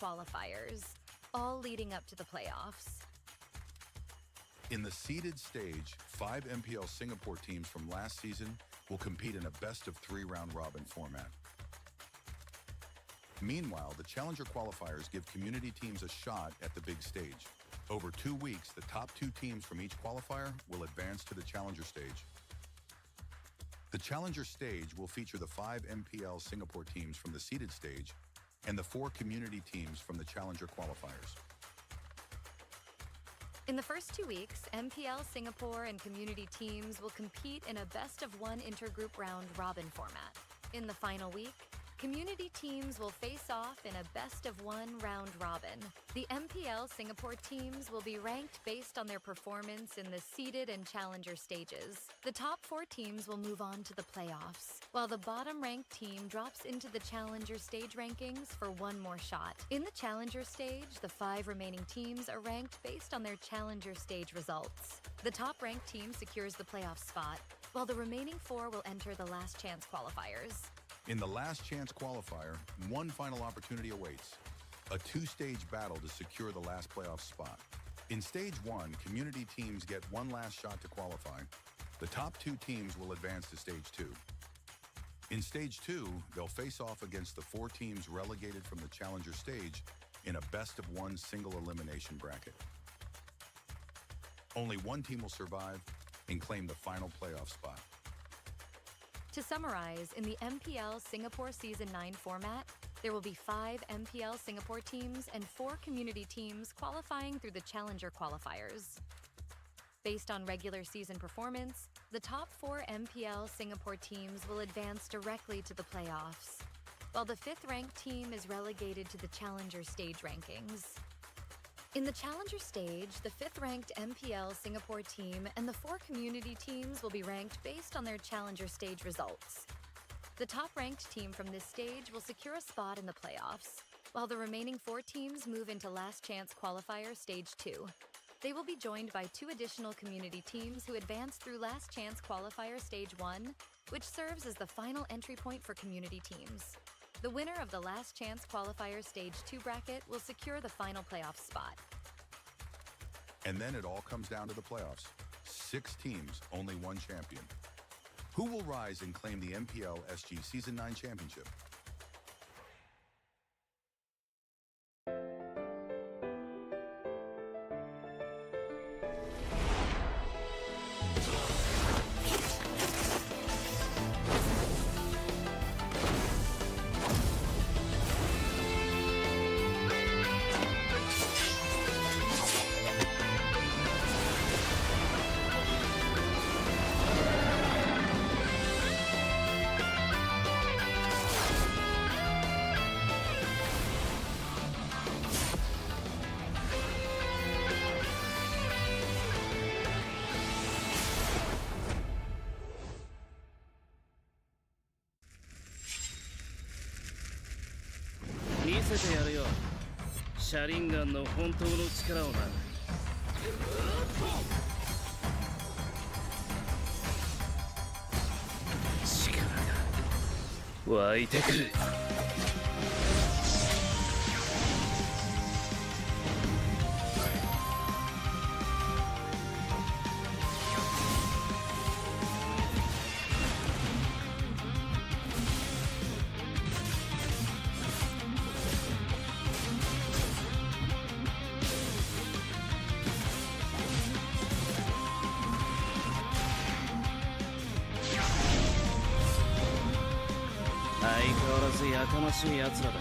qualifiers, all leading up to the playoffs. In the seeded stage, 5 MPL Singapore teams from last season will compete in a best-of-3 round-robin format. Meanwhile, the Challenger Qualifiers give community teams a shot at the big stage. Over 2 weeks, the top 2 teams from each qualifier will advance to the Challenger stage. The Challenger stage will feature the 5 MPL Singapore teams from the seeded stage and the 4 community teams from the Challenger Qualifiers. In the first 2 weeks, MPL Singapore and community teams will compete in a best-of-1 intergroup round-robin format. In the final week, community teams will face off in a best-of-1 round-robin. The MPL Singapore teams will be ranked based on their performance in the seeded and challenger stages. The top 4 teams will move on to the playoffs, while the bottom-ranked team drops into the challenger stage rankings for one more shot. In the challenger stage, the 5 remaining teams are ranked based on their challenger stage results. The top-ranked team secures the playoff spot, while the remaining 4 will enter the last chance qualifiers. In the last chance qualifier, one final opportunity awaits, a 2-stage battle to secure the last playoff spot. In stage 1, community teams get one last shot to qualify. The top 2 teams will advance to stage 2. In stage 2, they'll face off against the 4 teams relegated from the challenger stage in a best-of-1 single elimination bracket. Only one team will survive and claim the final playoff spot. To summarize, in the MPL Singapore Season 9 format, there will be 5 MPL Singapore teams and 4 community teams qualifying through the Challenger Qualifiers. Based on regular season performance, the top 4 MPL Singapore teams will advance directly to the playoffs, while the 5th-ranked team is relegated to the Challenger stage rankings. In the Challenger stage, the 5th-ranked MPL Singapore team and the 4 community teams will be ranked based on their Challenger stage results. The top-ranked team from this stage will secure a spot in the playoffs, while the remaining 4 teams move into Last Chance Qualifier Stage 2. They will be joined by 2 additional community teams who advance through Last Chance Qualifier Stage 1, which serves as the final entry point for community teams. The winner of the Last Chance Qualifier Stage 2 bracket will secure the final playoff spot. And then it all comes down to the playoffs. 6 teams, only one champion. Who will rise and claim the MPL SG Season 9 championship?見せてやるよ。シャリンガンの本当の力をな。力が湧いてくる。相変わらずやかましい奴らだ。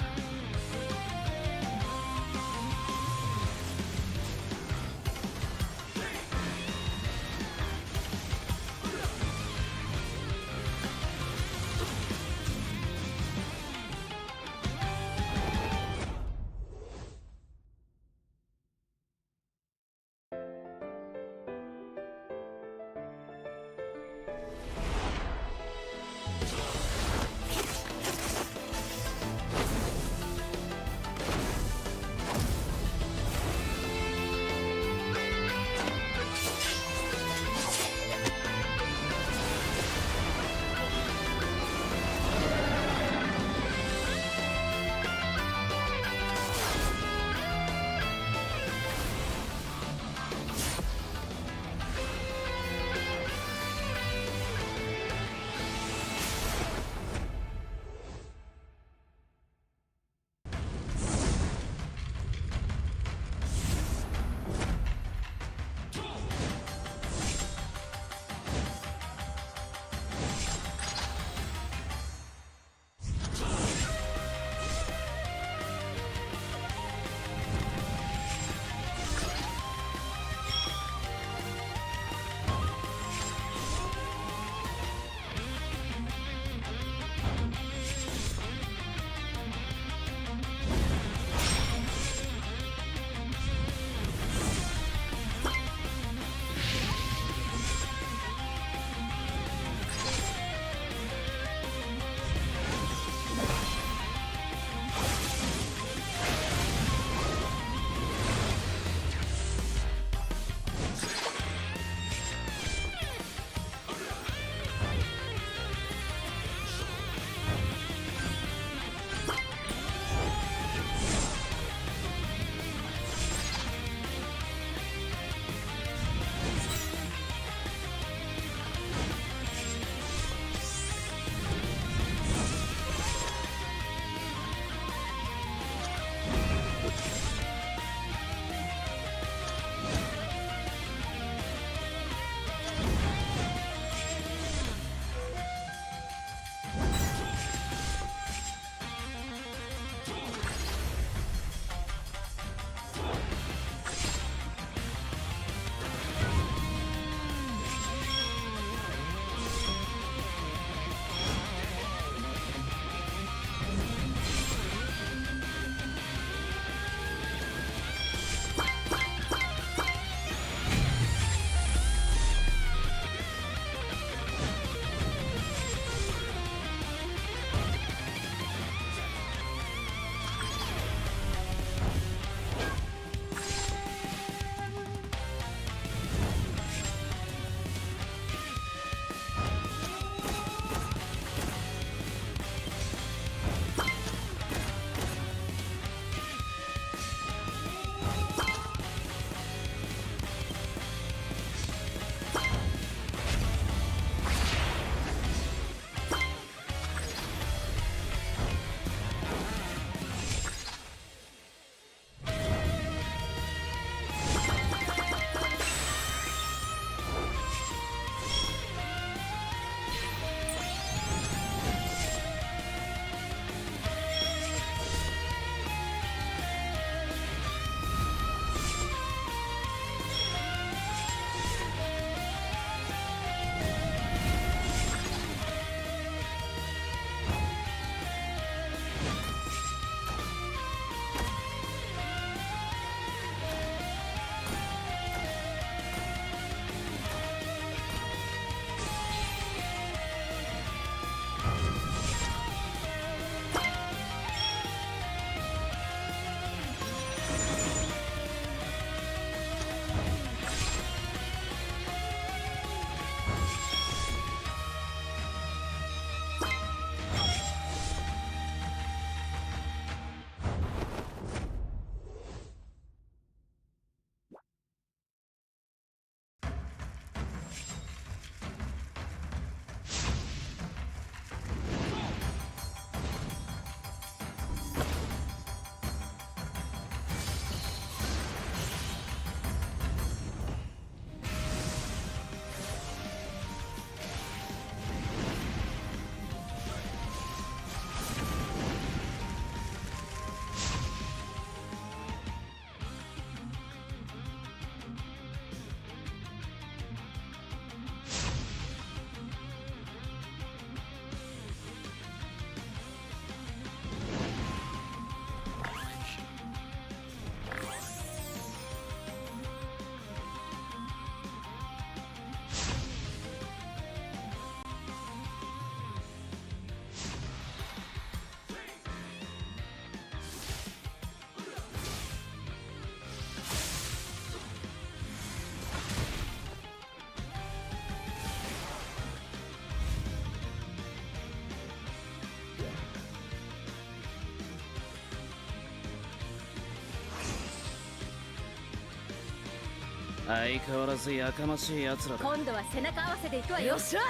相変わらずやかましい奴らだ。今度は背中合わせでいくわよ。よっしゃ、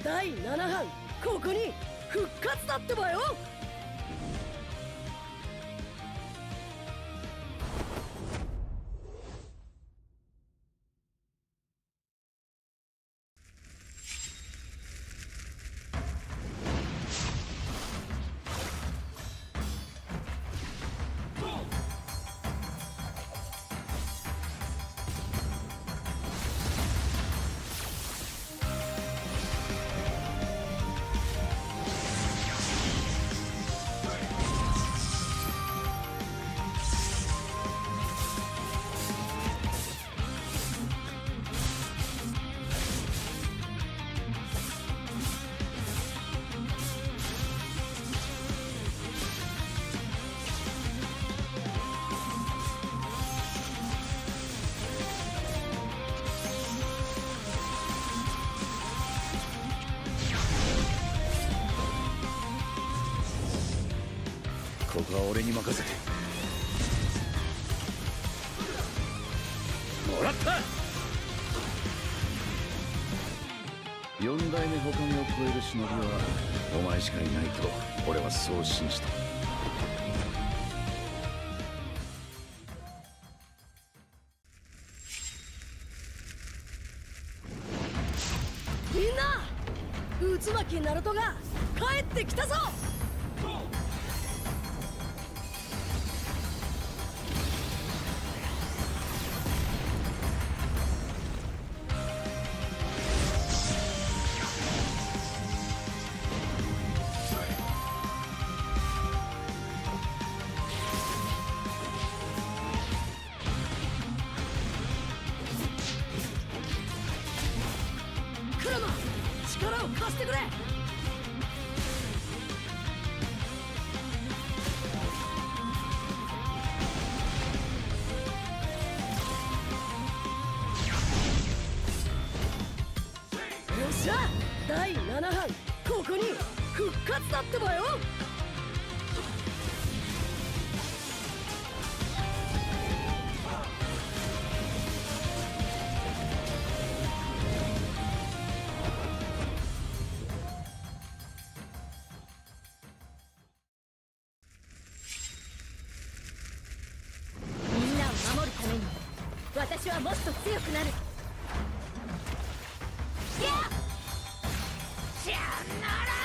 第7班ここに復活だってばよ。ここは俺に任せて。もらった。四代目他目を超える忍びはお前しかいないと俺はそう信じた。みんな、渦巻きナルトが帰ってきたぞ。クラマ、力を貸してくれ。よっしゃ、第7班ここに復活だってばよ。みんなを守るために私はもっと強くなる。やっさよなら。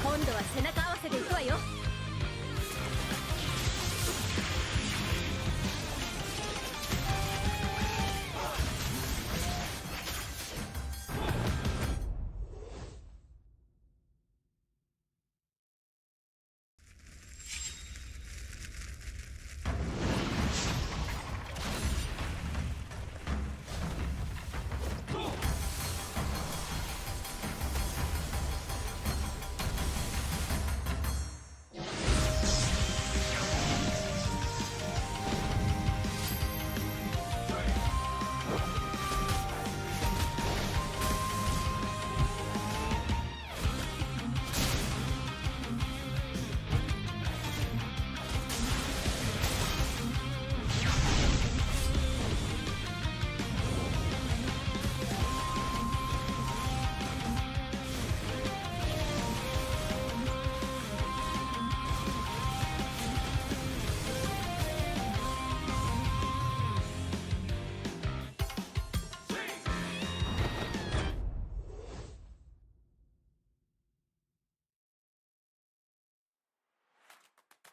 今度は背中合わせでいくわよ。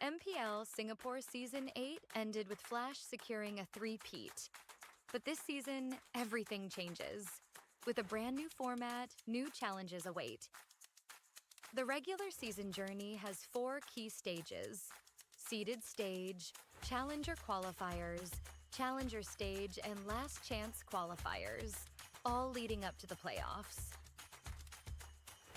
MPL Singapore Season 8 ended with Flash securing a three-peat. But this season, everything changes. With a brand new format, new challenges await. The regular season journey has 4 key stages: seeded stage, challenger qualifiers, challenger stage, and last chance qualifiers, all leading up to the playoffs.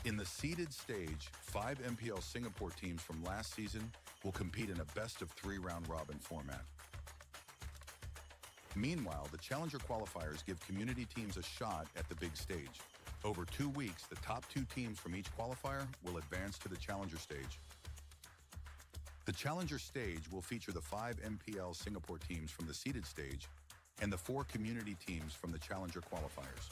In the seeded stage, 5 MPL Singapore teams from last season will compete in a best-of-3 round-robin format. Meanwhile, the challenger qualifiers give community teams a shot at the big stage. Over 2 weeks, the top 2 teams from each qualifier will advance to the challenger stage. The challenger stage will feature the 5 MPL Singapore teams from the seeded stage and the 4 community teams from the challenger qualifiers.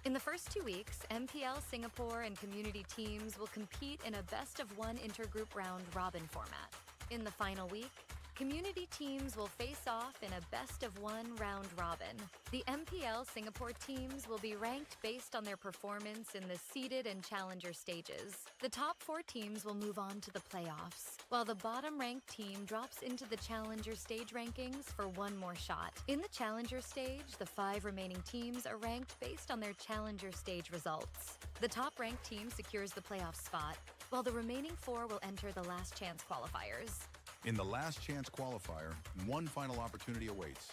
In the first 2 weeks, MPL Singapore and community teams will compete in a best-of-1 intergroup round-robin format. In the final week, community teams will face off in a best-of-1 round-robin. The MPL Singapore teams will be ranked based on their performance in the seeded and challenger stages. The top 4 teams will move on to the playoffs, while the bottom-ranked team drops into the challenger stage rankings for 1 more shot. In the challenger stage, the 5 remaining teams are ranked based on their challenger stage results. The top-ranked team secures the playoff spot, while the remaining 4 will enter the last chance qualifiers. In the last chance qualifier, 1 final opportunity awaits: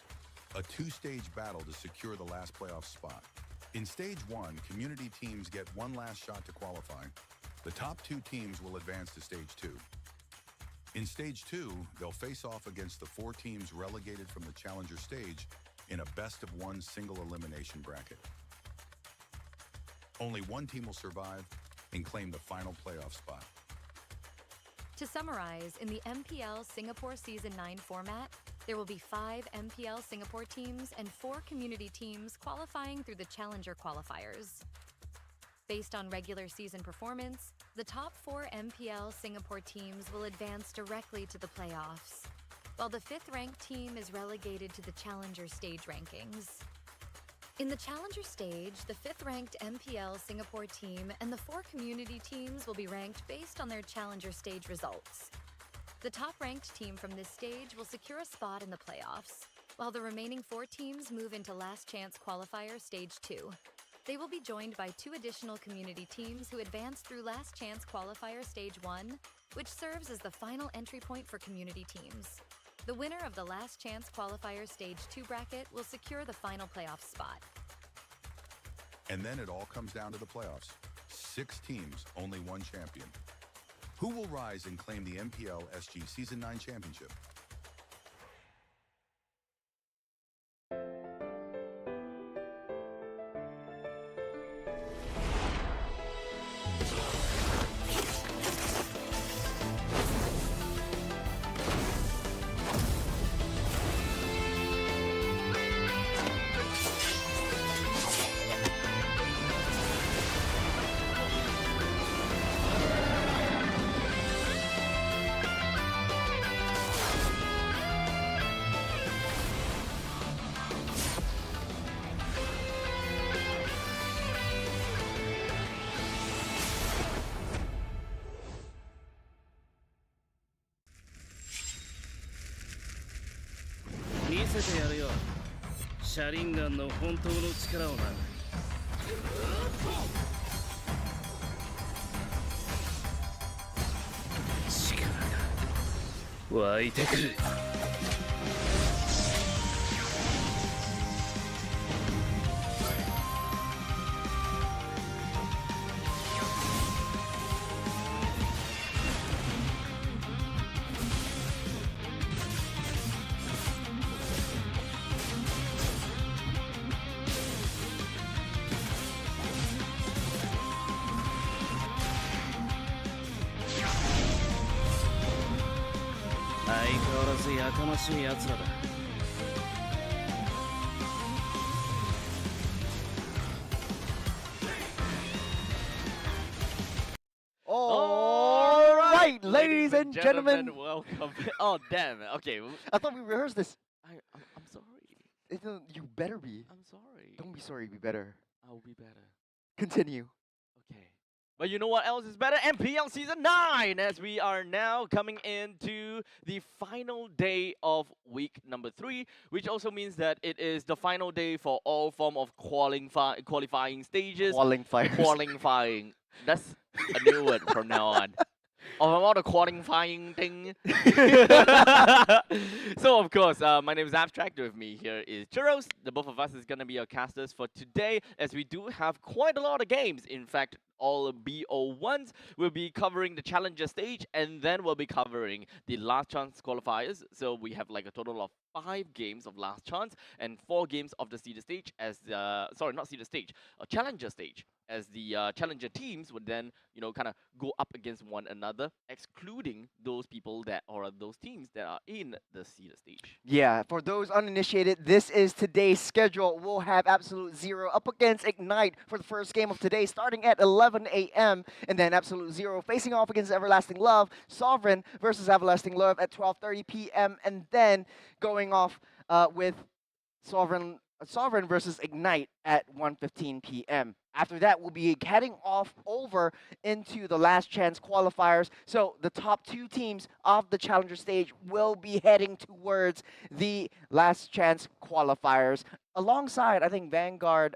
a 2-stage battle to secure the last playoff spot. In Stage 1, community teams get 1 last shot to qualify. The top 2 teams will advance to Stage 2. In Stage 2, they'll face off against the 4 teams relegated from the challenger stage in a best-of-1 single elimination bracket. Only 1 team will survive and claim the final playoff spot. To summarize, in the MPL Singapore Season 9 format, there will be 5 MPL Singapore teams and 4 community teams qualifying through the challenger qualifiers. Based on regular season performance, the top 4 MPL Singapore teams will advance directly to the playoffs, while the 5th-ranked team is relegated to the challenger stage rankings. In the challenger stage, the 5th-ranked MPL Singapore team and the 4 community teams will be ranked based on their challenger stage results. The top-ranked team from this stage will secure a spot in the playoffs, while the remaining 4 teams move into last chance qualifier stage 2. They will be joined by 2 additional community teams who advance through last chance qualifier stage 1, which serves as the final entry point for community teams. The winner of the last chance qualifier stage 2 bracket will secure the final playoff spot. And then it all comes down to the playoffs. 6 teams, only 1 champion. Who will rise and claim the MPL SG Season 9 championship?見せてやるよ。車輪ガンの本当の力をな。力が湧いてくる。相変わらずやかましい奴らだ。All right, ladies and gentlemen. Welcome. Oh damn! Okay, I thought we rehearsed this. I'm sorry. You better be. I'm sorry. Don't be sorry. Be better. I'll be better. Continue. Okay, But you know what else is better? MPL Season 9, as we are now coming into the final day of week number 3, which also means that it is the final day for all form of qualifying stages. Qualifying. That's a new word from now on. Of all the qualifying thing. So of course, my name is Abstract. With me here is Churros. The both of us is gonna be our casters for today, as we do have quite a lot of games. In fact, all BO1s will be covering the challenger stage, and then we'll be covering the last chance qualifiers. So we have like a total of 5 games of last chance and 4 games of the seeder stage, as sorry, not seeder stage, a challenger stage, as the challenger teams would then, you know, kind of go up against one another, excluding those people that, or those teams that are in the seeder stage. Yeah, for those uninitiated, this is today's schedule. We'll have Absolute Zero up against Ignite for the first game of today, starting at 11 a.m. And then Absolute Zero facing off against Everlasting Love, Sovereign versus Everlasting Love at 12:30 p.m. And then going off with Sovereign versus Ignite at 1:15 p.m. After that, we'll be heading off over into the last chance qualifiers. So the top 2 teams of the challenger stage will be heading towards the last chance qualifiers, alongside, I think, Vanguard,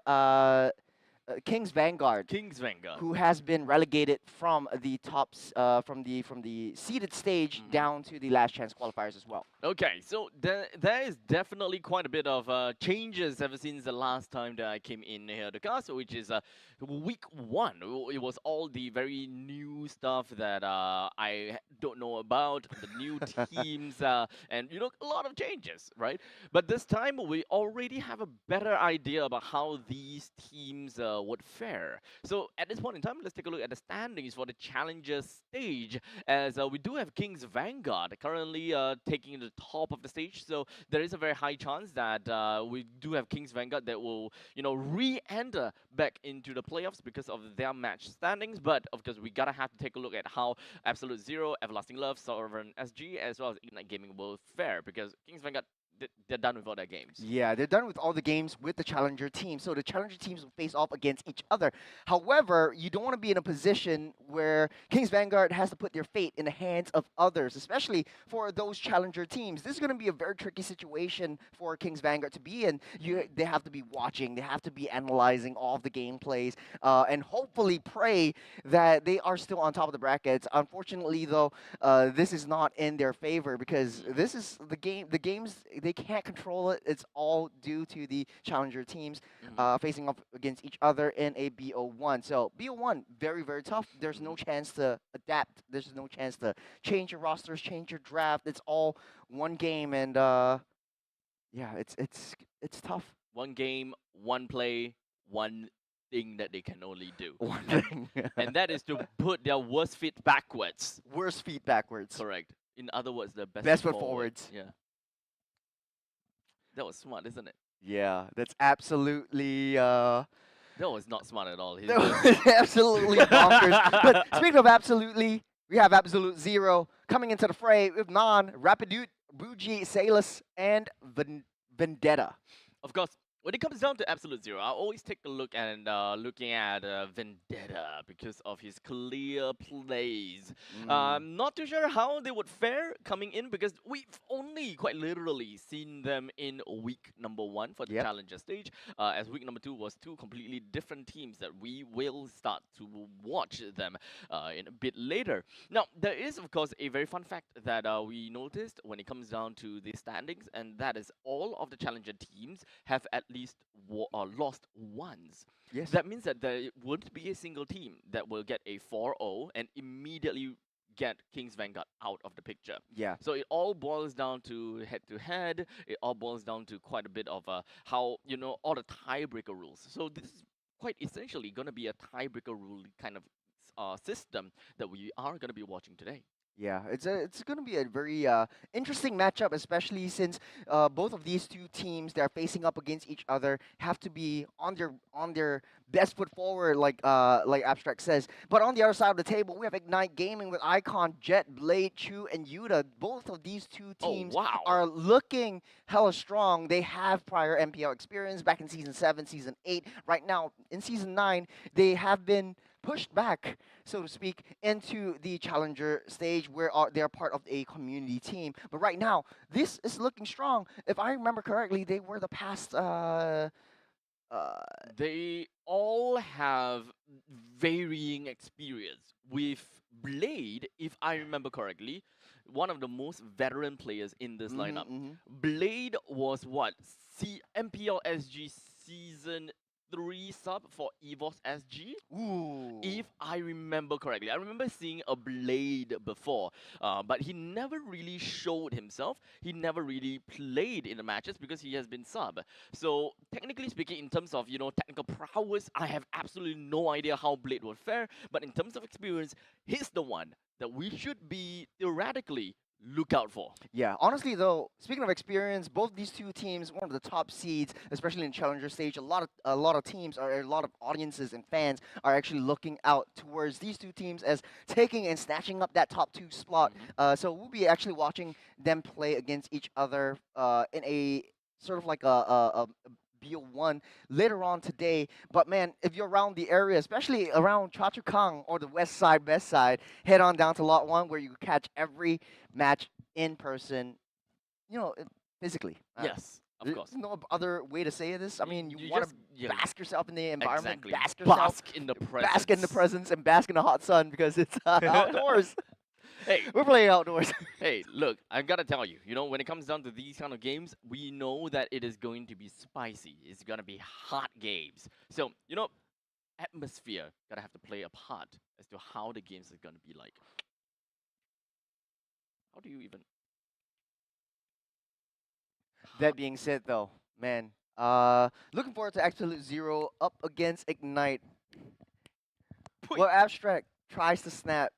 Kings Vanguard. Kings Vanguard. Who has been relegated from the tops, from the seeded stage down to the last chance qualifiers as well. Okay, so there is definitely quite a bit of changes ever since the last time that I came in here to cast, which is week 1. It was all the very new stuff that I don't know about, the new teams, and you know, a lot of changes, right? But this time we already have a better idea about how these teams would fare. So at this point in time, let's take a look at the standings for the challenger stage, as we do have Kings Vanguard currently taking the top of the stage. So there is a very high chance that we do have Kings Vanguard that will, you know, re-enter back into the playoffs because of their match standings. But of course, we gotta have to take a look at how Absolute Zero, Everlasting Love, Sovereign SG, as well as Ignite Gaming will fare, because Kings Vanguard, they're done with all their games. Yeah, they're done with all the games with the challenger team. So the challenger teams will face off against each other. However, you don't want to be in a position where Kings Vanguard has to put their fate in the hands of others, especially for those challenger teams. This is going to be a very tricky situation for Kings Vanguard to be in. They have to be watching, they have to be analyzing all of the gameplays, and hopefully pray that they are still on top of the brackets. Unfortunately, though, this is not in their favor, because this is the games, they can't control it. It's all due to the challenger teams facing off against each other in a BO1. So BO1, very, very tough. There's no chance to adapt. There's no chance to change your rosters, change your draft. It's all one game, and yeah, it's tough. One game, one play, one thing that they can only do. One thing. And that is to put their worst feet backwards. Worst feet backwards. Correct. In other words, the Best foot forwards. Yeah. That was smart, isn't it? Yeah, that's absolutely. That was not smart at all. That was absolutely bonkers. But speaking of absolutely, we have Absolute Zero coming into the fray with Non, Rapidude, Buji, Salus, and Vendetta. Of course, when it comes down to Absolute Zero, I always take a look and looking at Vendetta because of his clear plays. Not too sure how they would fare coming in, because we've only quite literally seen them in week number 1 for the challenger stage, as week number 2 was 2 completely different teams that we will start to watch them in a bit later. Now, there is, of course, a very fun fact that we noticed when it comes down to the standings, and that is all of the challenger teams have at least lost once. Yes. That means that there won't be a single team that will get a 4-0 and immediately get Kings Vanguard out of the picture. Yeah. So it all boils down to head-to-head. It all boils down to quite a bit of how, you know, all the tiebreaker rules. So this is quite essentially going to be a tiebreaker rule kind of system that we are going to be watching today. Yeah, it's going to be a very interesting matchup, especially since both of these two teams that are facing up against each other have to be on their best foot forward, like Abstract says. But on the other side of the table, we have Ignite Gaming with Icon, Jet, Blade, Chu, and Yuta. Both of these two teams are looking hella strong. They have prior MPL experience back in Season 7, Season 8. Right now, in Season 9, they have been pushed back, so to speak, into the challenger stage where they are part of a community team. But right now, this is looking strong. If I remember correctly, they were the past. They all have varying experience. With Blade, if I remember correctly, one of the most veteran players in this lineup. Blade was what? MPL SG season 3 sub for EVOS SG? Ooh. If I remember correctly. I remember seeing a Blade before, but he never really showed himself. He never really played in the matches because he has been sub. So technically speaking, in terms of, technical prowess, I have absolutely no idea how Blade would fare. But in terms of experience, he's the one that we should be theoretically look out for. Yeah, honestly though, speaking of experience, both these two teams, one of the top seeds, especially in challenger stage, a lot of teams or a lot of audiences and fans are actually looking out towards these two teams as taking and snatching up that top 2 spot. So we'll be actually watching them play against each other in a sort of like a BO1 later on today. But man, if you're around the area, especially around Choa Chu Kang or the west side, best side, head on down to lot 1 where you catch every match in person, physically. Yes, of course. There's no other way to say this. I mean, you you want just- to bask yourself in the environment, Exactly. bask yourself, Bask in the presence. bask in the presence, and bask in the hot sun because it's outdoors. Hey, We're playing outdoors. hey, look, I gotta tell you, when it comes down to these kind of games, we know that it is going to be spicy. It's gonna be hot games. So, atmosphere gotta have to play a part as to how the games are gonna be like. How do you even? That being said, though, man, looking forward to Absolute Zero up against Ignite. Well, Abstract tries to snap.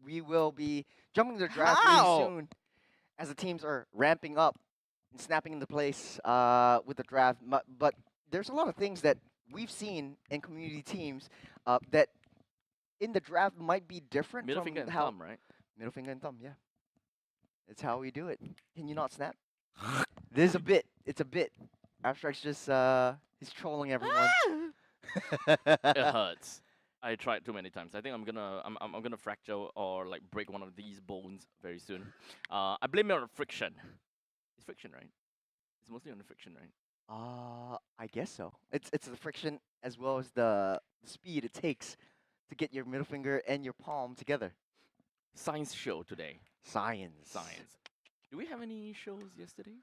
We will be jumping the draft really soon as the teams are ramping up and snapping into place with the draft. But there's a lot of things that we've seen in community teams that in the draft might be different Middle from finger and how thumb, right? middle finger and thumb, yeah. It's how we do it. Can you not snap? This is a bit. It's a bit. Abstract's just he's trolling everyone. It hurts. I tried too many times. I think I'm gonna fracture or like break one of these bones very soon. I blame it on friction. It's friction, right? It's mostly on the friction, right? I guess so. It's the friction as well as the speed it takes to get your middle finger and your palm together. Science show today. Science. Science. Do we have any shows yesterday?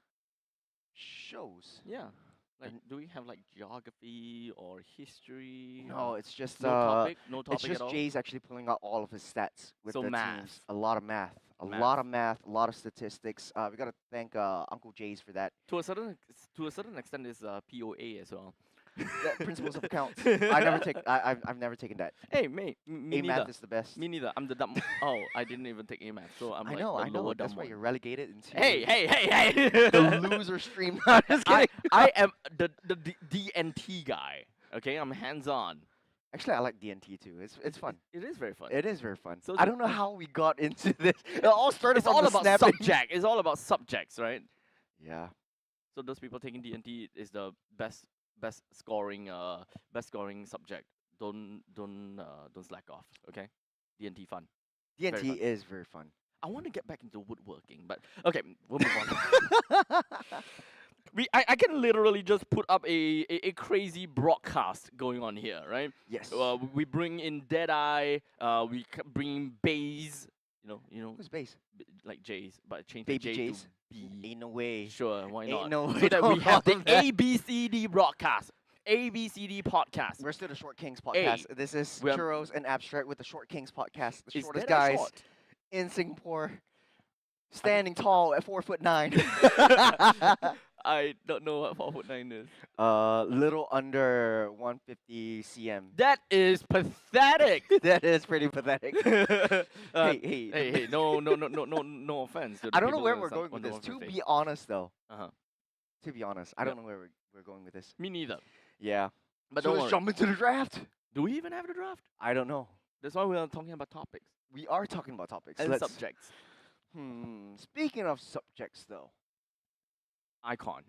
Shows. Yeah. Like, do we have like geography or history? No, it's just No topic. No it's topic at just all. Jay's actually pulling out all of his stats with So the math. teams. A lot of math. A Math. lot of math. A lot of statistics. We gotta thank Uncle Jay's for that. To a certain extent, is POA as well. That principles of accounts. I've never taken that. Hey, mate. Me A math neither. is the best. Me neither. I'm the dumb. Oh, I didn't even take A math, so I'm I like know. the I know. lower That's dumb why one. you're relegated into Hey! the loser stream. No, just kidding. I am the DNT guy. Okay, I'm hands on. Actually, I like DNT too. It's fun. It is very fun. It is very fun. So I don't know how we got into this. It all started It's from all the about snapping. subject. It's all about subjects, right? Yeah. So those people taking DNT is the best scoring subject. Don't slack off. Okay, DNT fun. Very DNT fun. is very fun. I want to get back into woodworking, but okay, we'll move on. I can literally just put up a crazy broadcast going on here, right? Yes. We bring in Deadeye. We bring in Bays. Who's base? Like Jays, but change Baby the J Jays? to B. Ain't no way. Sure, why not? Ain't no way. So that we don't have the know that. ABCD broadcast, ABCD podcast. We're still the Short Kings podcast. This is we are- Churros and Abstract with the Short Kings podcast. The Is shortest Deadeye guys short? in Singapore, standing tall at 4'9". I don't know what 4'9" is. Little under 150 cm. That is pathetic. That is pretty pathetic. Hey. No offense. To the I don't know people where that we're are going with under this. To 150. be honest, though. Uh-huh. To be honest, I don't know where we're going with this. Me neither. Yeah. But So don't let's worry. jump into the draft. Do we even have the draft? I don't know. That's why we are talking about topics We are talking about topics. and Let's- subjects. Speaking of subjects, though, Icon.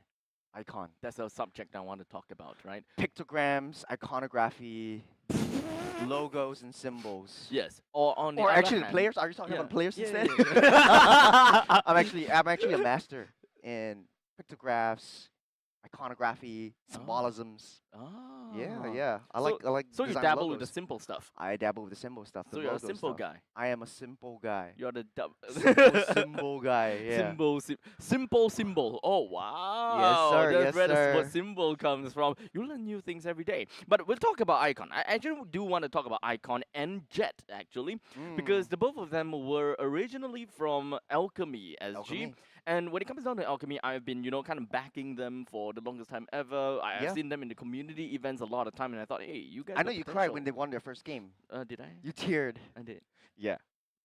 icon, That's a subject I want to talk about, right? pictograms, iconography. logos and symbols. Yes. Or on the Or other actually, the hand- players. Are you talking Yeah. about players Yeah, instead? yeah, I'm actually a master in pictographs, iconography, symbolisms. Ah. Yeah. I like. So you design dabble with the logos. simple stuff. I dabble with the symbol stuff. So the you're a logo simple stuff. guy. I am a simple guy. You're the Simple guy. Yeah. Symbol. Oh wow. sir, That's yes, where what sir. symbol comes from. You learn new things every day. But we'll talk about Icon. I actually do want to talk about Icon and Jet actually, because the both of them were originally from Alchemy SG. Alchemy. And when it comes down to Alchemy, I've been, kind of backing them for the longest time ever. I've Yeah. seen them in the community events a lot of time, and I thought, hey, you guys. I got know you cried when potential. they won their first game. Did I? You teared. I did. Yeah.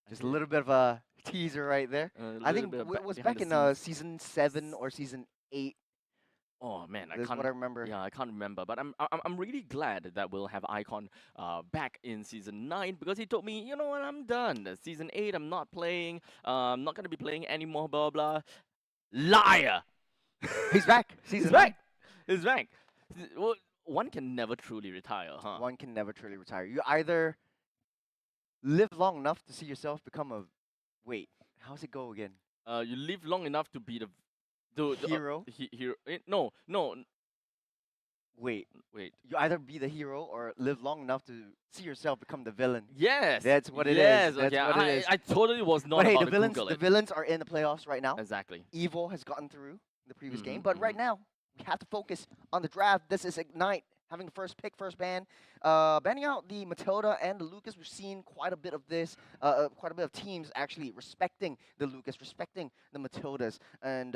I Just a did. little bit of a teaser right there. A I little think bit of it was behind back the in scenes. season 7 or season 8. Oh man, I That's can't. what I remember. Yeah, I can't remember, but I'm really glad that we'll have Icon back in season 9 because he told me, you know what, I'm done. Season 8, I'm not playing. I'm not gonna be playing anymore. Blah blah. Liar. He's back. He's Season back. He's back. Well, one can never truly retire, huh? 9. One can never truly retire. You either live long enough to see yourself become a. Wait, how's it go again? You live long enough to be the Hero? hero. No. Wait, Wait. you either be the hero or live long enough to see yourself become the villain. Yes. That's what it is. Yes. That's Okay. what it is. I totally was not But hey, about the to Google it. villains are in the playoffs right now. Exactly. Evil has gotten through the previous game, Mhm, but right now we have to focus on the draft. This is Ignite having the first pick, first ban, banning out the Matilda and the Lucas. We've seen quite a bit of this, quite a bit of teams actually respecting the Lucas, respecting the Matildas, and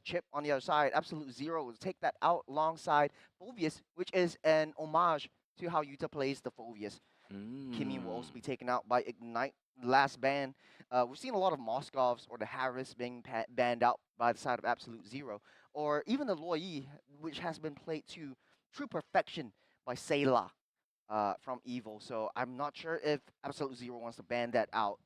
Chip on the other side, Absolute Zero will take that out alongside Phobius, which is an homage to how Utah plays the Phobius. Kimmy will also be taken out by Ignite. Last ban, we've seen a lot of Moskovs or the Harris being banned out by the side of Absolute Zero, or even the Loyi, which has been played to true perfection by Sayla from Evil. So I'm not sure if Absolute Zero wants to ban that out.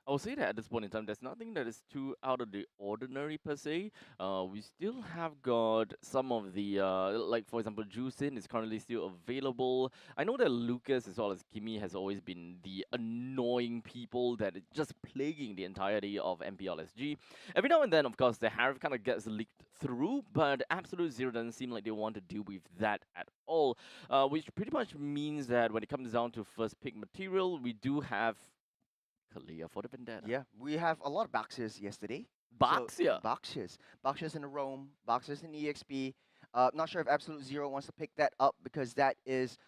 I will say that at this point in time, there's nothing that is too out of the ordinary per se. We still have got some of the, like for example, Juicin is currently still available. I know that Lucas as well as Kimmy has always been the annoying people that is just plaguing the entirety of MPLSG. Every now and then, of course, the Harif kind of gets leaked through, but Absolute Zero doesn't seem like they want to deal with that at all. Which pretty much means that when it comes down to first pick material, we do have Kalia for the Vendetta. Yeah, we have a lot of boxes yesterday. Boxia. Boxes in the Rome, boxes in EXP. Not sure if Absolute Zero wants to pick that up because that is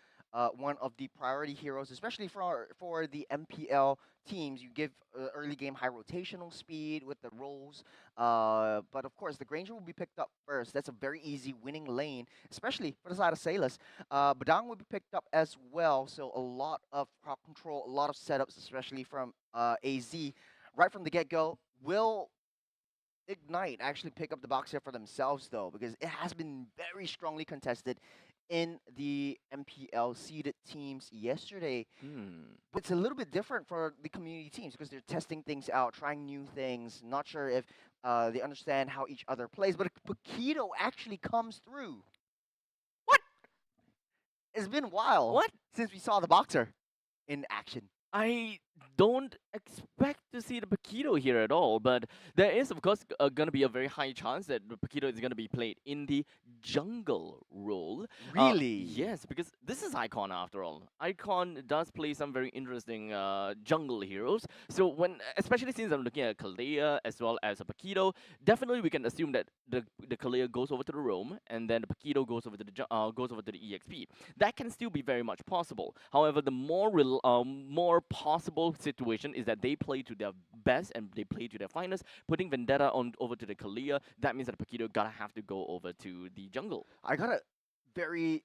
one of the priority heroes, especially for the MPL teams. You give early game high rotational speed with the rolls, but of course the Granger will be picked up first. That's a very easy winning lane, especially for the side of Salas. Badang will be picked up as well, so a lot of crop control, a lot of setups, especially from AZ. Right from the get-go, will Ignite actually pick up the box here for themselves, though, because it has been very strongly contested in the MPL seeded teams yesterday. But it's a little bit different for the community teams because they're testing things out, trying new things. Not sure if they understand how each other plays, but Paquito actually comes through. What? It's been a while since we saw the boxer in action. I don't expect to see the Paquito here at all, but there is, of course, going to be a very high chance that the Paquito is going to be played in the jungle role. Really? Yes, because this is Icon after all. Icon does play some very interesting jungle heroes. So especially since I'm looking at Kalea as well as a Paquito, definitely we can assume that the Kalea goes over to the roam and then the Paquito goes over to the EXP. That can still be very much possible. However, the more possible situation is that they play to their best and they play to their finest, putting Vendetta over to the Kalia. That means that Paquito gotta have to go over to the jungle. I got a very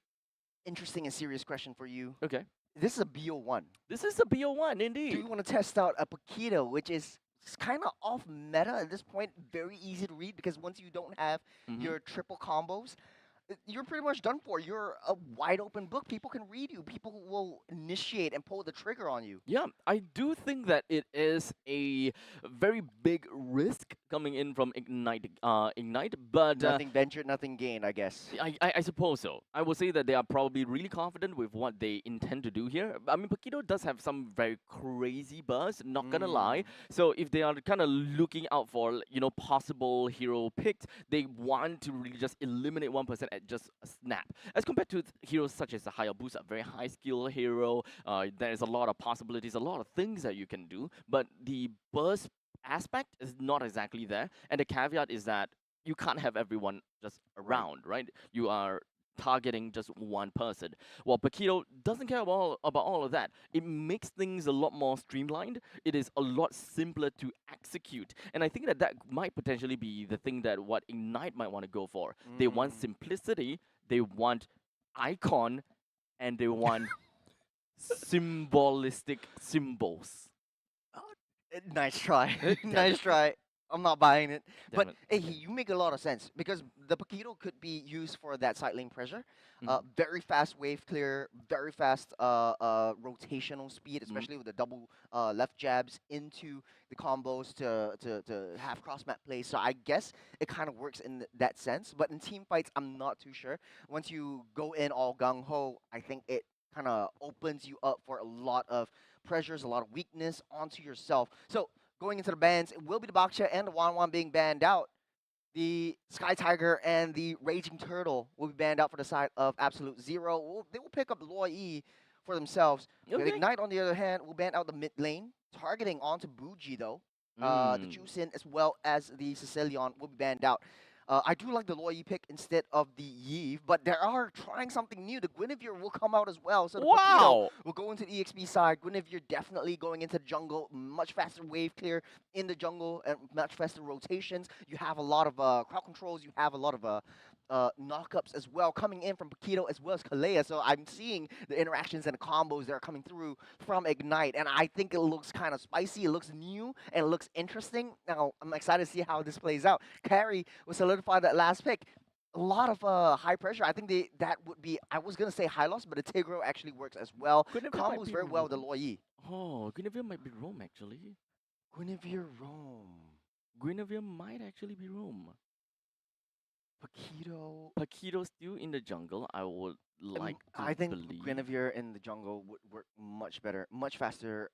interesting and serious question for you. Okay. This is a BO1. This is a BO1 indeed. Do you want to test out a Paquito, which is kind of off meta at this point, very easy to read because once you don't have your triple combos, you're pretty much done for. You're a wide open book. People can read you. People will initiate and pull the trigger on you. Yeah, I do think that it is a very big risk coming in from Ignite, but Nothing ventured, nothing gained, I guess. I suppose so. I would say that they are probably really confident with what they intend to do here. I mean, Paquito does have some very crazy buzz, not gonna lie. So if they are kind of looking out for, possible hero picks, they want to really just eliminate 1% at just a snap. As compared to heroes such as the Hayabusa, very high skill hero, there's a lot of possibilities, a lot of things that you can do, but the burst aspect is not exactly there. And the caveat is that you can't have everyone just around, right? You are targeting just one person. While Paquito doesn't care about all of that. It makes things a lot more streamlined. It is a lot simpler to execute. And I think that that might potentially be the thing that what Ignite might want to go for. They want simplicity, they want icon, and they want symbolistic symbols. Nice try. Damn Nice it. try. I'm not buying it. Damn But it. hey, you make a lot of sense because the Paquito could be used for that side lane pressure. Mhm. Very fast wave clear, very fast rotational speed, especially with the double left jabs into the combos to have cross map plays. So I guess it kind of works in that sense. But in team fights, I'm not too sure. Once you go in all gung ho, I think it kind of opens you up for a lot of pressures, a lot of weakness onto yourself. So going into the bans, it will be the Baksha and the Wan Wan being banned out. The Sky Tiger and the Raging Turtle will be banned out for the side of Absolute Zero. They will pick up Loi E for themselves. But Okay. Ignite, on the other hand, will ban out the mid lane, targeting onto Buji though. The Mm. Jusin as well as the Sicilian will be banned out. I do like the Loi E pick instead of the Yve, but they are trying something new. The Guinevere will come out as well. So the Paquito Wow! will go into the EXP side. Guinevere definitely going into the jungle. Much faster wave clear in the jungle and much faster rotations. You have a lot of crowd controls. You have a lot of knockups as well coming in from Paquito as well as Kalea. So I'm seeing the interactions and the combos that are coming through from Ignite. And I think it looks kind of spicy. It looks new and it looks interesting. Now, I'm excited to see how this plays out. Carry will solidify that last pick. A lot of high pressure. I think that would be, I was going to say high loss, but the Tigro actually works as well. Guinevere might Combos be very well with the Rome. Loi. Oh, Guinevere might be Rome actually. Guinevere Rome. Guinevere might actually be Rome. Paquito. Paquito still in the jungle. I would like to I think believe. Guinevere in the jungle would work much better, much faster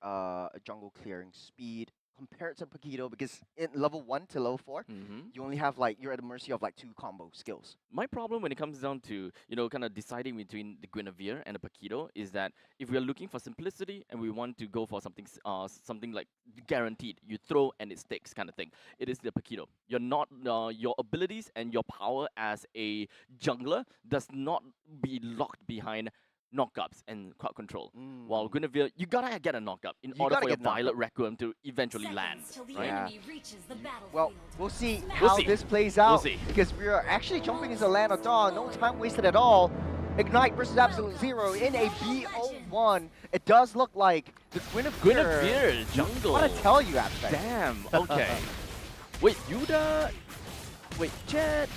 jungle clearing speed compared to Paquito because in level 1 to level 4, you only have you're at the mercy of 2 combo skills. My problem when it comes down to, kind of deciding between the Guinevere and the Paquito is that if we are looking for simplicity and we want to go for something like guaranteed, you throw and it sticks kind of thing, it is the Paquito. You're not, your abilities and your power as a jungler does not be locked behind knockups and crowd control. While Guinevere, you gotta get a knockup in You order gotta for your get knocked Violet up. Requiem to eventually land. Seconds till the Right? enemy reaches the battlefield. Well, we'll see We'll how see. this plays out see. because we are actually jumping into Land of Dawn. No time wasted at all. Ignite versus Absolute Zero in a BO1. It does look like the Guinevere. Guinevere jungle. I want to tell you, Abstract. Damn. Okay. Wait, Yuda. Wait, Jet.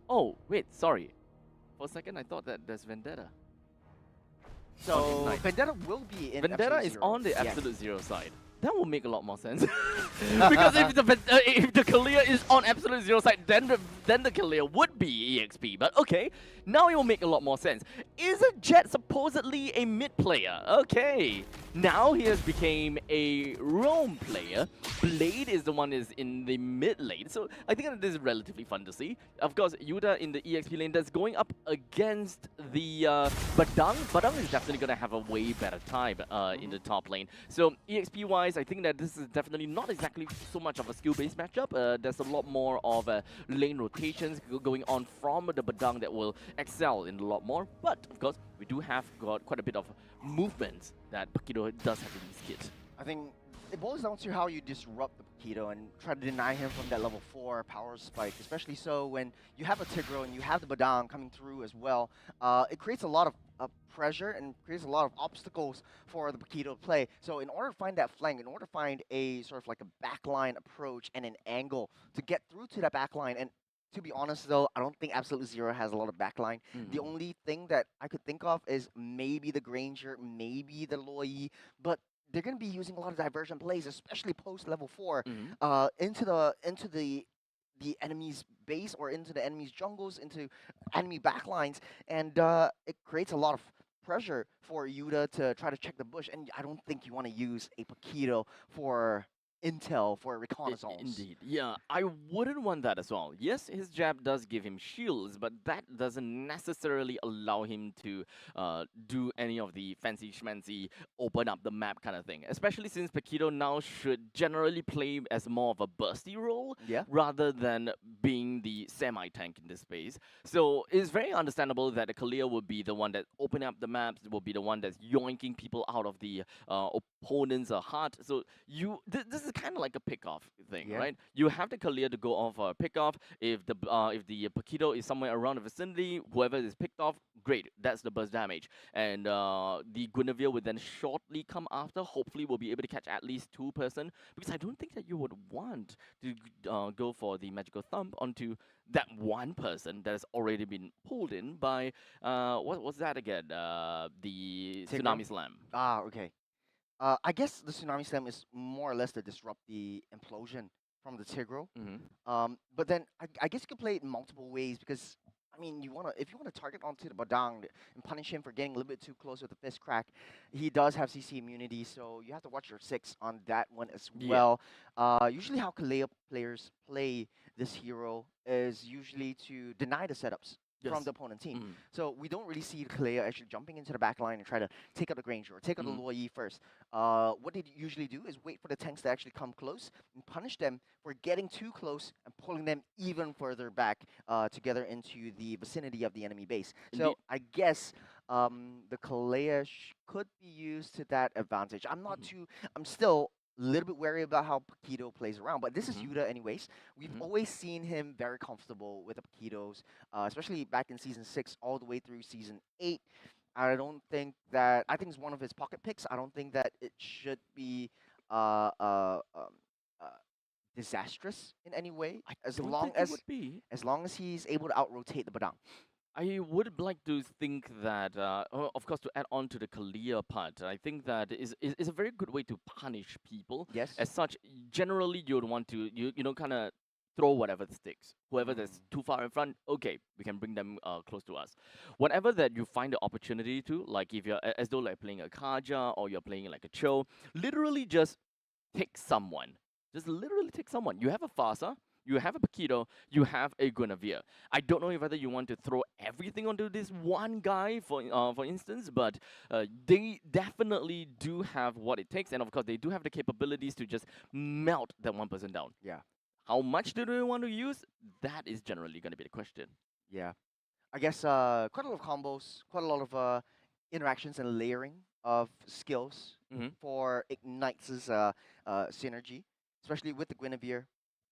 Oh, wait. Sorry. For a second, I thought that there's Vendetta. So Ignite. Vendetta will be in Vendetta Absolute is Zero. on the Yes. Absolute Zero side. That will make a lot more sense. Because if the Kalia is on Absolute Zero side, then the Kalia would be EXP. But okay, now it will make a lot more sense. Isn't Jet supposedly a mid player? Okay, now he has became a roam player. Blade is the one is in the mid lane. So I think that this is relatively fun to see. Of course, Yuda in the EXP lane that's going up against the Badang. Badang is definitely going to have a way better time in the top lane. So EXP wise, I think that this is definitely not exactly so much of a skill-based matchup. There's a lot more of lane rotations going on from the Badang that will excel in a lot more. But of course, we do have got quite a bit of movements that Paquito does have in his kit. I think it boils down to how you disrupt the Paquito and try to deny him from that level 4 power spike, especially so when you have a Tigro and you have the Badang coming through as well. It creates a lot of pressure and creates a lot of obstacles for the Paquito to play. So in order to find that flank, in order to find a sort of like a backline approach and an angle to get through to that backline and To be honest, though, I don't think Absolute Zero has a lot of backline. The only thing that I could think of is maybe the Granger, maybe the Loi, but they're going to be using a lot of diversion plays, especially post level 4, into the enemy's base or into the enemy's jungles, into enemy backlines, and it creates a lot of pressure for Yuta to try to check the bush. And I don't think you want to use a Paquito for intel, for reconnaissance. Indeed, yeah, I wouldn't want that as well. Yes, his jab does give him shields, but that doesn't necessarily allow him to do any of the fancy schmancy open up the map kind of thing. Especially since Paquito now should generally play as more of a bursty role Yeah. rather than being the semi-tank in this space. So it's very understandable that the Kalia will be the one that open up the maps, will be the one that's yoinking people out of the opponent's heart. So this is kind of like a pick-off thing, Yeah. right? You have the Kalia to go off a pick-off. If the Paquito is somewhere around the vicinity, whoever is picked off, great. That's the burst damage. And the Guinevere would then shortly come after. Hopefully, we'll be able to catch at least 2 person, because I don't think that you would want to go for the magical thump onto that one person that has already been pulled in by what was that again? The Tigro? Tsunami Slam. Ah, okay. I guess the Tsunami Slam is more or less to disrupt the implosion from the Tigro. But then I guess you could play it in multiple ways, because I mean, if you wanna target onto the Badang and punish him for getting a little bit too close with the fist crack, he does have CC immunity, so you have to watch your 6 on that one as Yeah. well. Usually how Kalea players play this hero is usually to deny the setups from Yes. the opponent team. So we don't really see Kalea actually jumping into the back line and try to take out the Granger or take out the Loi first. What they usually do is wait for the tanks to actually come close and punish them for getting too close and pulling them even further back together into the vicinity of the enemy base. So Indeed. I guess the Kalea could be used to that advantage. I'm still a little bit wary about how Paquito plays around, but this is Yuta anyways. We've always seen him very comfortable with the Paquitos, especially back in Season 6 all the way through Season 8. I think it's one of his pocket picks. I don't think that it should be uh, uh, um, uh, disastrous in any way, as Don't long think it as would be. he's able to out-rotate the Badang. I would like to think that, of course, to add on to the Kalia part, I think that is a very good way to punish people. Yes. As such, generally, you'd want to, kind of throw whatever sticks. Whoever that's too far in front, okay, we can bring them close to us. Whatever that you find the opportunity to, like if you're, as though like playing a Kaja or you're playing like a Cho, literally just take someone. Just literally take someone. You have a Fasa, you have a Paquito, you have a Guinevere. I don't know whether you want to throw everything onto this one guy, for instance, but they definitely do have what it takes, and of course they do have the capabilities to just melt that one person down. Yeah. How much do they want to use? That is generally going to be the question. Yeah. I guess quite a lot of combos, quite a lot of interactions and layering of skills for Ignite's synergy, especially with the Guinevere.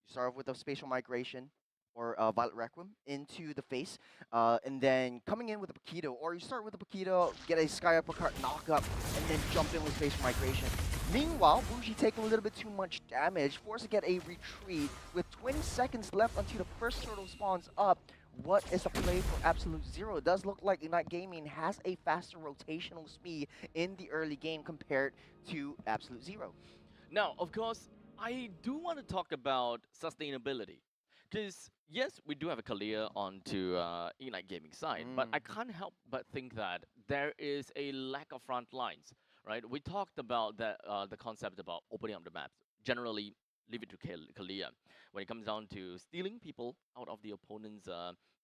You start off with a spatial migration or Violet Requiem into the face, and then coming in with a Paquito, or you start with a Paquito, get a Sky Uppercut knock up, and then jump in with spatial migration. Meanwhile, Bougie taking a little bit too much damage, forced to get a retreat with 20 seconds left until the first turtle spawns up. What is the play for Absolute Zero? It does look like Ignite Gaming has a faster rotational speed in the early game compared to Absolute Zero. Now, of course, I do want to talk about sustainability. Because, yes, we do have a Kalia onto Ignite Gaming side, but I can't help but think that there is a lack of front lines, right? We talked about that, the concept about opening up the maps. Generally, leave it to Kalia. When it comes down to stealing people out of the opponent's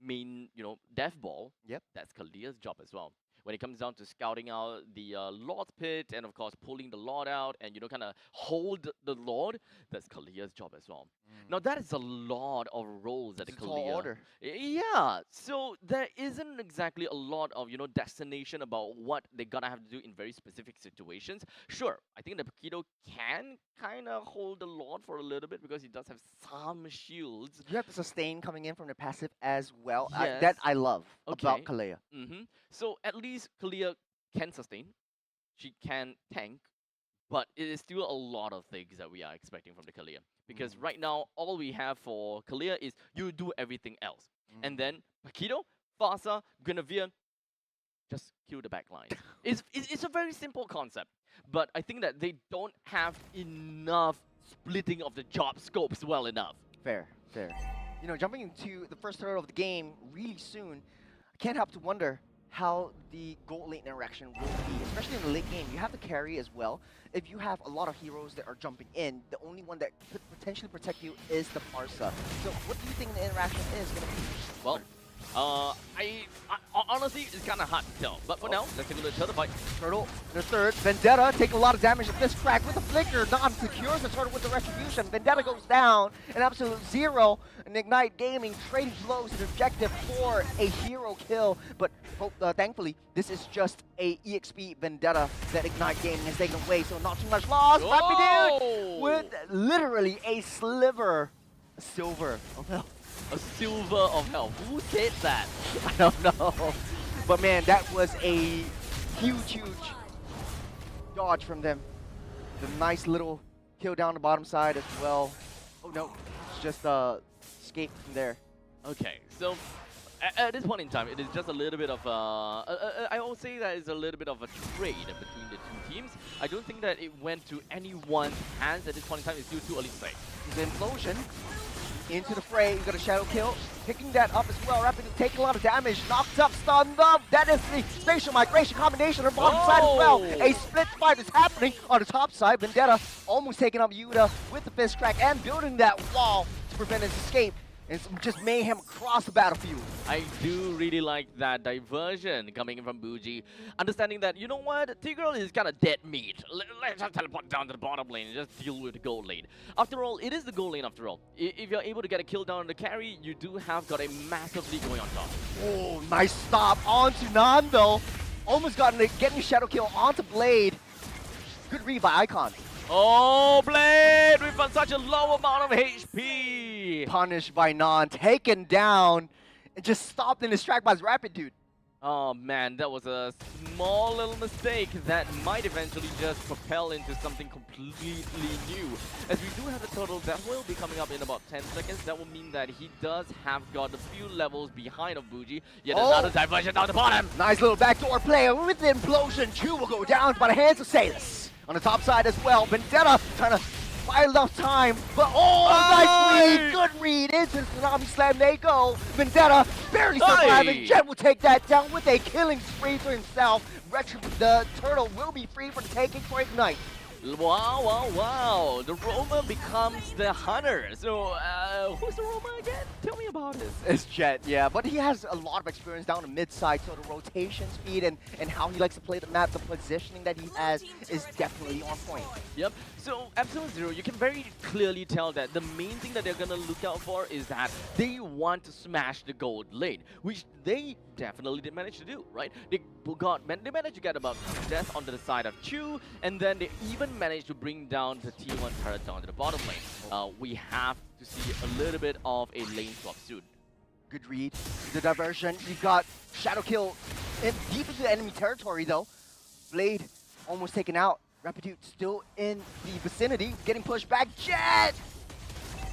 main, death ball, that's Kalia's job as well. When it comes down to scouting out the Lord's Pit and, of course, pulling the Lord out and, kind of hold the Lord, that's Kalia's job as well. Now, that is a lot of roles that It's the a tall Kalia... order. Yeah, so there isn't exactly a lot of, destination about what they're gonna have to do in very specific situations. Sure, I think the Paquito can kind of hold the Lord for a little bit because he does have some shields. You have the sustain coming in from the passive as well. Yes. That I love about Okay. Kalea. So at least Kalia can sustain, she can tank, but it is still a lot of things that we are expecting from the Kalia. because right now all we have for Kalia is you do everything else, and then Paquito, Fasa, Guinevere, just kill the backline. It's a very simple concept, but I think that they don't have enough splitting of the job scopes well enough. Fair, fair. You know, jumping into the first third of the game really soon, I can't help to wonder how the gold lane interaction will be, especially in the late game. You have to carry as well. If you have a lot of heroes that are jumping in, the only one that could potentially protect you is the Parsa. So what do you think the interaction is going to be? Well, I honestly, it's kind of hard to tell. But for now, let's take a look at Turtle fight. Turtle, the third. Vendetta taking a lot of damage at this crack with the flicker. Nam secures the Turtle with the retribution. Vendetta goes down. An absolute 0. And Ignite Gaming trading blows an objective for a hero kill. But thankfully, this is just a EXP Vendetta that Ignite Gaming has taken away. So not too much loss. Happy dude with literally a sliver, a silver of health. A silver of health. Who said that? I don't know. But man, that was a huge dodge from them. The nice little kill down the bottom side as well. Oh no, it's just escape from there. Okay, so at this point in time, it is just a little bit of I will say that it's a little bit of a trade between the two teams. I don't think that it went to anyone's hands at this point in time. It's still too early to say. The implosion into the fray. You got a shadow kill, picking that up as well. Rapid taking a lot of damage, knocked up, stunned up. That is the spatial migration combination on the bottom side as well. A split fight is happening on the top side. Vendetta almost taking up Yuta with the fist crack and building that wall to prevent his escape. And it's just mayhem across the battlefield. I do really like that diversion coming in from Bougie. Understanding that, you know what, Tigreal is kind of dead meat. Let's just teleport down to the bottom lane and just deal with the gold lane. After all, it is the gold lane after all. If you're able to get a kill down on the carry, you do have got a massive lead going on top. Oh, nice stop onto Nando. Almost getting a shadow kill onto Blade. Good read by Icon. Oh, Blade with such a low amount of HP. Punished by Nan, taken down, and just stopped in his track by his Rapid dude. Oh man, that was a small little mistake that might eventually just propel into something completely new. As we do have the total that will be coming up in about 10 seconds, that will mean that he does have got a few levels behind of Bougie. Yet another diversion down the bottom. Nice little backdoor play with the implosion. Chu will go down by the hands of Salus. On the top side as well, Vendetta trying to buy enough time, but nice read, good read into the Tsunami Slam, they go. Vendetta barely surviving, Jet will take that down with a killing spree for himself. The Turtle will be free for the taking for Ignite. Wow. The Roma becomes the hunter. So, who's the Roma again? Tell me about it. It's Jet, yeah. But he has a lot of experience down the mid-side, so the rotation speed and how he likes to play the map, the positioning that he has is definitely on point. Yep. So, Absolute Zero, you can very clearly tell that the main thing that they're going to look out for is that they want to smash the gold lane, which they definitely did manage to do, right? They managed to get about death onto the side of Chu, and then they even managed to bring down the T1 turret down to the bottom lane. We have to see a little bit of a lane swap soon. Good read. The diversion. You've got Shadow Kill deep into the enemy territory, though. Blade almost taken out. Rapidude still in the vicinity, getting pushed back. Jet!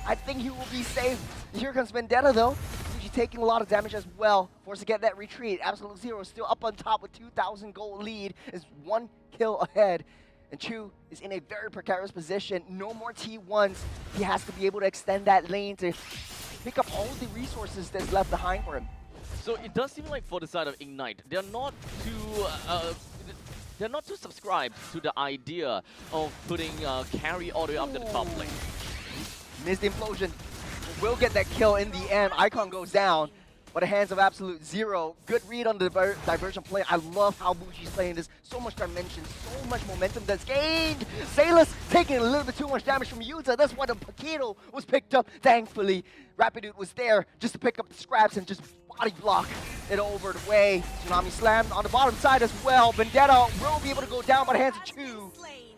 I think he will be safe. Here comes Vendetta, though. He's taking a lot of damage as well. Forced to get that retreat. Absolute Zero still up on top with 2,000 gold lead. Is 1 kill ahead. And Chu is in a very precarious position. No more T1s. He has to be able to extend that lane to pick up all the resources that's left behind for him. So it does seem like for the side of Ignite, they're not too subscribed to the idea of putting carry all the way up to the top lane. Missed the implosion. Will get that kill in the end. Icon goes down. But the hands of Absolute Zero. Good read on the diversion play. I love how Bougie's playing this. So much dimension, so much momentum that's gained. Salus taking a little bit too much damage from Yuta. That's why the Paquito was picked up. Thankfully, Rapidude was there just to pick up the scraps and just body block it over the way. Tsunami Slam on the bottom side as well. Vendetta will be able to go down by the hands of Chu.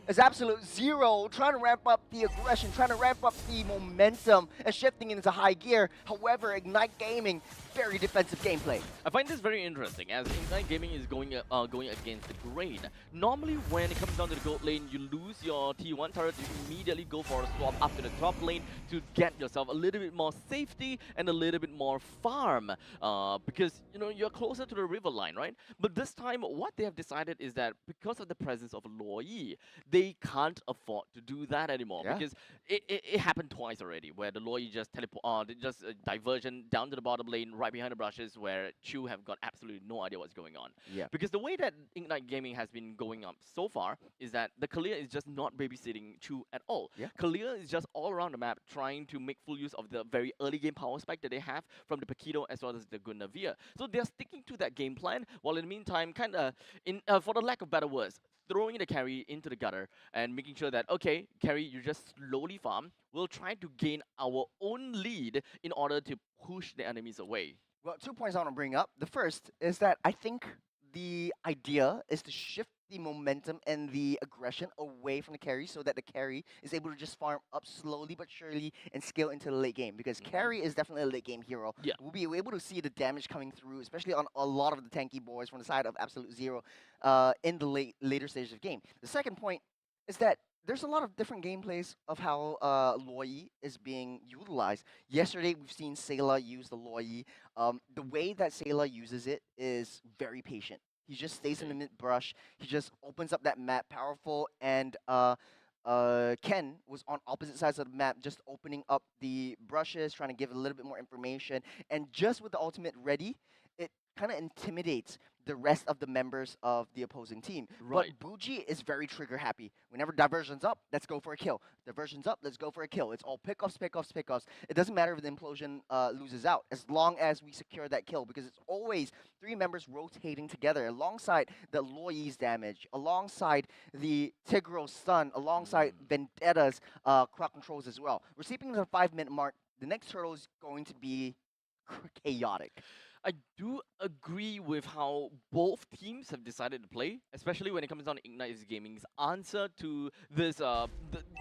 is Absolute Zero trying to ramp up the aggression, trying to ramp up the momentum, and shifting into high gear. However, Ignite Gaming, very defensive gameplay. I find this very interesting, as Ignite Gaming is going against the grain. Normally, when it comes down to the gold lane, you lose your T1 turret, you immediately go for a swap up to the top lane to get yourself a little bit more safety and a little bit more farm, because you're closer to the river line, right? But this time, what they have decided is that because of the presence of Luo Yi, they can't afford to do that anymore, because it happened twice already, where the Luo Yi just diversion down to the bottom lane, right behind the brushes, where Chu have got absolutely no idea what's going on. Yeah. Because the way that Ignite Gaming has been going up so far is that the Kalia is just not babysitting Chu at all. Yeah. Kalia is just all around the map trying to make full use of the very early game power spike that they have from the Paquito as well as the Guinevere. So they're sticking to that game plan, while in the meantime, kind of, for the lack of better words, throwing the carry into the gutter and making sure that, okay, carry, you just slowly farm. We'll try to gain our own lead in order to push the enemies away. Well, 2 points I want to bring up. The first is that I think the idea is to shift the momentum and the aggression away from the carry so that the carry is able to just farm up slowly but surely and scale into the late game, because carry is definitely a late game hero. Yeah. We'll be able to see the damage coming through, especially on a lot of the tanky boys from the side of Absolute Zero in the later stages of the game. The second point is that there's a lot of different gameplays of how Luo Yi is being utilized. Yesterday, we've seen Sayla use the Luo Yi. The way that Sayla uses it is very patient. He just stays in the mid-brush. He just opens up that map, powerful, and Ken was on opposite sides of the map, just opening up the brushes, trying to give a little bit more information. And just with the ultimate ready, it kind of intimidates the rest of the members of the opposing team. Right. But Buji is very trigger happy. Whenever diversion's up, let's go for a kill. Diversion's up, let's go for a kill. It's all pickoffs, pickoffs, pickoffs. It doesn't matter if the implosion loses out, as long as we secure that kill, because it's always 3 members rotating together alongside the Luo Yi's damage, alongside the Tigro's stun, alongside Vendetta's crowd controls as well. We're sleeping to the 5-minute mark. The next turtle is going to be chaotic. I do agree with how both teams have decided to play, especially when it comes down to Ignite Gaming's answer to this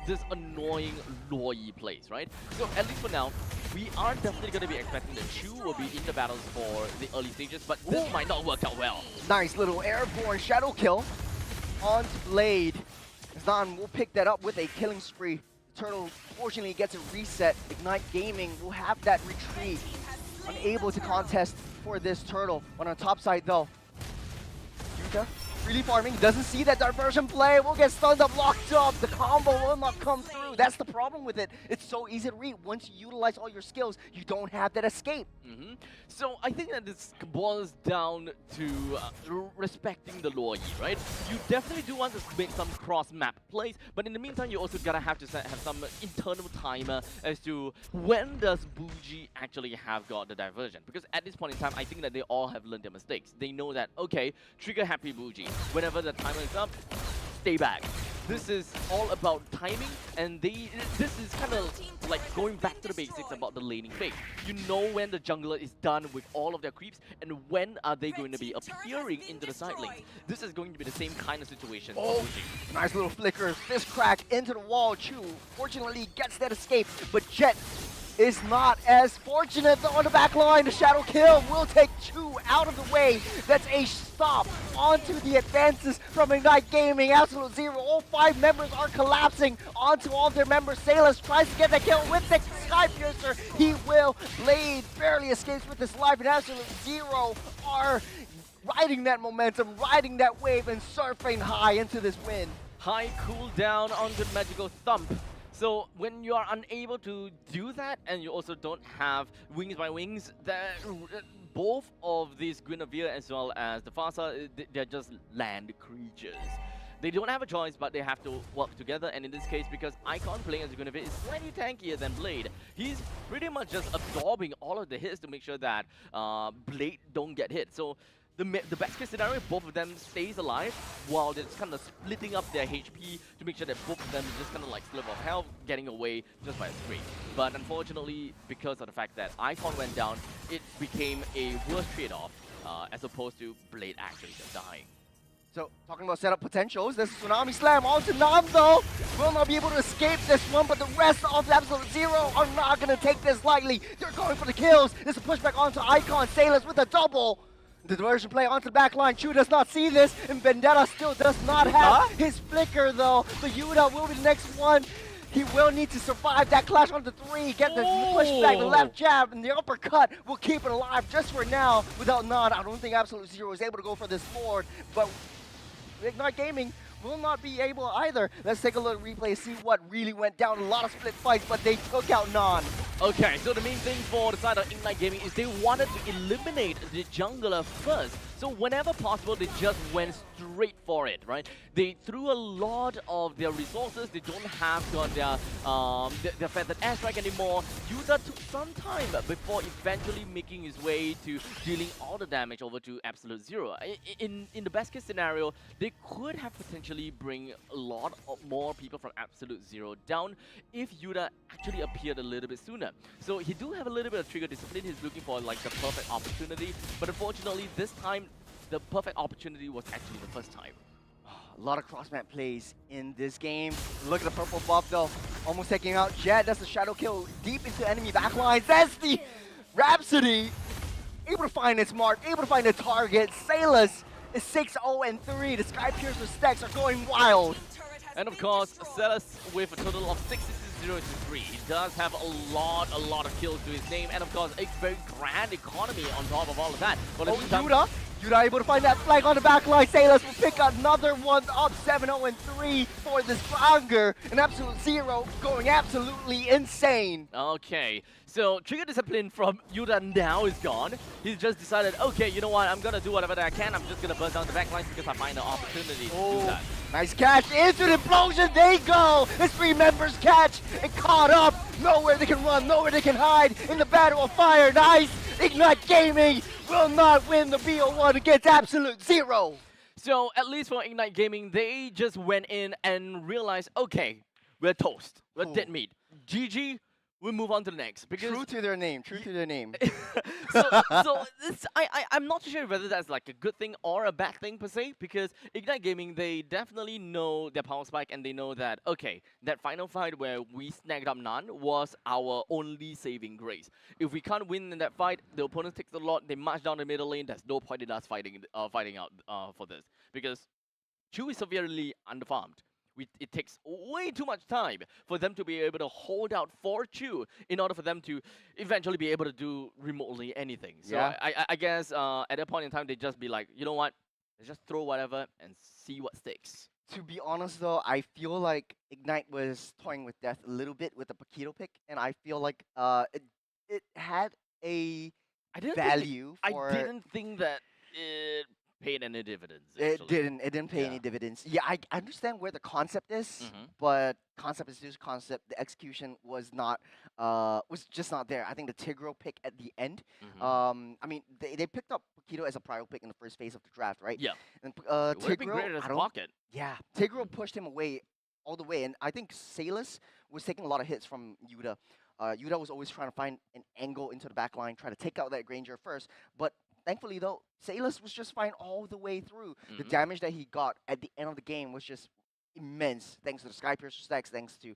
this annoying Luo Yi plays, right? So at least for now, we are definitely going to be expecting that Chu will be in the battles for the early stages, but this might not work out well. Nice little airborne shadow kill onto Blade. Zan will pick that up with a killing spree. Turtle fortunately gets a reset. Ignite Gaming will have that retreat. Unable to contest for this turtle. On the top side though, Yuta really farming, doesn't see that diversion play, will get stunned up, locked up, the combo will not come through. That's the problem with it. It's so easy to read. Once you utilize all your skills, you don't have that escape. So I think that this boils down to respecting the Luo Yi, right? You definitely do want to make some cross-map plays, but in the meantime, you also gotta have some internal timer as to when does Buji actually have got the diversion. Because at this point in time, I think that they all have learned their mistakes. They know that, okay, trigger happy Buji. Whenever the timer is up, stay back. This is all about timing, and this is kind of like going back to the basics about the laning phase. You know when the jungler is done with all of their creeps, and when are they going to be appearing into the side lanes. This is going to be the same kind of situation. Oh, nice little flicker, fist crack into the wall. Chu fortunately gets that escape, but Jet is not as fortunate on the back line. The shadow kill will take Chu out of the way. That's a stop onto the advances from Ignite Gaming. Absolute Zero, all 5 members are collapsing onto all their members. Salas tries to get that kill with the Sky Piercer. He will. Blade barely escapes with his life, and Absolute Zero are riding that momentum, riding that wave, and surfing high into this win. High cooldown onto the magical thump. So when you are unable to do that, and you also don't have wings by wings, both of these Guinevere as well as the Fasa, they're just land creatures. They don't have a choice, but they have to work together. And in this case, because Icon playing as Guinevere is slightly tankier than Blade, he's pretty much just absorbing all of the hits to make sure that Blade don't get hit. So the best case scenario, both of them stays alive while they're just kind of splitting up their HP to make sure that both of them just kind of like slip of health, getting away just by a screen. But unfortunately, because of the fact that Icon went down, it became a worse trade-off as opposed to Blade actually just dying. So, talking about setup potentials, there's a Tsunami Slam onto Nam though. Will not be able to escape this one, but the rest of the Absolute Zero are not going to take this lightly. They're going for the kills. There's a pushback onto Icon. Sailors with a double. The diversion play onto the back line. Chu does not see this, and Vendetta still does not have his flicker though. The Yuda will be the next one. He will need to survive that clash on the 3, get the pushback, the left jab, and the uppercut will keep it alive just for now. Without Nan, I don't think Absolute Zero is able to go for this Lord, but Ignite Gaming will not be able either. Let's take a look at replay, see what really went down. A lot of split fights, but they took out Nan. Okay, so the main thing for the side of Ignite Gaming is they wanted to eliminate the jungler first. So whenever possible, they just went straight for it, right? They threw a lot of their resources. They don't have got their feathered airstrike anymore. Yuta took some time before eventually making his way to dealing all the damage over to Absolute Zero. In the best case scenario, they could have potentially bring a lot of more people from Absolute Zero down if Yuta actually appeared a little bit sooner. So he do have a little bit of trigger discipline. He's looking for like the perfect opportunity, but unfortunately this time the perfect opportunity was actually the first time. A lot of cross-map plays in this game. Look at the purple buff though, almost taking out Jet. That's the shadow kill deep into enemy backlines. That's the Rhapsody, able to find its mark, able to find the target. Salas is 6-0-3. The Sky Piercer stacks are going wild. And of course, Celis with a total of 6-0-3. He does have a lot of kills to his name, and of course, a very grand economy on top of all of that. But Yuda able to find that flag on the back line. Sailors will pick another one up, 7-0-3 for the stronger. An Absolute Zero going absolutely insane. Okay, so trigger discipline from Yuda now is gone. He's just decided, okay, you know what, I'm gonna do whatever that I can. I'm just gonna burst down the back lines because I find an opportunity to do that. Nice catch into the implosion. They go. His 3 members catch and caught up. Nowhere they can run, nowhere they can hide in the battle of fire. Nice. Ignite Gaming will not win the BO1 against Absolute Zero. So at least for Ignite Gaming, they just went in and realized, okay, we're toast. We're dead meat. GG. We'll move on to the next. Because True to their name. True to their name. so this, I'm not sure whether that's like a good thing or a bad thing per se, because Ignite Gaming, they definitely know their power spike and they know that, okay, that final fight where we snagged up Nan was our only saving grace. If we can't win in that fight, the opponent takes a lot, they march down the middle lane, there's no point in us fighting out for this. Because Chu is severely underfarmed. It takes way too much time for them to be able to hold out for Chu in order for them to eventually be able to do remotely anything. So yeah. I guess at that point in time, they just be like, you know what, let's just throw whatever and see what sticks. To be honest though, I feel like Ignite was toying with death a little bit with the Paquito pick, and I feel like it had a value for... I didn't think that it paid any dividends. It didn't pay any dividends. Yeah, I understand where the concept is, but concept is just concept. The execution was not was just not there. I think the Tigro pick at the end. I mean, they picked up Paquito as a prior pick in the first phase of the draft, right? Yeah. And it would have been great as a pocket. Yeah, Tigro pushed him away all the way, and I think Salas was taking a lot of hits from Yuda. Yuda was always trying to find an angle into the back line, try to take out that Granger first, but thankfully, though, Salas was just fine all the way through. The damage that he got at the end of the game was just immense, thanks to the Sky Piercer stacks, thanks to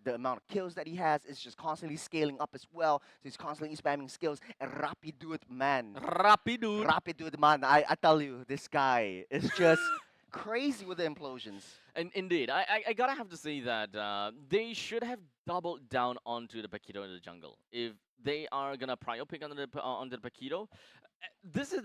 the amount of kills that he has. It's just constantly scaling up as well. So he's constantly spamming skills. And Rapidud, man. Rapidud, man. I tell you, this guy is just crazy with the implosions. And indeed, I gotta have to say that they should have doubled down onto the Paquito in the jungle. If they are gonna prior pick onto the Paquito, this is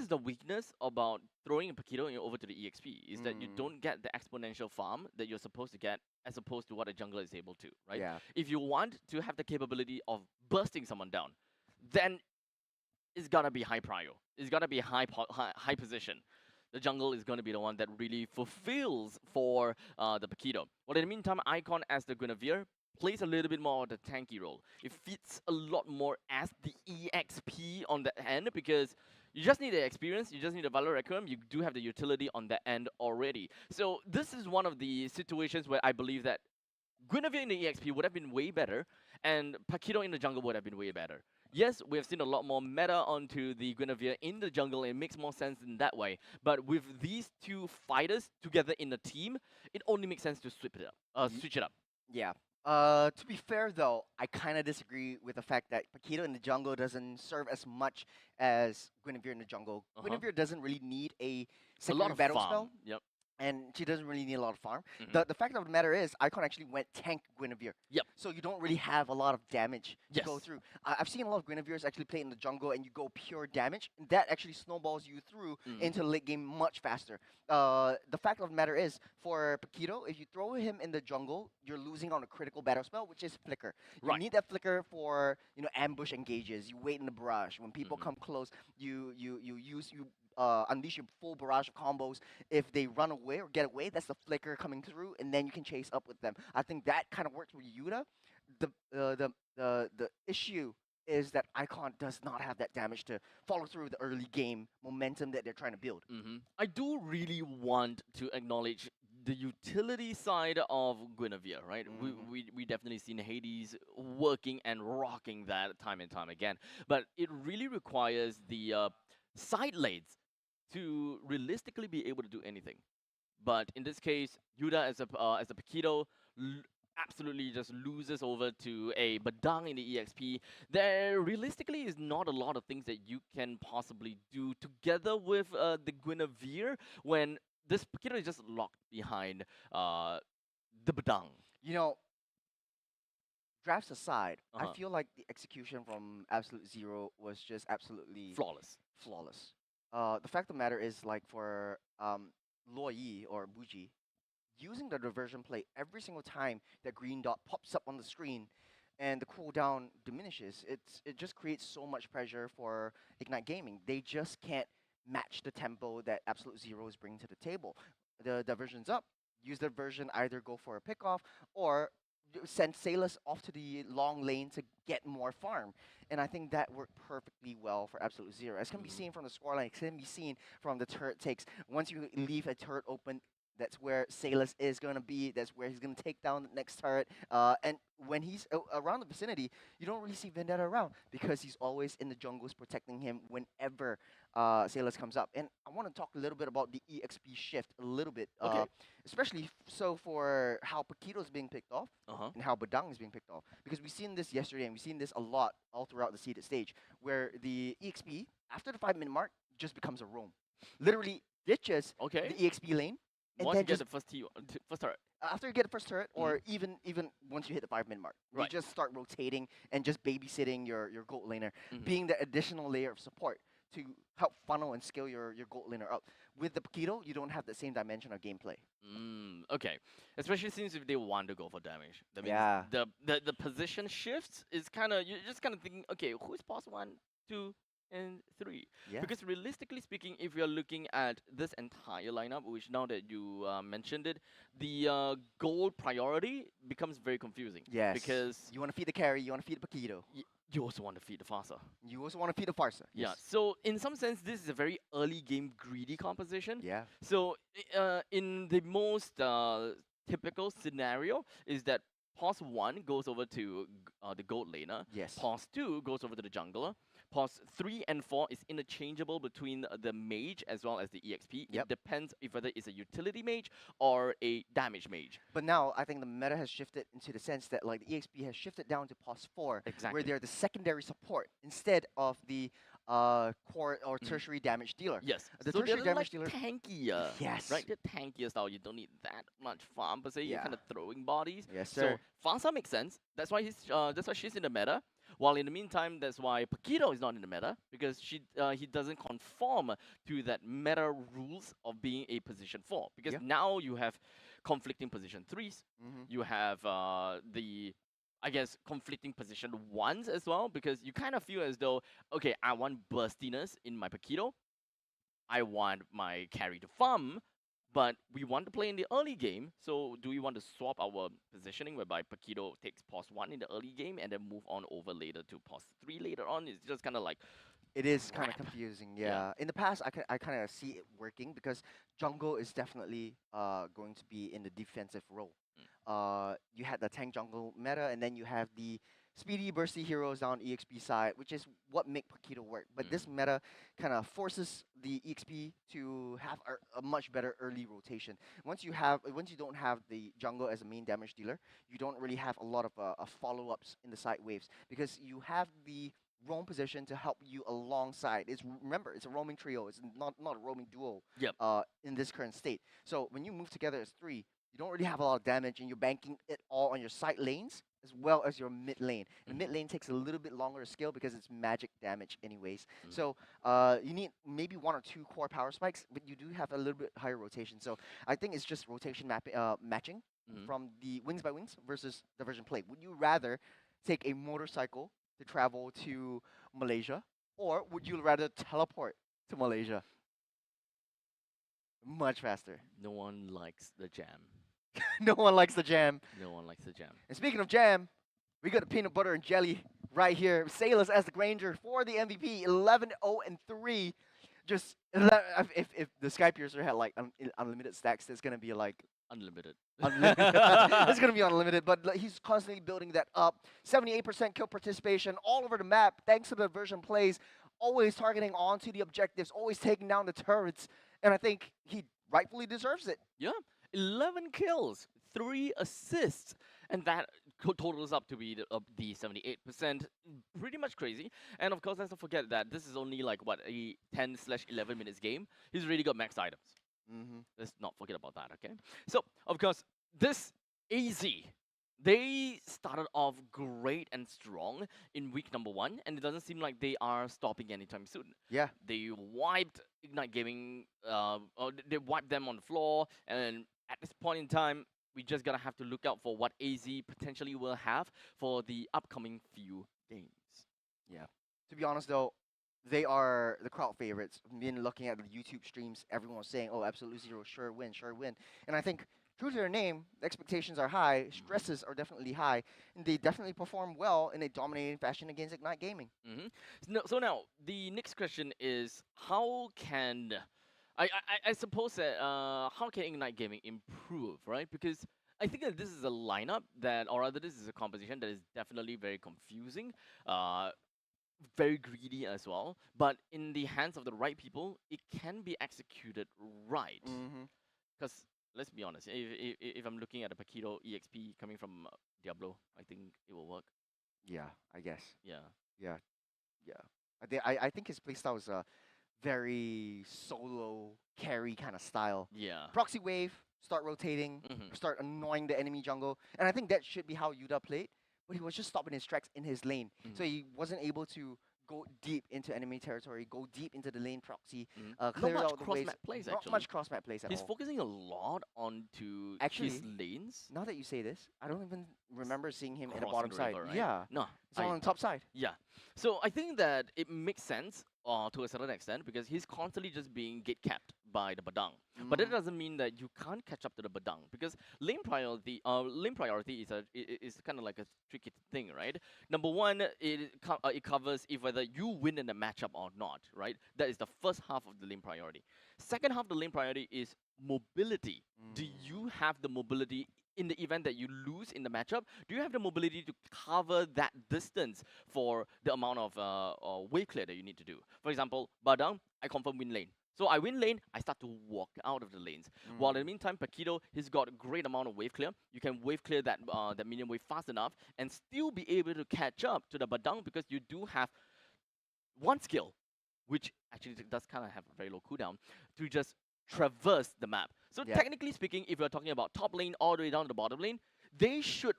the weakness about throwing a Paquito over to the EXP, is that you don't get the exponential farm that you're supposed to get as opposed to what a jungler is able to, right? Yeah. If you want to have the capability of bursting someone down, then it's gotta be high prio. It's gotta be high position. The jungle is going to be the one that really fulfills for the Paquito. But in the meantime, Icon as the Guinevere plays a little bit more of the tanky role. It fits a lot more as the EXP on the end, because you just need the experience, you just need the Valor Requiem, you do have the utility on the end already. So this is one of the situations where I believe that Guinevere in the EXP would have been way better, and Paquito in the jungle would have been way better. Yes, we have seen a lot more meta onto the Guinevere in the jungle. It makes more sense in that way. But with these two fighters together in a team, it only makes sense to switch it up. Yeah. To be fair though, I kind of disagree with the fact that Paquito in the jungle doesn't serve as much as Guinevere in the jungle. Guinevere doesn't really need a A lot secondary of battle farm. spell, Yep. and she doesn't really need a lot of farm. Mhm. The fact of the matter is, Icon actually went tank Guinevere. Yep. So you don't really have a lot of damage to go Yes. through. I've seen a lot of Guineveres actually play in the jungle, and you go pure damage. And that actually snowballs you through into the late game much faster. The fact of the matter is, for Paquito, if you throw him in the jungle, you're losing on a critical battle spell, which is Flicker. You Right. need that Flicker for ambush engages. You wait in the barrage when people come close. You unleash your full barrage of combos. If they run away or get away, that's the Flicker coming through, and then you can chase up with them. I think that kind of works with Yuta. The issue is that Icon does not have that damage to follow through the early game momentum that they're trying to build. I do really want to acknowledge the utility side of Guinevere, right? We definitely seen Hades working and rocking that time and time again. But it really requires the side lanes to realistically be able to do anything. But in this case, Yuda as a Paquito absolutely just loses over to a Badang in the EXP. There realistically is not a lot of things that you can possibly do together with the Guinevere when this Paquito is just locked behind the Badang. Drafts aside, I Uh-huh. feel like the execution from Absolute Zero was just absolutely Flawless. flawless. The fact of the matter is, like for Luo Yi or Buji, using the diversion play every single time that green dot pops up on the screen and the cooldown diminishes, it just creates so much pressure for Ignite Gaming. They just can't match the tempo that Absolute Zero is bringing to the table. The diversion's up. Use the diversion, either go for a pickoff or send Salus off to the long lane to get more farm. And I think that worked perfectly well for Absolute Zero. As can be seen from the scoreline, it can be seen from the turret takes. Once you leave a turret open, that's where Salus is going to be. That's where he's going to take down the next turret. And when he's around the vicinity, you don't really see Vendetta around because he's always in the jungles protecting him whenever Salus comes up. And I want to talk a little bit about the EXP shift a little bit. Okay. Especially so for how Paquito is being picked off and how Badang is being picked off. Because we've seen this yesterday and we've seen this a lot all throughout the seeded stage where the EXP, after the 5-minute mark, just becomes a roam. Literally ditches Okay. the EXP lane. And Once then you get just the first turret. after you get the first turret, or even once you hit the 5-minute mark, you Right. just start rotating and just babysitting your gold laner, Mhm. being the additional layer of support to help funnel and scale your gold laner up. With the Paquito, you don't have the same dimension of gameplay. Okay. Especially since if they want to go for damage. That means Yeah. the position shifts is you're just kind of thinking, okay, who's past 1, 2, and 3? Yeah. Because realistically speaking, if you're looking at this entire lineup, which now that you mentioned it, the goal priority becomes very confusing. Yes. Because you want to feed the carry, you want to feed the Paquito, you also want to feed the Farsa. you also want to feed the Farsa. Yeah. Yes. So in some sense, this is a very early game greedy composition. Yeah. So in the most typical scenario is that pause 1 goes over to the gold laner. Yes. Pause 2 goes over to the jungler. Pause 3 and 4 is interchangeable between the mage as well as the EXP. Yep. It depends if whether it's a utility mage or a damage mage. But now I think the meta has shifted into the sense that like the EXP has shifted down to pause 4, Exactly. where they're the secondary support instead of the core or tertiary damage dealer. Yes. The so tertiary they're like damage dealer. tankier. Yes. Right? They're tankier style. You don't need that much farm per se. You're Yeah. kind of throwing bodies. Yes, sir. So Farsa makes sense. That's why she's in the meta. While in the meantime, that's why Paquito is not in the meta because he doesn't conform to that meta rules of being a position 4. Because Yeah. now you have conflicting position 3s. Mhm. You have conflicting position 1s as well because you kind of feel as though, okay, I want burstiness in my Paquito. I want my carry to farm, but we want to play in the early game. So do we want to swap our positioning whereby Paquito takes pause 1 in the early game and then move on over later to pause 3 later on? It's just kind of like It is kind of crap. confusing, Yeah. yeah. In the past, I kind of see it working because jungle is definitely going to be in the defensive role. You had the tank jungle meta, and then you have the speedy, bursty heroes on EXP side, which is what make Paquito work. But this meta kind of forces the EXP to have a much better early rotation. Once you don't have the jungle as a main damage dealer, you don't really have a lot of follow-ups in the side waves because you have the roam position to help you alongside. Remember, it's a roaming trio. It's not a roaming duo. Yep. In this current state. So when you move together as three, you don't really have a lot of damage, and you're banking it all on your side lanes as well as your mid lane. And mid lane takes a little bit longer to scale because it's magic damage anyways. So you need maybe 1 or 2 core power spikes, but you do have a little bit higher rotation. So I think it's just rotation matching from the wings by wings versus diversion play. Would you rather take a motorcycle to travel to Malaysia, or would you rather teleport to Malaysia? Much faster. No one likes the jam. No one likes the jam. No one likes the jam. And speaking of jam, we got the peanut butter and jelly right here. Sailors as the Granger for the MVP, 11-0-3. Just if the Sky Piercer had like unlimited stacks, it's gonna be like Unlimited. it's gonna be unlimited. But he's constantly building that up. 78% kill participation all over the map, thanks to the diversion plays. Always targeting onto the objectives, always taking down the turrets, and I think he rightfully deserves it. Yeah, 11 kills, 3 assists, and that totals up to be the 78%. Pretty much crazy. And of course, let's not forget that this is only like what, a 10/11 minutes game. He's really got max items. Let's not forget about that. Okay. So of course, this AZ, they started off great and strong in week number 1, and it doesn't seem like they are stopping anytime soon. Yeah. They wiped Ignite Gaming, or they wiped them on the floor, and at this point in time, we just gotta have to look out for what AZ potentially will have for the upcoming few games. Yeah. To be honest though, they are the crowd favorites. Been looking at the YouTube streams, everyone was saying, "Oh, Absolute Zero, sure win, sure win." And I think, true to their name, the expectations are high, stresses are definitely high, and they definitely perform well in a dominating fashion against Ignite Gaming. So now the next question is, how can I suppose that how can Ignite Gaming improve, right? Because I think that this is a lineup that, or rather, this is a composition that is definitely very confusing, very greedy as well. But in the hands of the right people, it can be executed right. Because let's be honest, if I'm looking at a Paquito EXP coming from Diablo, I think it will work. Yeah, I guess. Yeah. I think his playstyle is a very solo carry kind of style. Yeah. Proxy wave, start rotating, start annoying the enemy jungle, and I think that should be how Yuda played. But he was just stopping his tracks in his lane, so he wasn't able to go deep into enemy territory, go deep into the lane proxy, clear Not much out the cross waves. map plays Not actually. much cross map plays at He's all. focusing a lot onto Actually, his lanes. Now that you say this, I don't even remember seeing him in the Crossing bottom the side. river, right? Yeah, No. it's all on the top side. Yeah. So I think that it makes sense to a certain extent because he's constantly just being gate capped by the Badang. But that doesn't mean that you can't catch up to the Badang because lane priority is kind of like a tricky thing, right? Number one, it covers if whether you win in the matchup or not, right? That is the first half of the lane priority. Second half of the lane priority is mobility. Do you have the mobility in the event that you lose in the matchup? Do you have the mobility to cover that distance for the amount of wave clear that you need to do? For example, Badang, I confirm win lane. So I win lane, I start to walk out of the lanes. While in the meantime, Paquito, he's got a great amount of wave clear. You can wave clear that minion wave fast enough and still be able to catch up to the Badang because you do have one skill, which actually does kind of have a very low cooldown, to just traverse the map. So technically speaking, if you're talking about top lane all the way down to the bottom lane, they should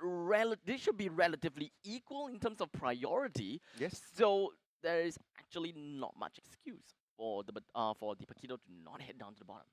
be relatively equal in terms of priority. Yes. So there is actually not much excuse for the Paquito to not head down to the bottom.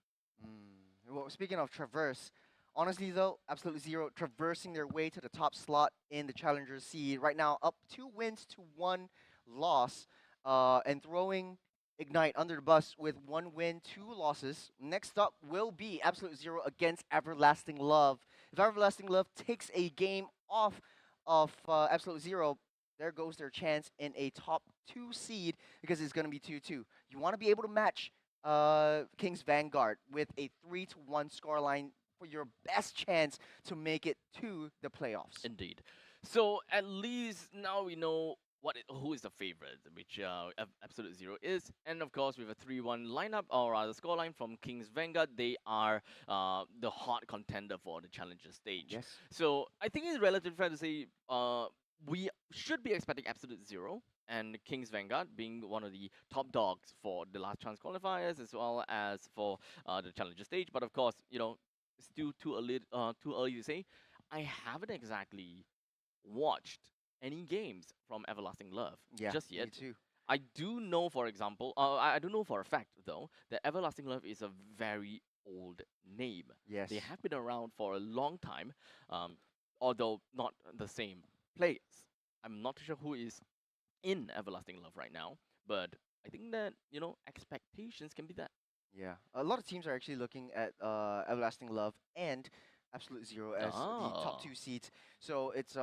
Well, speaking of traverse, honestly though, Absolute Zero traversing their way to the top slot in the Challenger seed right now, up 2 wins to 1 loss, and throwing Ignite under the bus with 1 win, 2 losses. Next up will be Absolute Zero against Everlasting Love. If Everlasting Love takes a game off of Absolute Zero, there goes their chance in a top 2 seed because it's going to be 2-2. You want to be able to match Kings Vanguard with a 3-1 scoreline for your best chance to make it to the playoffs. Indeed. So at least now we know who is the favorite, which Absolute Zero is, and of course with a 3-1 lineup or rather scoreline from Kings Vanguard, they are the hot contender for the challenger stage. Yes. So I think it's relatively fair to say we should be expecting Absolute Zero and Kings Vanguard being one of the top dogs for the last chance qualifiers as well as for the challenger stage. But of course, it's still too early to say. I haven't exactly watched any games from Everlasting Love Yeah, just me yet. too. I do know, for example, I do know for a fact though that Everlasting Love is a very old name. Yes. They have been around for a long time, although not the same players. I'm not too sure who is in Everlasting Love right now, but I think that expectations can be that. Yeah, a lot of teams are actually looking at Everlasting Love and Absolute Zero as the top Ah. two seeds. So it's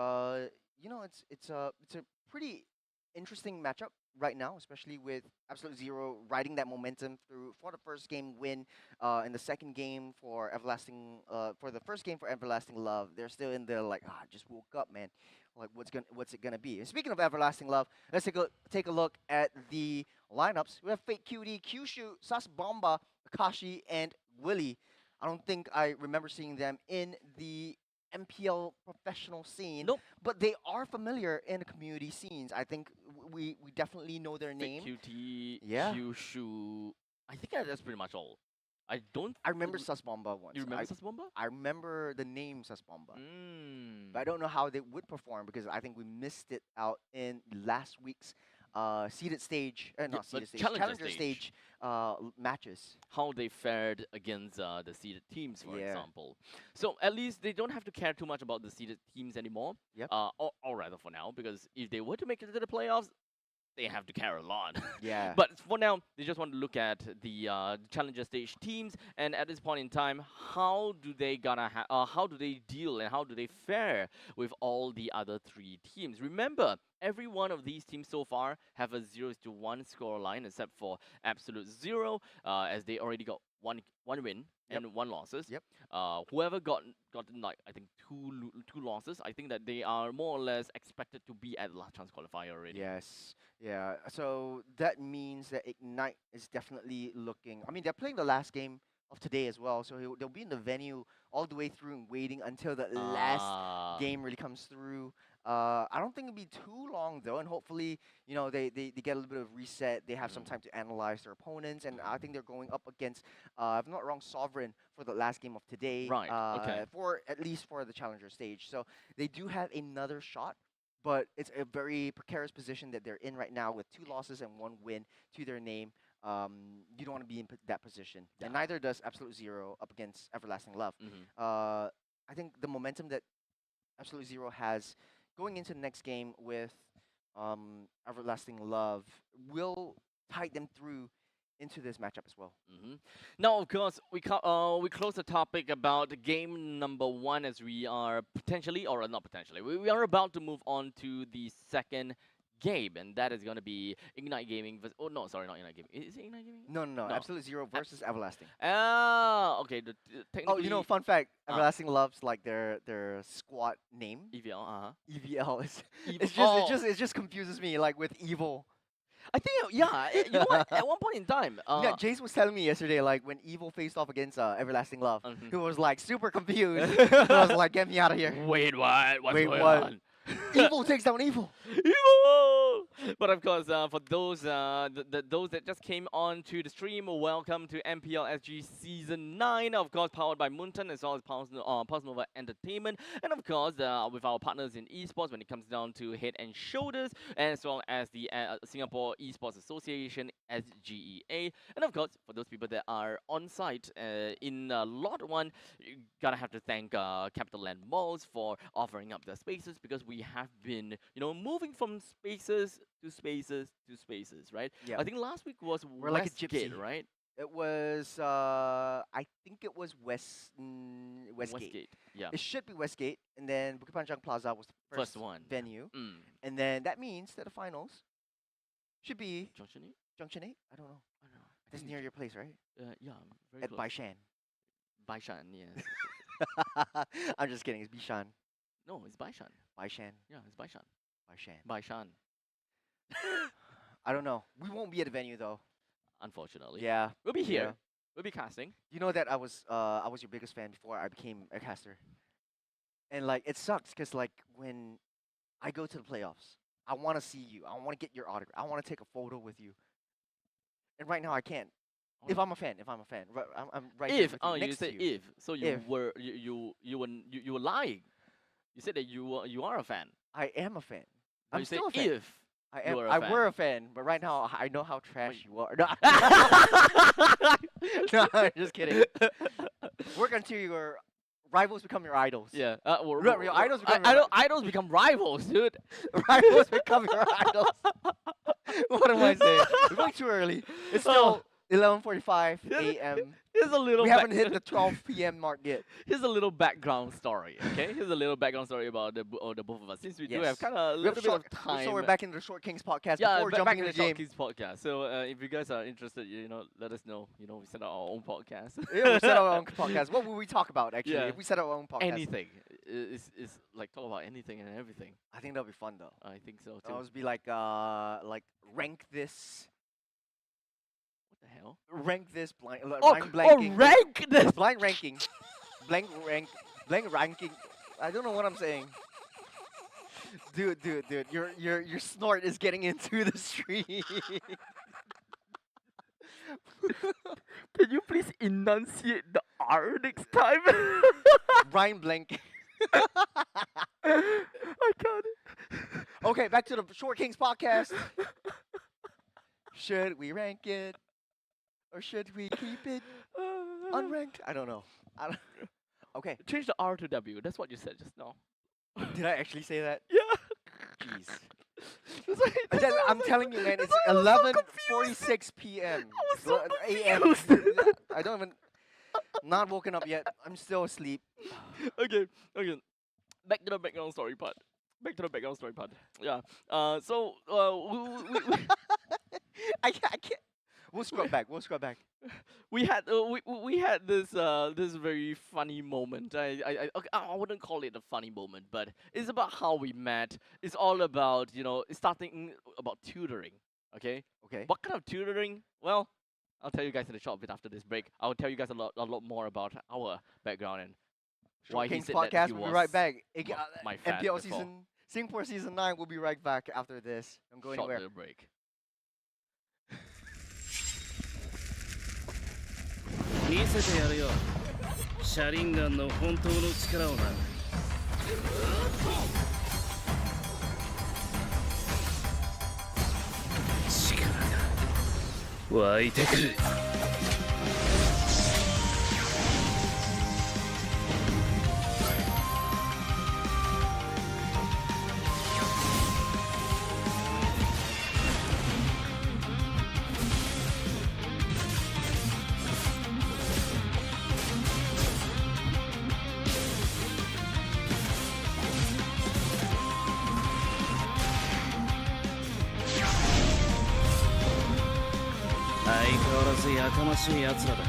it's a pretty interesting matchup right now, especially with Absolute Zero riding that momentum through for the first game win, in the second game for for the first game for Everlasting Love. They're still in there like I just woke up, man. Like what's it gonna be? And speaking of Everlasting Love, let's take a look at the lineups. We have Fake QD, Kyushu, Sas Bomba, Akashi, and Willie. I don't think I remember seeing them in the MPL professional scene, Nope. but they are familiar in the community scenes. I think we definitely know their Fake name. QT, Yeah. Kyushu. I think that's pretty much all. I don't. I remember Sas Bomba once. You remember Sasbomba? I remember the name Sas Bomba. Mm. But I don't know how they would perform because I think we missed it out in last week's seeded stage, not the seeded stage, challenger stage matches. How they fared against the seeded teams, for Yeah. example. So at least they don't have to care too much about the seeded teams anymore. Yep. Or rather for now, because if they were to make it to the playoffs, they have to care a lot. Yeah. But for now, they just want to look at the challenger stage teams, and at this point in time, how do they how do they deal and how do they fare with all the other three teams? Remember, every one of these teams so far have a 0-1 score line, except for Absolute Zero, as they already got one win Yep. and one losses. Yep. Whoever gotten like I think two losses, I think that they are more or less expected to be at the last chance qualifier already. Yes. Yeah. So that means that Ignite is definitely looking. I mean, they're playing the last game of today as well, so they'll be in the venue all the way through and waiting until the last Ah. game really comes through. I don't think it'll be too long though, and hopefully, they get a little bit of reset. They have some time to analyze their opponents, and I think they're going up against, if I'm not wrong, Sovereign for the last game of today. Right, okay. For at least for the challenger stage, so they do have another shot. But it's a very precarious position that they're in right now with 2 losses and 1 win to their name. You don't want to be in that position, and neither does Absolute Zero up against Everlasting Love. I think the momentum that Absolute Zero has going into the next game with Everlasting Love will tide them through into this matchup as well. Now, of course, we close the topic about game number 1 as we are potentially, or not potentially, we are about to move on to the second game, and that is going to be Ignite Gaming. Oh no, sorry, not Ignite Gaming. Is it Ignite Gaming? No. Absolute Zero versus Everlasting. Okay. Oh, Technically, fun fact: Everlasting Loves like their squad name. EVL. EVL is. Oh. It just confuses me like with evil. I think you know what? At one point in time, Yeah, Jace was telling me yesterday, like when Evil faced off against Everlasting Love, he was like super confused. I was like, "Get me out of here!" Wait, what? What's Wait, going what? on? Evil takes down Evil. Evil! But of course, for those those that just came on to the stream, welcome to MPL SG Season 9, of course, powered by Moonton as well as Pulse Nova Entertainment, and of course, with our partners in esports when it comes down to Head and Shoulders, as well as the Singapore Esports Association, SGEA, and of course, for those people that are on site in Lot 1, you gotta have to thank CapitaLand Malls for offering up their spaces, because we have been, moving from spaces to spaces to spaces, right? Yeah. I think last week was We're like a Westgate, gypsy. right? It was I think it was Westgate. Westgate, yeah. It should be Westgate, and then Bukit Panjang Plaza was the First one. venue, Mm. and then that means that the finals should be Junction 8? Junction 8. I don't know. I don't know. I It's think near your place, right? yeah, very At close. Baishan. Baishan, yes. I'm just kidding. It's Bishan. No, it's Baishan. Baishan. Yeah, it's Baishan. Baishan. Baishan. I don't know. We won't be at the venue though. Unfortunately. Yeah. We'll be here. Yeah. We'll be casting. You know that I was your biggest fan before I became a caster. And like it sucks because like when I go to the playoffs, I want to see you. I want to get your autograph. I want to take a photo with you. And right now I can't. If I'm a fan, I'm right there If with you, you next to said you. if, so you If. were you were lying. You said that you are a fan. I am a fan. But I'm you said still a fan. if I you am. were a I fan. were a fan, but right now I know how trash Wait. you are. No, no, I'm just kidding. Work until your rivals become your idols. Yeah. Your idols become your idols become rivals, dude. Rivals become your idols. What am I saying? We're going too early. It's still 11:45 a.m. Here's a little. We haven't hit the 12 p.m. mark yet. Here's a little background story. Okay. Here's a little background story about the both of us. Since we do have Yes. kind of a We have little bit short, of time. so we're back in the Short Kings podcast Yeah, before back jumping in into the the game. Kids podcast. So if you guys are interested, let us know. We set up our own podcast. Yeah, we set up our own podcast. What will we talk about actually Yeah. if we set up our own podcast? Anything. Is like talk about anything and everything. I think that'll be fun though. I think so too. It'll be like rank this What the hell? blind Oh, blanking. rank this. Blind ranking. Blank ranking. I don't know what I'm saying. Dude, your snort is getting into the stream. Can you please enunciate the R next time? Blind blank. I can't. Okay, back to the Short Kings podcast. Should we rank it? Or should we keep it unranked? I don't know. Okay. Change the R to W. That's what you said just now. Did I actually say that? Yeah. Jeez. That's why- that's why I I'm was telling you, man, it's that's why I was so 11:46 p.m. was so a.m. confused. I don't even. Not woken up yet. I'm still asleep. Okay. Back to the background story part. Yeah. So I can't. We'll scrub back. we had this this very funny moment. Okay, I wouldn't call it a funny moment, but it's about how we met. It's all about starting about tutoring. Okay. Okay. What kind of tutoring? Well, I'll tell you guys in a short bit after this break. I'll tell you guys a lot more about our background and why Short he Kings said that podcast. he We'll was be right back. my fan MPL before. Singapore season 9. We'll be right back after this. Don't go Short anywhere. little break. 見せてやるよシャリンガンの本当の力をな力が湧いてくる相変わらずやかましい奴らだ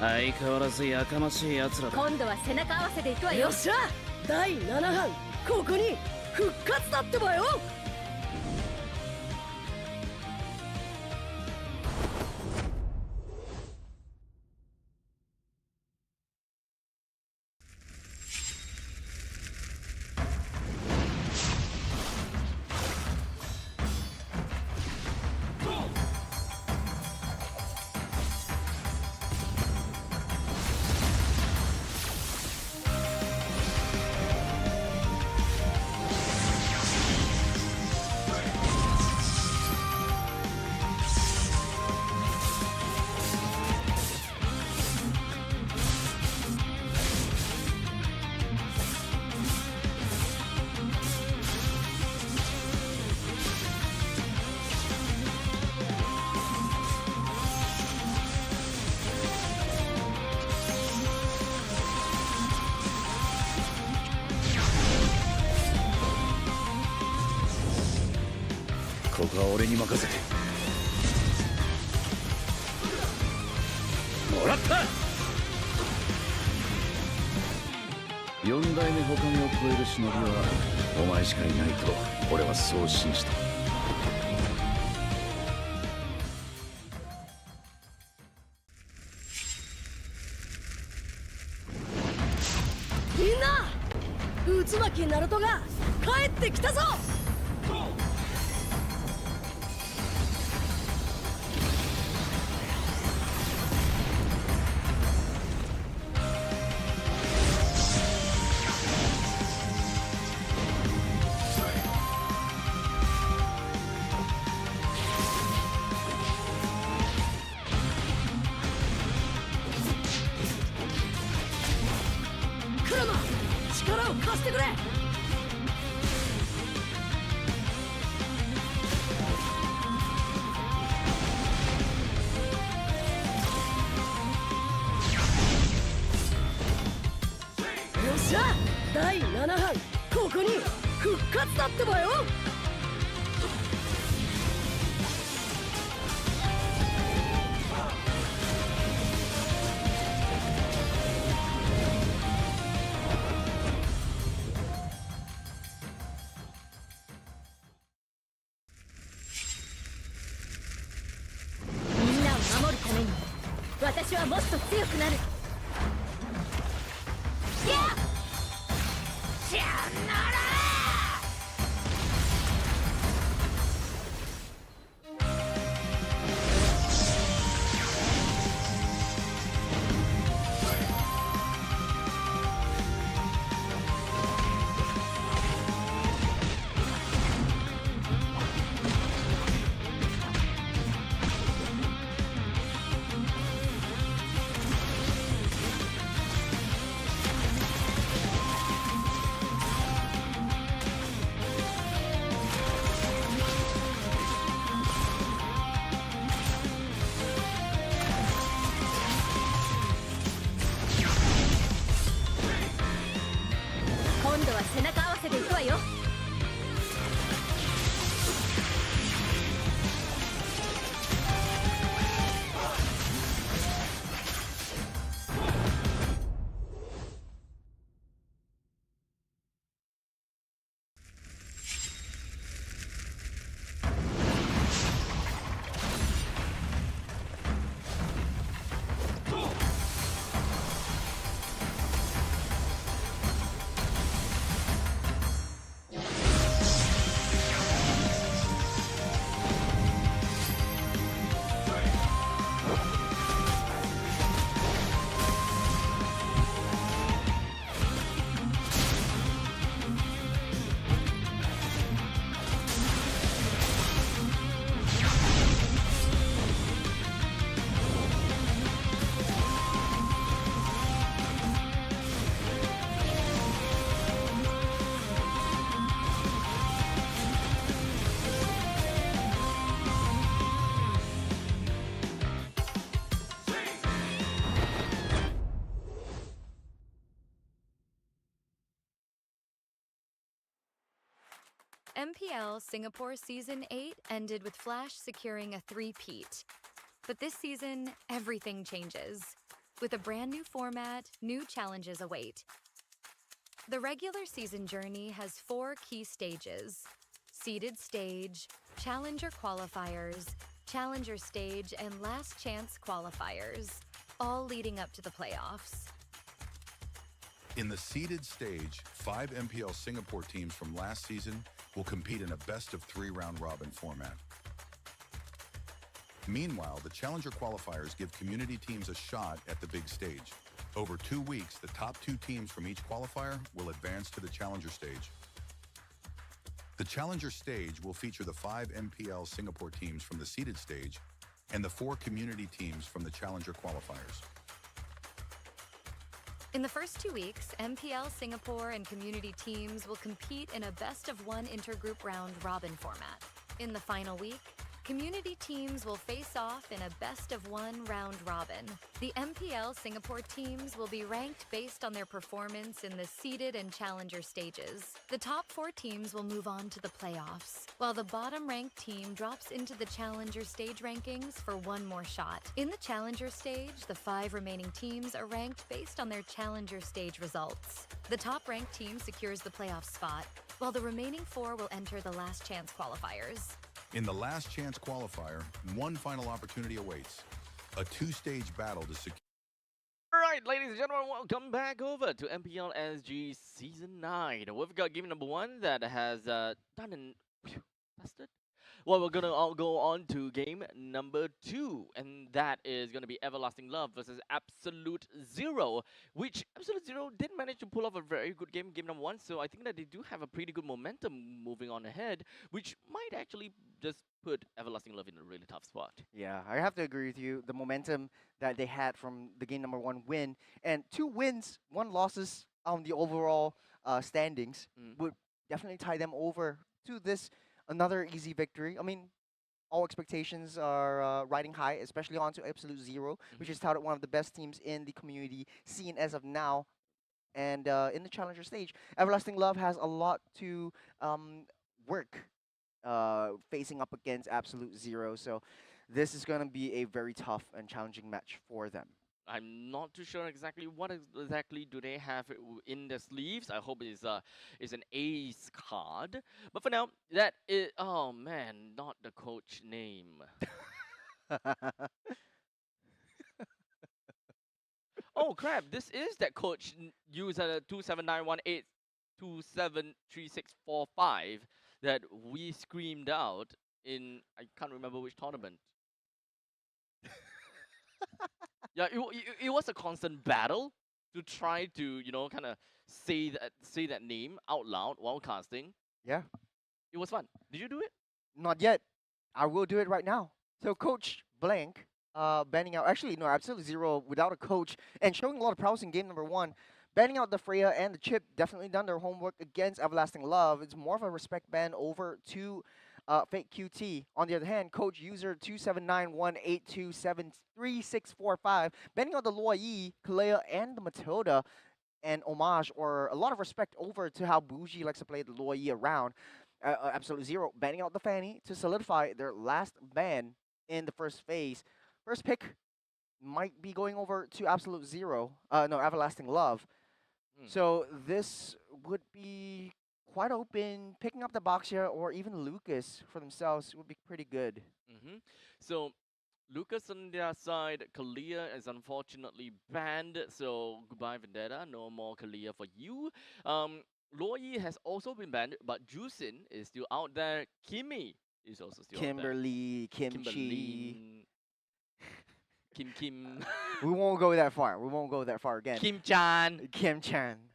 相変わらずやかましい奴らだ。今度は背中合わせでいくわよ。よっしゃ第7班ここに復活だってばよ。ここは俺に任せて。もらった。4代目他目を超える忍びはお前しかいないと俺はそう信じた。みんな渦巻きナルトが帰ってきたぞ。クラマ力を貸してくれ。よっしゃ第7班ここに復活だってばよ。みんなを守るために私はもっと強くなる。やっしゃなら今度は背中合わせでいくわよ。MPL Singapore Season 8 ended with Flash securing a three-peat. But this season, everything changes. With a brand new format, new challenges await. The regular season journey has 4 key stages: seeded stage, challenger qualifiers, challenger stage, and last chance qualifiers, all leading up to the playoffs. In the seeded stage, 5 MPL Singapore teams from last season will compete in a best-of-3 round-robin format. Meanwhile, the challenger qualifiers give community teams a shot at the big stage. Over 2 weeks, the top 2 teams from each qualifier will advance to the challenger stage. The challenger stage will feature the 5 MPL Singapore teams from the seeded stage and the 4 community teams from the challenger qualifiers. In the first 2 weeks, MPL Singapore and community teams will compete in a best-of-1 intergroup round-robin format. In the final week, community teams will face off in a best-of-1 round-robin. The MPL Singapore teams will be ranked based on their performance in the seeded and challenger stages. The top 4 teams will move on to the playoffs, while the bottom-ranked team drops into the challenger stage rankings for one more shot. In the challenger stage, the 5 remaining teams are ranked based on their challenger stage results. The top-ranked team secures the playoff spot, while the remaining 4 will enter the last chance qualifiers. In the last chance qualifier, one final opportunity awaits: a 2-stage battle to secure. Alright, ladies and gentlemen, welcome back over to MPL SG Season 9. We've got game number 1 that has done and dusted. Well, we're gonna all go on to game number 2, and that is gonna be Everlasting Love versus Absolute Zero, which Absolute Zero did manage to pull off a very good game number 1, so I think that they do have a pretty good momentum moving on ahead, which might actually just put Everlasting Love in a really tough spot. Yeah, I have to agree with you. The momentum that they had from the game number 1 win, and 2 wins, 1 losses on the overall standings would definitely tie them over to this another easy victory. I mean, all expectations are riding high, especially onto Absolute Zero, which is touted one of the best teams in the community scene as of now. And in the challenger stage, Everlasting Love has a lot to work facing up against Absolute Zero. So this is going to be a very tough and challenging match for them. I'm not too sure exactly what exactly do they have in their sleeves. I hope it's an ace card. But for now, that is, oh man, not the coach name. Oh crap! This is that coach user 27918273645 that we screamed out in, I can't remember which tournament. Yeah, it was a constant battle to try to, you know, kind of say that name out loud while casting. Yeah. It was fun. Did you do it? Not yet. I will do it right now. So Coach Blank, banning out, actually, no, Absolute Zero without a coach and showing a lot of prowess in game number 1. Banning out the Freya and the Chip, definitely done their homework against Everlasting Love. It's more of a respect ban over to Fake QT. On the other hand, Coach User 27918273645, banning out the Luai, Kalea, and the Matilda, and homage or a lot of respect over to how Bougie likes to play the Luai around. Absolute Zero banning out the Fanny to solidify their last ban in the first phase. First pick might be going over to Absolute Zero, no, Everlasting Love. So this would be quite open. Picking up the box here, or even Lucas for themselves would be pretty good. So Lucas on their side, Kalia is unfortunately banned. So goodbye Vendetta, no more Kalia for you. Loi has also been banned, but Jusin is still out there. Kimmy is also still Kimberly, out there. Kimchi. Kim. We won't go that far. We won't go that far again. Kim-chan. Kim-chan.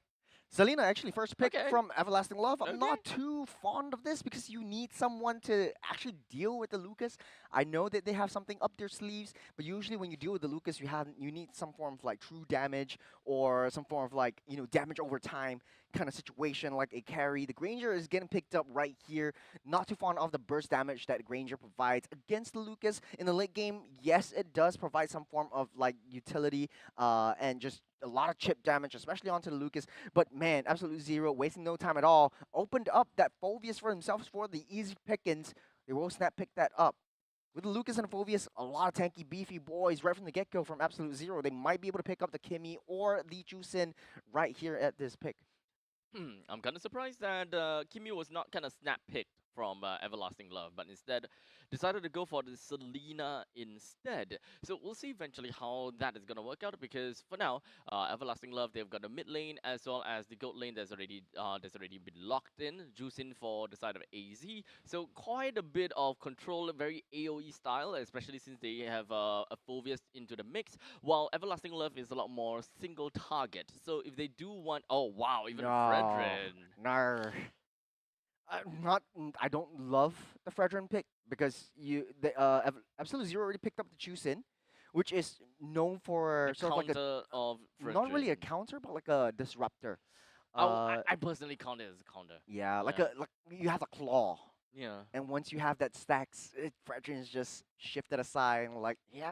Selena, actually, first pick Okay. from Everlasting Love. I'm Okay. not too fond of this because you need someone to actually deal with the Lucas. I know that they have something up their sleeves, but usually when you deal with the Lucas, you need some form of like true damage or some form of like, you know, damage over time kind of situation, like a carry. The Granger is getting picked up right here. Not too fond of the burst damage that Granger provides against the Lucas. In the late game, yes, it does provide some form of like utility and just a lot of chip damage, especially onto the Lucas. But man, Absolute Zero, wasting no time at all, opened up that Phobius for themselves for the easy pickings. They will snap pick that up. With Lucas and Phovius, a lot of tanky, beefy boys right from the get-go from Absolute Zero. They might be able to pick up the Kimmy or the Jusin right here at this pick. I'm kind of surprised that Kimmy was not kind of snap picked from Everlasting Love, but instead decided to go for the Selena instead. So we'll see eventually how that is going to work out, because for now, Everlasting Love, they've got the mid lane as well as the gold lane that's already been locked in, juicing for the side of AZ. So quite a bit of control, very AoE style, especially since they have a Phovius into the mix, while Everlasting Love is a lot more single target. So if they do want, oh wow, even Fredrin. No. I don't love the Fredrin pick because Absolute Zero already picked up the Jusin, which is known for The sort of like a counter of not really a Fredrin. counter, but like a disruptor. I personally count it as a counter. Yeah, like Yeah. like you have a claw, Yeah. and once you have that stacks, Fredrin is just shifted aside and like, yeah,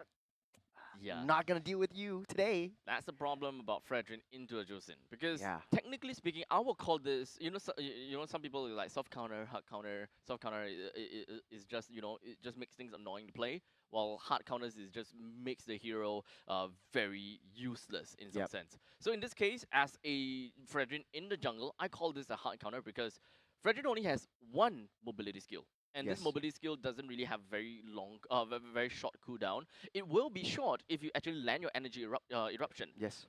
Yeah. not gonna deal with you today. That's the problem about Fredrin into a Jusin, because Yeah. technically speaking, I would call this, some people like soft counter, hard counter. Soft counter is just, it just makes things annoying to play, while hard counters is just makes the hero very useless in some Yep. sense. So in this case, as a Fredrin in the jungle, I call this a hard counter because Fredrin only has one mobility skill. And this Yes. mobility skill doesn't really have very long, very short cooldown. It will be short if you actually land your energy eruption. Yes.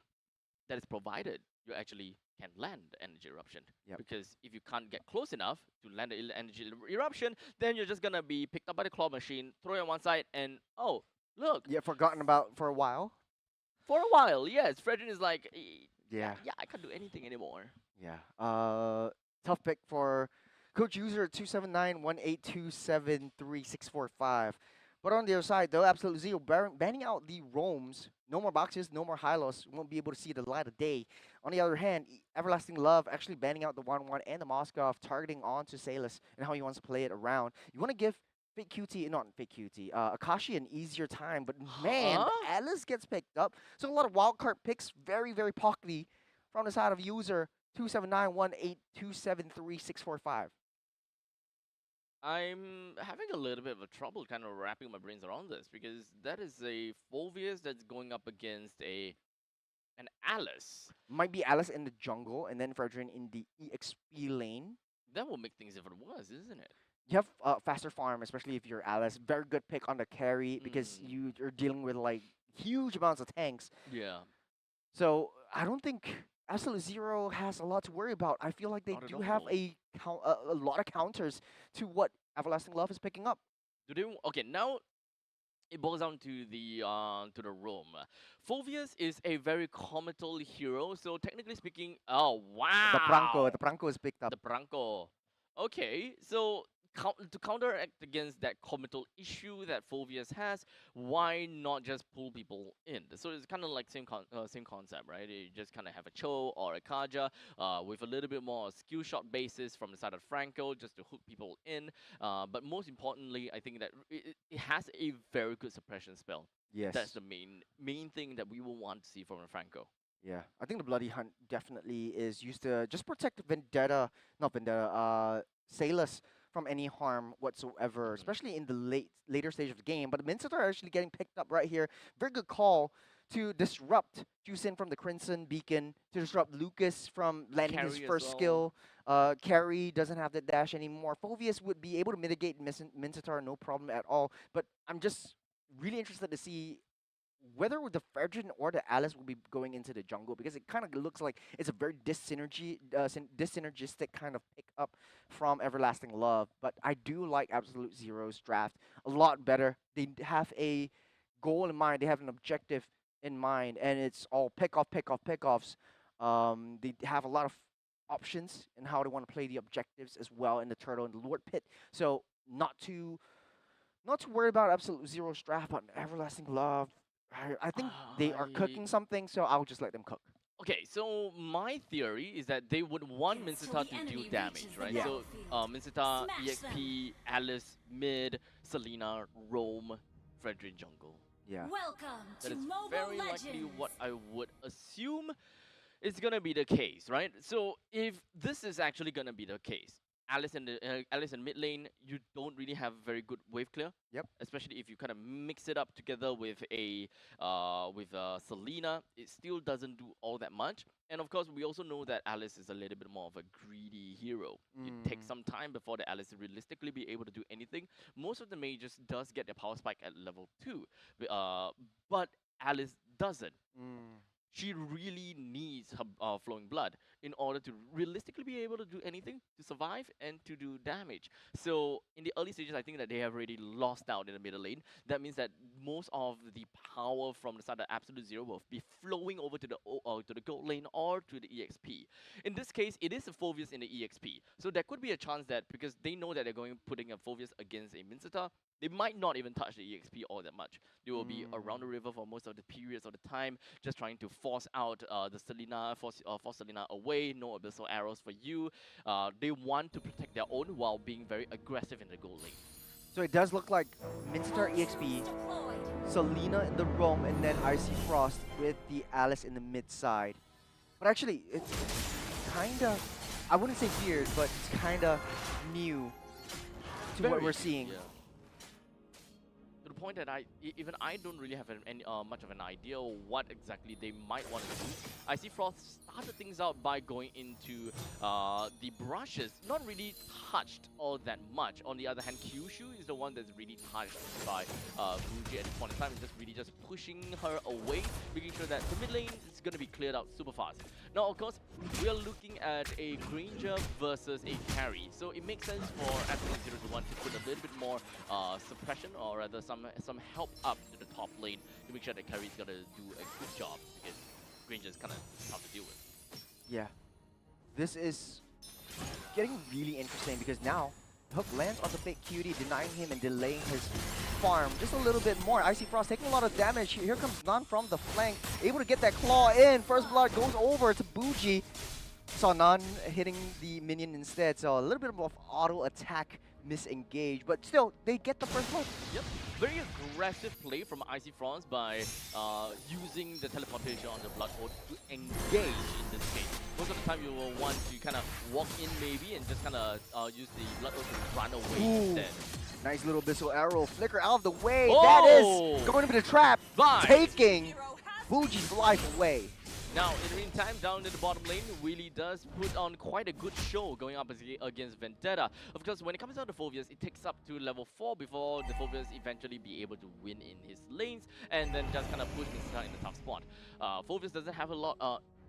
That is provided you actually can land the energy eruption. Yep. Because if you can't get close enough to land the energy eruption, then you're just gonna be picked up by the claw machine, throw it on one side, and oh, look, Yeah, forgotten about for a while. for a while, yes, Fredrin is like, Yeah. yeah, I can't do anything anymore. Yeah. Tough pick for Coach User 279-18273-645. But on the other side, though, Absolute Zero banning out the roams. No more boxes, no more Hylos. Won't be able to see the light of day. On the other hand, Everlasting Love actually banning out the 1-1 and the Moskov, targeting onto Salus and how he wants to play it around. You want to give Fake QT, not Fake QT, Akashi an easier time, but man, Huh? Alice gets picked up. So a lot of wildcard picks, very, very pockety from the side of User 279-18273-645. I'm having a little bit of a trouble kind of wrapping my brains around this, because that is a Phovius that's going up against an Alice. Might be Alice in the jungle and then Fredrin in the EXP lane. That will make things even worse, isn't it? You have faster farm, especially if you're Alice. Very good pick on the carry because you're dealing with like huge amounts of tanks. Yeah. So I don't think Absolute Zero has a lot to worry about. I feel like they Not at do have all. a lot of counters to what Everlasting Love is picking up. Do they? Okay, now it boils down to the roam. Phovius is a very comical hero, so technically speaking, oh wow, The Branco is picked up. the Branco. Okay, so to counteract against that comical issue that Phovius has, why not just pull people in? So it's kind of like same concept, right? You just kind of have a Cho or a Kaja with a little bit more skill shot basis from the side of Franco, just to hook people in. But most importantly, I think that it has a very good suppression spell. Yes. That's the main thing that we will want to see from a Franco. Yeah, I think the Bloody Hunt definitely is used to just protect Salus from any harm whatsoever, especially in the later stage of the game. But the Minster are actually getting picked up right here. Very good call to disrupt Jusin from the Crimson Beacon, to disrupt Lucas from landing his Carry as first well. skill. Carry doesn't have that dash anymore. Phovius would be able to mitigate Minster, no problem at all. But I'm just really interested to see whether the Fredrin or the Alice will be going into the jungle, because it kind of looks like it's a very dissynergistic kind of pickup from Everlasting Love. But I do like Absolute Zero's draft a lot better. They have a goal in mind. They have an objective in mind, and it's all pickoffs. They have a lot of options in how they want to play the objectives as well in the Turtle and the Lord Pit. So not to worry about Absolute Zero's draft, but Everlasting Love, I think they are cooking something, so I'll just let them cook. Okay, so my theory is that they would want Till Minsita the to do enemy damage, reaches right? the So Minsita, Smash EXP, Alice, mid, Selena, Roam, Fredrin jungle. Yeah. Welcome That to is Mobile very Legends. likely what I would assume is gonna be the case, right? So if this is actually gonna be the case, Alice in mid lane, you don't really have very good wave clear. Yep. Especially if you kind of mix it up together with a Selena, it still doesn't do all that much. And of course, we also know that Alice is a little bit more of a greedy hero. It takes some time before the Alice realistically be able to do anything. Most of the mages does get their power spike at level 2, but Alice doesn't. She really needs her flowing blood in order to realistically be able to do anything, to survive, and to do damage. So in the early stages, I think that they have already lost out in the middle lane. That means that most of the power from the side of Absolute Zero will be flowing over to the gold lane or to the EXP. In this case, it is a Phoveus in the EXP. So there could be a chance that because they know that they're going putting a Phoveus against a Minseta, they might not even touch the EXP all that much. They will be around the river for most of the periods of the time, just trying to force out the Selena, force Selena away, no abyssal arrows for you. They want to protect their own while being very aggressive in the gold lane. So it does look like Minstar EXP, Selena in the roam, and then Icy Frost with the Alice in the mid side. But actually, it's kind of, I wouldn't say weird, but it's kind of new to what we're seeing. Yeah. To the point that even I don't really have much of an idea what exactly they might want to do. I see Frost started things out by going into the brushes, not really touched all that much. On the other hand, Kyushu is the one that's really touched by Fuji at this point in time, and just really just pushing her away, making sure that the mid lane is going to be cleared out super fast. Now, of course, we are looking at a Granger versus a carry, so it makes sense for Absolute Zero to want to put a little bit more suppression, or rather some help up to the top lane to make sure that carry is going to do a good job, because Granger is kind of tough to deal with. Yeah. This is getting really interesting because now Hook lands on the fake cutie, denying him and delaying his farm just a little bit more. Icy Frost taking a lot of damage. Here comes Nan from the flank, able to get that claw in. First blood goes over to Bougie. Saw Nan hitting the minion instead, so a little bit of auto attack misengaged, but still they get the first blood. Yep, very aggressive play from Icy Frost by using the teleportation on the Blood Oath to engage in this case. Most of the time you will want to kind of walk in maybe and just kind of use the Blood Oath to run away instead. Nice little abyssal arrow, flicker out of the way. Oh! That is going to be the trap, Bye. taking Boogie's life away. Now, in the meantime, down in the bottom lane, Willie does put on quite a good show going up against Vendetta. Of course, when it comes down to Phoveus, it takes up to level 4 before the Phoveus eventually be able to win in his lanes and then just kind of push Minseta in the tough spot. Phoveus doesn't have a lot.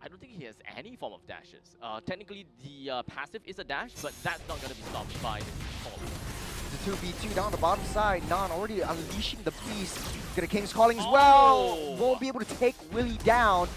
I don't think he has any form of dashes. Technically, the passive is a dash, but that's not going to be stopped by the call. The 2v2 down the bottom side. Nan already unleashing the beast. Get a King's Calling as well. Won't be able to take Willie down.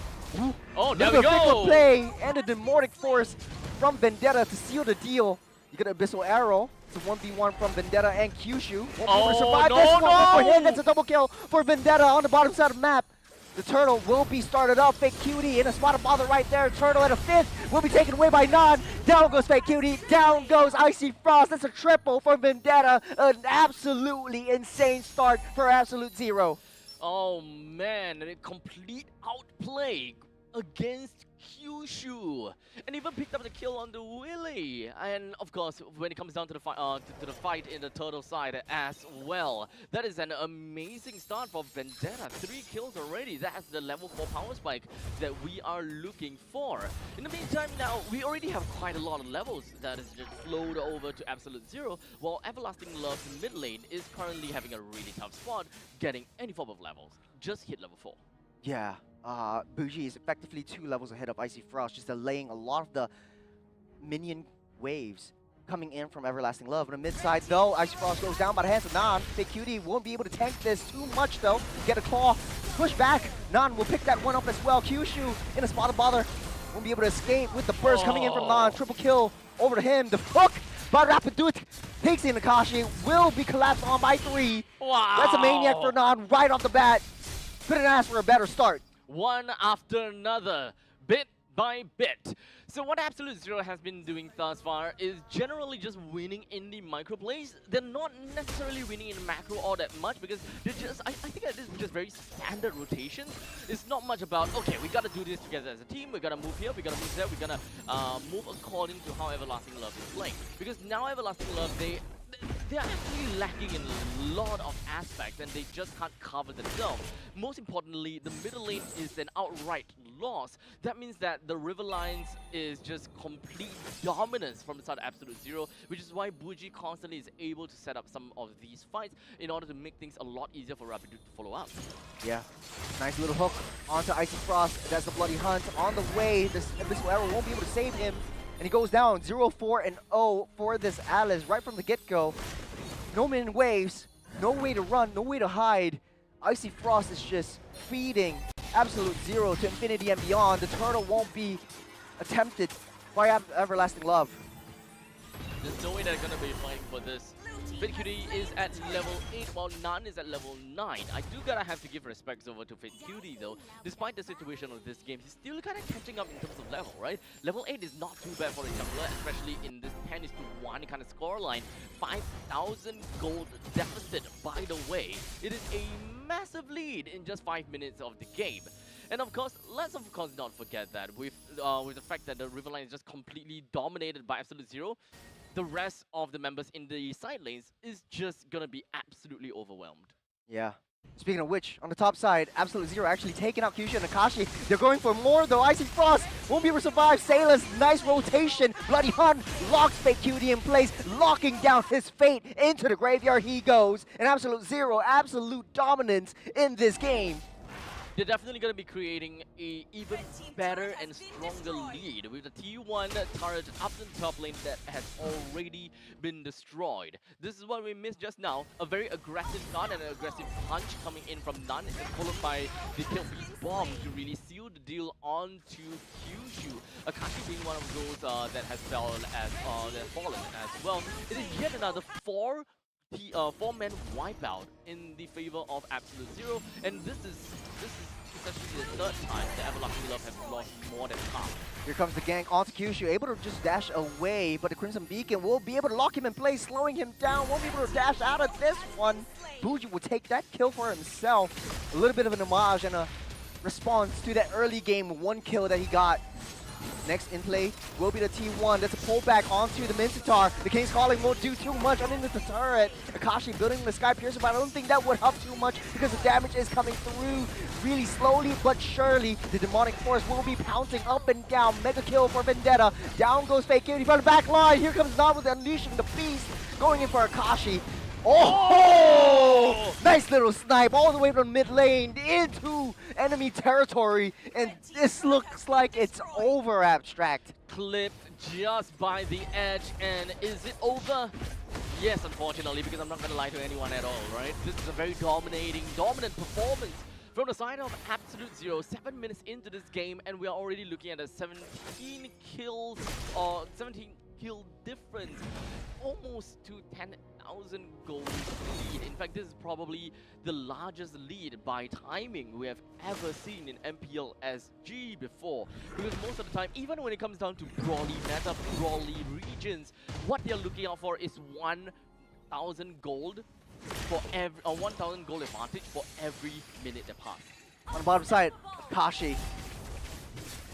Oh, there we go! Play and a Demonic Force from Vendetta to seal the deal. You get an Abyssal Arrow. It's a 1v1 from Vendetta and Kyushu. Won't be able to survive this one for him. That's a double kill for Vendetta on the bottom side of the map. The turtle will be started up. Fake Cutie in a spot of bother right there. Turtle at a 5th will be taken away by Nan. Down goes Fake Cutie. Down goes Icy Frost. That's a triple for Vendetta. An absolutely insane start for Absolute Zero. Oh man, a complete outplay against Kyushu, and even picked up the kill on the Willy. And of course, when it comes down to the fight in the turtle side as well, that is an amazing start for Vendetta. 3 kills already. That's the level 4 power spike that we are looking for. In the meantime, now we already have quite a lot of levels that is just flowed over to Absolute Zero, while Everlasting Love's mid lane is currently having a really tough spot, getting any form of levels. Just hit level 4. Yeah. Bougie is effectively 2 levels ahead of Icy Frost, just delaying a lot of the minion waves coming in from Everlasting Love. On the mid side, though, Icy Frost goes down by the hands of Nan. Fake Cutie won't be able to tank this too much, though. Get a claw, push back. Nan will pick that one up as well. Kyushu in a spot of bother. Won't be able to escape with the burst coming in from Nan. Triple kill over to him. The hook by Rapiduit takes in Akashi. Will be collapsed on by 3. Wow. That's a maniac for Nan right off the bat. Couldn't ask for a better start. One after another, bit by bit. So what Absolute Zero has been doing thus far is generally just winning in the micro plays. They're not necessarily winning in macro all that much because they're just, I think that this is just very standard rotation. It's not much about, okay, we gotta do this together as a team, we gotta move here, we gotta move there, we gotta move according to how Everlasting Love is playing. Because now Everlasting Love, they're actually lacking in a lot of aspects and they just can't cover themselves. Most importantly, the middle lane is an outright loss. That means that the River Lines is just complete dominance from the side of Absolute Zero, which is why Buji constantly is able to set up some of these fights in order to make things a lot easier for Rapidu to follow up. Yeah, nice little hook onto Icy Frost. That's the Bloody Hunt on the way. This Abyssal Arrow won't be able to save him. And he goes down 0-4-0 for this Alice right from the get-go. No min waves, no way to run, no way to hide. Icy Frost is just feeding Absolute Zero to infinity and beyond. The turtle won't be attempted by Everlasting Love. There's no way they're gonna be fighting for this. FateQD is at level 8 while Nan is at level 9. I do gotta have to give respects over to FateQD though. Despite the situation of this game, he's still kind of catching up in terms of level, right? Level 8 is not too bad for a jungler, especially in this 10-1 kind of scoreline. 5,000 gold deficit, by the way. It is a massive lead in just 5 minutes of the game. And of course, let's of course not forget that with the fact that the Riverline is just completely dominated by Absolute Zero, the rest of the members in the side lanes is just gonna be absolutely overwhelmed. Yeah. Speaking of which, on the top side, Absolute Zero actually taking out Kyushu and Akashi. They're going for more though. Icy Frost won't be able to survive. Sailor's nice rotation. Bloody Hunt locks FateQD in place, locking down his fate. Into the graveyard he goes. And Absolute Zero, absolute dominance in this game. They're definitely going to be creating a even better and stronger lead with the T1 turret up in top lane that has already been destroyed. This is what we missed just now. A very aggressive start and an aggressive punch coming in from Nun, followed by the Kill Beast Bomb to really seal the deal onto Kyushu. Akashi being one of those that has fallen as well. It is yet another four-man wipeout in the favor of Absolute Zero, and this is essentially the third time that Everlasting Love have lost more than half. Here comes the gank onto Kyushu, able to just dash away, but the Crimson Beacon will be able to lock him in place, slowing him down, won't be able to dash out of this one. Buji will take that kill for himself. A little bit of an homage and a response to that early game 1 kill that he got. Next in play will be the T1. That's a pullback onto the Minotaur. The King's Calling won't do too much underneath the turret. Akashi building the Sky Piercer, but I don't think that would help too much because the damage is coming through really slowly but surely. The Demonic Force will be pouncing up and down. Mega kill for Vendetta. Down goes FateQD from the back line. Here comes Nan with Unleashing the Beast. Going in for Akashi. Oh! Nice little snipe all the way from mid lane into enemy territory, and this looks like it's over, Abstract. Clipped just by the edge, and is it over? Yes, unfortunately, because I'm not going to lie to anyone at all, right? This is a very dominant performance from the side of Absolute Zero. 7 minutes into this game, and we are already looking at a 17 kill difference, almost to 10,000 gold lead. In fact, this is probably the largest lead by timing we have ever seen in MPL SG before. Because most of the time, even when it comes down to brawly meta, brawly regions, what they're looking out for is 1,000 gold for every 1,000 gold advantage for every minute that passes. On the bottom side, Kashi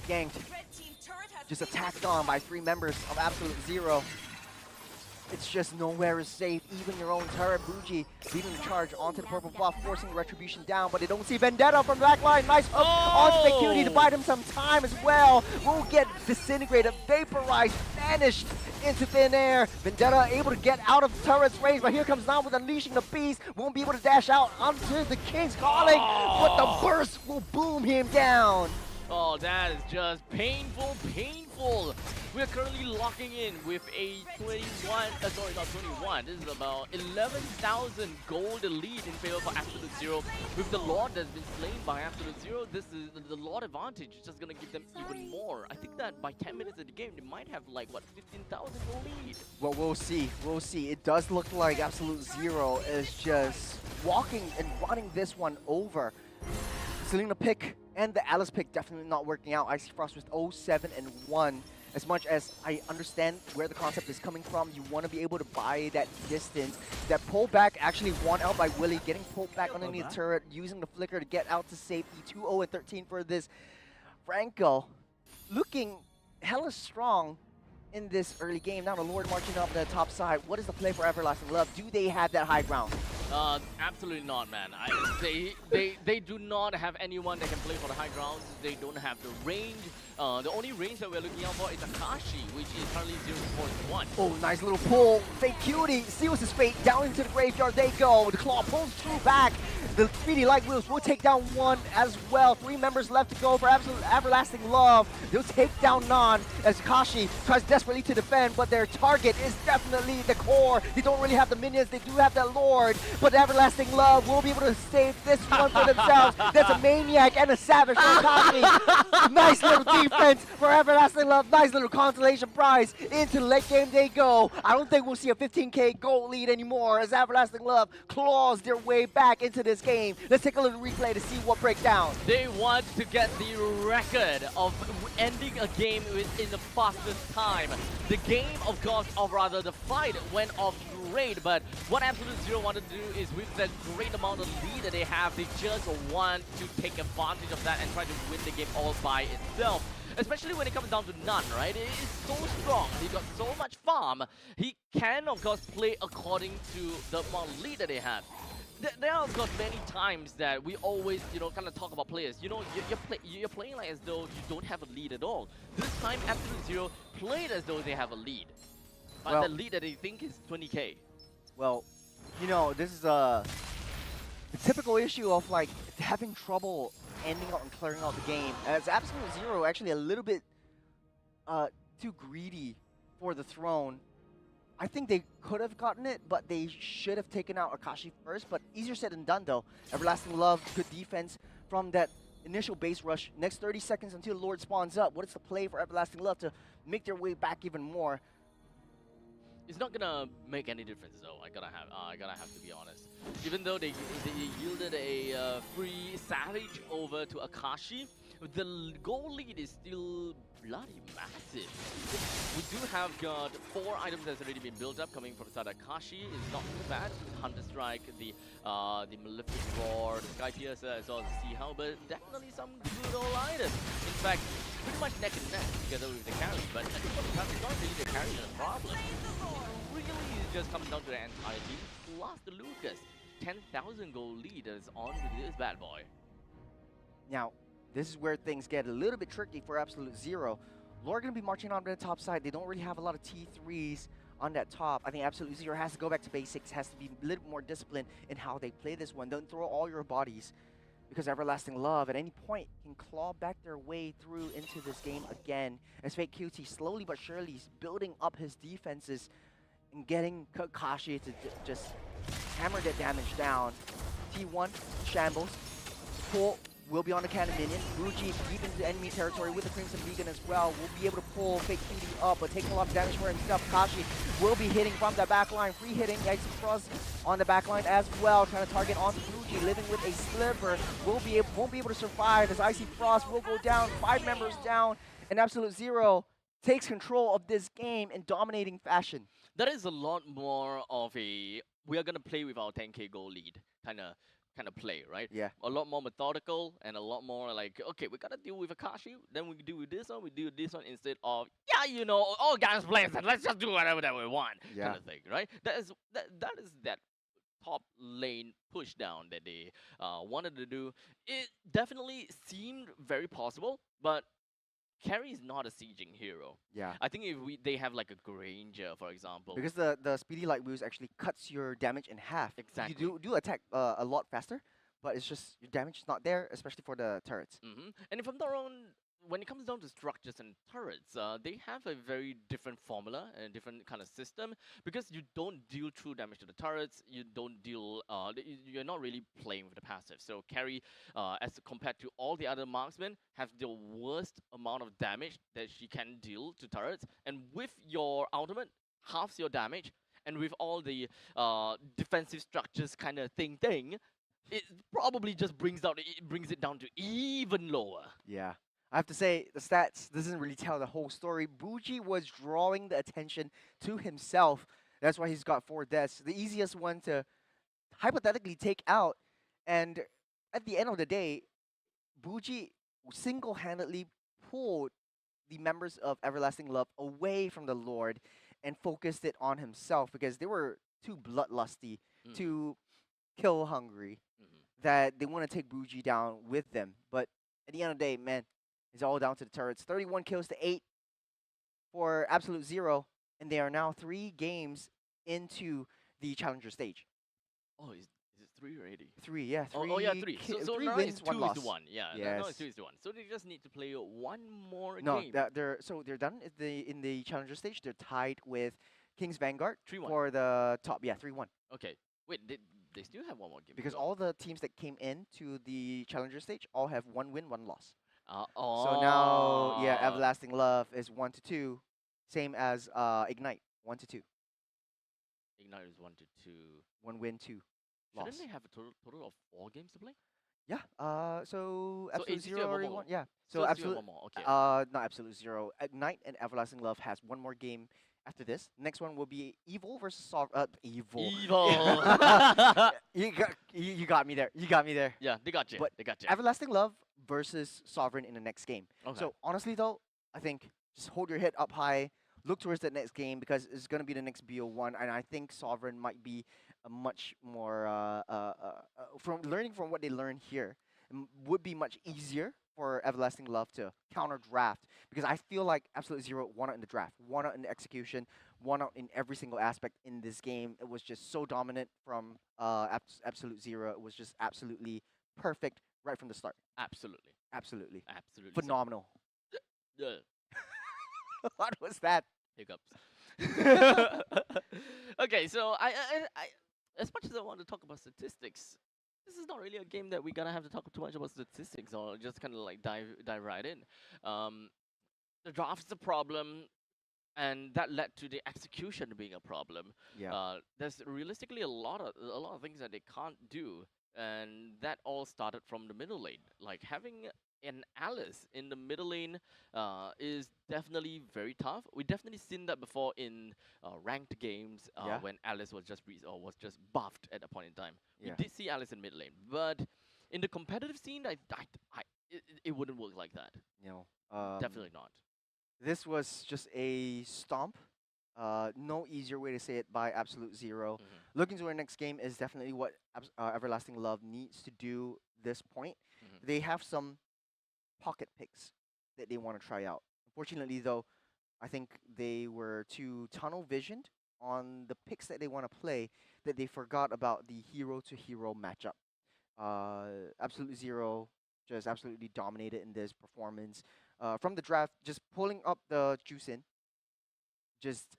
ganked. Just attacked on by 3 members of Absolute Zero. It's just nowhere is safe. Even your own turret, Buji, leading the charge onto the purple buff, forcing Retribution down, but they don't see Vendetta from the back line. Nice hook onto FateQD to buy them some time as well. Will get disintegrated, vaporized, vanished into thin air. Vendetta able to get out of the turret's range, but here comes Nan with Unleashing the Beast. Won't be able to dash out onto the King's Calling, but the burst will boom him down. Oh, that is just painful. We are currently locking in with a 21. This is about 11,000 gold lead in favor for Absolute Zero. With the Lord that's been slain by Absolute Zero, this is the Lord advantage. Just gonna give them even more. I think that by 10 minutes of the game, they might have like what 15,000 gold lead. Well, we'll see. It does look like Absolute Zero is just walking and running this one over. Selena pick And the Alice pick definitely not working out. Icy Frost with 0-7 and 1. As much as I understand where the concept is coming from, you want to be able to buy that distance. That pullback actually won out by Willie, getting pulled back underneath the turret, using the flicker to get out to safety. 2-0 and 13 for this. Franco looking hella strong in this early game. Now the Lord marching up the top side. What is the play for Everlasting Love? Do they have that high ground? Absolutely not, man. They do not have anyone that can play for the high grounds. They don't have the range. The only range that we're looking out for is Akashi, which is currently 0-1. Oh, nice little pull. Fake Cutie seals his fate. Down into the graveyard they go. The Claw pulls two back. The Speedy Light Wheels will take down one as well. 3 members left to go for Everlasting Love. They'll take down Nan as Akashi tries desperately to defend, but their target is definitely the core. They don't really have the minions. They do have that Lord, but Everlasting Love will be able to save this one for themselves. That's a Maniac and a Savage for Akashi. Nice little defense for Everlasting Love. Nice little consolation prize. Into the late game they go. I don't think we'll see a 15k goal lead anymore as Everlasting Love claws their way back into this game. Let's take a little replay to see what breaks down. They want to get the record of ending a game in the fastest time. The game, of course, or rather the fight went off great, but what Absolute Zero want to do is with the great amount of lead that they have, they just want to take advantage of that and try to win the game all by itself. Especially when it comes down to Nun, right? It is so strong. He got so much farm. He can, of course, play according to the amount of lead that they have. There are, of course, many times that we always, kind of talk about players. You're playing like as though you don't have a lead at all. This time, Absolute Zero played as though they have a lead. But the lead that they think is 20k. Well, this is the typical issue of like having trouble ending out and clearing out the game. As Absolute Zero actually a little bit too greedy for the throne. I think they could have gotten it, but they should have taken out Akashi first. But easier said than done, though. Everlasting Love, good defense from that initial base rush. Next 30 seconds until the Lord spawns up. What is the play for Everlasting Love to make their way back even more? It's not gonna make any difference, though. I gotta have to be honest. Even though they yielded a free Savage over to Akashi, the goal lead is still bloody massive. We do have got 4 items that's already been built up coming from side Akashi. It's not too bad. Hunter Strike, the Malefic Roar, the Sky Piercer, as well as the Sea Hound, but definitely some good old items. In fact, pretty much neck and neck together with the carry, but at this point in time, it's not really the carry that's a problem. It really just comes down to the entire team, plus the Lucas. 10,000 goal lead is on with this bad boy. Now, this is where things get a little bit tricky for Absolute Zero. Lord going to be marching on the top side. They don't really have a lot of T3s on that top. I think Absolute Zero has to go back to basics, has to be a little more disciplined in how they play this one. Don't throw all your bodies, because Everlasting Love at any point can claw back their way through into this game again. As Fake QT slowly but surely is building up his defenses and getting Kakashi to just hammer that damage down. T1, Shambles, pull. Will be on the cannon minion. Ruji deep into enemy territory with the Crimson Vegan as well. Will be able to pull Fake Cutie up, but taking a lot of damage for himself. Kashi will be hitting from the back line. Free hitting. Icy Frost on the back line as well. Trying to target onto Ruji. Living with a sliver. Won't be able to survive as Icy Frost will go down. 5 members down. And Absolute Zero takes control of this game in dominating fashion. That is a lot more of a, we are going to play with our 10k goal lead kind of play, right? Yeah. A lot more methodical and a lot more like, okay, we gotta deal with Akashi, then we do with this one, we do this one instead of, all guys play and let's just do whatever that we want, kind of thing, right? That is that top lane push down that they wanted to do. It definitely seemed very possible, but Carry is not a sieging hero. Yeah. I think if they have like a Granger, for example. Because the Speedy Light Wheels actually cuts your damage in half. Exactly. You do attack a lot faster, but it's just your damage is not there, especially for the turrets. And if I'm not wrong, when it comes down to structures and turrets, they have a very different formula and a different kind of system, because you don't deal true damage to the turrets, you don't deal, you're not really playing with the passive. So Carry, as compared to all the other marksmen, have the worst amount of damage that she can deal to turrets, and with your ultimate, halves your damage, and with all the defensive structures kind of thing, it probably just brings it down to even lower. Yeah. I have to say, the stats doesn't really tell the whole story. Buji was drawing the attention to himself. That's why he's got 4 deaths. The easiest one to hypothetically take out. And at the end of the day, Buji single-handedly pulled the members of Everlasting Love away from the Lord and focused it on himself because they were too bloodlusty, Mm. too kill hungry, Mhm. that they want to take Buji down with them. But at the end of the day, man, it's all down to the turrets. 31 kills to 8 for Absolute Zero, and they are now 3 games into the Challenger stage. Oh, is it 3 already? 3, yeah, 3. Oh, yeah, 3. So 3 now wins, it's 1 2 loss. to 1. Yeah, now Yes. it's 2 to 1. So they just need to play one more No, game. they're done in the Challenger stage. They're tied with Kings Vanguard 3-1. for the top. Yeah, 3-1. Okay. Wait, they still have one more game. to Because go. all the teams that came into the Challenger stage all have 1 win, 1 loss. Oh. So now, yeah, Everlasting Love is 1 to 2, same as Ignite 1 to 2. Ignite is 1 to 2. 1 win, 2 loss. Shouldn't they have a total of 4 games to play? Yeah. So So Absolute AC still Zero have one already more. won. Yeah. So So it's still Absolute. one more. Okay. Not Absolute Zero. Ignite and Everlasting Love has 1 more game after this. Next one will be Evil versus Evil. Evil. You got me there. You got me there. Yeah, they got you. But They got you. Everlasting Love versus Sovereign in the next game. Okay. So honestly though, I think just hold your head up high, look towards the next game because it's gonna be the next BO1, and I think Sovereign might be a much more from learning from what they learned here, would be much easier for Everlasting Love to counter draft because I feel like Absolute Zero won out in the draft, won out in the execution, won out in every single aspect in this game. It was just so dominant from Absolute Zero. It was just absolutely perfect right from the start. Absolutely. Absolutely. Absolutely. So- Phenomenal. Yeah. What was that? Hiccups. Okay, so I, as much as I want to talk about statistics, this is not really a game that we're gonna have to talk too much about statistics or just kind of like dive right in. The draft is a problem, and that led to the execution being a problem. Yeah. There's realistically a lot of things that they can't do, and that all started from the middle lane. Like having an Alice in the middle lane is definitely very tough. We definitely seen that before in ranked games Yeah. when Alice was just was just buffed at a point in time. Yeah. We did see Alice in mid lane, but in the competitive scene, it wouldn't work like that. You know, Definitely not. this was just a stomp. No easier way to say it by Absolute Zero. Mhm. Looking to our next game is definitely what Everlasting Love needs to do this point. Mhm. They have some pocket picks that they want to try out. Unfortunately, though, I think they were too tunnel visioned on the picks that they want to play that they forgot about the hero to hero matchup. Absolute Zero just absolutely dominated in this performance. From the draft, just pulling up the Juicin, just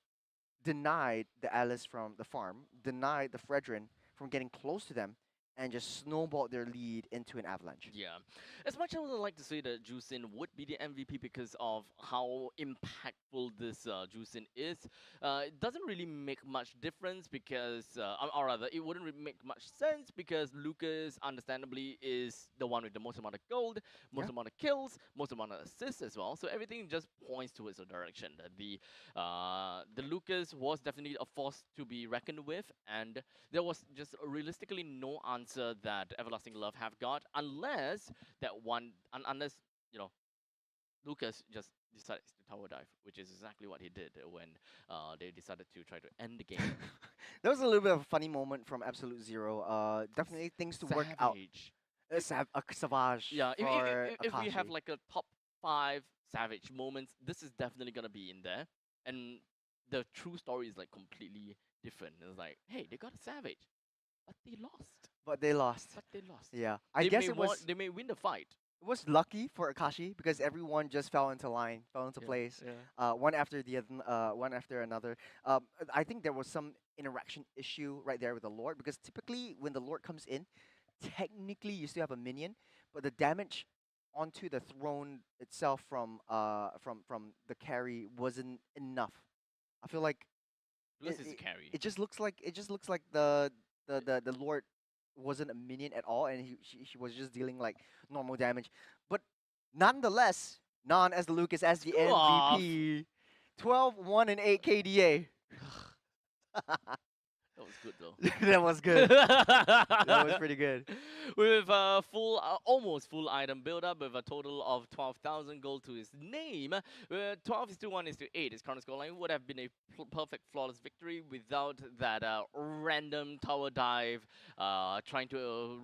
denied the Alice from the farm, denied the Fredrin from getting close to them, and just snowballed their lead into an avalanche. Yeah. As much as I would like to say that Juicin would be the MVP because of how impactful this Juicin is, it doesn't really make much difference because, or rather, it wouldn't really make much sense because Lucas, understandably, is the one with the most amount of gold, most Yeah. amount of kills, most amount of assists as well. So everything just points towards a direction that the Lucas was definitely a force to be reckoned with, and there was just realistically no answer that Everlasting Love have got unless unless Lucas just decides to tower dive, which is exactly what he did when they decided to try to end the game. That was a little bit of a funny moment from Absolute Zero. Definitely things to work out. Savage. Savage. Yeah, for if we have Akashi. like a top 5 Savage moments, this is definitely gonna be in there. And the true story is like completely different. It's like, hey, they got a Savage, but they lost. But they lost. But they lost. Yeah, I They guess may it was they may win the fight. it was lucky for Akashi because everyone just fell into line, fell into Yeah, place, yeah. one after the other, one after another. I think there was some interaction issue right there with the Lord because typically when the Lord comes in, technically you still have a minion, but the damage onto the throne itself from the carry wasn't enough. I feel like Lucas it- is a carry. it just looks like the Lord wasn't a minion at all, and she was just dealing like normal damage. But nonetheless, Non as the Lucas as the Screw off. MVP. 12, 1, and 8 KDA. That was good though. That was good. That was pretty good. With a full, almost full item build up with a total of 12,000 gold to his name. 12 is to 1 is to 8. His current scoreline would have been a perfect flawless victory without that random tower dive, trying to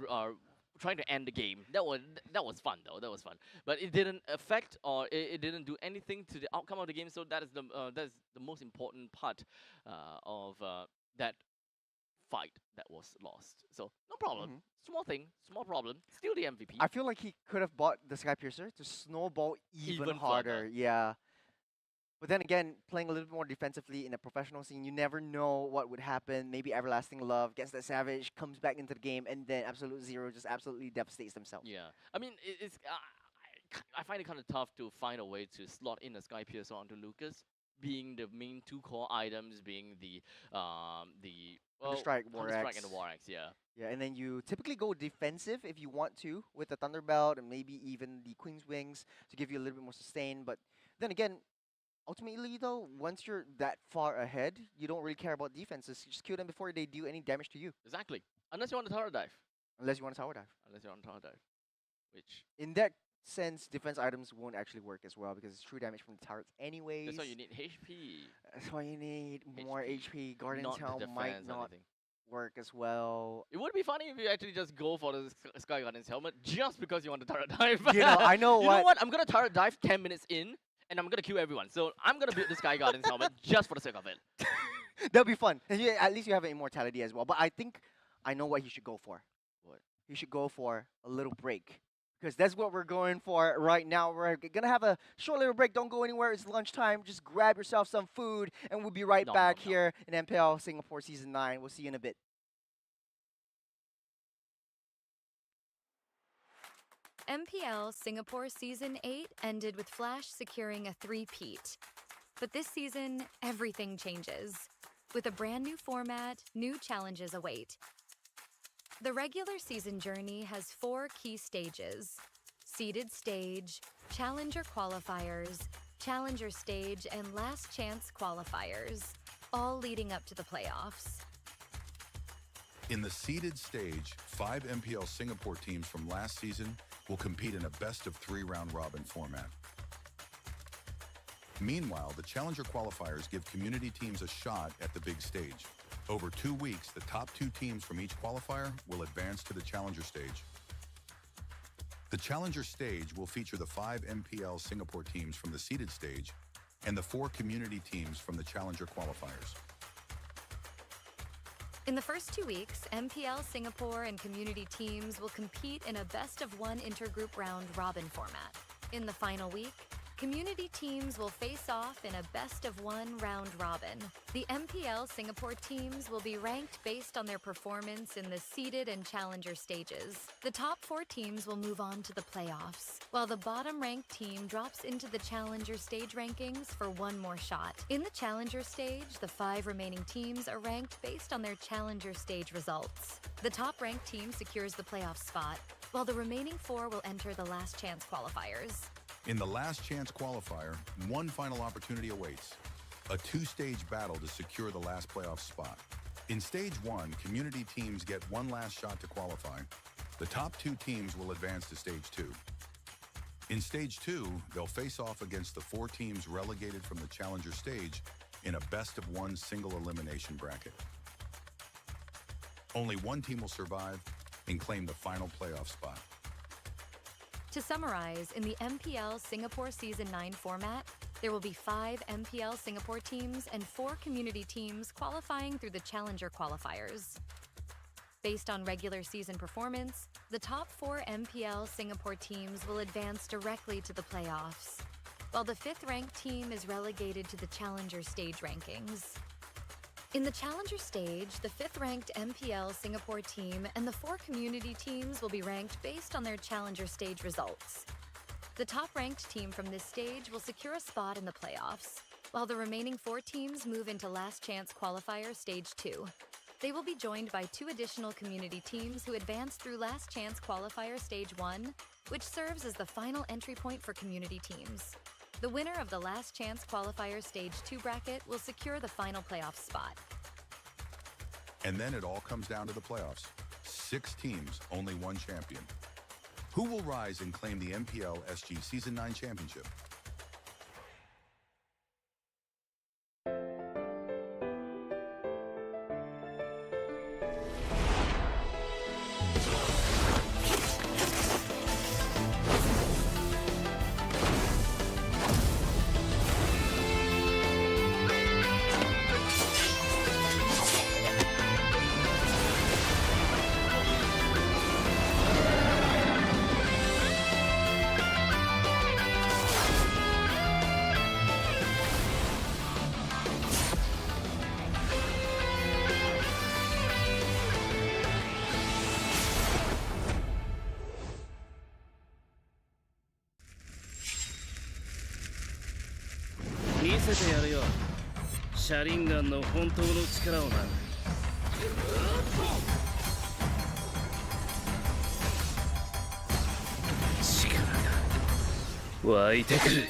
end the game. That was fun though. That was fun, but it didn't affect or it didn't do anything to the outcome of the game. So that is the most important part of that fight that was lost. So no problem. Small thing, small problem. Still the MVP. I feel like he could have bought the Sky Piercer to snowball even harder. further. Yeah. But then again, playing a little bit more defensively in a professional scene, you never know what would happen. Maybe Everlasting Love gets that Savage, comes back into the game, and then Absolute Zero just absolutely devastates themselves. Yeah, I mean it's I find it kind of tough to find a way to slot in a Sky Piercer onto Lucas, being the main two core items, being the Counter-Strike, War Counter-Strike Axe. and the War Axe, yeah. Yeah, and then you typically go defensive if you want to with the Thunderbelt and maybe even the Queen's Wings to give you a little bit more sustain. But then again, ultimately though, once you're that far ahead, you don't really care about defenses. You just kill them before they do any damage to you. Exactly. Unless you want to tower dive. Unless you want to tower dive. Unless you want to tower dive. Which In that sense, defense items won't actually work as well because it's true damage from the turrets anyways. that's why you need HP. That's why you need more HP. Guardian's Not the Helm defense might or not anything. work as well. It would be funny if you actually just go for the Sky Guardian's helmet just because you want to turret dive. You know, I know You what. know what? I'm gonna turret dive 10 minutes in, and I'm gonna kill everyone. So I'm gonna build the Sky Guardian's helmet just for the sake of it. That'll be fun. And at least you have an immortality as well. But I think I know what he should go for. What? He should go for a little break. Because that's what we're going for right now. We're going to have a short little break. Don't go anywhere. It's lunchtime. Just grab yourself some food, and we'll be right Nom, back nom, nom. here in MPL Singapore Season 9. We'll see you in a bit. MPL Singapore Season 8 ended with Flash securing a three-peat. But this season, everything changes. With a brand new format, new challenges await. The regular season journey has 4 key stages: seeded stage, challenger qualifiers, challenger stage, and last chance qualifiers, all leading up to the playoffs. In the seeded stage, 5 MPL Singapore teams from last season will compete in a best-of-3 round-robin format. Meanwhile, the Challenger qualifiers give community teams a shot at the big stage. Over 2 weeks, the top 2 teams from each qualifier will advance to the Challenger stage. The Challenger stage will feature the 5 MPL Singapore teams from the seeded stage and the 4 community teams from the Challenger qualifiers. In the first 2 weeks, MPL Singapore and community teams will compete in a best-of-1 intergroup round-robin format. In the final week, community teams will face off in a best-of-1 round-robin. The MPL Singapore teams will be ranked based on their performance in the seeded and challenger stages. The top 4 teams will move on to the playoffs, while the bottom-ranked team drops into the challenger stage rankings for one more shot. In the challenger stage, the 5 remaining teams are ranked based on their challenger stage results. The top-ranked team secures the playoff spot, while the remaining 4 will enter the last chance qualifiers. In the last chance qualifier, one final opportunity awaits: a 2-stage battle to secure the last playoff spot. In stage 1, community teams get one last shot to qualify. The top 2 teams will advance to stage 2. In stage 2, they'll face off against the 4 teams relegated from the challenger stage in a best-of-1 single elimination bracket. Only one team will survive and claim the final playoff spot. To summarize, in the MPL Singapore Season 9 format, there will be 5 MPL Singapore teams and 4 community teams qualifying through the Challenger qualifiers. Based on regular season performance, the top 4 MPL Singapore teams will advance directly to the playoffs, while the 5th-ranked team is relegated to the Challenger stage rankings. In the Challenger stage, the 5th-ranked MPL Singapore team and the 4 community teams will be ranked based on their Challenger stage results. The top-ranked team from this stage will secure a spot in the playoffs, while the remaining 4 teams move into Last Chance Qualifier Stage 2. They will be joined by 2 additional community teams who advance through Last Chance Qualifier Stage 1, which serves as the final entry point for community teams. The winner of the Last Chance Qualifier Stage 2 bracket will secure the final playoff spot. And then it all comes down to the playoffs. 6 teams, only 1 champion. Who will rise and claim the MPL SG Season 9 championship?見せてやるよシャリンガンの本当の力をな。力が湧いてくる。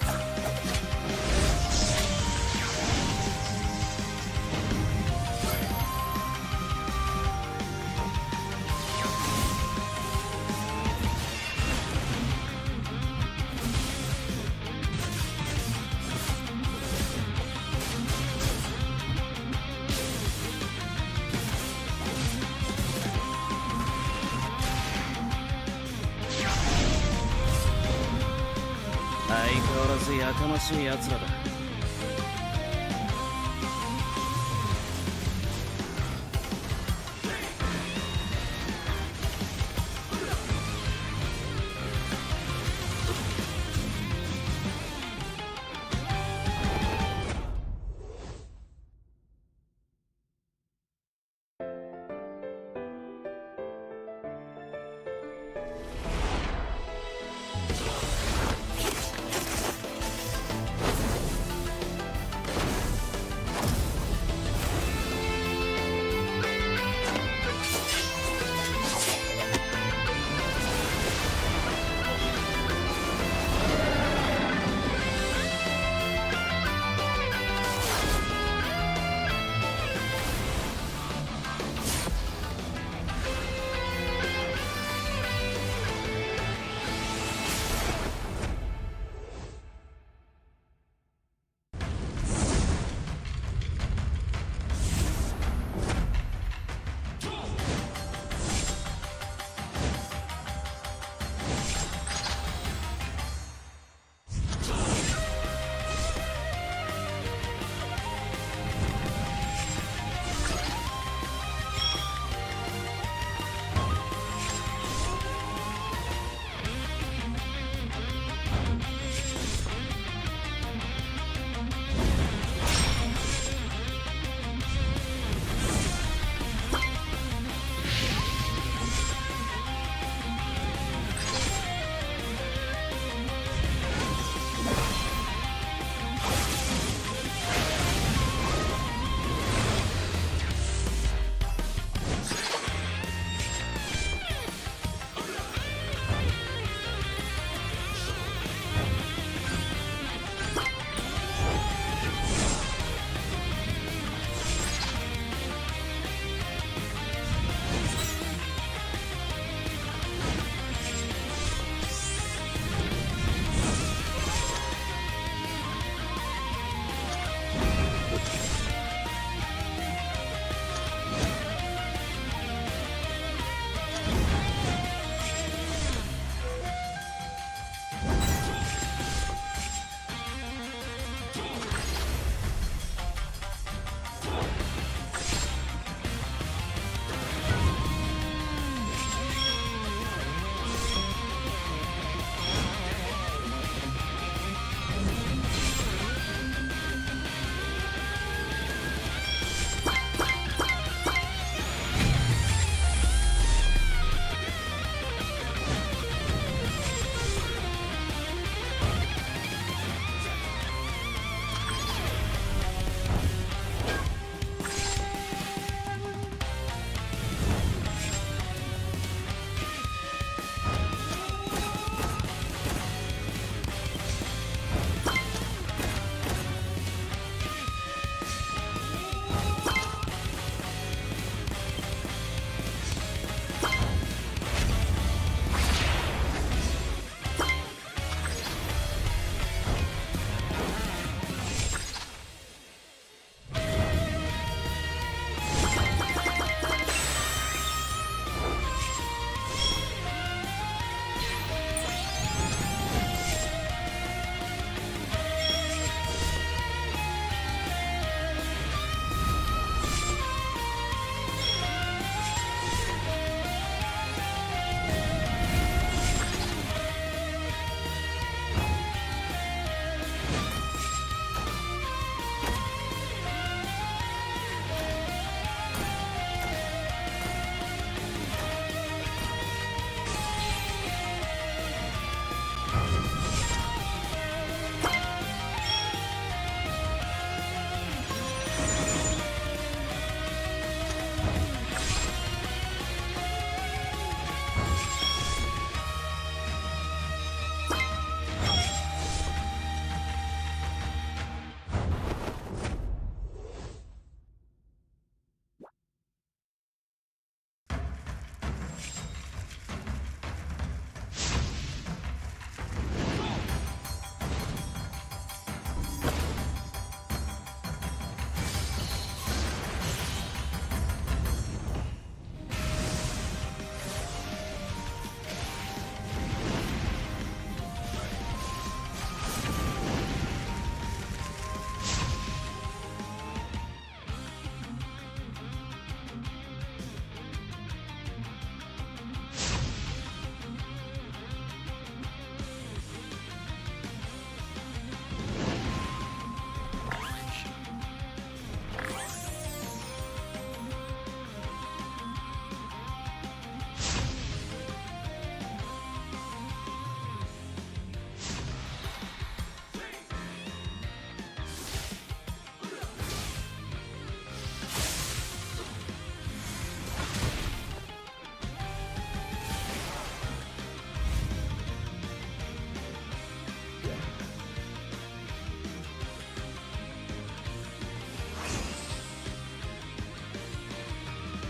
相変わらずやかましい奴らだ。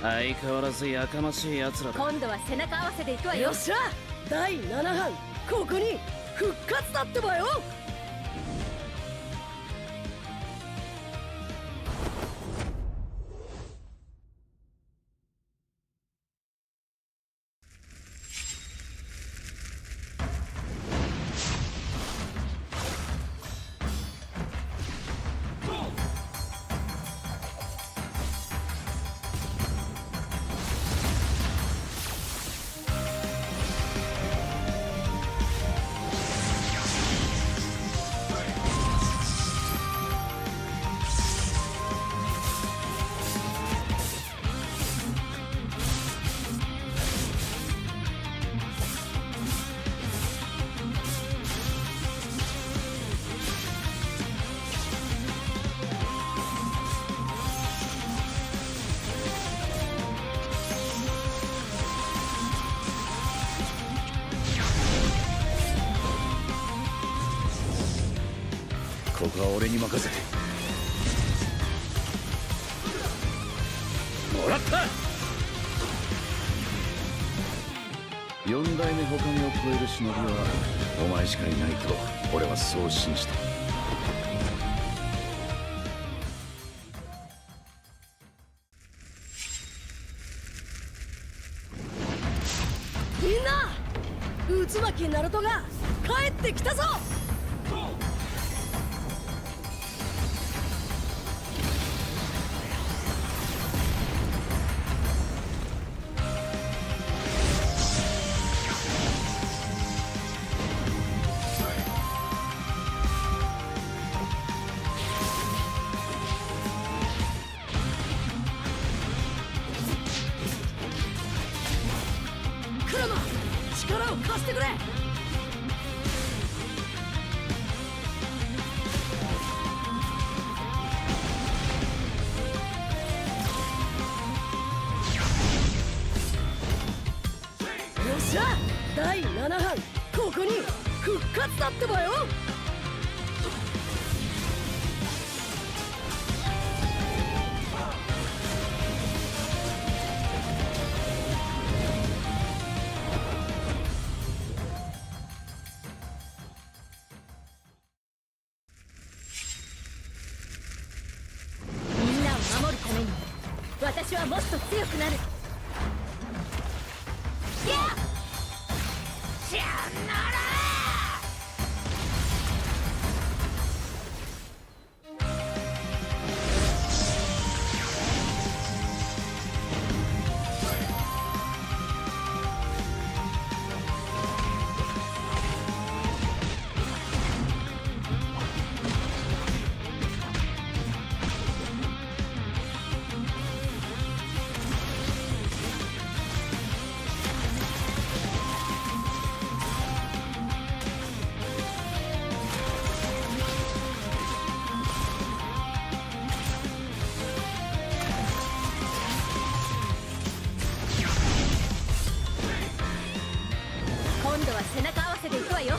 相変わらずやかましい奴らだ。今度は背中合わせでいくわよ。よっしゃ第7班ここに復活だってばよ。ここは俺に任せてもらった。4代目他目を超える忍びはお前しかいないと俺はそう信じて。みんな渦巻きナルトが帰ってきたぞ。クラマ力を貸してくれ。よっしゃ第7班ここに復活だってばよ。みんなを守るために私はもっと強くなる。やっしゃなら今度は背中合わせでいくわよ。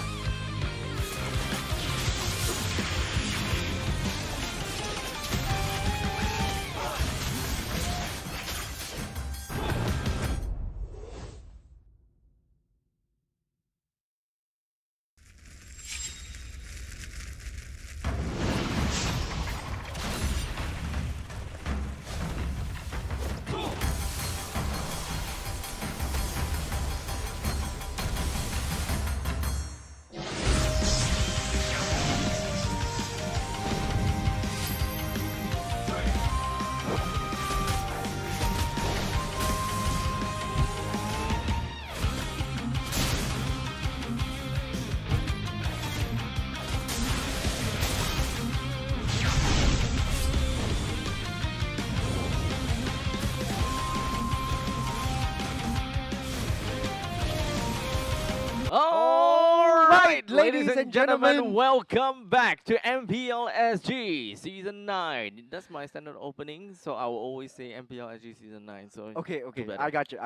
Alright, ladies and gentlemen. welcome back to MPL SG Season 9. That's my standard opening, so I will always say MPL SG Season 9. So Okay, do better. I got you.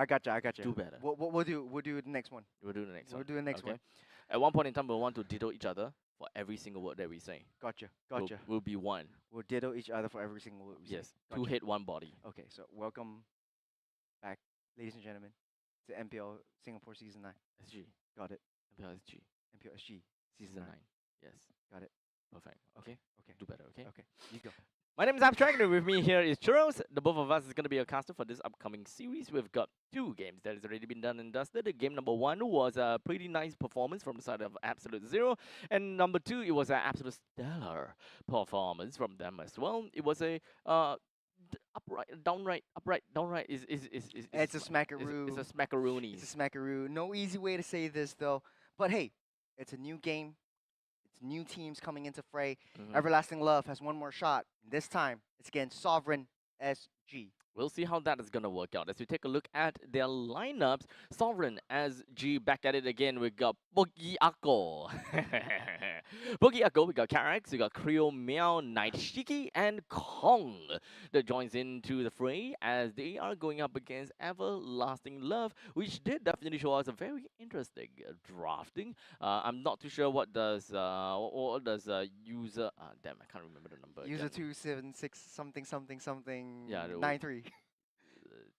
Do better. We'll do the next one. We'll do the next one. We'll do the next one. At one point in time, we'll want to ditto each other for every single word that we say. Gotcha. We'll be one. We'll ditto each other for every single word we say. Yes. Gotcha. 2 head, 1 body. Okay, so welcome back, ladies and gentlemen, to MPL Singapore Season 9. SG. Got it. MPL SG. MPL SG Season 9. Yes. Got it. Perfect. Okay. Okay. Do better, okay? Okay. You go. My name is Abstract, and with me here is Churros. The both of us is going to be a caster for this upcoming series. We've got 2 games that has already been done and dusted. Game number 1 was a pretty nice performance from the side of Absolute Zero. And number 2, it was an absolute stellar performance from them as well. It was a downright is It's a smackaroo. It's a smackaroony. It's a smackaroo. No easy way to say this though. But hey, it's a new game. It's new teams coming into fray. Everlasting Love has one more shot. This time, it's against Sovereign SG. We'll see how that is going to work out. As we take a look at their lineups, Sovereign SG back at it again. We got Bogi Ako. Bogi Ako, we got Karax, we got Creo Meow, Night Shiki, and Kong that joins into the fray as they are going up against Everlasting Love, which did definitely show us a very interesting drafting. I'm not too sure what does user damn, I can't remember the number. User again. 276 something Yeah, 93.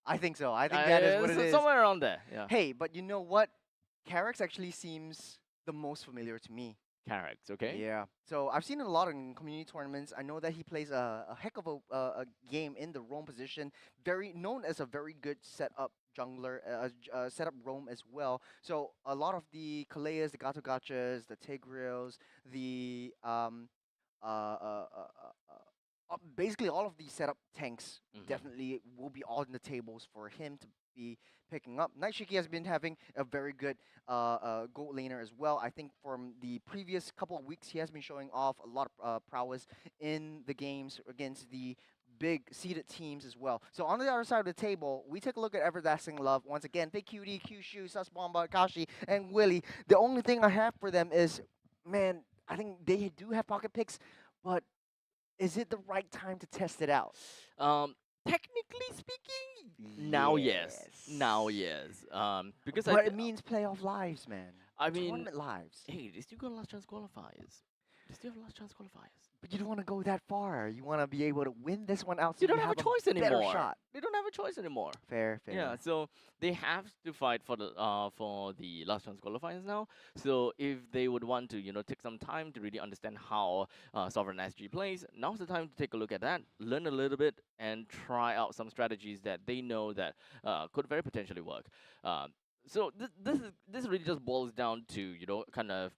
I think so. I think that is what it is. Somewhere around there. Yeah. Hey, but you know what? Karax actually seems the most familiar to me. Karax, okay. Yeah. So I've seen it a lot in community tournaments. I know that he plays a heck of a game in the roam position. Very known as a very good setup jungler, setup roam as well. So a lot of the Kaleas, the Gato Gachas, the Tigreals, the basically all of these setup tanks definitely will be on the tables for him to be picking up. Night Shiki has been having a very good gold laner as well. I think from the previous couple of weeks, he has been showing off a lot of prowess in the games against the big seeded teams as well. So on the other side of the table, we take a look at Everlasting Love. Once again, Big Cutie, Kyushu, Susbomba, Kashi, and Willie. The only thing I have for them is, man, I think they do have pocket picks, but is it the right time to test it out? Technically speaking, now yes. Now yes. Because but it means playoff lives, man. I mean, tournament lives. Hey, they still got last chance qualifiers. They still have last chance qualifiers. But you don't want to go that far. You want to be able to win this one out. So You don't have a choice better anymore. Shot. They don't have a choice anymore. Fair. Yeah, so they have to fight for the last chance qualifiers now. So if they would want to, take some time to really understand how Sovereign SG plays, now's the time to take a look at that, learn a little bit, and try out some strategies that they know that could very potentially work. So this really just boils down to kind of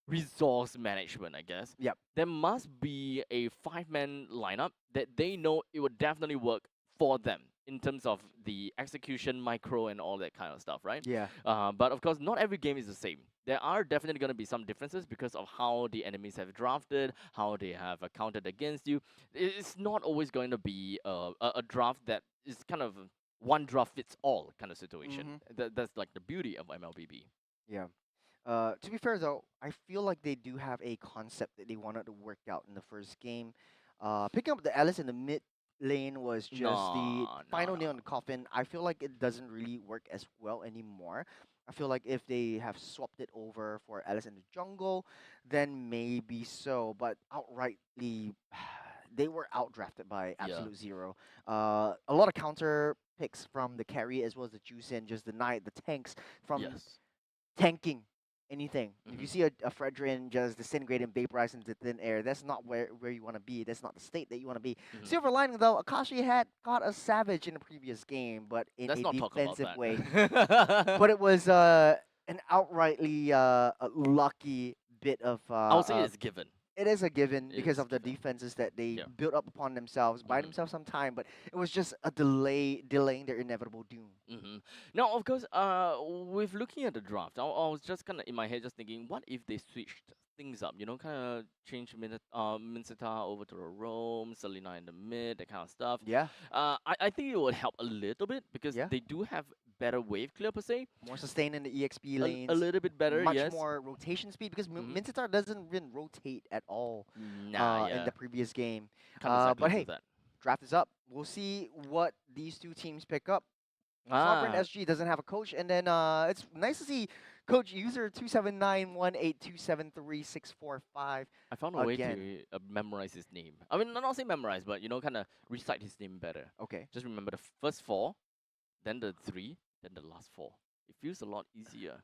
resource management, I guess. Yep. There must be a 5-man lineup that they know it would definitely work for them in terms of the execution, micro, and all that kind of stuff, right? Yeah. But of course, not every game is the same. There are definitely going to be some differences because of how the enemies have drafted, how they have counted against you. It's not always going to be a draft that is kind of one draft fits all kind of situation. That's like the beauty of MLBB. Yeah. To be fair though, I feel like they do have a concept that they wanted to work out in the first game. Picking up the Alice in the mid lane was just the final nail in the coffin. I feel like it doesn't really work as well anymore. I feel like if they have swapped it over for Alice in the jungle, then maybe so. But outrightly, they were outdrafted by Absolute Zero. A lot of counter picks from the carry as well as the juice and just the knight, the tanks from tanking anything. If you see a Fredrin just disintegrate and vaporize into thin air, that's not where you want to be. That's not the state that you want to be. Silver lining though, Akashi had got a Savage in the previous game, but in a defensive way. But it was an outrightly lucky bit of. I would say it's given. It is a given because of the defenses that they built up upon themselves, buy themselves some time, but it was just a delaying their inevitable doom. Now, of course, with looking at the draft, I was just kind of in my head just thinking, what if they switched things up, kind of change Minsita over to a roam, Selena in the mid, that kind of stuff. Yeah. I think it would help a little bit because they do have better wave clear per se. More sustain in the EXP lanes. A little bit better, much yes. more rotation speed because Minsita doesn't even rotate at all in the previous game. But hey, draft is up. We'll see what these two teams pick up. Sovereign SG doesn't have a coach, and then it's nice to see coach user 27918273645. I found a way to memorize his name. I mean, not say memorize, but kind of recite his name better. Okay. Just remember the first 4 then the 3, then the last 4. It feels a lot easier.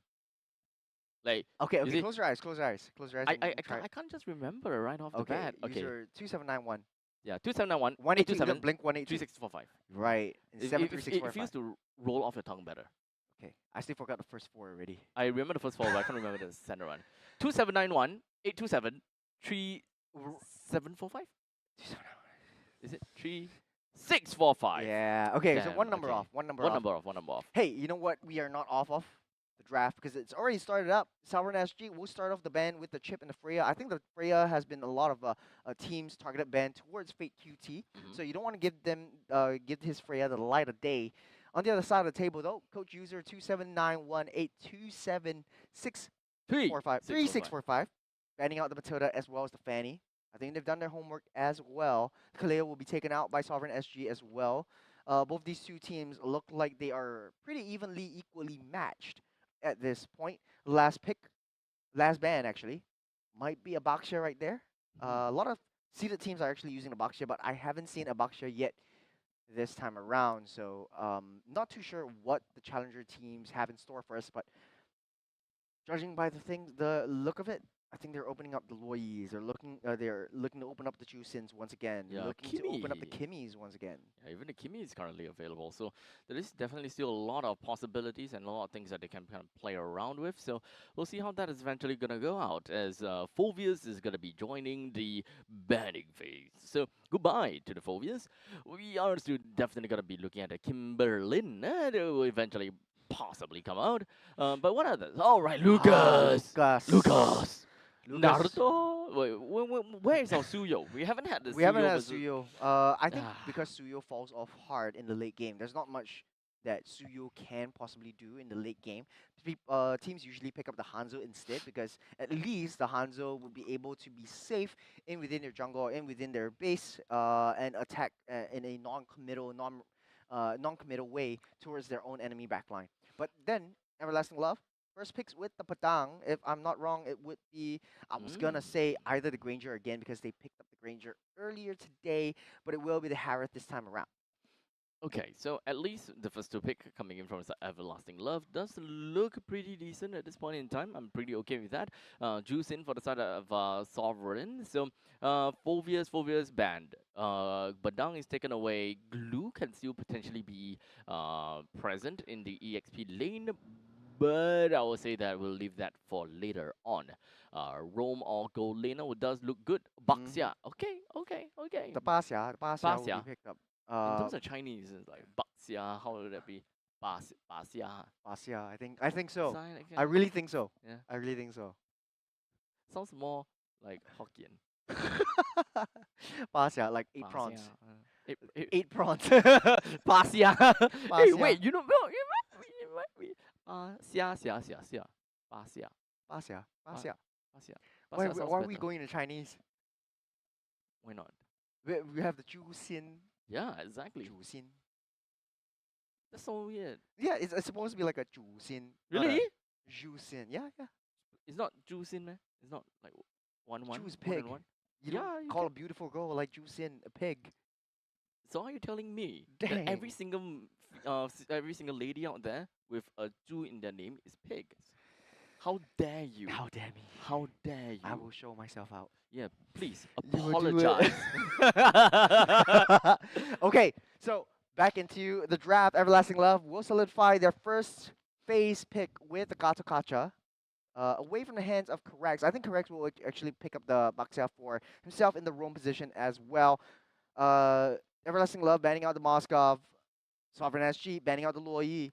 Like, Okay, you okay. see, Close your eyes. Close your eyes. Close your eyes. I, and I, I, we'll try can't, I it. can't just remember right off the Okay. bat. Okay. User 2791. Yeah, 2791, 182. 827, Blink 182. 3645. Right. And It 73645. feels to roll off your tongue better. Okay. I still forgot the first 4 already. I remember the first 4, but I can't remember the center one. 2791, 827, 3745? Is it 3645? Yeah. Okay. So Damn, one number okay. off. One number One off. number off, one number off. Hey, you know what? We are not off of the draft because it's already started up. Sovereign SG will start off the ban with the chip and the Freya. I think the Freya has been a lot of teams targeted ban towards Fate QT. So you don't want to give them give his Freya the light of day. On the other side of the table though, coach user 27918276645 banning out the Matilda as well as the Fanny. I think they've done their homework as well. Kaleo will be taken out by Sovereign SG as well. Both these two teams look like they are pretty equally matched at this point. Last pick, last ban actually, might be a Baxia right there. A lot of seeded teams are actually using a Baxia, but I haven't seen a Baxia yet this time around. So not too sure what the challenger teams have in store for us, but judging by the look of it, I think they're opening up the Loyes. They're looking to open up the Chusins once again. Yeah, looking to open up the Kimmy. Kimmies once again. Yeah, even the Kimi is currently available. So there is definitely still a lot of possibilities and a lot of things that they can kind of play around with. So we'll see how that is eventually going to go out as Fulvius is going to be joining the banning phase. So goodbye to the Fulvius. We are still definitely going to be looking at the Kimberlin to eventually possibly come out. But what others? All right, Lucas. Lucas. Naruto? Wait, where is our Suyo? We haven't had this. We haven't had versus- Suyo. I think because Suyo falls off hard in the late game, there's not much that Suyo can possibly do in the late game. Teams usually pick up the Hanzo instead because at least the Hanzo will be able to be safe in within their jungle or in within their base and attack in a non-committal way towards their own enemy backline. But then Everlasting Love. First picks with the Padang. If I'm not wrong, it would be, I was going to say either the Granger again because they picked up the Granger earlier today, but it will be the Harith this time around. Okay, so at least the first 2 pick coming in from Everlasting Love does look pretty decent at this point in time. I'm pretty okay with that. Juice in for the side of Sovereign. So Fulvius banned. Badang is taken away. Glue can still potentially be present in the EXP lane. But I will say that we'll leave that for later on. Rome or Gold Laner does look good. Baxia. Okay. The Pasya will Pasya. be picked up. In terms of Chinese, it's like Baxia. How would that be? Pasya. Pasya, I think so. Sign, okay. I really think so. Yeah. I really think so. Sounds more like Hokkien. Pasya, like 8 prawns. Pasya, 8 prawns. Pasya. Hey, Pasya. wait, you know, Xia. Pasya. Pasya. Pasya. Why sounds are we better. going to Chinese? Why not? We have the Chu Xin. Yeah, exactly. Chu Xin. That's so weird. Yeah, it's supposed to be like a Chu Xin. Really? Zhu Xin. Yeah. It's not Juicin, man. It's not like one. Choose more than pig. one. You Yeah, don't you call can- a beautiful girl like Zhu Xin a pig. So are you telling me Dang. that every single lady out there with a Zhu in their name is pig? How dare you? How dare me? How dare you? I will show myself out. Yeah, please You will do it. apologize. Okay, so back into the draft. Everlasting Love will solidify their first phase pick with the Gato Kacha. Away from the hands of Correx. I think Correx will actually pick up the Baxia for himself in the roam position as well. Everlasting Love banning out the Moskov. Sovereign SG banning out the Luoyi.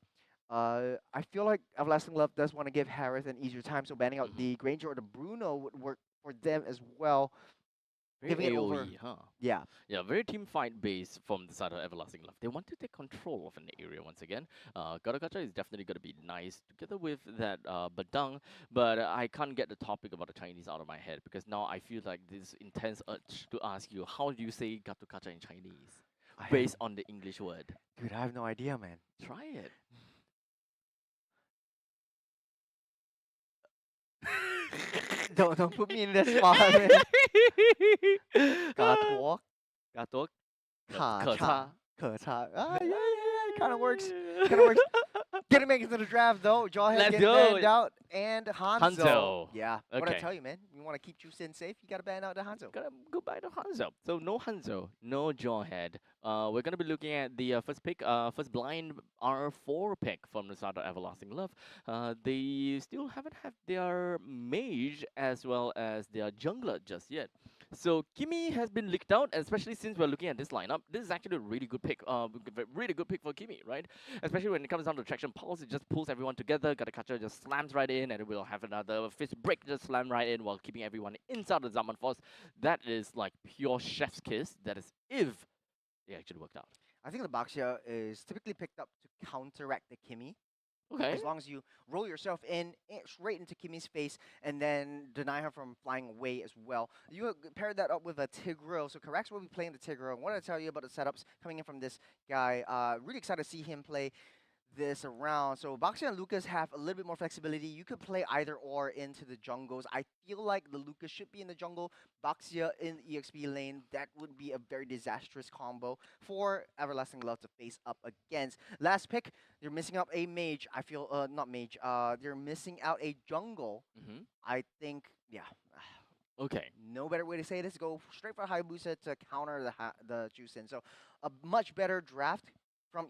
I feel like Everlasting Love does want to give Harith an easier time, so banning out the Granger or the Bruno would work for them as well. Very Giving it over. AoE, huh? Yeah. Yeah, very team fight based from the side of Everlasting Love. They want to take control of an area once again. Gacha is definitely going to be nice together with that Badang, but I can't get the topic about the Chinese out of my head because now I feel like this intense urge to ask you, how do you say Gacha in Chinese? Based on the English word. Dude, I have no idea, man. Try it. don't put me in that spot, man. Gato. Gatok. 卡 可 差 差. 可差. Ah, yeah. Kind of works. Kind of works. Gonna make it to the draft though. Jawhead Let's getting go. banned out, and Hanzo. Hanzo. Yeah. What I Okay. tell you, man. You want to keep Jusin safe, you gotta ban out the Hanzo. Gotta go back to Hanzo. So no Hanzo, no Jawhead. We're gonna be looking at the first pick, first blind R4 pick from the start of Everlasting Love. They still haven't had their mage as well as their jungler just yet. So Kimi has been leaked out, especially since we're looking at this lineup. This is actually a really good pick. Really good pick for Kimi, right? Especially when it comes down to Traction Pulse, it just pulls everyone together. Gatakacha just slams right in, and we'll have another Fist Break just slam right in while keeping everyone inside the Zaman Force. That is like pure chef's kiss. That is if it actually worked out. I think the Baxia is typically picked up to counteract the Kimi. Okay. As long as you roll yourself in straight into Kimi's face and then deny her from flying away as well. You pair that up with a Tigreal. So Karax will be playing the Tigreal. What did I tell you about the setups coming in from this guy? Really excited to see him play this around. So Baxia and Lucas have a little bit more flexibility. You could play either or into the jungles. I feel like the Lucas should be in the jungle, Baxia in the EXP lane. That would be a very disastrous combo for Everlasting Love to face up against. Last pick, they're missing out a mage. I feel, not mage, they're missing out a jungle. I think, yeah. Okay. No better way to say this. Go straight for Hayabusa to counter the Jusin. So a much better draft from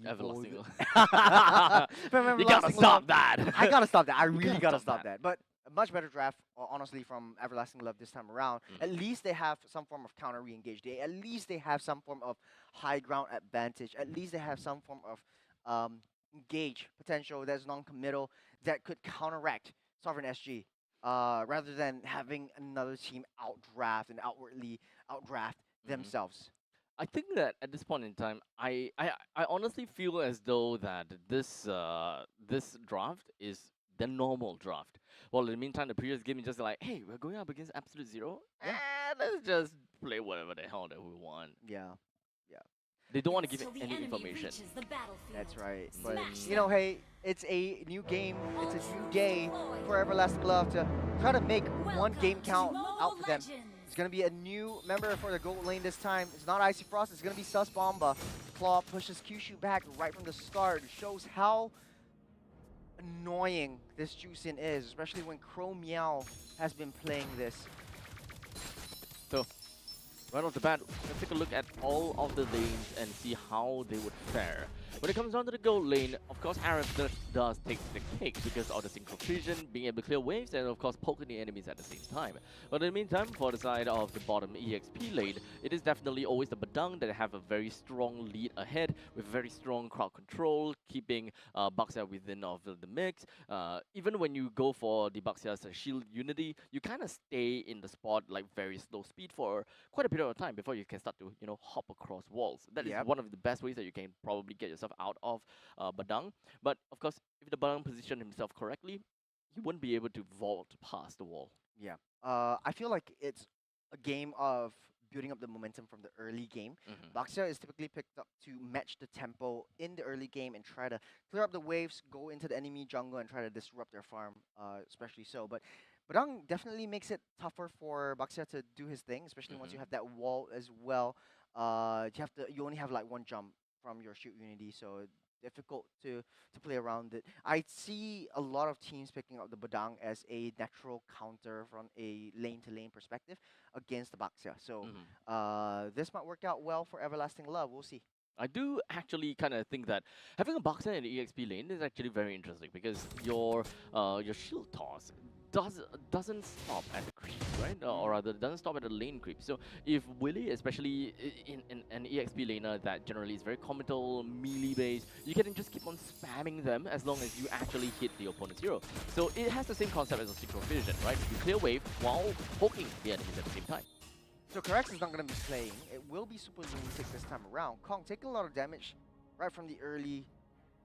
Everlasting Love. Love. From You gotta Everlasting stop Love. that. I gotta stop that. I really gotta gotta stop stop that. But a much better draft, honestly, from Everlasting Love this time around. At least they have some form of counter re-engage. At least they have some form of high ground advantage. At least they have some form of engage potential that's non-committal that could counteract Sovereign SG. Rather than having another team outdraft and outwardly outdraft themselves. I think that at this point in time, I honestly feel as though that this this draft is the normal draft. Well, in the meantime, the previous game is just like, hey, we're going up against Absolute Zero. Let's just play whatever the hell that we want. Yeah. They don't want to give any information. That's right. But, you know, hey, it's a new game. It's a new day for Everlasting Love to try to make one game count out for them. It's going to be a new member for the gold lane this time. It's not Icy Frost. It's going to be Sus Bomba. Claw pushes Kyushu back right from the start. It shows how annoying this Jusin is, especially when Crow Meow has been playing this. So, right off the bat, let's take a look at all of the lanes and see how they would fare. When it comes down to the gold lane, of course, Arab does take the cake because of the synchro fusion, being able to clear waves, and of course, poking the enemies at the same time. But in the meantime, for the side of the bottom EXP lane, it is definitely always the Badang that have a very strong lead ahead with very strong crowd control, keeping Baxia within of the mix. Even when you go for the Baxia's shield unity, you kind of stay in the spot like very slow speed for quite a period of time before you can start to, you know, hop across walls. That is one of the best ways that you can probably get yourself out of Badang. But of course, if the Badang positioned himself correctly, he wouldn't be able to vault past the wall. Yeah. I feel like it's a game of building up the momentum from the early game. Baxia is typically picked up to match the tempo in the early game and try to clear up the waves, go into the enemy jungle and try to disrupt their farm, especially so. But Badang definitely makes it tougher for Baxia to do his thing, especially once you have that wall as well. You only have like one jump from your shoot unity, so difficult to play around it. I see a lot of teams picking up the Badang as a natural counter from a lane-to-lane perspective against the Baxia. So this might work out well for Everlasting Love. We'll see. I do actually kind of think that having a Baxia in the EXP lane is actually very interesting because your shield toss doesn't stop at the creep, right? Or rather, doesn't stop at the lane creep. So if Willy, especially in an EXP laner that generally is very committal, melee based, you can just keep on spamming them as long as you actually hit the opponent's hero. So it has the same concept as a synchro fusion, right? You clear wave while poking the enemies at the same time. So Karax is not going to be playing. It will be Super Lunatic this time around. Kong taking a lot of damage right from the early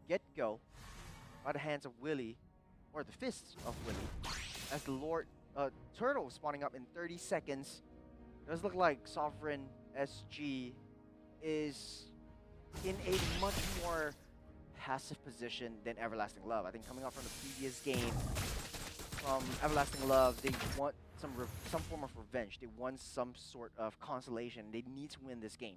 get-go by the hands of Willy, or the fists of Willy, as the Lord Turtle spawning up in 30 seconds. Does look like Sovereign SG is in a much more passive position than Everlasting Love. I think coming up from the previous game from Everlasting Love, they want some form of revenge. They want some sort of consolation. They need to win this game.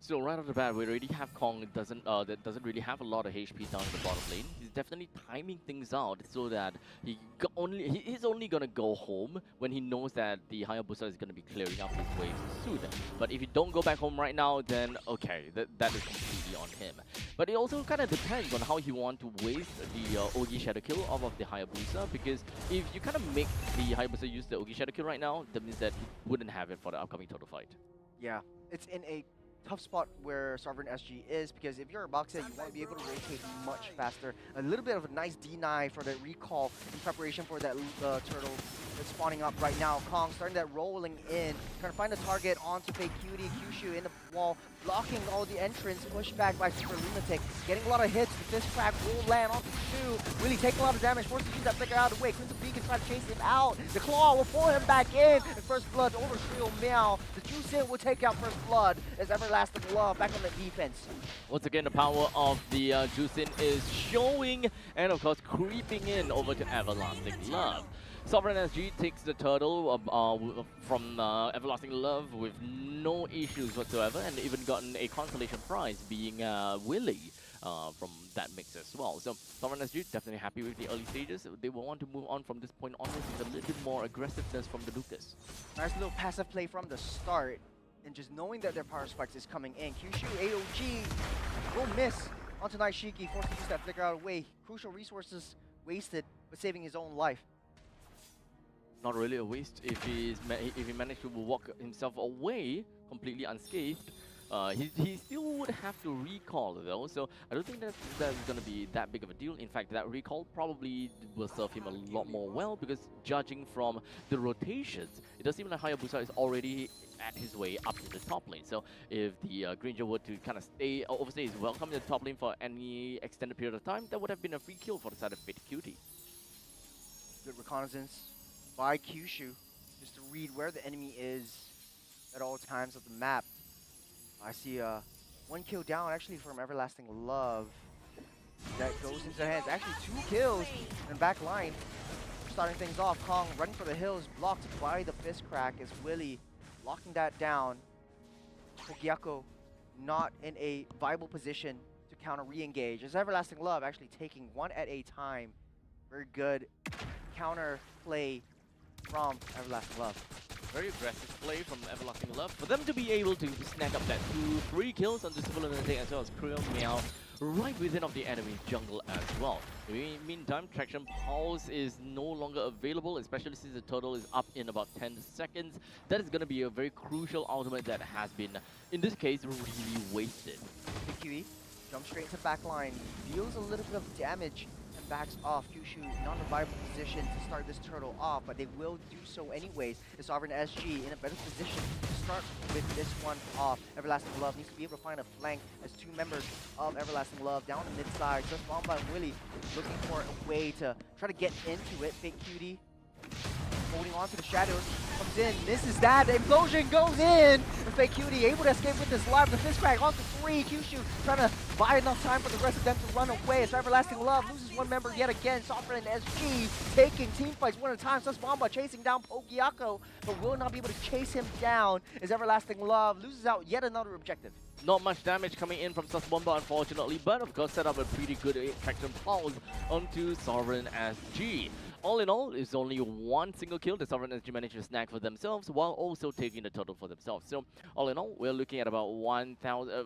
So right off the bat, we already have Kong that doesn't really have a lot of HP down in the bottom lane. He's definitely timing things out so that he's only gonna go home when he knows that the Hayabusa is gonna be clearing up his waves soon. But if you don't go back home right now, then okay, that is completely on him. But it also kind of depends on how he wants to waste the Ogi Shadow Kill off of the Hayabusa, because if you kind of make the Hayabusa use the Ogi Shadow Kill right now, that means that he wouldn't have it for the upcoming total fight. Yeah, it's in a tough spot where Sovereign SG is, because if you're a boxer, you want to be able to rotate much faster. A little bit of a nice deny for the recall in preparation for that turtle that's spawning up right now. Kong starting that rolling in, trying to find a target onto Fake Cutie. Kyushu in the wall, blocking all the entrance, pushed back by Super Lunatic, getting a lot of hits. The fist crack will land onto Shu. Really taking a lot of damage, forced to use that flicker out of the way. Crimson Beacon trying to chase him out. The claw will pull him back in. And First Blood over Shriel Meow. The Juice In will take out First Blood as Everlasting Love back on the defense. Once again, the power of the Juicin is showing, and of course creeping in over to Everlasting Love. Sovereign SG takes the turtle from Everlasting Love with no issues whatsoever, and even gotten a consolation prize being Willie from that mix as well. So Sovereign SG definitely happy with the early stages. They will want to move on from this point onwards with a little bit more aggressiveness from the Lucas. Nice little passive play from the start, and just knowing that their power spikes is coming in. Kyushu AOG will miss onto Naishiki, forced to use that flicker out of the way. Crucial resources wasted, but saving his own life. Not really a waste if he managed to walk himself away completely unscathed. He still would have to recall though, so I don't think that's going to be that big of a deal. In fact, that recall probably will serve him a lot more well, because judging from the rotations, it does seem like Hayabusa is already at his way up to the top lane. So if the Granger were to kind of overstay his welcome in the top lane for any extended period of time, that would have been a free kill for the side of Fate Cutie. Good reconnaissance by Kyushu, just to read where the enemy is at all times of the map. I see one kill down actually from Everlasting Love. That goes into their hands. Actually 2 kills in back line. Starting things off, Kong running for the hills, blocked by the fist crack as Willie locking that down. Pogyako not in a viable position to counter re-engage. As Everlasting Love actually taking one at a time. Very good counter play from Everlasting Love. Very aggressive play from Everlasting Love. For them to be able to snag up that 2-3 kills on the Super Lunatic as well as Krill Meow right within of the enemy jungle as well. In the meantime, Traction Pulse is no longer available, especially since the turtle is up in about 10 seconds. That is going to be a very crucial ultimate that has been, in this case, really wasted. QE jumps straight into back line, deals a little bit of damage, and backs off. Kyushu not in a viable position to start this turtle off, but they will do so anyways. The Sovereign SG in a better position to start with this one off. Everlasting Love needs to be able to find a flank as 2 members of Everlasting Love down the mid side. Just Bomba and Willie looking for a way to try to get into it. Fake Cutie holding on to the shadows, comes in, misses that, the implosion goes in! And Fake Cutie able to escape with this live, the fist crack onto 3, Kyushu trying to buy enough time for the rest of them to run away as Everlasting Love loses 1 member yet again. Sovereign SG taking team fights one at a time. Sus Bomba chasing down Pogyako, but will not be able to chase him down as Everlasting Love loses out yet another objective. Not much damage coming in from Sus Bomba, unfortunately, but of course set up a pretty good Traction Pulse onto Sovereign SG. All in all, it's only 1 single kill the Sovereign SG managed to snag for themselves, while also taking the total for themselves. So, all in all, we're looking at about 500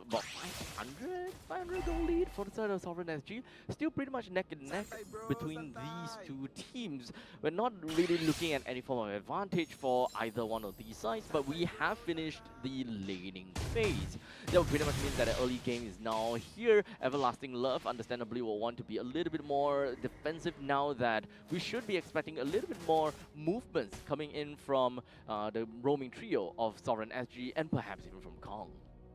goal lead for the side of Sovereign SG. Still pretty much neck and neck between these 2 teams. We're not really looking at any form of advantage for either one of these sides, but we have finished the laning phase. That would pretty much mean that the early game is now here. Everlasting Love, understandably, will want to be a little bit more defensive now that we should be expecting a little bit more movements coming in from the roaming trio of Sovereign SG and perhaps even from Kong.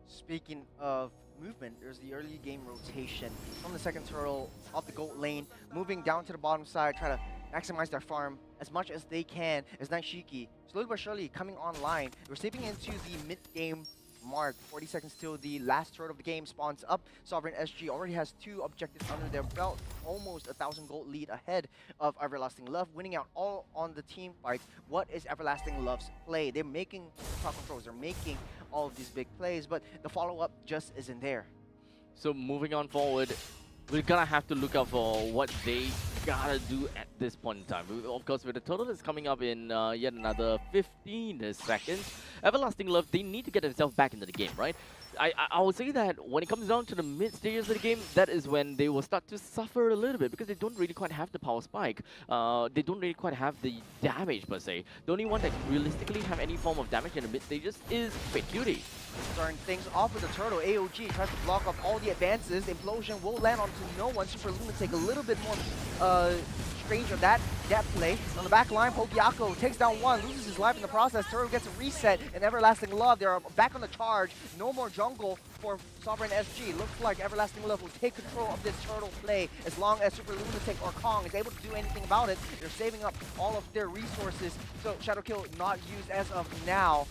Speaking of movement, there's the early game rotation from the second turtle off the gold lane, moving down to the bottom side, trying to maximize their farm as much as they can as Naishiki slowly but surely coming online. We're stepping into the mid-game mark. 40 seconds till the last turret of the game spawns up. Sovereign SG already has 2 objectives under their belt. Almost 1,000 gold lead ahead of Everlasting Love, winning out all on the team fights. What is Everlasting Love's play? They're making top controls. They're making all of these big plays, but the follow-up just isn't there. So moving on forward, we're gonna have to look out for what they gotta do at this point in time. Of course, with the total that's coming up in yet another 15 seconds, Everlasting Love, they need to get themselves back into the game, right? I would say that when it comes down to the mid stages of the game, that is when they will start to suffer a little bit because they don't really quite have the power spike. They don't really quite have the damage per se. The only one that realistically have any form of damage in the mid stages is Fate Cutie. Starting things off with the turtle. AOG tries to block off all the advances. The implosion will land onto no one. Super Lunatic a little bit more strange of that play. On the back line, Pokiako takes down one, loses his life in the process. Turtle gets a reset, and Everlasting Love, they're back on the charge. No more jungle for Sovereign SG. Looks like Everlasting Love will take control of this turtle play as long as Super Lunatic or Kong is able to do anything about it. They're saving up all of their resources, so Shadow Kill not used as of now.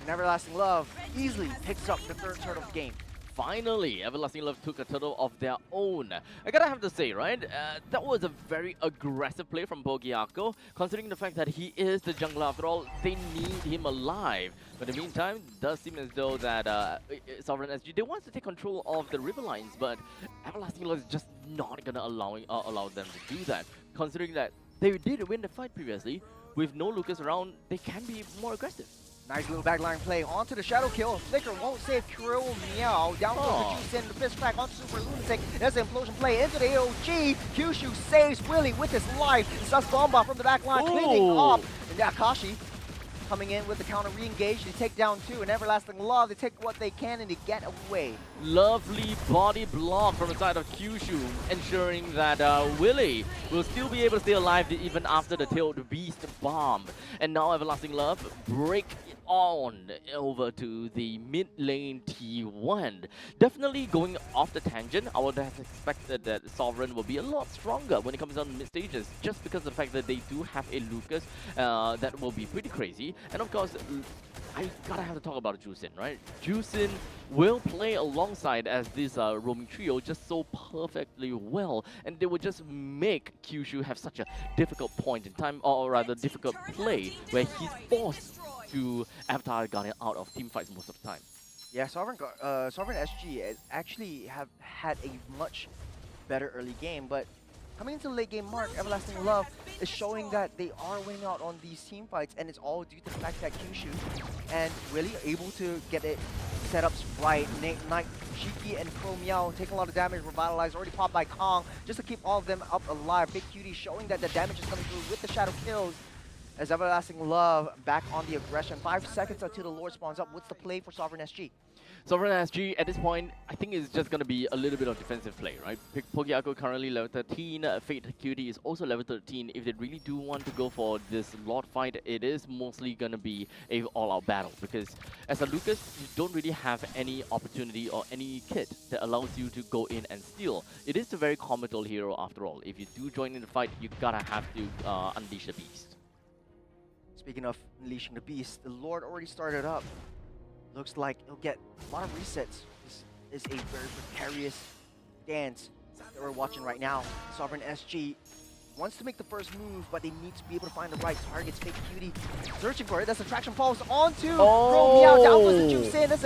And Everlasting Love easily picks up the 3rd turtle of the game. Finally, Everlasting Love took a turtle of their own. I gotta have to say, right, that was a very aggressive play from Pokiako, considering the fact that he is the jungler. After all, they need him alive. But in the meantime, it does seem as though that Sovereign SG, they want to take control of the river lines, but Everlasting Love is just not gonna allow them to do that. Considering that they did win the fight previously, with no Lucas around, they can be more aggressive. Nice little backline play onto the Shadow Kill. Flicker won't save Kuro Meow. Down goes the Juice in the fist crack onto Super Lunatic. There's an implosion play into the AOG. Kyushu saves Willie with his life. Sus Bomba from the backline cleaning up. And Akashi coming in with the counter re-engage. They take down 2, and Everlasting Love, they take what they can and they get away. Lovely body block from the side of Kyushu, ensuring that Willie will still be able to stay alive even after the Tailed Beast bomb. And now Everlasting Love break on over to the mid lane T1. Definitely going off the tangent, I would have expected that Sovereign will be a lot stronger when it comes down to mid stages, just because of the fact that they do have a Lucas that will be pretty crazy. And of course, I gotta have to talk about Juicin, right? Juicin will play alongside as this roaming trio just so perfectly well, and they will just make Kyushu have such a difficult point in time, or rather difficult play, where he's forced to Avatar Guardian out of team fights most of the time. Yeah, Sovereign SG actually have had a much better early game, but coming into the late game mark, Everlasting Love is showing that they are winning out on these team fights, and it's all due to the fact that Kyushu and Willie are able to get it setups right. Knight, Shiki, and Pro Meow taking a lot of damage, revitalized, already popped by Kong, just to keep all of them up alive. Big Cutie showing that the damage is coming through with the Shadow Kills. As Everlasting Love back on the aggression. 5 seconds until the Lord spawns up. What's the play for Sovereign SG? Sovereign SG, at this point, I think it's just going to be a little bit of defensive play, right? Pokiako currently level 13, Fate Cutie is also level 13. If they really do want to go for this Lord fight, it is mostly going to be a all-out battle, because as a Lucas, you don't really have any opportunity or any kit that allows you to go in and steal. It is a very comical hero after all. If you do join in the fight, you gotta have to unleash the beast. Speaking of unleashing the beast, the Lord already started up. Looks like he'll get a lot of resets. This is a very precarious dance that we're watching right now. Sovereign SG wants to make the first move, but they need to be able to find the right targets. Fake Cutie searching for it. That's a traction pulse onto Pro Meow. Down goes the Juice in. That's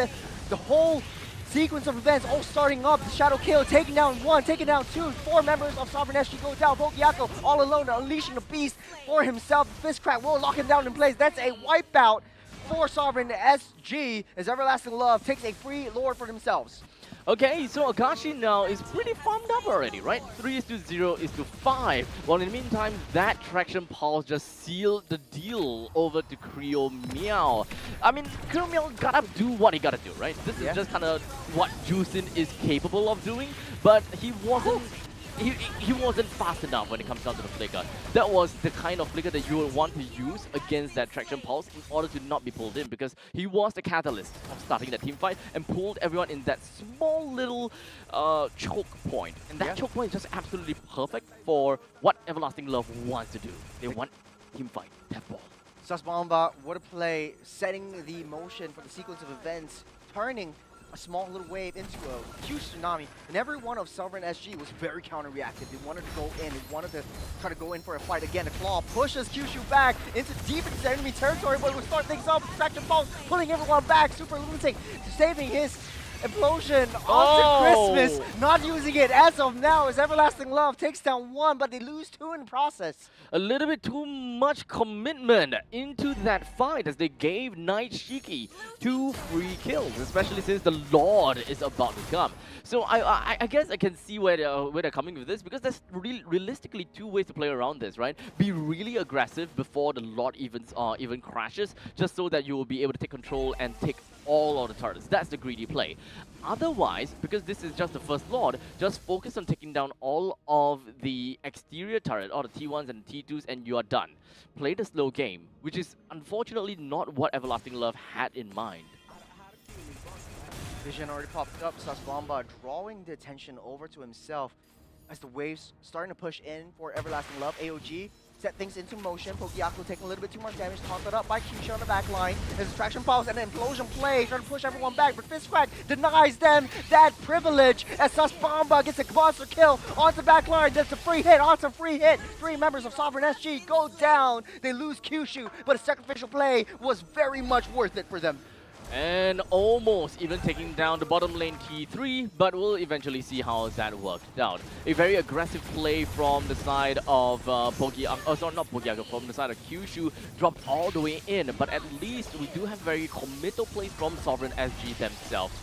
the whole sequence of events all starting up. The Shadow Kill taking down 1, taking down 2. 4 members of Sovereign SG go down. Pokiako all alone, unleashing the beast for himself. Fist crack will lock him down in place. That's a wipeout for Sovereign SG as Everlasting Love takes a free Lord for themselves. Okay, so Akashi now is pretty farmed up already, right? 3:0:5. Well, in the meantime, that traction pulse just sealed the deal over to Creo Meow. I mean, Creo Meow gotta do what he gotta do, right? This is just kind of what Juicin is capable of doing, but he wasn't... He wasn't fast enough when it comes down to the flicker. That was the kind of flicker that you would want to use against that traction pulse in order to not be pulled in, because he was the catalyst of starting that team fight and pulled everyone in that small little choke point. And that choke point is just absolutely perfect for what Everlasting Love wants to do. They want team fight, tap ball. Sus Bomba, what a play, setting the motion for the sequence of events. turning a small little wave into a huge tsunami, and every one of Sovereign SG was very counter-reactive. They wanted to go in, they wanted to try to go in for a fight again. The Claw pushes Kyushu back into deep into enemy territory, but we start things up. Spectrum Pulse pulling everyone back. Super Lunatic saving his implosion onto Christmas, not using it as of now as Everlasting Love takes down one, but they lose two in the process. A little bit too much commitment into that fight as they gave Night Shiki 2 free kills, especially since the Lord is about to come. So I guess I can see where they're coming with this, because there's realistically two ways to play around this, right? Be really aggressive before the Lord even crashes, just so that you will be able to take control and take all of the turrets. That's the greedy play. Otherwise, because this is just the first Lord, just focus on taking down all of the exterior turret, all the T1s and T2s, and you are done. Play the slow game, which is unfortunately not what Everlasting Love had in mind. Vision already popped up, Bomba drawing the attention over to himself as the waves starting to push in for Everlasting Love. AOG set things into motion. Pogiaco taking a little bit too much damage, taunted up by Kyushu on the back line. There's a Distraction Pulse and an Implosion play, trying to push everyone back, but Fist Crack denies them that privilege as Bomba gets a monster kill onto the back line. That's a free hit, onto free hit. Three members of Sovereign SG go down. They lose Kyushu, but a sacrificial play was very much worth it for them. And almost even taking down the bottom lane T3, but we'll eventually see how that worked out. A very aggressive play from the side of from the side of Kyushu, dropped all the way in, but at least we do have very committal plays from Sovereign SG themselves.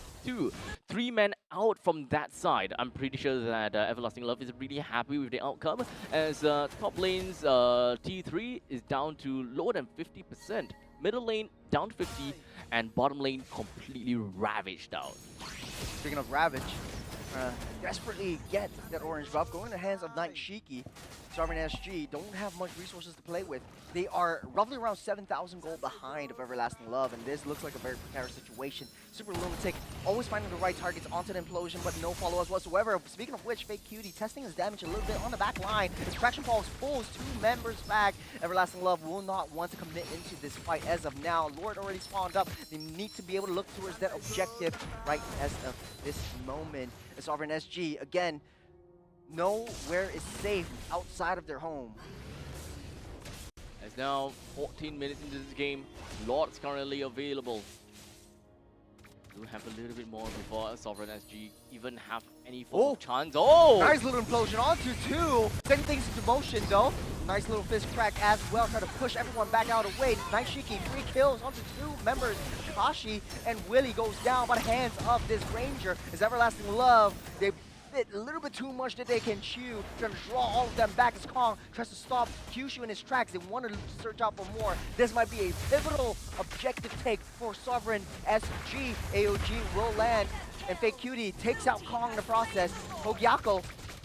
3 men out from that side. I'm pretty sure that Everlasting Love is really happy with the outcome, as top lane's T3 is down to lower than 50%. Middle lane down to 50, and bottom lane completely ravaged out. Speaking of Ravage, desperately get that orange buff. Going in the hands of Night Shiki. Sovereign SG don't have much resources to play with. They are roughly around 7,000 gold behind of Everlasting Love, and this looks like a very precarious situation. Super Lunatic always finding the right targets onto the Implosion, but no follow-ups whatsoever. Speaking of which, Fake Cutie testing his damage a little bit on the back line. His Fraction Pulse pulls 2 members back. Everlasting Love will not want to commit into this fight as of now. Lord already spawned up. They need to be able to look towards that objective right as of this moment. Sovereign SG, again, nowhere is safe outside of their home. As now 14 minutes into this game, Lord's currently available. Do have a little bit more before Sovereign SG even have any form of chance. Oh! Nice little implosion onto 2. Sending things into motion though. Nice little fist crack as well, trying to push everyone back out of the way. Night Shiki, 3 kills onto 2 members. Kashi and Willie goes down by the hands of this Ranger. As Everlasting Love, they bit a little bit too much that they can chew, trying to draw all of them back as Kong tries to stop Kyushu in his tracks. They want to search out for more. This might be a pivotal objective take for Sovereign SG. AOG will land, and Fake Cutie takes out Kong in the process. Pogiaco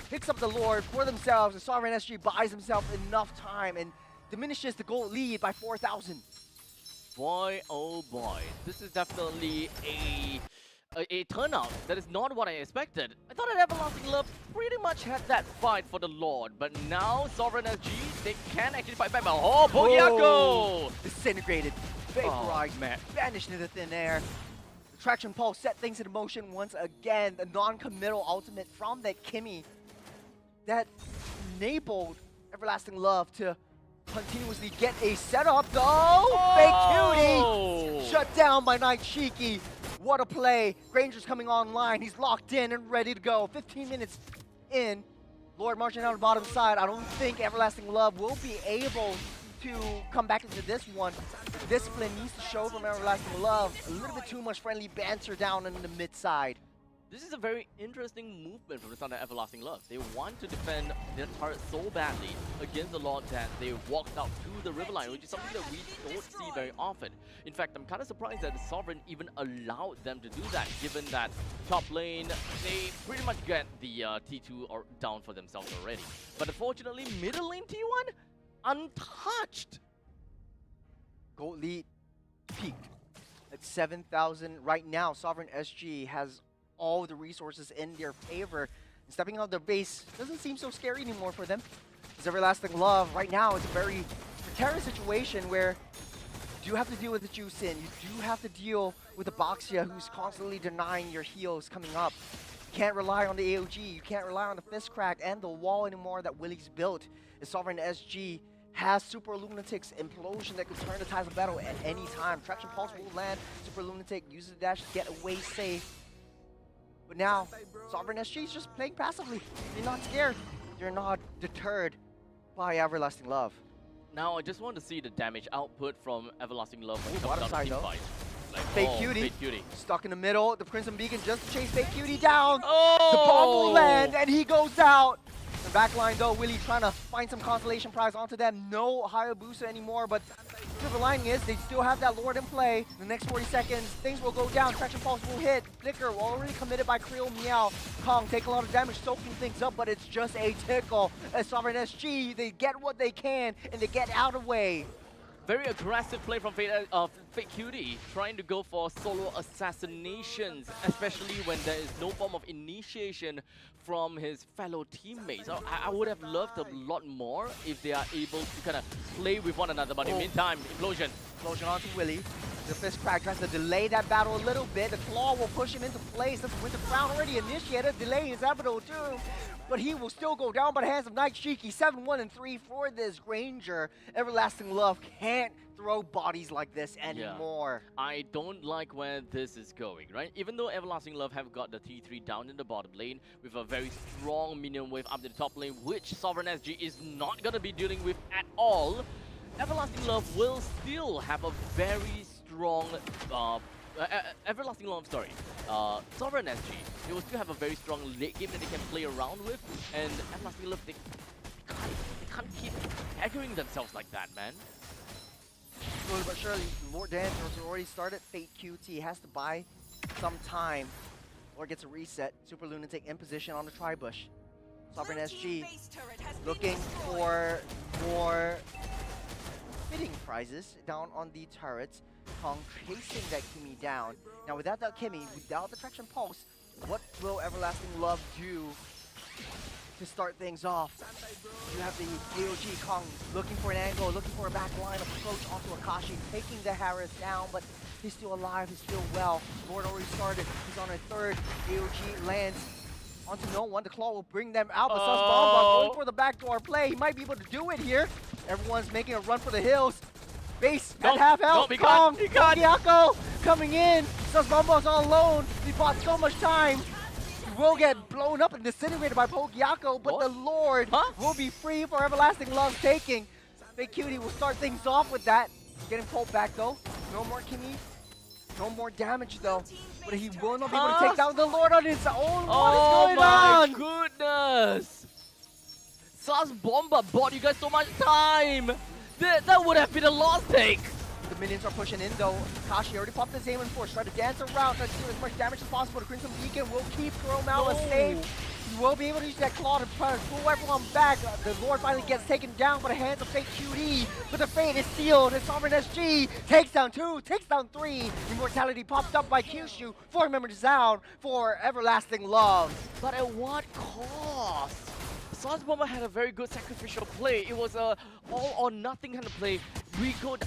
picks up the Lord for themselves, and Sovereign SG buys himself enough time and diminishes the gold lead by 4,000. Boy, oh boy, this is definitely a turnout that is not what I expected. I thought that Everlasting Love pretty much had that fight for the Lord, but now Sovereign SG, they can actually fight back. Oh, Pogiaco! Disintegrated, vaporized, vanished into thin air. The Traction Pulse set things into motion once again. The non-committal ultimate from that Kimmy that enabled Everlasting Love to continuously get a setup though. Fake Cutie shut down by Night Shiki. What a play. Granger's coming online. He's locked in and ready to go. 15 minutes in. Lord marching down the bottom side. I don't think Everlasting Love will be able to come back into this one. Discipline needs to show from Everlasting Love. A little bit too much friendly banter down in the mid side. This is a very interesting movement from the side of Everlasting Love. They want to defend their turret so badly against the Lord that they walked out to the river line, which is something that we don't see very often. In fact, I'm kind of surprised that the Sovereign even allowed them to do that, given that top lane, they pretty much get the T2 down for themselves already. But unfortunately, middle lane T1, untouched. Gold lead peaked at 7,000 right now. Sovereign SG has all the resources in their favor. And stepping out of their base doesn't seem so scary anymore for them. As Everlasting Love right now is a very precarious situation where do have to deal with the Juice in. You do have to deal with the Boxia who's constantly denying your heals coming up. You can't rely on the AOG. You can't rely on the Fist Crack and the wall anymore that Willie's built. The Sovereign SG has Super Lunatic's Implosion that could turn the tides of battle at any time. Traction Pulse will land. Super Lunatic uses the dash to get away safe. But now, Sovereign SG is just playing passively. You're not scared. You're not deterred by Everlasting Love. Now I just want to see the damage output from Everlasting Love when it bottom comes down side to though. teamfight. Like, Fake Cutie. Fake Cutie. Stuck in the middle. The Crimson Beacon just to chase Fake Cutie down. Oh! The bomb will land and he goes out. The backline though, Willie trying to find some consolation prize onto them. No Hayabusa anymore, but silver lining is they still have that Lord in play. The next 40 seconds, things will go down. Traction Pulse will hit. Flicker already committed by Creole Meow. Kong take a lot of damage, soaking things up, but it's just a tickle. As Sovereign SG, they get what they can and they get out of the way. Very aggressive play from Fake Cutie, trying to go for solo assassinations, especially when there is no form of initiation from his fellow teammates. I would have loved a lot more if they are able to kind of play with one another, but in the meantime, Implosion. Implosion onto Willie. The Fist Crack tries to delay that battle a little bit. The Claw will push him into place. With the Crown already initiated, delay is inevitable too. But he will still go down by the hands of Night Shiki. 7-1-3 for this Granger. Everlasting Love can't throw bodies like this anymore. Yeah. I don't like where this is going, right? Even though Everlasting Love have got the T3 down in the bottom lane with a very strong minion wave up to the top lane, which Sovereign SG is not going to be dealing with at all, Everlasting Love will still have a very strong Everlasting Love, Sovereign SG, they will still have a very strong late game that they can play around with, and Everlasting Love, they can't keep aggroing themselves like that, man. Slowly but surely, Lord Dance has already started. Fate QT has to buy some time. Lord gets a reset. Super Lunatic in position on the Tri-Bush. Sovereign SG looking for more fitting prizes down on the turrets. Kong chasing that Kimmy down. Now without that Kimmy, without the Traction Pulse, what will Everlasting Love do to start things off? You have the AOG Kong looking for an angle, looking for a backline approach onto Akashi, taking the Harris down, but he's still alive, he's still well. Lord already started, he's on a third. AOG lands onto no one. The Claw will bring them out, but Sussbomba going for the backdoor play. He might be able to do it here. Everyone's making a run for the hills. Base at half health. Kong, Pogiaco coming in. Sussbomba's all alone. He bought so much time. He will get blown up and disintegrated by Pogiaco, but the Lord will be free for Everlasting Love's taking. Fake Cutie will start things off with that. Getting pulled back though. No more Kimmy. No more damage though. But he will not be able to take down the Lord on his own. What is going on? Oh my goodness! Sussbomba bought you guys so much time! That would have been a lost take! The minions are pushing in though. Kashi already popped his aim in force. Try to dance around, try to do as much damage as possible. The Crimson Beacon will keep Kuromala safe. He will be able to use that Claw to try to pull everyone back. The Lord finally gets taken down by the hands of Fate QD. But the fate is sealed. And Sovereign SG takes down 2, takes down 3. Immortality popped up by Kyushu. 4 members down for Everlasting Love. But at what cost? Sussbomba had a very good sacrificial play. It was a all or nothing kind of play.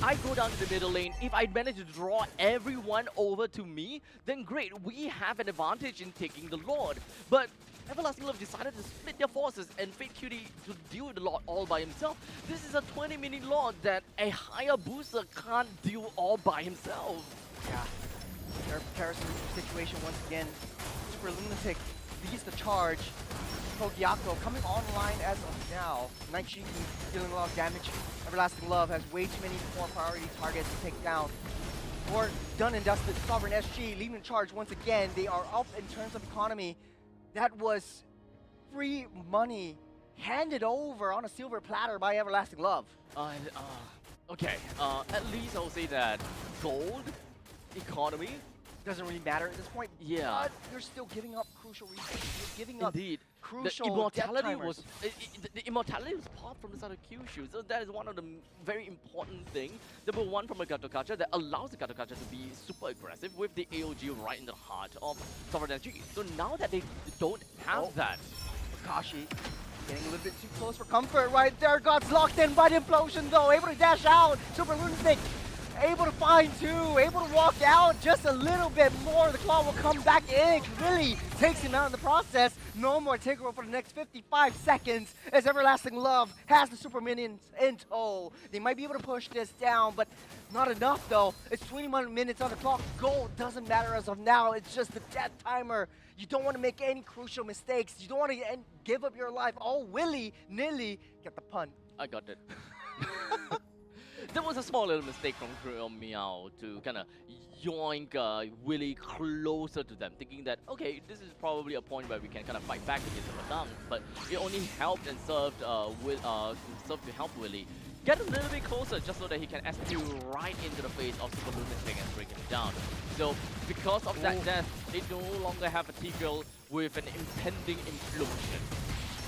I go down to the middle lane. If I manage to draw everyone over to me, then great. We have an advantage in taking the Lord. But Everlasting Love decided to split their forces and Fate Cutie to deal with the Lord all by himself. This is a 20-minute Lord that a Hayabusa can't deal all by himself. Yeah. Comparison situation once again. Super Lunatic leads the charge. Pogiaco coming online as of now. Night Shiki dealing a lot of damage. Everlasting Love has way too many more priority targets to take down. Or done and dusted. Sovereign SG leading the charge once again. They are up in terms of economy. That was free money handed over on a silver platter by Everlasting Love. Okay, at least I'll say that gold economy doesn't really matter at this point. Yeah. But you're still giving up crucial resources. You're giving up crucial the immortality depth was the immortality was popped from the side of Kyushu. So that is one of the very important things. Number one from a Gatokacha that allows the Gatokacha to be super aggressive with the AOG right in the heart of Sovereign SG. So now that they don't have that, Akashi getting a little bit too close for comfort right there. God's locked in by the implosion though. Able to dash out. Super Lunatic Able to find two, able to walk out just a little bit more. The claw will come back in. Really takes him out in the process. No more Tigro for the next 55 seconds as Everlasting Love has the super minions in tow. They might be able to push this down, but not enough though. It's 21 minutes on the clock. Gold doesn't matter as of now. It's just the death timer. You don't want to make any crucial mistakes. You don't want to give up your life all willy-nilly. Get the pun. I got it. There was a small little mistake from Meow to kind of yoink Willy closer to them, thinking that, okay, this is probably a point where we can kind of fight back against the Madang, but it only helped and served, served to help Willy get a little bit closer just so that he can SQ right into the face of Super Lunatic and bring him down. So because of that death, they no longer have a Tigreal with an impending implosion.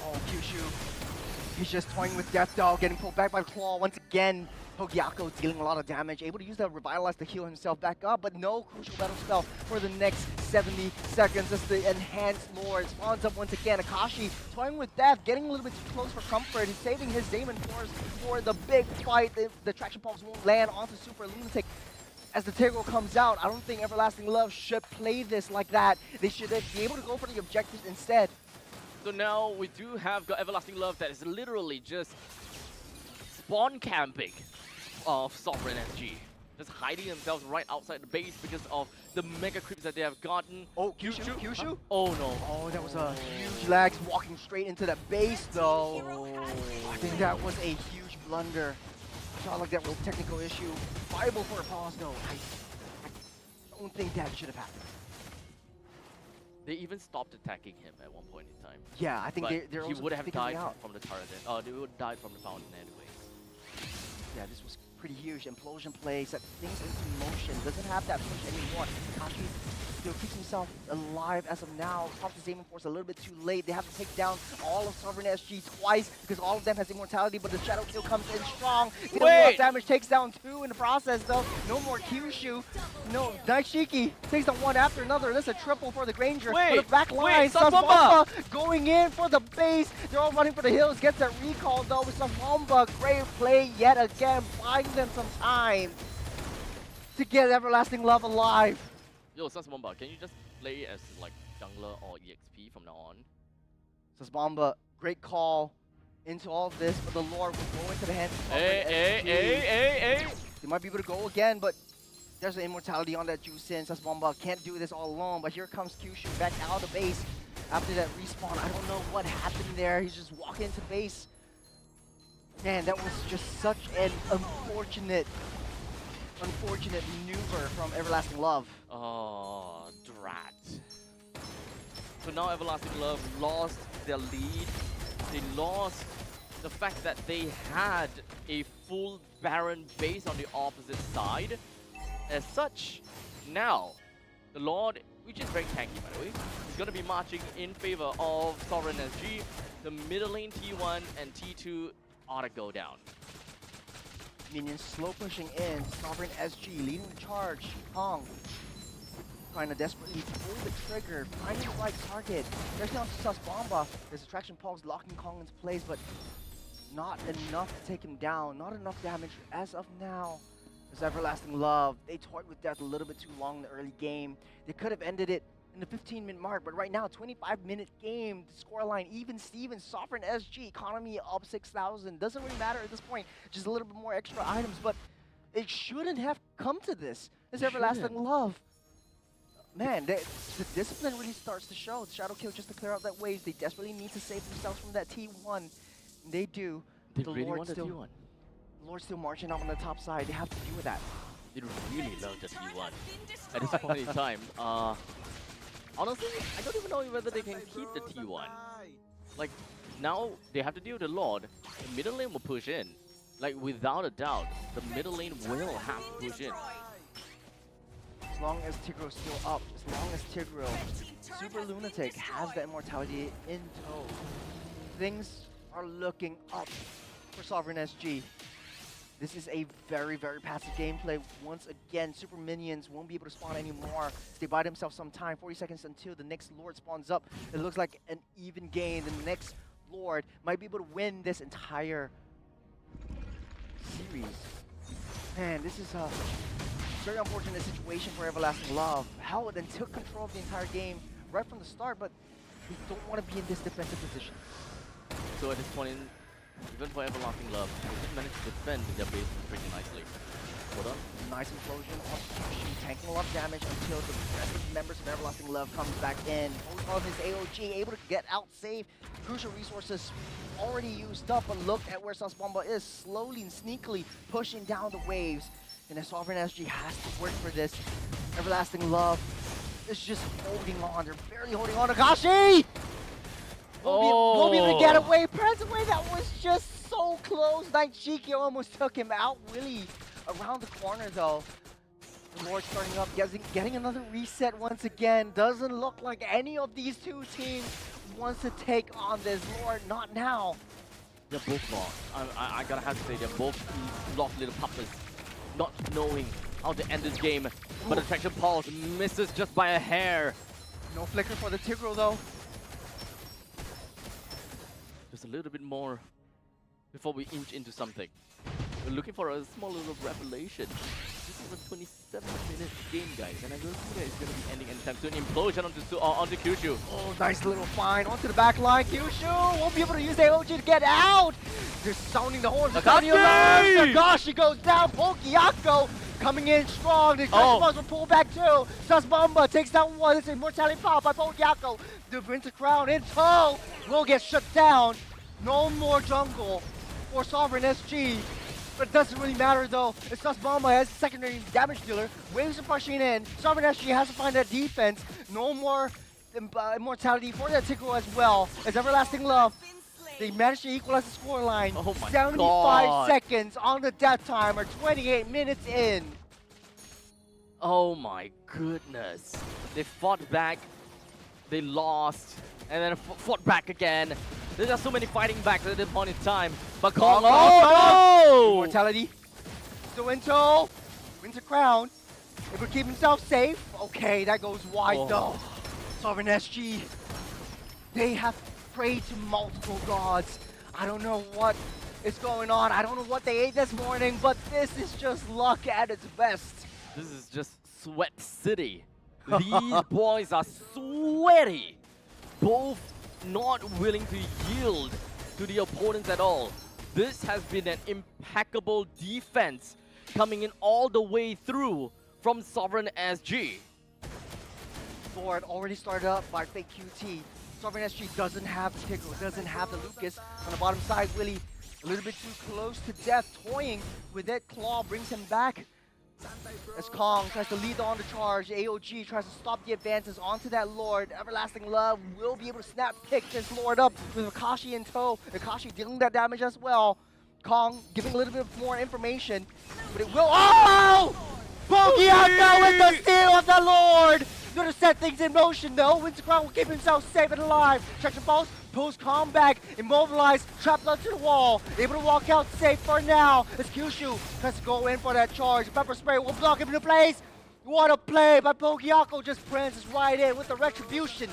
Oh, Kyushu. He's just toying with Death Dog, getting pulled back by Claw once again. Hogyako dealing a lot of damage, able to use that Revitalize to heal himself back up, but no crucial battle spell for the next 70 seconds as the Enhanced Lord spawns up once again. Akashi toying with death, getting a little bit too close for comfort. He's saving his Damon Force for the big fight. The traction pulse won't land onto Super Lunatic. As the Tigreal comes out, I don't think Everlasting Love should play this like that. They should be able to go for the objectives instead. So now we do have got Everlasting Love that is literally just spawn camping of Sovereign SG. Just hiding themselves right outside the base because of the mega creeps that they have gotten. Oh, Kyushu? Huh? Oh no. Oh, that was a huge lag, walking straight into that base though. I think that was a huge blunder. I felt like that was a technical issue. Viable for a pause though. I don't think that should have happened. They even stopped attacking him at one point in time. Yeah, I think they're he also would have figuring died out. from the turret. They would have died from the fountain anyway. Yeah, this was pretty huge. Implosion play, set things into motion. Doesn't have that push anymore. Kashi still keeps himself alive as of now. Pops his Damon Force a little bit too late. They have to take down all of Sovereign SG twice because all of them has immortality, but the Shadow Kill comes in strong. Deals a lot of damage, takes down two in the process though. No more Kyushu. No, Daishiki takes down one after another. That's a triple for the Granger. For the back line, Sasbomba going in for the base. They're all running for the hills. Gets that recall though with Sasbomba. Great play yet again, buying them some time to get Everlasting Love alive. Yo, Sasbomba, can you just play as like jungler or EXP from now on? Sasbomba, great call into all of this, but the Lord will go into the hands of Hey. They might be able to go again, but there's an immortality on that Juicin. Sasbomba can't do this all alone, but here comes Kyushu back out of base after that respawn. I don't know what happened there. He's just walking into base. Man, that was just such an unfortunate maneuver from Everlasting Love. Oh, drat. So now Everlasting Love lost their lead. They lost the fact that they had a full Baron base on the opposite side. As such, now, the Lord, which is very tanky by the way, is going to be marching in favor of Sovereign SG. The middle lane T1 and T2 ought to go down. Minions slow pushing in. Sovereign SG leading the charge. Kong trying to desperately pull the trigger, finding the right target. There's now Sasbomba. There's Attraction Pulse locking Kong into place, but not enough to take him down. Not enough damage as of now. There's Everlasting Love. They toyed with death a little bit too long in the early game. They could have ended it in the 15-minute mark, but right now, 25-minute game, the scoreline, even Steven, Sovereign SG, economy up 6,000. Doesn't really matter at this point, just a little bit more extra items, but it shouldn't have come to this. This Everlasting Love. Man, the discipline really starts to show. The Shadow Kill just to clear out that waves. They desperately need to save themselves from that T1. And they do. They really want the T1. The Lord's still marching up on the top side. They have to deal with that. They really love the T1 at this point in time. Honestly, I don't even know whether they can keep the T1. Like, now they have to deal with the Lord. The middle lane will push in. Like, without a doubt, the middle lane will have to push in. As long as Tigreal's still up, as long as Tigreal, Super Lunatic has that immortality in tow, things are looking up for Sovereign SG. This is a very, very passive gameplay. Once again, Super Minions won't be able to spawn anymore. They buy themselves some time, 40 seconds until the next Lord spawns up. It looks like an even game. The next Lord might be able to win this entire series. Man, this is a very unfortunate situation for Everlasting Love. Hell, then took control of the entire game right from the start, but they don't want to be in this defensive position. So at this point, even for Everlasting Love, they just managed to defend their base pretty nicely. Hold on. Nice implosion on Sushi, tanking a lot of damage until the rest of the members of Everlasting Love comes back in. Holding on his AOG, able to get out safe. Crucial resources already used up, but look at where Sasbomba is, slowly and sneakily pushing down the waves. And as Sovereign SG has to work for this, Everlasting Love is just holding on. They're barely holding on. Akashi! Won't be able to get away. Press away. That was just so close. Naichiki almost took him out. Willie around the corner though. The Lord starting up, getting another reset once again. Doesn't look like any of these two teams wants to take on this Lord. Not now. They're both lost. I gotta have to say, they're both lost little puppets, not knowing how to end this game. But Attraction Pulse misses just by a hair. No flicker for the Tigro though. Just a little bit more before we inch into something. We're looking for a small little revelation. This is a 27-minute game, guys, and I don't think that it's going to be ending anytime soon. Implosion onto Kyushu. Oh, nice little find onto the back line. Kyushu won't be able to use the AOG to get out. They're sounding the horns. Sakashi goes down. Pokiako coming in strong. The Crush will pull back too. Sasbomba takes down one. It's Immortality Pop by Pokiako. The Winter Crown in tow will get shut down. No more jungle for Sovereign SG. But it doesn't really matter though. It's Sasbomba as secondary damage dealer. Waves are pushing in. Sovereign SG has to find that defense. No more immortality for that Tickle as well. As Everlasting Love, they managed to equalize the scoreline. Oh my 75 God. seconds on the death timer. 28 minutes in. Oh my goodness. They fought back. They lost. And then fought back again. There's just so many fighting backs at this point in time. But Kong, no! Immortality. Still in tow. Winter Crown. Able to keep himself safe. Okay, that goes wide though. Sovereign SG. They have prayed to multiple gods. I don't know what is going on. I don't know what they ate this morning, but this is just luck at its best. This is just Sweat City. These boys are sweaty. Both not willing to yield to the opponents at all. This has been an impeccable defense coming in all the way through from Sovereign SG. Board already started up by Fake QT. Sovereign SG doesn't have the Pickle, doesn't have the Lucas. On the bottom side, Willie a little bit too close to death, toying with that claw, brings him back. As Kong tries to lead on the charge, AOG tries to stop the advances onto that Lord. Everlasting Love will be able to snap pick this Lord up with Akashi in tow. Akashi dealing that damage as well. Kong giving a little bit more information, but it will. Oh! Pokiaka with the steal of the Lord! Gonna set things in motion though. Winter Crown will keep himself safe and alive. Traction Pulse pulls Kong back, immobilized, trapped onto the wall. Able to walk out safe for now. As Kyushu tries to go in for that charge. Pepper Spray will block him into place. What a play, but Pokiako just prances right in with the retribution.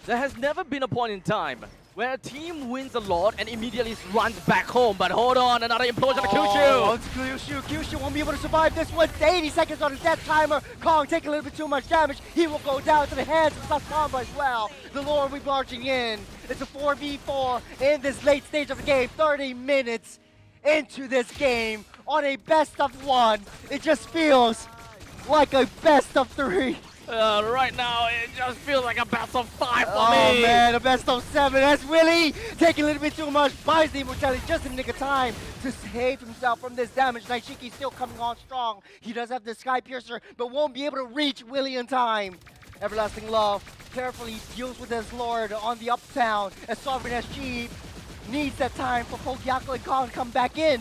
There has never been a point in time where a team wins a lot and immediately runs back home. But hold on, another implosion of Kyushu. It's Kyushu. Kyushu won't be able to survive this one. 80 seconds on the death timer. Kong taking a little bit too much damage. He will go down to the hands of Sasbomba as well. The Lord will be marching in. It's a 4v4 in this late stage of the game. 30 minutes into this game on a best of one. It just feels like a best of three. Right now, it just feels like a best of 5 for me. Oh man, a best of 7. That's Willie taking a little bit too much. Buys the immortality just in the nick of time to save himself from this damage. Naishiki still coming on strong. He does have the Sky Piercer, but won't be able to reach Willie in time. Everlasting Love carefully deals with his Lord on the uptown as Sovereign SG needs that time for Pokiako and Kong to come back in.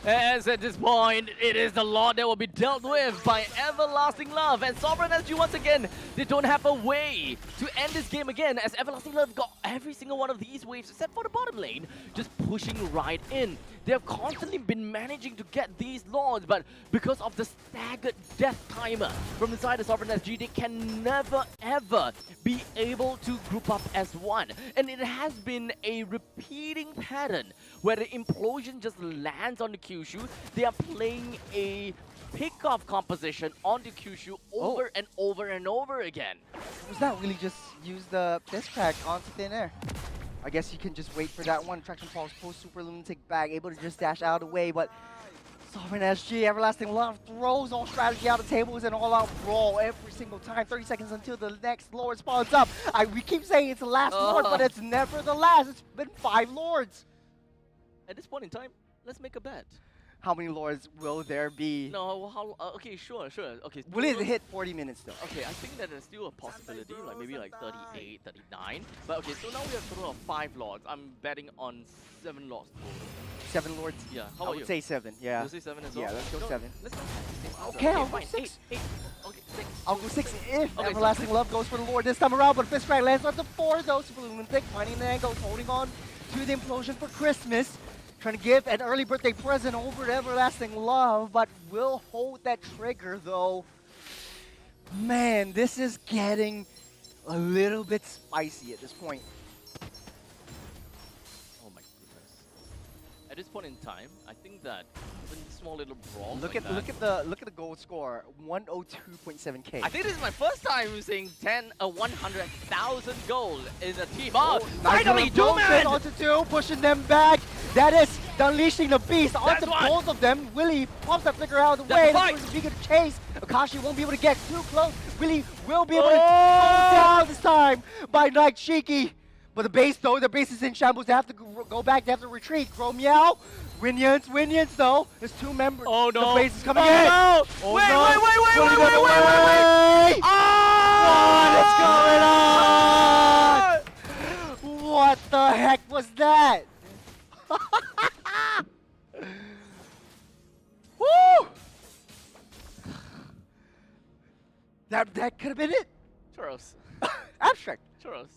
As at this point, it is the Lord that will be dealt with by Everlasting Love. And Sovereign SG once again, They don't have a way to end this game again, as Everlasting Love got every single one of these waves except for the bottom lane, just pushing right in. They have constantly been managing to get these lords, but because of the staggered death timer from inside the Sovereign SG, they can never ever be able to group up as one. And it has been a repeating pattern where the implosion just lands on the Kyushu. They are playing a pick-off composition on the Kyushu over and over and over again. Was that really just use the fist crack onto thin air? I guess you can just wait for that one. Traction Pulse, post Super Lunatic back, able to just dash out of the way, but Sovereign SG, Everlasting Love throws all strategy out the table. It's an all-out brawl every single time. 30 seconds until the next Lord spawns up. We keep saying it's the last Lord, but it's never the last. It's been 5 Lords. At this point in time, let's make a bet. How many Lords will there be? No, how? Okay, sure. Okay. Will it hit 40 minutes though? Okay, I think that there's still a possibility, like maybe like 38, 39. But okay, so now we have a total of 5 Lords. I'm betting on 7 Lords total. 7 Lords? Yeah, how I about would you? say 7, yeah. You'll say 7 as well? Yeah, let's go 7. Let's go 6. Okay, I'll go fine. 6. 8. Okay, 6. I'll go 6 if Okay, Everlasting Love goes for the Lord this time around, but Fist Crack lands on the 4 though. Super Lunatic finding the angle, holding on to the implosion for Christmas. Trying to give an early birthday present over to Everlasting Love, but will hold that trigger though. Man, this is getting a little bit spicy at this point. Oh my goodness. At this point in time, I think that even small little brawls Look like at the gold score, 102.7k. I think this is my first time seeing 100,000 gold in a team. Oh, Finally, nice Doomman! onto 2, pushing them back. That is unleashing the beast onto That's both of them. Willie pops that flicker out of the way. That's This was a big chase. Akashi won't be able to get too close. Willie will be able to go down this time by Night Shiki. But the base though, the base is in shambles. They have to go back. They have to retreat. Grow Meow. Winions though. There's 2 members. Oh no. The base is coming in. No. Oh, Wait. What is going on? What the heck was that? Woo! That could have been it. Churros. Abstract. Churros.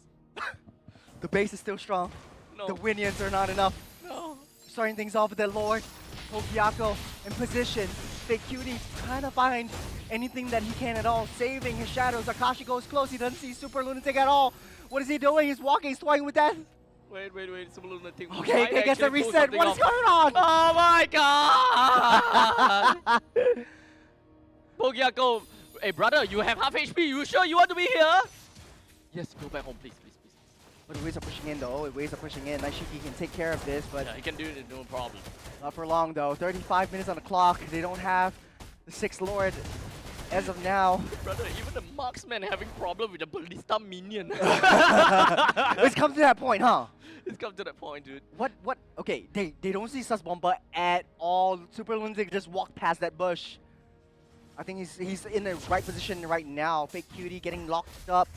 The base is still strong. No. The Winions are not enough. No. Starting things off with that Lord. Pokiako in position. Fake Cutie trying to find anything that he can at all. Saving his shadows. Akashi goes close. He doesn't see Super Lunatic at all. What is he doing? He's walking. He's toying with that. Wait. Super Lunatic. Okay, he gets a reset. What is going on? Oh my god! Pogiako, hey brother, you have half HP. You sure you want to be here? Yes, go back home, please. But the waves are pushing in though. The waves are pushing in. Naishiki can take care of this, but Yeah, he can do it, no problem. not for long though. 35 minutes on the clock. They don't have the 6th Lord as of now. Brother, even the marksman having problem with the ballista minion. It's come to that point, huh? It's come to that point, dude. What? Okay, they don't see Sus Bomba at all. Super Lunatic just walked past that bush. I think he's in the right position right now. Fake Cutie getting locked up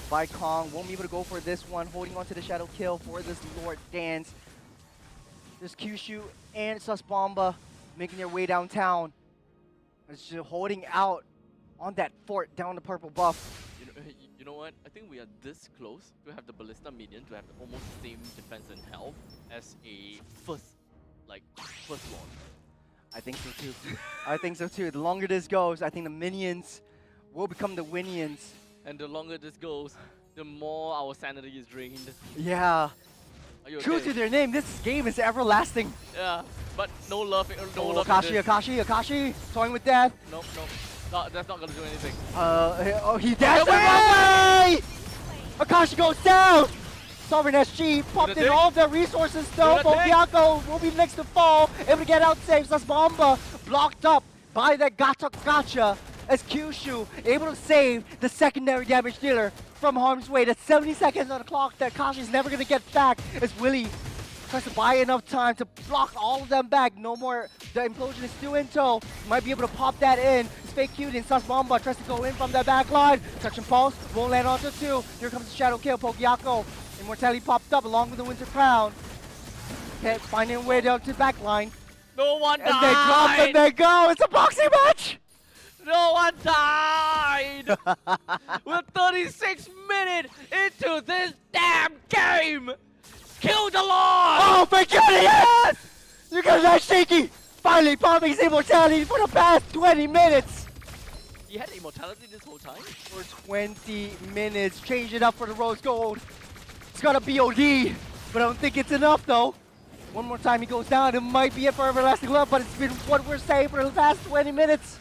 by Kong. Won't be able to go for this one. Holding on to the Shadow Kill for this Lord dance. There's Kyushu and Sus Bomba making their way downtown. It's just holding out on that fort down the purple buff. You know what? I think we are this close to have the ballista minion to have the almost same defense and health as a first Lord. I think so too. I think so too. The longer this goes, I think the minions will become the Winions. And the longer this goes, the more our sanity is drained. Yeah. Are you True okay? to their name, this game is everlasting. Yeah, but no love. No Oh, love. in this. Akashi, toying with death. Nope. No, that's not gonna do anything. He dashed the wrong way! Akashi goes down! Sovereign SG popped in all of their resources though. Pokiako will be next to fall. Able to get out safe. Sus Bomba blocked up by that gotcha as Kyushu able to save the secondary damage dealer from harm's way. That's 70 seconds on the clock that Kashi's never gonna get back as Willie tries to buy enough time to block all of them back. No more. The implosion is still in tow. Might be able to pop that in. It's Fake Cute and Sus Bomba tries to go in from that back line. Traction Pulse won't land onto 2. Here comes the Shadow Kill. Pokiako. Immortality popped up along with the Winter Crown. Can't find their way down to the back line. No one And they drop and they go. It's a boxing match. No one died! We're 36 minutes into this damn game! Kill the Lord! Oh, for goodness! Yes! You guys are shaky! Finally popping his immortality for the past 20 minutes! He had immortality this whole time? For 20 minutes, change it up for the rose gold. It's got a BOD, but I don't think it's enough though. One more time he goes down, it might be it for Everlasting Love, but it's been what we're saying for the past 20 minutes.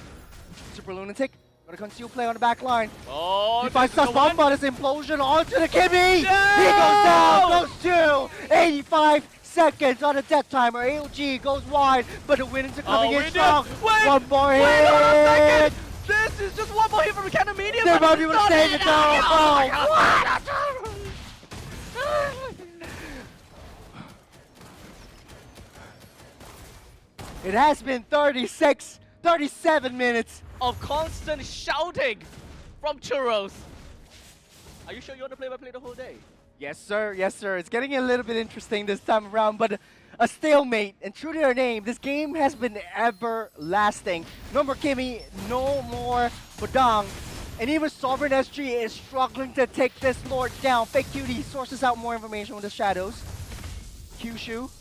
Super Lunatic, got a conceal play on the back line. Oh, He finds this is Sus the one. Bomb, but it's implosion onto the Kimmy! No! He goes down, goes to 85 seconds on a death timer. AOG goes wide, but the winnings are coming in strong. One more hit! Wait, hold on a second! This is just one more hit from the Cannon Medium. They but might it's be able to not save it though! enough. Oh, what? It has been 37 minutes. Of constant shouting from Churros. Are you sure you want to play the whole day? Yes, sir. Yes, sir. It's getting a little bit interesting this time around, but a stalemate. And true to their name, this game has been everlasting. No more Kimmy, no more Badang. And even Sovereign SG is struggling to take this Lord down. Fake Cutie sources out more information with the shadows. Kyushu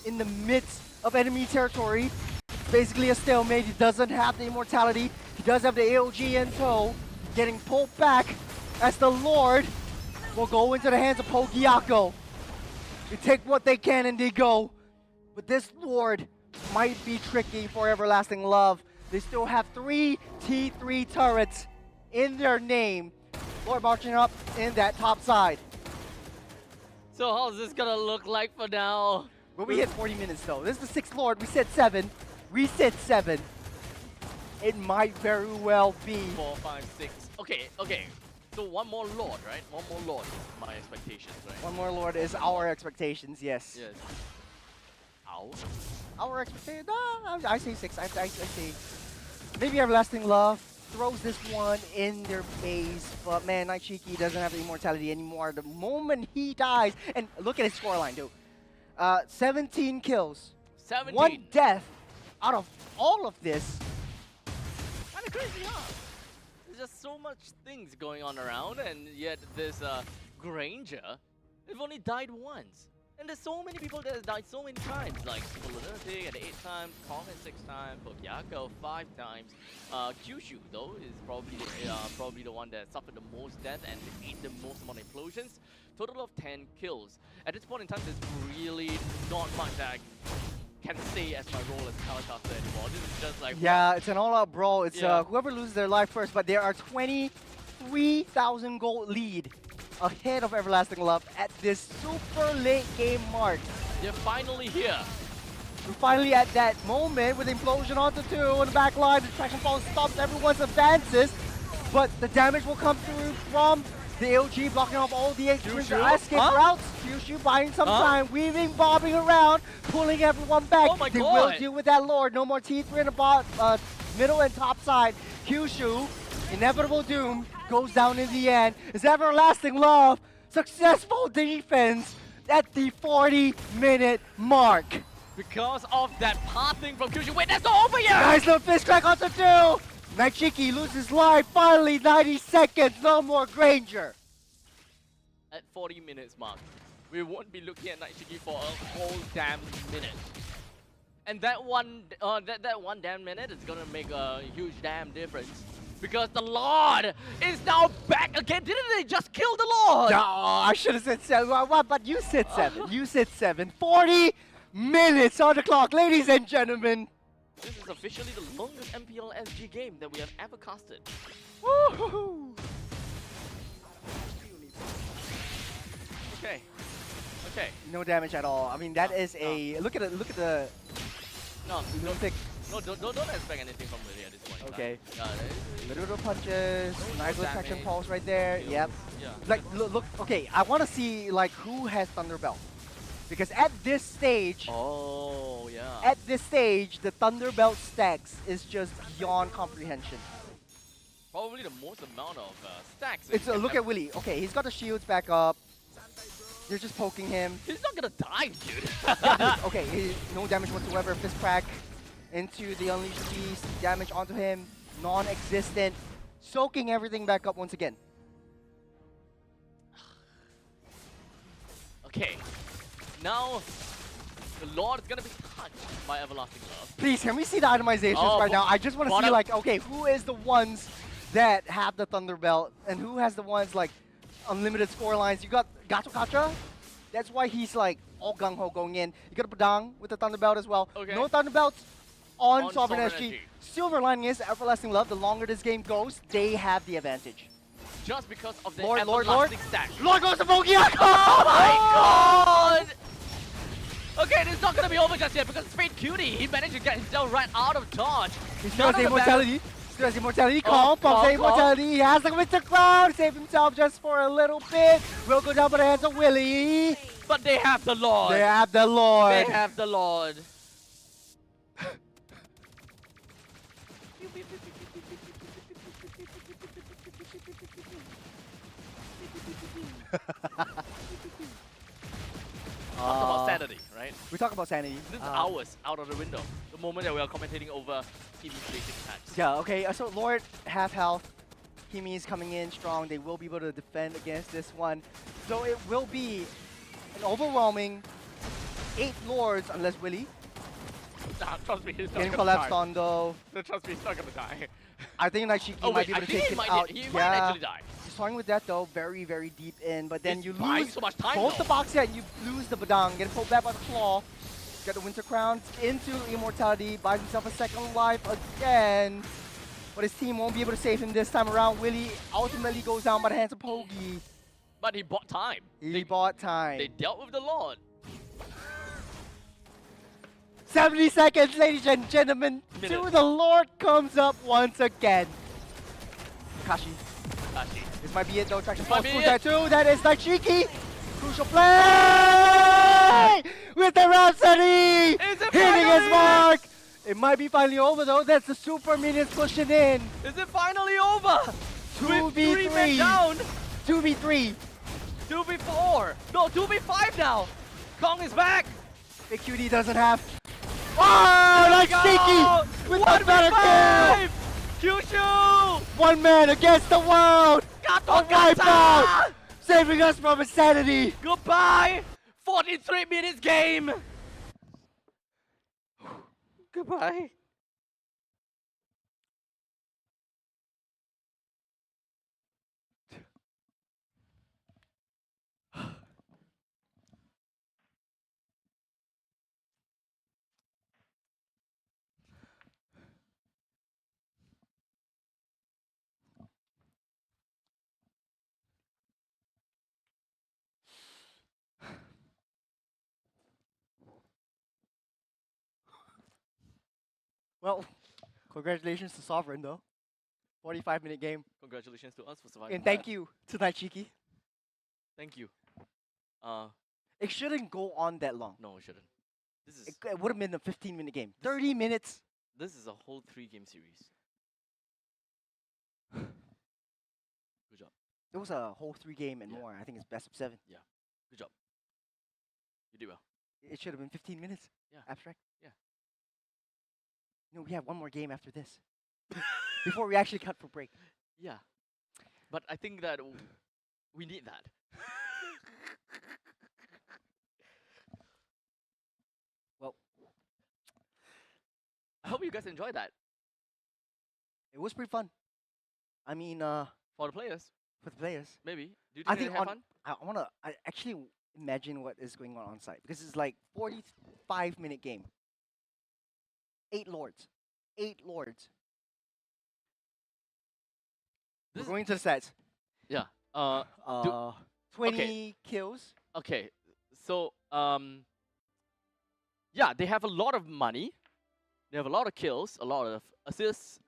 in the midst of enemy territory. Basically a stalemate. He doesn't have the immortality. He does have the AOG in tow. Getting pulled back as the Lord will go into the hands of Pogiako. They take what they can and they go. But this Lord might be tricky for Everlasting Love. They still have 3 T3 turrets in their name. Lord marching up in that top side. So how's this gonna look like for now? But we hit 40 minutes though. This is the 6th Lord. We said 7. We said 7. It might very well be. 4, 5, 6. Okay, okay. So one more Lord, right? One more Lord is my expectations, right? One more Lord is our expectations, yes. Yes. Ow. Our expectations, I say 6. I say maybe Everlasting Love throws this one in their base, but man, Night Cheeky doesn't have the immortality anymore. The moment he dies, and look at his scoreline, dude. 17 kills. 17. 1 death out of all of this. Kinda crazy, huh? There's just so much things going on around, and yet this Granger, they've only died once. And there's so many people that have died so many times, like Lunatic at 8 times, Kong at 6 times, Pogyako 5 times. Kyushu though is probably the one that suffered the most death and ate the most amount of implosions. Total of 10 kills. At this point in time, there's really not much that I can say as my role as Telecaster anymore. This is just like Yeah, it's an all-out brawl. It's Yeah. whoever loses their life first, but there are 23,000 gold lead ahead of Everlasting Love at this super late game mark. they're finally here. We're finally at that moment with implosion onto 2 on the back line. The traction fall stops everyone's advances, but the damage will come through from the AOG blocking off all the escape routes. Kyushu buying some time, weaving, bobbing around, pulling everyone back. Oh my they God. will deal with that Lord. No more T3 in the middle and top side. Kyushu, inevitable doom, goes down in the end. Is Everlasting Love successful defense at the 40-minute mark. Because of that pathing from Kyushu. Wait, that's not over yet! Nice little fist crack onto 2. Night Cheeky loses life. Finally, 90 seconds. No more Granger. At 40 minutes mark, we won't be looking at Night Shiki for a whole damn minute. And that one damn minute is gonna make a huge damn difference. Because the Lord is now back again. Didn't they just kill the Lord? No, I should have said 7. What? But you said 7. You said 7. 40 minutes on the clock, ladies and gentlemen. This is officially the longest MPL SG game that we have ever casted. Woo-hoo-hoo. Okay. Okay. No damage at all. I mean, that is a look at the No, lunatic. no, don't expect anything from Lily at this point. in time. Okay. Yeah, Little punches, nice little traction damage. pulse right there. Yep. Yeah. Like look. Okay, I want to see like who has Thunderbelt, because at this stage. Oh, yeah. At this stage, the Thunderbelt stacks is just beyond comprehension. Probably the most amount of stacks. It's look at Willy. Okay, he's got the shields back up. You're just poking him. He's not gonna die, dude. Yeah, dude, okay, no damage whatsoever. Fist crack into the Unleashed Beast. Damage onto him. non-existent, soaking everything back up once again. Okay. Now, the Lord is gonna be touched by Everlasting Love. Please, can we see the itemizations Oh, right now? I just want to see, bottom- like, okay, who is the ones that have the Thunder Belt, and who has the ones, like, unlimited score lines? You got Gato Kacha. That's why he's, like, all gung-ho going in. You got Padang with the Thunder Belt as well. Okay. No Thunder Belts on On Sovereign Sovereign SG. SG. Silver lining is, Everlasting Love, the longer this game goes, they have the advantage. Just because of the Lord, Everlasting stack. Lord goes to Bogia! Oh my god! Okay, this is not gonna be over just yet because Fate Cutie, he managed to get himself right out of dodge. He still has the immortality. Still has immortality. Oh, Calm, pumps the calm. immortality. He has the Winter Crown. Save himself just for a little bit. Will go down by the hands of Willie. But they have the Lord. They have the Lord. They have the Lord. Talk about sanity, right? We talk about sanity. This is hours out of the window. The moment that we are commentating over team basic attacks. Yeah, okay. So Lord, half health. Kimi is coming in strong. They will be able to defend against this one. So it will be an overwhelming 8 Lords, unless Willie Nah, trust me, he's not getting gonna collapsed die. on though. Trust me, he's not gonna die. I think Naishiki Oh might wait, be able to he take him might, out. he might actually die. He's toying with that though, very, very deep in. But then He's you buying lose so much time both though. the box set and you lose the Badang. Getting pulled back by the claw. Got the Winter Crowns into immortality. Buys himself a second life again. But his team won't be able to save him this time around. Willie ultimately goes down by the hands of Pogi. But he bought time. He bought time. They dealt with the Lord. 70 seconds, ladies and gentlemen. Minute. To the Lord comes up once again. Kashi. Tashi. This might be it though. Traction Might force be pulls it. that too. That is Naishiki. Crucial play with the Rhapsody. Is it Hitting his finally? mark. It might be finally over though. That's the super minions pushing in. Is it finally over? With 3 men 2v3. down. 2v3. 2v4. No, 2v5 now. Kong is back. Big QD doesn't have. Oh, Naishiki with the better kill. 1v5. Kyushu. One man against the world. Gato A wipeout. Kata. Saving us from insanity. Goodbye. 43 minutes game. Goodbye. Well, congratulations to Sovereign though. 45-minute game. Congratulations to us for surviving. And thank you to Naishiki. Thank you. It shouldn't go on that long. No, it shouldn't. This is It would have been a 15-minute game. 30 minutes. this is a whole 3-game series. Good job. It was a whole 3-game and Yeah. more. I think it's best of 7. Good job. You did well. It should have been 15 minutes. Yeah. Abstract. Yeah. No, we have one more game after this. Before we actually cut for break. Yeah. But I think that we need that. Well, I hope you guys enjoyed that. it was pretty fun. I mean, For the players, for the players. maybe. Do you I think, think they have fun? I actually imagine what is going on site because it's like 45-minute game. 8 Lords. 8 Lords. This We're going to the stats. Yeah. 20 kills. Okay. So, yeah, they have a lot of money. They have a lot of kills, a lot of assists,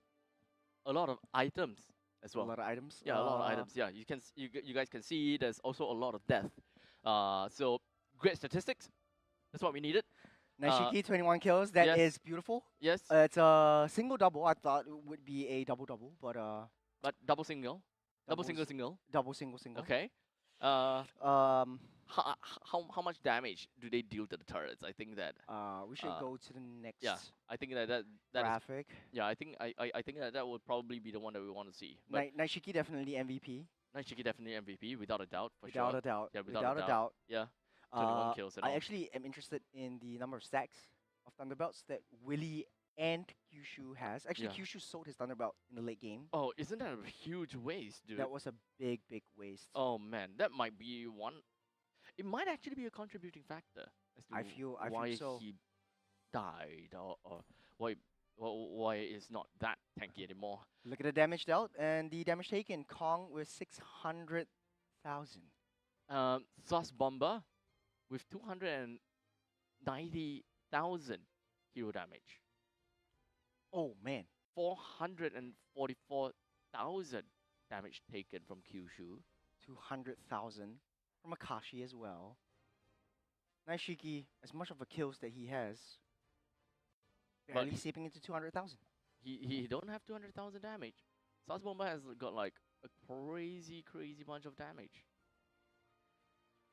a lot of items as well. A lot of items. Yeah, a lot of items. Yeah, you can you guys can see there's also a lot of death. So great statistics. That's what we needed. Naishiki, 21 kills. That is yes. beautiful. Yes, It's a single double. I thought it would be a double double, but but double single, doubles- single. double single single. Okay. Um, how much damage do they deal to the turrets? I think that We should Uh, go to the next yeah, I think that is, graphic. yeah, I think that that would probably be the one that we want to see. But Naishiki definitely MVP, Nishiki definitely MVP without a doubt for without sure. a doubt. Yeah, without a doubt. Yeah, 21 kills and I all. actually am interested in the number of stacks of Thunderbelts that Willie and Kyushu has. Actually, Yeah. Kyushu sold his Thunderbelt in the late game. Oh, isn't that a huge waste, dude? That was a big, big waste. Oh man, that might be one. It might actually be a contributing factor as to I feel why so. he died or why it's not that tanky anymore. Look at the damage dealt and the damage taken. Kong with 600,000. Sauce Bomber with 290,000 hero damage. Oh man. 444,000 damage taken from Kyushu. 200,000 from Akashi as well. Naishiki, as much of a kills that he has, barely But- seeping into 200,000. He don't have 200,000 damage. Sauce Bomber has got like a crazy bunch of damage.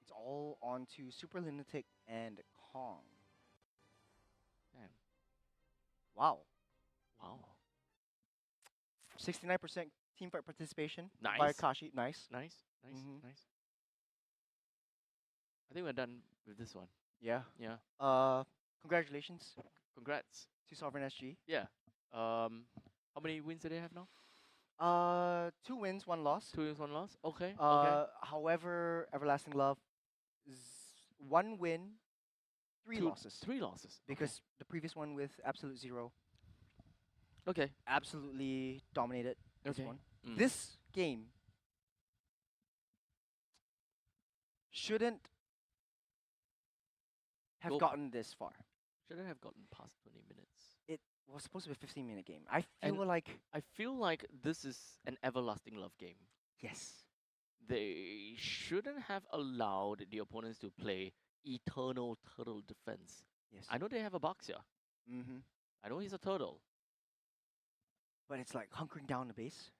It's all onto Super Lunatic and Kong. Damn. Wow. Wow. 69% team fight participation by Nice. Akashi. Nice. Nice. Mhm. Nice. I think we're done with this one. Yeah. Yeah. Congratulations Congrats. to Sovereign SG. Yeah. How many wins do they have now? 2 wins, 1 loss. 2 wins, 1 loss. Okay. However, Everlasting Love is 1 win, 3 losses. 3 losses. Because the previous one with Absolute Zero Okay. absolutely dominated this Okay. one. Mm. This game shouldn't have Go- gotten this far. Shouldn't have gotten past 20 minutes. It was supposed to be a 15-minute game. I And- feel like I feel like this is an everlasting love game. yes. They shouldn't have allowed the opponents to play eternal turtle defense. Yes. I know they have a boxer. Mm-hmm. I know he's a turtle. But it's like hunkering down the base.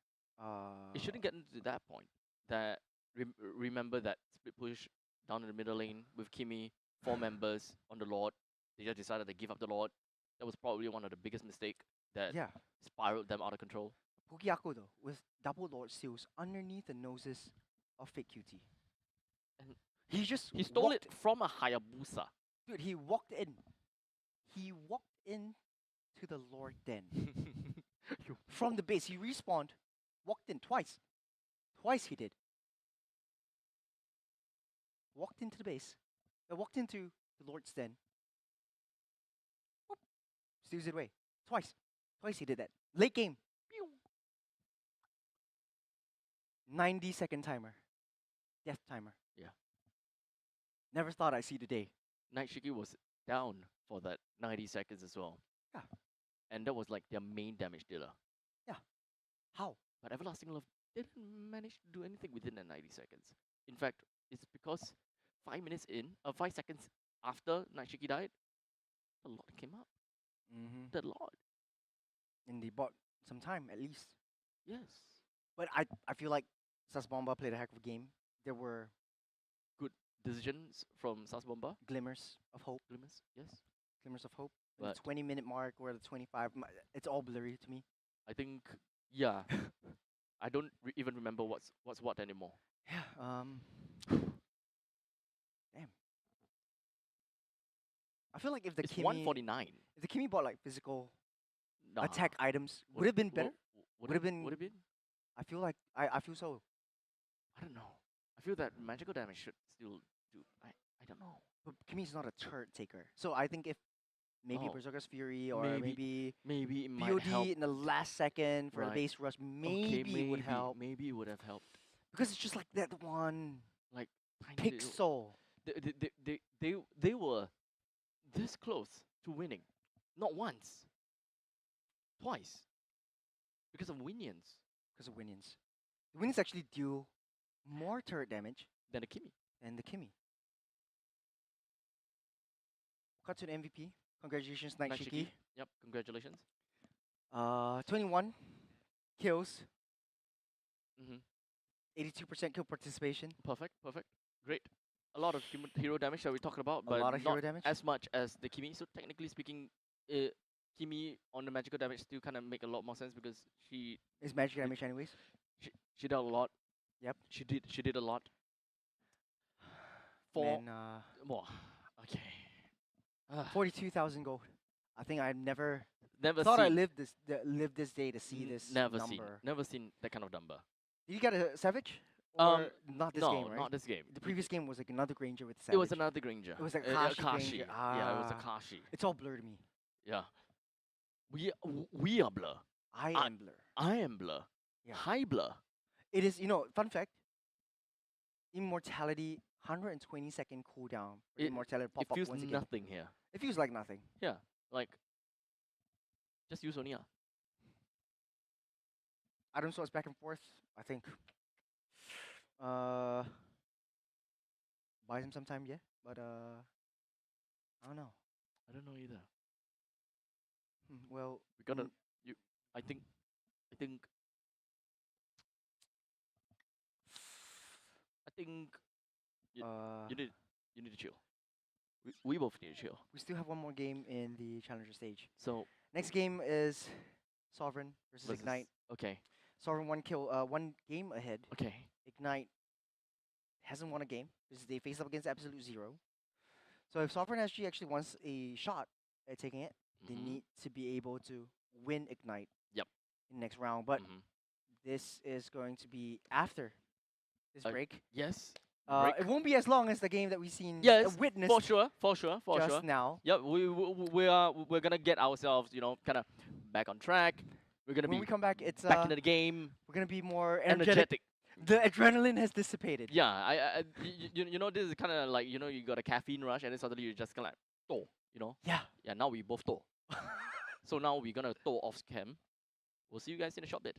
It shouldn't get into that point. That remember that split push down in the middle lane with Kimi, 4 members on the Lord. They just decided to give up the Lord. That was probably one of the biggest mistake that Yeah. spiraled them out of control. Pugiako though, with double Lord Seals underneath the noses of Fake QT. And he just He stole walked- it from a Hayabusa. Dude, he walked in. He walked in to the Lord Den. From the base, he respawned, walked in twice. Twice he did. Walked into the base. Walked into the Lord's Den. Whoop, steals it away. Twice. Twice he did that. Late game. Pew. 90-second timer. Death timer. Yeah. Never thought I'd see the day. Night Shiki was down for that 90 seconds as well. Yeah. And that was like their main damage dealer. How? But Everlasting Love didn't manage to do anything within that 90 seconds. In fact, it's because 5 seconds after Night Shiki died, the Lord came up. Mm-hmm. The Lord. And they bought some time at least. Yes. But I feel like Sasbomba played a heck of a game. There were Decisions from Sas Bomba. glimmers of hope. Glimmers. Yes. Glimmers of hope. At But- the 20-minute mark or the 25, it's all blurry to me. I think, yeah. I don't even remember what's what anymore. Yeah. Damn. I feel like if the It's Kimi, 149. if the Kimi bought like physical Nah. attack items, would have been better. Would have Would been- have been? I feel like I feel so. I don't know. I feel that magical damage should still do. I don't know. But Kimi's not a turret taker, so I think if maybe Oh. Berserker's Fury or Maybe- maybe Maybe it might BOD help. in the last second for a Right. base rush, Okay, maybe would help Maybe it would have helped. because it's just like that one Like tiny little- pixel. they were this close to winning, not once, twice, because of Winions Because of Winions. The Winions actually deal more turret damage than the Kimi. than the Kimi. Cut to the MVP. Congratulations, Night Night Shiki. Yep, congratulations. 21 kills, Mm-hmm. 82% kill participation. Perfect, great. a lot of hero damage that we talked about, but lot of not hero damage? as much as the Kimi. So technically speaking, Kimi on the magical damage still kind of make a lot more sense because she Is magic damage anyways? she did a lot. Yep. She did a lot. For Man, more. Okay. 42,000 gold. I think I've never Never thought I seen. lived this day to see this Never number. Never seen that kind of number. Did you get a Savage? Or not this no, game, right? not this game. The previous game was like another Granger with Savage. It was another Granger. It was like Kashi. Kashi Granger. Yeah, it was a Ah. Kashi. It's all blur to me. Yeah. We are blur. I I- am blur. I am blur. Yeah. High blur. It is, fun fact. Immortality, 120-second cooldown. For It- immortality It pop up feels once again. nothing here. It feels like nothing. Yeah. Like just use only. Item slots back and forth. I think. Buys him sometime, yeah. But I don't know. I don't know either. Well, We gotta you I think I think you need to chill. We both need to chill. we still have one more game in the challenger stage. So Next game is Sovereign versus versus- Ignite. Okay. Sovereign one game ahead. Okay. Ignite hasn't won a game. They face up against Absolute Zero. So if Sovereign actually wants a shot at taking it, they Mhm. need to be able to win Ignite. Yep. In the next round. But Mhm. this is going to be after this break. Yes. It won't be as long as the game that we've seen Yes. witnessed For sure. just now. Yep. We're gonna get ourselves, kind of back on track. We're gonna When be we come back, it's back into the game. we're gonna be more energetic. Energetic. The adrenaline has dissipated. Yeah. This is kind of like you got a caffeine rush, and then suddenly you just kind of like Yeah. Yeah. Now we both toh. So now we're gonna toh off cam. We'll see you guys in a short bit.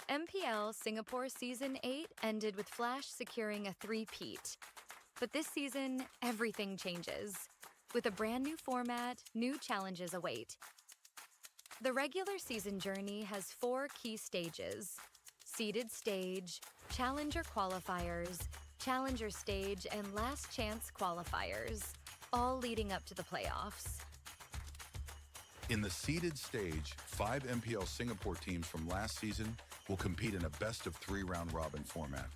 MPL Singapore Season 8 ended with Flash securing a three-peat. But this season, everything changes. With a brand new format, new challenges await. The regular season journey has 4 key stages: seeded stage, challenger qualifiers, challenger stage, and last chance qualifiers, all leading up to the playoffs. In the seeded stage, 5 MPL Singapore teams from last season will compete in a best-of-3 round-robin format.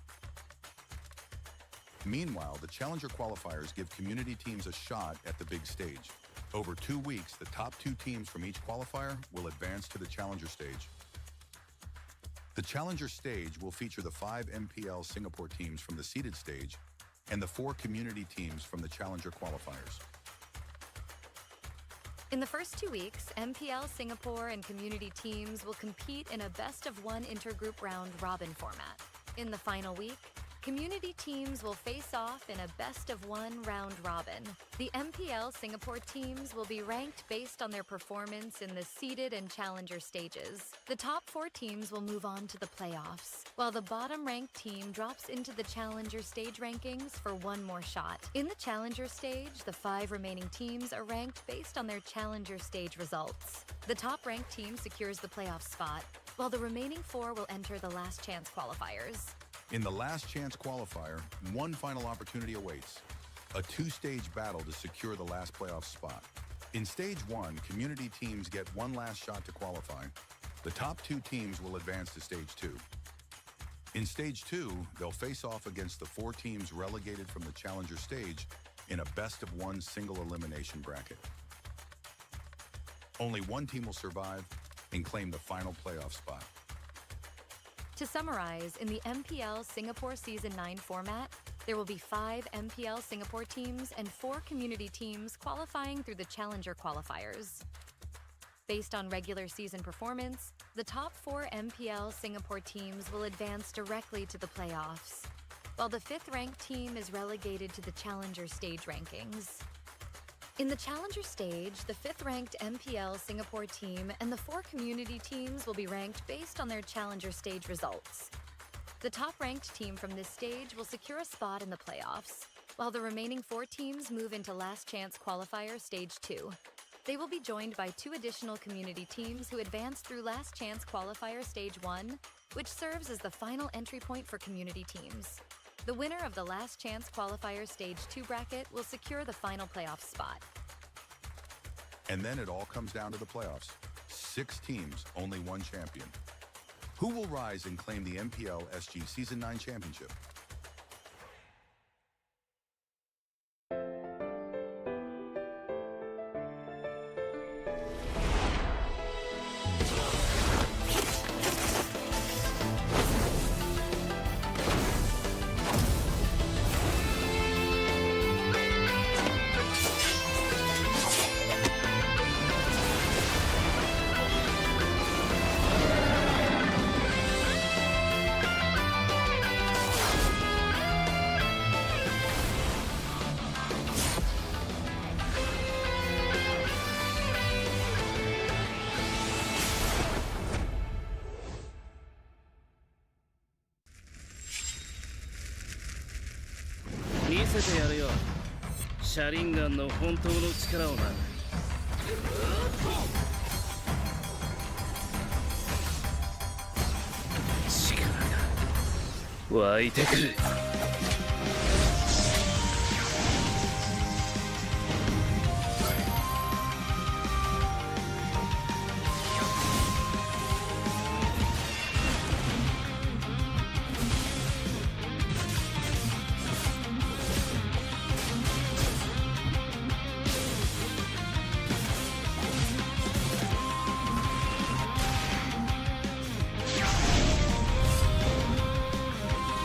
Meanwhile, the Challenger qualifiers give community teams a shot at the big stage. Over 2 weeks, the top 2 teams from each qualifier will advance to the Challenger stage. The Challenger stage will feature the 5 MPL Singapore teams from the seeded stage and the 4 community teams from the Challenger qualifiers. In the first 2 weeks, MPL Singapore and community teams will compete in a best-of-1 intergroup round-robin format. In the final week, community teams will face off in a best-of-1 round-robin. The MPL Singapore teams will be ranked based on their performance in the seeded and challenger stages. The top 4 teams will move on to the playoffs, while the bottom-ranked team drops into the challenger stage rankings for one more shot. In the challenger stage, the 5 remaining teams are ranked based on their challenger stage results. The top-ranked team secures the playoff spot, while the remaining 4 will enter the last chance qualifiers. In the last chance qualifier, one final opportunity awaits: a 2-stage battle to secure the last playoff spot. In stage 1, community teams get one last shot to qualify. The top 2 teams will advance to stage 2. In Stage 2, they'll face off against the 4 teams relegated from the Challenger stage in a best-of-1 single elimination bracket. Only one team will survive and claim the final playoff spot. To summarize, in the MPL Singapore Season 9 format, there will be 5 MPL Singapore teams and 4 community teams qualifying through the Challenger Qualifiers. Based on regular season performance, the top 4 MPL Singapore teams will advance directly to the playoffs, while the 5th-ranked team is relegated to the Challenger stage rankings. In the Challenger stage, the 5th-ranked MPL Singapore team and the 4 community teams will be ranked based on their Challenger stage results. The top-ranked team from this stage will secure a spot in the playoffs, while the remaining 4 teams move into Last Chance Qualifier Stage 2. They will be joined by 2 additional community teams who advance through Last Chance Qualifier Stage 1, which serves as the final entry point for community teams. The winner of the Last Chance Qualifier Stage 2 bracket will secure the final playoff spot. And then it all comes down to the playoffs. 6 teams, only 1 champion. Who will rise and claim the MPL SG Season 9 championship?見せてやるよ車輪ガンの本当の力をな力が湧いてくる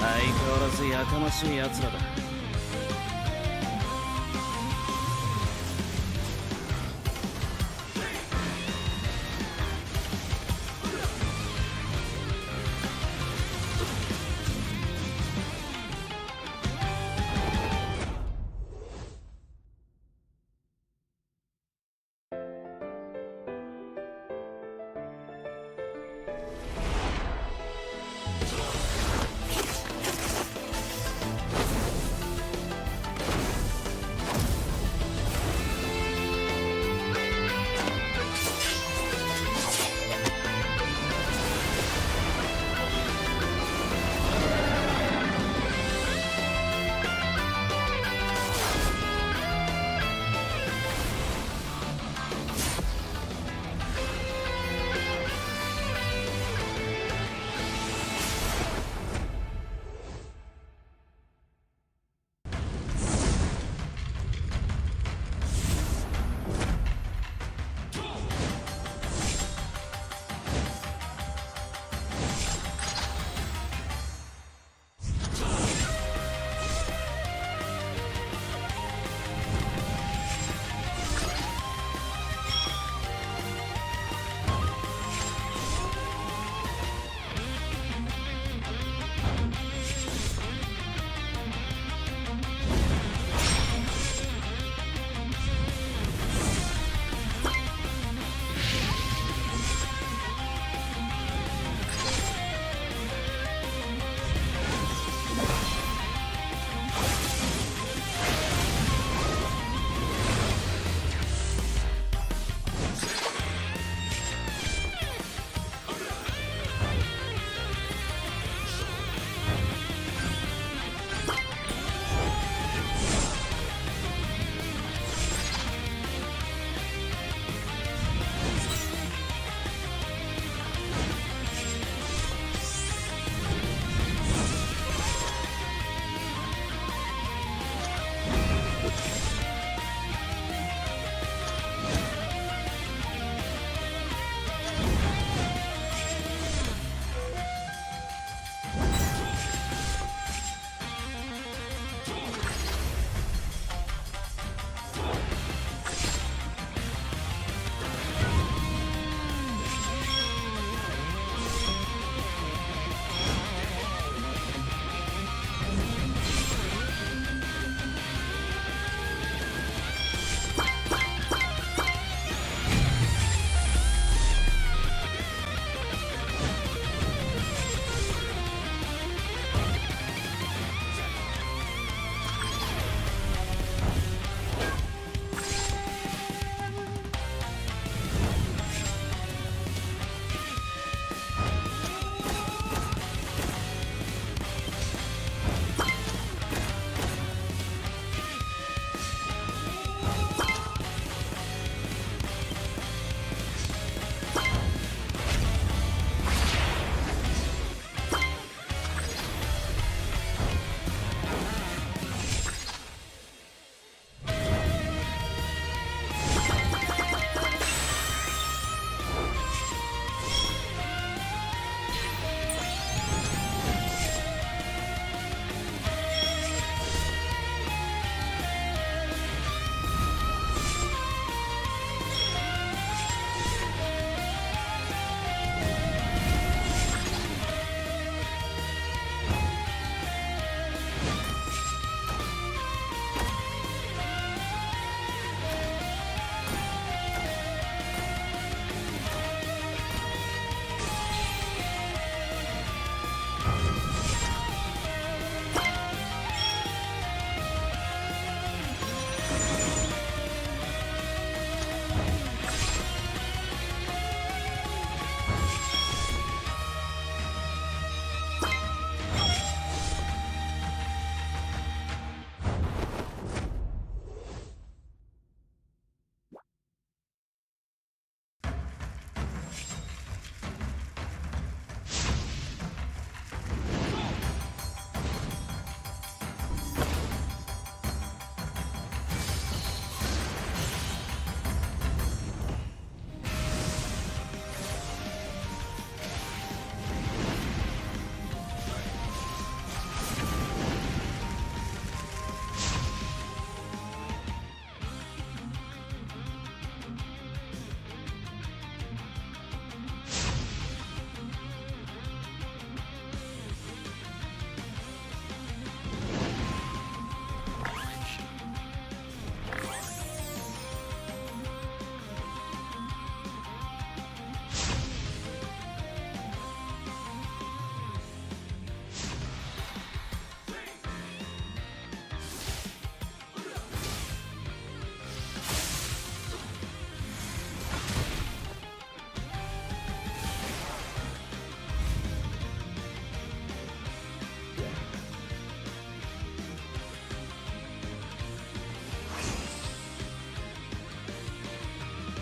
相変わらずやかましい奴らだ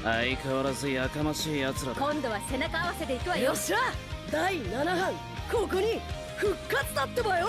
相変わらずやかましい奴らだ。今度は背中合わせでいくわよ。よっしゃ第7班ここに復活だってばよ。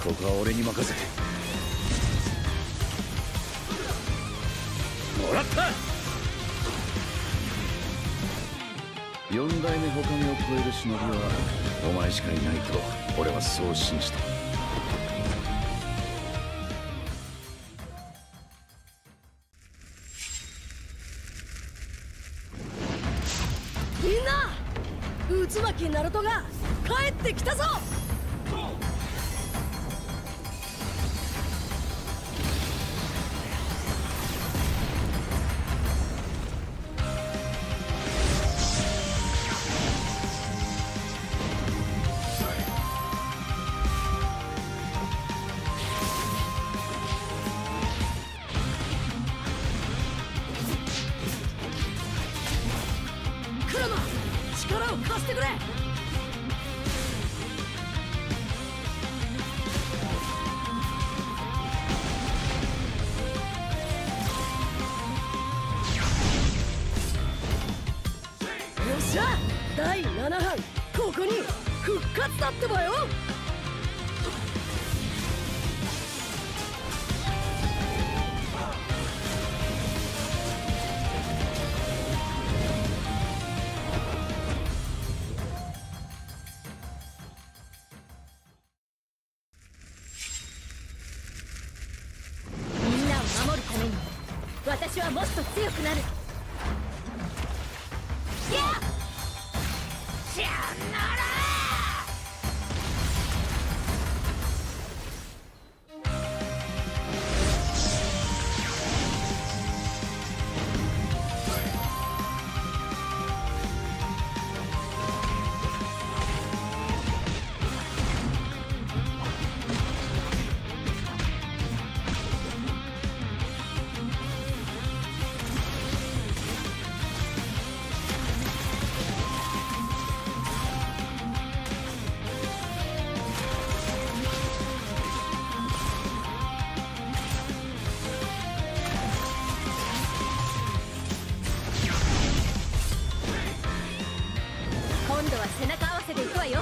ここは俺に任せて。もらった。4代目ほかげを超える忍びはお前しかいないと俺はそう信じた。みんな渦巻きナルトが帰ってきたぞ。クラマ力を貸してくれ。よっしゃ第7班ここに復活だってばよ。みんなを守るために私はもっと強くなる。やっさよなら。今度は背中合わせでいくわよ。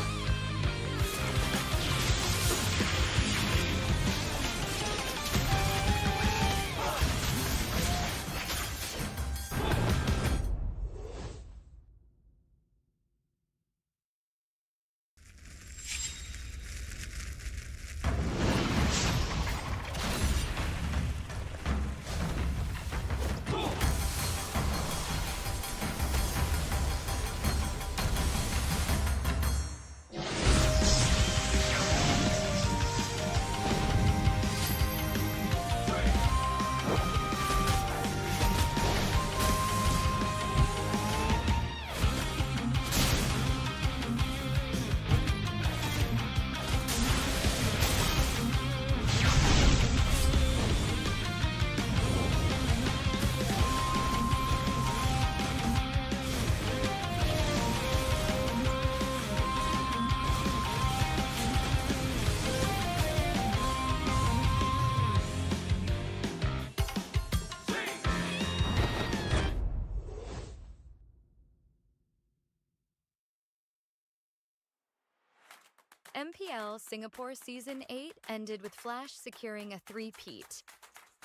MPL Singapore Season 8 ended with Flash securing a three-peat.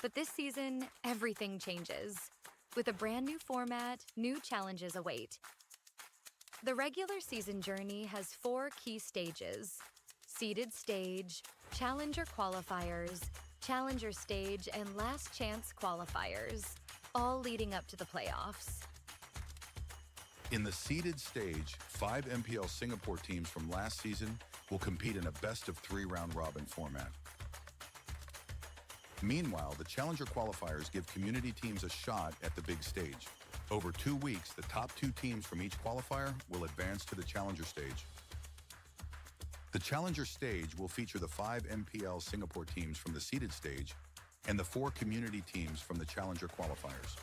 But this season, everything changes. With a brand new format, new challenges await. The regular season journey has 4 key stages: seeded stage, challenger qualifiers, challenger stage, and last chance qualifiers, all leading up to the playoffs. In the seeded stage, 5 MPL Singapore teams from last season will compete in a best-of-3 round-robin format. Meanwhile, the challenger qualifiers give community teams a shot at the big stage. Over 2 weeks, the top 2 teams from each qualifier will advance to the challenger stage. The challenger stage will feature the 5 MPL Singapore teams from the seeded stage and the 4 community teams from the challenger qualifiers.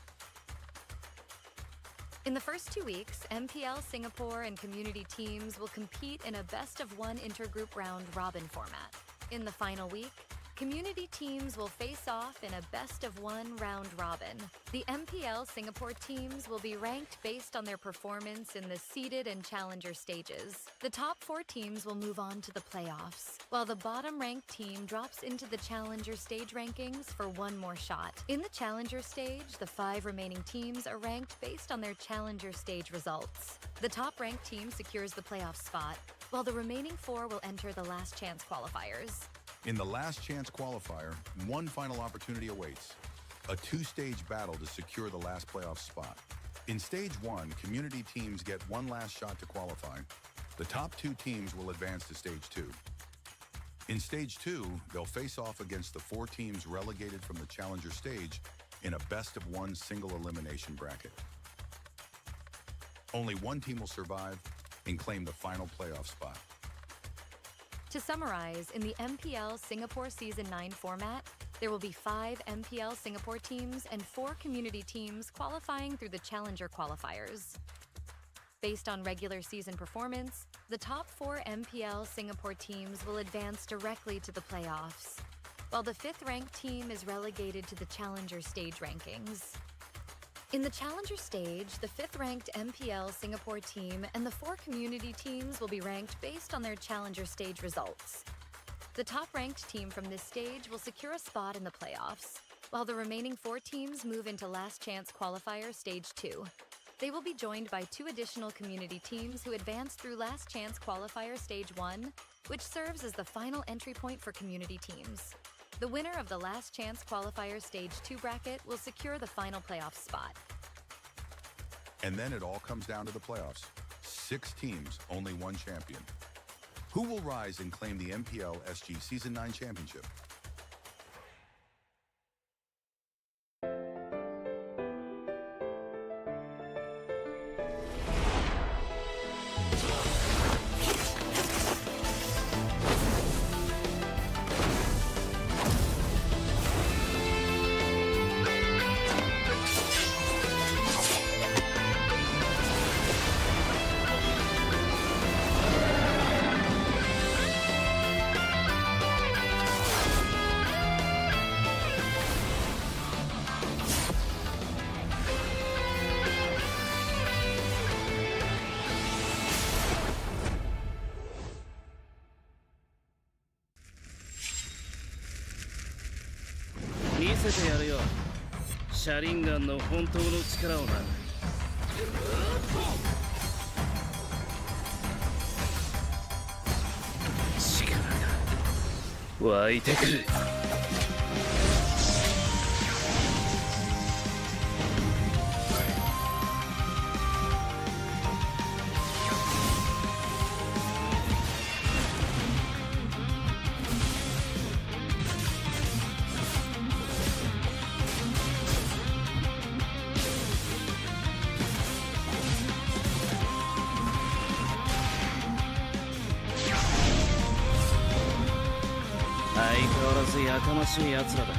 In the first 2 weeks, MPL Singapore and community teams will compete in a best-of-1 intergroup round-robin format. In the final week, community teams will face off in a best-of-1 round-robin. The MPL Singapore teams will be ranked based on their performance in the seeded and challenger stages. The top 4 teams will move on to the playoffs, while the bottom-ranked team drops into the challenger stage rankings for one more shot. In the challenger stage, the 5 remaining teams are ranked based on their challenger stage results. The top-ranked team secures the playoff spot, while the remaining 4 will enter the last chance qualifiers. In the last chance qualifier, one final opportunity awaits: a 2-stage battle to secure the last playoff spot. In stage 1, community teams get one last shot to qualify. The top 2 teams will advance to stage 2. In stage 2, they'll face off against the 4 teams relegated from the challenger stage in a best-of-1 single elimination bracket. Only one team will survive and claim the final playoff spot. To summarize, in the MPL Singapore Season 9 format, there will be 5 MPL Singapore teams and 4 community teams qualifying through the challenger qualifiers. Based on regular season performance, the top 4 MPL Singapore teams will advance directly to the playoffs, while the 5th-ranked team is relegated to the challenger stage rankings. In the challenger stage, the 5th-ranked MPL Singapore team and the 4 community teams will be ranked based on their challenger stage results. The top-ranked team from this stage will secure a spot in the playoffs, while the remaining 4 teams move into last chance qualifier stage 2. They will be joined by 2 additional community teams who advance through last chance qualifier stage 1, which serves as the final entry point for community teams. The winner of the last chance qualifier stage 2 bracket will secure the final playoff spot. And then it all comes down to the playoffs. 6 teams, only one champion. Who will rise and claim the MPL SG Season 9 championship?見せてやるよ、シャリンガンの本当の力をな。力が湧いてくる。相変わらずやかましい奴らだ。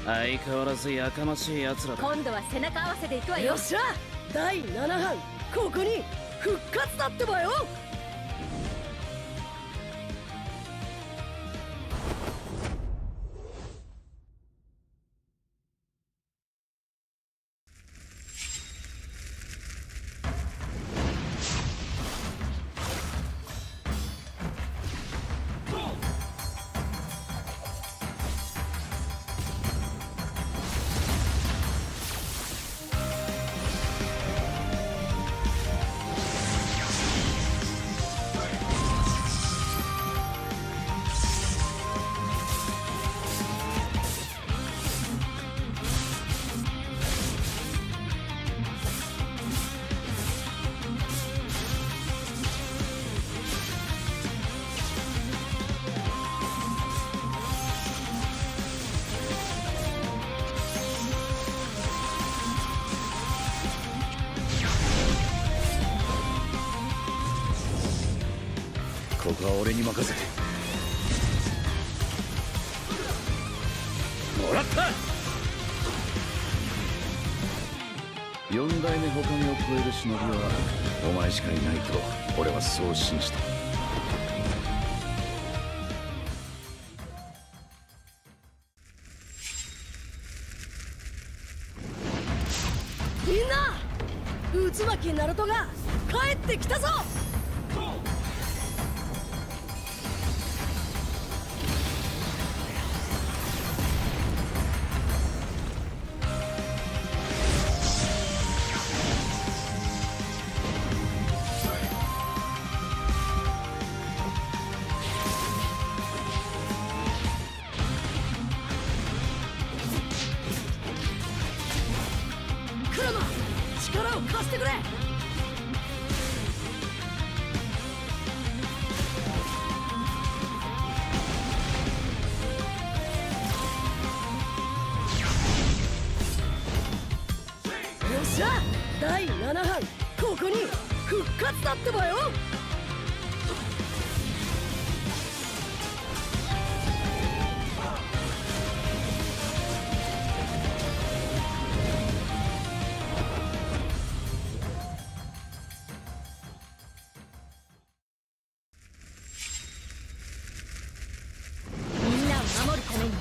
相変わらずやかましい奴らだ。今度は背中合わせでいくわよ。よっしゃ第7班ここに復活だってばよ。ここは俺に任せて。もらった。4代目ほかげを超える忍びはお前しかいないと俺はそう信じた。みんな渦巻きナルトが帰ってきたぞ。クラマ力を貸してくれ。よっしゃ第7班ここに復活だってばよ。みんなを守るために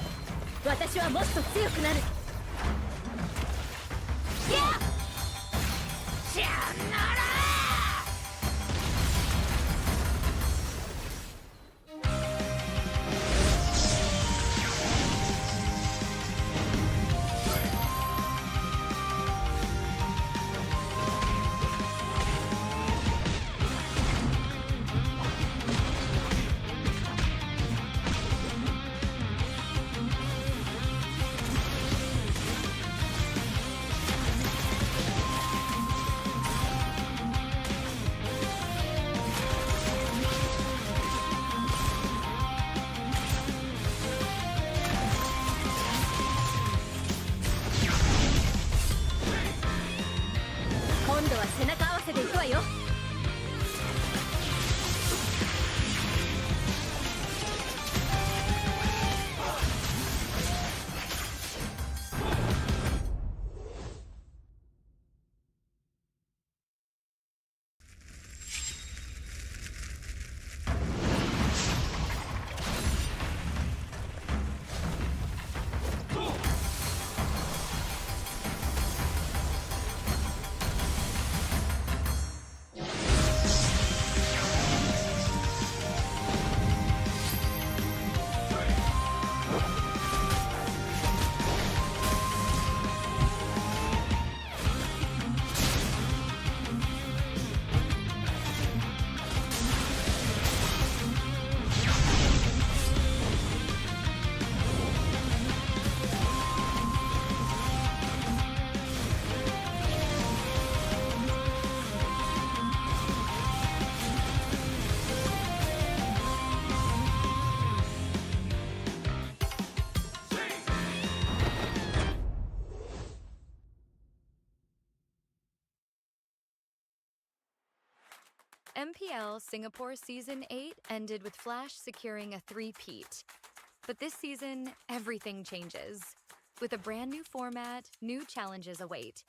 私はもっと強くなる。やっしゃなら今度は背中合わせでいくわよ。MPL Singapore Season 8 ended with Flash securing a three-peat. But this season, everything changes. With a brand new format, new challenges await.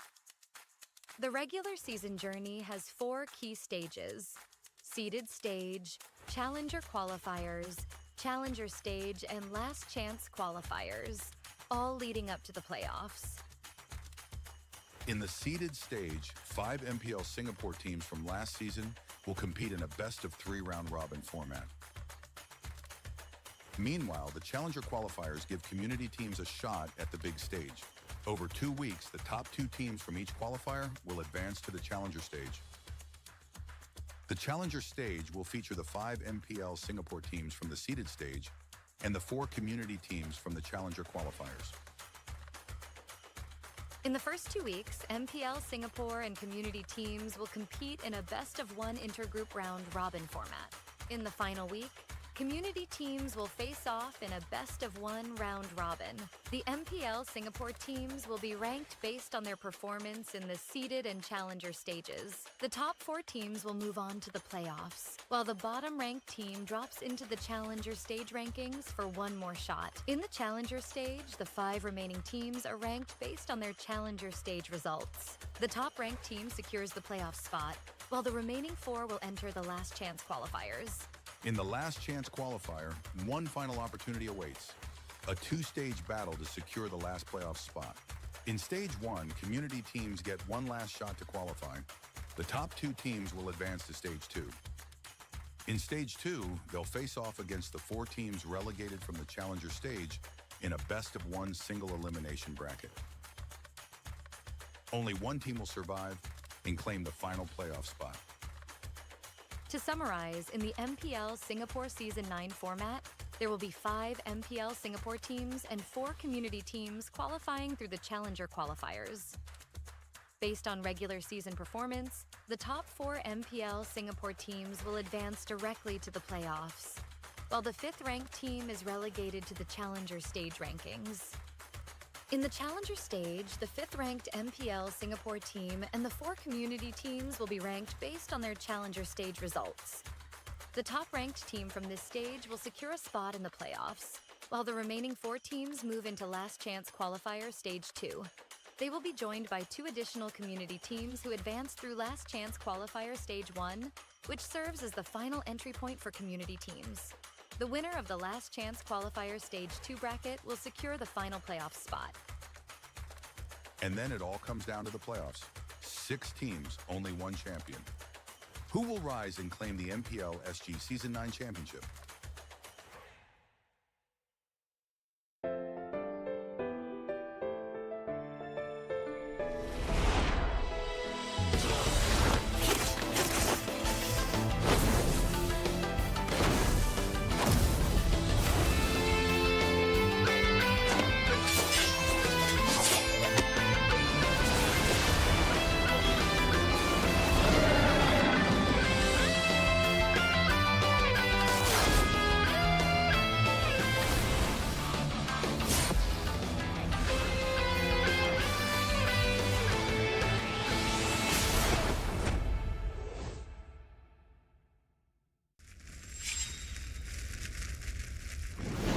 The regular season journey has 4 key stages: seeded stage, challenger qualifiers, challenger stage, and last chance qualifiers, all leading up to the playoffs. In the seeded stage, 5 MPL Singapore teams from last season will compete in a best-of-3 round-robin format. Meanwhile, the challenger qualifiers give community teams a shot at the big stage. Over 2 weeks, the top 2 teams from each qualifier will advance to the challenger stage. The challenger stage will feature the 5 MPL Singapore teams from the seeded stage and the 4 community teams from the challenger qualifiers. In the first 2 weeks, MPL Singapore and community teams will compete in a best-of-1 intergroup round-robin format. In the final week, community teams will face off in a best-of-1 round-robin. The MPL Singapore teams will be ranked based on their performance in the seeded and challenger stages. The top 4 teams will move on to the playoffs, while the bottom-ranked team drops into the challenger stage rankings for 1 more shot. In the challenger stage, the 5 remaining teams are ranked based on their challenger stage results. The top-ranked team secures the playoff spot, while the remaining 4 will enter the last chance qualifiers. In the last chance qualifier, 1 final opportunity awaits: a 2-stage battle to secure the last playoff spot. In stage 1, community teams get 1 last shot to qualify. The top 2 teams will advance to stage 2. In stage 2, they'll face off against the 4 teams relegated from the challenger stage in a best-of-1 single elimination bracket. Only 1 team will survive and claim the final playoff spot. To summarize, in the MPL Singapore Season 9 format, there will be 5 MPL Singapore teams and 4 community teams qualifying through the challenger qualifiers. Based on regular season performance, the top 4 MPL Singapore teams will advance directly to the playoffs, while the 5th-ranked team is relegated to the challenger stage rankings. In the challenger stage, the 5th-ranked MPL Singapore team and the 4 community teams will be ranked based on their challenger stage results. The top-ranked team from this stage will secure a spot in the playoffs, while the remaining 4 teams move into last chance qualifier stage 2. They will be joined by 2 additional community teams who advance through last chance qualifier stage 1, which serves as the final entry point for community teams. The winner of the last chance qualifier stage 2 bracket will secure the final playoff spot. And then it all comes down to the playoffs. 6 teams, only 1 champion. Who will rise and claim the MPL SG Season 9 championship?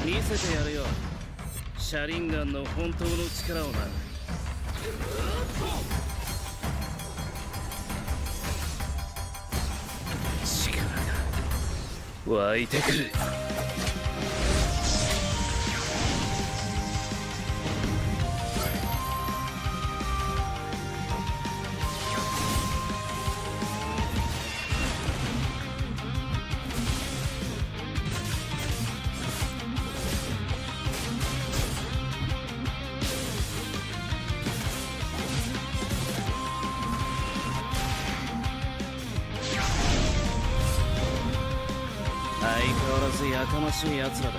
見せてやるよシャリンガンの本当の力をな力が湧いてくる相変わらずやかましい奴らだ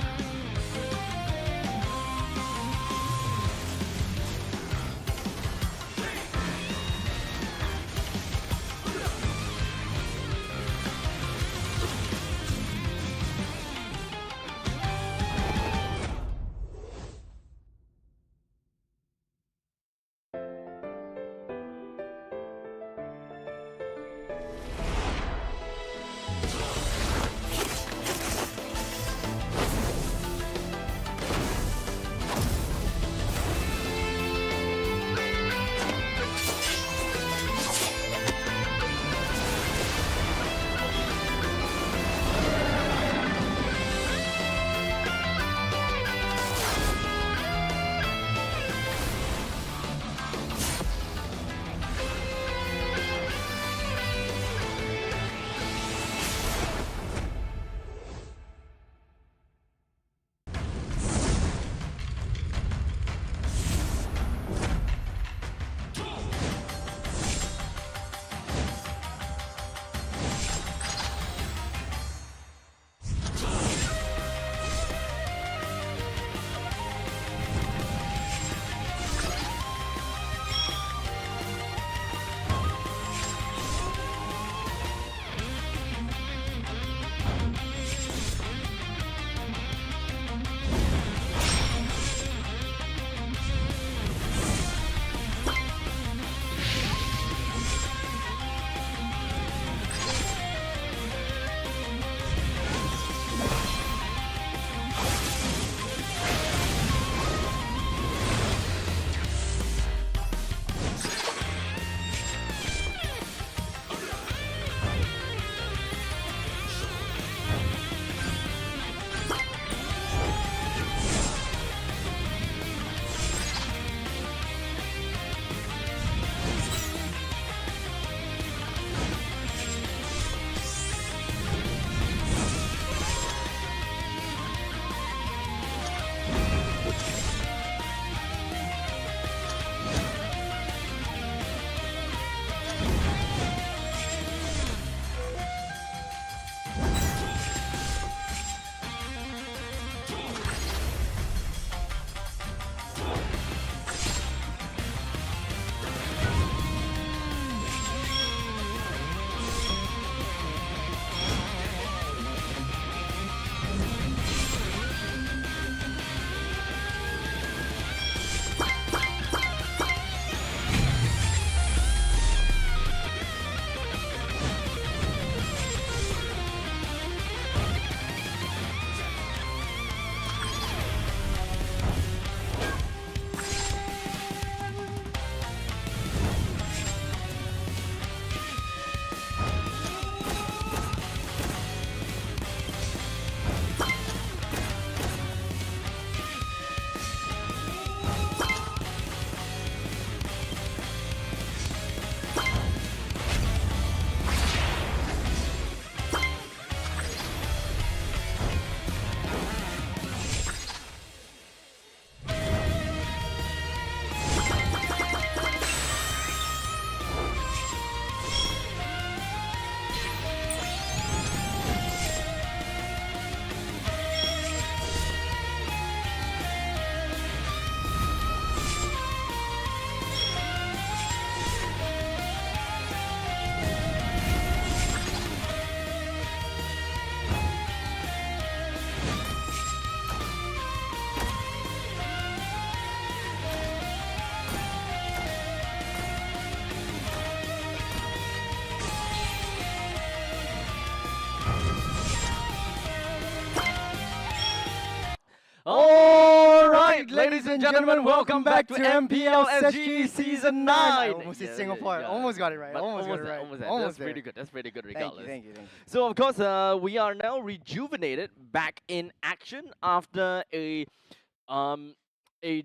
right, ladies and gentlemen, welcome back to MPL SG Season 9. I almost said Singapore. Almost got it right. Almost got it right. Almost there. Almost That's pretty good. That's pretty good regardless. Thank you. So of course, we are now rejuvenated, back in action after a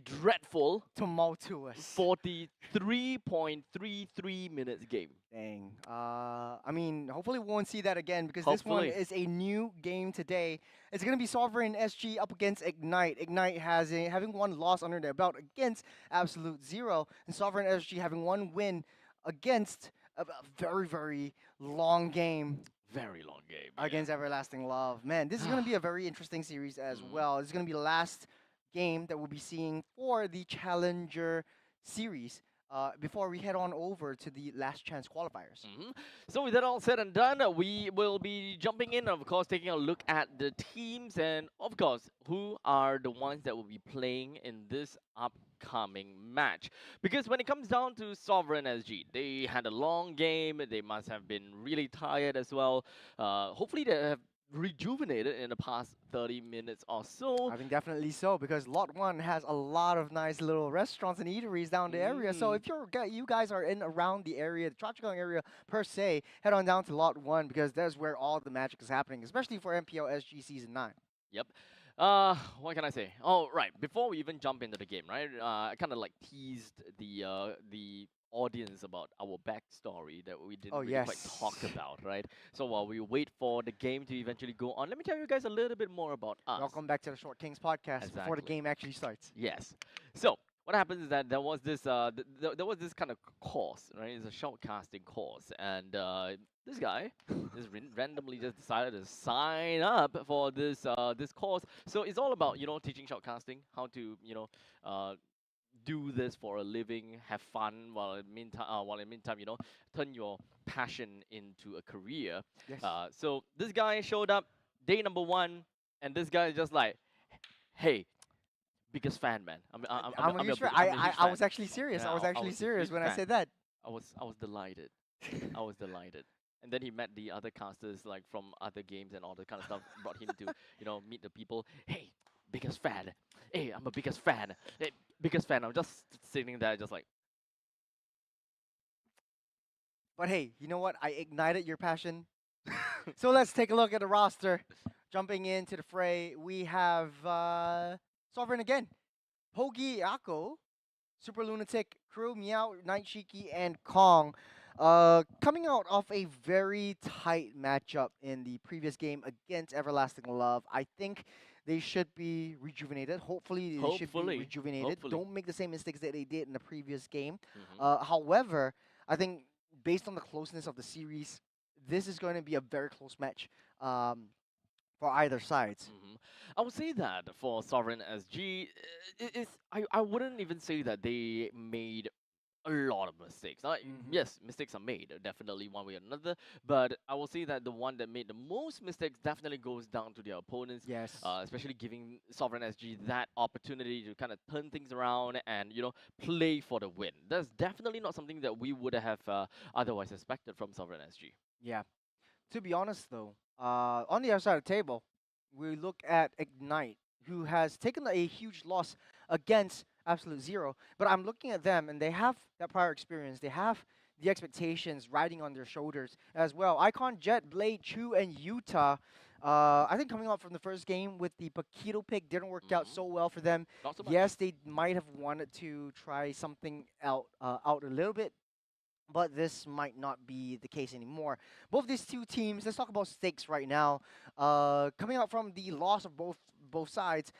dreadful Tumultuous. 43.33 minutes game. Dang. I mean, hopefully we won't see that again because this one is a new game today. It's going to be Sovereign SG up against Ignite. Ignite having one loss under their belt against Absolute Zero, and Sovereign SG having one win against a very, very long game. Very long game. Against Everlasting Love. Man, this is going to be a very interesting series as well. It's going to be the last game that we'll be seeing for the Challenger series before we head on over to the last chance qualifiers. So with that all said and done, we will be jumping in, of course, taking a look at the teams and, of course, who are the ones that will be playing in this upcoming match. Because when it comes down to Sovereign SG, they had a long game. They must have been really tired as well. Hopefully they have rejuvenated in the past 30 minutes or so. I think definitely so, because Lot 1 has a lot of nice little restaurants and eateries down the area. So if you guys are in around the area, the Choa Chu Kang area per se, head on down to Lot 1 because that's where all the magic is happening, especially for MPL SG Season 9. Yep. What can I say? Oh, right. Before we even jump into the game, right? I kind of like teased the audience about our backstory that we didn't really quite talk about, right? So while we wait for the game to eventually go on, let me tell you guys a little bit more about us. Welcome back to the Short Kings podcast before the game actually starts. Yes. So what happens is that there was this there was this kind of course, right? It's a shoutcasting course, and this guy just randomly just decided to sign up for this this course. So it's all about teaching shoutcasting, how to do this for a living, have fun while in meantime turn your passion into a career. Yes. So this guy showed up day number 1, and this guy is just like, hey, biggest fan, man. I was actually serious. I was actually serious when I said that. I was delighted. I was delighted. And then he met the other casters like from other games and all that kind of stuff. Brought him to meet the people. Hey, biggest fan. Hey, I'm a biggest fan. Hey, biggest fan. I'm just sitting there, just like. But hey, you know what? I ignited your passion. So let's take a look at the roster. Jumping into the fray, we have Sovereign again, Pogi Ako, Super Lunatic, Crew, Meow, Night Shiki, and Kong. Coming out of a very tight matchup in the previous game against Everlasting Love, I think they should be rejuvenated. Hopefully, they should be rejuvenated. Don't make the same mistakes that they did in the previous game. However, I think based on the closeness of the series, this is going to be a very close match for either sides. I would say that for Sovereign SG, I wouldn't even say that they made a lot of mistakes. Yes, mistakes are made, definitely one way or another, but I will say that the one that made the most mistakes definitely goes down to their opponents. Yes. Especially giving Sovereign SG that opportunity to kind of turn things around and, play for the win. That's definitely not something that we would have otherwise expected from Sovereign SG. Yeah. To be honest, though, on the other side of the table, we look at Ignite, who has taken a huge loss against Absolute Zero. But I'm looking at them, and they have that prior experience. They have the expectations riding on their shoulders as well. Icon, Jet, Blade, Chu, and Utah. I think coming out from the first game with the Paquito pick didn't work out so well for them. Not so much. Yes, they might have wanted to try something out a little bit, but this might not be the case anymore. Both these two teams, let's talk about stakes right now. Coming out from the loss of both sides,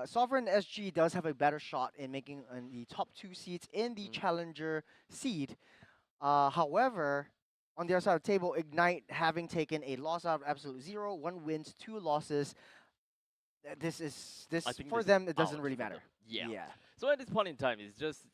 Sovereign SG does have a better shot in making the top 2 seeds in the Challenger seed. However, on the other side of the table, Ignite having taken a loss out of Absolute Zero, 1 wins, 2 losses. This for them, it doesn't really matter. Yeah. So at this point in time, it's just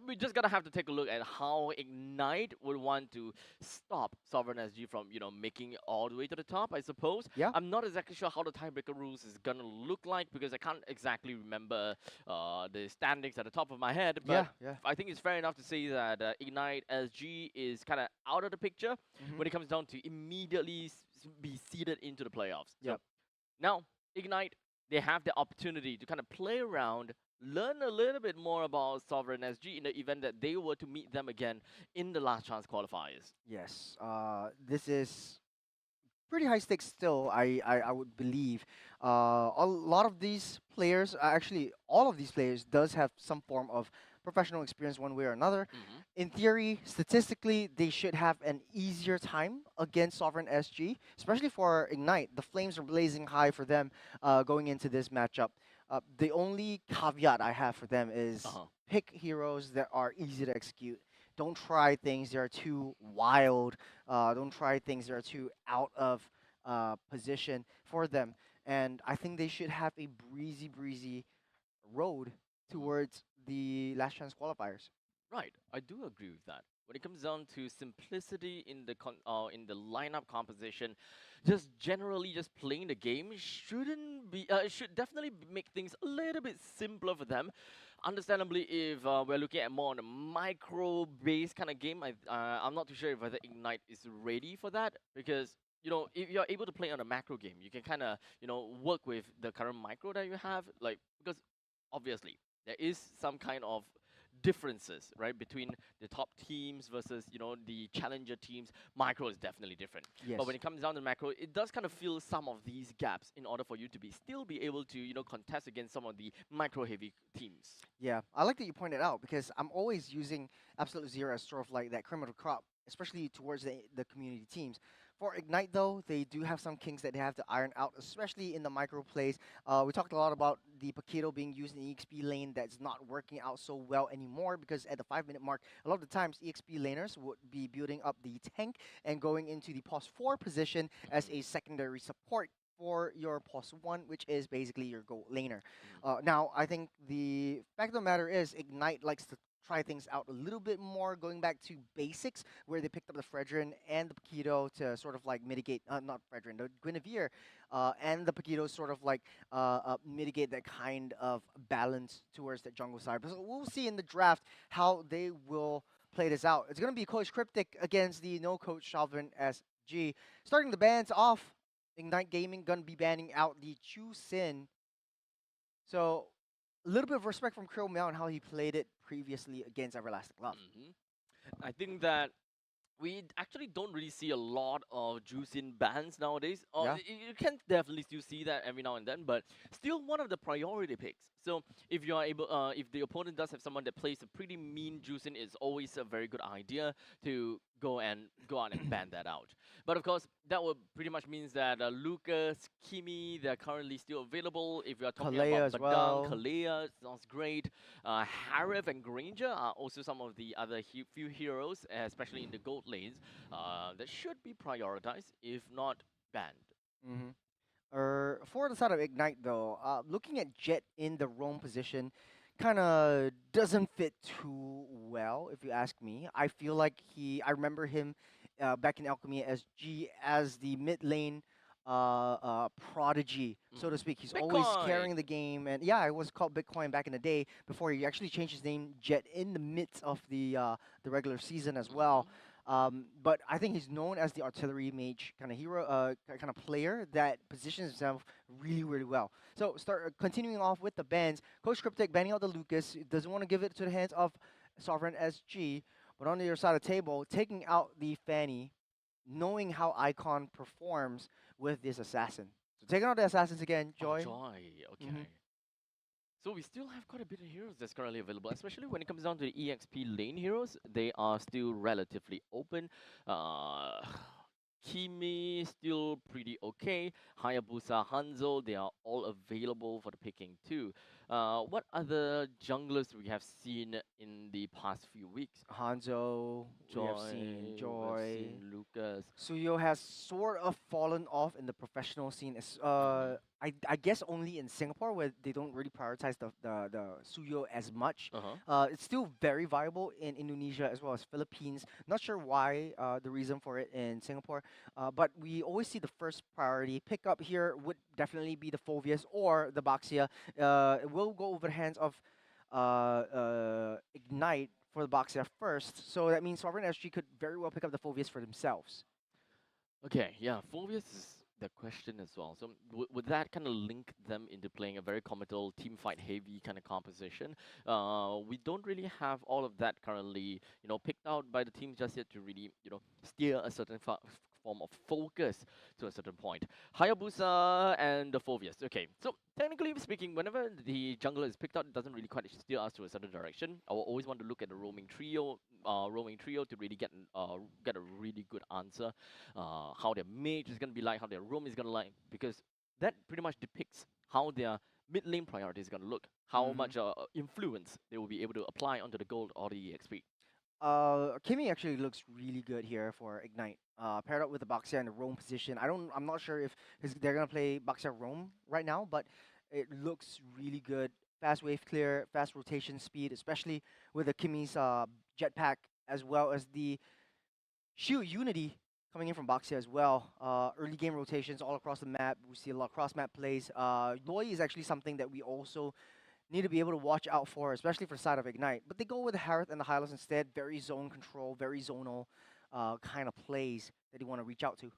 we just gotta have to take a look at how Ignite would want to stop Sovereign SG from making it all the way to the top, I suppose. Yeah. I'm not exactly sure how the tiebreaker rules is gonna look like because I can't exactly remember the standings at the top of my head. But yeah. I think it's fair enough to say that Ignite SG is kind of out of the picture when it comes down to immediately be seeded into the playoffs. Yep. So now Ignite, they have the opportunity to kind of play around learn a little bit more about Sovereign SG in the event that they were to meet them again in the last chance qualifiers. Yes, this is pretty high stakes still. I would believe. A lot of these players, actually, all of these players, does have some form of professional experience one way or another. Hmm. In theory, statistically, they should have an easier time against Sovereign SG, especially for Ignite. The flames are blazing high for them going into this matchup. The only caveat I have for them is Uh-huh. pick heroes that are easy to execute. Don't try things that are too wild. Don't try things that are too out of position for them. And I think they should have a breezy road Mhm. towards the last chance qualifiers. Right, I do agree with that. When it comes down to simplicity in the in the lineup composition, just generally just playing the game shouldn't be should definitely make things a little bit simpler for them. Understandably, if we're looking at more on a micro based kind of game, I'm not too sure if whether Ignite is ready for that because. If you're able to play on a macro game, you can kind of, work with the current micro that you have, like because obviously there is some kind of differences, right, between the top teams versus the challenger teams. Micro is definitely different, Yes. but when it comes down to macro, it does kind of fill some of these gaps in order for you to be still be able to contest against some of the micro heavy teams. Yeah, I like that you pointed out because I'm always using Absolute Zero as sort of like that criminal crop, especially towards the community teams. For Ignite, though, they do have some kinks that they have to iron out, especially in the micro plays. We talked a lot about the Paquito being used in the EXP lane that's not working out so well anymore because at the 5-minute mark, a lot of the times EXP laners would be building up the tank and going into the pos 4 position as a secondary support for your pos 1, which is basically your gold laner. Now, I think the fact of the matter is Ignite likes to try things out a little bit more, going back to basics, where they picked up the Fredrin and the Paquito to sort of like mitigate, not Fredrin, the Guinevere, and the Paquito sort of like mitigate that kind of balance towards the jungle side. But so we'll see in the draft how they will play this out. It's going to be Coach Cryptic against the no coach Shalvin SG. Starting the bans off, Ignite Gaming going to be banning out the Chu Sin. So a little bit of respect from Krill Meow and how he played it previously against Everlasting Love. I think that we actually don't really see a lot of juice in bans nowadays. Yeah. You can definitely still see that every now and then, but still one of the priority picks. So if you are able, if the opponent does have someone that plays a pretty mean juice in, it's always a very good idea to go out and ban that out. But of course, that would pretty much means that Lucas, Kimi, they're currently still available. If you are talking Kalea about as Badang, well. Kalea, sounds great. Harif and Granger are also some of the other few heroes, especially in the gold lanes, that should be prioritized, if not banned. Mm-hmm. For the side of Ignite, though, looking at Jet in the roam position kind of doesn't fit too well, if you ask me. I feel like I remember him back in Alchemy SG as the mid lane prodigy, so to speak. He's always carrying Bitcoin! the game, and yeah, it was called Bitcoin back in the day before he actually changed his name Jet in the midst of the regular season as well. But I think he's known as the artillery mage kind of hero, kind of player that positions himself really well. So continuing off with the bans. Coach Cryptic banning out the Lucas, doesn't want to give it to the hands of Sovereign SG, but on the other side of the table, taking out the Fanny, knowing how Icon performs with this assassin. So taking out the assassins again, Joy. Joy, okay. Mhm. So we still have quite a bit of heroes that's currently available, especially when it comes down to the EXP lane heroes. They are still relatively open. Uh, Kimi still pretty okay. Hayabusa, Hanzo, they are all available for the picking too. What other junglers we have seen in the past few weeks? Hanzo, we have seen We have Joy. seen Lucas. Suyo has sort of fallen off in the professional scene. I guess only in Singapore where they don't really prioritize the Suyo as much. It's still very viable in Indonesia as well as Philippines. Not sure why the reason for it in Singapore, but we always see the first priority pickup here would definitely be the Fovius or the Baxia. It will go over the hands of Ignite for the Baxia first, so that means Sovereign SG could very well pick up the Fovius for themselves. Okay, yeah, Phobius is that question as well. So would that kind of link them into playing a very committal team fight heavy kind of composition? We don't really have all of that currently, picked out by the team just yet to really, steer a certain form of focus to a certain point. Hayabusa and the Phobias. Okay, so technically speaking, whenever the jungler is picked out, it doesn't really quite steer us to a certain direction. I will always want to look at the roaming trio to really get a really good answer. How their mage is gonna be like, how their roam is gonna like, because that pretty much depicts how their mid lane priority is gonna look, how much influence they will be able to apply onto the gold or the EXP. Kimmy actually looks really good here for Ignite. Paired up with the Baxia in the roam position. I'm not sure if they're gonna play Baxia roam right now, but it looks really good. Fast wave clear, fast rotation speed, especially with the Kimmy's jetpack as well as the Shield Unity coming in from Baxia as well. Early game rotations all across the map. We see a lot of cross map plays. Loi is actually something that we also need to be able to watch out for, especially for the side of Ignite. But they go with the Harith and the Hylos instead. Very zone control, very zonal kind of plays that you want to reach out to.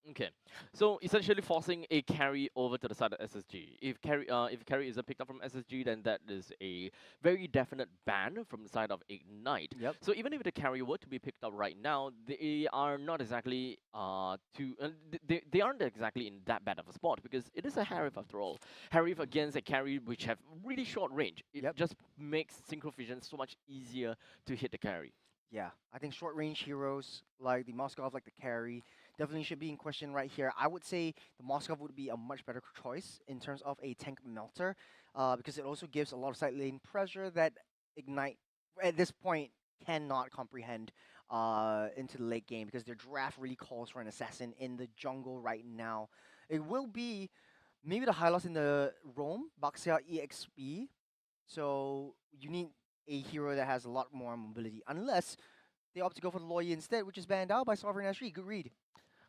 Okay, so essentially forcing a carry over to the side of SSG. If carry isn't picked up from SSG, then that is a very definite ban from the side of Ignite. Yep. So even if the carry were to be picked up right now, they are not exactly they aren't exactly in that bad of a spot, because it is a Harith after all. Harith against a carry which have really short range. It just makes Synchro Fusion so much easier to hit the carry. Yeah, I think short range heroes like the Moskov, like the carry, definitely should be in question right here. I would say the Moskov would be a much better choice in terms of a tank melter, because it also gives a lot of side lane pressure that Ignite at this point cannot comprehend into the late game, because their draft really calls for an assassin in the jungle right now. It will be maybe the Hylos in the roam, Baxia EXP, so you need a hero that has a lot more mobility, unless they opt to go for the Lawyer instead, which is banned out by Sovereign SG. Good read.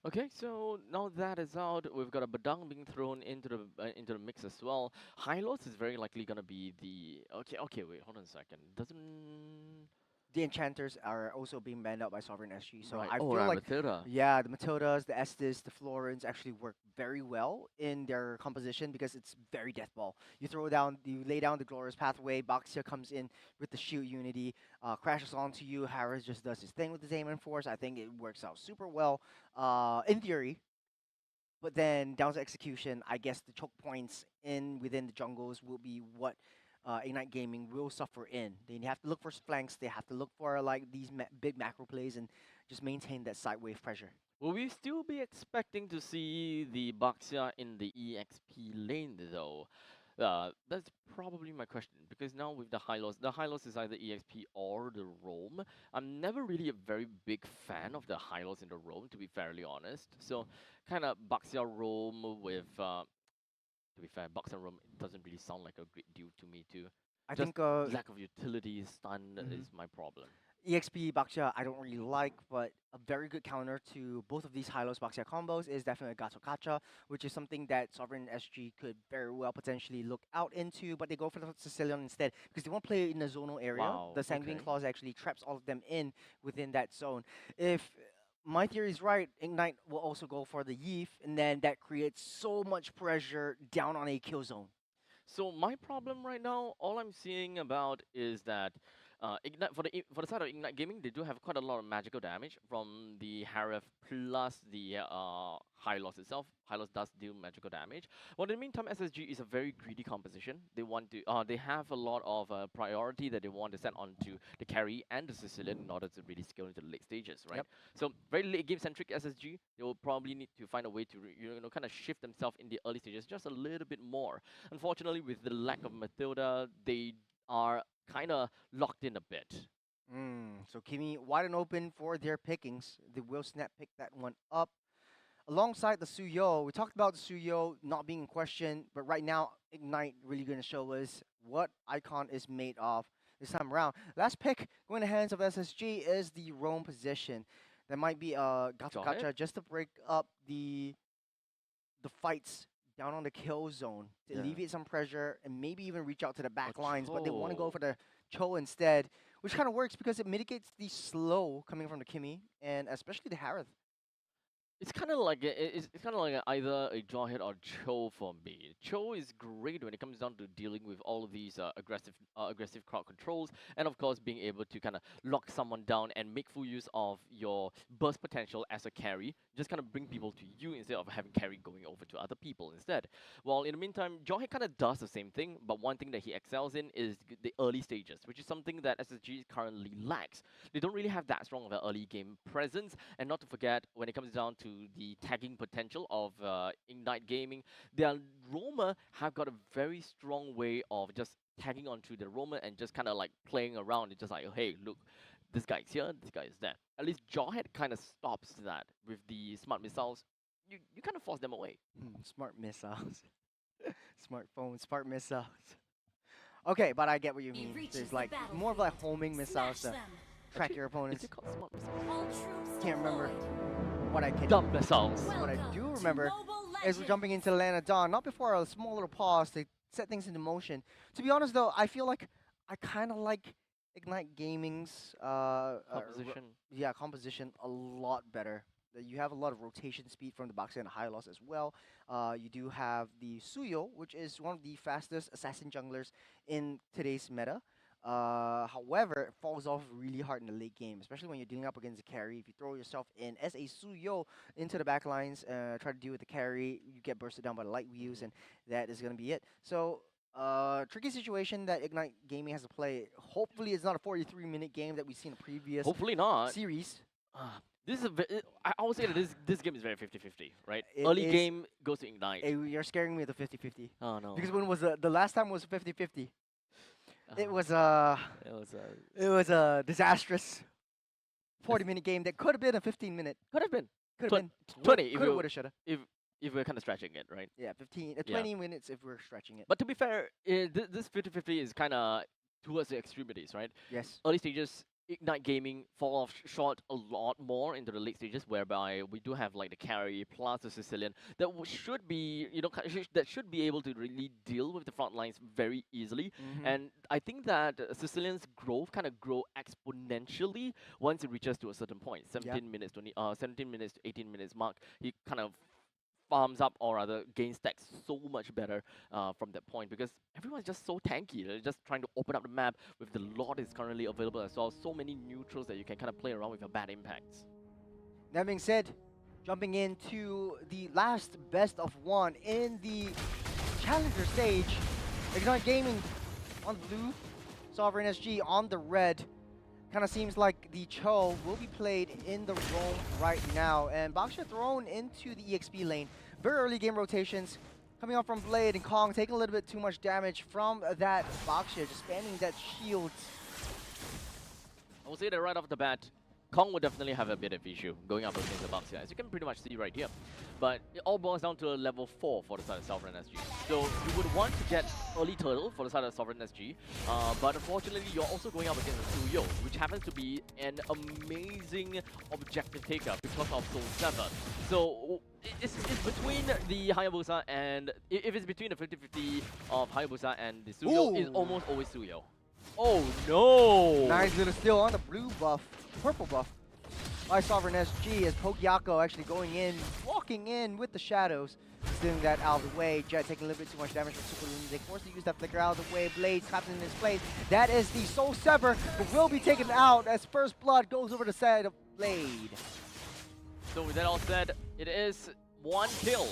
Okay, so now that is out, we've got a Badang being thrown into the mix as well. Hylos is very likely gonna be the okay. Wait, hold on a second. Doesn't The enchanters are also being banned out by Sovereign SG, so right. I Oh, feel right, like Matilda. yeah, the Matildas, the Estes, the Florins actually work very well in their composition, because it's very deathball. You lay down the Glorious Pathway, Baxia comes in with the Shield Unity, crashes onto you, Harris just does his thing with his aim and force. I think it works out super well, in theory. But then down to execution, I guess the choke points within the jungles will be what Ignite Gaming will suffer in. They have to look for flanks. They have to look for like these big macro plays and just maintain that side wave pressure. Will we still be expecting to see the Baxia in the EXP lane though? That's probably my question, because now with the Hylos is either EXP or the roam. I'm never really a very big fan of the Hylos in the roam, to be fairly honest. So kind of Baxia roam with to be fair, Baxia roam doesn't really sound like a great deal to me too. I Just think lack of utility stun is my problem. EXP Baxia I don't really like, but a very good counter to both of these Hylos Baxia combos is definitely Gato Kacha, which is something that Sovereign SG could very well potentially look out into, but they go for the Sicilian instead because they want to play in the zonal area. Wow, The Sanguine okay. Claws actually traps all of them in within that zone. If my theory is right, Ignite will also go for the Yeef, and then that creates so much pressure down on a kill zone. So my problem right now, all I'm seeing about is that Ignite for the side of Ignite Gaming, they do have quite a lot of magical damage from the Harith plus the Hylos itself. Hylos does deal magical damage. Well, in the meantime, SSG is a very greedy composition. They want to they have a lot of priority that they want to set onto the carry and the Sicilian in order to really scale into the late stages, right? Yep. So very late game centric SSG. They will probably need to find a way to kind of shift themselves in the early stages just a little bit more. Unfortunately, with the lack of Matilda, they are kind of locked in a bit. So Kimi wide and open for their pickings. They will snap pick that one up. Alongside the Suyo, we talked about the Suyo not being in question, but right now Ignite really going to show us what Icon is made of this time around. Last pick going to hands of SSG is the roam position. That might be Gacha Got it. Gacha just to break up the fights down on the kill zone to Yeah. alleviate some pressure and maybe even reach out to the back lines, but they want to go Cho. for the Cho instead, which kind of works because it mitigates the slow coming from the Kimi and especially the Harith. It's kind of like it's kind of like either a Jawhead or Cho for me. Cho is great when it comes down to dealing with all of these aggressive crowd controls, and of course being able to kind of lock someone down and make full use of your burst potential as a carry. Just kind of bring people to you instead of having carry going over to other people instead. While in the meantime, Jawhead kind of does the same thing, but one thing that he excels in is the early stages, which is something that SSG currently lacks. They don't really have that strong of an early game presence, and not to forget when it comes down to the tagging potential of Ignite Gaming, their roamer have got a very strong way of just tagging onto the roamer and just kind of like playing around. It's just like, hey, look, this guy's here, this guy is there. At least Jawhead kind of stops that with the smart missiles. You kind of force them away. Smart missiles. Smartphones, smart missiles. Okay, but I get what you He mean. reaches There's the like battlefield. more of like homing missiles Smash to them. track your Is opponents. it called smart missiles? All troops Can't remember. deployed. What I can Dumb missiles. What I Welcome do to remember Mobile is we're Legends. jumping into Land of Dawn, not before a small little pause to set things into motion. To be honest though, I feel like I kind of like Ignite Gaming's Composition. composition a lot better. You have a lot of rotation speed from the Baxia and high loss as well. You do have the Suyo, which is one of the fastest assassin junglers in today's meta. However, it falls off really hard in the late game, especially when you're dealing up against a carry. If you throw yourself in as a Suyo into the back lines, try to deal with the carry, you get bursted down by the light wheels, and that is going to be it. So, tricky situation that Ignite Gaming has to play. Hopefully, it's not a 43-minute game that we've seen in previous Hopefully not. series. This is I would say that this game is very 50-50, right? It Early is- game goes to Ignite. Hey, you're scaring me with the 50-50. Oh no. Because when was the last time was 50-50? It was It was a disastrous 40-minute game that could have been a 15-minute. could have been Could Twen- have been 20 if Coulda, you- woulda, shoulda. if we're kind of stretching it, right? Yeah, 15, Yeah. 20 minutes if we're stretching it. But to be fair, this 50-50 is kind of towards the extremities, right? Yes. Early stages, Ignite Gaming fall off short a lot more into the late stages, whereby we do have like the carry plus the Sicilian that should be, that should be able to really deal with the front lines very easily. And I think that Sicilian's growth kind of grow exponentially once it reaches to a certain point, 17 minutes to 18 minutes mark. He kind of farms up or rather gains stacks so much better from that point, because everyone's just so tanky. They're just trying to open up the map with the lot is currently available as well. So many neutrals that you can kind of play around with your bad impacts. That being said, jumping into the last best of one in the challenger stage, Ignite Gaming on the blue, Sovereign SG on the red. Kind of seems like the Cho will be played in the roam right now, and Baxia thrown into the EXP lane. Very early game rotations coming up from Blade and Kong, taking a little bit too much damage from that Baxia, just spamming that shield. I will say that right off the bat, Kong will definitely have a bit of issue going up against the Baxia, as you can pretty much see right here. But it all boils down to a level 4 for the side of Sovereign SG. So you would want to get early turtle for the side of Sovereign SG, but unfortunately you're also going up against Suyo, which happens to be an amazing objective taker because of Soul Sever. So it's between the Hayabusa and, if it's between the 50-50 of Hayabusa and the Suyo, it's Ooh. almost always Suyo. Oh no! Nice little steal on the blue buff, purple buff by Sovereign SG as Pogyako actually going in, walking in with the shadows, stealing that out of the way. Jet taking a little bit too much damage from Super Lunatic, forced to use that flicker out of the way. Blade trapped in his place. That is the Soul Sever, but will be taken out as First Blood goes over the side of Blade. So with that all said, it is one kill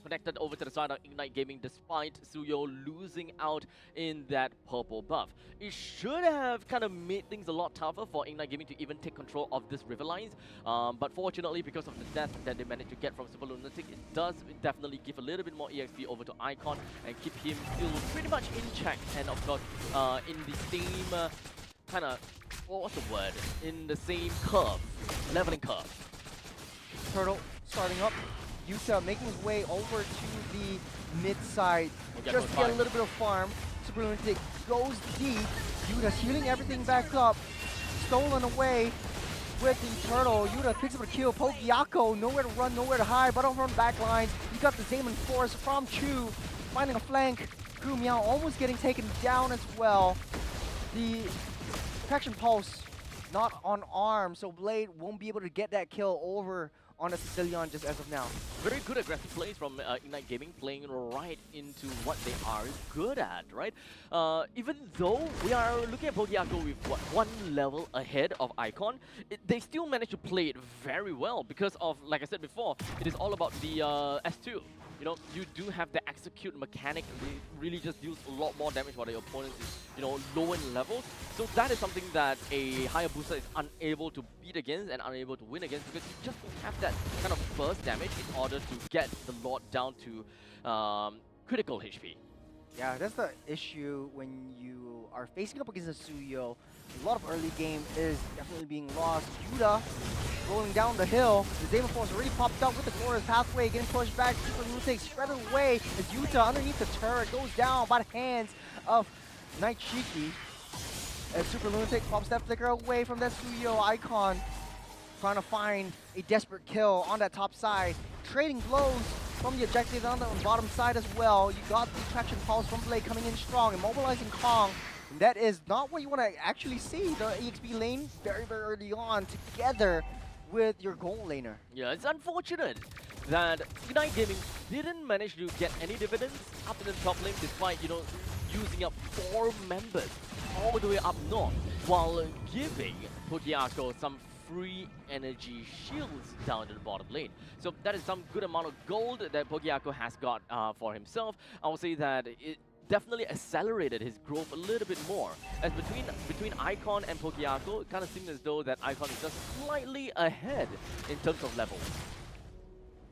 connected over to the side of Ignite Gaming, despite Suyo losing out in that purple buff. It should have kind of made things a lot tougher for Ignite Gaming to even take control of this river lines, but fortunately, because of the death that they managed to get from Super Lunatic, it does definitely give a little bit more EXP over to Icon and keep him still pretty much in check, and of course in the same kind of, what's the word, in the same curve, leveling curve. Turtle starting up. Yuta making his way over to the mid side, Okay, just to get a little bit of farm. Super Lunatic goes deep. Yuta's healing everything back up. Stolen away with the turtle. Yuta picks up a kill. Pogyako, nowhere to run, nowhere to hide. But over on the back lines, you got the Zaman Force from Chu, finding a flank. Kuru Miao almost getting taken down as well. The protection pulse not on arm, so Blade won't be able to get that kill over on a Sicilian just as of now. Very good aggressive plays from Ignite Gaming, playing right into what they are good at, right? Even though we are looking at Pogiaco with what, one level ahead of Icon, they still manage to play it very well because of, like I said before, it is all about the S2. You know, you do have the execute mechanic. They really just deals a lot more damage while the opponent is, you know, low in levels. So that is something that a higher booster is unable to beat against and unable to win against because you just don't have that kind of burst damage in order to get the Lord down to critical HP. Yeah, that's the issue when you are facing up against a Suyo. A lot of early game is definitely being lost. Yuta rolling down the hill. The Demon Force already popped up with the Glorious Pathway, getting pushed back. Super Lunatic spread away as Yuta underneath the turret goes down by the hands of Night Shiki. As Super Lunatic pops that flicker away from that Suyo icon, trying to find a desperate kill on that top side. Trading blows from the objective on the bottom side as well. You got the traction pulse from Blade coming in strong, immobilizing Kong. And that is not what you want to actually see. The EXP lane very, very early on together with your gold laner. Yeah, it's unfortunate that Ignite Gaming didn't manage to get any dividends up in the top lane despite, you know, using up 4 members all the way up north while giving Pogiaco some free energy shields down in the bottom lane. So that is some good amount of gold that Pogiaco has got for himself. I would say that it definitely accelerated his growth a little bit more. As between Icon and Pogiaco, it kind of seems as though that Icon is just slightly ahead in terms of level.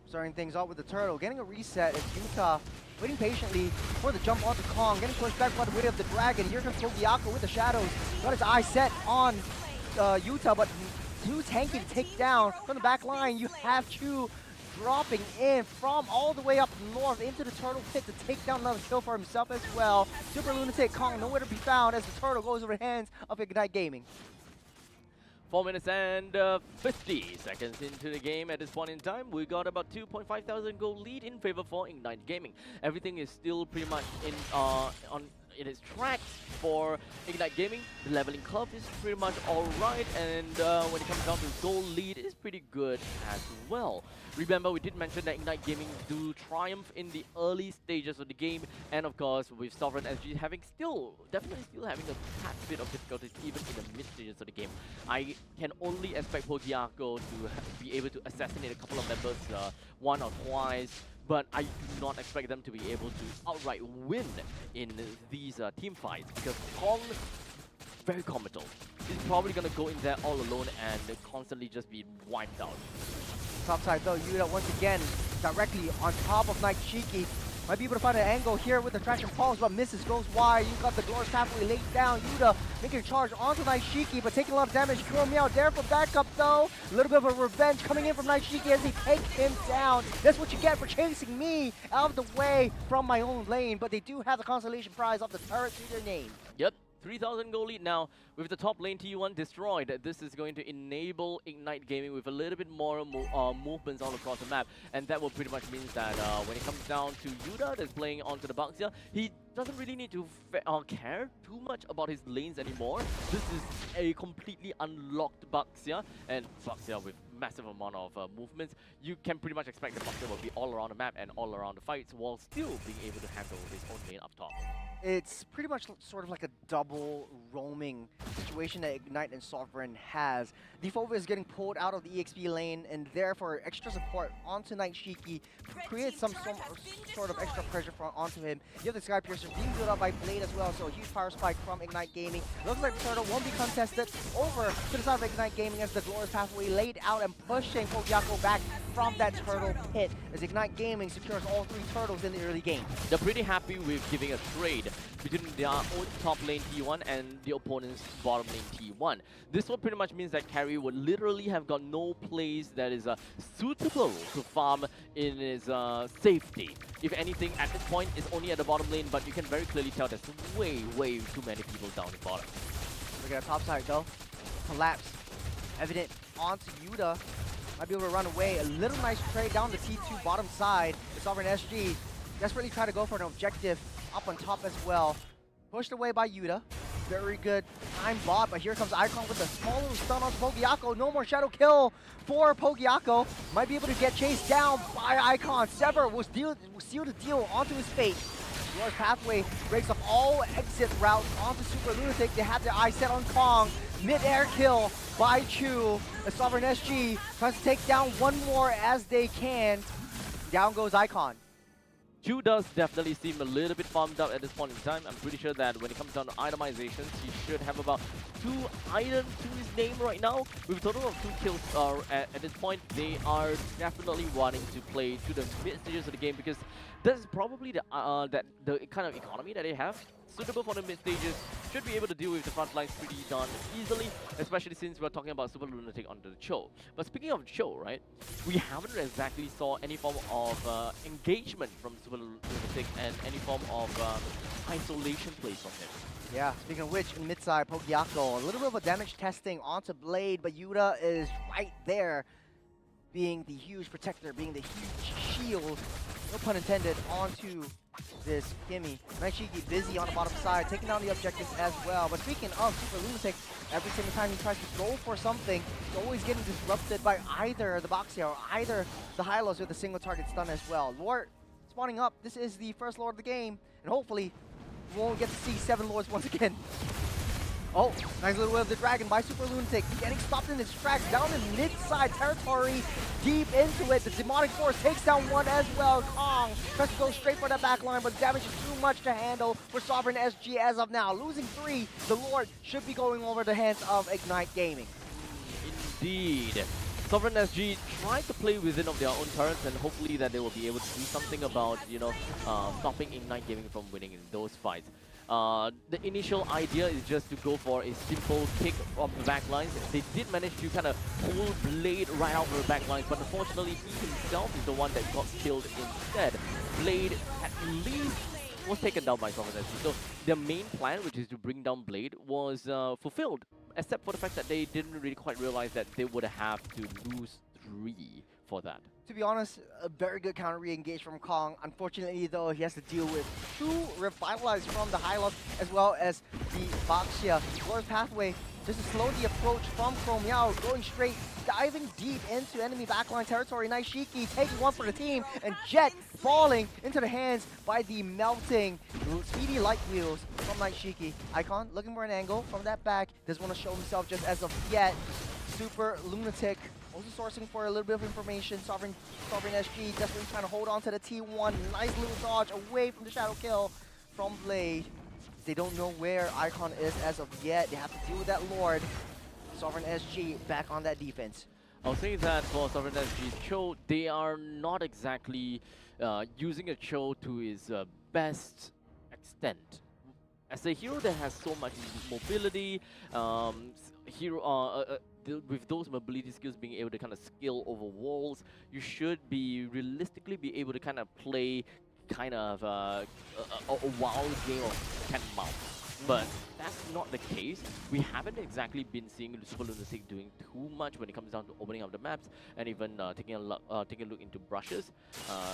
Starting things off with the turtle, getting a reset as Yuta waiting patiently for the jump onto Kong, getting pushed back by the weight of the dragon. Here comes Pogiaco with the shadows. Got his eye set on Yuta, but too tanky to take down from the back line. You have Chu dropping in from all the way up north into the turtle pit to take down another kill for himself as well. Super Lunatic Kong nowhere to be found as the turtle goes over the hands of Ignite Gaming. 4 minutes and 50 seconds into the game at this point in time. We got about 2.5 thousand gold lead in favor for Ignite Gaming. Everything is still pretty much in its tracks for Ignite Gaming. The leveling curve is pretty much alright, and when it comes down to gold lead, it's pretty good as well. Remember, we did mention that Ignite Gaming do triumph in the early stages of the game, and of course, with Sovereign SG definitely still having a tad bit of difficulties even in the mid stages of the game. I can only expect Pogiaco to be able to assassinate a couple of members one or twice, but I do not expect them to be able to outright win in these team fights because Kong, very comical. He's probably going to go in there all alone and constantly just be wiped out. Top side though, Yuta once again directly on top of Night Shiki. Might be able to find an angle here with the traction pulse, but misses, goes wide. You got the Glorious Pathway laid down. Yuta making a charge onto Night Shiki, but taking a lot of damage. Kuro Meow there for backup though. A little bit of a revenge coming in from Night Shiki as they take him down. That's what you get for chasing me out of the way from my own lane, but they do have the consolation prize of the turret to their name. Yep. 3,000 gold lead now with the top lane T1 destroyed. This is going to enable Ignite Gaming with a little bit more movements all across the map, and that will pretty much mean that when it comes down to Yuta that's playing onto the Baxia, he doesn't really need to care too much about his lanes anymore. This is a completely unlocked Baxia, and Baxia with massive amount of movements. You can pretty much expect the Baxia will be all around the map and all around the fights while still being able to handle his own lane up top. It's pretty much sort of like a double roaming situation that Ignite and Sovereign has. Defova is getting pulled out of the EXP lane, and therefore extra support onto Night Shiki creates some sort of extra pressure onto him. You have the Sky Piercer being built up by Blade as well, so a huge power spike from Ignite Gaming. Looks like the turtle won't be contested over to the side of Ignite Gaming as the Glorious Pathway laid out and pushing Pogiaco back from that turtle pit as Ignite Gaming secures all 3 turtles in the early game. They're pretty happy with giving a trade between their own top lane T1 and the opponent's bottom lane T1. This one pretty much means that Carry would literally have got no place that is suitable to farm in his safety. If anything, at this point, it's only at the bottom lane, but you can very clearly tell there's way too many people down the bottom. Look at the top side though. Collapse. Evident onto Yuta. Might be able to run away. A little nice trade down the T2 bottom side. The Sovereign SG desperately try to go for an objective up on top as well. Pushed away by Yuta. very good time bot, but here comes Icon with a small little stun on Pogiaco. No more shadow kill for Pogiaco. Might be able to get chased down by Icon. Sever will seal the deal onto his fate. Lord's Pathway breaks off all exit routes onto Super Lunatic. They have their eyes set on Kong. Mid-air kill by Chu. The Sovereign SG tries to take down one more as they can. Down goes Icon. Chu does definitely seem a little bit farmed up at this point in time. I'm pretty sure that when it comes down to itemizations, he should have about 2 items to his name right now. With a total of 2 kills at this point, they are definitely wanting to play to the mid stages of the game because that's probably the kind of economy that they have. Suitable for the mid stages, should be able to deal with the front lines pretty darn easily, especially since we're talking about Super Lunatic onto the Cho. But speaking of Cho, right, we haven't exactly saw any form of engagement from Super Lunatic and any form of isolation plays from him. Yeah, speaking of which, in mid-side, Pogiaco, a little bit of a damage testing onto Blade, but Yuta is right there, being the huge protector, being the huge shield, no pun intended, onto this Gimme. Nightshiki busy on the bottom side, taking down the objectives as well. But speaking of Super Lunatic, every single time he tries to go for something, he's always getting disrupted by either the Boxia or either the Hylos with a single target stun as well. Lord spawning up, this is the first Lord of the game, and hopefully we won't get to see 7 Lords once again. Oh, nice little Will of the Dragon by Super Lunatic, getting stopped in his tracks down in mid-side territory, deep into it. The Demonic Force takes down one as well. Kong tries to go straight for that back line, but damage is too much to handle for Sovereign SG as of now. Losing 3, the Lord should be going over the hands of Ignite Gaming. Indeed. Sovereign SG tried to play within of their own turrets, and hopefully that they will be able to do something about, stopping Ignite Gaming from winning in those fights. The initial idea is just to go for a simple kick from the backlines. They did manage to kind of pull Blade right out of the backlines, but unfortunately he himself is the one that got killed instead. Blade at least was taken down by Sovereign SG. So their main plan, which is to bring down Blade, was fulfilled, except for the fact that they didn't really quite realize that they would have to lose 3 for that. To be honest, a very good counter re-engage from Kong. Unfortunately, though, he has to deal with 2 Revitalize from the Hylos as well as the Baxia. Lord's Pathway just to slow the approach from Chrome Yao, going straight, diving deep into enemy backline territory. Nightshiki taking one for the team, and Jet falling into the hands by the melting speedy light wheels from Nightshiki. Icon looking for an angle from that back, doesn't want to show himself just as of yet. Super Lunatic also sourcing for a little bit of information. Sovereign SG definitely trying to hold on to the T1. Nice little dodge away from the shadow kill from Blade. They don't know where Icon is as of yet. They have to deal with that Lord. Sovereign SG back on that defense. I'll say that for Sovereign SG's Cho, they are not exactly using a Cho to his best extent. As a hero that has so much mobility, with those mobility skills being able to kind of scale over walls, you should be realistically be able to kind of play kind of a wild game of cat and mouse. But that's not the case. We haven't exactly been seeing Super Lunatic doing too much when it comes down to opening up the maps and even taking a look into brushes.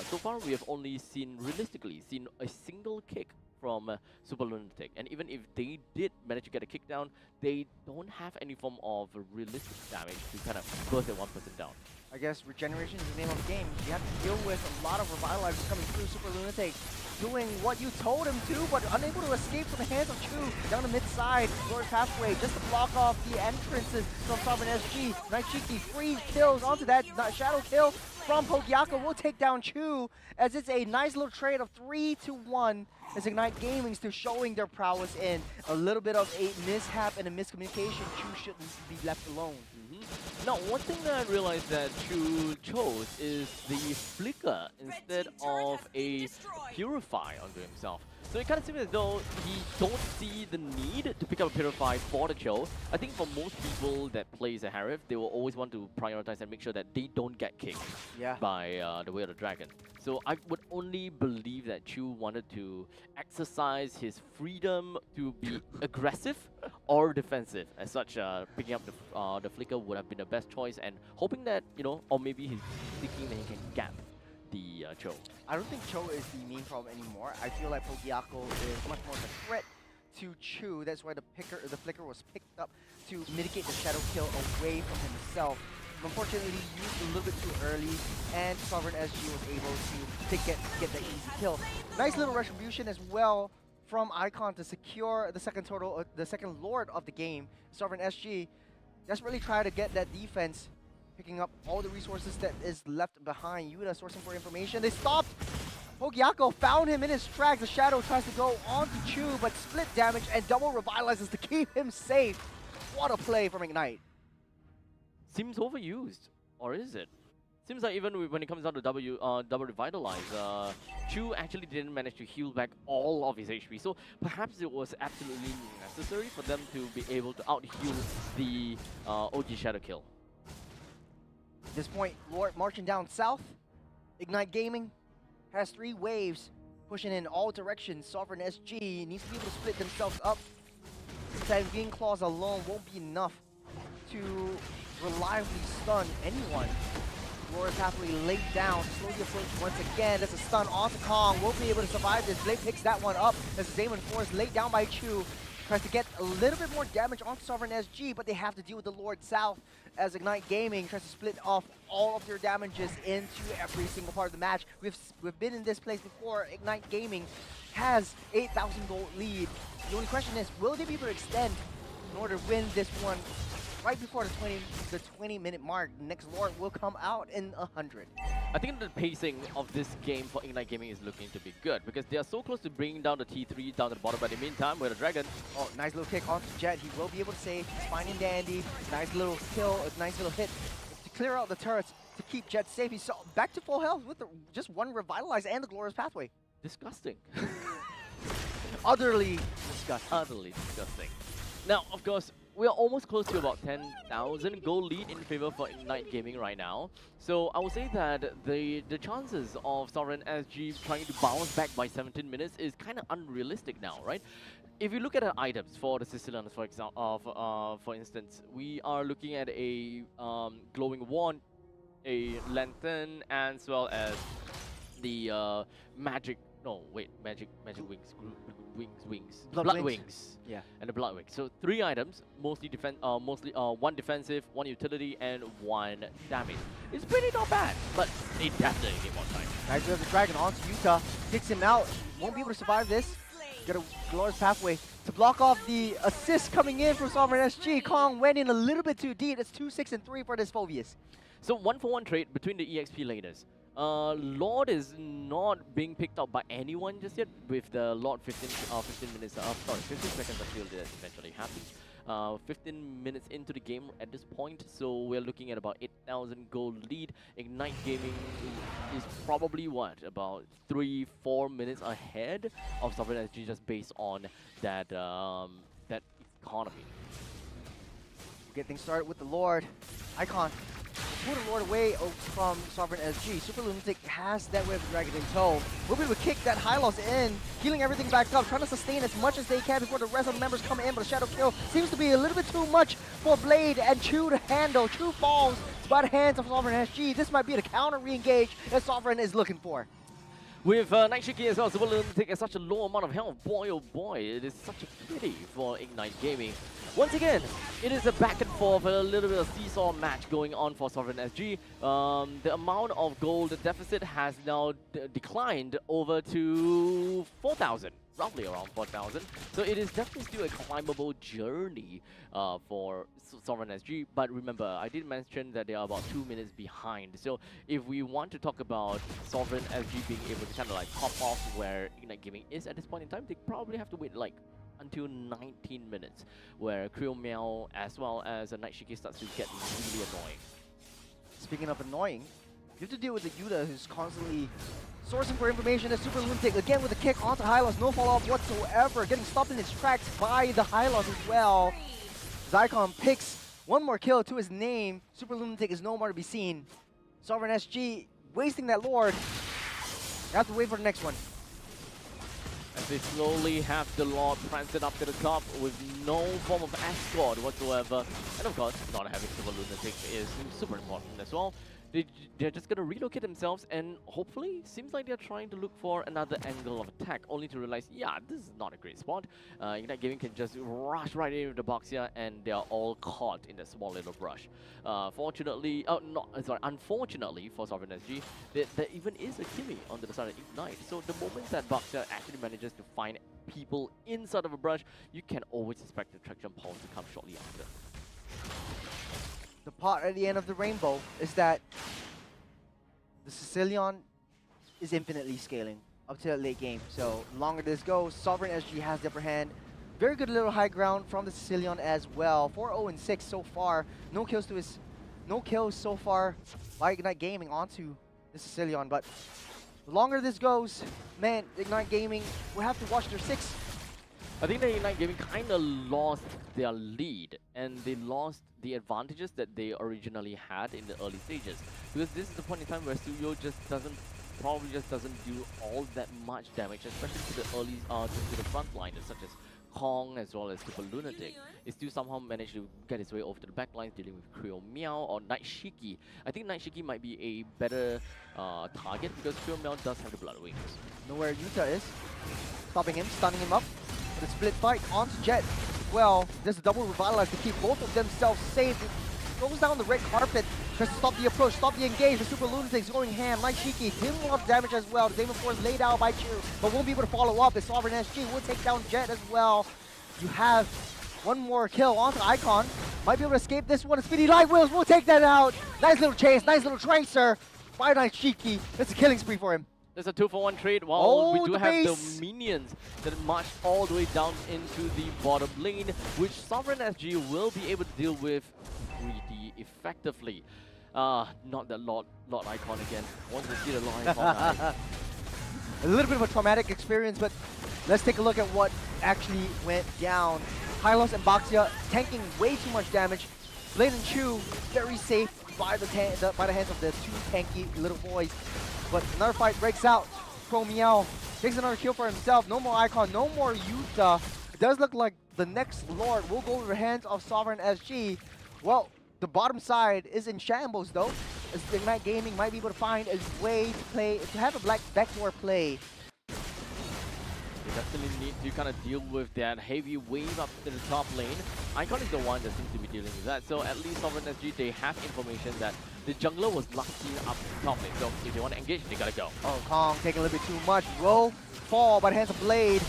So far, we have only realistically seen a single kick from Super Lunatic, and even if they did manage to get a kick down, they don't have any form of realistic damage to kind of burst that one person down. I guess regeneration is the name of the game. You have to deal with a lot of revitalizers coming through. Super Lunatic doing what you told him to, but unable to escape from the hands of Chu down the mid-side. Lord's Pathway just to block off the entrances from Sovereign SG. Nightshiki free kills onto that shadow kill from Pogiaco will take down Chu, as it's a nice little trade of 3-1 as Ignite Gaming still showing their prowess in. A little bit of a mishap and a miscommunication. Chu shouldn't be left alone. Now, one thing that I realized that Chu chose is the Flicker instead of a Purify onto himself. So it kind of seems as though he don't see the need to pick up a Purify for the Cho. I think for most people that plays a Harif, they will always want to prioritize and make sure that they don't get kicked by the Way of the Dragon. So I would only believe that Chu wanted to exercise his freedom to be aggressive or defensive. As such, picking up the Flicker would have been the best choice, and hoping that, or maybe he's thinking that he can gap the Cho. I don't think Cho is the main problem anymore. I feel like Pogiaco is much more of a threat to Chu. That's why the flicker was picked up to mitigate the shadow kill away from himself. Unfortunately, he used a little bit too early, and Sovereign SG was able to get that easy kill. Nice little retribution as well from Icon to secure the second the second Lord of the game. Sovereign SG desperately try to get that defense, picking up all the resources that is left behind. Yuta sourcing for information. They stopped. Hogyako found him in his tracks. The Shadow tries to go on to Chu, but split damage and double revitalizes to keep him safe. What a play from Ignite. Seems overused, or is it? Seems like even when it comes down to double revitalize, Chu actually didn't manage to heal back all of his HP. So perhaps it was absolutely necessary for them to be able to out-heal the OG Shadow kill. At this point, Lord marching down south. Ignite Gaming has 3 waves pushing in all directions. Sovereign SG needs to be able to split themselves up. Sanguine Claws alone won't be enough to reliably stun anyone. Glory Pathway laid down, slowly approach once again. There's a stun onto Kong, won't be able to survive this. Blade picks that one up. There's a Damon Force laid down by Chu. Tries to get a little bit more damage onto Sovereign SG, but they have to deal with the Lord South as Ignite Gaming tries to split off all of their damages into every single part of the match. We've been in this place before. Ignite Gaming has 8,000 gold lead. The only question is, will they be able to extend in order to win this one right before the 20-minute mark? The next Lord will come out in 100. I think the pacing of this game for Ignite Gaming is looking to be good because they are so close to bringing down the T3 down to the bottom, but in the meantime, with the Dragon. Oh, nice little kick onto Jet. He will be able to save. He's fine and dandy. Nice little kill, a nice little hit to clear out the turrets to keep Jet safe. He's back to full health with just one Revitalize and the Glorious Pathway. Disgusting. Utterly disgusting. Utterly disgusting. Now, of course, we are almost close to about 10,000 goal lead in favor for Ignite Gaming right now. So I would say that the chances of Sovereign SG trying to bounce back by 17 minutes is kind of unrealistic now, right? If you look at the items for the Sicilians, for example, for instance, we are looking at a glowing wand, a lantern, as well as the magic wings. Blood wings. Yeah. And the blood wings. So 3 items, mostly one defensive, 1 utility, and 1 damage. It's pretty not bad, but they definitely need more time. Nice, we have the Dragon onto Yuta. Kicks him out. Won't be able to survive this. Got a Glorious Pathway to block off the assist coming in from Sovereign SG. Kong went in a little bit too deep. It's 2, 6, and 3 for this Phobius. So 1-for-1 trade between the EXP laners. Lord is not being picked up by anyone just yet with the Lord 15 seconds until that eventually happens. 15 minutes into the game at this point, so we're looking at about 8,000 gold lead. Ignite Gaming is probably about 3-4 minutes ahead of Sovereign SG just based on that that economy. Get things started with the Lord. Icon. Pull the Lord away from Sovereign SG. Super Lunatic has that Web Dragon in tow. Will be able to kick that high loss in, healing everything back up, trying to sustain as much as they can before the rest of the members come in, but the Shadow Kill seems to be a little bit too much for Blade and Chu to handle. Chu falls by the hands of Sovereign SG. This might be the counter re-engage that Sovereign is looking for. With Night Shiki as well, Super Lunatic has such a low amount of health. Boy, oh boy, it is such a pity for Ignite Gaming. Once again, it is a back and forth, a little bit of seesaw match going on for Sovereign SG. The amount of gold deficit has now declined over to 4,000, roughly around 4,000. So it is definitely still a climbable journey for Sovereign SG. But remember, I did mention that they are about 2 minutes behind. So if we want to talk about Sovereign SG being able to kind of like pop off where Ignite Gaming is at this point in time, they probably have to wait like until 19 minutes, where Krill Meow as well as a Night Shiki starts to get really annoying. Speaking of annoying, you have to deal with the Yuta who's constantly sourcing for information. As Super Lunatic again with a kick onto Hylos, no follow-up whatsoever, getting stopped in his tracks by the Hylos as well. Zycon picks one more kill to his name. Super Lunatic is no more to be seen. Sovereign SG wasting that Lord. You have to wait for the next one. As they slowly have the Lord prancing up to the top with no form of escort whatsoever. And of course, not having Super Lunatic is super important as well. they're just gonna relocate themselves, and hopefully seems like they're trying to look for another angle of attack, only to realize, yeah, this is not a great spot. Ignite Gaming can just rush right into the box here, and they are all caught in that small little brush. Unfortunately for Sovereign SG, there even is a Kimi on the side of Ignite. So the moment that Boxer actually manages to find people inside of a brush, you can always expect the traction pulse to come shortly after. The part at the end of the rainbow is that the Sicilian is infinitely scaling up to the late game. So the longer this goes, Sovereign SG has the upper hand. Very good little high ground from the Sicilian as well. 4-0-6 so far. No kills so far by Ignite Gaming onto the Sicilian. But the longer this goes, man, Ignite Gaming will have to watch their 6. I think that Ignite Gaming kind of lost their lead, and they lost the advantages that they originally had in the early stages. Because this is the point in time where Studio probably just doesn't do all that much damage, especially to the early, to the front liners such as Kong as well as Super Lunatic. It still somehow managed to get his way over to the backlines, dealing with Creo Meow or Night Shiki. I think Night Shiki might be a better target because Creo Meow does have the Blood Wings. Know where Yuta is. Stopping him, stunning him up. The split fight onto Jet. Well, there's a double revitalize to keep both of themselves safe. It goes down the red carpet. Tries to stop the approach, stop the engage. The Super Lunatic's going ham. Night Shiki, dealing a lot of damage as well. The Demon Force laid out by Chu, but won't be able to follow up. The Sovereign SG will take down Jet as well. You have one more kill onto Icon. Might be able to escape this one. Speedy Light Wheels will take that out. Nice little chase, nice little tracer by Night Shiki. It's a killing spree for him. There's a 2-for-1 trade. While we do have base. the minions that march all the way down into the bottom lane, which Sovereign SG will be able to deal with pretty effectively. Not that Lord Icon again. Want to see the Lord Icon. A little bit of a traumatic experience, but let's take a look at what actually went down. Hylos and Baxia tanking way too much damage. Blade and Chu very safe by the hands of the two tanky little boys. But another fight breaks out. Creo Meow takes another kill for himself. No more Icon, no more Yuta. It does look like the next Lord will go over the hands of Sovereign SG. Well, the bottom side is in shambles though, as Ignite Gaming might be able to find a way to have a black backdoor play. They definitely need to kind of deal with that heavy wave up to the top lane. Icon is the one that seems to be dealing with that. So at least Sovereign SG, they have information that the jungler was locked in up top lane. So if they want to engage, they gotta go. Oh, Kong taking a little bit too much. Will fall by the hands of Blade.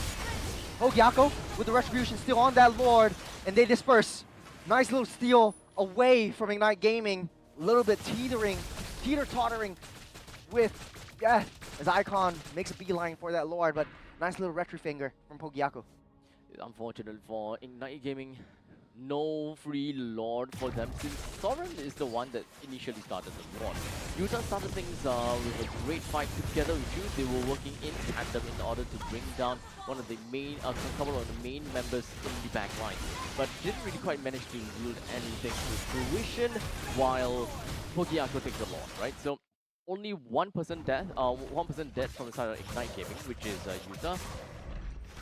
Hogyako with the retribution still on that Lord, and they disperse. Nice little steal away from Ignite Gaming. A little bit teeter-tottering with, as Icon makes a beeline for that Lord, but nice little retry finger from Hogyako. Unfortunate for Ignite Gaming, no free Lord for them, since Sovereign is the one that initially started the Lord. Yuta started things with a great fight together with Chu. They were working in tandem in order to bring down one of the main, couple of the main members in the back line, but didn't really quite manage to yield anything to fruition while Hogyako takes the Lord, right? So only 1% death, 1% dead from the side of Ignite Gaming, which is Yuta.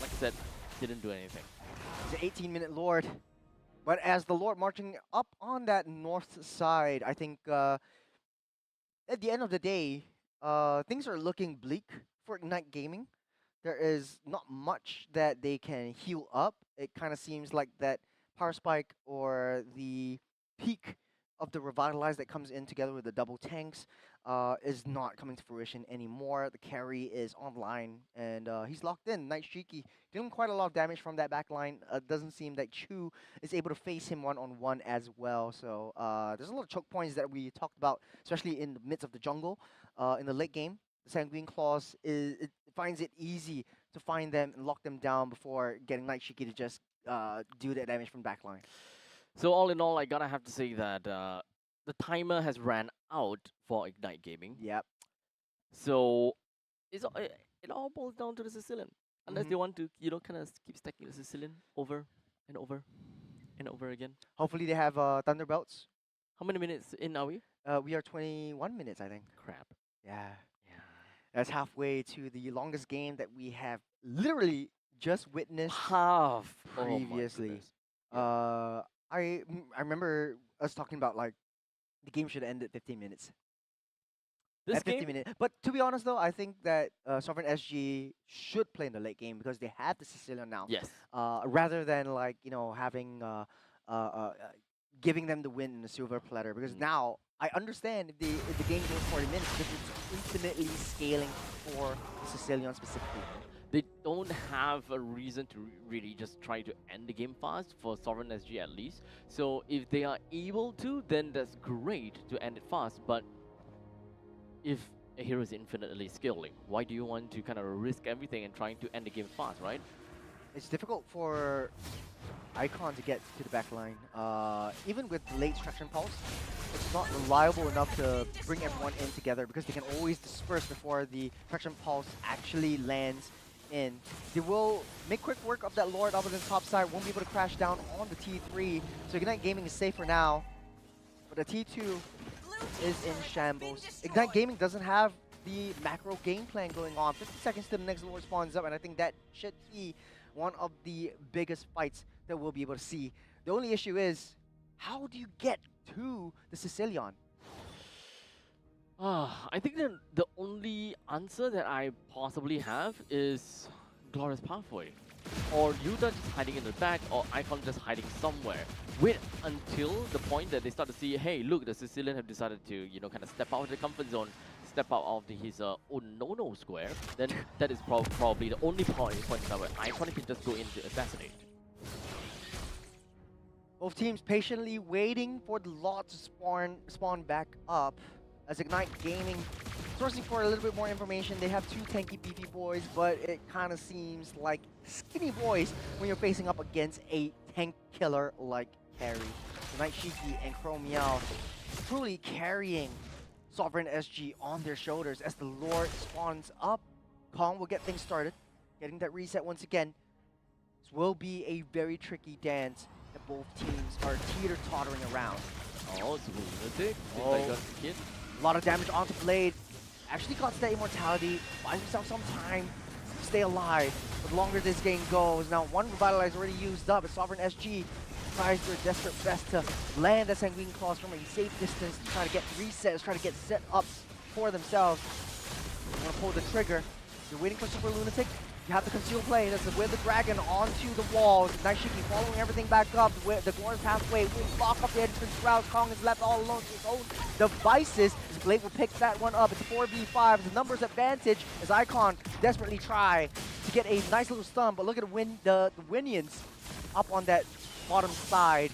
Like I said, didn't do anything. It's an 18-minute Lord. But as the Lord marching up on that north side, I think at the end of the day, things are looking bleak for Ignite Gaming. There is not much that they can heal up. It kind of seems like that Power Spike or the peak of the Revitalize that comes in together with the double tanks is not coming to fruition anymore. The carry is online, and he's locked in. Night Shiki dealing quite a lot of damage from that backline. Doesn't seem that Chu is able to face him one-on-one as well. So there's a lot of choke points that we talked about, especially in the midst of the jungle. In the late game, the Sanguine Claws it finds it easy to find them and lock them down before getting Night Shiki to just do that damage from backline. So all in all, I gotta have to say that the timer has ran out for Ignite Gaming. Yep. So it all boils down to the Sicilian. Unless they want to, kind of keep stacking the Sicilian over and over and over again. Hopefully they have Thunderbelts. How many minutes in are we? We are 21 minutes, I think. Crap. Yeah. That's halfway to the longest game that we have literally just witnessed Half. previously. Oh I remember us talking about like the game should have ended 15 minutes. This at 50 game, minutes. But to be honest, though, I think that Sovereign SG should play in the late game because they have the Sicilian now. yes. Rather than like having giving them the win in a silver platter. Because now I understand if the game goes 40 minutes because it's infinitely scaling for the Sicilian specifically. They don't have a reason to really just try to end the game fast for Sovereign SG at least. So if they are able to, then that's great to end it fast. But if a hero is infinitely scaling, why do you want to kind of risk everything and trying to end the game fast, right? It's difficult for Icon to get to the back line. Even with late Traction Pulse, it's not reliable enough to bring everyone in together because they can always disperse before the Traction Pulse actually lands in. They will make quick work of that Lord up on the top side, won't be able to crash down on the T3. So Ignite Gaming is safe for now. But the T2 is in shambles. Ignite Gaming doesn't have the macro game plan going on. 50 seconds till the next Lord spawns up, and I think that should be one of the biggest fights that we'll be able to see. The only issue is, how do you get to the Sicilian? I think that the only answer that I possibly have is Glorious Pathway. Or Yuta just hiding in the back, or Icon just hiding somewhere. Wait until the point that they start to see, hey, look, the Sicilian have decided to, kind of step out of the comfort zone, step out of his no square. Then that is probably the only point in time where Icon can just go in to assassinate. Both teams patiently waiting for the lot to spawn back up. As Ignite Gaming sourcing for a little bit more information, they have two tanky beefy boys, but it kind of seems like skinny boys when you're facing up against a tank killer like Carry. Ignite Shiki and Chromiel truly carrying Sovereign SG on their shoulders as the Lord spawns up. Kong will get things started, getting that reset once again. This will be a very tricky dance that both teams are teeter-tottering around. Oh, it's lunatic. Oh. I got the kid. A lot of damage onto Blade. Actually got that immortality. Buys himself some time to stay alive. But the longer this game goes, now one Revitalize already used up. As Sovereign SG tries their desperate best to land that Sanguine Claws from a safe distance to try to get resets, try to get set ups for themselves. They want to pull the trigger. You're waiting for Super Lunatic. You have to conceal play. That's with the dragon onto the walls. Nice Shiki following everything back up. The Glorious Pathway will block up the entrance route. Kong is left all alone to his own devices. His Blade will pick that one up. It's 4v5. The numbers advantage as Icon desperately try to get a nice little stun. But look at the Winions up on that bottom side.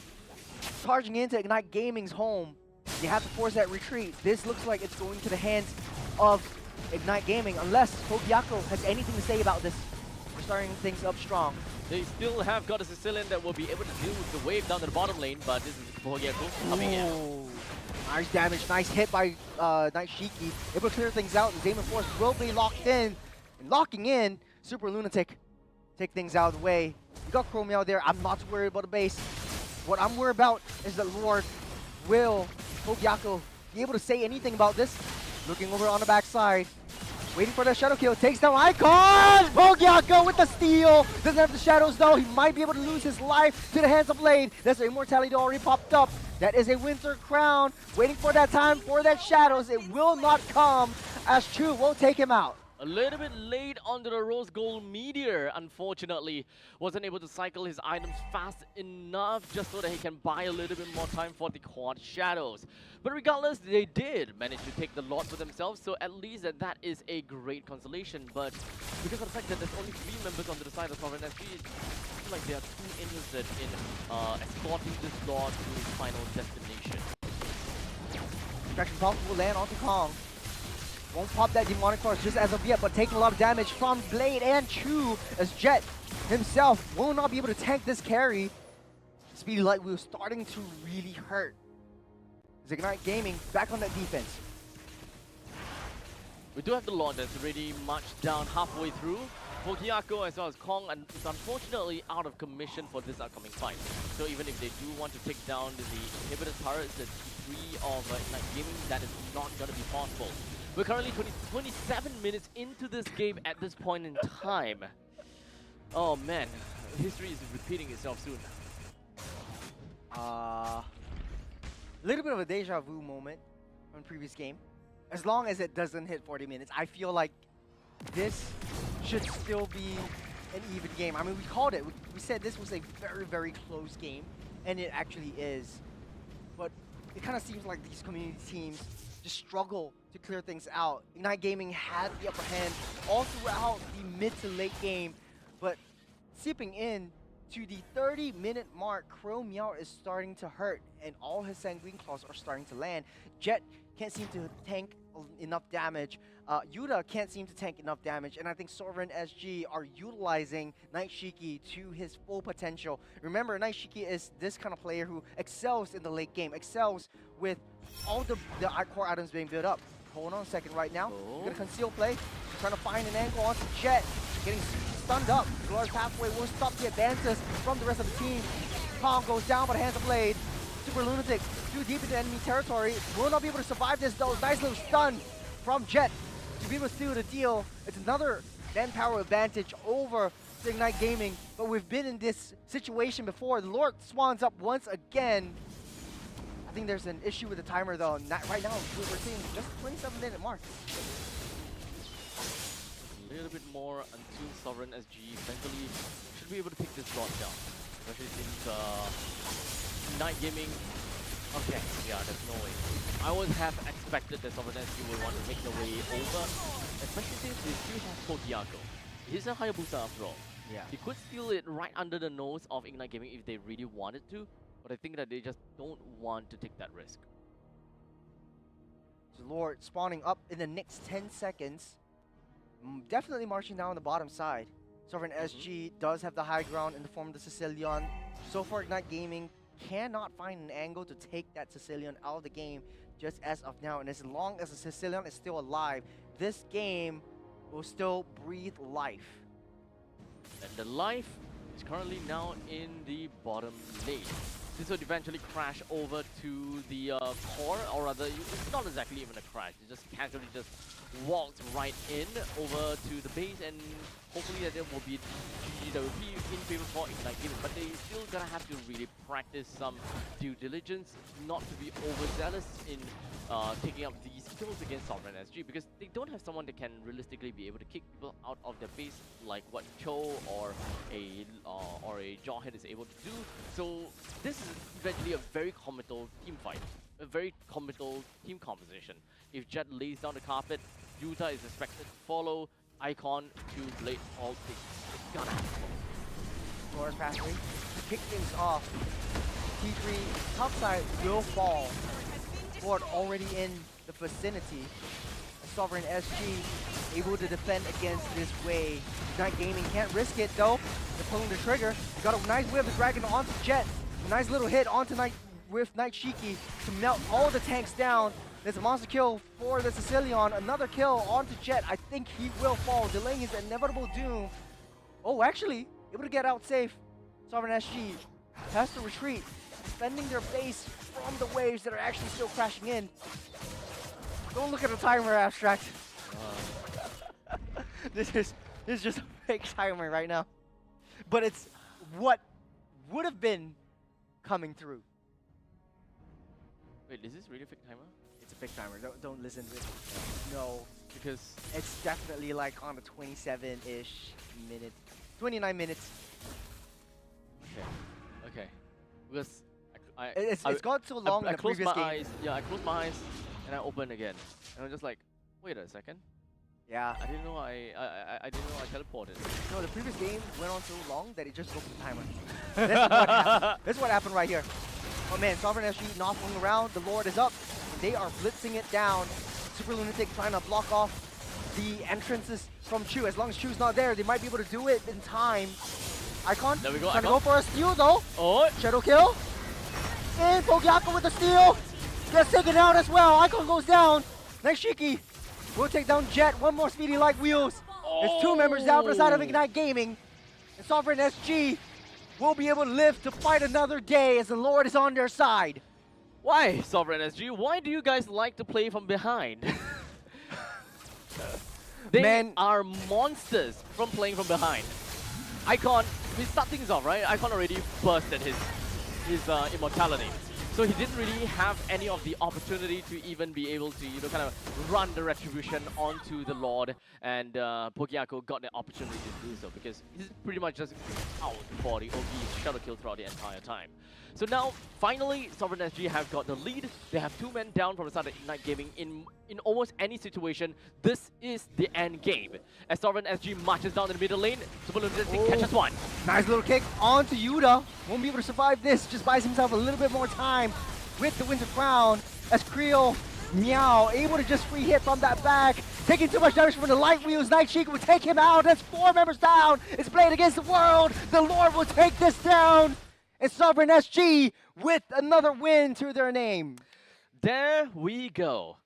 Charging into Ignite Gaming's home. You have to force that retreat. This looks like it's going to the hands of Ignite Gaming, unless Togiako has anything to say about this. We're starting things up strong. They still have got a Sicilian that will be able to deal with the wave down to the bottom lane, but this is Togiako coming in. Nice damage, nice hit by Night Shiki. Able to clear things out. The Daemon Force will be locked in. And locking in, Super Lunatic. Take things out of the way. You got Chromiel there. I'm not too worried about the base. What I'm worried about is that Lord will Togiako be able to say anything about this. Looking over on the backside. Waiting for the shadow kill. Takes down Icon! Togiako with the steal. Doesn't have the shadows though. He might be able to lose his life to the hands of Blade. That's the immortality already popped up. That is a Winter Crown. Waiting for that time for that shadows. It will not come as Chu will take him out. A little bit late onto the Rose Gold Meteor, unfortunately. Wasn't able to cycle his items fast enough just so that he can buy a little bit more time for the Quad Shadows. But regardless, they did manage to take the Lord for themselves, so at least that is a great consolation. But because of the fact that there's only 3 members on the side of Sovereign SG, it seems like they are too interested in escorting this Lord to his final destination. Distraction Pulse will land onto Kong. Won't pop that Demonic Force just as of yet, but taking a lot of damage from Blade and Chu as Jet himself will not be able to tank this carry. Speedy Light Wheel starting to really hurt. Ignite Gaming back on that defense. We do have the Lord that's already marched down halfway through. Togiako as well as Kong is unfortunately out of commission for this upcoming fight. So even if they do want to take down the inhibitor turrets, the T3 of Ignite Gaming, that is not going to be possible. We're currently 27 minutes into this game at this point in time. Oh man, history is repeating itself soon. A little bit of a deja vu moment from the previous game. as long as it doesn't hit 40 minutes, I feel like this should still be an even game. I mean, we called it. We said this was a very, very close game, and it actually is. But it kind of seems like these community teams just struggle to clear things out. Ignite Gaming had the upper hand all throughout the mid to late game, but seeping in to the 30-minute mark, Crow Meow is starting to hurt, and all his Sanguine Claws are starting to land. Jet can't seem to tank enough damage. Yuta can't seem to tank enough damage, and I think Sovereign SG are utilizing Night Shiki to his full potential. Remember, Night Shiki is this kind of player who excels in the late game, excels with all the core items being built up. Hold on a second right now. Gonna conceal play, trying to find an angle onto Jet, getting stunned up. Glorious Pathway will stop the advances from the rest of the team. Palm goes down by the hands of Blade. Super Lunatic too deep into enemy territory. Will not be able to survive this though. Nice little stun from Jet to be able to seal the deal. It's another manpower advantage over the Ignite Gaming, but we've been in this situation before. The Lord swans up once again. I think there's an issue with the timer though. Right now, we're seeing just 27-minute mark. A little bit more until Sovereign SG eventually should be able to pick this draw down. Especially since Night Gaming. Okay, yeah, there's no way. I would have expected that Sovereign SG would want to make their way over, especially since they still have Kotiako. He's a Hayabusa after all. Yeah. They could steal it right under the nose of Ignite Gaming if they really wanted to, but I think that they just don't want to take that risk. So Lord spawning up in the next 10 seconds. Definitely marching down the bottom side. Sovereign SG does have the high ground in the form of the Sicilian. So far, Ignite Gaming cannot find an angle to take that Sicilian out of the game just as of now. And as long as the Sicilian is still alive, this game will still breathe life. And the life is currently now in the bottom lane. This would eventually crash over to the core, or rather, it's not exactly even a crash. It just casually just walks right in over to the base, and hopefully that there will be GG that will be in favor for Ignite Gaming. But they still gonna have to really practice some due diligence, not to be overzealous in taking up these kills against Sovereign SG, because they don't have someone that can realistically be able to kick people out of their base like what Cho or a Jawhead is able to do. So this is eventually a very committal team fight, a very committal team composition. If Jet lays down the carpet, Yuta is expected to follow. Icon to Blade all things. It's gonna happen. Glorious Pathway to kick things off. T3 top side will fall. Lord already in the vicinity. Sovereign SG able to defend against this wave. Ignite Gaming can't risk it though. They're pulling the trigger. They got a nice whip of the Dragon onto Jet. A nice little hit onto Night Shiki to melt all the tanks down. There's a monster kill for the Sicilian. Another kill onto Jet. I think he will fall, delaying his inevitable doom. Oh, actually, able to get out safe. Sovereign SG has to retreat, defending their base from the waves that are actually still crashing in. Don't look at the timer, Abstract. This is just a fake timer right now. But it's what would have been coming through. Wait, is this really a fake timer? It's a fake timer. Don't listen to it. No, Because it's definitely like on the 27-ish minute, 29 minutes. okay, because It's gone so long in I the closed previous my game. eyes. Yeah, I closed my eyes and I opened again, and I'm just like, wait a second. Yeah. I didn't know I didn't know I teleported. No, the previous game went on so long that it just broke the timer. This is what happened right here. Oh man, Sovereign SG knocking around. The Lord is up. They are blitzing it down. Super Lunatic trying to block off the entrances from Chu. As long as Chu's not there, they might be able to do it in time. Icon There we go. trying to Icon. go for a steal though. Oh, Shadow kill. And Pogyako with the steal. Gets taken out as well. Icon goes down. Next Shiki will take down Jet. One more Speedy Light Wheels. There's two members down for the side of Ignite Gaming. And Sovereign SG will be able to live to fight another day as the Lord is on their side. why, Sovereign SG? Why do you guys like to play from behind? They Man. are monsters from playing from behind. Icon, we start things off, right? Icon already bursted his immortality. So So he didn't really have any of the opportunity to even be able to, kind of run the retribution onto the Lord, and Pokiako got the opportunity to do so because he's pretty much just out for the OP shadow kill throughout the entire time. So now, finally, Sovereign SG have got the lead. They have 2 men down from the start of Ignite Gaming. In almost any situation, this is the end game. As Sovereign SG marches down in the middle lane, Super Lunatic catches one. Nice little kick onto Yuta. Won't be able to survive this. Just buys himself a little bit more time with the Winter Crown. As Creel, Meow, able to just free hit from that back. Taking too much damage from the light wheels. Night Sheik will take him out. That's 4 members down. It's Blade against the world. The Lord will take this down. And Sovereign SG with another win to their name. There we go.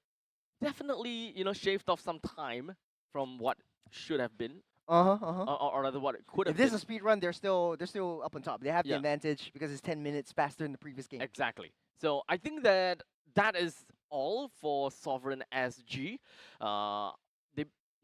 Definitely, shaved off some time from what should have been. Or rather what it could have If been. this is a speed run, they're still up on top. They have the Yeah. advantage because it's 10 minutes faster than the previous game. Exactly. So I think that is all for Sovereign SG.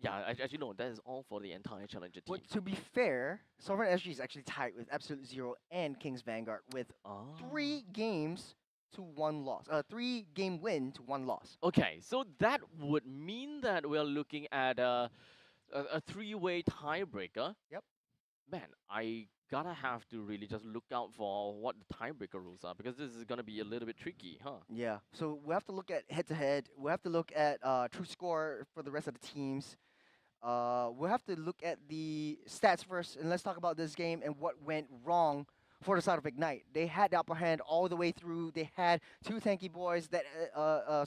Actually no, that is all for the entire Challenger team. But to be fair, Sovereign SG is actually tied with Absolute Zero and Kings Vanguard with 3 games to 1 loss. 3-game win to 1 loss. Okay, so that would mean that we're looking at a 3-way tiebreaker. Yep. Man, I gotta have to really just look out for what the tiebreaker rules are, because this is gonna be a little bit tricky, huh? Yeah. So we have to look at head-to-head. We have to look at true score for the rest of the teams. We'll have to look at the stats first, and let's talk about this game and what went wrong for the side of Ignite. They had the upper hand all the way through. They had 2 tanky boys that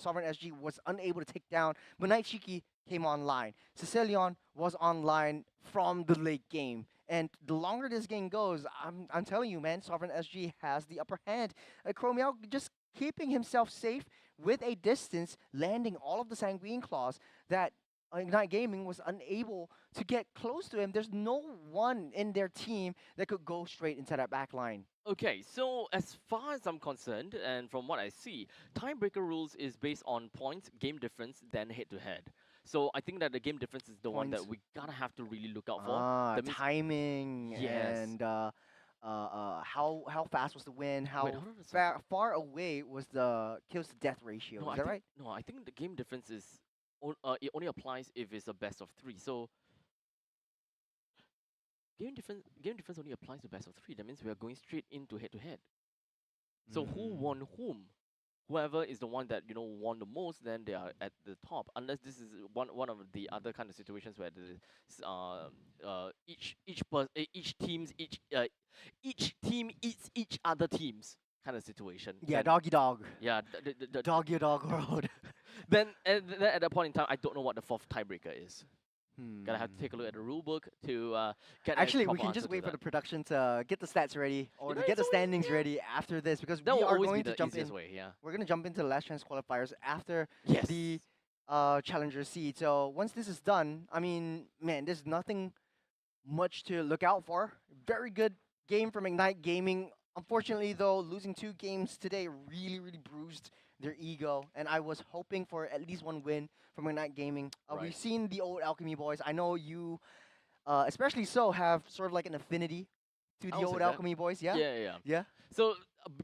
Sovereign SG was unable to take down, but Night Shiki came online. Cecilion was online from the late game. And the longer this game goes, I'm telling you, man, Sovereign SG has the upper hand. Chromiao just keeping himself safe with a distance, landing all of the Sanguine Claws that Ignite Gaming was unable to get close to him. There's no one in their team that could go straight into that back line. Okay, so as far as I'm concerned, and from what I see, tiebreaker rules is based on points, game difference, then head-to-head. So I think that the game difference is the one that we gotta have to really look out for. That means Timing and how fast was the win? How Wait, hold on a second. far away was the kills to death ratio? No, Is I that think, right? No, I think the game difference is it only applies if it's a best of 3. So game difference only applies to best of 3. That means we are going straight into head-to-head. So who won whom? Whoever is the one that won the most, then they are at the top. Unless this is one of the other kind of situations where each team eats each other teams kind of situation. Yeah, then, doggy dog. Yeah, Doggy dog world. then at that point in time, I don't know what the 4th tiebreaker is. Gotta have to take a look at the rule book to get. Actually, a we proper can just answer to wait for that. the production to get the stats ready or to Yeah, get the it's always- standings yeah. ready after this because That we will are always going be to the jump easiest in. way. Yeah. We're going to jump into the last chance qualifiers after Yes. the Challenger seed. So once this is done, I mean, man, there's nothing much to look out for. Very good game from Ignite Gaming. Unfortunately, though, losing 2 games today really, really bruised their ego. And I was hoping for at least 1 win from Ignite Gaming. We've Right. seen the old Alchemy boys. I know you, especially so, have sort of like an affinity to the I'll old say that. Alchemy boys. Yeah? Yeah. Yeah? So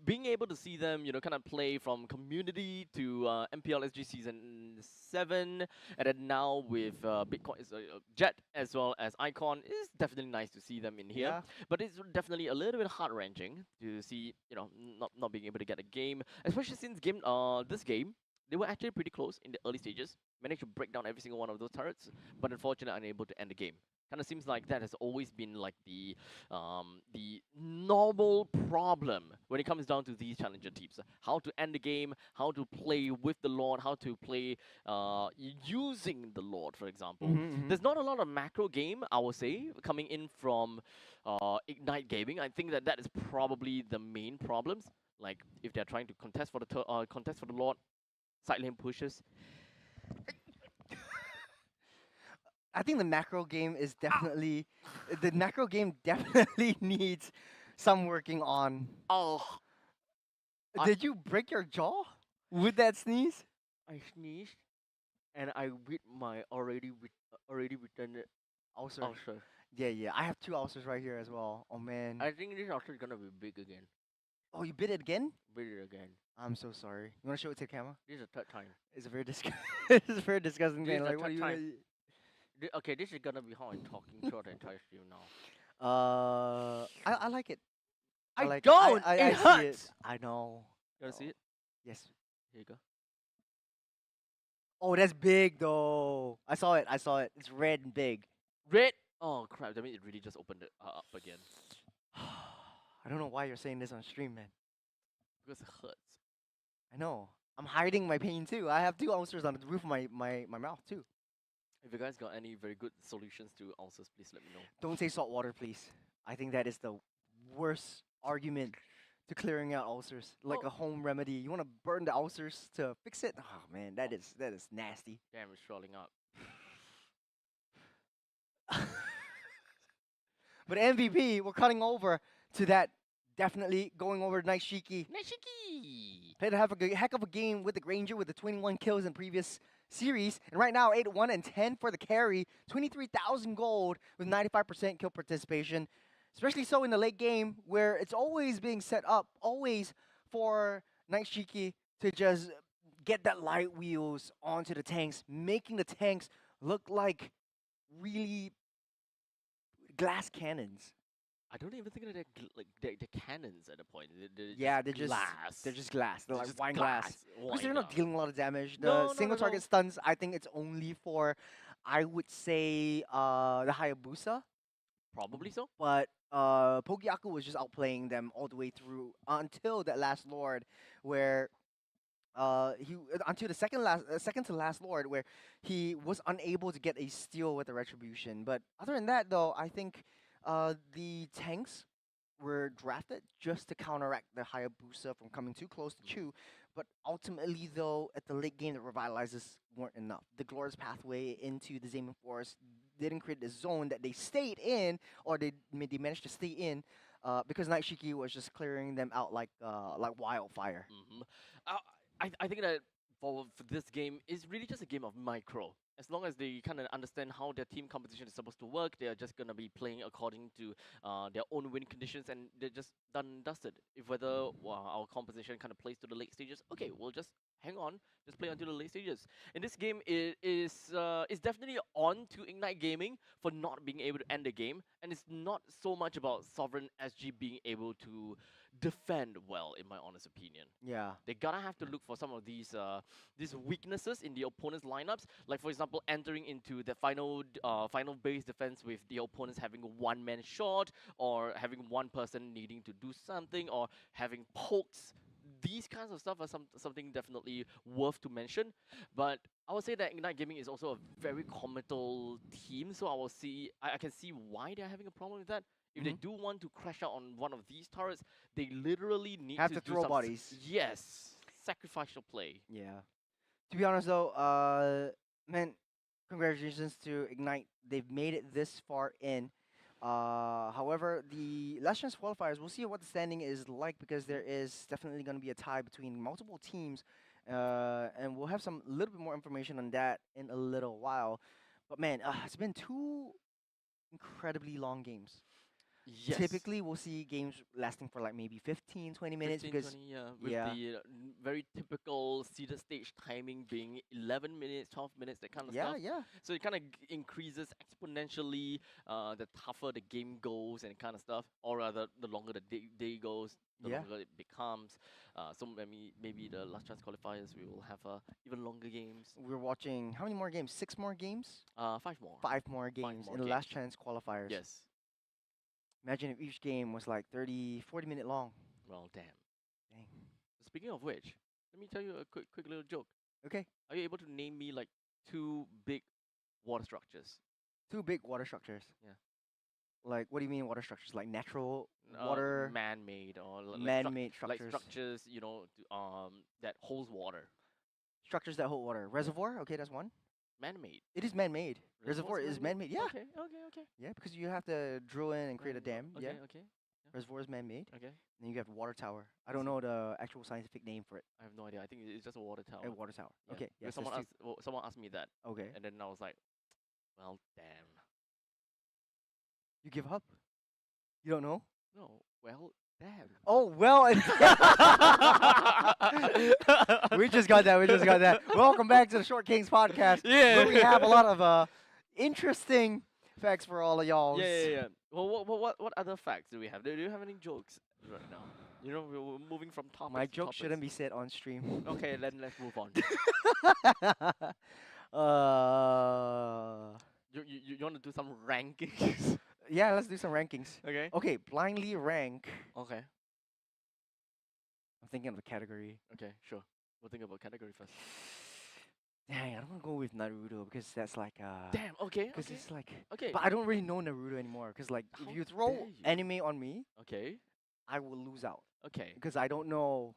being able to see them, kind of play from community to MPL SG season 7, and then now with Bitcoin, Jet as well as Icon, is definitely nice to see them in here. Yeah. But it's definitely a little bit heart wrenching to see, not being able to get a game, especially since this game. They were actually pretty close in the early stages, managed to break down every single one of those turrets, but unfortunately unable to end the game. Kind of seems like that has always been like the normal problem when it comes down to these challenger teams. How to end the game, how to play with the Lord, how to play using the Lord, for example. There's not a lot of macro game, I would say, coming in from Ignite Gaming. I think that is probably the main problems. Like if they're trying to contest for the Lord, side lane pushes. I think the macro game is definitely the macro game definitely needs some working on. Oh, Did you break your jaw with that sneeze? I sneezed, and I with my already written Ulcer. ulcer. Yeah, I have 2 ulcers right here as well. Oh man. I think this ulcer is gonna be big again. Oh, you bit it again? Read it again. I'm so sorry. You want to show it to the camera? This is the third time. It's a very it's a very disgusting This thing. is the Like, what third do you? time. Okay, this is gonna be how I'm talking throughout the entire stream now. I like it. I like don't! I It see hurts! I know. You wanna see it? Yes. Here you go. Oh, that's big though. I saw it. I saw it. It's red and big. Red! Oh crap, that means it really just opened it up again. I don't know why you're saying this on stream, man. Because it hurts. I know. I'm hiding my pain too. I have 2 ulcers on the roof of my mouth too. If you guys got any very good solutions to ulcers, please let me know. Don't say salt water, please. I think that is the worst argument to clearing out ulcers. Like Oh. a home remedy. You want to burn the ulcers to fix it? Oh man, that is nasty. Damn, it's swelling up. But MVP, we're cutting over to that. Definitely going over Night Shiki. Nashiki! Played a heck of a game with the Granger with the 21 kills in previous series. And right now, 8-1 and 10 for the carry. 23,000 gold with 95% kill participation. Especially so in the late game where it's always being set up, always for Night Shiki to just get that light wheels onto the tanks, making the tanks look like really glass cannons. I don't even think that they're cannons at a point. Yeah, just glass. They're just glass. They're like just wine glass. Because Wine they're not glass. dealing a lot of damage. The No, single not at target stuns, I think it's only for, I would say, the Hayabusa. Probably so. But Pogiaku was just outplaying them all the way through until that last Lord, where until the second to last Lord, where he was unable to get a steal with the Retribution. But other than that, though, I think the tanks were drafted just to counteract the Hayabusa from coming too close to Chu. But ultimately, though, at the late game, the Revitalizers weren't enough. The Glorious pathway into the Zamin Forest didn't create the zone that they stayed in, or they managed to stay in, because Night Shiki was just clearing them out like wildfire. I think that for this game, it's really just a game of micro. As long as they kind of understand how their team competition is supposed to work, they are just going to be playing according to their own win conditions, and they're just done and dusted. If whether our composition kind of plays to the late stages, okay, we'll just hang on, just play until the late stages. In this game, it's definitely on to Ignite Gaming for not being able to end the game, and it's not so much about Sovereign SG being able to defend well, in my honest opinion. Yeah. They gotta have to look for some of these weaknesses in the opponent's lineups. Like for example, entering into the final base defense with the opponents having a one-man shot, or having one person needing to do something, or having pokes. These kinds of stuff are something definitely worth to mention. But I would say that Ignite Gaming is also a very committal team, so I can see why they're having a problem with that. If they do want to crash out on one of these turrets, they literally need Have to to do throw some bodies. Yes, sacrificial play. Yeah. To be honest though, man, congratulations to Ignite. They've made it this far in. However, the last chance qualifiers, we'll see what the standing is like, because there is definitely going to be a tie between multiple teams, and we'll have some little bit more information on that in a little while. But man, it's been 2 incredibly long games. Yes. Typically, we'll see games lasting for like maybe 15, 20 minutes 15, because 20, yeah, with yeah. the very typical seeded stage timing being 11 minutes, 12 minutes, that kind of stuff. yeah. So it kind of increases exponentially the tougher the game goes and kind of stuff, or rather the longer the day goes, the Yeah. longer it becomes. So maybe the last chance qualifiers, we will have even longer games. We're watching how many more games? 6 more games? 5 more. 5 more games more in the games. last chance qualifiers. Yes. Imagine if each game was like 30, 40-minute long. Well, damn. Dang. Speaking of which, let me tell you a quick little joke. Okay. Are you able to name me like 2 big water structures? 2 big water structures. Yeah. Like, what do you mean water structures? Like natural water, man-made, or man-made like structures. structures, that holds water. Structures that hold water. Reservoir, okay, that's one. Man-made. It is man-made. Reservoir Reservoir's is man-made. Yeah. Okay. Yeah, because you have to drill in and create a dam. Okay. Yeah. Okay. Reservoir is man-made. Okay. Then you have water tower. I don't know the actual scientific name for it. I have no idea. I think it's just a water tower. A water tower. Yeah. Okay. Because Yes. someone asked me that, Okay. and then I was like, well, damn. You give up? You don't know? No. Well, Damn. Oh well. We just got that. We just got that. Welcome back to the Short Kings podcast. Yeah. Where we have a lot of interesting facts for all of y'all. Yeah. Well, what other facts do we have? Do you have any jokes right now? You know, we're moving from topic. My to joke topics. shouldn't be said on stream. Okay, then let's move on. You want to do some rankings? Yeah, let's do some rankings. Okay. Okay, blindly rank. Okay. I'm thinking of a category. Okay. Sure. We'll think about category first. Dang, I don't want to go with Naruto because that's like Damn. Okay. because Okay. it's like. Okay. But I don't really know Naruto anymore because like How if you throw dare you. anime on me, Okay. I will lose out Okay. because I don't know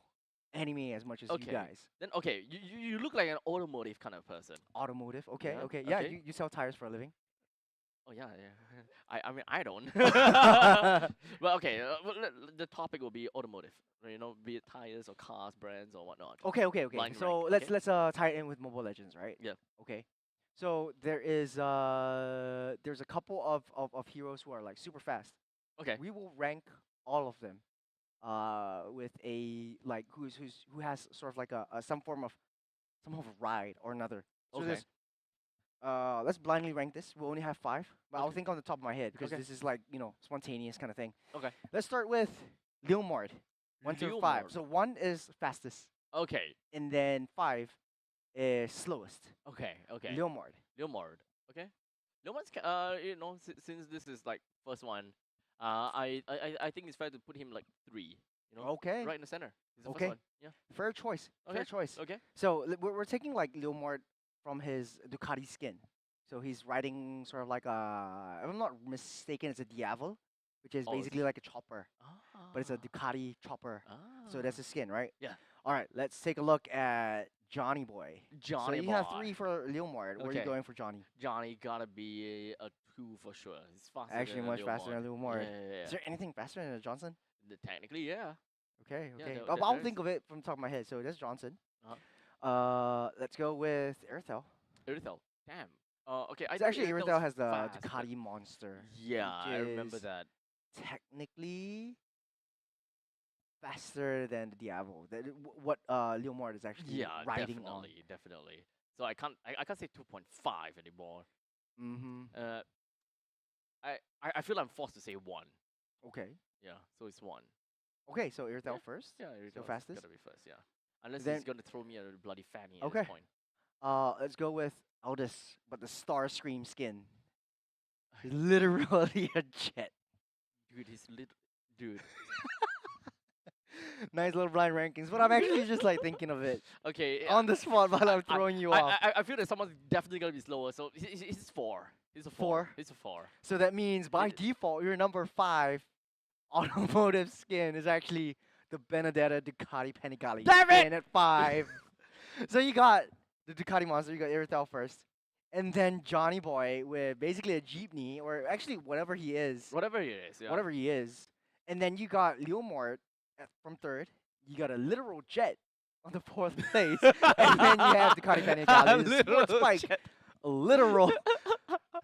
anime as much as Okay. you guys. Then okay, you look like an automotive kind of person. Automotive, okay, Yeah, okay, yeah. okay. You sell tires for a living. Oh yeah. I mean I don't. But okay, the topic will be automotive. You know, be it tires or cars, brands or whatnot. Okay. Blind So rank, let's tie it in with Mobile Legends, right? Yeah. Okay. So there's a couple of heroes who are like super fast. Okay. We will rank all of them with a like who has sort of like a some form of ride or another. So Okay. there's let's blindly rank this. We'll only have 5, but I'll Okay. think on the top of my head because Okay. this is like, you know, spontaneous kind of thing. Okay. Let's start with Leomord. 1 through 5. Leomord. So 1 is fastest, Okay. and then 5 is slowest. Okay. Leomord. Leomord. Okay. Leomord's you know, since this is like first one, I think it's fair to put him like 3. You know, Okay. right in the center. He's the Okay. first one. Yeah. Fair choice. Fair Okay. choice. Okay. So we're taking like Leomord from his Ducati skin. So he's riding sort of like a, if I'm not mistaken, it's a Diavel, which is Oh, is basically like a chopper, but it's a Ah. Ducati chopper. Ah. So that's his skin, right? Yeah. All right, let's take a look at Johnny Boy. Johnny So you have boy. 3 for Leomord. Where are you Okay. going for Johnny? Johnny gotta be a 2 for sure. He's faster. Actually, than much faster than Leomord. Yeah. Is there anything faster than a Johnson? Technically, yeah. Okay, Yeah, okay. there- I'll there think of it from the top of my head. So that's Johnson. Uh-huh. Let's go with Earthel. Irithel. Damn. Okay. So actually, Earthel has the fast, but- Ducati Monster. Yeah, which I remember is that. Technically faster than the Diablo. What Leomord is actually Yeah, riding definitely. So I can't say 2.5 anymore. on. I feel I'm forced to say 1. Okay. Yeah, so it's 1. Okay, so Earthel first. Yeah, Irithel's fastest? gotta be first. Yeah, unless Then- he's gonna throw me a bloody fanny at Okay. this point. Let's go with Aldous, but the Starscream skin. He's literally a jet. Dude, he's little. Dude. Nice little blind rankings, but I'm actually just like thinking of it Okay. on the spot while I'm throwing you off. I feel that someone's definitely gonna be slower. So he's 4. He's a 4. Four? He's a 4. So that means by It- default, your number 5 automotive skin is actually the Benedetta Ducati Panigale Damn it! skin at 5. So you got the Ducati Monster, you got Earthel first, and then Johnny Boy with basically a jeepney, or actually whatever he is, Whatever it is. Yeah. whatever he is, and then you got Leomord from 3rd. You got a literal jet on the 4th place, and then you have Ducati Panigale, Literal sports bike, jet. a literal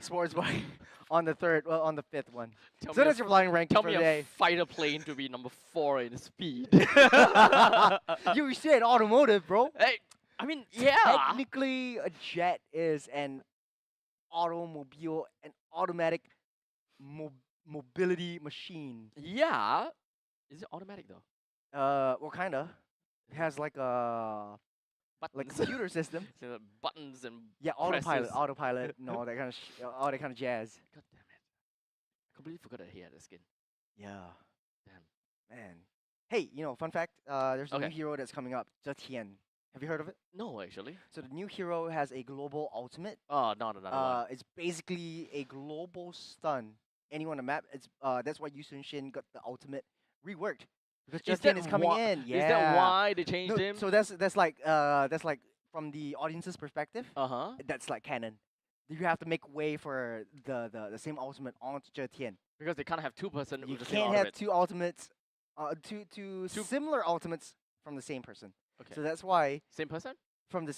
sports bike on the 3rd, well, on the 5th one. Tell So me that's a- your flying ranking Tell for me today. a fighter plane to be number 4 in speed. You said automotive, bro. Hey, I mean, yeah. Technically, a jet is an automobile, an automatic mobility machine. Yeah. Is it automatic though? Well, kinda. It has like a Buttons. computer system. So the buttons and Yeah, presses. autopilot, no, that kind of all that kind of jazz. God damn it! I completely forgot that he had a skin. Yeah. Damn. Man. Hey, you know, fun fact. There's a new Okay. hero that's coming up. Zetian. Have you heard of it? No, actually. So the new hero has a global ultimate. Oh no, no, no, no. It's basically a global stun. Anyone on the map. It's that's why Yu Sun Shin got the ultimate reworked because Is Zetian that is coming why- in. Yeah. Is that why they changed No, him? so that's like from the audience's perspective. Uh-huh. That's like canon. You have to make way for the same ultimate onto Zetian. Because they can't have 2 person You with the same can't have ultimate. two ultimates, two Two- similar ultimates from the same person. Okay. So that's why Same person? from the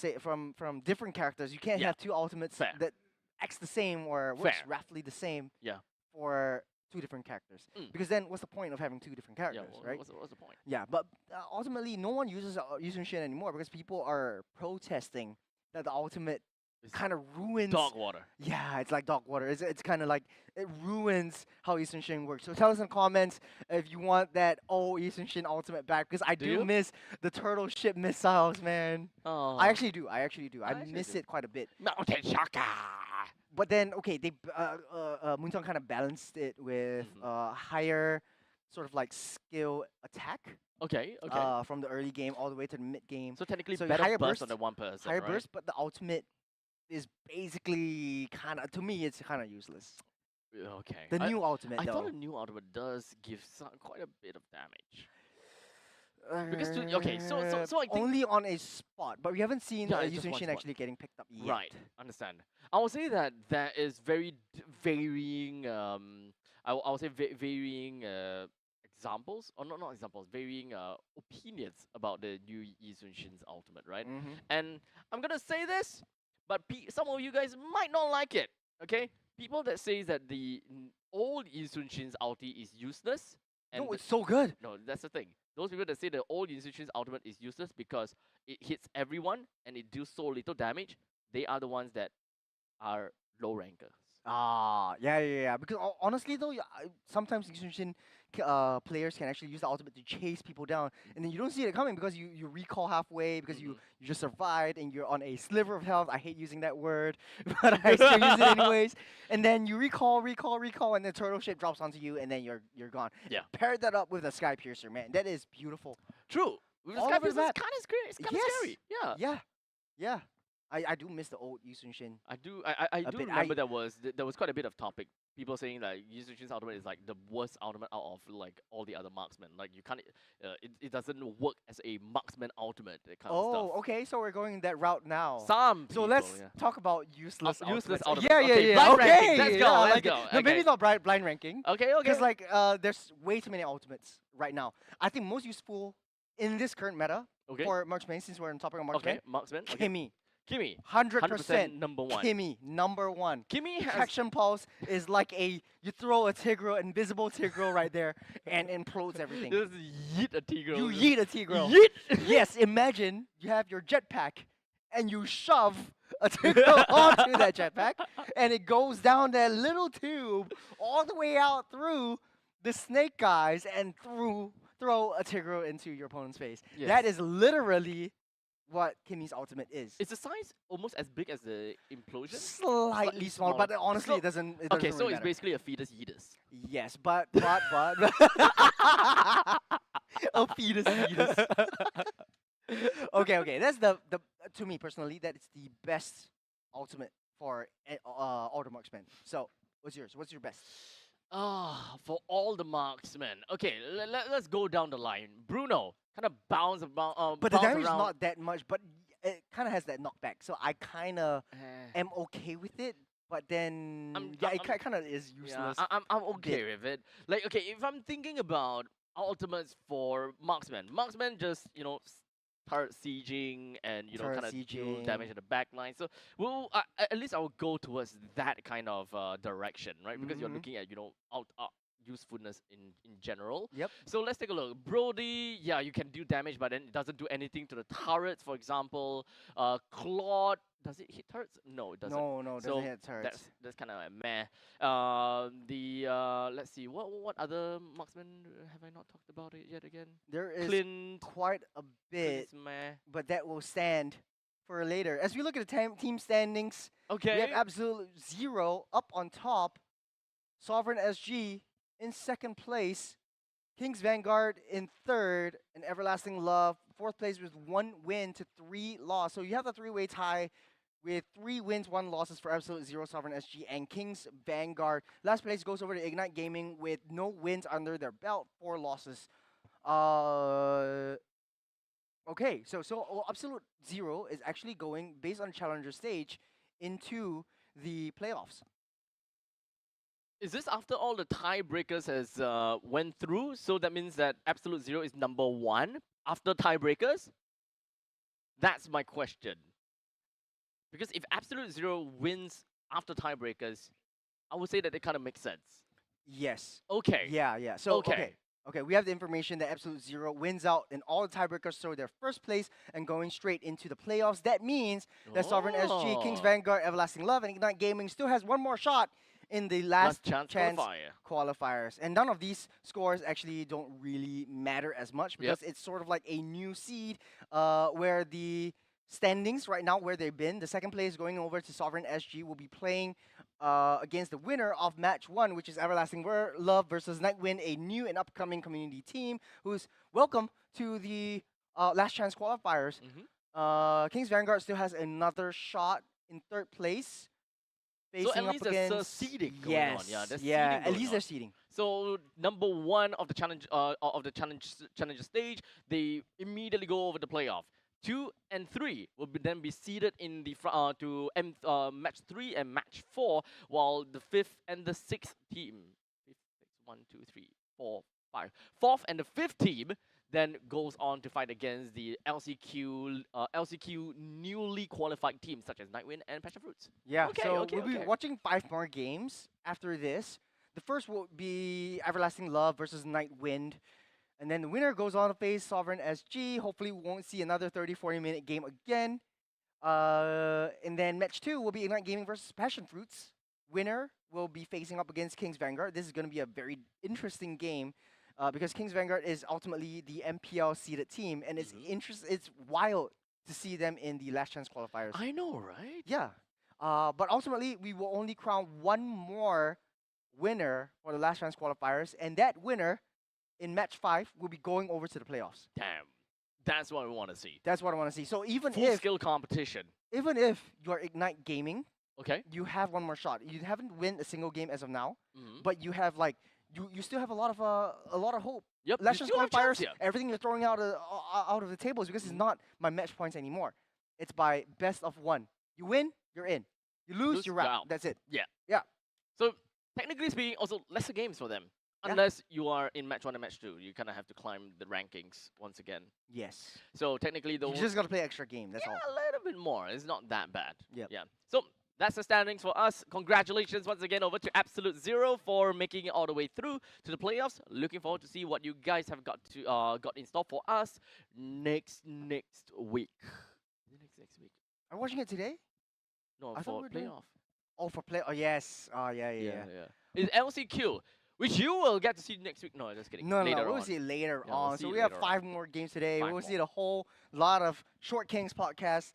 from different characters, you can't Yeah. have two ultimates Fair. that acts the same or works Fair. roughly the same. Yeah. For two different characters. Mm. Because then, what's the point of having two different Yeah, characters, right? what's the point? Yeah, but ultimately, no one uses Yusun Shin anymore because people are protesting that the ultimate It's kind of ruins. dog water. Yeah, it's like dog water. It's kind of like it ruins how Yusun Shin works. So tell us in the comments if you want that old Yusun Shin ultimate back because I Do do you? miss the turtle ship missiles, man. Oh. I actually do. I actually miss do. it quite a bit. Mountain Shaka. But then, okay, they Moonton kind of balanced it with higher sort of like skill attack Okay, okay. from the early game all the way to the mid game. So technically, so better higher burst burst, on the one person, higher right? burst, but the ultimate is basically kind of, to me, it's kind of useless. Okay. The new ultimate, I though. thought the new ultimate does give quite a bit of damage. Because okay, so I think only on a spot, but we haven't seen Yeah, it's just Yusun one Shin spot. actually getting picked up yet. right, understand. I would say that there is very varying. I would say varying examples, or not examples, varying opinions about the new Yi Sun Shin's ultimate, right? Mhm. And I'm gonna say this, but some of you guys might not like it. Okay, people that say that the old Yi Sun Shin's ulti is useless. And No, it's so good. no, that's the thing. Those people that say the old Yi Sun Shin's ultimate is useless because it hits everyone and it deals so little damage, they are the ones that are low rankers. Yeah. Because honestly though, sometimes Yusun Shin players can actually use the ultimate to chase people down, and then you don't see it coming because you recall halfway because you just survived and you're on a sliver of health. I hate using that word, but I still use it anyways. And then you recall, and the turtle ship drops onto you, and then you're gone. Yeah. Pair that up with a Sky Piercer, man. That is beautiful. True. With All Sky over Piercer, that. it's kind of scary. It's kind of Yes. scary. Yeah. Yeah. I do miss the old Yusun Shin. I do. I do bit. remember there was quite a bit of topic. People saying that Yi Sun Shin's ultimate is like the worst ultimate out of like all the other marksmen. Like you can't. It doesn't work as a marksman ultimate. That kind of stuff. Oh, okay. So we're going that route now. Some So people, let's yeah. talk about useless useless ultimates. ultimates. Okay, blind Okay, ranking. Let's go, yeah, I let's like it. go. No, maybe Okay. not blind ranking. Okay. Because like there's way too many ultimates right now. I think most useful in this current meta Okay. for marksman, since we're on topic of marksman, Okay. Marksman. Okay. Kimmy, Kimmy. 100% number one. Kimmy, number one. Kimmy has. Traction pulse is like you throw a Tigreal, invisible Tigreal right there, and implodes everything. Just yeet a Tigreal. You yeet a Tigreal. Yeet. Yes, imagine you have your jetpack and you shove a Tigreal onto that jetpack, and it goes down that little tube all the way out through the snake guys and throw a Tigreal into your opponent's face. Yes. That is literally what Kimmy's ultimate is. Is the size almost as big as the implosion? Slightly smaller, but honestly, So- it doesn't. It Okay, doesn't so really it's matter. basically a fetus yeetus. Yes, but a fetus. Okay. That's the to me personally, that is the best ultimate for all the marksmen. So, what's yours? What's your best? For all the marksmen. Okay, let's go down the line. Bruno kind of bounce about. But the bounce damage is around. not that much, but it kind of has that knockback. So I kind of Eh, am okay with it. But then, I'm- yeah, it I'm- kind of is useless. Yeah, I'm okay with it. Like, okay, if I'm thinking about ultimates for marksman just start sieging and Turret kind of deal sieging. damage at the back line. So at least I will go towards that kind of direction, right? Because you're Mhm. looking at usefulness in general. Yep. So let's take a look. Brody, yeah, you can do damage, but then it doesn't do anything to the turrets, for example. Claude, does it hit turrets? No, it doesn't. No, doesn't So hit turrets. That's kind of like meh. Let's see, what other marksmen have I not talked about it yet again? There is Clint, quite a Clint bit, is meh. but that will stand for later. As we look at the team standings, Okay. we have Absolute Zero up on top, Sovereign SG in second place, Kings Vanguard in third, and Everlasting Love fourth place with 1 win to 3 loss. So you have a 3-way tie with 3 wins, 1 losses for Absolute Zero, Sovereign SG, and Kings Vanguard. Last place goes over to Ignite Gaming with no wins under their belt, 4 losses. Okay, so Absolute Zero is actually going, based on Challenger stage, into the playoffs. Is this after all the tiebreakers has went through? So that means that Absolute Zero is number 1 after tiebreakers? That's my question. Because if Absolute Zero wins after tiebreakers, I would say that it kind of makes sense. Yes. Okay. Yeah. So Okay. okay, we have the information that Absolute Zero wins out in all the tiebreakers, so they're first place and going straight into the playoffs. That means that Sovereign SG, Kings Oh. Vanguard, Everlasting Love, and Ignite Gaming still has one more shot in the last chance chance qualifier. qualifiers. And none of these scores actually don't really matter as much because it's sort of like a new seed where the standings right now, where they've been, the second place going over to Sovereign SG will be playing against the winner of match 1, which is Everlasting Love versus Nightwind, a new and upcoming community team who's welcome to the last chance qualifiers. Kings Vanguard still has another shot in third place. So at Facing least up there's against seeding going on. yes, Yeah, there's yeah, seeding at going least on. they're seeding. So number 1 of the challenger stage, they immediately go over the playoff. 2 and 3 will then be seeded in the match 3 and match 4, while the 5th and the 6th team, 1, 2, 3, 4, 5, 4th and the 5th team then goes on to fight against the LCQ newly qualified teams such as Nightwind and Passion Fruits. Yeah, Okay, so okay, we'll be okay. watching 5 more games after this. The first will be Everlasting Love versus Nightwind. And then the winner goes on to face Sovereign SG. Hopefully we won't see another 30-40 minute game again. And then match 2 will be Ignite Gaming versus Passion Fruits. Winner will be facing up against Kings Vanguard. This is going to be a very interesting game because Kings Vanguard is ultimately the MPL seeded team, and it's it's wild to see them in the last chance qualifiers. I know, right? Yeah. But ultimately, we will only crown one more winner for the last chance qualifiers, and that winner in match 5 will be going over to the playoffs. Damn. That's what we want to see. That's what I want to see. So even Full skill competition. if you are Ignite Gaming, Okay. you have one more shot. You haven't win a single game as of now, Mhm. but you have like you still have a lot of hope. Yep. Last you chance still have chance qualifiers, here. everything you're throwing out of the tables because it's not by match points anymore. It's by best of 1. You win, you're in. You lose, you're out. That's it. So technically speaking, also lesser games for them. Yeah. Unless you are in match 1 and match 2, you kind of have to climb the rankings once again. Yes. So technically, You just gotta play extra game. That's all. a little bit more. It's not that bad. Yep. Yeah. So that's the standings for us. Congratulations once again over to Absolute Zero for making it all the way through to the playoffs. Looking forward to see what you guys have got in store for us next week. Next week. Are you watching it today? No, I thought for we were doing- playoff. Oh, for play. Oh, yes. Oh, yeah. It's LCQ, which you will get to see next week. No, just kidding. No, Later we'll on. see it later Yeah, we'll on. see So it we have later on. 5 more games today. 5 We'll see more. a whole lot of Short Kings podcast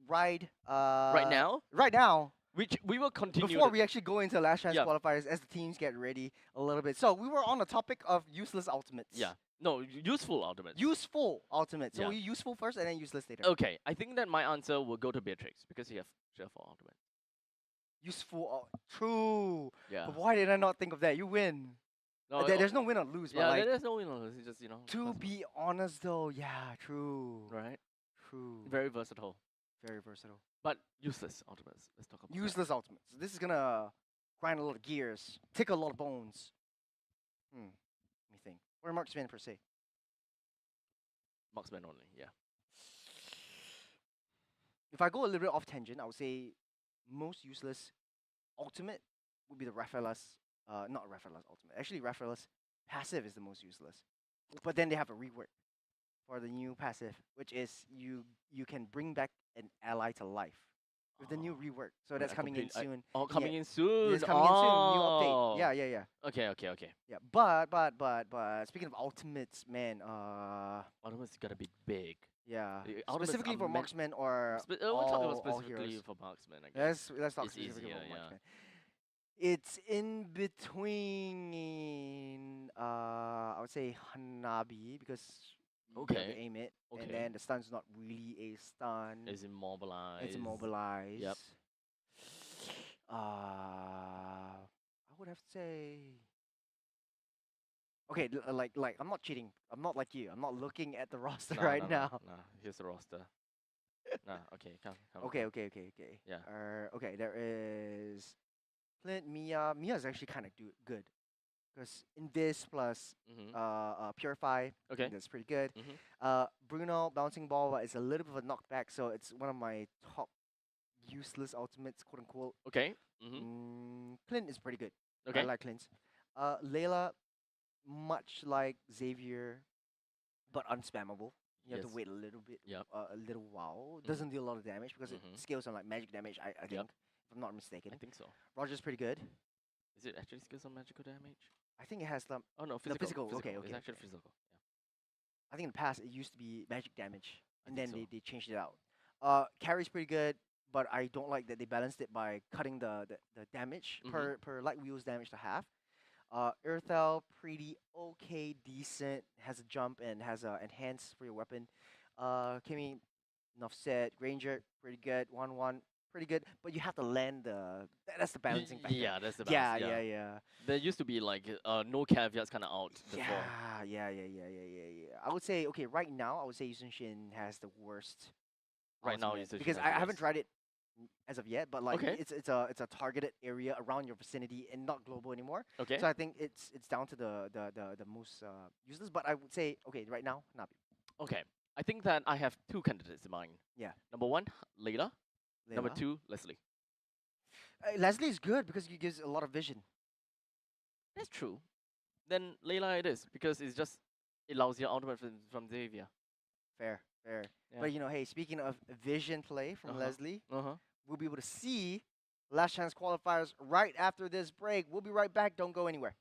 right now, Right now. which we will continue. Before we actually go into last chance Yeah. qualifiers as the teams get ready a little bit. So we were on the topic of useless ultimates. Yeah. No, useful ultimates. Useful ultimates. So Yeah. we useful first and then useless later. Okay, I think that my answer will go to Beatrix because you have cheerful ultimate. Useful. True. Yeah. But why did I not think of that? You win. No, There's no win or lose. But yeah, like, there's no win or lose. It's just to personal, be honest though, yeah, true. right. True. Very versatile, Very versatile. but useless ultimates. Let's talk about Useless ultimates. This is gonna grind a lot of gears, tick a lot of bones. Let me think. Or marksman per se. that. Marksman only. Yeah. If I go a little bit off tangent, I would say most useless ultimate would be the Raphaelis. Not Raphaelis ultimate. Actually, Raphaelis passive is the most useless. But then they have a rework for the new passive, which is you can bring back an ally to life with the new rework. So that's I coming in complete- soon. Oh, coming Yeah. in soon. It's coming in soon. New Oh. update. Yeah. Okay. Yeah. But speaking of ultimates, man. Ultimate's gotta be big. Yeah. The ultimates Specifically are for meant- marksman or we'll talk about all specifically heroes. for marksman. I guess. Let's talk It's specifically easier, about yeah. marksman. It's in between. I would say Hanabi because you have to Okay. aim it, Okay. and then the stun's not really a stun. It's immobilized. It's immobilized. Yep. I would have to say. Okay, like I'm not cheating. I'm not like you. I'm not looking at the roster Nah, right nah, now. Nah, here's the roster. Nah, okay, come. Okay. Yeah. Okay, there is Clint, Mia. Mia's actually kind of good. Because Invis plus Purify, Okay. that's pretty good. Mhm. Bruno, Bouncing Ball, but it's a little bit of a knockback, so it's one of my top useless ultimates, quote unquote. Okay. Mm-hmm. Clint is pretty good. Okay. I like Clint. Layla, much like Xavier, but unspammable. You have to Yes. wait a little bit, Yep. a little while. Doesn't deal a lot of damage because Mhm. it scales on like magic damage. I think, Yep. if I'm not mistaken. I think so. Roger's pretty good. Is it actually skills on magical damage? I think it has some. Oh no, No, physical. physical. Okay, It's okay, actually okay. physical. Yeah. I think in the past it used to be magic damage, I and think then so. they changed it out. Carry's pretty good, but I don't like that they balanced it by cutting the damage Mhm. per light wheels damage to half. Earthel, pretty okay, decent, has a jump and has a enhance for your weapon. Kimmy, enough said. Ranger, pretty good. 1-1, pretty good. But you have to land that's the balancing factor. Yeah, that's the Yeah, balance. yeah. There used to be like no caveats kind of out before. Yeah. I would say, okay, right now, I would say Yushin Shin has the worst. Right now, ultimate, Yushin Shin because has I the haven't worst. tried it as of yet, but like Okay. it's a targeted area around your vicinity and not global anymore. Okay. So I think it's down to the most useless. But I would say, okay, right now, Nabi. Okay. I think that I have two candidates in mind. Yeah. Number one, Layla. Number Layla. two, Leslie. Leslie is good because he gives a lot of vision. That's true. Then Layla it is because it allows your ultimate from Xavier. Fair. Yeah. But hey, speaking of vision play from Leslie, Uh-huh. we'll be able to see Last Chance Qualifiers right after this break. We'll be right back. Don't go anywhere.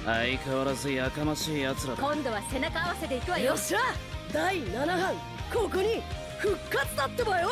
相変わらずやかましい奴らだ。今度は背中合わせでいくわよ。よっしゃ第7班ここに復活だってばよ。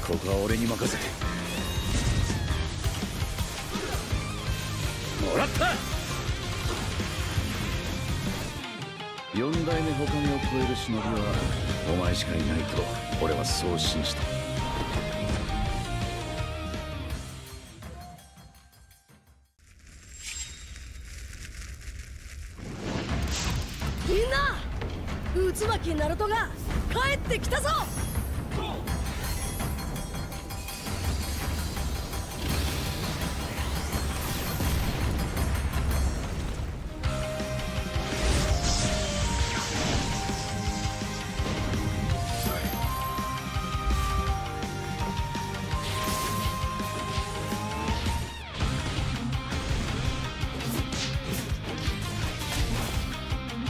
ここは俺に任せて。もらった。4代目他目を超える忍びはお前しかいないと俺はそう信じた。みんな渦巻きナルトが帰ってきたぞ。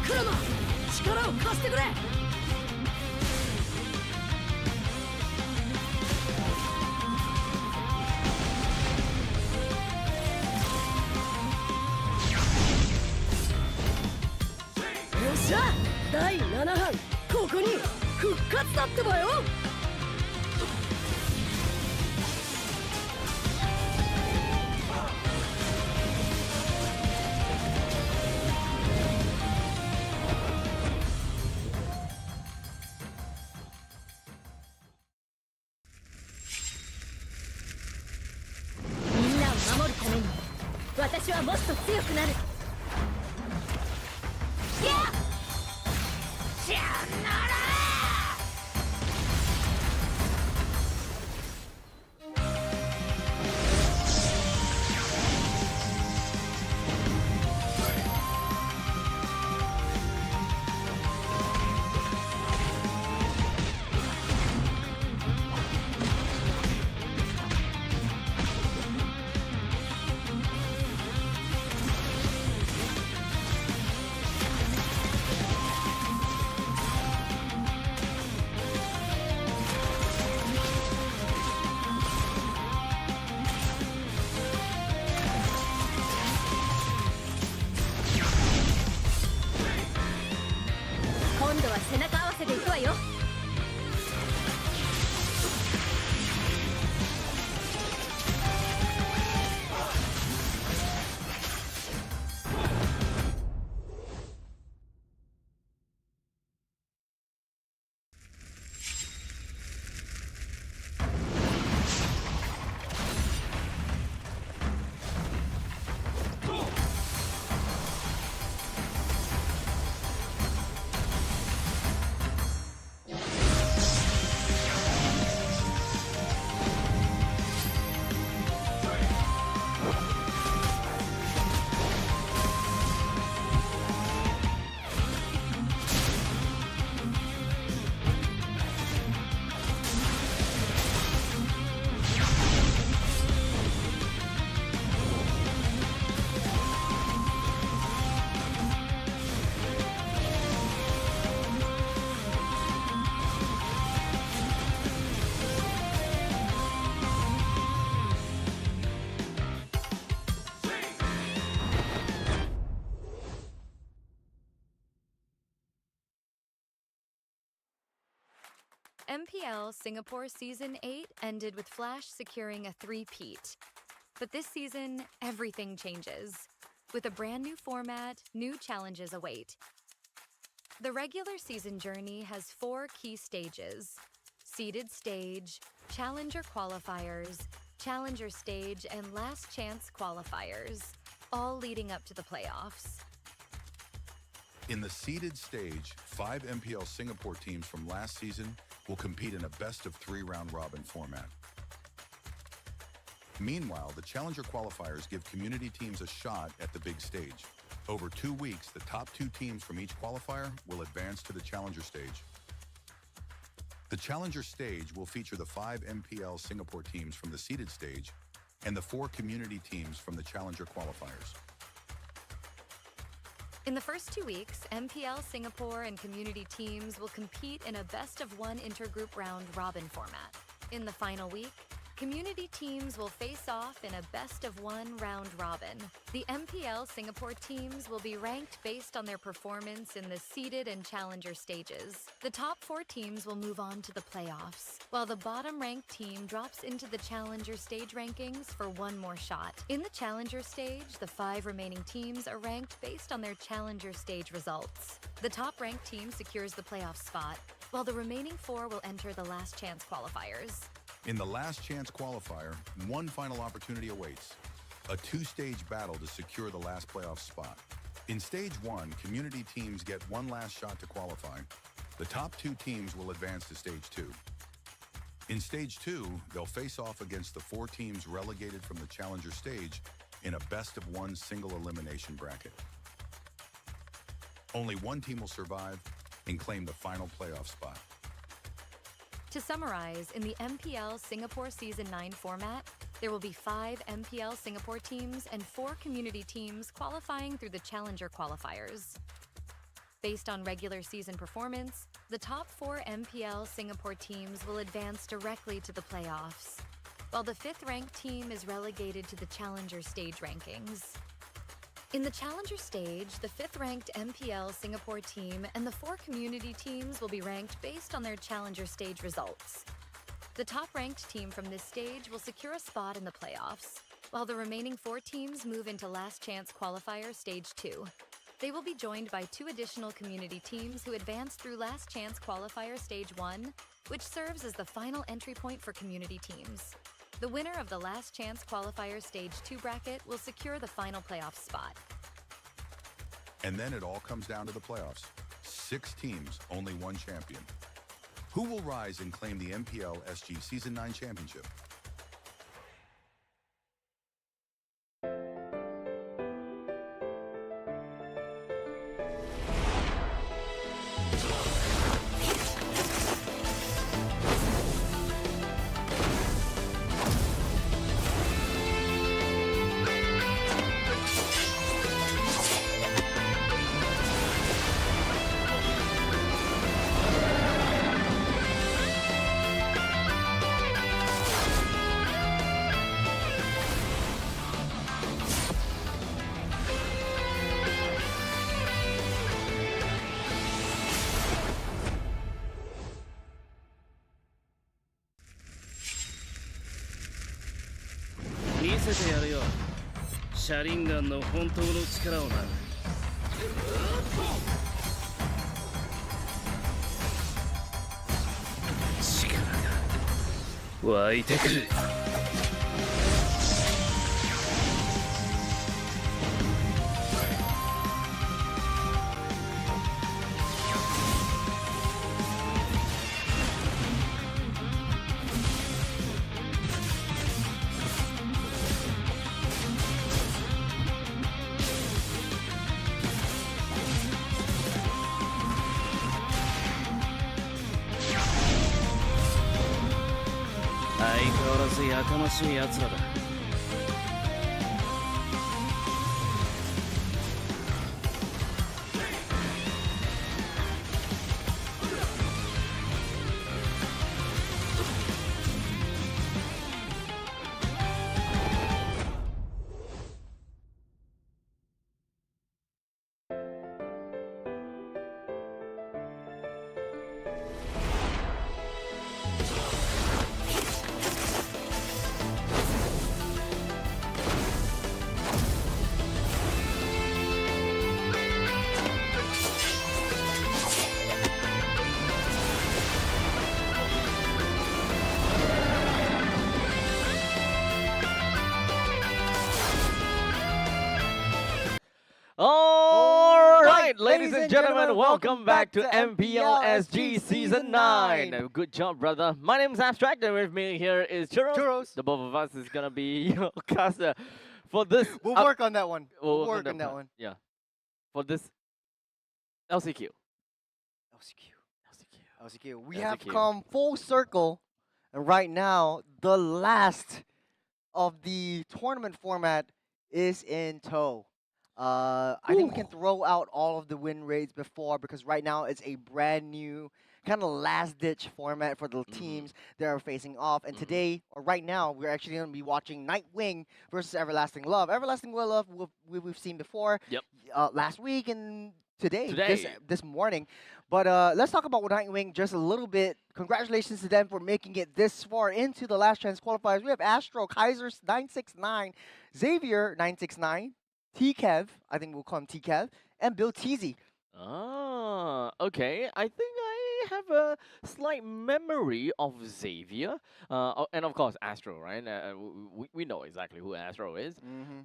クラマ力を貸してくれ。よっしゃ第7班ここに復活だってばよ。みんなを守るために私はもっと強くなる。やっしゃなら今度は背中合わせでいくわよ。MPL Singapore Season 8 ended with Flash securing a three-peat. But this season, everything changes. With a brand new format, new challenges await. The regular season journey has 4 key stages: seeded stage, challenger qualifiers, challenger stage, and last chance qualifiers, all leading up to the playoffs. In the seeded stage, 5 MPL Singapore teams from last season will compete in a best-of-3 round-robin format. Meanwhile, the challenger qualifiers give community teams a shot at the big stage. Over 2 weeks, the top 2 teams from each qualifier will advance to the challenger stage. The challenger stage will feature the 5 MPL Singapore teams from the seeded stage and the 4 community teams from the challenger qualifiers. In the first 2 weeks, MPL Singapore and community teams will compete in a best-of-1 intergroup round-robin format. In the final week, community teams will face off in a best-of-1 round-robin. The MPL Singapore teams will be ranked based on their performance in the seeded and challenger stages. The top 4 teams will move on to the playoffs, while the bottom-ranked team drops into the challenger stage rankings for one more shot. In the challenger stage, the 5 remaining teams are ranked based on their challenger stage results. The top-ranked team secures the playoff spot, while the remaining 4 will enter the last chance qualifiers. In the last chance qualifier, one final opportunity awaits: a 2-stage battle to secure the last playoff spot. In stage 1, community teams get one last shot to qualify. The top 2 teams will advance to stage 2. In stage 2, they'll face off against the 4 teams relegated from the challenger stage in a best-of-1 single elimination bracket. Only one team will survive and claim the final playoff spot. To summarize, in the MPL Singapore Season 9 format, there will be 5 MPL Singapore teams and 4 community teams qualifying through the challenger qualifiers. Based on regular season performance, the top 4 MPL Singapore teams will advance directly to the playoffs, while the 5th-ranked team is relegated to the challenger stage rankings. In the challenger stage, the 5th-ranked MPL Singapore team and the 4 community teams will be ranked based on their challenger stage results. The top-ranked team from this stage will secure a spot in the playoffs, while the remaining 4 teams move into last chance qualifier stage 2. They will be joined by 2 additional community teams who advance through last chance qualifier stage 1, which serves as the final entry point for community teams. The winner of the last chance qualifier stage 2 bracket will secure the final playoff spot. And then it all comes down to the playoffs. 6 teams, only one champion. Who will rise and claim the MPL SG Season 9 championship?見せてやるよ、シャリンガンの本当の力をな。力が湧いてくる。相変わらずやかましい奴らだ。right, ladies and gentlemen, welcome back to MPL SG Season 9. Good job, brother. My name is Abstract, and with me here is Churros. The both of us is gonna be your caster for this. We'll work on that one. We'll We'll work on that one. Yeah. For this LCQ. LCQ. We have LCQ. come full circle, and right now the last of the tournament format is in tow. I think we can throw out all of the win rates before, because right now it's a brand new kind of last-ditch format for the teams that are facing off. And today, or right now, we're actually going to be watching Nightwing versus Everlasting Love. Everlasting Love we've seen before last week and today. This morning. But let's talk about Nightwing just a little bit. Congratulations to them for making it this far into the last chance qualifiers. We have Astro, Kaiser 969, Xavier 969, T-Kev, I think we'll call him T-Kev, and Bill Teasy. Ah, okay. I think I have a slight memory of Xavier, and of course Astro, right? We know exactly who Astro is.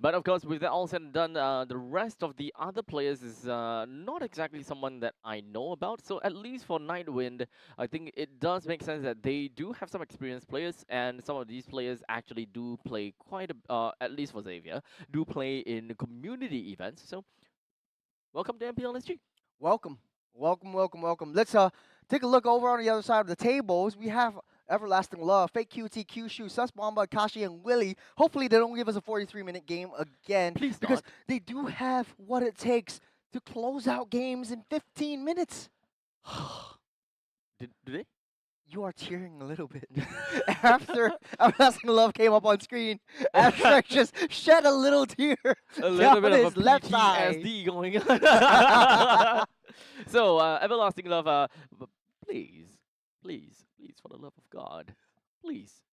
But of course, with that all said and done, the rest of the other players is not exactly someone that I know about. So at least for Nightwind, I think it does make sense that they do have some experienced players, and some of these players actually do play quite a, at least for Xavier, do play in community events. So welcome to MPL SG. Welcome. Let's take a look over on the other side of the tables. We have Everlasting Love, Fake QT, Kyushu, Sus Bomba, Kashi, and Willie. Hopefully they don't give us a 43-minute game again. Please because not. they do have what it takes to close out games in 15 minutes. Do they? You are tearing a little bit. After Everlasting Love came up on screen, Abstract just shed a little tear. A little bit of his a left eye. PTSD going on. So, Everlasting Love, please, for the love of God, please,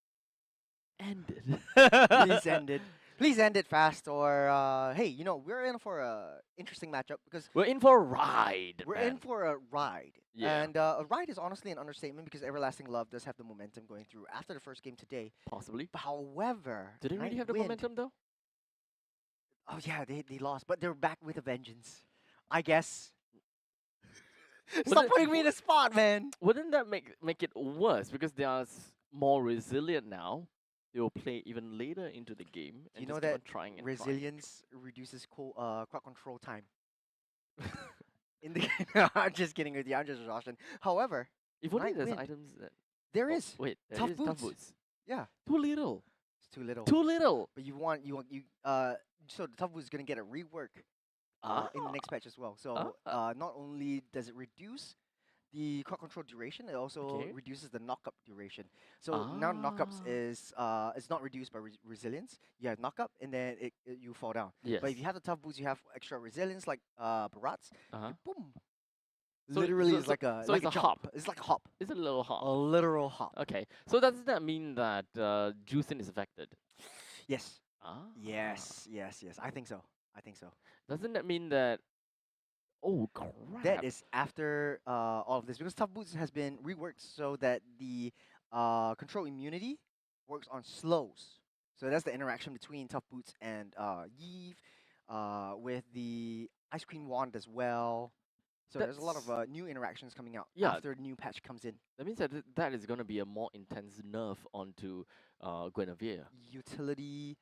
end it. Please end it fast, or hey, you know, we're in for a interesting matchup because we're in for a ride. We're in for a ride. Yeah. And a ride is honestly an understatement, because Everlasting Love does have the momentum going through after the first game today. Possibly. However, Do they really have the momentum though? Oh yeah, they lost, but they're back with a vengeance, I guess. Stop putting me in a spot, man. Wouldn't that make it worse, because they are more resilient now? They will play even later into the game. And You know just keep on that trying and resilience reduces crowd control time. In the game. I'm just kidding with you. I'm just joshing. However, if only there's Nightwind, items that... there is. Wait, there Tough is tough boots. boots. Yeah. Too little. It's too little. Too little. But so the tough boots is gonna get a rework in the next patch as well. So not only does it reduce the crowd control duration, it also reduces the knockup duration. So now knockups is it's not reduced by resilience. You have knockup, and then you fall down. Yes. But if you have the tough boots, you have extra resilience, like Barats. Boom. So Literally, so- it's so- like a so like it's a a jump. hop. It's like a hop. It's a little hop. A literal hop. Okay. So does that mean that Juicing is affected? Yes. Ah. Yes. I think so. Doesn't that mean that... Oh, crap. That is after all of this, because Tough Boots has been reworked so that the control immunity works on slows. So that's the interaction between Tough Boots and Yves, with the Ice Cream Wand as well. So there's a lot of new interactions coming out after the new patch comes in. That means that that is going to be a more intense nerf onto Guinevere. Utility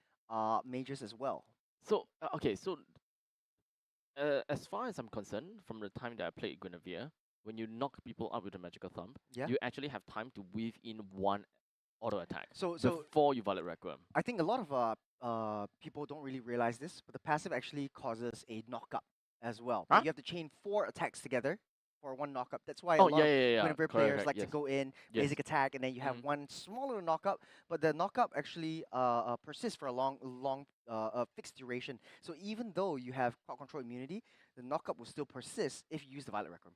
mages as well. So, okay, so as far as I'm concerned, from the time that I played Guinevere, when you knock people up with a magical thumb, you actually have time to weave in one auto attack before you Violet Requiem. I think a lot of people don't really realize this, but the passive actually causes a knockup as well. But you have to chain 4 attacks together for one knockup. That's why a lot of Guinevere players like to go in, basic attack, and then you have one smaller knockup, but the knockup actually persists for a long fixed duration. So even though you have crowd control immunity, the knockup will still persist if you use the Violet Requiem.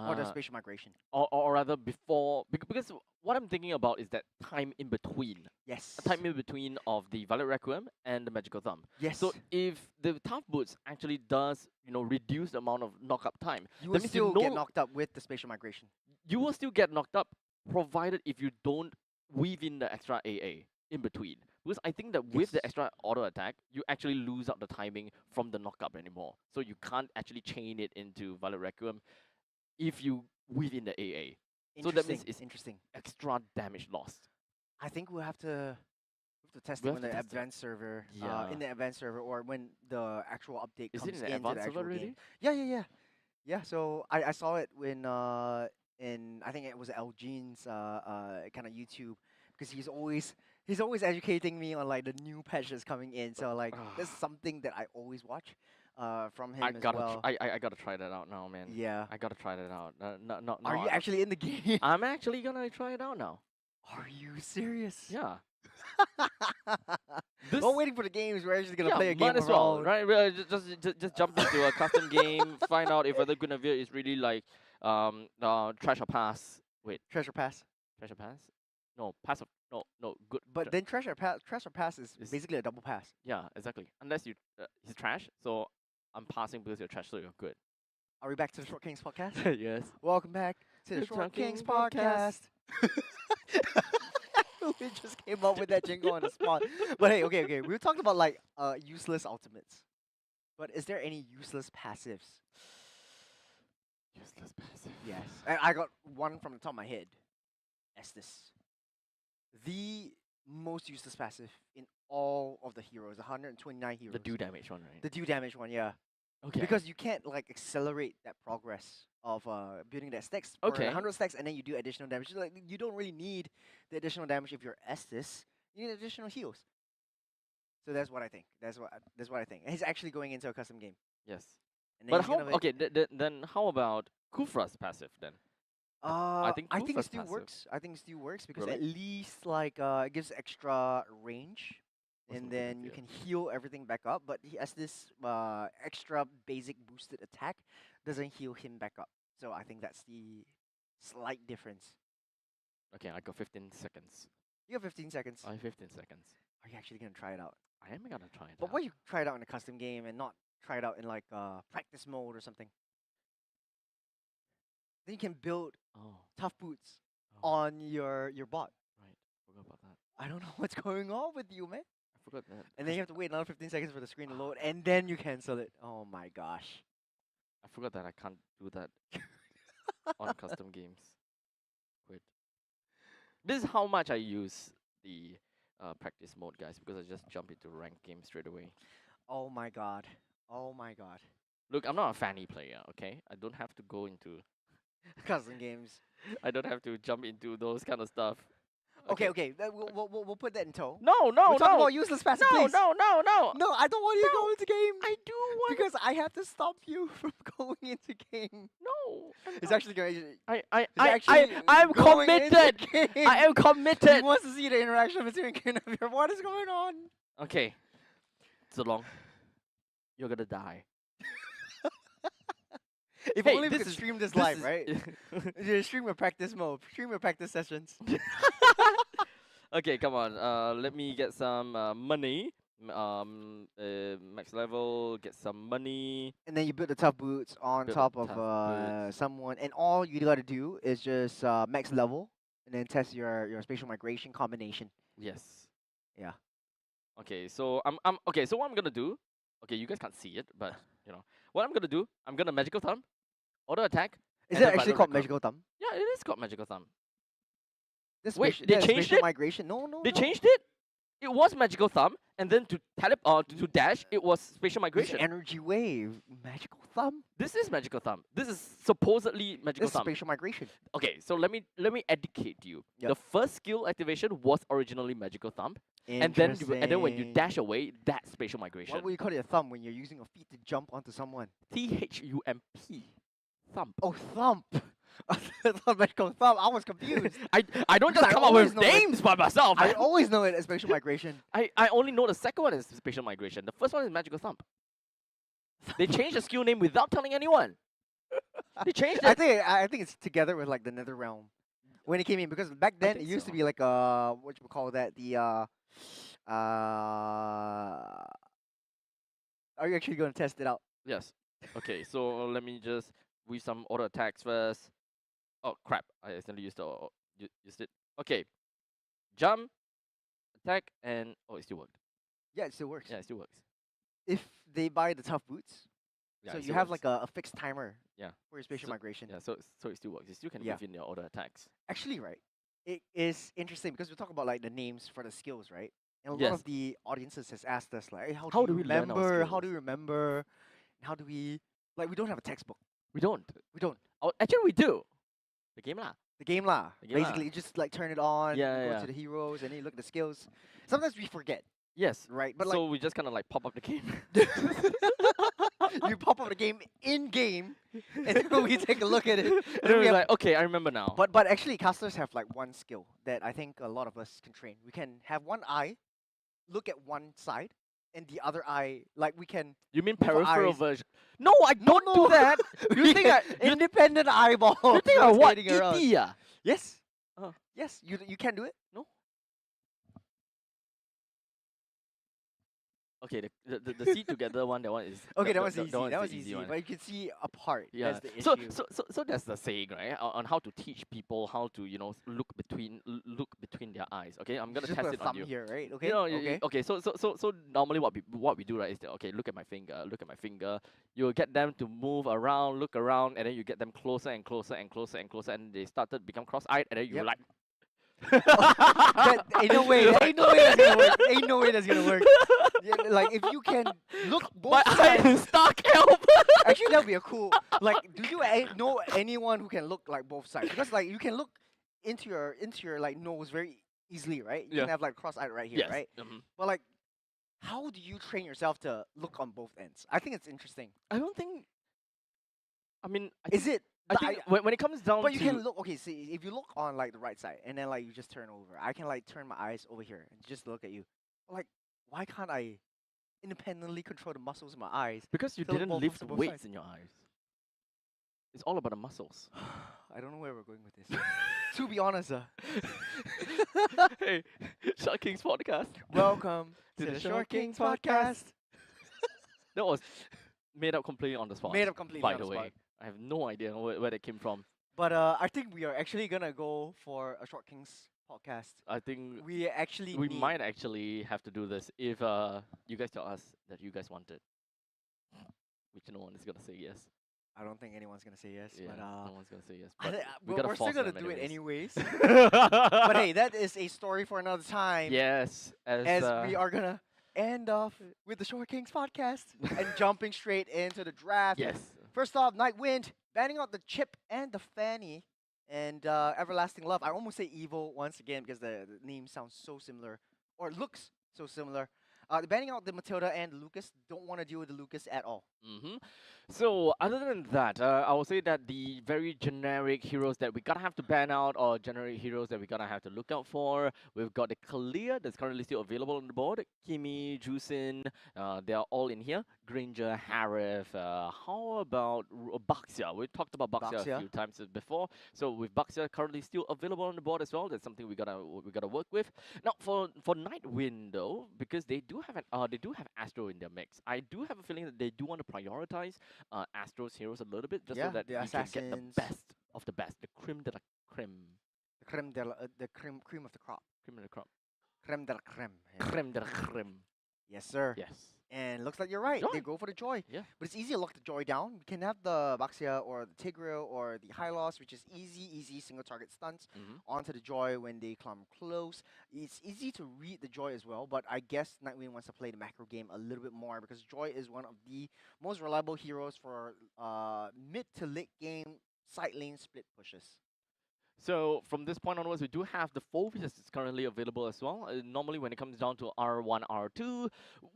Or the spatial migration. Or rather before, because what I'm thinking about is that time in between. Yes. A time in between of the Violet Requiem and the Magical Thumb. Yes. So if the Tough Boots actually does, reduce the amount of knockup time, you will still get knocked up with the spatial migration. You will still get knocked up, provided if you don't weave in the extra AA in between. Because I think that with the extra auto attack, you actually lose out the timing from the knockup anymore. So you can't actually chain it into Violet Requiem if you within the AA. So that means it's interesting. extra damage lost. I think we'll have to test We it have on to the test it. advanced server. Yeah. In the advanced server, or when the actual update Is comes it in the into advanced server actual already? game. Yeah. So I saw it when in, I think it was Elgine's kind of YouTube, because he's always educating me on like the new patches coming in. So like that's something that I always watch from him as well. I gotta try that out now, man. Yeah. I gotta try that out. No, Are you actually in the game? I'm actually gonna try it out now. Are you serious? Yeah. Well, waiting for the games. We're actually gonna play a game might as of our well, own. right? Just jump into a custom game, find out if whether Guinevere is really like trash or pass. Wait, Treasure Pass. trash or pass? No, pass or no good. But then Treasure Pass is Is- basically a double pass. yeah, exactly. Unless you he's trash, so I'm passing because you're trash, so you're good. Are we back to the Short Kings podcast? Yes. Welcome back to the The Short Short Kings Kings podcast. We just came up with that jingle on the spot. But hey, okay. We talked about like useless ultimates. But is there any useless passives? Useless passive. Yes. And I got one from the top of my head. Estes. The most useless passive in all of the heroes, 129 heroes. The do damage one, right? The do damage one, yeah. Okay. Because you can't like accelerate that progress of building that stacks for Okay. 100 stacks, and then you do additional damage. Like, you don't really need the additional damage if you're Estes. You need additional heals. So that's what I think. That's what I think. And he's actually going into a custom game. Yes. And then But he's how? gonna make- Okay. Then how about Kufra's passive then? think I think it Kufa's still passive. works. I think it still works because Really? at least like it gives extra range, What's and the then you benefit? can heal everything back up. But he has this extra basic boosted attack, doesn't heal him back up. So I think that's the slight difference. Okay, I got 15 seconds. You have 15 seconds. I have 15 seconds. Are you actually gonna try it out? I am gonna try it But out. why you try it out in a custom game and not try it out in like practice mode or something? Then you can build Oh, tough boots oh, on your bot. right. Forgot about that. I don't know what's going on with you, man. I forgot that. And then you have to wait another 15 seconds for the screen to load, and then you cancel it. Oh my gosh. I forgot that I can't do that on custom games. Quit. This is how much I use the practice mode, guys, because I just jump into ranked game straight away. Oh my god. Oh my god. Look, I'm not a fanny player, okay? I don't have to go into. Custom games. I don't have to jump into those kind of stuff. Okay. We'll put that in tow. No, We're no, talking no. about useless passive, No, please. no, no, no. No, I don't want you to No. go into game. I do want. Because I have to stop you from going into game. No. It's actually going. I'm committed. I am He committed. wants to see the interaction between Guinevere. What is going on? Okay. So long. You're gonna die. If Hey, only we this could is- stream this This live, is- right? You stream your practice mode. Stream your practice sessions. Okay, come on. Let me get some money. Max level. Get some money. And then you build the tough boots on Build top the of tough boots. someone, and all you gotta do is just max level, and then test your spatial migration combination. Yes. Yeah. Okay, so I'm okay. So what I'm gonna do? Okay, you guys can't see it, but you know what I'm gonna do. I'm gonna magical thumb, auto attack. Is and it then actually Violet called Requiem. magical thumb? Yeah, it is called magical thumb. This Wait, spati- they that's changed spatial it? migration? No. They changed it. It was magical thumb, and then to to dash, it was spatial This migration. energy wave, magical thumb. This is magical thumb. This is supposedly magical This is thumb. spatial migration. Okay, so let me educate you. Yep. The first skill activation was originally magical thumb, and then when you Interesting. dash away, that's spatial migration. Why would you call it a thumb when you're using your feet to jump onto someone? THUMP, thump. Oh, thump. I thought magical thumb. I was confused. I don't Because just I come up always with know it- names by myself. I Man. always know it as spatial migration. I only know the second one is spatial migration. The first one is magical thump. They changed the skill name without telling anyone. They changed it. I think it's together with like the Nether Realm when it came in, because back then it think used to so. be like what you call that, the are you actually going to test it out? Yes. Okay, so let me just with some auto attacks first. Oh crap! I accidentally used used it. Okay, jump, attack, and oh, it still worked. Yeah, it still works. Yeah, it still works. If they buy the tough boots, Yeah, so it you still have works. like a fixed timer Yeah. for your spatial So- migration. Yeah, so it still works. You still can Yeah. move in your auto attacks. Actually, right, it is interesting because we talk about like the names for the skills, right? And a lot Yes. of the audiences has asked us like, hey, how How do do you we learn our remember? How skills? do you remember? How do we like? We don't have a textbook. We don't. We don't. Oh, actually, we do. The game lah. The game lah. The game lah. Basically, you just like turn it on, Yeah, you go yeah. to the heroes, and then you look at the skills. Sometimes we forget, Yes. right? But So we just kind of like pop up the game. you pop up the game in game, and then we take a look at it. And and then then we we're have- like, okay, I remember now. but actually, casters have like one skill that I think a lot of us can train. We can have one eye, look at one side, and the other eye, like we can. You mean with our peripheral eyes. version? No, I don't no. do that. we You think I? can- You, independent eyeball? you think I what? rotating around. ET ah? Yes. Uh. Yes. You can do it. Okay, the see together one, that one is Okay, the- that was the- easy. the one is That the was easy. one. But you can see apart. Yeah. That's the So, issue. so there's the saying, right, on how to teach people how to look between their eyes. Okay, I'm You gonna just test put a it on thumb you. here, right? Okay. You know, okay. okay. So normally what we do, right, is that, okay, look at my finger, look at my finger. You get them to move around, look around, and then you get them closer and closer and closer and closer, and they started to become cross-eyed, and then you Yep. like. That, ain't no way. Ain't no way that's gonna work. Ain't no way that's gonna work. Yeah, like if you can look both My eye sides. is stuck. Help! Actually, that'd be a cool. Like, do you know anyone who can look like both sides? Because like you can look into your like nose very easily, right? You Yeah. can have like cross-eyed right here, Yes. right? But like, how do you train yourself to look on both ends? I think it's interesting. I don't think. I mean, Is it? I think when it comes down But to you can look. Okay, see, if you look on like the right side and then like you just turn over, I can like turn my eyes over here and just look at you. Like, why can't I independently control the muscles in my eyes? because you Philip didn't Both lift to both weights sides. in your eyes. It's all about the muscles. I don't know where we're going with this. To be honest, Hey, Shark Kings podcast. welcome to the Short Kings podcast. That was made up completely on the spot. Made up completely by on the the way. spot. I have no idea where that came from. But I think we are actually gonna go for a Short Kings podcast. I think We actually we need- might actually have to do this if you guys tell us that you guys want it. Which no one is gonna say yes. I don't think anyone's gonna say yes, Yeah, but no one's gonna say yes. I But thi- we we're gotta we're still force gonna them do it anyways. anyways. But hey, that is a story for another time. yes, As we are gonna end off with the Short Kings podcast and jumping straight into the draft. yes. First off, Nightwind banning out the Chip and the Fanny, and Everlasting Love. I almost say Evil once again because the name sounds so similar or looks so similar. They're banning out the Matilda and Lucas. Don't want to deal with the Lucas at all. So other than that, I will say that the very generic heroes that we gotta have to ban out, or generic heroes that we gotta have to look out for, we've got the Kalia that's currently still available on the board. Kimi, Jusin, they are all in here. Granger, Harif. How about Baxia? We talked about Baxia a Baxia. few times before. So with Baxia currently still available on the board as well, that's something we gotta work with. Now for Nightwind though, because they do have Astro in their mix. I do have a feeling that they do want to prioritize Astro's heroes a little bit, just Yeah, so that the we can get the assassins. best of the best, the creme de la creme, The creme de la, the cream of the crop. creme de la crop, Creme de la creme. Yeah. creme de la creme. Yes, sir. Yes. And looks like you're right. They Yeah. go for the Joy. Yeah. But it's easy to lock the Joy down. We can have the Baxia or the Tigreal or the Hylos, which is easy single target stunts onto the Joy when they come close. It's easy to read the Joy as well, but I guess Nightwing wants to play the macro game a little bit more because Joy is one of the most reliable heroes for mid to late game side lane split pushes. So from this point onwards, we do have the Phobius that's currently available as well. Normally, when it comes down to R1, R2,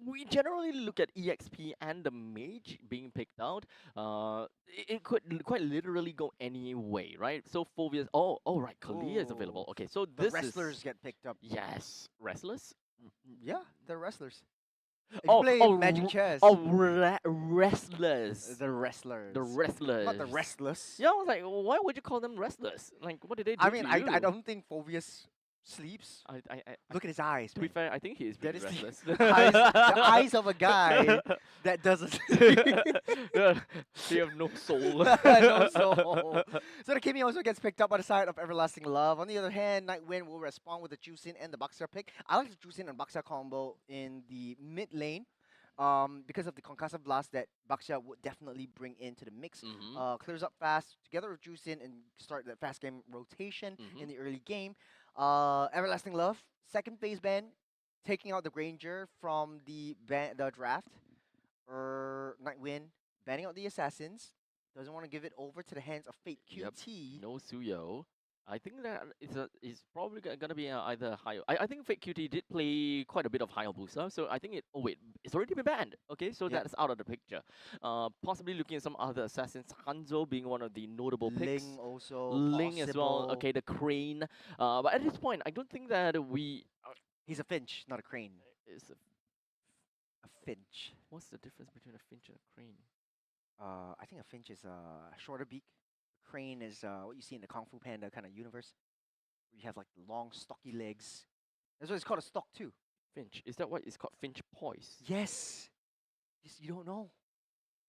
we generally look at EXP and the Mage being picked out. It could quite literally go any way, right? So Phobius, oh right, Kalia is available. Ooh. Okay, so The this wrestlers is get picked up. yes, wrestlers. Yeah, they're wrestlers. If Oh, you play oh, Magic r- Chess. Oh, wrestlers. The wrestlers. The wrestlers. Not the restless. Yeah, I was like, why would you call them wrestlers? Like, what did they do I mean, to I you? don't think Phobius sleeps. I Look at his eyes. to be Man. fair, I think he is That pretty is restless. the eyes of a guy that doesn't sleep. They have no soul. No soul. So the Kimi also gets picked up by the side of Everlasting Love. On the other hand, Nightwind will respond with the Juicin and the Baxter pick. I like the Juicin and Baxter combo in the mid lane. Because of the concussive blast that Baxia would definitely bring into the mix. Clears up fast together with Juicin and start the fast game rotation in the early game. Everlasting Love, second phase ban, taking out the Granger from the draft. Nightwind banning out the Assassins. Doesn't want to give it over to the hands of Fate QT. No Suyo. I think that it's probably gonna be either high. I think Fake QT did play quite a bit of Hayabusa, so I think it. Oh wait, it's already been banned. Okay, so Yeah. that's out of the picture. Possibly looking at some other assassins. Hanzo being one of the notable picks. Ling also. Ling as well. possible. Okay, the Crane. But at this point, I don't think that we. He's a finch, not a crane. Is A finch. what's the difference between a finch and a crane? I think a finch is a shorter beak. Crane is what you see in the Kung Fu Panda kind of universe. Where you have like long, stocky legs. That's what it's called, a stock too. Finch. Is that what it's called? Finch poise. Yes. You don't know.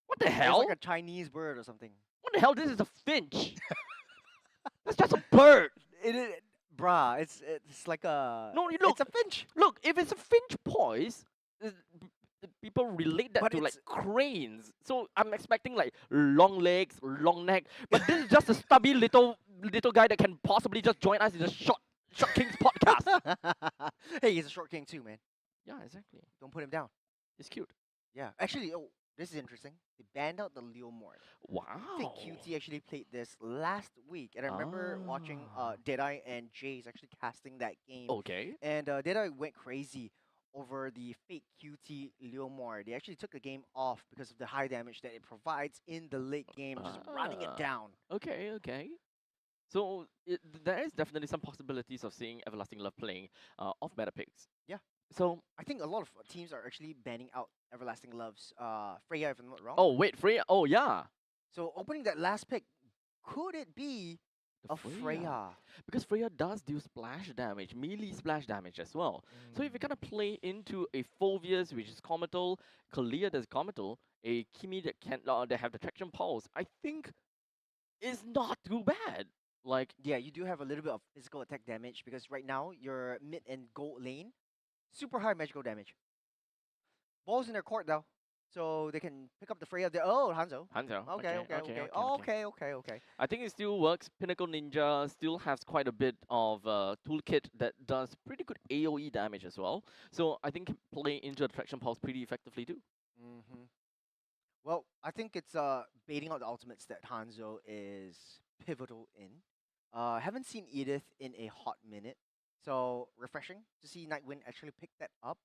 What the It's hell? like a Chinese bird or something. What the hell? This is a finch. That's just a bird. Bruh, it's like a. No, you look. It's a finch. Look, if it's a finch poise, people relate that But to like it's- cranes. So I'm expecting like long legs, long neck. But this is just a stubby little guy that can possibly just join us in the Short Kings podcast. Hey, he's a short king too, man. Yeah, exactly. Don't put him down. It's cute. Yeah. Actually, this is interesting. They banned out the Leomord. Wow. I think QT actually played this last week, and I remember watching Ah. Deadeye and Jace actually casting that game. Okay. And Deadeye went crazy over the fake QT Leomord. They actually took the game off because of the high damage that it provides in the late game, just running it Ah. down. Okay. Okay. So there is definitely some possibilities of seeing Everlasting Love playing off meta picks. Yeah. So I think a lot of teams are actually banning out Everlasting Love's Freya, if I'm not wrong. oh wait, Freya. Oh yeah. So opening that last pick, could it be The a Freya? Because Freya does do splash damage, melee splash damage as well. So if you're gonna play into a Phoveus, which is Comatol, Kalia that's Comatol, a Kimi that can that have the traction pulse, I think is not too bad. Like Yeah, you do have a little bit of physical attack damage because right now your mid and gold lane, super high magical damage. Balls in their court though, so they can pick up the Freya. Oh, Hanzo. Hanzo. Okay. I think it still works. Pinnacle Ninja still has quite a bit of toolkit that does pretty good AoE damage as well. So I think can play into the traction pulse pretty effectively too. Mm-hmm. Well, I think it's baiting out the ultimates that Hanzo is pivotal in. Haven't seen Edith in a hot minute, so refreshing to see Nightwind actually pick that up.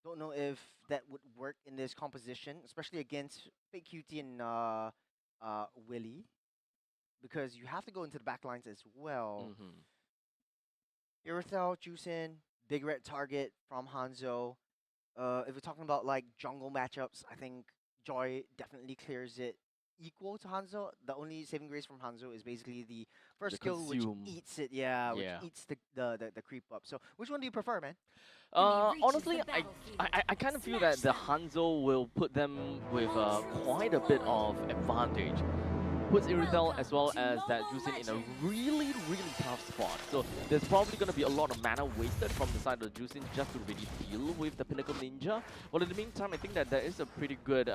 Don't know if that would work in this composition, especially against Fake QT and Willy, because you have to go into the backlines as well. Irithel, Juicin, big red target from Hanzo. If we're talking about like jungle matchups, I think Joy definitely clears it equal to Hanzo. The only saving grace from Hanzo is basically the first The skill consume. which eats it, which Yeah. eats the creep up. So which one do you prefer, man? Honestly, I kind of feel that the Hanzo will put them with quite a bit of advantage. Puts Irithel as well as that Juicin in a really tough spot. So there's probably going to be a lot of mana wasted from the side of Juicin just to really deal with the Pinnacle Ninja. Well, in the meantime, I think that there is a pretty good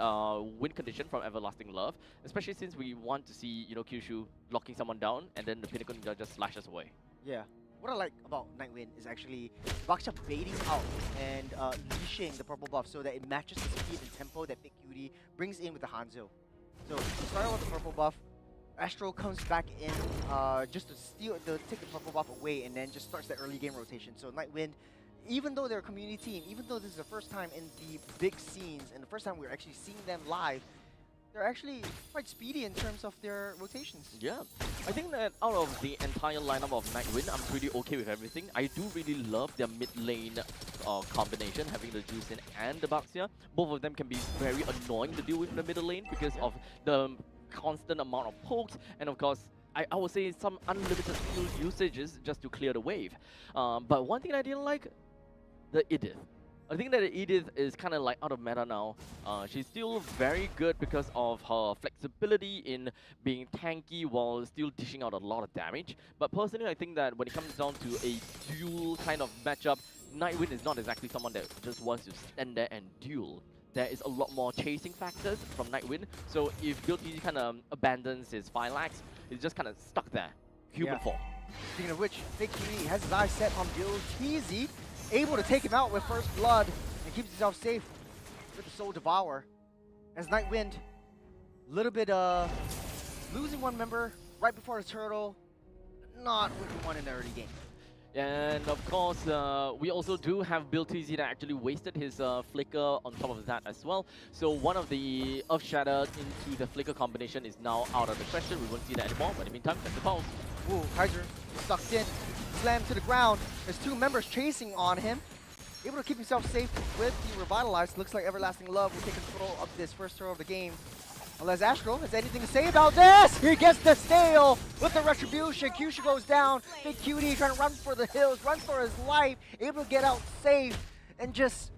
win condition from Everlasting Love, especially since we want to see, you know, Kyushu locking someone down and then the Pinnacle Ninja just slashes away. Yeah. What I like about Nightwind is actually Baksha baiting out and leashing the purple buff so that it matches the speed and tempo that Big Cutie brings in with the Hanzo. So you start out with the purple buff, Astro comes back in just to take the purple buff away and then just starts the early game rotation. So Nightwind, even though they're a community team, even though this is the first time in the big scenes and the first time we're actually seeing them live, they're actually quite speedy in terms of their rotations. Yeah, I think that out of the entire lineup of Nightwind, I'm pretty okay with everything. I do really love their mid lane combination, having the Juicin and the Baxia. Both of them can be very annoying to deal with in the middle lane because of the constant amount of pokes, and of course, I would say some unlimited skill usages just to clear the wave. But one thing I didn't like, the Edith. I think that Edith is kind of like out of meta now. She's still very good because of her flexibility in being tanky while still dishing out a lot of damage. But personally, I think that when it comes down to a duel kind of matchup, Nightwind is not exactly someone that just wants to stand there and duel. There is a lot more chasing factors from Nightwind. So if Guilty kind of abandons his Phylax, he's just kind of stuck there. Human form. Speaking of which, Fake Cutie has his eyes set on Guilty, able to take him out with First Blood and keeps himself safe with the Soul Devour. As Nightwind, a little bit losing one member right before the turtle, not what you want in the early game. And of course, we also do have Bill TZ that actually wasted his Flicker on top of that as well. So one of the Earth Shatter into the Flicker combination is now out of the question. We won't see that anymore, but in the meantime, that's the pulse. Ooh, Kaiser sucked in, slammed to the ground. There's two members chasing on him. Able to keep himself safe with the Revitalized. Looks like Everlasting Love will take control of this first turtle of the game. Unless Astro has anything to say about this, he gets the steal with the Retribution. Kyushu goes down. Big Cutie trying to run for the hills, run for his life, able to get out safe, and just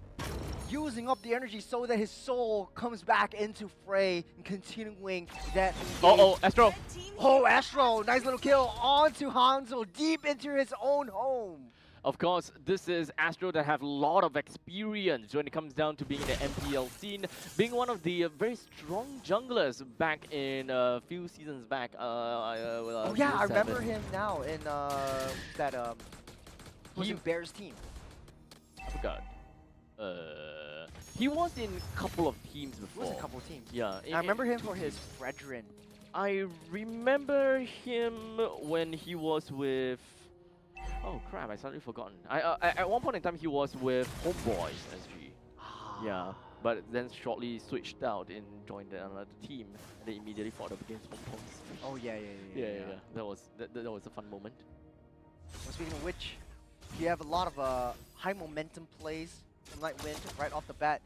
using up the energy so that his soul comes back into fray and continuing that engage. Uh-oh, Astro. Oh, Astro, nice little kill onto Hanzo, deep into his own home. Of course, this is Astro that have a lot of experience when it comes down to being in the MPL scene, being one of the very strong junglers back in a few seasons back. Oh yeah, I remember him now in that Bears team. I forgot. He was in a couple of teams before. He was in a couple of teams. Yeah. I remember him for his brethren. I remember him when he was with... Oh crap, I suddenly forgotten. At one point in time, he was with Homeboys SG. Yeah, but then shortly switched out and joined another team, and they immediately fought up against Homeboys. Oh yeah. That was a fun moment. Well, speaking of which, you have a lot of high momentum plays from Nightwind right off the bat.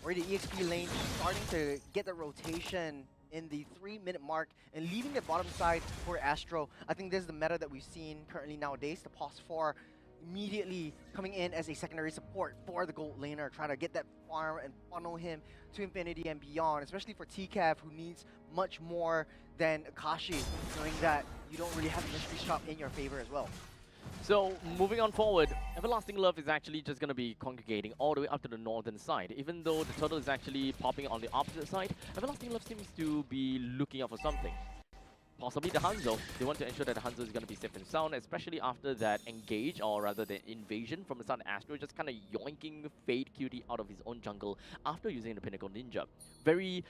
Already the EXP lane starting to get the rotation in the 3-minute mark and leaving the bottom side for Astro. I think this is the meta that we've seen currently nowadays. The Pos 4 immediately coming in as a secondary support for the gold laner, trying to get that farm and funnel him to infinity and beyond, especially for TCAV, who needs much more than Akashi, knowing that you don't really have a mystery shop in your favor as well. So, moving on forward, Everlasting Love is actually just going to be congregating all the way up to the northern side. Even though the turtle is actually popping on the opposite side, Everlasting Love seems to be looking out for something. Possibly the Hanzo. They want to ensure that the Hanzo is going to be safe and sound, especially after that engage, or rather the invasion from the Sun Astro, just kind of yoinking Fade Cutie out of his own jungle after using the Pinnacle Ninja. Very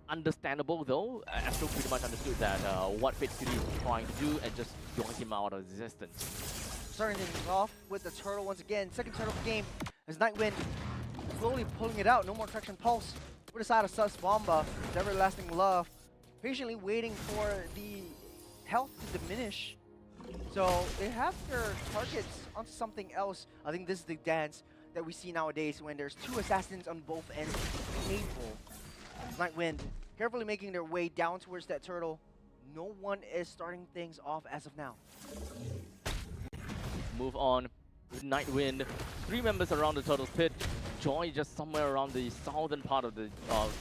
understandable though. Astro pretty much understood that what Fade Cutie is trying to do and just yoink him out of existence. Starting things off with the turtle once again. Second turtle of the game as Nightwind slowly pulling it out. No more traction pulse. We're the side of Sus Bomba. Everlasting Love. Patiently waiting for the health to diminish. So they have their targets onto something else. I think this is the dance that we see nowadays when there's two assassins on both ends. Painful. Nightwind carefully making their way down towards that turtle. No one is starting things off as of now. Move on with Nightwind. 3 members around the turtle's pit. Joy just somewhere around the southern part of the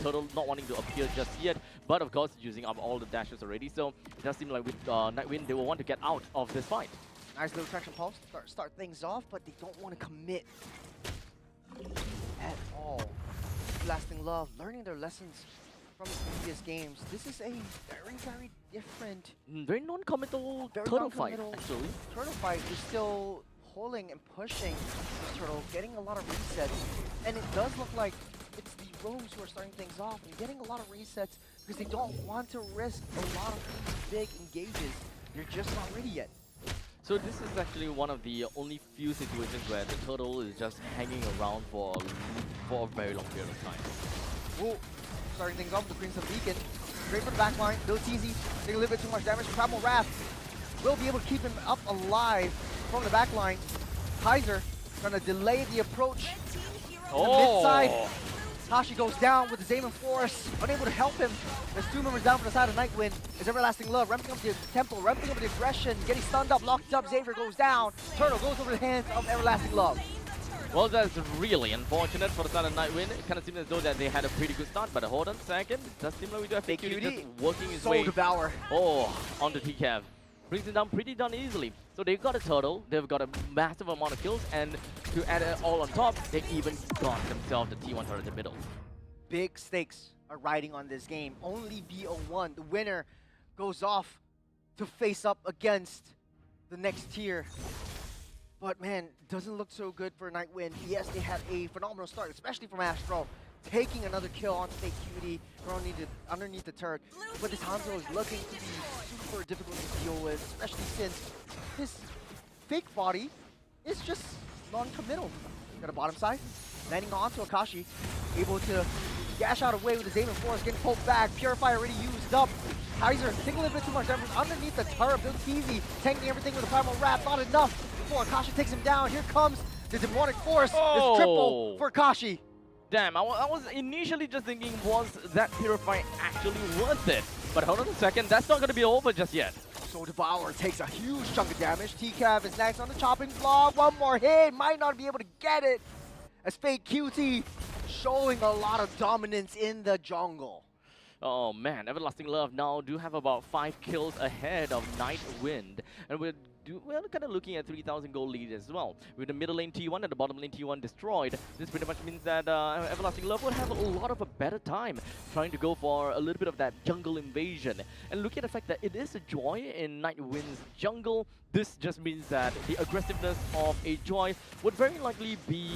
turtle, not wanting to appear just yet, but of course using up all the dashes already. So it does seem like with Nightwind, they will want to get out of this fight. Nice little traction pulse to start things off, but they don't want to commit at all. Lasting Love, learning their lessons from previous games. This is a very different, very non-committal turtle fight, actually. Turtle fight is still pulling and pushing this turtle, getting a lot of resets, and it does look like it's the roams who are starting things off and getting a lot of resets because they don't want to risk a lot of big engages. They're just not ready yet. So this is actually one of the only few situations where the turtle is just hanging around for a very long period of time. Ooh, starting things off with the Crimson Beacon. Great for the backline. Bill TZ taking a little bit too much damage. Primal Wrath will be able to keep him up alive from the backline. Kaiser trying to delay the approach. Oh. The mid side. Kashi goes down with the Zaman Force, unable to help him. There's 2 members down for the side of Nightwind. Is Everlasting Love ramping up the tempo, ramping up the aggression, getting stunned up, locked up. Xavier goes down. Turtle goes over the hands of Everlasting Love. Well, that's really unfortunate for the side of Nightwind. It kind of seems as though that they had a pretty good start, but hold on a second. It does seem like we do have Fake Cutie Cutie. just working his Soul way Devour. onto TCAV. Brings him down pretty darn easily. So they've got a turtle, they've got a massive amount of kills, and to add it all on top, they even got themselves the T1 turret in the middle. Big stakes are riding on this game. Only BO1, the winner, goes off to face up against the next tier. But man, doesn't look so good for Nightwind. Yes, they had a phenomenal start, especially from Astro. Taking another kill on Fake Cutie underneath the turret. But this Hanzo is looking to be super difficult to deal with, especially since his fake body is just non-committal. Got a bottom side, landing onto Akashi, able to gash out away with the Zaman Force, getting pulled back. Purify already used up. Kaiser taking a little bit too much effort underneath the turret. Built easy, tanking everything with a primal wrap. Not enough before Akashi takes him down. Here comes the Demonic Force. This triple for Akashi. Damn, I was initially just thinking, was that Purify actually worth it? But hold on a second, that's not going to be over just yet. So Devour takes a huge chunk of damage. TCAV is next on the chopping block. One more hit, might not be able to get it. As Fake QT showing a lot of dominance in the jungle. Oh man, Everlasting Love now do have about 5 kills ahead of Nightwind. And we're kind of looking at 3,000 gold lead as well. With the middle lane T1 and the bottom lane T1 destroyed, this pretty much means that Everlasting Love will have a lot of a better time trying to go for a little bit of that jungle invasion. And looking at the fact that it is a Joy in Nightwind's jungle, this just means that the aggressiveness of a Joy would very likely be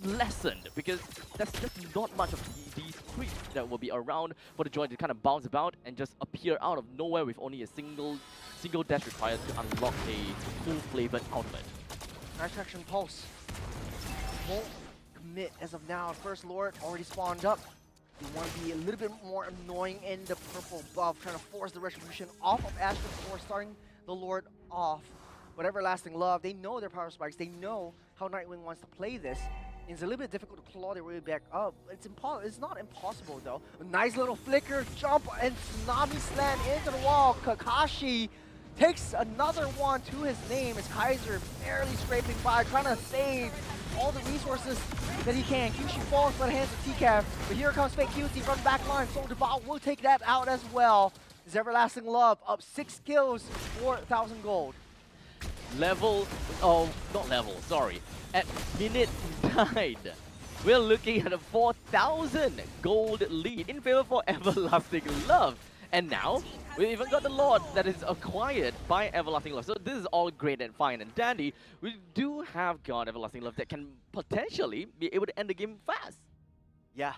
lessened, because there's just not much of these creeps that will be around for the Joy to kind of bounce about and just appear out of nowhere with only a single dash required to unlock a full-flavored outfit. Nice action pulse. Won't commit as of now. First Lord already spawned up. You want to be a little bit more annoying in the purple buff, trying to force the retribution off of Astro before starting the Lord off. But Everlasting Love, they know their power spikes. They know how Nightwing wants to play this. It's a little bit difficult to claw their way back up. It's not impossible though. A nice little flicker, jump, and tsunami slam into the wall. Kakashi takes another one to his name as Kaiser barely scraping by, trying to save all the resources that he can. Kyushu falls by the hands of TCAV, but here comes Fake QT from the back line. Soul Devour will take that out as well. Is Everlasting Love up 6 kills, 4,000 gold. At minute 9, we're looking at a 4,000 gold lead in favor for Everlasting Love. And now, we even got the Lord that is acquired by Everlasting Love. So this is all great and fine and dandy. We do have got Everlasting Love that can potentially be able to end the game fast. Yeah,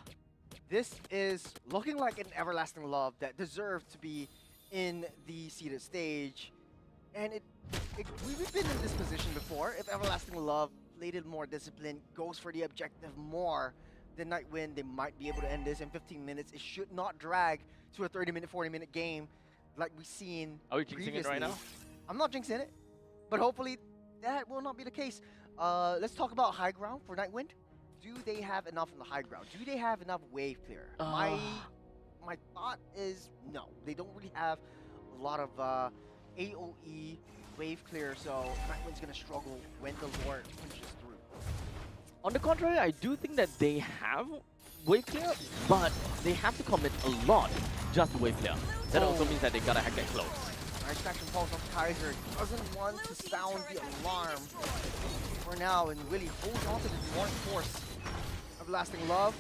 this is looking like an Everlasting Love that deserved to be in the seeded stage. And we've been in this position before. If Everlasting Love played it more disciplined, goes for the objective more than Nightwind, they might be able to end this in 15 minutes. It should not drag to a 30-minute, 40-minute game like we've seen Are you jinxing it right now? I'm not jinxing it, but hopefully that will not be the case. Let's talk about high ground for Nightwind. Do they have enough on the high ground? Do they have enough wave clear? My thought is no. They don't really have a lot of AoE wave clear, so Nightwind's going to struggle when the Lord pushes through. On the contrary, I do think that they have wave clear, but they have to commit a lot just to wave clear. That also means that they gotta hack that close. Nice action pulse on Kaiser. Doesn't want to sound the alarm for now and really holds on to the Demonic Force. Everlasting Love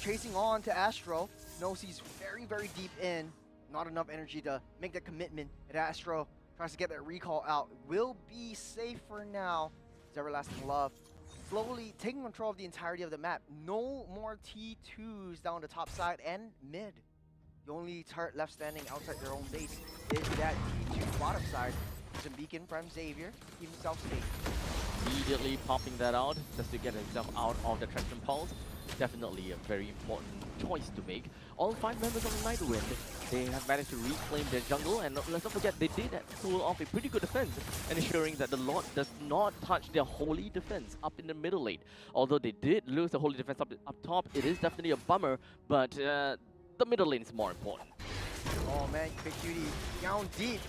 chasing on to Astro. Knows he's very, very deep in. Not enough energy to make that commitment. And Astro tries to get that recall out. Will be safe for now. It's Everlasting Love slowly taking control of the entirety of the map. No more T2s down the top side and mid. The only turret left standing outside their own base is that T2 bottom side. It's a beacon from Xavier, keep himself safe. Immediately popping that out just to get himself out of the traction pulse. Definitely a very important choice to make. All 5 members of the Nightwind, they have managed to reclaim their jungle, and let's not forget they did pull off a pretty good defense, ensuring that the Lord does not touch their holy defense up in the middle lane. Although they did lose the holy defense up top, it is definitely a bummer, but the middle lane is more important. Oh man, Big Cutie down deep.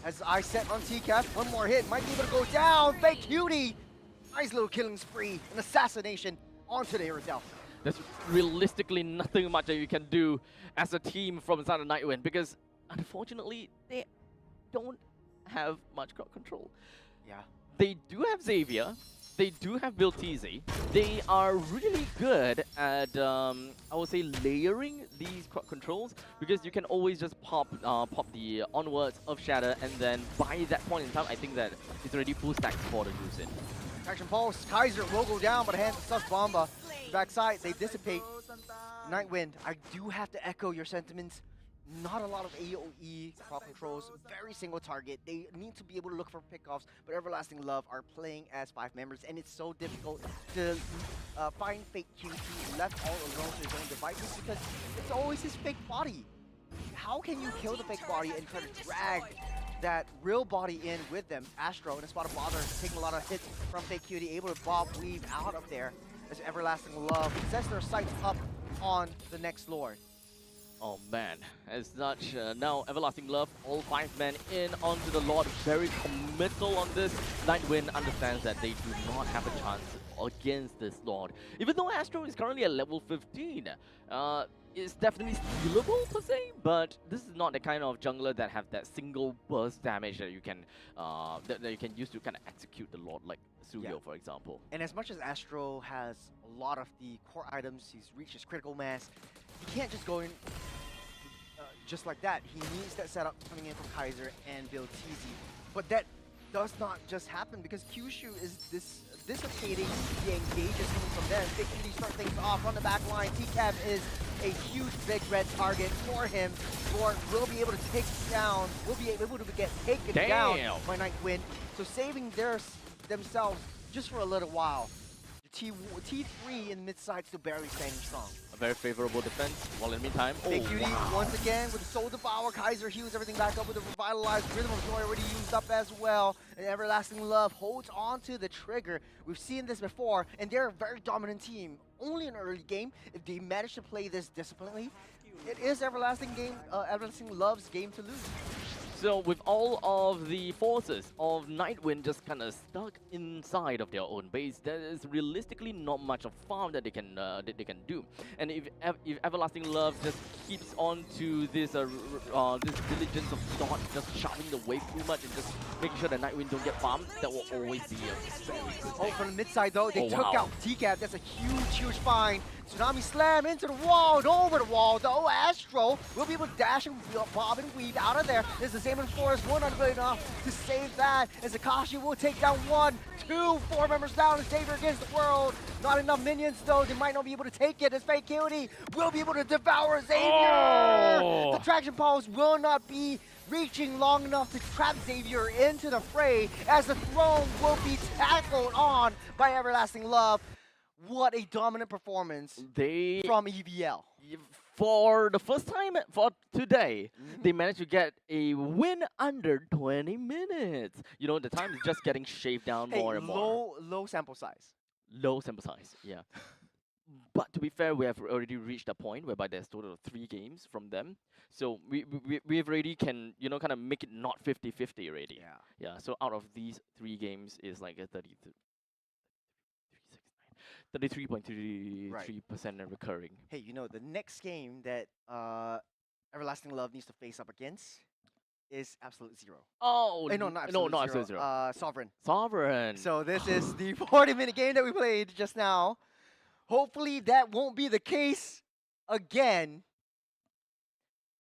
As I set on TCAF, one more hit, might be able to go down. Big Cutie, nice little killing spree, an assassination onto the Iridel. There's realistically nothing much that you can do as a team from inside of Nightwind, because unfortunately they don't have much crowd control. Yeah. They do have Xavier, they do have Bill TZ. They are really good at, I would say, layering these crowd controls, because you can always just pop the onwards of Shatter, and then by that point in time, I think that it's already full stacks for the Yusin. Action Pulse, Kaiser will go down, but hands of Sus Bomba. Backside, they dissipate. Nightwind, I do have to echo your sentiments. Not a lot of AoE crowd controls, very single target. They need to be able to look for pickoffs, but Everlasting Love are playing as 5 members, and it's so difficult to find Fake QT left all alone to his own devices, because it's always his fake body. How can you kill the fake body and try to drag that real body in with them? Astro in a spot of bother, taking a lot of hits from Fake QT, able to bob weave out of there as Everlasting Love sets their sights up on the next Lord. Oh man, as such, now Everlasting Love, all 5 men in onto the Lord, very committal on this. Nightwind understands that they do not have a chance against this Lord. Even though Astro is currently at level 15, it's definitely stealable per se, but this is not the kind of jungler that have that single burst damage that you can that you can use to kind of execute the Lord, like Sugyo, for example. And as much as Astro has a lot of the core items, he's reached his critical mass, he can't just go in just like that. He needs that setup coming in from Kaiser and Bill TZ. But that does not just happen, because Kyushu is dissipating the engages coming from there. Big Cutie start things off on the back line. TCAB is a huge big red target for him. Lord will be able to take down, will be able to get taken down by Nightwind. So saving themselves just for a little while. The T3 in mid-side still barely standing strong. A very favorable defense, while in the meantime, Big Cutie once again with the Soul Devour. Kaiser heals everything back up with a revitalized Rhythm of Joy already used up as well. And Everlasting Love holds on to the trigger. We've seen this before, and they're a very dominant team. Only in an early game, if they manage to play this disciplinedly, it is Everlasting Love's game to lose. So with all of the forces of Nightwind just kind of stuck inside of their own base, there is realistically not much of farm that they can do. And if Everlasting Love just keeps on to this this diligence of not just shoving the wave too much and just making sure that Nightwind don't get farmed, that will always be a very good thing. From the mid side though, they took out TCAB. That's a huge find. Tsunami slam into the wall, and over the wall though. Astro will be able to dash and bob and weave out of there. There's the same in Forest, one not good enough to save that. As Akashi will take down 1, 2, 4 members down and Xavier against the world. Not enough minions though, they might not be able to take it as Fake Cutie will be able to devour Xavier. The traction pulse will not be reaching long enough to trap Xavier into the fray, as the throne will be tackled on by Everlasting Love. What a dominant performance from EVL. For the first time for today, they managed to get a win under 20 minutes. You know, the time is just getting shaved down more and more. Low sample size. Low sample size, yeah. But to be fair, we have already reached a point whereby there's a total of 3 games from them. So we've already can, you know, kind of make it not 50-50 already. Yeah, so out of these 3 games is like a 33.33% recurring. Hey, you know, the next game that Everlasting Love needs to face up against is Absolute Zero. Oh, no, not Absolute Zero. Sovereign. Sovereign. So this is the 40-minute game that we played just now. Hopefully that won't be the case again.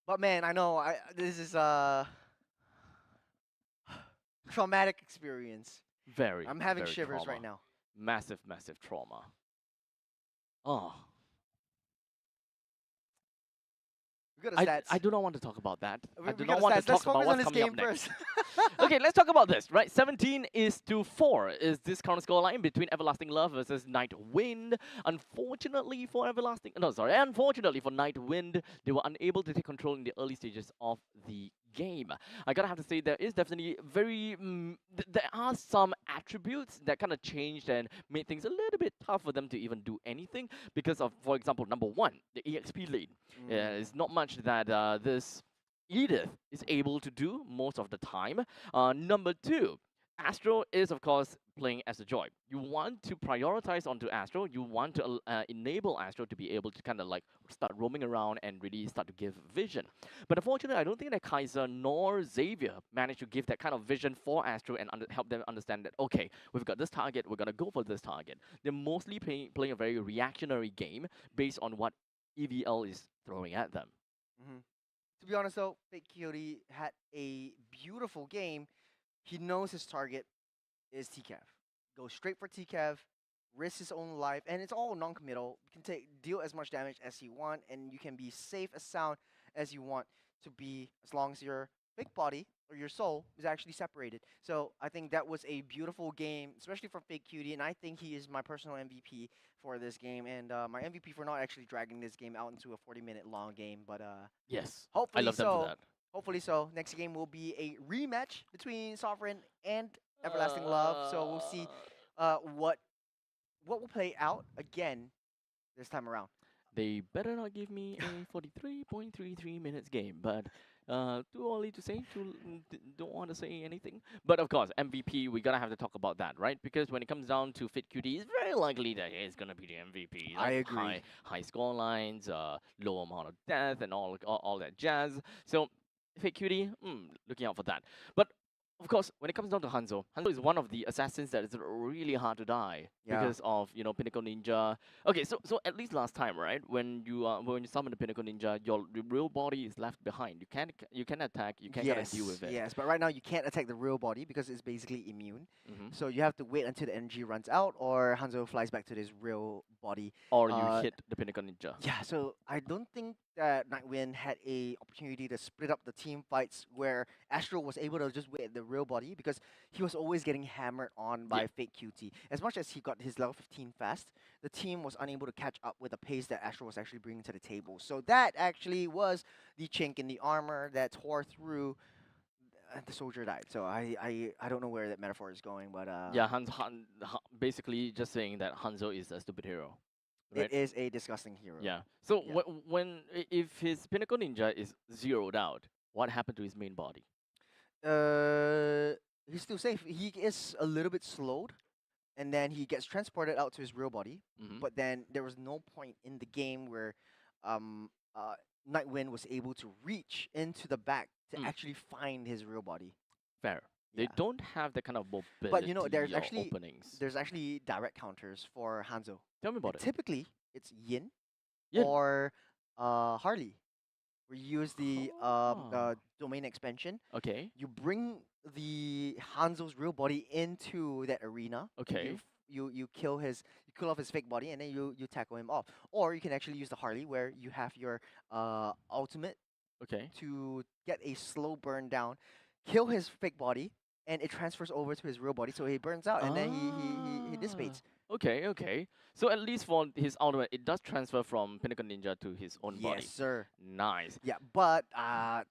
But man, I know this is a traumatic experience. I'm having shivers right now. Massive trauma. Oh. We got the stats. I do not want to talk about that. I do We not got want the to stats. Let's talk about focus on what's this coming up game next. first. Okay, let's talk about this, right? 17-4 is this current scoreline between Everlasting Love versus Nightwind. Unfortunately for Nightwind, they were unable to take control in the early stages of the game. I gotta have to say there is definitely there are some attributes that kind of changed and made things a little bit tough for them to even do anything because of, for example, number one, the EXP lane. It's not much that this Edith is able to do most of the time. Number two, Astro is of course playing as a Joy. You want to prioritize onto Astro. You want to enable Astro to be able to kind of like start roaming around and really start to give vision. But unfortunately, I don't think that Kaiser nor Xavier managed to give that kind of vision for Astro and help them understand that, okay, we've got this target, we're going to go for this target. They're mostly playing a very reactionary game based on what EVL is throwing at them. To be honest though, Fake Coyote had a beautiful game. He knows his target is TCAV. Go straight for TCAV, risk his own life, and it's all non-committal. You can deal as much damage as you want, and you can be safe as sound as you want to be, as long as your big body or your soul is actually separated. So I think that was a beautiful game, especially for Fake Cutie, and I think he is my personal MVP for this game, and my MVP for not actually dragging this game out into a 40-minute long game. But Yes, hopefully I love them for that. Hopefully so. Next game will be a rematch between Sovereign and Everlasting Love. So we'll see what will play out again this time around. They better not give me a 43.33 minutes game, but too early to say. Don't want to say anything. But of course, MVP, we gotta have to talk about that, right? Because when it comes down to Fit QT, it's very likely that he's gonna be the MVP. I agree. High score lines, low amount of death, and all that jazz. So Fit QT, looking out for that. But of course, when it comes down to Hanzo is one of the assassins that is really hard to die because of Pinnacle Ninja. Okay, so at least last time, right? When you summon the Pinnacle Ninja, your real body is left behind. You can attack. You can't gotta deal with it. Yes, but right now you can't attack the real body because it's basically immune. So you have to wait until the energy runs out, or Hanzo flies back to his real body. Or you hit the Pinnacle Ninja. Yeah, so I don't think that Nightwind had a opportunity to split up the team fights where Astro was able to just wait at the real body because he was always getting hammered on by Fake QT. As much as he got his level 15 fast, the team was unable to catch up with the pace that Astro was actually bringing to the table. So that actually was the chink in the armor that tore through. The soldier died. So I don't know where that metaphor is going, but yeah, basically just saying that Hanzo is a stupid hero. Right? It is a disgusting hero. Yeah. So if his Pinnacle Ninja is zeroed out, what happened to his main body? He's still safe. He is a little bit slowed, and then he gets transported out to his real body. But then there was no point in the game where Nightwind was able to reach into the back to actually find his real body. Fair. They don't have that kind of mobility. But there's actually openings. There's actually direct counters for Hanzo. Tell me about it. Typically, it's Yin or Harley. We use the domain expansion. Okay. You bring the Hanzo's real body into that arena. Okay. You kill off his fake body, and then you tackle him off. Or you can actually use the Harley, where you have your ultimate to get a slow burn down, kill his fake body, and it transfers over to his real body, so he burns out, and then he dissipates. Okay. So at least for his ultimate, it does transfer from Pinnacle Ninja to his own body. Yes, sir. Nice. Yeah, but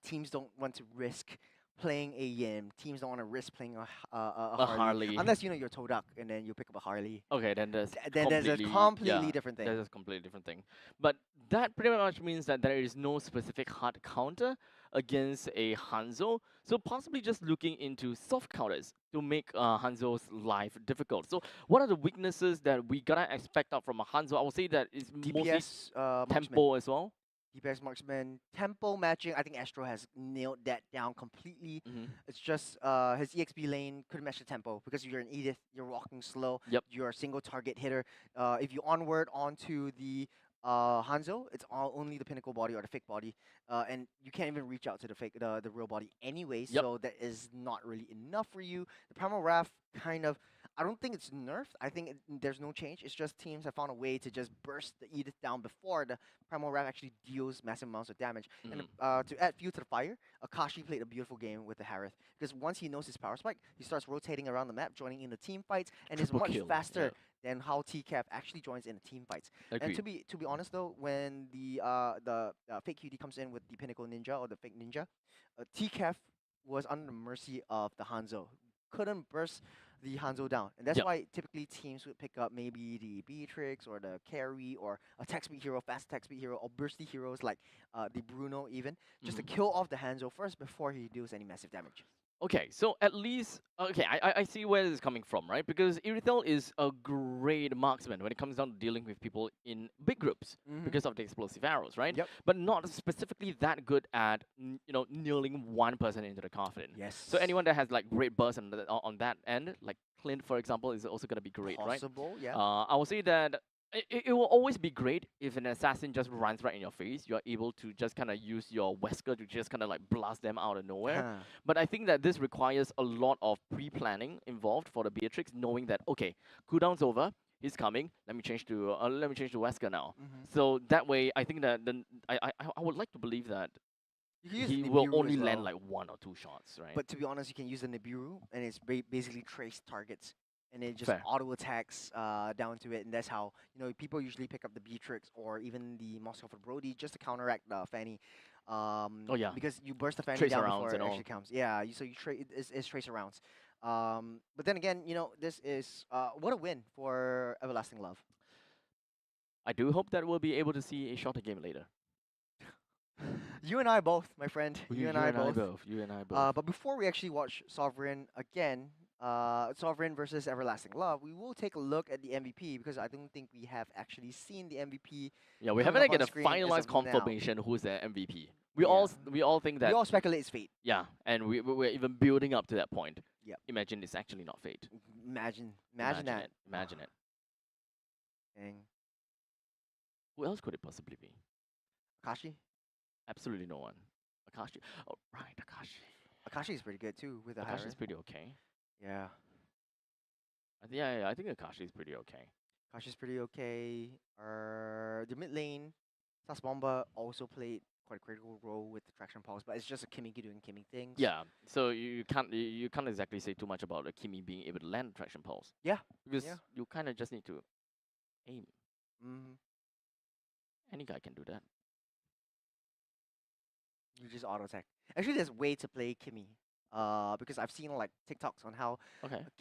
teams don't want to risk playing a Yin. Teams don't want to risk playing a Harley. Unless you're Todak, and then you pick up a Harley. Okay, then there's a completely different thing. That's a completely different thing. But that pretty much means that there is no specific hard counter against a Hanzo. So possibly just looking into soft counters to make Hanzo's life difficult. So what are the weaknesses that we gotta expect out from a Hanzo? I would say that it's DPS, mostly tempo as well. DPS marksman, tempo matching. I think Astro has nailed that down completely. It's just his EXP lane couldn't match the tempo because you're an Edith, you're walking slow, you're a single target hitter. If you onward onto the Hanzo, it's only the pinnacle body or the fake body, and you can't even reach out to the real body anyway. So that is not really enough for you. The Primal Wrath kind of I don't think it's nerfed. I think there's no change. It's just teams have found a way to just burst the Edith down before the Primal Wrath actually deals massive amounts of damage. And to add fuel to the fire, Akashi played a beautiful game with the Harith. Because once he knows his power spike, he starts rotating around the map, joining in the team fights, and is much faster than how TCAF actually joins in the team fights. Agreed. And to be honest though, when the fake QD comes in with the Pinnacle Ninja or the fake Ninja, TCAF was under the mercy of the Hanzo. Couldn't burst the Hanzo down. And that's why typically teams would pick up maybe the Beatrix or the Carry or attack speed hero, fast attack speed hero, or bursty heroes like the Bruno even, just to kill off the Hanzo first before he deals any massive damage. Okay, so at least, I see where this is coming from, right? Because Irithel is a great marksman when it comes down to dealing with people in big groups because of the explosive arrows, right? Yep. But not specifically that good at, nailing one person into the coffin. Yes. So anyone that has like great burst on that end, like Clint, for example, is also going to be great, Possible, right? yeah. I will say that it will always be great if an assassin just runs right in your face. You're able to just kind of use your Wesker to just kind of like blast them out of nowhere. But I think that this requires a lot of pre-planning involved for the Beatrix, knowing that okay, cooldown's over, he's coming. Let me change to Wesker now. So that way, I think that I would like to believe that he will only land like 1 or 2 shots, right? But to be honest, you can use the Nibiru, and it's basically trace targets. And it just Fair. auto attacks down to it, and that's how people usually pick up the Beatrix or even the Moscow for Brody just to counteract the Fanny. Because you burst the Fanny Trace down arounds before it and all. actually comes. Yeah, so you it's trace arounds. But then again, this is what a win for Everlasting Love. I do hope that we'll be able to see a shorter game later. You and I both, my friend. You and I both. You and I both. But before we actually watch Sovereign again, Sovereign versus Everlasting Love, we will take a look at the MVP because I don't think we have actually seen the MVP. Yeah, we haven't get a finalized confirmation who's the MVP. We all think that. We all speculate it's Fate. Yeah, and we're even building up to that point. Yep. Imagine it's actually not Fate. Imagine that. Imagine it. Dang. Who else could it possibly be? Akashi? Absolutely no one. Akashi. Oh, right, Akashi. Akashi is pretty good too with the Akashi Hyrule. is pretty okay. Yeah. I think Akashi is pretty okay. Akashi's pretty okay. The mid lane, Sasbomba also played quite a critical role with the traction pulse, but it's just a Kimmy doing Kimmy things. Yeah, so you can't exactly say too much about Kimi being able to land traction pulse. Yeah. Because you kind of just need to aim. Any guy can do that. You just auto attack. Actually, there's a way to play Kimmy. Because I've seen like TikToks on how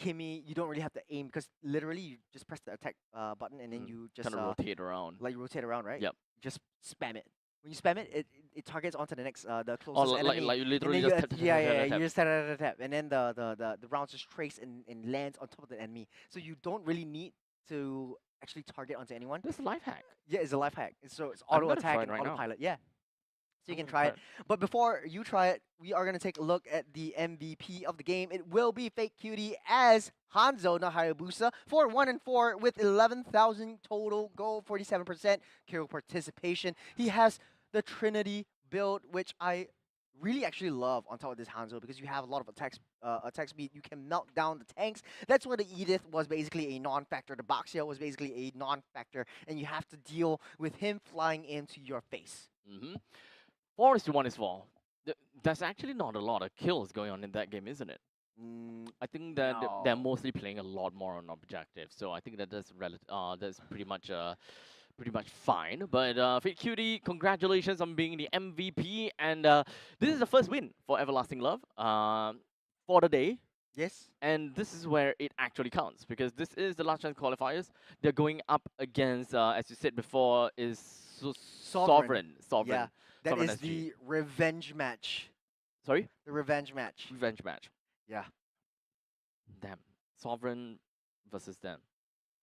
Kimmy, you don't really have to aim because literally you just press the attack button and then you just kind of rotate around. Like you rotate around, right? Yep. Just spam it. When you spam it, it targets onto the next the closest Oh, enemy. like you literally and then just tap, you just tap, and then the rounds just trace and lands on top of the enemy. So you don't really need to actually target onto anyone. That's a life hack. Yeah, it's a life hack. So it's I'm auto gonna attack try it and right now. autopilot. Yeah. So you I'm can gonna try it. But before you try it, we are going to take a look at the MVP of the game. It will be Fake Cutie as Hanzo, not Hayabusa, for 1-4 with 11,000 total gold, 47% hero participation. He has the Trinity build, which I really actually love on top of this Hanzo because you have a lot of attack speed. You can melt down the tanks. That's where the Edith was basically a non-factor. The Baxia was basically a non-factor, and you have to deal with him flying into your face. 4-1 is 4. There's actually not a lot of kills going on in that game, isn't it? I think that they're mostly playing a lot more on objective, so I think that that's pretty much fine. But Fake Cutie, congratulations on being the MVP, and this is the first win for Everlasting Love for the day. Yes. And this is where it actually counts because this is the last chance qualifiers. They're going up against, as you said before, is Sovereign. Yeah, that Sovereign is SG. the revenge match. Sorry? The revenge match. Revenge match. Yeah. Damn. Sovereign versus them.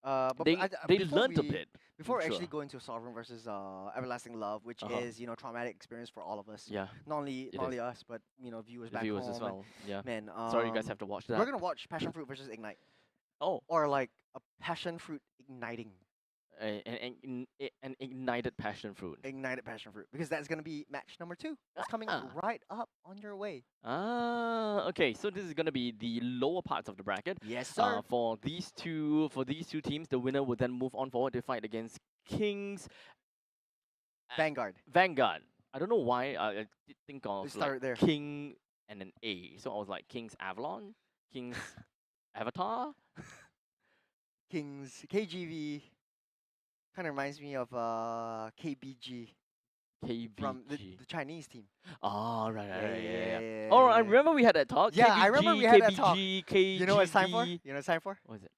But They before learned a we- bit. Before I'm we actually sure. go into Sovereign versus Everlasting Love, which is traumatic experience for all of us. Yeah. Not only is. us, but viewers The back viewers home. as well. Yeah. Man, Sorry, you guys have to watch that. We're gonna watch Passion Fruit versus Ignite, Oh, or like a Passion Fruit igniting. an ignited passion fruit. Ignited passion fruit, because that's gonna be match number 2. It's coming Ah. right up on your way. Okay, so this is gonna be the lower parts of the bracket. Yes, sir. For these two teams, the winner will then move on forward to fight against Kings Vanguard. I don't know why I did think of Let's start like there. King and an A. So I was like King's Avalon, King's Avatar. Kings KGV kind of reminds me of KBG from the KBG. Chinese team. Oh, right, yeah. Yeah. Oh, I remember we had that talk. Yeah, I remember we had that KBG, talk. KGV. You know what it's time for? You know what it's time for? What is it?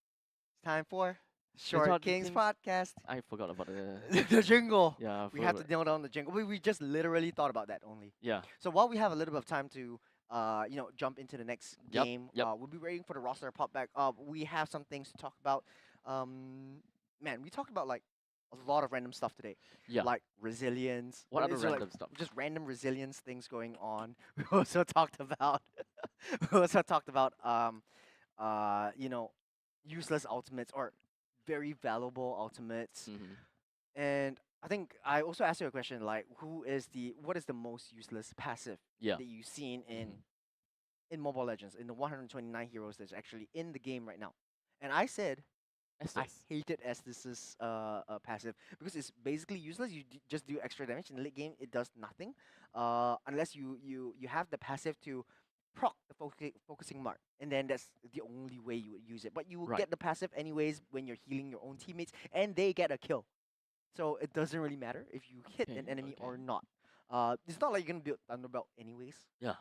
It's time for Short Short Kings Kings. podcast. I forgot about the. The jingle. Yeah, I We have to forgot. nail down the jingle. We just literally thought about that only. Yeah. So while we have a little bit of time to jump into the next Yep, game, yep. we'll be waiting for the roster to pop back. We have some things to talk about. Man, we talked about like a lot of random stuff today. Yeah. Like resilience. What other is there, random stuff? Just random resilience things going on. We also talked about useless ultimates or very valuable ultimates. And I think I also asked you a question like what is the most useless passive Yeah. that you've seen in Mobile Legends, in the 129 heroes that's actually in the game right now? And I said I Estes. hated Estes' passive because it's basically useless. You just do extra damage in the late game. It does nothing unless you have the passive to proc the focusing mark, and then that's the only way you would use it. But you will Right. get the passive anyways when you're healing your own teammates, and they get a kill. So it doesn't really matter if you hit an Okay, enemy or okay. not. It's not like you're gonna build Thunderbelt anyways. Yeah.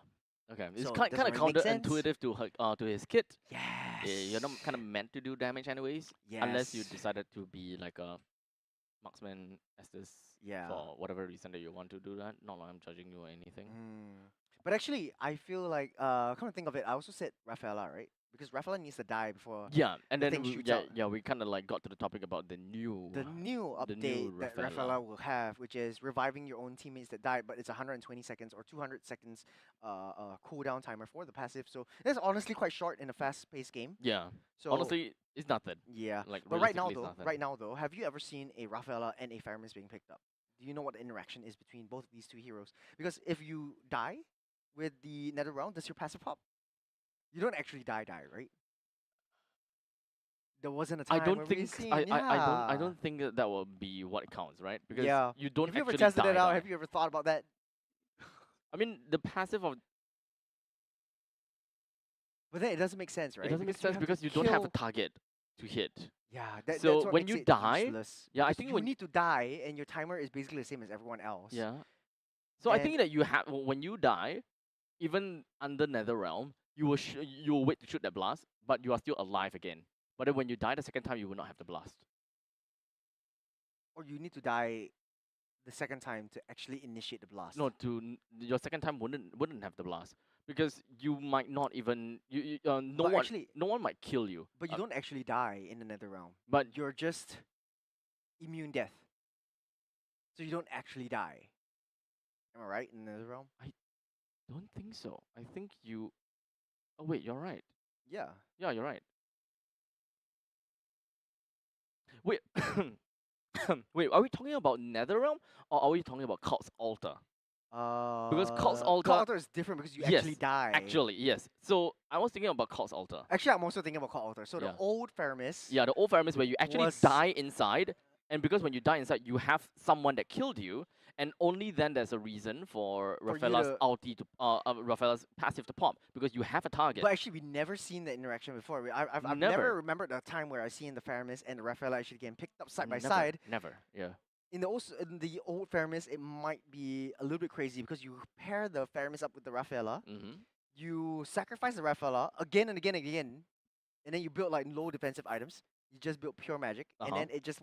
Okay. It's So it kind doesn't of really make sense. counterintuitive to his kit. Yes. You're not kind of meant to do damage anyways, unless you Yes. decided to be like a marksman Estes Yeah. for whatever reason that you want to do that. Not like I'm judging you or anything. But actually, I feel like, come to think of it, I also said Rafaela, right? Because Rafaela needs to die before Yeah, and the then thing shoots yeah, out. yeah, we kind of like got to the topic about the new. the new the update new that Rafaela. Rafaela will have, which is reviving your own teammates that died, but it's 120 seconds or 200 seconds cooldown timer for the passive. So it's honestly quite short in a fast-paced game. Yeah. So Honestly, it's nothing. yeah. Like But right now, realistically, it's though, nothing. have you ever seen a Rafaela and a Faramis being picked up? Do you know what the interaction is between both of these two heroes? Because if you die with the Nether Realm, does your passive pop? You don't actually die, right? There wasn't a time I don't where we've think seen, I don't think that will be what counts, right? Because Yeah. you don't Have you ever actually tested it out? die. Have you ever thought about that? I mean, the passive of But then it doesn't make sense, right? it doesn't make Because you sense have because to you don't have a kill- target to hit. Yeah, So that's what when makes you it die- useless, yeah, I because think you when- need to die, and your timer is basically the same as everyone else. Yeah. So I And- think that you have when you die, even under Nether Realm, you will wait to shoot that blast, but you are still alive again. But then when you die the second time, you will not have the blast. Or you need to die the second time to actually initiate the blast. No, your second time wouldn't have the blast because you might not even no one might kill you. But you don't actually die in the Nether Realm. But You're just immune death. So you don't actually die. Am I right in the Nether Realm? don't think so. I think you. Oh wait, you're right. Yeah. Yeah, you're right. Wait, wait. Are we talking about Netherrealm or are we talking about Cult's Altar? Because Cult's Altar. Cult Altar is different because you actually Yes, die. Actually, yes. So I was thinking about Cult's Altar. Actually, I'm also thinking about Cult Altar. So Yeah. the old Faramis. Yeah, the old Faramis where you actually Was- die inside, and because when you die inside, you have someone that killed you, and only then there's a reason for For you Rafaela's to- ulti to Rafaela's passive to pop because you have a target. But actually, we never seen the interaction before. I've never Never. remembered a time where I seen the Faramis and the Rafaela actually getting picked up side by Never, side. Never. Yeah. In the old Faramis, it might be a little bit crazy because you pair the Faramis up with the Rafaela, Mm-hmm. you sacrifice the Rafaela again and again and again, and then you build like low defensive items. You just build pure magic, and Uh-huh. then it just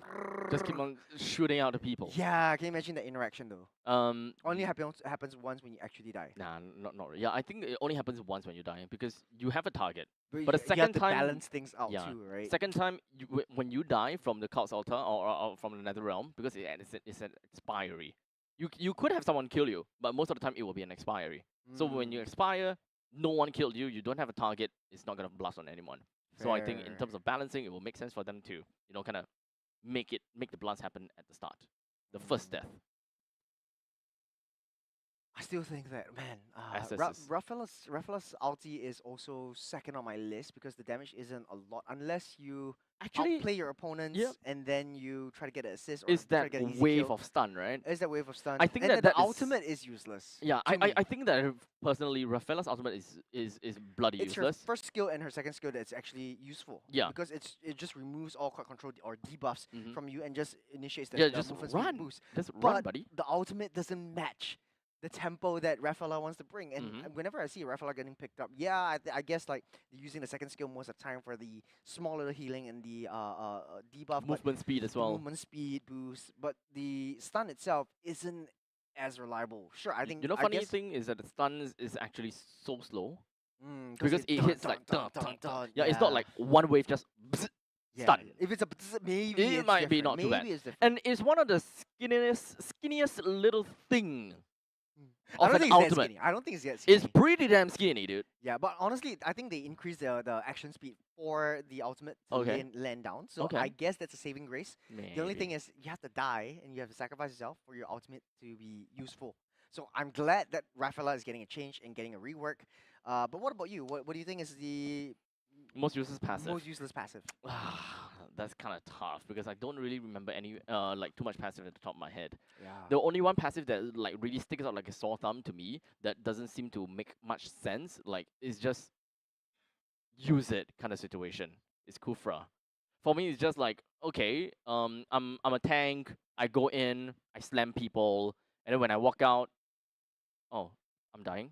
Just keep on shooting out the people. Yeah, can you imagine the interaction though? Only happens once when you actually die. Nah, not really. Yeah, I think it only happens once when you die because you have a target. But the you have second to time- balance things out yeah. too, right? Second time, when you die from the Cult's Altar or from the Nether Realm, because it's an expiry. You could have someone kill you, but most of the time it will be an expiry. So when you Mm, expire, no one killed you. You don't have a target. It's not gonna blast on anyone. So I think in fair. terms of balancing, it will make sense for them to kind of make the blast happen at the start, the first death. I still think that, man, SSs. Rafaela's ulti is also second on my list because the damage isn't a lot unless you Actually, outplay your opponents yep. and then you try to get an assist or Is try to that get an easy wave kill. of stun, right? Is that wave of stun? I think and that then that the is- ultimate is useless. Yeah, to me. I think that personally, Rafaela's ultimate is bloody It's her useless. first skill and her second skill that's actually useful. Yeah. Because it just removes all crowd control or debuffs Mhm. from you and just initiates the, Yeah, the just movement speed run. boost. Just But run, buddy. the ultimate doesn't match the tempo that Rafaela wants to bring. And Mhm. whenever I see Rafaela getting picked up, yeah, I guess like using the second skill most of the time for the small little healing and the debuff, but Movement speed as the well. movement speed boost. But the stun itself isn't as reliable. Sure, I think You know, I funny guess, thing is that the stun is actually so slow because because it hits like dun, dun, dun, dun. dun. Yeah, it's not like one wave just bzz, Yeah, stun. if it's a maybe It it's might be different. not too bad. Maybe it's different. And it's one of the skinniest little thing I of don't an think it's that ultimate. skinny. I don't think it's that skinny. It's pretty damn skinny, dude. Yeah, but honestly, I think they increased the action speed for the ultimate to Okay. land down. So Okay. I guess that's a saving grace. The only Maybe. thing is you have to die and you have to sacrifice yourself for your ultimate to be useful. So I'm glad that Rafaela is getting a change and getting a rework. But what about you? What do you think is the Most useless passive. most useless passive? That's kind of tough because I don't really remember any like too much passive at the top of my head. Yeah. The only one passive that like really sticks out like a sore thumb to me that doesn't seem to make much sense, like is just use it kind of situation. It's Kufra. For me, it's just like, okay, I'm a tank. I go in, I slam people, and then when I walk out, oh, I'm dying.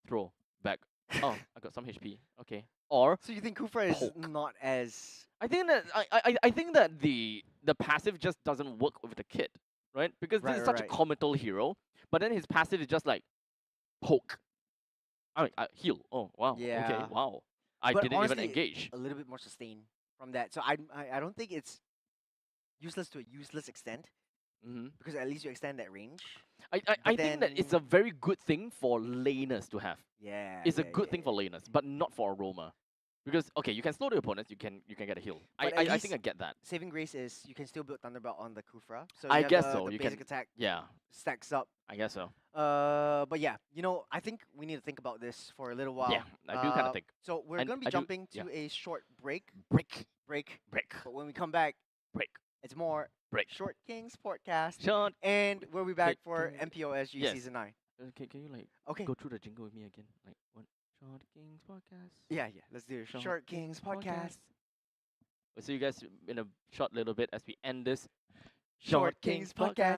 Throw back. Oh, I got some HP. Okay. Or So you think Kufra is Poke. not as I think that I think that the passive just doesn't work with the kit, right? Because Right, this is right, such right. a comical hero, but then his passive is just like poke. I mean, heal. Oh wow. Okay. Yeah. Wow. I But didn't honestly, even engage. a little bit more sustained from that. So I don't think it's useless to a useless extent Hmm. because at least you extend that range. I think that it's a very good thing for laners to have. Yeah. It's a yeah, good yeah, thing for laners, but not for a roamer. Because okay, you can slow the opponents, you can get a heal. But I at think least I get that. Saving grace is you can still build Thunderbolt on the Kufra. So I you have guess the, so, The you basic can- attack Yeah, stacks up. I guess so. But yeah, I think we need to think about this for a little while. Yeah, I do kind of think. So we're And gonna be I do- jumping to yeah. a short break. Break. Break. Break. But when we come back, Break. it's more Break. Short Kings podcast, Short. and we'll be back for can- MPL SG Yes. season 9. Can you like Okay. go through the jingle with me again? Like what? Short Kings podcast. Yeah. Let's do it. Short Kings podcast. We'll see you guys in a short little bit as we end this Short Kings podcast.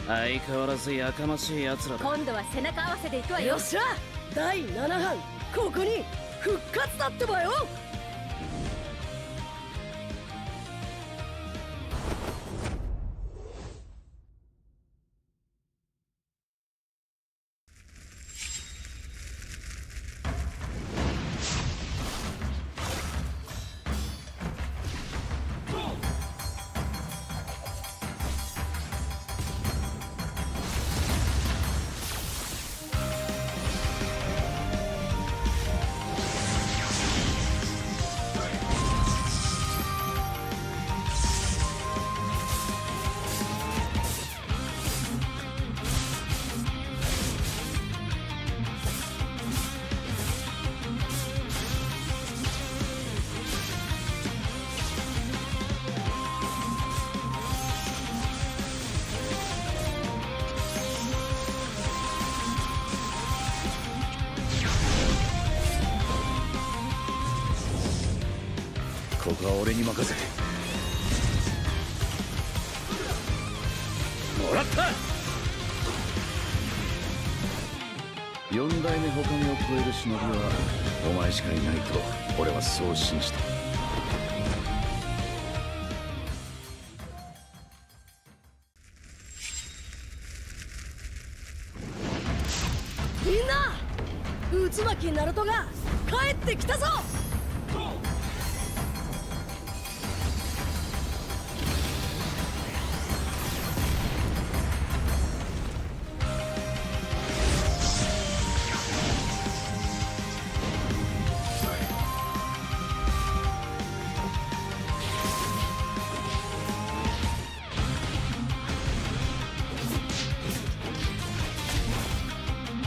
相変わらずやかましい奴らだ。今度は背中合わせでいくわよ。よっしゃ第7班ここに復活だってばよ。ここは俺に任せてもらった。4代目ほかげを超える忍びはお前しかいないと俺はそう信じてる。みんな渦巻きナルトが帰ってきたぞ。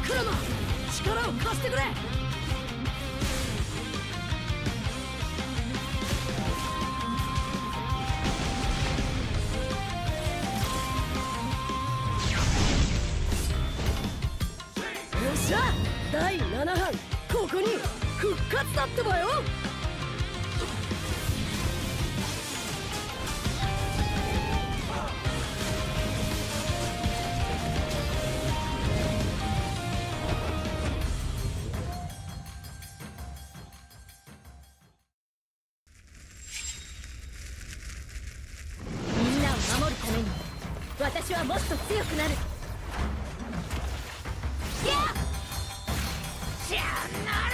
クラマ力を貸してくれ。よっしゃ第7班ここに復活だってばよ。みんなを守るために私はもっと強くなる。やっしゃなら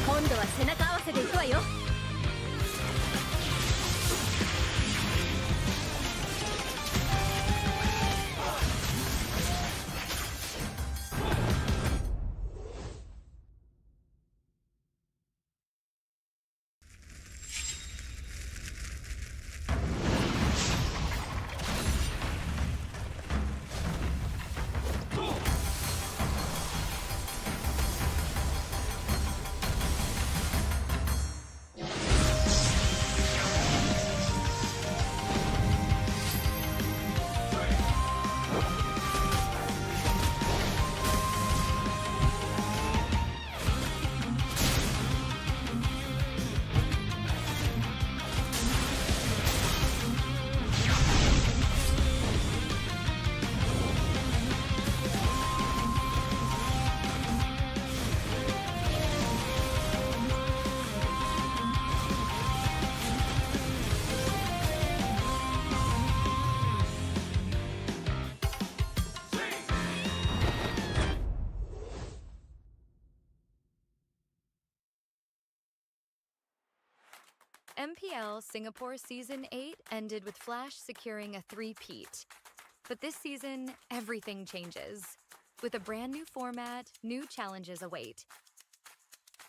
今度は背中合わせでいくわよ。MPL Singapore Season 8 ended with Flash securing a three-peat. But this season, everything changes. With a brand new format, new challenges await.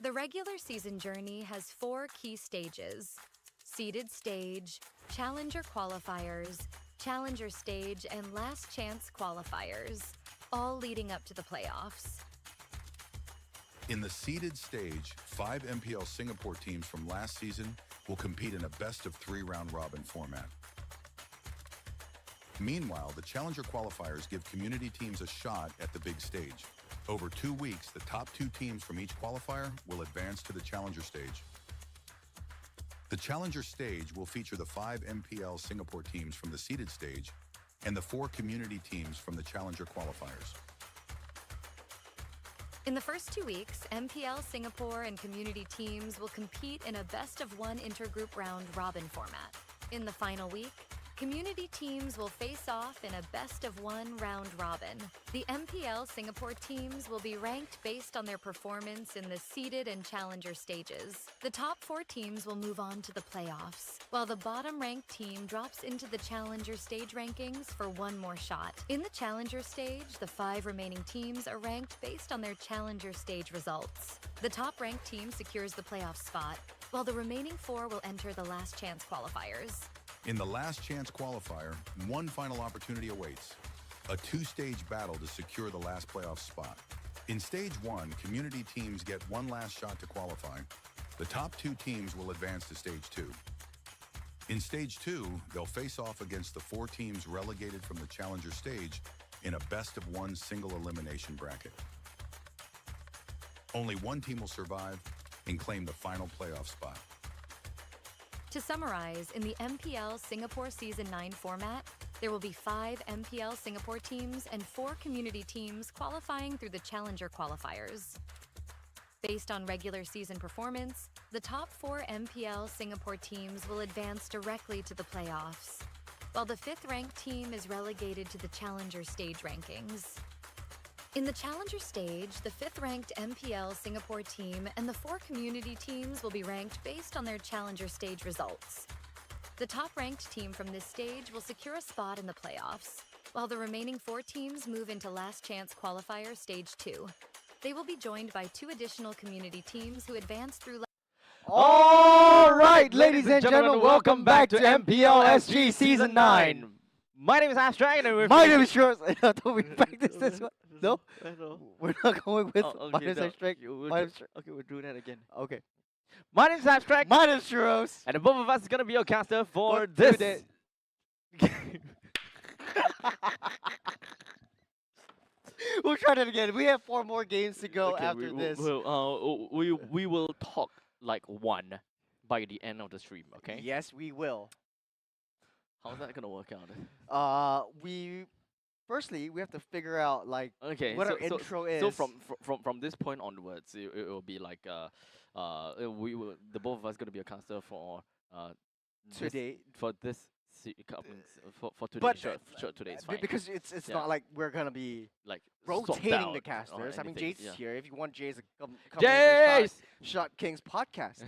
The regular season journey has 4 key stages: seeded stage, challenger qualifiers, challenger stage, and last chance qualifiers, all leading up to the playoffs. In the seeded stage, 5 MPL Singapore teams from last season will compete in a best-of-3 round-robin format. Meanwhile, the challenger qualifiers give community teams a shot at the big stage. Over 2 weeks, the top 2 teams from each qualifier will advance to the challenger stage. The challenger stage will feature the 5 MPL Singapore teams from the seeded stage and the 4 community teams from the challenger qualifiers. In the first 2 weeks, MPL Singapore and community teams will compete in a best-of-1 intergroup round-robin format. In the final week, community teams will face off in a best-of-1 round-robin. The MPL Singapore teams will be ranked based on their performance in the seeded and challenger stages. The top 4 teams will move on to the playoffs, while the bottom-ranked team drops into the challenger stage rankings for one more shot. In the challenger stage, the 5 remaining teams are ranked based on their challenger stage results. The top-ranked team secures the playoff spot, while the remaining 4 will enter the last chance qualifiers. In the last chance qualifier, one final opportunity awaits: a 2-stage battle to secure the last playoff spot. In stage 1, community teams get one last shot to qualify. The top 2 teams will advance to stage 2. In stage 2, they'll face off against the 4 teams relegated from the challenger stage in a best-of-1 single elimination bracket. Only one team will survive and claim the final playoff spot. To summarize, in the MPL Singapore Season 9 format, there will be 5 MPL Singapore teams and 4 community teams qualifying through the challenger qualifiers. Based on regular season performance, the top 4 MPL Singapore teams will advance directly to the playoffs, while the 5th-ranked team is relegated to the challenger stage rankings. In the challenger stage, the 5th-ranked MPL Singapore team and the 4 community teams will be ranked based on their challenger stage results. The top-ranked team from this stage will secure a spot in the playoffs, while the remaining 4 teams move into last chance qualifier stage 2. They will be joined by 2 additional community teams who advance through. All right, ladies and gentlemen, welcome back to MPL SG Season 9. My name is Abstract, and we're My name is Shores. I thought we practiced this one. No? No. We're not going with Oh, my okay, name is no. Abstract. Okay, we'll do that again. Okay. My name is Abstract, My name is Shores. and the both of us is gonna be your caster for For this. today. We'll try that again. We have 4 more games to go Okay, after this. we will talk like one by the end of the stream. Okay. Yes, we will. How's that gonna work out? Firstly, we have to figure out like Okay. what so, our intro is. So from this point onwards, it will be like we will the both of us gonna be a caster for this- today. for this for today. But sure, today is fine. because it's Yeah. not like we're gonna be Like swapped rotating out the or casters. I mean, anything, Jace yeah. is here. If you want Jace to come here Jace! to Shot Kings podcast,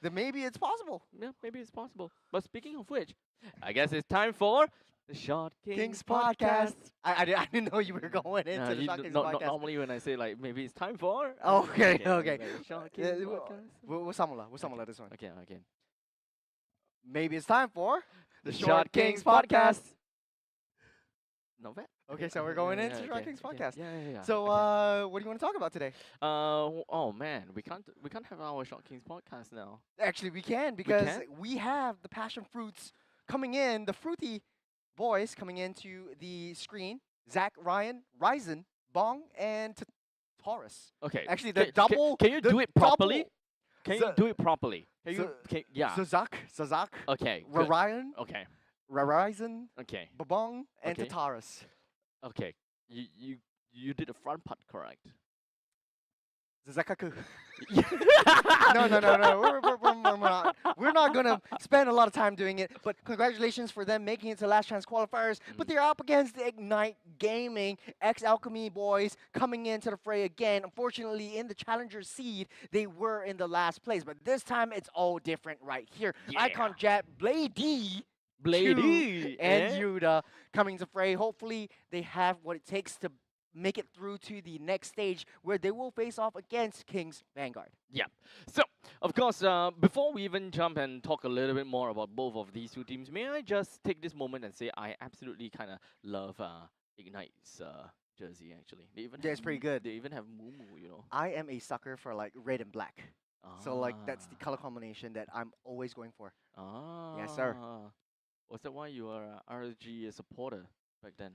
then maybe it's possible. Yeah, maybe it's possible. But speaking of which, I guess it's time for the Shot Kings podcast. I didn't know you were going into Nah, the you Shot n- Kings not podcast. normally when I say like maybe it's time for. Okay, okay. okay, Shot Kings Yeah, podcast. We'll samula this one. Okay. Maybe it's time for The Shot Kings podcast. Not bad. Okay, so we're going into Yeah, Shot okay, Kings okay. podcast. Yeah. So, okay. what do you want to talk about today? Oh man, we can't have our Shot Kings podcast now. Actually, we can because can? we have the passion fruits coming in, the fruity boys coming into the screen. Zach, Ryan, Ryzen, Bong, and Taurus. Okay. Actually, the Can- double. Can you the do it properly? double- Can you So- do it properly? so- Yeah. Zazak, Okay. good. Ryan, Okay. Ryzen, Okay. Babong, and Okay. Taurus. Okay. You did the front part correct. Zazakaku. No. We're not gonna spend a lot of time doing it. But congratulations for them making it to last chance qualifiers. But they're up against the Ignite Gaming X Alchemy boys coming into the fray again. Unfortunately, in the challenger seed, they were in the last place. But this time, it's all different right here. Yeah. Icon Jet, Bladey, Bladey and Yuda coming to fray. Hopefully, they have what it takes to make it through to the next stage where they will face off against Kings Vanguard. Yeah. So, of course, before we even jump and talk a little bit more about both of these two teams, may I just take this moment and say I absolutely kind of love Ignite's jersey, actually. They even Yeah, it's pretty good. They even have Mumu, you know. I am a sucker for like red and black. So like that's the Ah. color combination that I'm always going for. Ah. Yes, sir. Was that why you were a RSG supporter back then?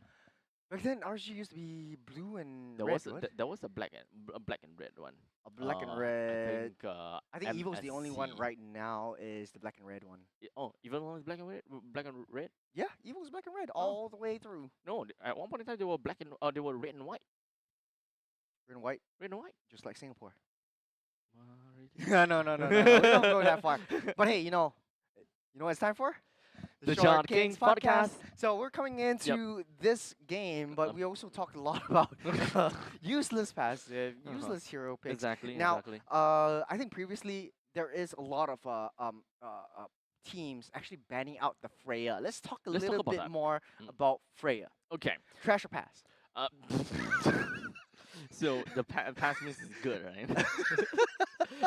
Back then, RG used to be blue and There red. was What? there was a black and red one. A black and I red. think, I think Evo's the only one MSC. right now is the black and red one. Oh, even one is black and red. Black and red. Yeah, Evo's black and red Oh. all the way through. No, at one point in time they were black and they were red and white. Red and white, Red and white. just like Singapore. Really? no. We don't go that far. But hey, you know what it's time for? The Short Kings podcast. So we're coming into this game, but we also talked a lot about useless passive, useless hero picks. Exactly. Now, exactly. I think previously there is a lot of teams actually banning out the Freya. Let's talk a Let's talk little about bit that. more Mm. about Freya. Okay. Trash or pass? Uh, so the pass miss is good, right?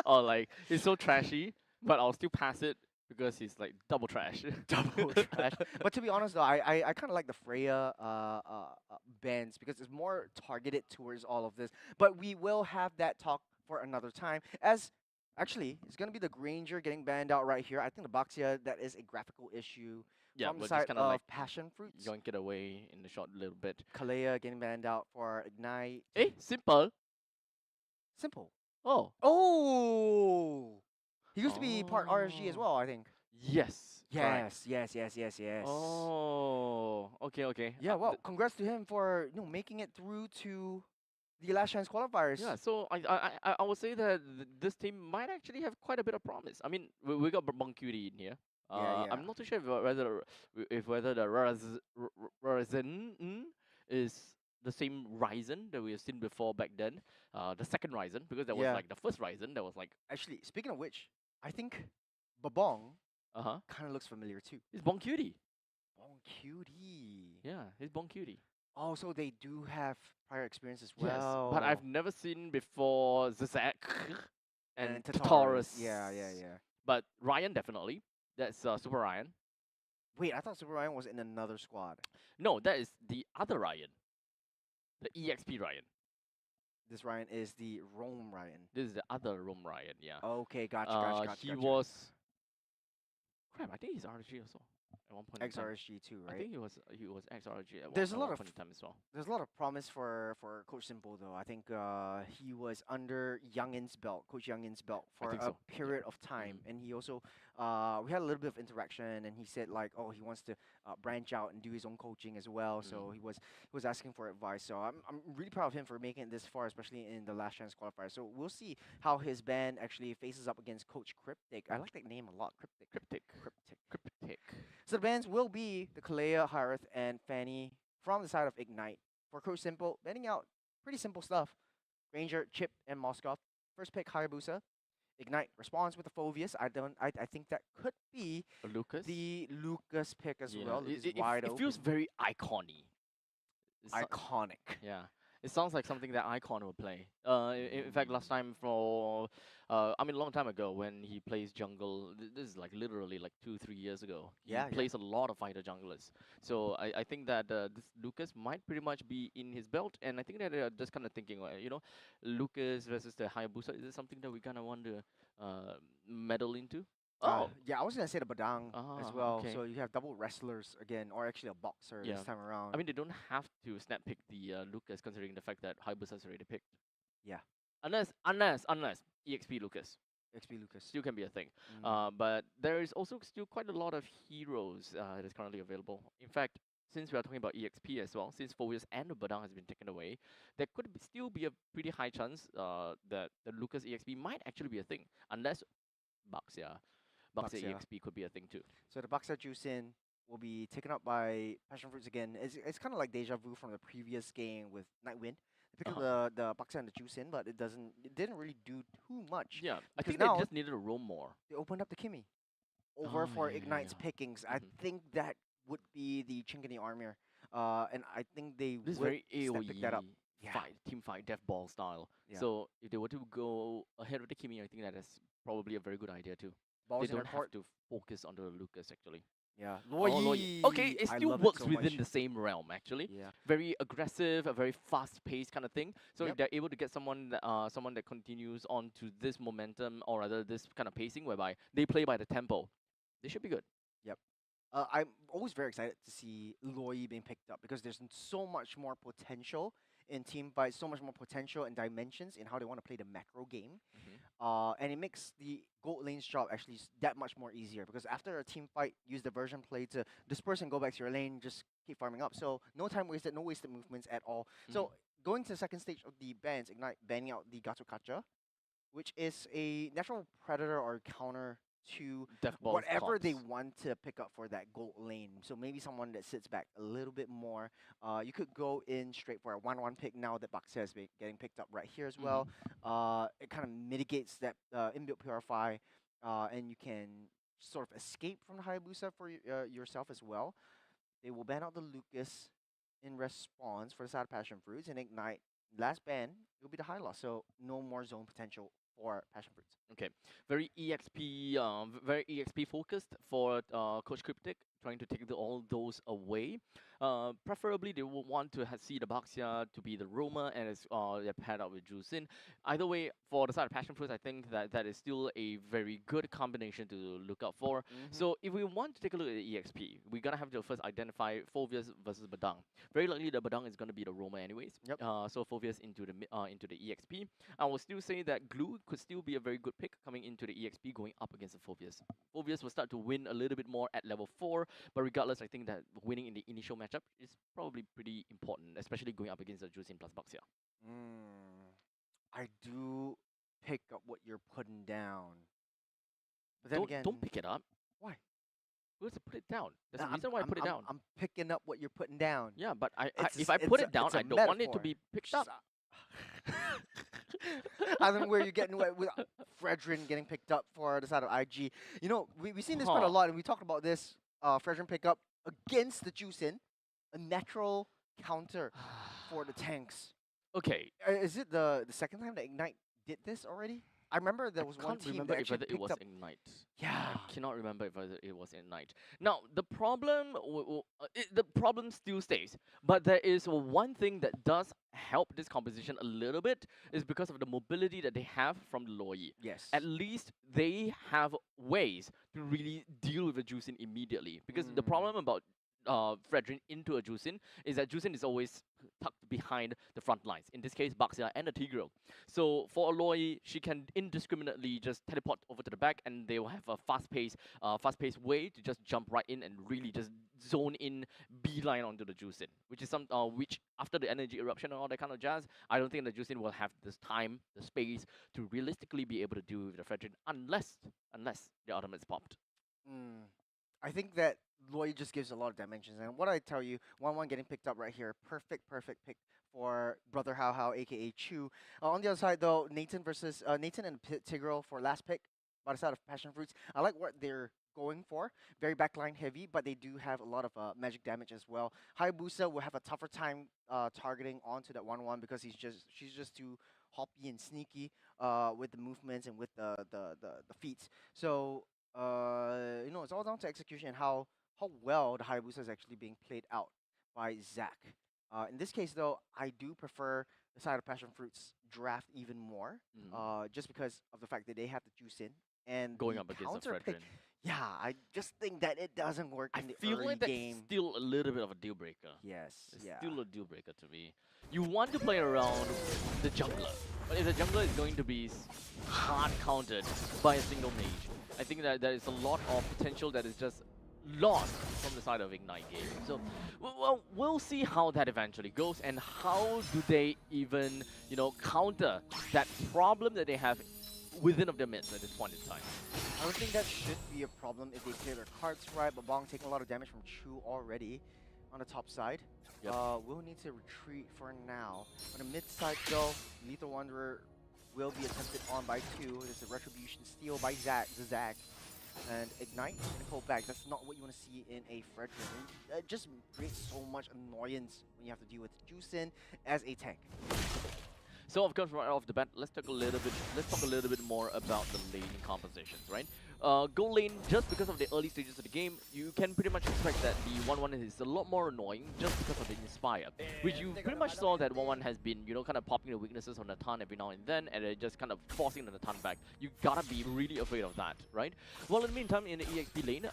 Or like it's so trashy, but I'll still pass it because he's like double trash. Double trash. But to be honest though, I kind of like the Freya bans because it's more targeted towards all of this. But we will have that talk for another time. As actually, it's gonna be the Granger getting banned out right here. I think the Baxia, that is a graphical issue Yeah, from the but side just kind of of like Passion Fruits. yoink it away in the short little bit. Kalea getting banned out for Ignite. Simple. Simple. Oh. Oh, he used to be part RSG as Oh. well, I think. Yes. correct. Yes. Oh. Okay. Yeah, well, congrats to him for making it through to the last chance qualifiers. Yeah, so I would say that this team might actually have quite a bit of promise. I mean, we got Boncuti in here. Yeah. I'm not too sure whether the Ryzen is the same Ryzen that we have seen before back then. The second Ryzen, because that was Yeah. like the first Ryzen. That was like Actually, speaking of which, I think Babong kind kind of looks familiar too. It's Boncuti. Bong Cutie. Yeah, it's Boncuti. Oh, so they do have prior experience as Yes, well. but I've never seen before Zizek and Taurus. Taurus. Yeah. But Ryan definitely. That's Super Ryan. Wait, I thought Super Ryan was in another squad. No, that is the other Ryan. The EXP Ryan. This Ryan is the Rome Ryan. This is the other Rome Ryan, yeah. Okay, gotcha. He was. Crap, I think he's RG also. At one point in time. XRSG too, I right? think he was ex RG at There's a at lot one of point in time as well. There's a lot of promise for Coach Simple though. I think he was under Youngin's belt, Coach Youngin's belt for think a so, yeah. period of time, and he also we had a little bit of interaction, and he said like, oh, he wants to branch out and do his own coaching as well. So he was asking for advice. So I'm really proud of him for making it this far, especially in the last chance qualifier. So we'll see how his band actually faces up against Coach Cryptic. I like that name a lot, Cryptic. Cryptic. So the bands will be the Kalea, Harith, and Fanny from the side of Ignite. For Coach Simple, banning out pretty simple stuff. Ranger, Chip, and Moskov. First pick Hayabusa. Ignite responds with the Phovius. I think that could be Lucas. the Lucas pick as Yeah, well. It, It's it, wide it open. feels very icon-y. Iconic. Yeah. It sounds like something that Icon would play. In fact, last time a long time ago when he plays jungle, this is like literally like 2-3 years ago. He Yeah. plays a lot of fighter junglers. So I think that this Lucas might pretty much be in his belt, and I think that they're just kind of thinking, Lucas versus the Hayabusa, is it something that we kind of want to meddle into? Yeah, I was gonna say the Badang as well. okay. So you have double wrestlers again, or actually a boxer Yeah. this time around. I mean, they don't have to snap pick the Lucas, considering the fact that Hayabusa's already picked. Yeah. Unless EXP Lucas XP Lucas. still can be a thing. Mm. But there is also still quite a lot of heroes that is currently available. In fact, since we are talking about EXP as well, since Phobius and the Badang has been taken away, there could still be a pretty high chance that the Lucas EXP might actually be a thing, unless Baxia Baxia. EXP could be a thing too. So the Baksa Juicin will be taken up by Passion Fruits again. It's kind of like deja vu from the previous game with Nightwind. They picked up the Baksa and the Juicin, but it didn't really do too much. Yeah, I Because think they now- just needed to roam more. They opened up the Kimmy over Oh, for yeah, Ignite's yeah. pickings. I Mhm. think that would be the chink in the armor. And I think they This is would very snap pick that up. team fight, death ball style. Yeah. So if they were to go ahead with the Kimi, I think that is probably a very good idea too. Balls They in their don't court. have to focus on the Lucas actually. Yeah. Oh, Loyi. okay, it I still love works so within much. the same realm actually. Yeah. Very aggressive, a very fast-paced kind of thing. So Yep. if they're able to get someone that continues on to this momentum or rather this kind of pacing whereby they play by the tempo, they should be good. Yep. I'm always very excited to see Loyi being picked up because there's so much more potential in team fights, so much more potential and dimensions in how they want to play the macro game. And it makes the gold lane's job actually that much more easier because after a team fight, use the version play to disperse and go back to your lane, just keep farming up. So no time wasted, no wasted movements at all. So going to the second stage of the bans, Ignite banning out the Gatsukacha, which is a natural predator or counter to Death balls whatever they comps. want to pick up for that gold lane. So maybe someone that sits back a little bit more. You could go in straight for a 1-1 pick now that Baxia is getting picked up right here as well. It kind of mitigates that inbuilt purify, and you can sort of escape from the Hayabusa for yourself as well. They will ban out the Lucas in response for the side of Passion Fruits and Ignite. Last ban, it will be the high loss, so no more zone potential for Passion Fruits. Okay, very EXP focused for Coach Cryptic, trying to take all those away. Preferably, they will want to see the Baxia to be the Roma and they're paired up with Jusin. Either way, for the side of Passion Fruits, I think that is still a very good combination to look out for. So if we want to take a look at the EXP, we're gonna have to first identify Phoveus versus Badang. Very likely, the Badang is gonna be the Roma anyways. Yep. So Phoveus into the EXP. I will still say that Glue could still be a very good pick coming into the EXP going up against the Phoveus. Phoveus will start to win a little bit more at level 4, but regardless, I think that winning in the initial matchup is probably pretty important, especially going up against the Jusin plus Baxia. I do pick up what you're putting down. But then again, Don't pick it up. Why? We have to put it down. There's a I'm- reason why I put it down. I'm picking up what you're putting down. Yeah, but It's if a- I put it's it down, it's a I don't want it to metaphor. be picked up. I don't know where you're getting with Fredrin getting picked up for the side of IG. You know, we've seen this quite a lot, and we talked about this. Fredrin pickup against the Jusin, a natural counter for the tanks. Okay. Is it the second time that Ignite did this already? I remember there was I one can't team remember that if actually whether it picked was up. Ignite. Yeah. I cannot remember if whether it was Ignite. Now, the problem the problem still stays, but there is one thing that does help this composition a little bit is because of the mobility that they have from the Loyi. Yes. At least they have ways to really deal with the Jusin immediately. Because the problem about Fredrin into a Jusin is that Jusin is always tucked behind the front lines. In this case, Baxia and the Tigreal. So for Aloy, she can indiscriminately just teleport over to the back, and they will have a fast-paced way to just jump right in and really just zone in, beeline onto the Jusin, which is which after the energy eruption and all that kind of jazz, I don't think the Jusin will have this time, the space to realistically be able to deal with the Fredrin unless the ultimate's popped. I think that Loy just gives a lot of dimensions, and what I tell you, 1-1 getting picked up right here, perfect pick for Brother How How, aka Chu. On the other side though, Nathan and Tigreal for last pick by the side of Passion Fruits. I like what they're going for, very backline heavy, but they do have a lot of magic damage as well. Hayabusa will have a tougher time targeting onto that 1-1 because she's just too hoppy and sneaky with the movements and with the feats. So it's all down to execution and how well the Hayabusa is actually being played out by Zach. In this case, though, I do prefer the side of Passion Fruits draft even more, just because of the fact that they have to juice in and Going the up against the counter pick. Fredrin. Yeah, I just think that it doesn't work I in the feel early like that's game. still a little bit of a deal breaker. Yes, It's yeah. still a deal breaker to me. You want to play around the jungler, but if the jungler is going to be hard countered by a single mage, I think that there is a lot of potential that is just lost from the side of Ignite game. So, well, we'll see how that eventually goes and how do they even, counter that problem that they have within of their midst at this point in time. I don't think that should be a problem if they clear their cards right, but Bong taking a lot of damage from Chu already on the top side. Yep. We'll need to retreat for now. On the mid side though, Lethal Wanderer will be attempted on by 2. There's a Retribution steal by Zach. And Ignite and pull back. That's not what you want to see in a Frederick. It just creates so much annoyance when you have to deal with Juicin as a tank. So of course, right off the bat, let's talk a little bit more about the laning compositions, right? Gold lane, just because of the early stages of the game, you can pretty much expect that the 1-1 is a lot more annoying just because of the Inspire, which you pretty much saw that 1-1 has been, you know, kind of popping the weaknesses on Natan every now and then, and just kind of forcing the Natan back. You gotta be really afraid of that, right? Well, in the meantime, in the EXP lane,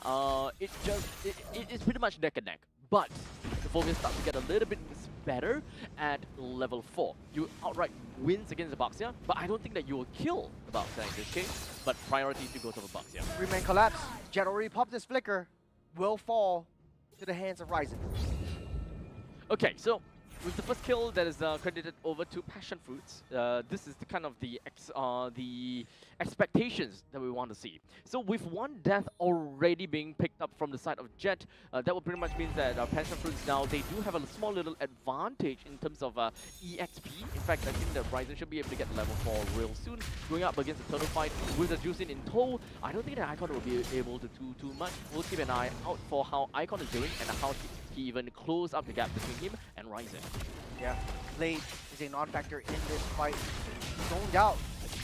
it's pretty much neck and neck, but the Phobias start to get a little bit better at level 4. You outright wins against the Baxia, but I don't think that you will kill the Baxia in this case, but priority to go to the Baxia. 3-man collapse. Jet already popped this flicker. Will fall to the hands of Ryzen. Okay, so with the first kill that is credited over to Passion Fruits, this is the kind of the expectations that we want to see. So with one death already being picked up from the side of Jet, that will pretty much mean that Passion Fruits now, they do have a small little advantage in terms of EXP. In fact, I think that Ryzen should be able to get level 4 real soon. Going up against the Turtle fight with the Juicin in tow, I don't think that Icon will be able to do too much. We'll keep an eye out for how Icon is doing and how he even close up the gap between him and Ryzen. Yeah, Blade is a non-factor in this fight. Zoned out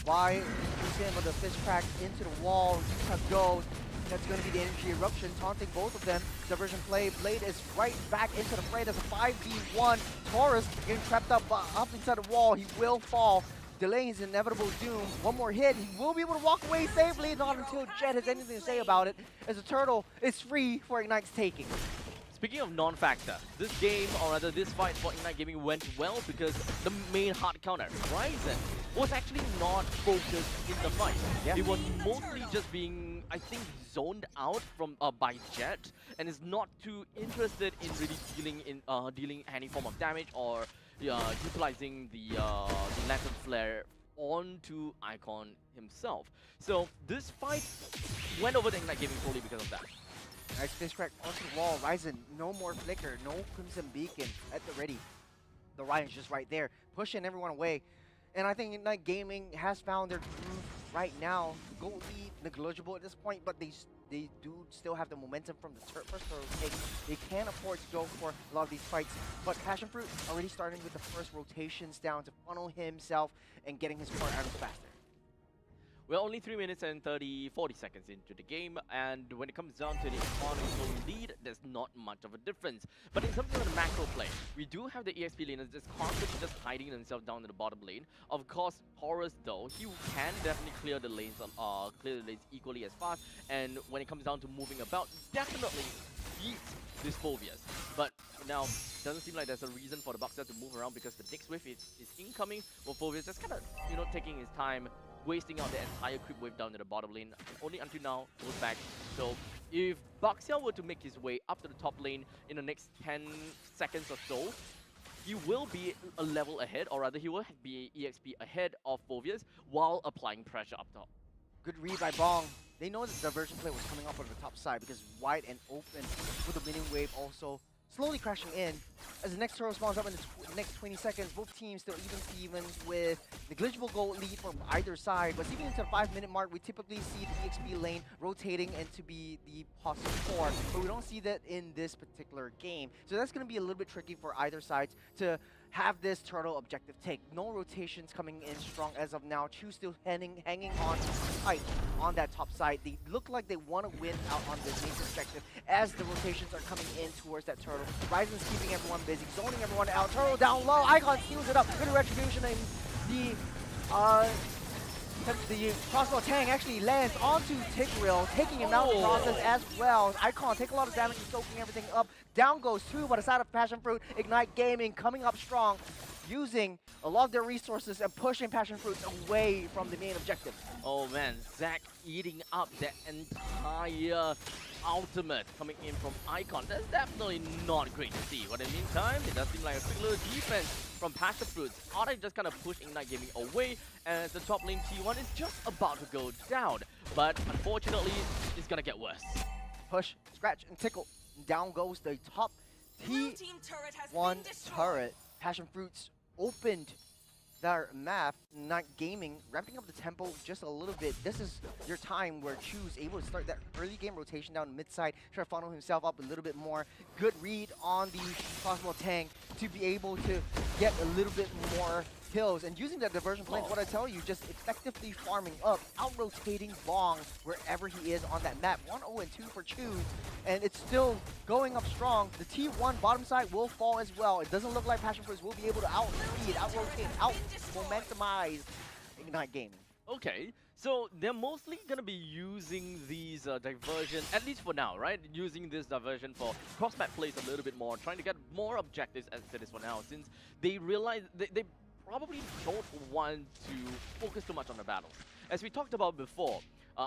by Juicin with the fist crack into the wall. Yuka goes. That's going to be the energy eruption, taunting both of them. Diversion play. Blade is right back into the fray. There's a 5v1. Taurus getting trapped up inside the wall. He will fall, delaying his inevitable doom. One more hit. He will be able to walk away safely, not until Jet has anything to say about it, as the turtle is free for Ignite's taking. Speaking of non-factor, this game, or rather this fight for Ignite Gaming went well because the main hard counter, Ryzen, was actually not focused in the fight. Yeah. It was mostly just being, I think, zoned out from by Jet, and is not too interested in really dealing any form of damage or utilizing the Lantern Flare onto Icon himself. So this fight went over to Ignite Gaming solely because of that. Nice fist crack onto the wall. Ryzen, no more flicker, no Crimson Beacon at the ready. The Ryan's just right there, pushing everyone away. And I think Ignite Gaming has found their groove right now. Gold lead negligible at this point, but they do still have the momentum from the first turtle take. They can afford to go for a lot of these fights. But Passion Fruit already starting with the first rotations down to funnel himself and getting his core items faster. We're only 3 minutes and 40 seconds into the game, and when it comes down to the economical lead, there's not much of a difference. But in terms of the macro play, we do have the EXP laners just constantly just hiding themselves down in the bottom lane. Of course, Horus though, he can definitely clear the lanes equally as fast, and when it comes down to moving about, definitely beat this Phobias. But now, doesn't seem like there's a reason for the Baxter to move around because the next wave is incoming, while Phobias just kind of, you know, taking his time, wasting out the entire creep wave down to the bottom lane. Only until now, goes back. So if Baxia were to make his way up to the top lane in the next 10 seconds or so, he will be a level ahead, or rather he will be EXP ahead of Phobias while applying pressure up top. Good read by Bong. They know that the diversion play was coming up on the top side because wide and open with the winning wave also slowly crashing in. As the next turtle spawns up in the next 20 seconds, both teams still even Stevens with negligible gold lead from either side. But even into the 5-minute mark, we typically see the EXP lane rotating and to be the possible core, but we don't see that in this particular game. So that's going to be a little bit tricky for either side to have this turtle objective take. No rotations coming in strong as of now. Chu still hanging on tight on that top side. They look like they want to win out on this main perspective as the rotations are coming in towards that turtle. Ryzen's keeping everyone busy, zoning everyone out. Turtle down low. Icon steals it up. Good retribution, and the crossbow tang actually lands onto Tigreal, taking him out of the process as well. Icon take a lot of damage, soaking everything up. Down goes two by the side of Passion Fruit. Ignite Gaming coming up strong, using a lot of their resources and pushing Passion Fruit away from the main objective. Oh man, Zac eating up that entire ultimate coming in from Icon. That's definitely not great to see. But in the meantime, it does seem like a quick little defense from Passion Fruits. Otter just kind of push Ignite Gaming away, and the top lane T1 is just about to go down. But unfortunately, it's gonna get worse. Push, scratch, and tickle. Down goes the top T1 turret. Passion Fruits opened their map, not gaming, ramping up the tempo just a little bit. This is your time where Chu is able to start that early game rotation down mid side, try to funnel himself up a little bit more. Good read on the crossbow tank to be able to get a little bit more kills. And using that diversion plane, what I tell you, just effectively farming up, out-rotating Bong wherever he is on that map. 1-0-2 for Chu, and it's still going up strong. The T1 bottom side will fall as well. It doesn't look like Passion Fruits will be able to out-speed, out-rotate, out-momentamize Ignite Gaming. Okay, so they're mostly going to be using these diversion, at least for now, right? Using this diversion for cross-map plays a little bit more, trying to get more objectives as it is for now, since they realize they probably don't want to focus too much on the battles. As we talked about before,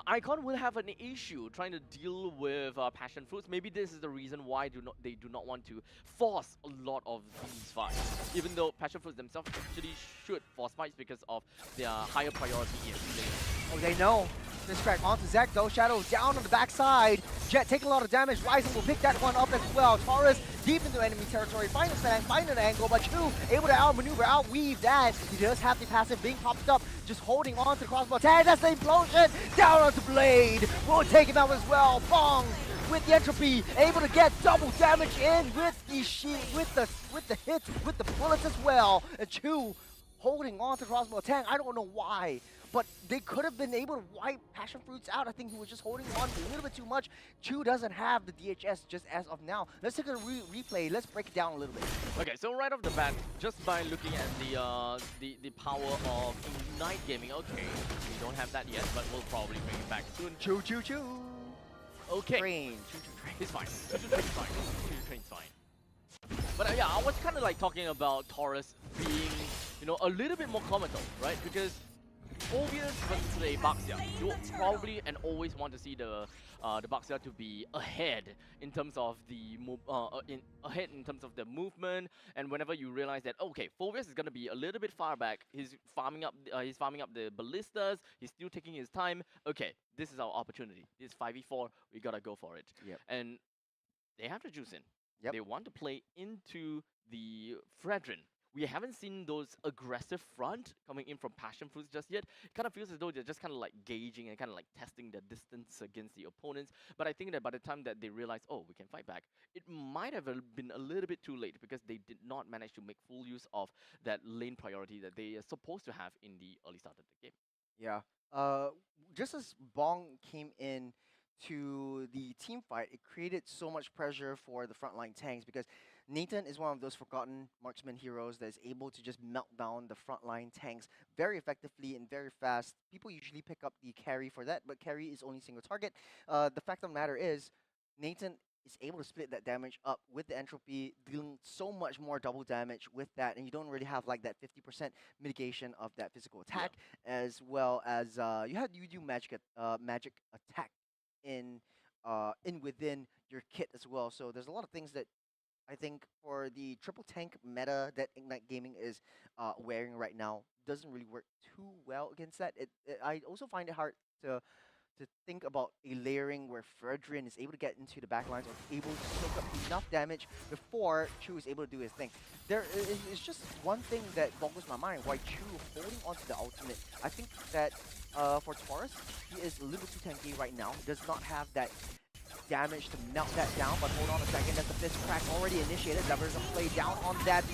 Icon will have an issue trying to deal with Passion Fruits. Maybe this is the reason why they do not want to force a lot of these fights. Even though Passion Fruits themselves actually should force fights because of their higher priority in lane. Oh, they know. This crack onto Zek though. Shadow down on the backside. Jet taking a lot of damage. Ryzen will pick that one up as well. Taurus deep into enemy territory. Find an angle, but Chu able to outmaneuver, outweave that. He does have the passive being popped up. Just holding on to the crossbow tag. That's the implosion. Down onto Blade. Will take him out as well. Bong with the entropy, able to get double damage in with the hits, with the bullets as well. And Chu holding on to crossbow tank. I don't know why, but they could have been able to wipe Passion Fruits out. I think he was just holding on a little bit too much. Chu doesn't have the DHS just as of now. Let's take a replay. Let's break it down a little bit. Okay, so right off the bat, just by looking at the power of Ignite Gaming, okay, we don't have that yet, but we'll probably bring it back soon. Chu, chu, chu. Okay. Train. Chu, chu, train. It's fine. Chu train's fine. Chu train's fine. But yeah, I was kind of like talking about Taurus being, you know, a little bit more comical, right? Because Phobius versus a Baxia, you will probably and always want to see the Baxia to be ahead in terms of the the movement, and whenever you realize that okay, Phobius is gonna be a little bit far back, he's farming up the ballistas, he's still taking his time. Okay, this is our opportunity. This 5v4, we gotta go for it. Yep. And they have to juice in. Yep. They want to play into the Fredrin. We haven't seen those aggressive front coming in from Passion Fruits just yet. It kind of feels as though they're just kind of like gauging and kind of like testing the distance against the opponents. But I think that by the time that they realize, oh, we can fight back, it might have been a little bit too late because they did not manage to make full use of that lane priority that they are supposed to have in the early start of the game. Yeah. Just as Bong came in to the team fight, it created so much pressure for the frontline tanks because Nathan is one of those forgotten marksman heroes that is able to just melt down the frontline tanks very effectively and very fast. People usually pick up the carry for that, but carry is only single target. The fact of the matter is, Nathan is able to split that damage up with the entropy, dealing so much more double damage with that, and you don't really have like that 50% mitigation of that physical attack, as well as you do magic attack in within your kit as well. So there's a lot of things that I think for the triple tank meta that Ignite Gaming is wearing right now doesn't really work too well against that. I also find it hard to think about a layering where Fredrin is able to get into the backlines or able to soak up enough damage before Chu is able to do his thing. There is just one thing that boggles my mind, why Chu holding onto the ultimate. I think that for Taurus, he is a little too tanky right now. He does not have that damage to melt that down, but hold on a second, that's the fist crack already initiated. Diversion play down on that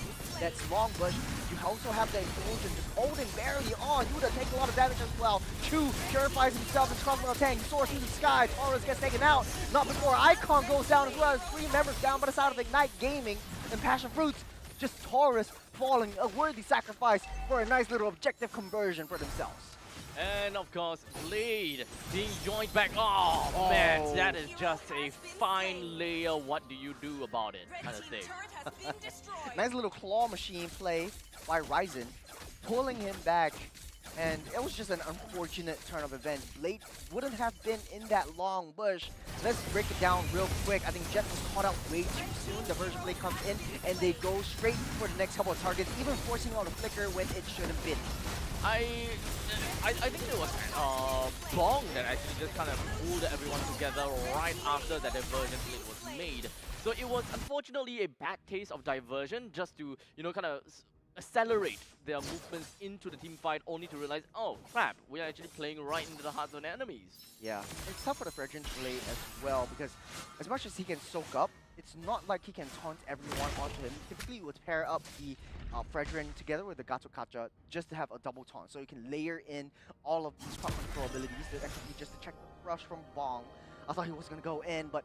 long bush. You also have the explosion just holding barely on. You would have taken a lot of damage as well. Chu purifies himself and crossbow tank. He soars through the sky. Taurus gets taken out. Not before Icon goes down as well as 3 members down by the side of Ignite Gaming and Passion Fruits. Just Taurus falling, a worthy sacrifice for a nice little objective conversion for themselves. And of course, Blade being joined back. Oh man, that is just a fine layer. What do you do about it? Kind of thing. Nice little claw machine play by Ryzen, pulling him back. And it was just an unfortunate turn of events. Blade wouldn't have been in that long bush. Let's break it down real quick. I think Jet was caught out way too soon. Diversion play comes in and they go straight for the next couple of targets, even forcing out a flicker when it should have been. I think it was Bong that actually just kind of pulled everyone together right after that diversion play was made. So it was unfortunately a bad taste of diversion just to, you know, kind of accelerate their movements into the team fight, only to realize, oh crap, we're actually playing right into the hearts of the enemies. Yeah, it's tough for the Fredrin to play as well because as much as he can soak up, it's not like he can taunt everyone onto him. Typically, he would pair up the Fredrin together with the Gato Kacha just to have a double taunt. So you can layer in all of these crowd control abilities that actually just to check the rush from Bong. I thought he was going to go in, but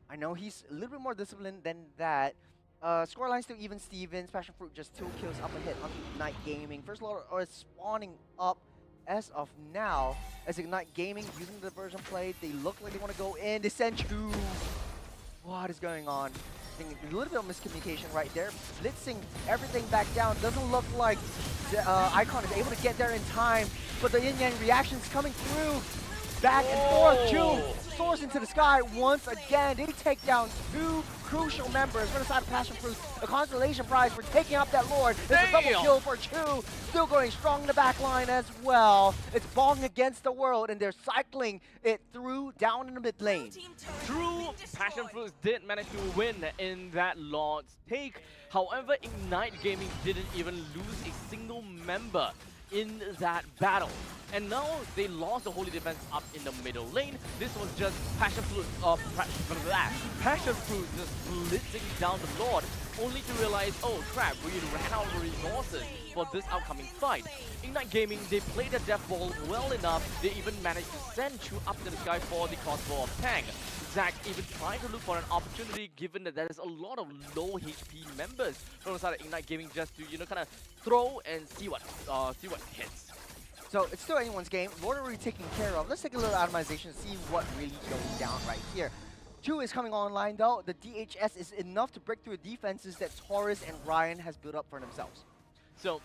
I know he's a little bit more disciplined than that. Scoreline still even Stevens. Passion Fruit just 2 kills up ahead on Ignite Gaming. First Lord is spawning up as of now. As Ignite Gaming using the diversion play, they look like they want to go in. They send Chu. What is going on? I think a little bit of miscommunication right there. Blitzing everything back down. Doesn't look like the Icon is able to get there in time. But the yin-yang reactions coming through. Back and forth. Chu soars into the sky once again. They take down 2 crucial members from the side of Passion Fruit. A consolation prize for taking up that Lord. There's a double kill for Chu. Still going strong in the back line as well. It's Bong against the world, and they're cycling it through down in the mid lane. True, Passion Fruits did manage to win in that Lord's take. However, Ignite Gaming didn't even lose a single member in that battle. And now they lost the Holy Defense up in the middle lane. This was just Passion Fruit, Passion Fruit just blitzing down the Lord, only to realize, oh crap, we ran out of resources for this upcoming fight. Ignite Gaming, they played the death ball well enough. They even managed to send Chu up to the sky for the crossbow of Tang. Zach even trying to look for an opportunity, given that there is a lot of low HP members from the side of Ignite Gaming, just to, you know, kind of throw and see what hits. So it's still anyone's game. Lord already taken care of. Let's take a little atomization and see what really goes down right here. Chu is coming online though. The DHS is enough to break through the defenses that Taurus and Ryan has built up for themselves. So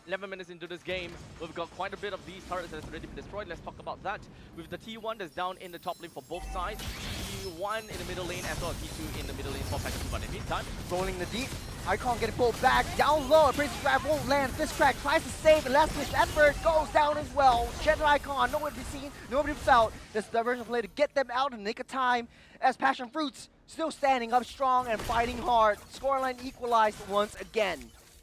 11 minutes into this game, we've got quite a bit of these turrets that's already been destroyed. Let's talk about that. With the T1 that's down in the top lane for both sides, T1 in the middle lane as well as T2 in the middle lane for Passion Fruit. But in the meantime, rolling the deep. Icon getting pulled back, down low. Princess Grab won't land. Fist Crack tries to save, and last ditch effort goes down as well. Jet Icon, nowhere to be seen, nobody to be felt. This diversion play to get them out in the nick of time as Passion Fruits still standing up strong and fighting hard. Scoreline equalized once again.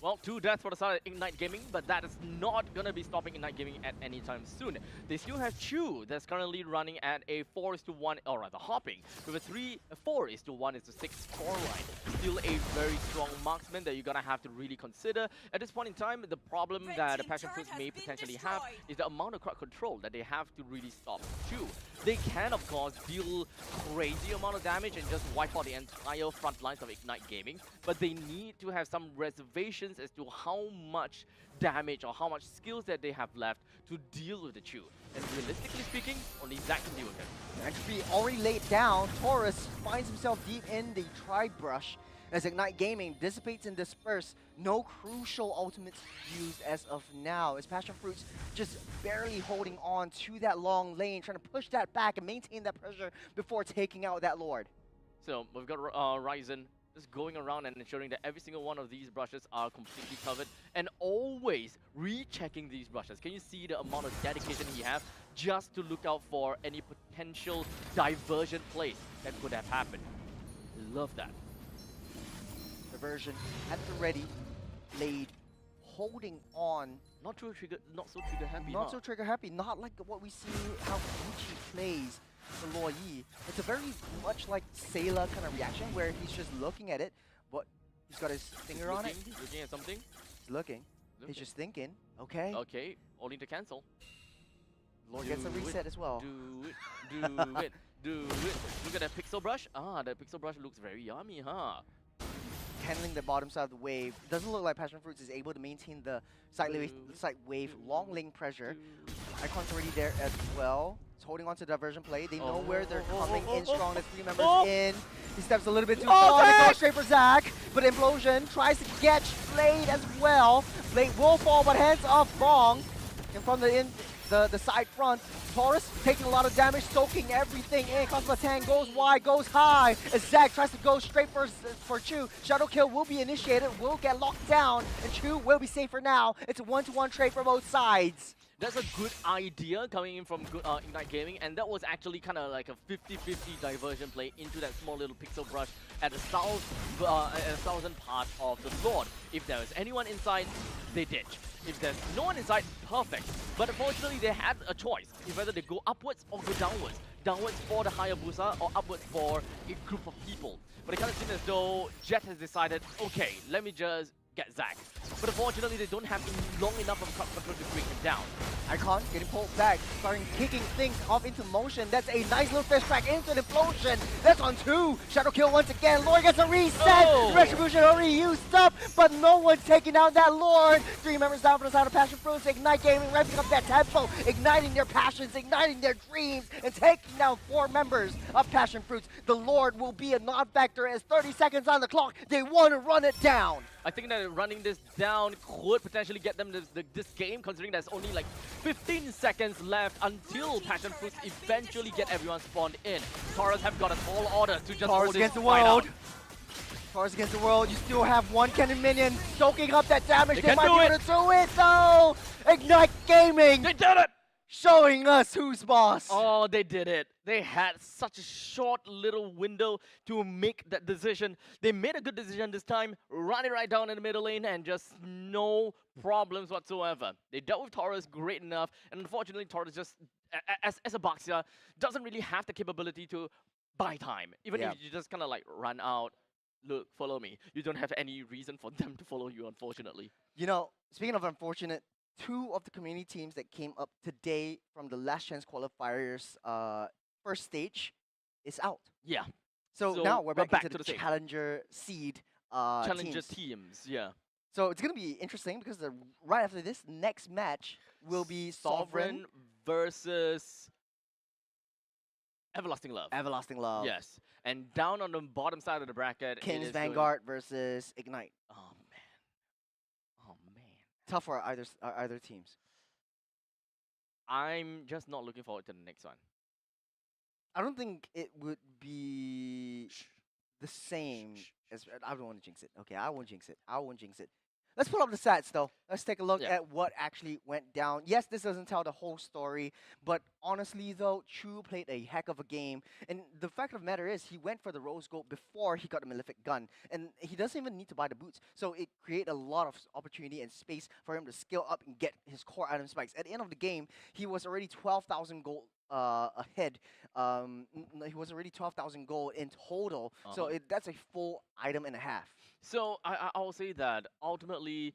well, 2 deaths for the side of Ignite Gaming, but that is not going to be stopping Ignite Gaming at any time soon. They still have Chu that's currently running at a 4:1, or rather hopping, with a 4:1:6 scoreline. Still a very strong marksman that you're going to have to really consider. At this point in time, the problem that the Passion Fruits may potentially have is the amount of crowd control that they have to really stop Chu. They can, of course, deal crazy amount of damage and just wipe out the entire front lines of Ignite Gaming, but they need to have some reservations as to how much damage or how much skills that they have left to deal with the Chu. And realistically speaking, only Zac can deal with him. Actually, already laid down, Taurus finds himself deep in the Tri-Brush as Ignite Gaming dissipates and disperse. No crucial ultimates used as of now, as Passion Fruits just barely holding on to that long lane, trying to push that back and maintain that pressure before taking out that Lord. So we've got Ryzen just going around and ensuring that every single one of these brushes are completely covered, and always rechecking these brushes. Can you see the amount of dedication he has just to look out for any potential diversion plays that could have happened? Love that. Diversion at the ready, laid, holding on. Not so trigger happy. Not so trigger happy. Not like what we see how Gucci plays the Luo Yi. It's a very much like Sailor kind of reaction where he's just looking at it, but he's got his finger on it. He's looking at something. He's looking. He's just thinking. Okay. Okay, only to cancel. Lord gets a reset as well. Do it. Look at that pixel brush. Ah, that pixel brush looks very yummy, huh? Handling the bottom side of the wave. It doesn't look like Passion Fruits is able to maintain the side wave long lane pressure. Icon's already there as well. He's holding on to diversion play. They know where they're coming in strong. There's 3 members in. He steps a little bit too far. They go straight for Zac. But Implosion tries to catch Blade as well. Blade will fall, but hands off Bong. And from the side front, Taurus taking a lot of damage, soaking everything in. Cosmo Tang goes wide, goes high, as Zac tries to go straight for Chu. Shadow kill will be initiated, will get locked down, and Chu will be safe for now. It's a 1-to-1 trade for both sides. That's a good idea coming in from Ignite Gaming, and that was actually kind of like a 50-50 diversion play into that small little pixel brush at the southern part of the Lord. If there is anyone inside, they ditch. If there's no one inside, perfect. But unfortunately, they had a choice, if whether they go upwards or go downwards. Downwards for the Hayabusa or upwards for a group of people. But it kind of seems as though Jet has decided, okay, let me just get Zac. But unfortunately, they don't have long enough of crowd control to bring him down. Icon getting pulled back, starting kicking things off into motion. That's a nice little fish crack into the implosion. That's on 2. Shadow kill once again. Lord gets a reset. Oh. Retribution already used up, but no one's taking down that Lord. 3 members down from the side of Passion Fruits. Ignite Gaming ramping up that tempo, igniting their passions, igniting their dreams, and taking down 4 members of Passion Fruits. The Lord will be a non-factor as 30 seconds on the clock. They want to run it down. I think that running this down could potentially get them this game, considering there's only like 15 seconds left until Passion Fruits eventually get everyone spawned in. Taurus have got a tall order to just Taurus hold against this the fight world. out. Taurus against the world. You still have 1 cannon minion soaking up that damage. They can might do be it. able to do it though. Ignite Gaming They did it! showing us who's boss. Oh, they did it. They had such a short little window to make that decision. They made a good decision this time, run it right down in the middle lane and just no problems whatsoever. They dealt with Taurus great enough, and unfortunately Taurus just, as a boxer, doesn't really have the capability to buy time. Even if you just kind of like run out, look, follow me. You don't have any reason for them to follow you, unfortunately. You know, speaking of unfortunate, 2 of the community teams that came up today from the Last Chance Qualifiers first stage is out. Yeah. So now we're back into the same. Challenger Seed Challenger teams. yeah. So it's going to be interesting because right after this, next match will be Sovereign versus Everlasting Love. Everlasting Love. Yes. And down on the bottom side of the bracket, Kings Vanguard versus Ignite. Oh, man. Oh, man. Tough for either teams. I'm just not looking forward to the next one. I don't think it would be the same as... I don't want to jinx it. Okay, I won't jinx it. I won't jinx it. Let's pull up the stats, though. Let's take a look at what actually went down. Yes, this doesn't tell the whole story, but honestly, though, Chu played a heck of a game. And the fact of the matter is, he went for the Rose Gold before he got the Malefic Gun. And he doesn't even need to buy the boots. So it created a lot of opportunity and space for him to scale up and get his core item spikes. At the end of the game, he was already 12,000 gold ahead. He was already 12,000 gold in total. So that's a full item and a half. So I will say that ultimately,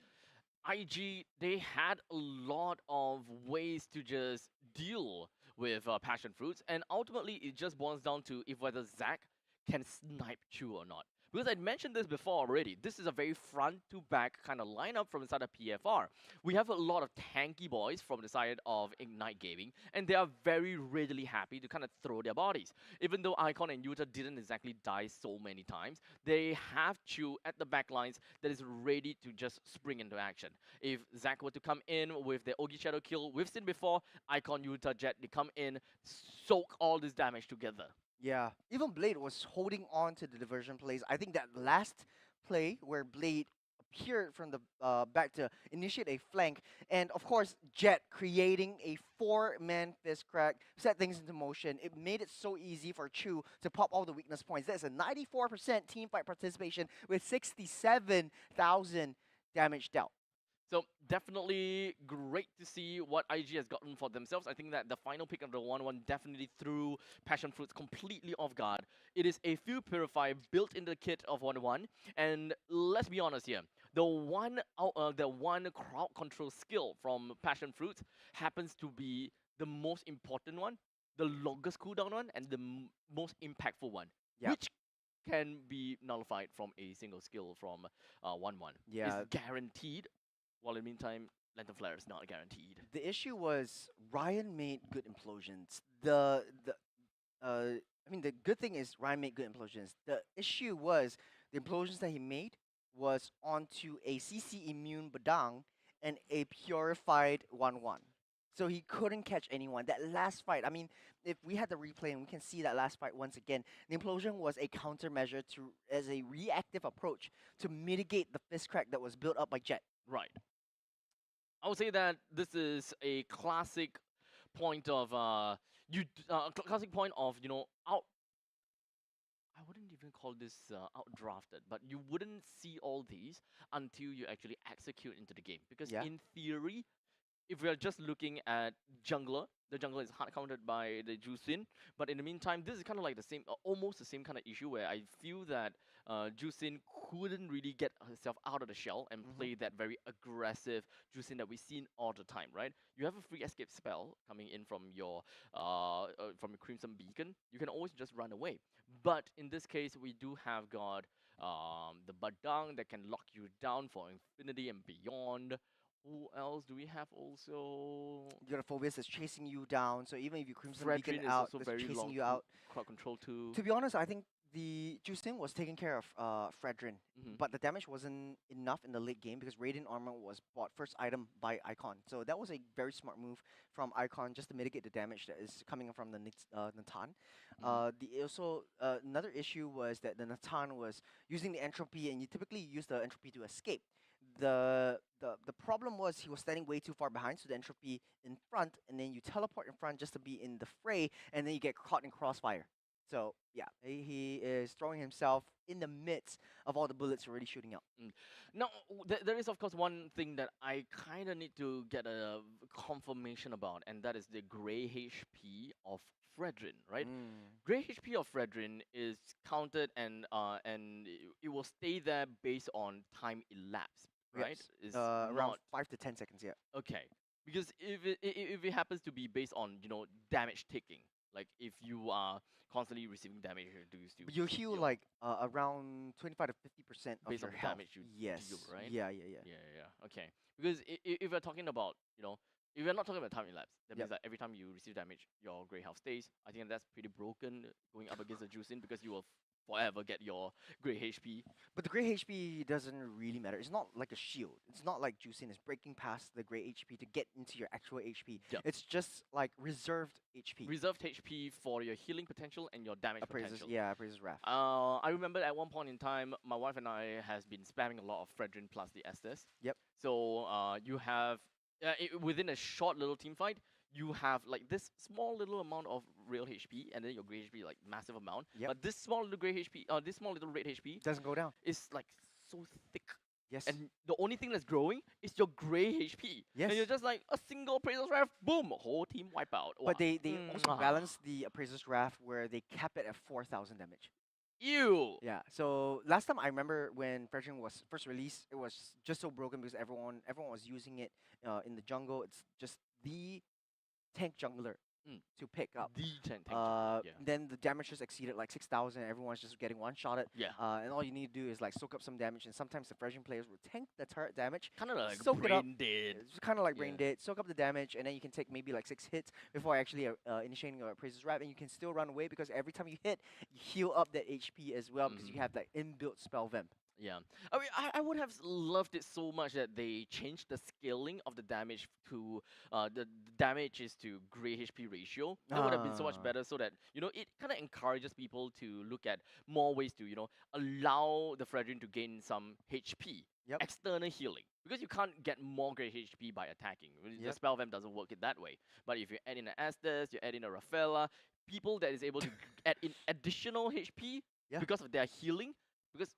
IG, they had a lot of ways to just deal with Passion Fruits. And ultimately, it just boils down to if whether Zac can snipe Chu or not. Because I mentioned this before already, this is a very front-to-back kind of lineup from inside of PFR. We have a lot of tanky boys from the side of Ignite Gaming, and they are very readily happy to kind of throw their bodies. Even though Icon and Yuta didn't exactly die so many times, they have Chu at the back lines that is ready to just spring into action. If Zac were to come in with the Ogi Shadow kill, we've seen before, Icon, Yuta, Jet, they come in, soak all this damage together. Yeah, even Blade was holding on to the diversion plays. I think that last play where Blade appeared from the back to initiate a flank, and of course Jet creating a 4-man fist crack, set things into motion. It made it so easy for Chu to pop all the weakness points. That's a 94% team fight participation with 67,000 damage dealt. So definitely great to see what IG has gotten for themselves. I think that the final pick of the 1-1 definitely threw Passion Fruits completely off guard. It is a Fuel Purifier built in the kit of 1-1. And let's be honest here, the one crowd control skill from Passion Fruits happens to be the most important one, the longest cooldown one, and the most impactful one, which can be nullified from a single skill from 1-1. Yeah. It's guaranteed. While in the meantime, Lantern Flare is not guaranteed. The issue was Ryan made good implosions. I mean, the good thing is Ryan made good implosions. The issue was the implosions that he made was onto a CC immune Badang and a purified 1-1. So he couldn't catch anyone. That last fight, I mean, if we had the replay and we can see that last fight once again, the implosion was a countermeasure as a reactive approach to mitigate the fist crack that was built up by Jet. Right. I would say that this is a classic point of I wouldn't even call this outdrafted, but you wouldn't see all these until you actually execute into the game. Because Yeah. in theory, if we are just looking at jungler, the jungler is hard countered by the Jusin. But in the meantime, this is kind of like the same, almost the same kind of issue where I feel that Jusin couldn't really get herself out of the shell and play that very aggressive Jusin that we've seen all the time, right? You have a free escape spell coming in from your Crimson Beacon. You can always just run away. But in this case, we do have got the Badang that can lock you down for infinity and beyond. Who else do we have also? You got a Phobius that's chasing you down, so even if you Crimson Fredrin Beacon is out, also that's very chasing long you out. crowd control too. To be honest, I think the Jusin was taking care of Fredrin, Mhm. but the damage wasn't enough in the late game because Radiant Armor was bought first item by Icon. So that was a very smart move from Icon just to mitigate the damage that is coming in from the Natan. Another issue was that the Natan was using the entropy, and you typically use the entropy to escape. The problem was he was standing way too far behind, so the entropy in front, and then you teleport in front just to be in the fray, and then you get caught in crossfire. So yeah, he is throwing himself in the midst of all the bullets already shooting out. Now, there is of course one thing that I kind of need to get a confirmation about, and that is the gray HP of Fredrin, right? Gray HP of Fredrin is counted and it will stay there based on time elapsed, right? Yes, It's around not 5 to 10 seconds. Yeah. okay. Because if it happens to be based on damage taking, like if you are constantly receiving damage reduced, But you heal like around 25 to 50% of based your on the health. damage you Yes. deal, right? Yeah. Yeah. Okay. Because if we're talking about, if we're not talking about time elapse, that Yep. means that every time you receive damage, your gray health stays. I think that's pretty broken going up against the Juicin because you will forever get your gray HP. But the gray HP doesn't really matter. It's not like a shield. It's not like Juicin is breaking past the gray HP to get into your actual HP. Yep. It's just like reserved HP. Reserved HP for your healing potential and your damage Appraiser's, potential. yeah, Appraiser's Wrath. I remember at one point in time, my wife and I has been spamming a lot of Fredrin plus the Estes. Yep. So you have within a short little team fight, you have like this small little amount of real HP, and then your gray HP like massive amount. Yep. But this small little gray HP, this small little red HP Doesn't go down. is like so thick, Yes. and the only thing that's growing is your gray HP. Yes. And you're just like a single Appraiser's Wrath, boom, whole team wipe out. But they also Mwah. balance the Appraiser's Wrath where they cap it at 4,000 damage. Ew. Yeah. So last time I remember when Fredrin was first released, it was just so broken because everyone was using it in the jungle. It's just the tank jungler to pick up. The 10 tank. Yeah. Then the damage just exceeded like 6,000. Everyone's just getting one-shotted. Yeah. And all you need to do is like soak up some damage. And sometimes the Fredrin players will tank the turret damage. Kind of like Soak it up. brain dead. It's kind of like brain Yeah. dead. Soak up the damage, and then you can take maybe like 6 hits before actually initiating your Appraiser's Wrath, and you can still run away because every time you hit, you heal up that HP as well because you have that inbuilt spell vamp. Yeah, I mean, I would have loved it so much that they changed the scaling of the damage to the damage is to gray HP ratio. That would have been so much Ah. better, so that it kind of encourages people to look at more ways to allow the Fredrin to gain some HP, Yep. external healing, because you can't get more gray HP by attacking. The Yep. spell vamp doesn't work it that way. But if you add in an Estes, you add in a Rafaela, people that is able to add in additional HP Yeah. because of their healing, because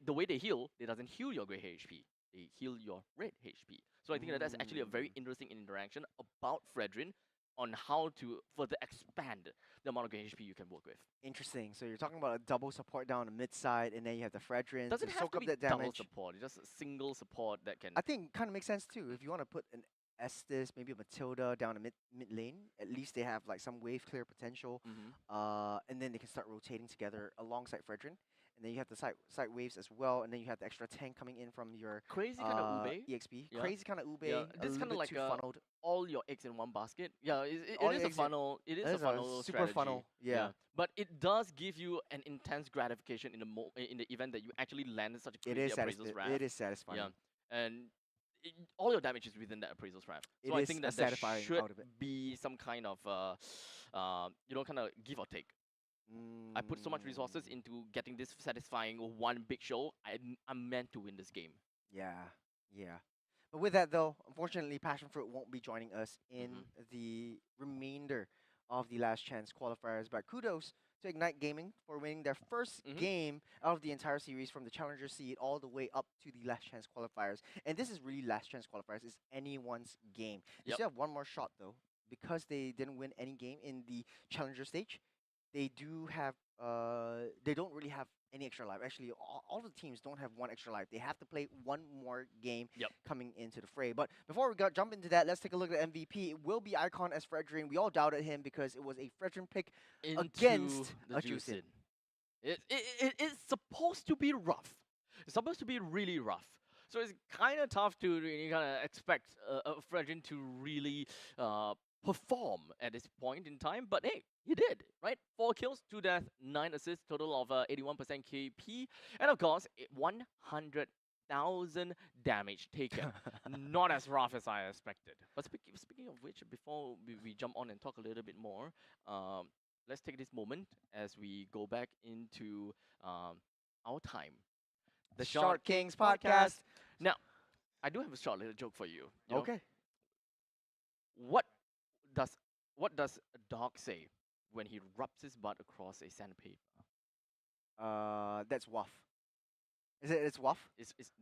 the way they heal, they doesn't heal your gray HP. They heal your red HP. So I think that's actually a very interesting interaction about Fredrin on how to further expand the amount of gray HP you can work with. Interesting. So you're talking about a double support down the mid side, and then you have the Fredrin Doesn't to have soak to up be that double damage. support. It's just a single support that can. I think kind of makes sense too. If you want to put an Estes, maybe a Matilda down the mid lane, at least they have like some wave clear potential. And then they can start rotating together alongside Fredrin. And then you have the side waves as well, and then you have the extra tank coming in from your Crazy kind of ube. EXP. Yeah. Crazy kind of ube. Yeah, a this is little kind of bit like too funneled. all your eggs in one basket. Yeah, All it your is a eggs in- funnel. It is That a is funnel super strategy. funnel. Yeah. But it does give you an intense gratification in the event that you actually landed such a It crazy is Appraiser's Wrath. it is satisfying. Yeah, and all your damage is within that Appraiser's Wrath. It So I is think a that there satisfying should out of it. be some kind of kind of give or take. I put so much resources into getting this satisfying one big show. I'm meant to win this game. Yeah. But with that though, unfortunately, Passion Fruit won't be joining us in the remainder of the last chance qualifiers. But kudos to Ignite Gaming for winning their first Mhm. game out of the entire series from the Challenger seed all the way up to the last chance qualifiers. And this is really last chance qualifiers. It's anyone's game. They Yep. still have one more shot though, because they didn't win any game in the Challenger stage. They do have they don't really have any extra life. Actually, all the teams don't have one extra life. They have to play one more game Yep. coming into the fray. But before we jump into that, let's take a look at MVP. It will be Icon as Fredrin. We all doubted him because it was a Fredrin pick Into against the a Juicin. Juicin. It's supposed to be rough. It's supposed to be really rough. So it's kind of tough to really kind of expect a Fredrin to really perform at this point in time. But hey, he did, right? 4 kills, 2 deaths, 9 assists, total of 81% KP. And of course, 100,000 damage taken. Not as rough as I expected. But speaking of which, before we jump on and talk a little bit more, let's take this moment as we go back into our time. The Short Kings podcast. Now, I do have a short little joke for you. You know, Okay. What does a dog say when he rubs his butt across a sandpaper? That's Wuff. It's Wuff?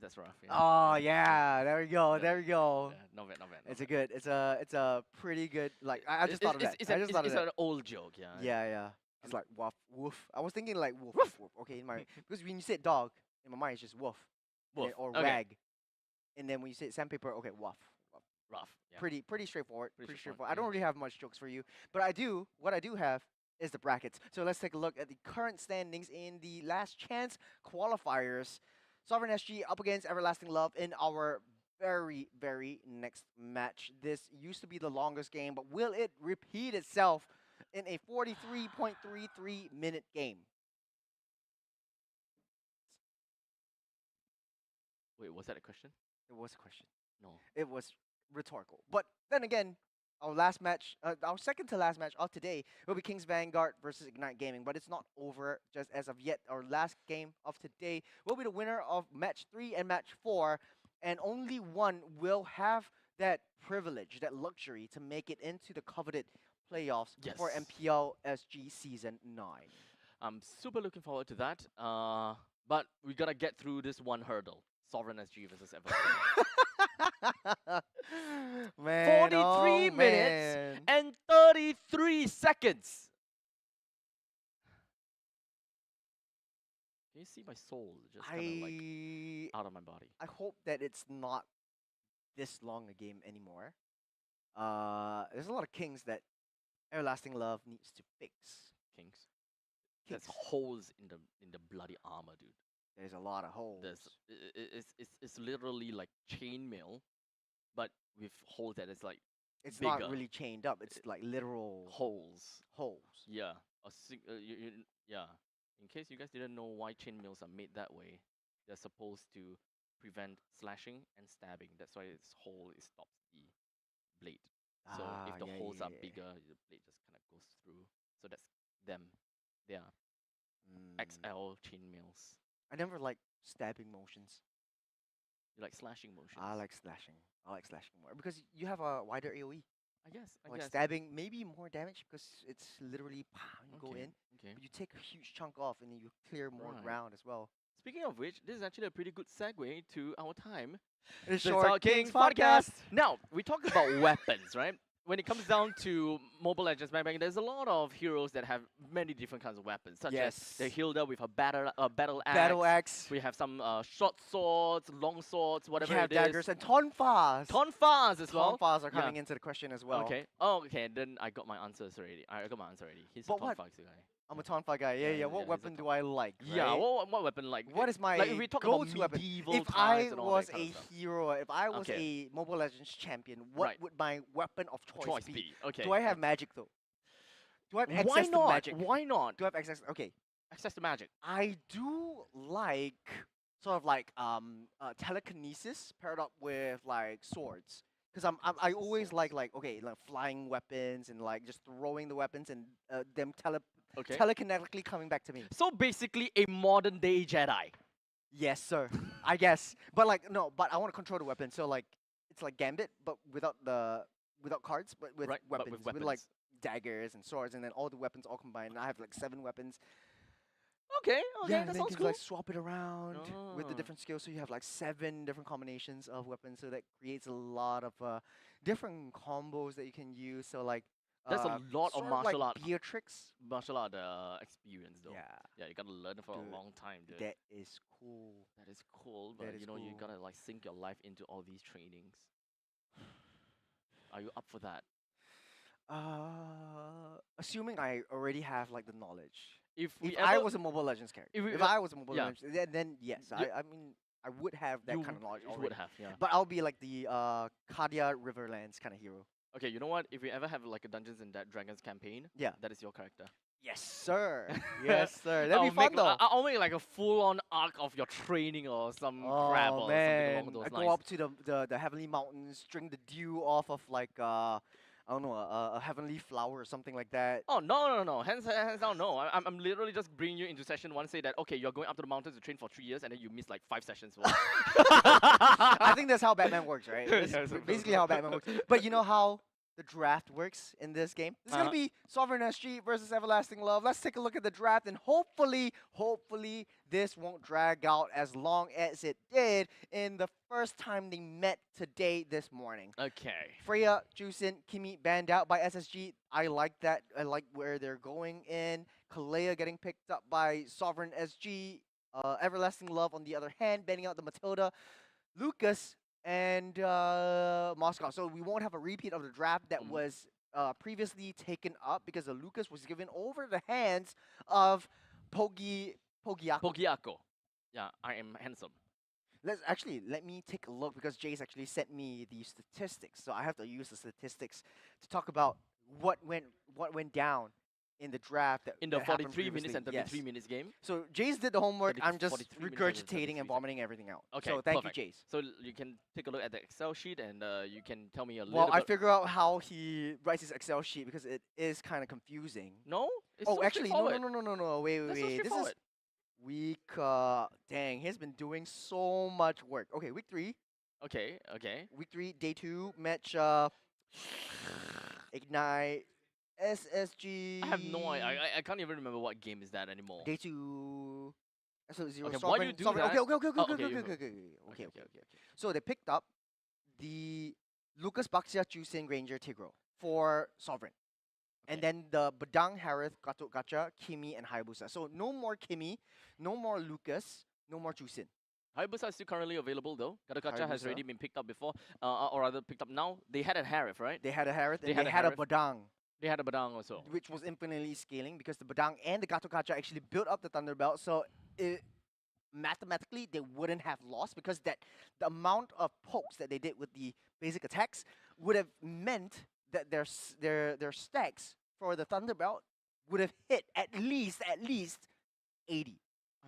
That's rough. Yeah. Oh yeah, there we go, there we go. Yeah, not bad, not bad. It's a good, it's a pretty good, like, I just thought of that. It's I just thought of it's that. an old joke, yeah. Yeah, yeah. It's like woof, woof. I was thinking like woof, woof, woof. Okay, in my because when you said dog, in my mind it's just woof, and Woof. then- or Okay. wag, and then when you say sandpaper, okay, woof. Woof. Rough. Yeah. Pretty straightforward. Pretty Pretty straightforward, straightforward. I don't really have much jokes for you, but what I do have is the brackets. So let's take a look at the current standings in the last chance qualifiers. Sovereign SG up against Everlasting Love in our very next match. This used to be the longest game, but will it repeat itself in a 43.33 minute game? Wait, was that a question? It was a question. No. It was rhetorical. But then again, our last match, our second to last match of today will be Kings Vanguard versus Ignite Gaming. But it's not over just as of yet. Our last game of today will be the winner of match 3 and match 4. And only one will have that privilege, that luxury to make it into the coveted playoffs for Yes. MPL SG Season 9. I'm super looking forward to that. But we gotta get through this one hurdle. Sovereign SG versus Everlasting. Man, 43 oh, minutes man. and 33 seconds. Can you see my soul just kind of like out of my body? I hope that it's not this long a game anymore. There's a lot of kings that Everlasting Love needs to fix. Kings. Kings. There's holes in the bloody armor, dude. There's a lot of holes. It's literally like chainmail, but with holes that is like It's bigger. not really chained up. It's like literal holes. holes. Yeah, yeah. In case you guys didn't know why chainmails are made that way, they're supposed to prevent slashing and stabbing. That's why its hole stops the blade. So if the holes are bigger, the blade just kind of goes through. So that's them. They are XL chainmails. I never like stabbing motions. You like slashing motions? I like slashing. I like slashing more because you have a wider AOE. I guess. Like stabbing, maybe more damage because it's literally you go in, Okay. but you take a huge chunk off and then you clear more Right. ground as well. Speaking of which, this is actually a pretty good segue to our time. The Short Kings podcast. Now, we talked about weapons, right? When it comes down to Mobile Legends, there's a lot of heroes that have many different kinds of weapons, such as the Hilda with a battle axe. Battle axe. We have some short swords, long swords, whatever We have it is. daggers and tonfas. Tonfas as well. Tonfas are coming into the question as well. Okay. Oh, okay. Then I got my answers already. I got my answer already. He's But a what? Tonfa guy. I'm a tonfa guy. Yeah, Yeah, What he's a weapon do I like? Yeah. right? What weapon like? What is my like if we talk about go-to weapon? medieval If times I and all was that kind a of stuff. hero, if I was Okay. a Mobile Legends champion, what Right. would my weapon of choice, Choice be? B. Okay. Do I have magic though? Do I have access Why to not? magic? Why not? Do I have access? Okay, Access to magic. I do like sort of like telekinesis paired up with like swords. Because I always like okay like flying weapons and like just throwing the weapons and them Okay. telekinetically coming back to me. So basically a modern day Jedi. Yes, sir. I guess. But like no, but I want to control the weapon. So like it's like Gambit, but without cards, but with Right, but weapons. with With like weapons. daggers and swords, and then all the weapons all combined. And I have like 7 weapons. Okay, Yeah, okay, and that then you sounds can cool. like swap it around with the Oh. different skills. So you have like 7 different combinations of weapons. So that creates a lot of different combos that you can use. So like That's a lot of sort martial like art. Beatrix. Martial art experience though. Yeah, Yeah, you gotta learn it for Dude, a long time, dude. that is cool. That is cool, but That is you know you cool. gotta like sink your life into all these trainings. Are you up for that? Assuming I already have like the knowledge. If If we I ever, was a Mobile Legends character, if we if e- I was a Mobile yeah. Legends, then yes, You- I mean I would have that kind of knowledge you already. would have, yeah. But I'll be like the Kadia Riverlands kind of hero. Okay, you know what? If we ever have like a Dungeons and Dragons campaign, Yeah. that is your character. Yes, sir. Yes, sir. That'd be fun make, though. I'll make like a full-on arc of your training or some crap Oh or man, something along those I lines. go up to the heavenly mountains, drink the dew off of like I don't know a heavenly flower or something like that. Oh no! Hands down, no. I'm literally just bringing you into session one. Say that okay, you're going up to the mountains to train for 3 years, and then you miss like 5 sessions. I think that's how Batman works, right? That's Yeah, so- basically how Batman works. But you know how the draft works in this game? This is gonna be Sovereign SG versus Everlasting Love. Let's take a look at the draft, and hopefully this won't drag out as long as it did in the first time they met today this morning. Okay. Freya, Jusin, Kimi banned out by SSG. I like that. I like where they're going in. Kalea getting picked up by Sovereign SG. Everlasting Love, on the other hand, banning out the Matilda. Lucas and Moscow. So we won't have a repeat of the draft that was previously taken up because the Lucas was given over the hands of Pogiaco. Pogiaco. Yeah, I am handsome. Let me take a look because Jace actually sent me the statistics. So I have to use the statistics to talk about what went down in the draft In the that happened 43 minutes previously. and 33 minutes game. So Jace did the homework. 30 I'm just 43 minutes and regurgitating 33 and vomiting everything out. Okay, So thank perfect. you, Jace. So you can take a look at the Excel sheet and you can tell me a Well, little I bit. figure out how he writes his Excel sheet because it is kind of confusing. No? It's Oh, so actually, no. straightforward. Wait. That's so This is straightforward. week. Dang, he's been doing so much work. Okay, week 3. Okay. Week 3, day 2, match. Ignite. SSG. I have no idea. I can't even remember what game is that anymore. Day 2. So 0 Okay, why Sovereign. you do Sovereign. that? Okay. Oh, okay, Okay. So they picked up the Lucas Baxia Chusin Ranger Tigro for Sovereign. And Okay. then the Badang Harith Gatot Gacha, Kimi, and Hayabusa. So no more Kimi, no more Lucas, no more Chusin. Hayabusa is still currently available though. Gattaca has Hayabusa. already been picked up before, or rather picked up now. They had a Harith, right? They had a Harith They and had they a had a Harith. Badang, They had a Badang also. which was infinitely scaling because the Badang and the Gatot Gacha actually built up the Thunder Belt. So mathematically they wouldn't have lost because the amount of pokes that they did with the basic attacks would have meant that their stacks for the Thunder Belt would have hit at least 80,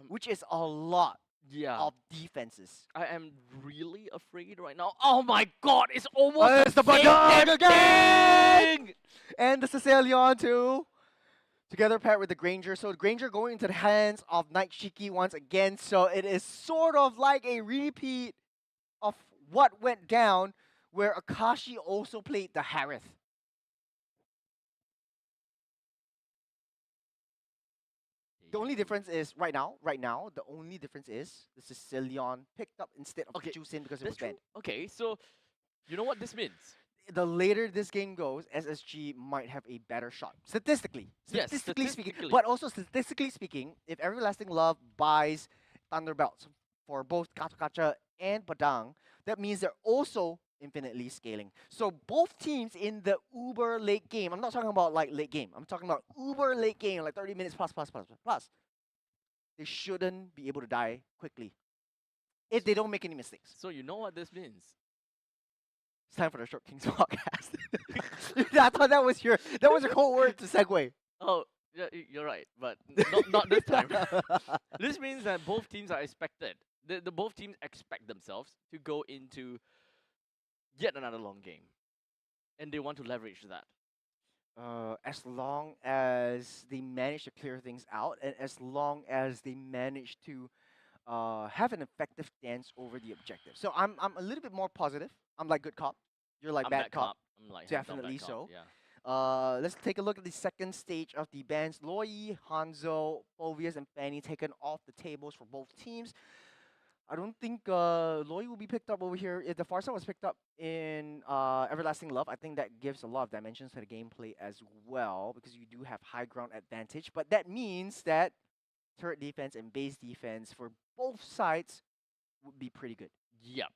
which is a lot Yeah. of defenses. I am really afraid right now. Oh my god, it's almost It's the same Badang damn again! And the Sicilian too. Together paired with the Granger. So the Granger going into the hands of Night Shiki once again. So it is sort of like a repeat of what went down where Akashi also played the Harith. The only difference is right now, the only difference is the Sicilian picked up instead of Okay, Jusin because it That's was banned. true. Okay, so you know what this means? The later this game goes, SSG might have a better shot. Statistically. Yes, Statistically speaking. statistically. But also statistically speaking, if Everlasting Love buys Thunder Belts for both Gato Gacha and Badang, that means they're also infinitely scaling. So both teams in the uber late game, I'm not talking about like late game, I'm talking about uber late game, like 30 minutes plus. They shouldn't be able to die quickly if they don't make any mistakes. So you know what this means? It's time for the Short Kings podcast. I thought that was your code word to segue. Oh, yeah, you're right, but not this time. This means that both teams are expected. The both teams expect themselves to go into yet another long game, and they want to leverage that. As long as they manage to clear things out, and as long as they manage to have an effective dance over the objective. So I'm a little bit more positive. I'm like good cop. You're like I'm bad cop. I'm like hands-on Definitely bad cop, so. Yeah. Let's take a look at the second stage of the bans. Loi, Hanzo, Phovius, and Fanny taken off the tables for both teams. I don't think Loi will be picked up over here. If the Farsa was picked up in Everlasting Love, I think that gives a lot of dimensions to the gameplay as well, because you do have high ground advantage. But that means that turret defense and base defense for both sides would be pretty good. Yeah.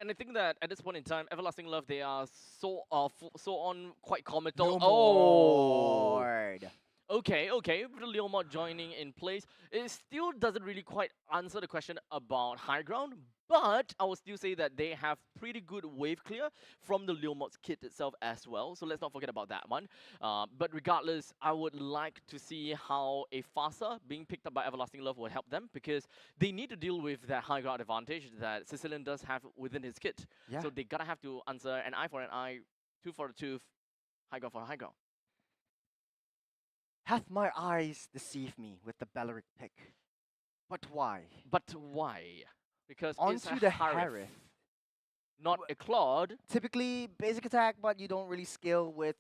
And I think that at this point in time, Everlasting Love, they are so on quite comical. Lord. Okay, with the Leomod joining in place, it still doesn't really quite answer the question about high ground, but I would still say that they have pretty good wave clear from the Leomod's kit itself as well, so let's not forget about that one. But regardless, I would like to see how a Fasa being picked up by Everlasting Love will help them, because they need to deal with that high ground advantage that Sicilian does have within his kit. Yeah. So they gotta have to answer an eye for an eye, tooth for a tooth, high ground for high ground. Hath my eyes deceived me with the Belleric pick? But why? But why? Because it's Onto a the Harith, Harith. not a Claude. Typically basic attack, but you don't really scale with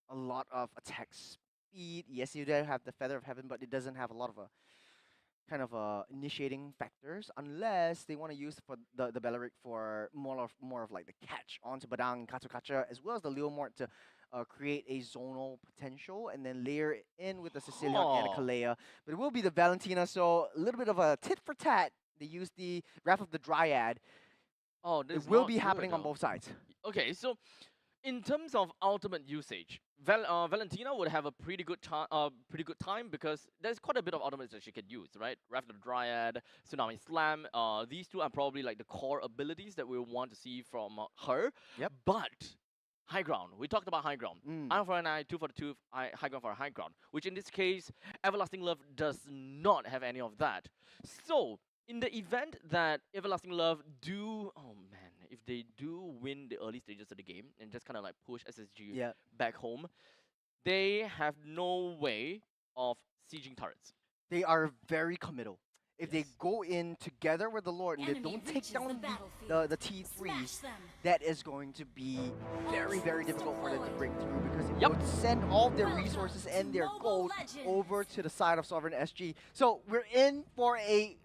a lot of attack speed. Yes, you do have the Feather of Heaven, but it doesn't have a lot of kind of initiating factors, unless they want to use for the Belleric for more of like the catch onto Badang and Katsukacha, as well as the Leomort to create a zonal potential, and then layer in with the Sicilian and the Kalea. But it will be the Valentina, so a little bit of a tit for tat. They use the Wrath of the Dryad. Oh, this It will be happening on both sides. Okay, so in terms of ultimate usage, Valentina would have a pretty good time because there's quite a bit of ultimates that she can use, right? Wrath of the Dryad, Tsunami Slam. These two are probably like the core abilities that we want to see from her. Yep. But high ground. We talked about high ground. Eye for an eye, tooth for the tooth, high ground for a high ground. Which in this case, Everlasting Love does not have any of that. So, in the event that Everlasting Love if they do win the early stages of the game and just kind of like push SSG back home, they have no way of sieging turrets. They are very committal. If they go in together with the Lord and they don't take down the T3s, that is going to be very, very difficult for them to break through, because it would send all their resources and their gold over to the side of Sovereign SG. So we're in for a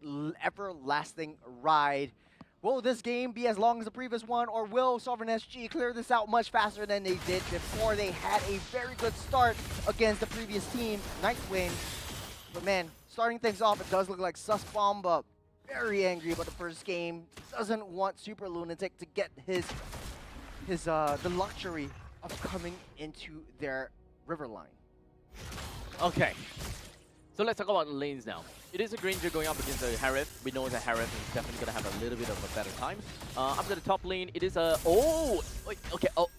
everlasting ride. Will this game be as long as the previous one, or will Sovereign SG clear this out much faster than they did before? They had a very good start against the previous team, Nightwing. But man, starting things off, it does look like Sus Bomba very angry about the first game. Doesn't want Super Lunatic to get the luxury of coming into their river line. Okay. So let's talk about the lanes now. It is a Granger going up against a Harith. We know that Harith is definitely going to have a little bit of a better time. Up to the top lane, it is a...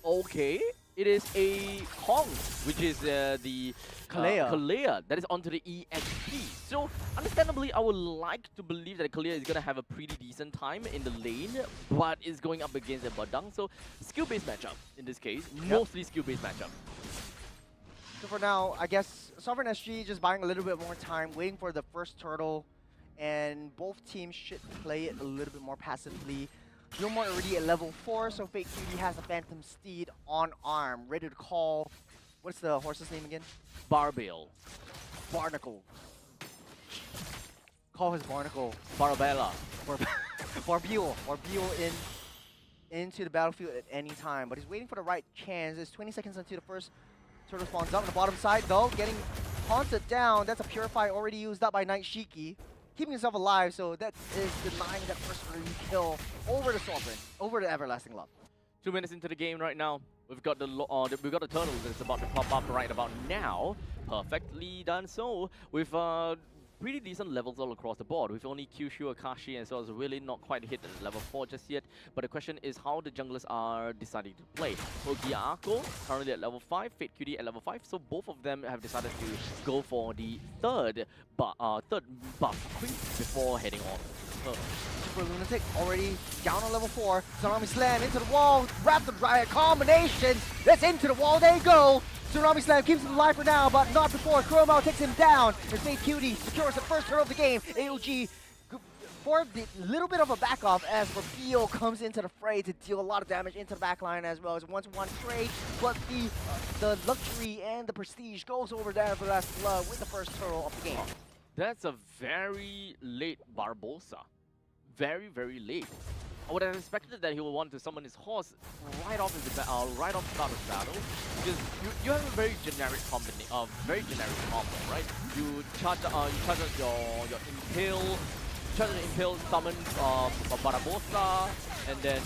okay. It is a Kong, which is the Kalea that is onto the EXP. So, understandably, I would like to believe that Kalea is going to have a pretty decent time in the lane, but is going up against a Badang. So, skill-based matchup in this case, mostly skill-based matchup. So for now, I guess Sovereign SG just buying a little bit more time, waiting for the first turtle, and both teams should play it a little bit more passively. Gilmore already at level 4, so Fake Cutie has a Phantom Steed on arm, ready to call. What's the horse's name again? Barbiel. Barnacle. Call his Barnacle. Barbella. Barbiel into the battlefield at any time, but he's waiting for the right chance. There's 20 seconds until the first turtle spawns up on the bottom side, though, getting haunted down. That's a Purify already used up by Night Shiki, keeping himself alive, so that is denying that first early kill over the Sovereign, over the Everlasting Love. 2 minutes into the game right now. We've got the turtle that's about to pop up right about now. Perfectly done so with pretty decent levels all across the board. We've only Kyushu, Akashi, and so it's really not quite hit level 4 just yet. But the question is how the junglers are deciding to play. Ogiako currently at level 5, Fate Cutie at level 5, so both of them have decided to go for the third buff creep before heading on. Super Lunatic already down on level 4. Tsunami Slam into the wall, Wrap the Dryad combination. That's into the wall, they go. Tsunami Slam keeps him alive for now, but not before Chromao takes him down. And Fate Cutie secures the first turtle of the game. AOG for the little bit of a back off as Fabio comes into the fray to deal a lot of damage into the back line as well as 1-1 trade, but the luxury and the prestige goes over there for Last Blood with the first turtle of the game. That's a very late Barbosa. Very, very late. I would have expected that he would want to summon his horse right off the start of battle, because you have a very generic combo, right? You charge on your impale, charge the impale, summon Barbosa, and then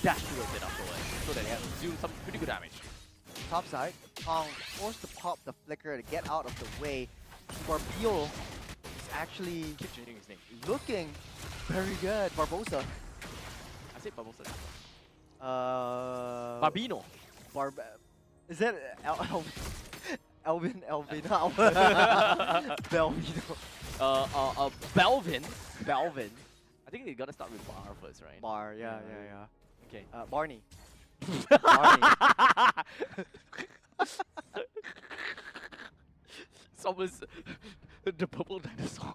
dash towards it afterwards, so that he has to do some pretty good damage. Top side, Kong forced to pop the flicker to get out of the way. Barbio is actually Keep changing his name. looking very good. Barbosa. I say Barbosa. Barbino. Is that Elvin? Belvino. Belvin. I think they gotta start with Bar first, right? Bar, yeah. Okay. Barney. It's almost the purple dinosaur.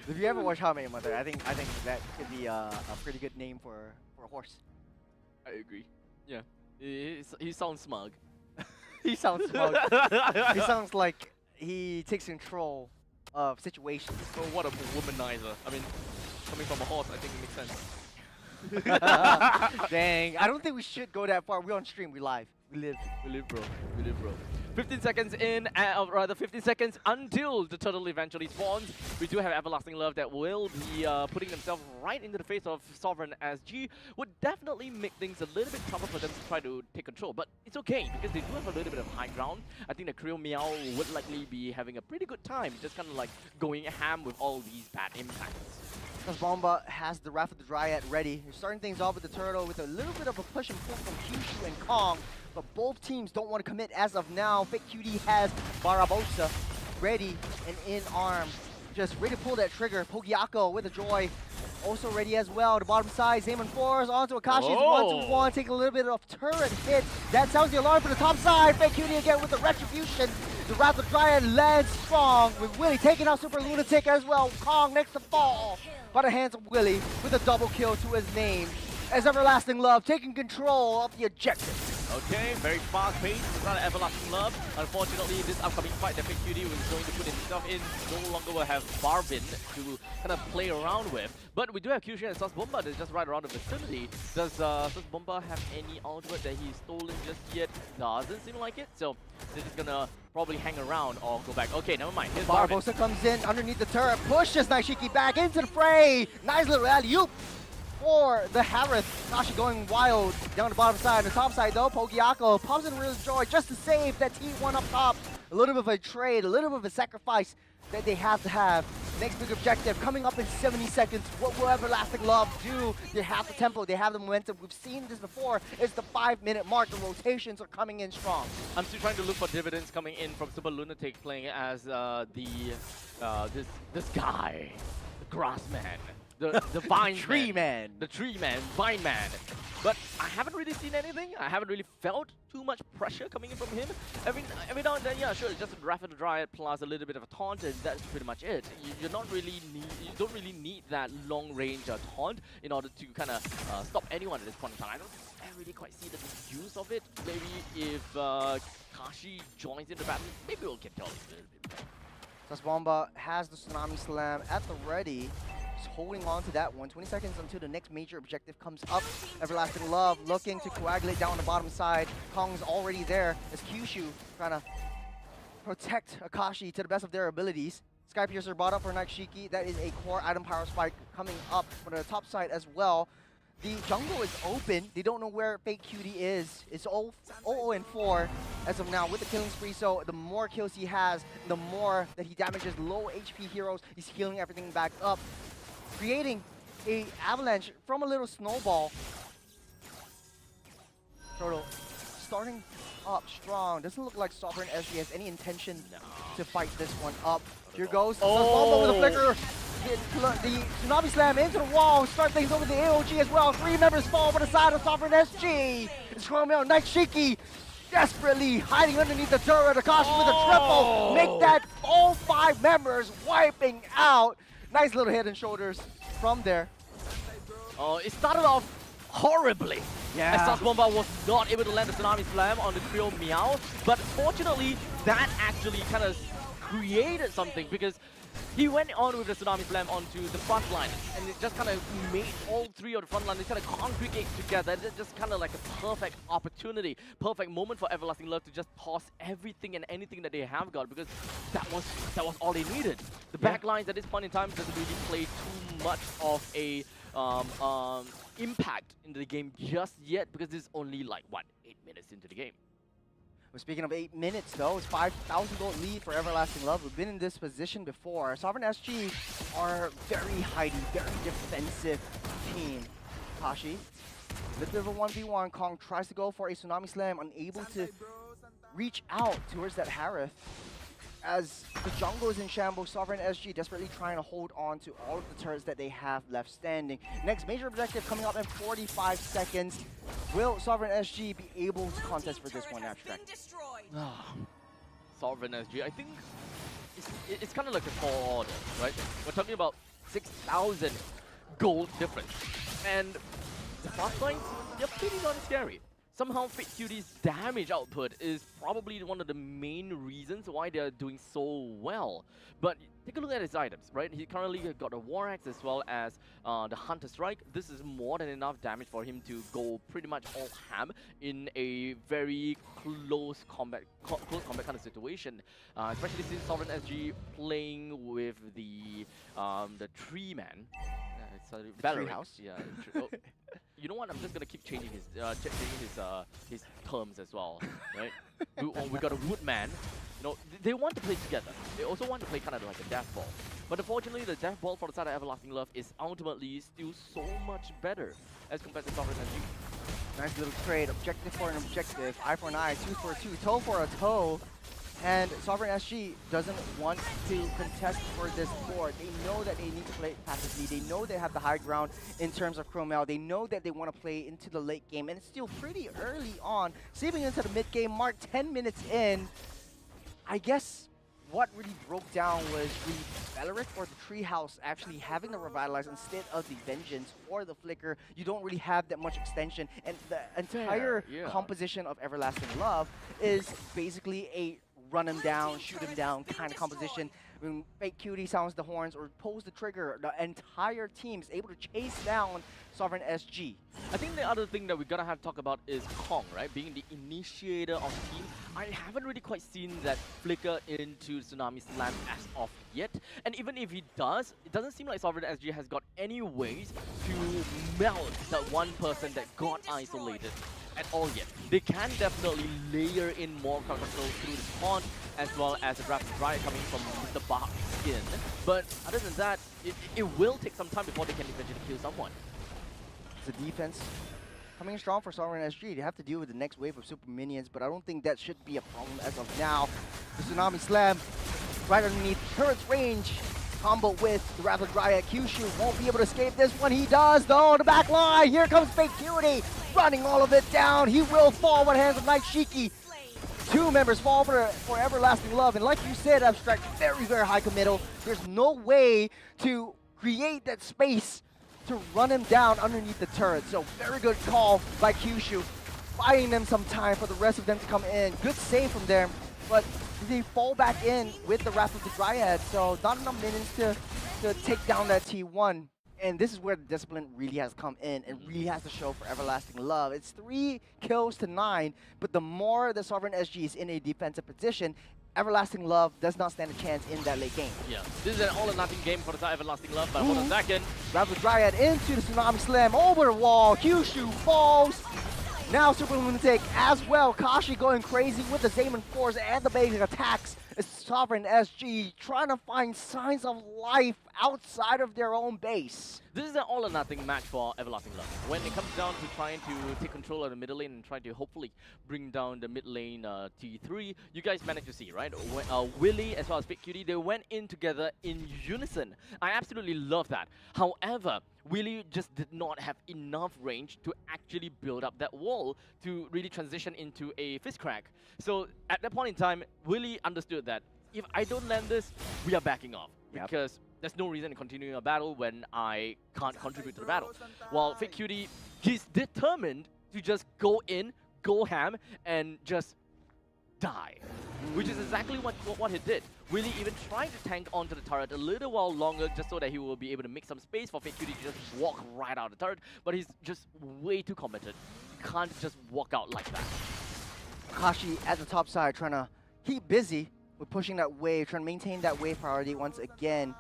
If you ever watch How I Met Your Mother, I think that could be a pretty good name for a horse. I agree. Yeah. He sounds smug. He sounds smug. He sounds like he takes control of situations. So what a womanizer. I mean, coming from a horse, I think it makes sense. Dang, I don't think we should go that far. We're on stream, we live. We live, bro. 15 seconds in, or rather 15 seconds until the turtle eventually spawns. We do have Everlasting Love that will be putting themselves right into the face of Sovereign SG. Would definitely make things a little bit tougher for them to try to take control, but it's okay because they do have a little bit of high ground. I think the Krill Meow would likely be having a pretty good time, just kind of like going ham with all these bad impacts. Bomba has the Wrath of the Dryad ready. You're starting things off with the turtle with a little bit of a push and pull from Kyushu and Kong, but both teams don't want to commit as of now. Fake QD has Barbosa ready and in arm, just ready to pull that trigger. Pogiako with a joy, also ready as well. The bottom side, Zaman Force onto Akashi's 1-1, taking a little bit of turret hit. That sounds the alarm for the top side. Fake QD again with the Retribution. The Wrath of the Dryad lands strong with Willie taking out Super Lunatic as well. Kong next to fall by the hands of Willie with a double kill to his name as Everlasting Love taking control of the objective. Okay, very fast pace. It's not an Everlasting Love. Unfortunately, this upcoming fight that Fake QD was going to put himself in no longer will have Barvin to kind of play around with. But we do have Kyushu and Sus Bomba that's just right around the vicinity. Does Sus Bomba have any ultimate that he's stolen just yet? Doesn't seem like it. So they're just gonna probably hang around or go back. Okay, never mind. Here's Barbosa comes in underneath the turret, pushes Naishiki back into the fray. Nice little alley-oop for the Harith. Nashi going wild down the bottom side. On the top side though, Pogiako pops in Real Joy just to save that T1 up top. A little bit of a trade, a little bit of a sacrifice that they have to have. Next big objective coming up in 70 seconds. What will Everlasting Love do? They have the tempo, they have the momentum. We've seen this before. It's the 5-minute mark. The rotations are coming in strong. I'm still trying to look for dividends coming in from Super Lunatic playing as this guy, the Grass Man. The Vine Tree Man. The Tree Man, Vine Man. But I haven't really seen anything. I haven't really felt too much pressure coming in from him. Every now and then, yeah, sure, it's just a Wrath of the Dryad plus a little bit of a taunt, and that's pretty much it. You don't really need that long range taunt in order to kind of stop anyone at this point in time. I really quite see the use of it. Maybe if Kashi joins in the battle, maybe we'll get Dolly a little bit better. Sus Bomba has the Tsunami Slam at the ready. Just holding on to that one. 20 seconds until the next major objective comes up. Everlasting Love looking to coagulate down on the bottom side. Kong's already there as Kyushu trying to protect Akashi to the best of their abilities. Sky Piercer brought up for Naishiki. That is a core item power spike coming up from the top side as well. The jungle is open. They don't know where Fake QD is. It's 0-4 as of now with the killing spree. So the more kills he has, the more that he damages low HP heroes. He's healing everything back up, creating a avalanche from a little snowball. Turtle starting up strong. Doesn't look like Sovereign SG has any intention to fight this one up. Here goes Bomba with a flicker. The Tsunami Slam into the wall. Start things over the AOG as well. 3 members fall for the side of Sovereign SG. It's Chromeo Naishiki desperately hiding underneath the turret. Akashi with a triple. Make that all 5 members wiping out. Nice little head and shoulders from there. Oh, it started off horribly. Yeah. As Sas Bomba was not able to land the Tsunami Slam on the trio Meow. But fortunately, that actually kind of created something because he went on with the Tsunami Slam onto the front line, and it just kind of made all 3 of the front line kind of congregate together. It's just kind of like a perfect opportunity, perfect moment for Everlasting Love to just toss everything and anything that they have got, because that was all they needed. The back lines at this point in time doesn't really play too much of a impact in the game just yet, because this is only like, what, 8 minutes into the game. Well, speaking of 8 minutes, though, it's 5,000 gold lead for Everlasting Love. We've been in this position before. Sovereign SG are very hidey, very defensive team. Kashi, a little bit of a 1v1. Kong tries to go for a Tsunami Slam, unable to reach out towards that Harith. As the jungle is in shambles, Sovereign SG desperately trying to hold on to all of the turrets that they have left standing. Next major objective coming up in 45 seconds. Will Sovereign SG be able to contest for this one, Abstract? Sovereign SG, I think it's kind of like a tall order, right? We're talking about 6,000 gold difference. And the fast lines, they're pretty darn scary. Somehow Fake Cutie's damage output is probably one of the main reasons why they're doing so well. But take a look at his items, right? He currently got a War Axe as well as the Hunter Strike. This is more than enough damage for him to go pretty much all ham in a very close combat kind of situation. Especially since Sovereign SG playing with the Tree Man. Battery House? Yeah. Oh. You know what? I'm just gonna keep changing his terms as well, right? we got a Woodman. You know, they want to play together. They also want to play kind of like a Death Ball. But unfortunately, the Death Ball for the side of Everlasting Love is ultimately still so much better as compared to Sovereign SG. Nice little trade. Objective for an objective. Eye for an eye. Tooth for a tooth. Toe for a toe. And Sovereign SG doesn't want to contest for this board. They know that they need to play passively. They know they have the high ground in terms of Chromel. They know that they want to play into the late game. And it's still pretty early on. Seeping into the mid-game mark, 10 minutes in. I guess what really broke down was the Beleric or the Treehouse actually having the Revitalize instead of the Vengeance or the Flicker. You don't really have that much extension. And the entire composition of Everlasting Love is basically a run him down, shoot him down kind of composition. When Fake Cutie sounds the horns or pulls the trigger, the entire team is able to chase down Sovereign SG. I think the other thing that we're gonna have to talk about is Kong, right? Being the initiator of the team. I haven't really quite seen that flicker into Tsunami Slam as of yet. And even if he does, it doesn't seem like Sovereign SG has got any ways to melt that one person that got isolated at all yet. They can definitely layer in more crowd control through the spawn, as well as the Rapid Riot coming from Mr. Bach's skin. But other than that, it will take some time before they can eventually kill someone. The defense coming in strong for Sovereign SG. They have to deal with the next wave of super minions, but I don't think that should be a problem as of now. The Tsunami Slam right underneath turret's range. Combo with the Rapid Riot. Kyushu won't be able to escape this one. He does, though. The back line. Here comes Fake Cutie, running all of it down. He will fall with hands of Night Shiki. 2 members fall for Everlasting Love. And like you said, Abstract, very, very high committal. There's no way to create that space to run him down underneath the turret. So very good call by Kyushu, buying them some time for the rest of them to come in. Good save from them, but they fall back in with the Wrath of the Dryad, so not enough minions to take down that T1. And this is where the discipline really has come in and really has to show for Everlasting Love. It's 3 kills to 9, but the more the Sovereign SG is in a defensive position, Everlasting Love does not stand a chance in that late game. Yeah, this is an all-or-nothing game for the side of Everlasting Love, but hold on a second. Grab the Dryad into the Tsunami Slam, over the wall, Kyushu falls. Now Super Lunatic as well. Kashi going crazy with the Zaman Force and the basic attacks. Sovereign SG trying to find signs of life outside of their own base. This is an all-or-nothing match for Everlasting Love. When it comes down to trying to take control of the middle lane and trying to hopefully bring down the mid lane T3, you guys managed to see, right? When, Willy as well as Big Cutie, they went in together in unison. I absolutely love that. However, Willie just did not have enough range to actually build up that wall to really transition into a fist crack. So at that point in time, Willie understood that if I don't land this, we are backing off. Yep. Because there's no reason in continuing a battle when I can't contribute to the battle. While Fake Cutie, he's determined to just go in, go ham, and just die. Which is exactly what he did. Willie even trying to tank onto the turret a little while longer just so that he will be able to make some space for Fake Cutie to just walk right out of the turret, but he's just way too committed. He can't just walk out like that. Akashi at the top side trying to keep busy with pushing that wave, trying to maintain that wave priority once again.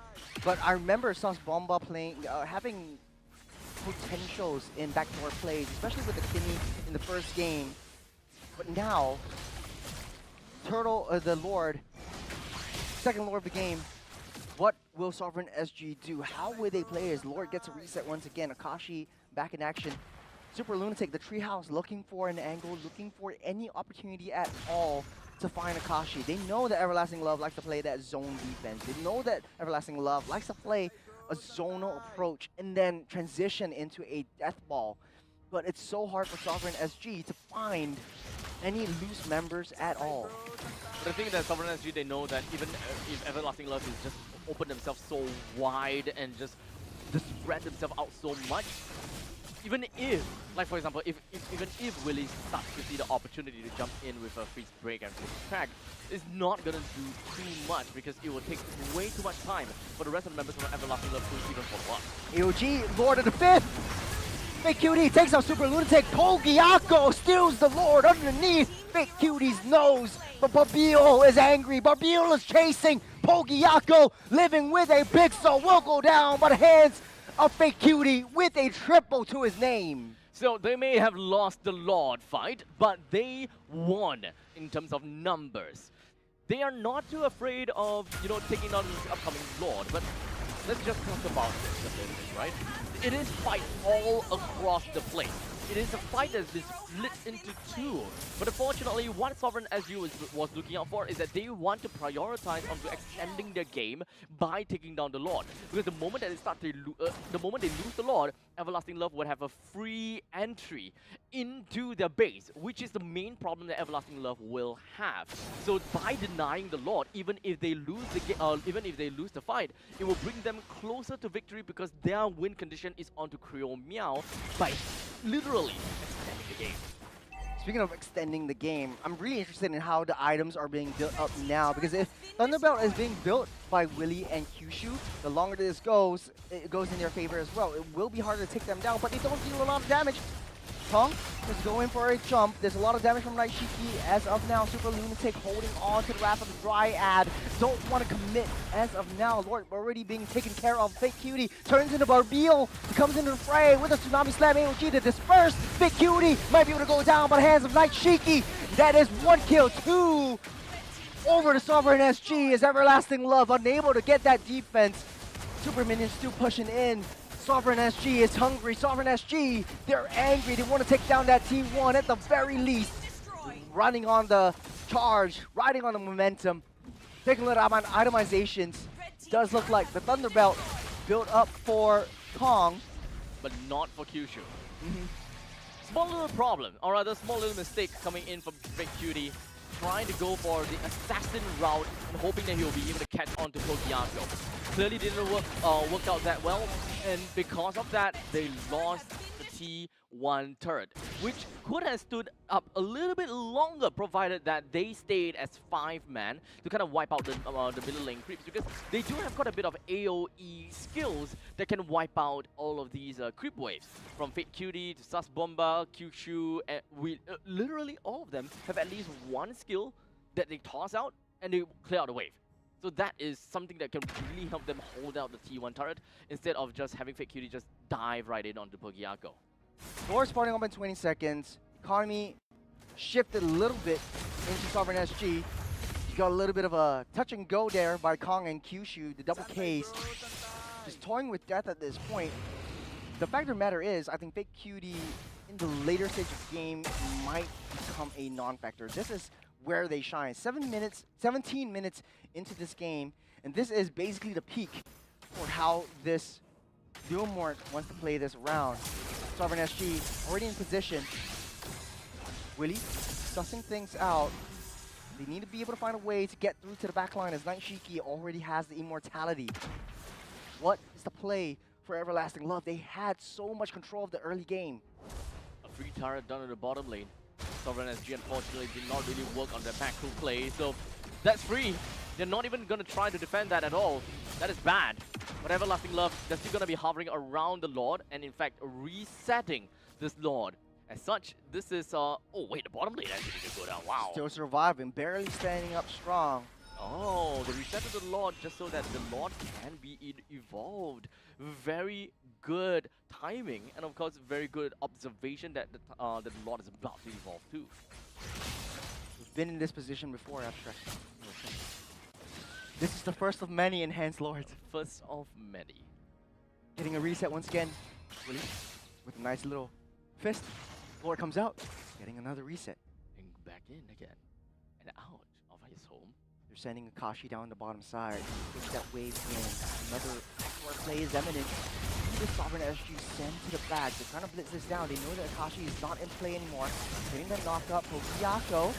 But I remember Sus Bomba playing, having potentials in backdoor plays, especially with the Kimmy in the first game. But now, Turtle, the Lord, second Lord of the game, what will Sovereign SG do? How will they play as Lord gets a reset once again? Akashi back in action. Super Lunatic, the treehouse, looking for an angle, looking for any opportunity at all to find Akashi. They know that Everlasting Love likes to play that zone defense. They know that Everlasting Love likes to play a zonal approach and then transition into a death ball. But it's so hard for Sovereign SG to find any loose members at all. The thing that Sovereign SG, they know that even if Everlasting Love is just open themselves so wide and just spread themselves out so much, even if, like for example, even if Willie starts to see the opportunity to jump in with a freeze break and freeze crack, it's not gonna do too much because it will take way too much time for the rest of the members of Everlasting Love to even follow up. EOG, Lord of the Fifth! Fake Cutie takes out Super Lunatic. Pogiaco steals the Lord underneath Fake Cutie's nose. But Barbiel is angry. Barbiel is chasing. Pogiaco living with a pixel will go down by the hands of Fake Cutie with a triple to his name. So they may have lost the Lord fight, but they won in terms of numbers. They are not too afraid of, taking on this upcoming Lord, but let's just talk about this a little bit, right? It is fight all across the place. It is a fight that's been split into two. But unfortunately, what Sovereign SU was looking out for is that they want to prioritize onto extending their game by taking down the Lord. Because the moment that they start to the moment they lose the Lord, Everlasting Love would have a free entry into their base, which is the main problem that Everlasting Love will have. So by denying the Lord, even if they lose the fight, it will bring them closer to victory because their win condition is onto Creole Meow by literally extending the game. Speaking of extending the game, I'm really interested in how the items are being built up now, because if Thunderbelt is being built by Willie and Kyushu, the longer this goes, it goes in their favor as well. It will be harder to take them down, but they don't deal a lot of damage. Tong is going for a jump. There's a lot of damage from Naishiki as of now. Super Lunatic holding on to the Wrath of the Dryad. Don't want to commit as of now. Lord already being taken care of. Fake Cutie turns into Barbiel. He comes into the fray with a Tsunami Slam AOG to disperse. Fake Cutie might be able to go down by the hands of Naishiki. That is 1 kill, 2 over to Sovereign SG as Everlasting Love unable to get that defense. Super Minions still pushing in. Sovereign SG is hungry. Sovereign SG, they're angry. They want to take down that T1 at the very least. Running on the charge, riding on the momentum. Taking a look at itemizations. Does look like the Thunderbelt built up for Kong, but not for Kyushu. Small little problem, or rather small little mistake coming in from Fake Cutie. Trying to go for the assassin route and hoping that he'll be able to catch on to Pogiaco. Clearly didn't work out that well, and because of that, they lost the T1 turret, which could have stood up a little bit longer provided that they stayed as 5-man to kind of wipe out the middle lane creeps, because they do have quite a bit of AoE skills that can wipe out all of these creep waves. From Fake Cutie to Sus Bomba, Kyushu, and literally all of them have at least one skill that they toss out and they clear out the wave. So that is something that can really help them hold out the T1 turret instead of just having Fake Cutie just dive right in onto Pogiaco. War spawning up in 20 seconds. Economy shifted a little bit into Sovereign SG. You got a little bit of a touch and go there by Kong and Kyushu. The double Ks just toying with death at this point. The fact of the matter is, I think Fake Cutie in the later stage of the game might become a non-factor. This is where they shine. 17 minutes into this game, and this is basically the peak for how this Leomort wants to play this round. Sovereign SG already in position. Willie sussing things out. They need to be able to find a way to get through to the back line as Night Shiki already has the immortality. What is the play for Everlasting Love? They had so much control of the early game. A free turret done in the bottom lane. Sovereign SG unfortunately did not really work on their backfill play, so that's free. They're not even going to try to defend that at all. That is bad. But Everlasting Love, they're still going to be hovering around the Lord and in fact resetting this Lord. As such, this is, oh wait, the bottom lane actually did go down, wow. Still surviving, barely standing up strong. Oh, they resetted the Lord just so that the Lord can be evolved. Very good timing, and of course, very good observation that the Lord is about to evolve too. We've been in this position before, Abstract. This is the first of many enhanced Lords. First of many. Getting a reset once again. Willie with a nice little fist. Lord comes out, getting another reset. And back in again, and out of his home. They're sending Akashi down the bottom side. Push that wave in. Another backdoor play is imminent. The Sovereign SG send to the back. They're trying to blitz this down. They know that Akashi is not in play anymore. Getting the knockup. Pogiaco.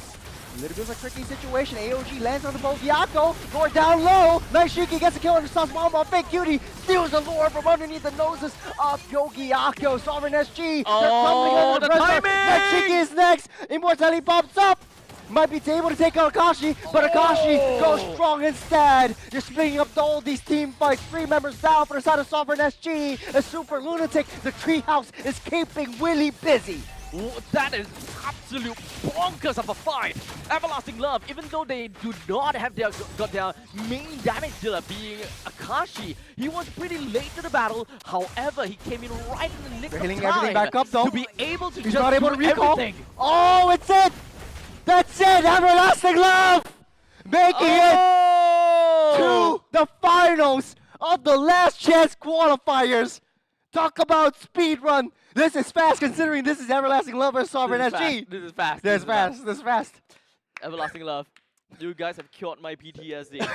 A little bit of a tricky situation. AOG lands on the Pogiaco. Lord down low. Night Shiki gets a kill on the Sus Mamba. Fake Cutie steals the Lord from underneath the noses of Pogiaco. Sovereign SG. Oh, they're the pressure. timing! Night Shiki is next. Immortality pops up. Might be able to take out Akashi, but Akashi goes strong instead. You're splitting up all these team fights. 3 members down for the side of Sovereign SG. A super lunatic. The treehouse is keeping Willie busy. Ooh, that is absolute bonkers of a fight. Everlasting Love, even though they do not have their main damage dealer being Akashi, he was pretty late to the battle. However, he came in right in the nick of Healing time everything back up though. to be able to He's just not able do to recall. everything. Oh, it's it! That's it! Everlasting Love! Making it to the finals of the last chance qualifiers. Talk about speed run. This is fast considering this is Everlasting Love versus Sovereign SG. This is fast. This is fast. This is fast. Everlasting Love, you guys have cured my PTSD.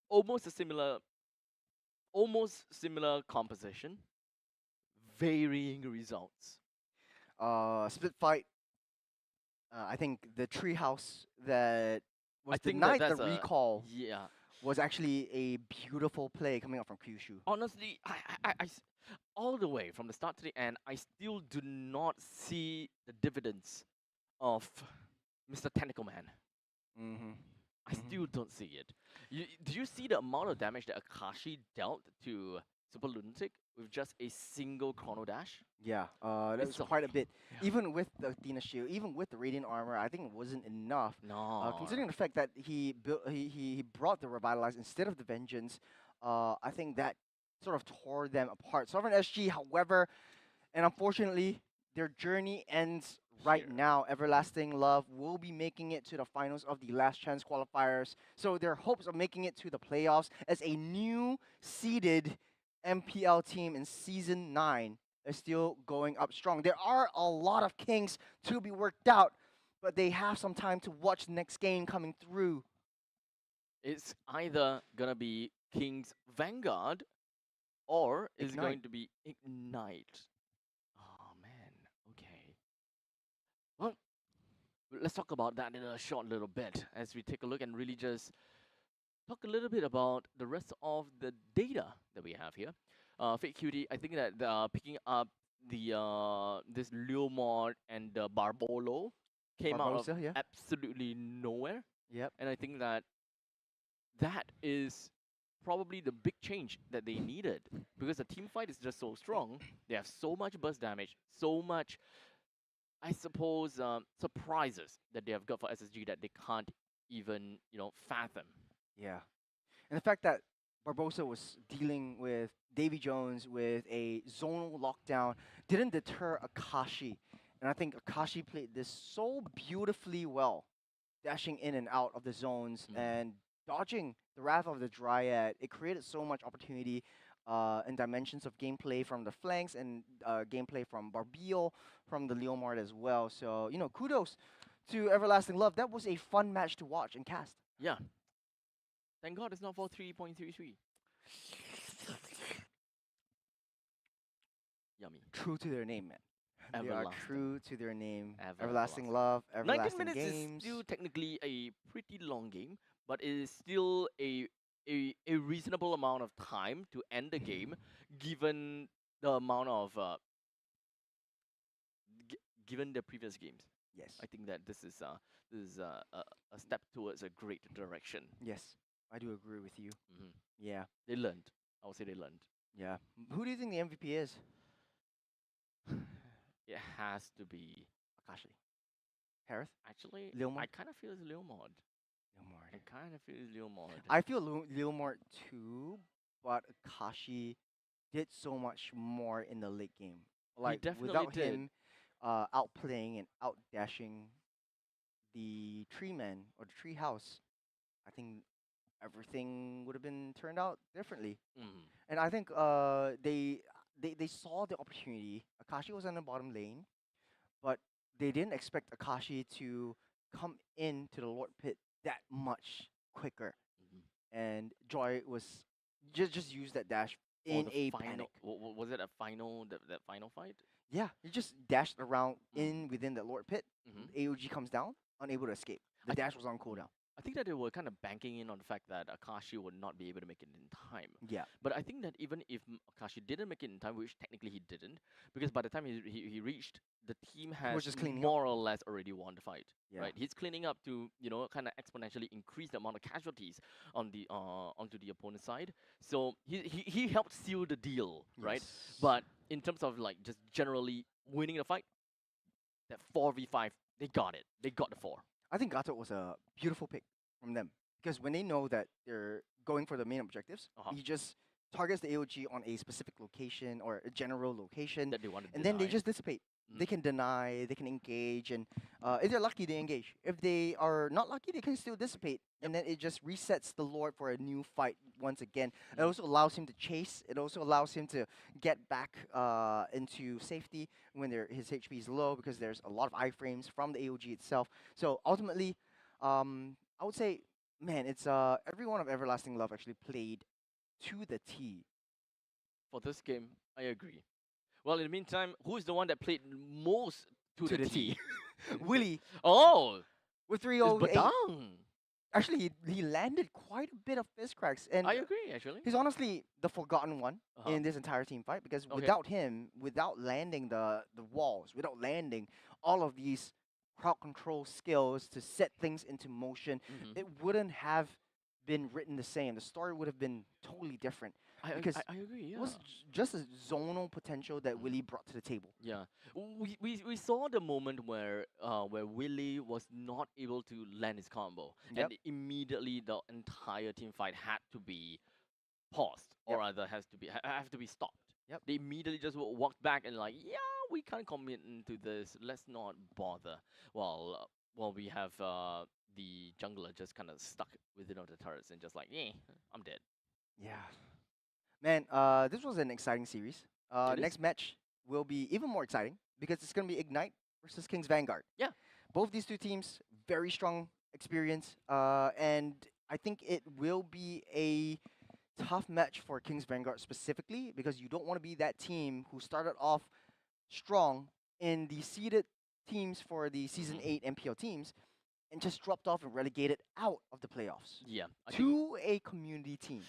Almost similar composition, varying results. Split fight. I think the treehouse that was I think denied that's the recall Yeah. was actually a beautiful play coming up from Kyushu. Honestly, all the way from the start to the end, I still do not see the dividends of Mr. Tentacle Man. Mm-hmm. I still don't see it. Do you see the amount of damage that Akashi dealt to Super Lunatic with just a single Chrono Dash? Yeah, that It's was a- quite a bit. yeah. Even with the Athena shield, even with the Radiant armor, I think it wasn't enough. No. Considering the fact that he brought the Revitalize instead of the Vengeance, I think that sort of tore them apart. Sovereign SG, however, and unfortunately, their journey ends right Here. now. Everlasting Love will be making it to the finals of the last chance qualifiers. So their hopes of making it to the playoffs as a new seeded MPL team in Season 9 is still going up strong. There are a lot of Kings to be worked out, but they have some time to watch the next game coming through. It's either gonna be King's Vanguard or it's Ignite. going to be Ignite. Oh man, okay. Well, let's talk about that in a short little bit as we take a look and really just talk a little bit about the rest of the data that we have here. Fake Cutie, I think that picking up the this Leomord and the Barbolo came out of Barbosa, yeah. absolutely nowhere. Yep. And I think that that is probably the big change that they needed because the team fight is just so strong. They have so much burst damage, so much, I suppose, surprises that they have got for SSG that they can't even, fathom. Yeah. And the fact that Barbosa was dealing with Davy Jones with a zonal lockdown didn't deter Akashi. And I think Akashi played this so beautifully well, dashing in and out of the zones and dodging the Wrath of the Dryad. It created so much opportunity and dimensions of gameplay from the flanks and gameplay from Barbiel, from the Leomard as well. So, kudos to Everlasting Love. That was a fun match to watch and cast. Yeah. Thank God it's not for 3.33. Yummy. True to their name, man. They are Everlasting. true to their name. Everlasting. Love, 19 everlasting minutes games. is still technically a pretty long game, but it is still a reasonable amount of time to end the game, given the amount of given the previous games. Yes. I think that this is a step towards a great direction. Yes, I do agree with you. Hmm. Yeah, They learned. I would say they learned. yeah. Who do you think the MVP is? It has to be Akashi. Harith? actually. Leomord? I kind of feel it's Leomord. Leomord. I kind of feel it's Leomord. I feel Leomord too, but Akashi did so much more in the late game. Like definitely without did. him outplaying and outdashing the tree man or the tree house, I think everything would have been turned out differently. Mhm. And I think they saw the opportunity. Akashi was in the bottom lane, but they didn't expect Akashi to come into the Lord Pit that much quicker. Mhm. And Joy was just use that dash For in the a final, panic. was it a final that final fight? Yeah, he just dashed around Mm. within the Lord Pit. Mhm. AOG comes down, unable to escape. The I- dash was on cooldown. I think that they were kind of banking in on the fact that Akashi would not be able to make it in time. Yeah. But I think that even if Akashi didn't make it in time, which technically he didn't, because by the time he reached, the team has just cleaning up. more or less already won the fight. Yeah. Right? He's cleaning up to kind of exponentially increase the amount of casualties on the onto the opponent's side. So he helped seal the deal, right? Yes. But in terms of like just generally winning the fight, that 4v5, they got it. They got the 4. I think Gato was a beautiful pick from them because when they know that they're going for the main objectives, Uh-huh. he just targets the AOG on a specific location or a general location, That they want to and then they deny. just dissipate. They Mhm. can deny, they can engage, and if they're lucky, they engage. If they are not lucky, they can still dissipate, and then it just resets the Lord for a new fight once again. It Mhm. also allows him to chase. It also allows him to get back into safety when his HP is low because there's a lot of iframes from the AOG itself. So ultimately, I would say, man, it's every one of Everlasting Love actually played to the T. For this game, I agree. Well, in the meantime, who's the one that played most to the T? Willie Oh, with it's 308. Badang. Actually, he landed quite a bit of fist cracks, and I agree, actually. he's honestly the forgotten one Uh-huh. in this entire team fight because Okay. without him, without landing the walls, without landing all of these crowd control skills to set things into motion, Mhm. it wouldn't have been written the same. The story would have been totally different. because I agree, yeah. It was just a zonal potential that Mhm. Willie brought to the table. Yeah, we saw the moment where Willie was not able to land his combo, Yep. and immediately the entire team fight had to be paused, or Yep. rather have to be stopped. Yep. They immediately just walked back and like, yeah, we can't commit into this. Let's not bother. While we have the jungler just kind of stuck within of the turrets and just like, yeah, I'm dead. Yeah. Man, this was an exciting series. It is. Next match will be even more exciting because it's going to be Ignite versus Kings Vanguard. Yeah. Both these two teams, very strong experience. And I think it will be a tough match for Kings Vanguard specifically because you don't want to be that team who started off strong in the seeded teams for the Season Mhm. 8 MPL teams and just dropped off and relegated out of the playoffs Yeah, I think to a community team,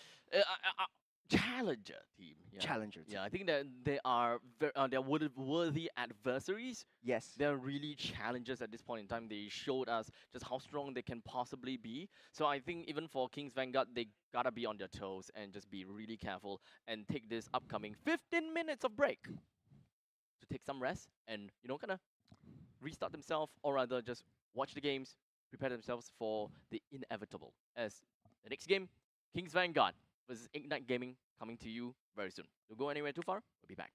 challenger team. Yeah. challenger team. Yeah, I think that they are they're worthy adversaries. Yes. They're really challengers at this point in time. They showed us just how strong they can possibly be. So I think even for Kings Vanguard, they gotta be on their toes and just be really careful and take this upcoming 15 minutes of break to take some rest and kind of restart themselves, or rather just watch the games, prepare themselves for the inevitable. As the next game, Kings Vanguard versus Ignite Gaming, coming to you very soon. Don't go anywhere too far. We'll be back.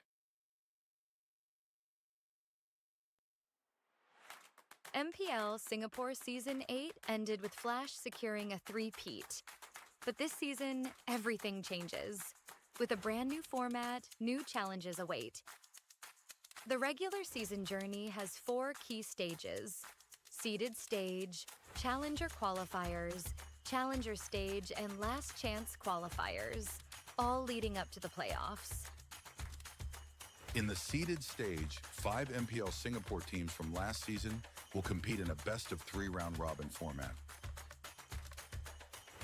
MPL Singapore Season 8 ended with Flash securing a three-peat. But this season, everything changes. With a brand new format, new challenges await. The regular season journey has 4 key stages: seeded stage, challenger qualifiers, challenger stage, and last chance qualifiers, all leading up to the playoffs. In the seeded stage, 5 MPL Singapore teams from last season will compete in a best-of-3 round-robin format.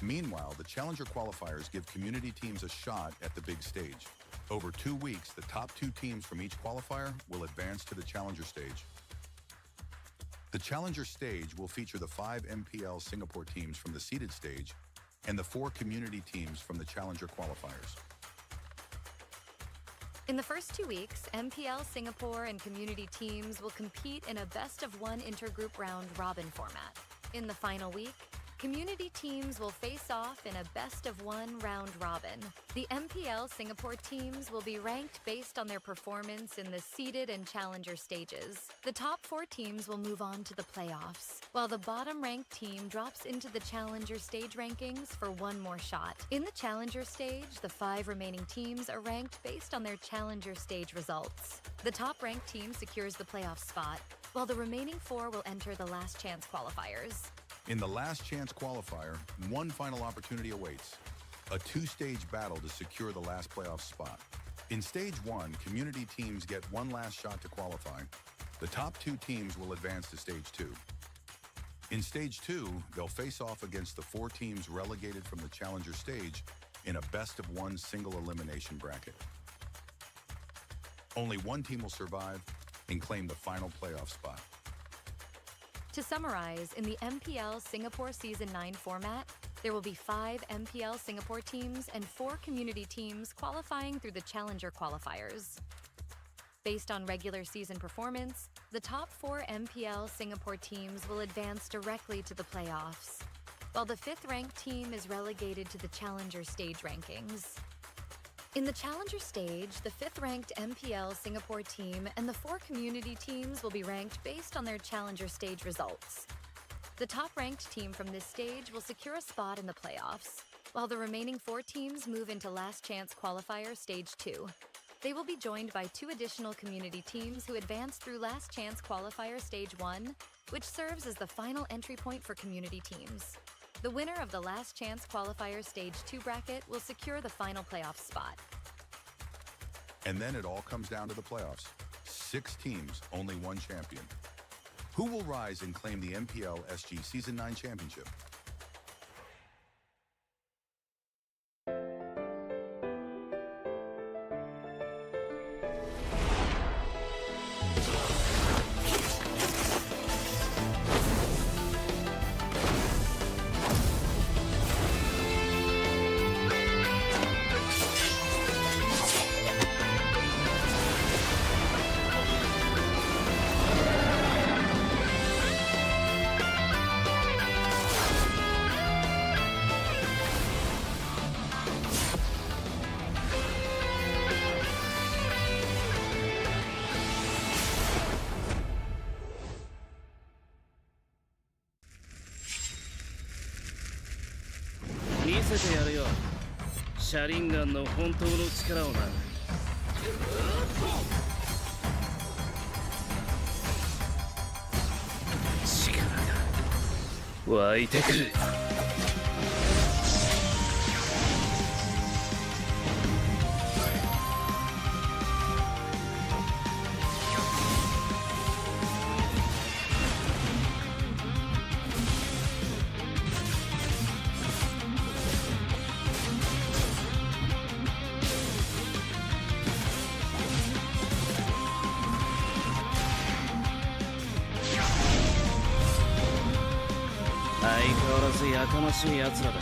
Meanwhile, the challenger qualifiers give community teams a shot at the big stage. Over 2 weeks, the top 2 teams from each qualifier will advance to the challenger stage. The challenger stage will feature the 5 MPL Singapore teams from the seeded stage and the 4 community teams from the challenger qualifiers. In the first 2 weeks, MPL Singapore and community teams will compete in a best-of-1 intergroup round-robin format. In the final week, community teams will face off in a best-of-1 round-robin. The MPL Singapore teams will be ranked based on their performance in the seeded and challenger stages. The top 4 teams will move on to the playoffs, while the bottom-ranked team drops into the challenger stage rankings for one more shot. In the challenger stage, the 5 remaining teams are ranked based on their challenger stage results. The top-ranked team secures the playoff spot, while the remaining 4 will enter the last chance qualifiers. In the last chance qualifier, one final opportunity awaits: a 2-stage battle to secure the last playoff spot. In stage 1, community teams get one last shot to qualify. The top 2 teams will advance to stage 2. In stage 2, they'll face off against the 4 teams relegated from the challenger stage in a best-of-1 single elimination bracket. Only one team will survive and claim the final playoff spot. To summarize, in the MPL Singapore Season 9 format, there will be 5 MPL Singapore teams and 4 community teams qualifying through the challenger qualifiers. Based on regular season performance, the top 4 MPL Singapore teams will advance directly to the playoffs, while the 5th-ranked team is relegated to the challenger stage rankings. In the challenger stage, the 5th-ranked MPL Singapore team and the 4 community teams will be ranked based on their challenger stage results. The top-ranked team from this stage will secure a spot in the playoffs, while the remaining 4 teams move into last chance qualifier stage 2. They will be joined by 2 additional community teams who advance through last chance qualifier stage 1, which serves as the final entry point for community teams. The winner of the last chance qualifier stage 2 bracket will secure the final playoff spot. And then it all comes down to the playoffs. 6 teams, only one champion. Who will rise and claim the MPL SG Season 9 championship?見せてやるよ、シャリンガンの本当の力をな。力が湧いてくる。相変わらずやかましい奴らだ。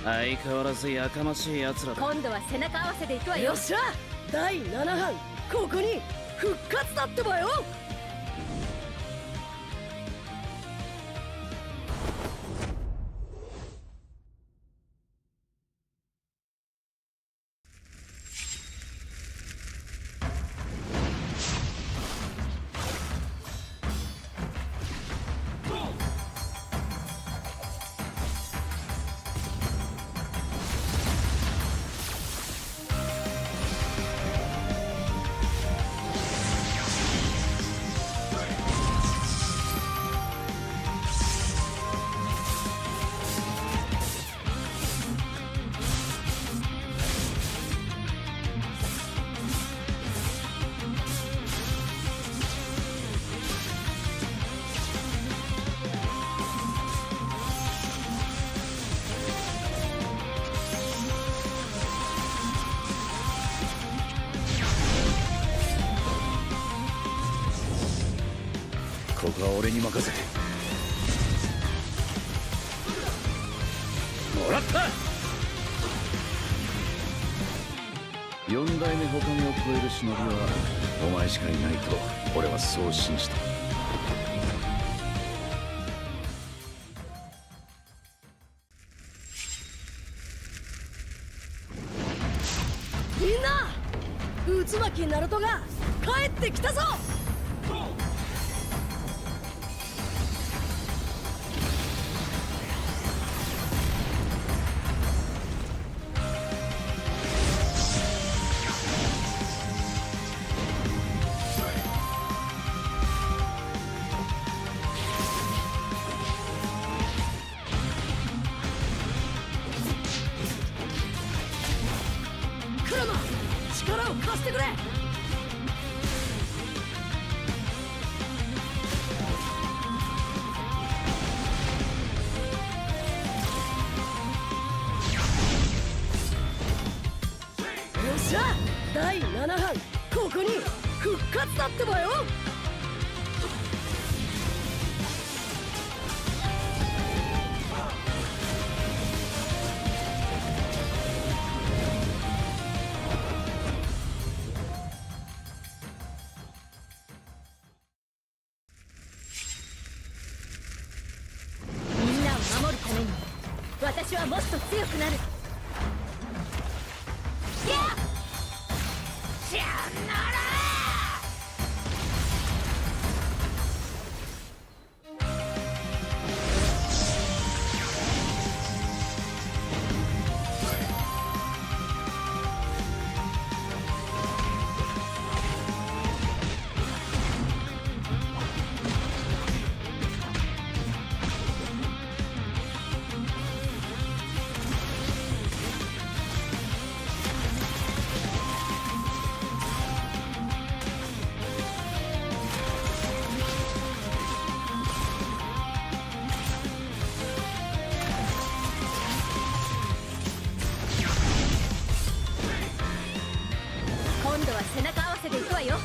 相変わらずやかましい奴らだ。今度は背中合わせでいくわよ。よっしゃ第7班ここに復活だってばよ。ここは俺に任せてもらった。4代目ほかげを超える忍びはお前しかいないと俺はそう信じた。みんな渦巻きナルトが帰ってきたぞ。クラマ力を貸してくれ。よっしゃ第7班ここに復活だってばよ。みんなを守るために私はもっと強くなる。やっしゃなら今度は背中合わせでいくわよ。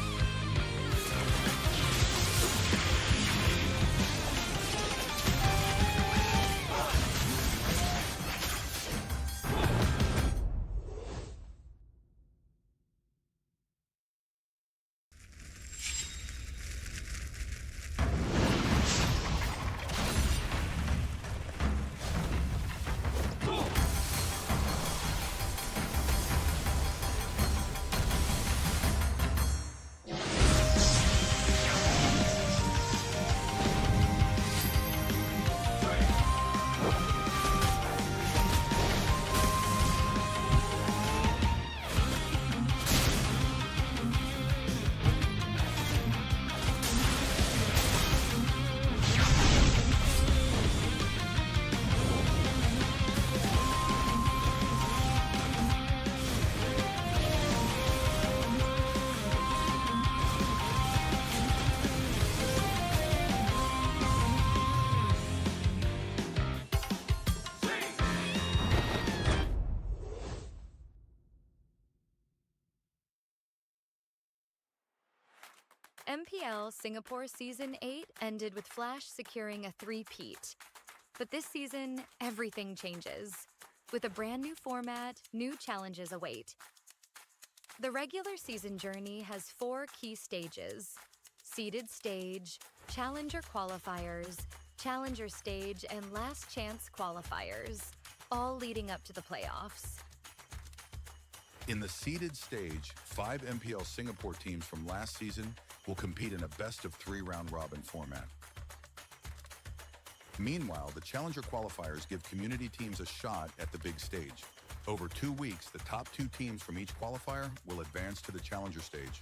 MPL Singapore Season 8 ended with Flash securing a three-peat. But this season, everything changes. With a brand new format, new challenges await. The regular season journey has 4 key stages: seeded stage, challenger qualifiers, challenger stage, and last chance qualifiers, all leading up to the playoffs. In the seeded stage, 5 MPL Singapore teams from last season will compete in a best-of-3 round-robin format. Meanwhile, the challenger qualifiers give community teams a shot at the big stage. Over 2 weeks, the top 2 teams from each qualifier will advance to the challenger stage.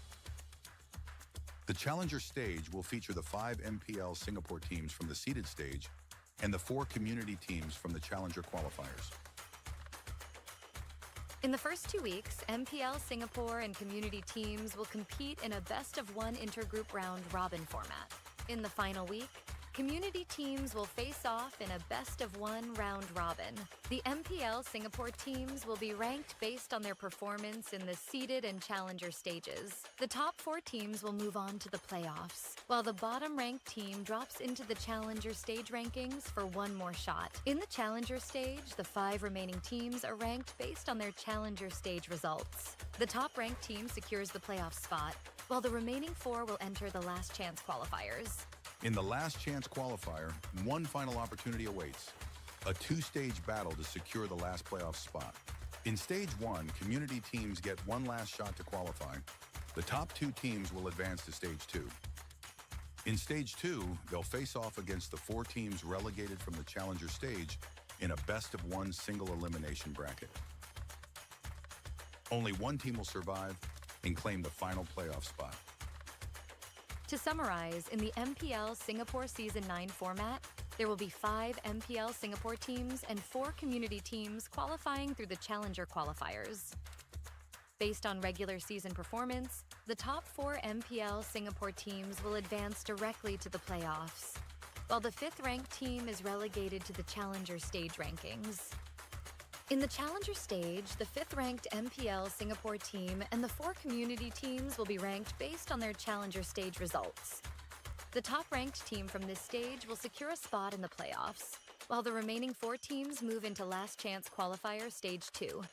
The challenger stage will feature the 5 MPL Singapore teams from the seeded stage and the 4 community teams from the challenger qualifiers. In the first 2 weeks, MPL Singapore and community teams will compete in a best-of-1 intergroup round-robin format. In the final week, community teams will face off in a best-of-1 round-robin. The MPL Singapore teams will be ranked based on their performance in the seeded and challenger stages. The top 4 teams will move on to the playoffs, while the bottom-ranked team drops into the challenger stage rankings for 1 more shot. In the challenger stage, the 5 remaining teams are ranked based on their challenger stage results. The top-ranked team secures the playoff spot, while the remaining 4 will enter the last chance qualifiers. In the last chance qualifier, 1 final opportunity awaits: a 2-stage battle to secure the last playoff spot. In stage 1, community teams get 1 last shot to qualify. The top 2 teams will advance to stage 2. In stage 2, they'll face off against the 4 teams relegated from the challenger stage in a best-of-1 single elimination bracket. Only 1 team will survive and claim the final playoff spot. To summarize, in the MPL Singapore Season 9 format, there will be 5 MPL Singapore teams and 4 community teams qualifying through the challenger qualifiers. Based on regular season performance, the top 4 MPL Singapore teams will advance directly to the playoffs, while the 5th-ranked team is relegated to the challenger stage rankings. In the challenger stage, the 5th-ranked MPL Singapore team and the 4 community teams will be ranked based on their challenger stage results. The top-ranked team from this stage will secure a spot in the playoffs, while the remaining 4 teams move into last chance qualifier stage 2.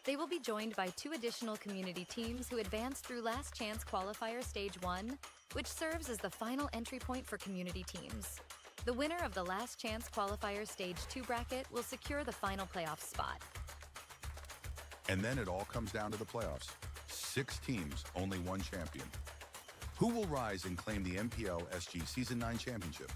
They will be joined by 2 additional community teams who advance through last chance qualifier stage 1, which serves as the final entry point for community teams. The winner of the last chance qualifier stage 2 bracket will secure the final playoff spot. And then it all comes down to the playoffs. 6 teams, only 1 champion. Who will rise and claim the MPL SG Season 9 championship?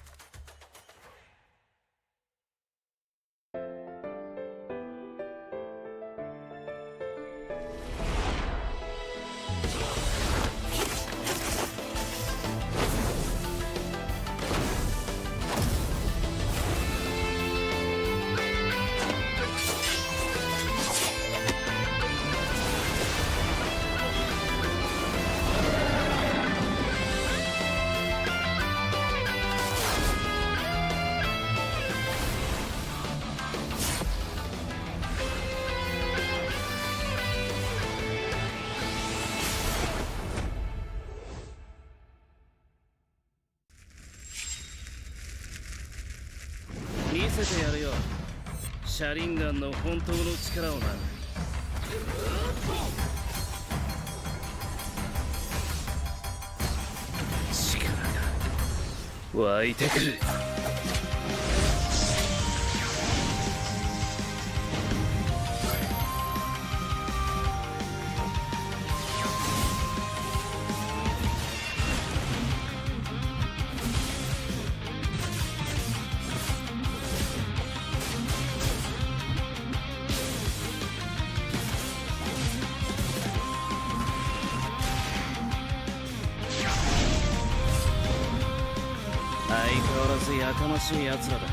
見せてやるよ、シャリンガンの本当の力をな。力が湧いてくる。相変わらずやかましい奴らだ。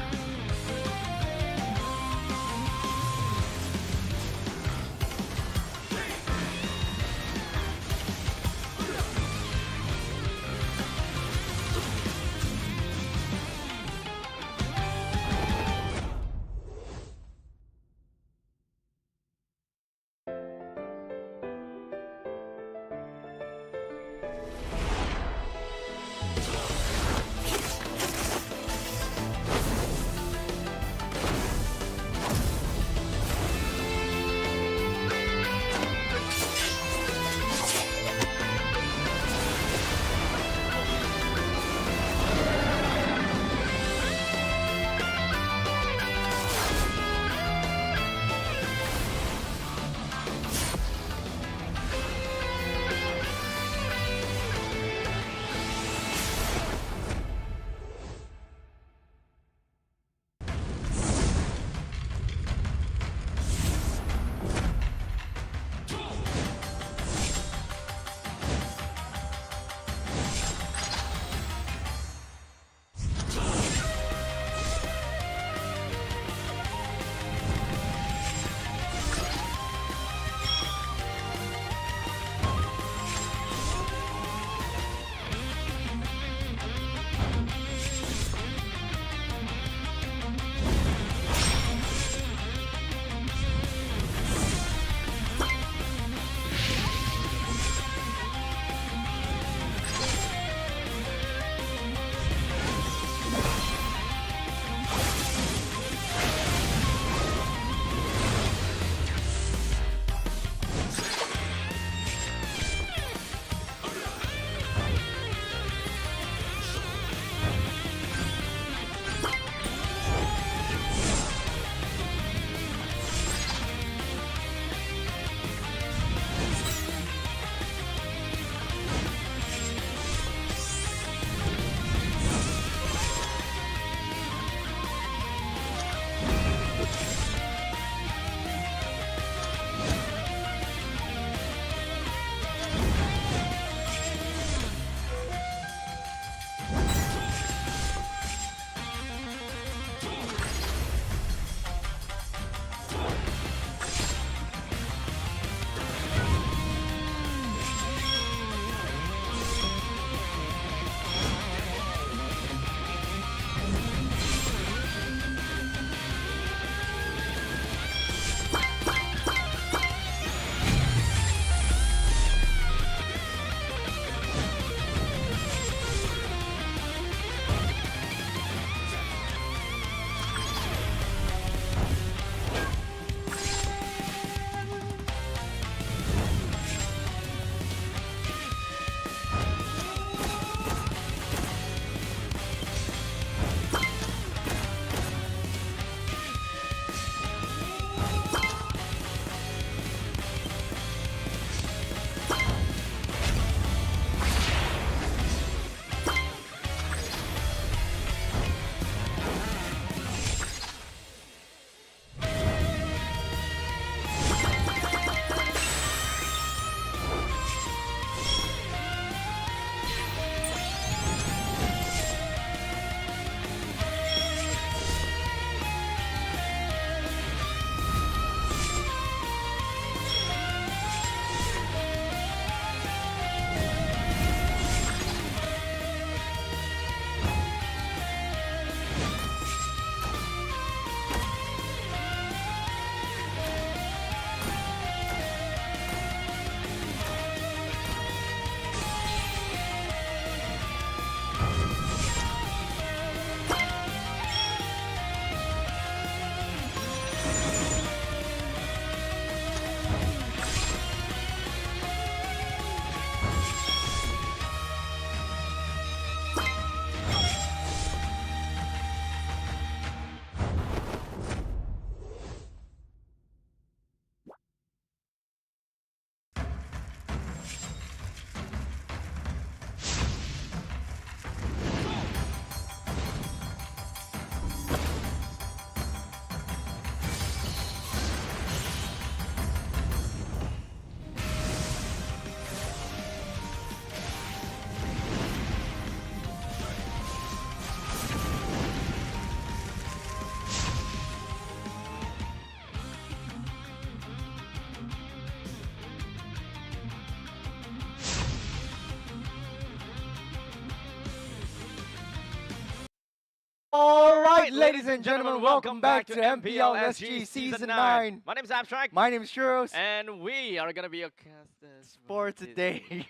All right, ladies and gentlemen, welcome back to MPL SG Season 9. My name's Abstract. My name is Churros. And we are going to be your casters For today,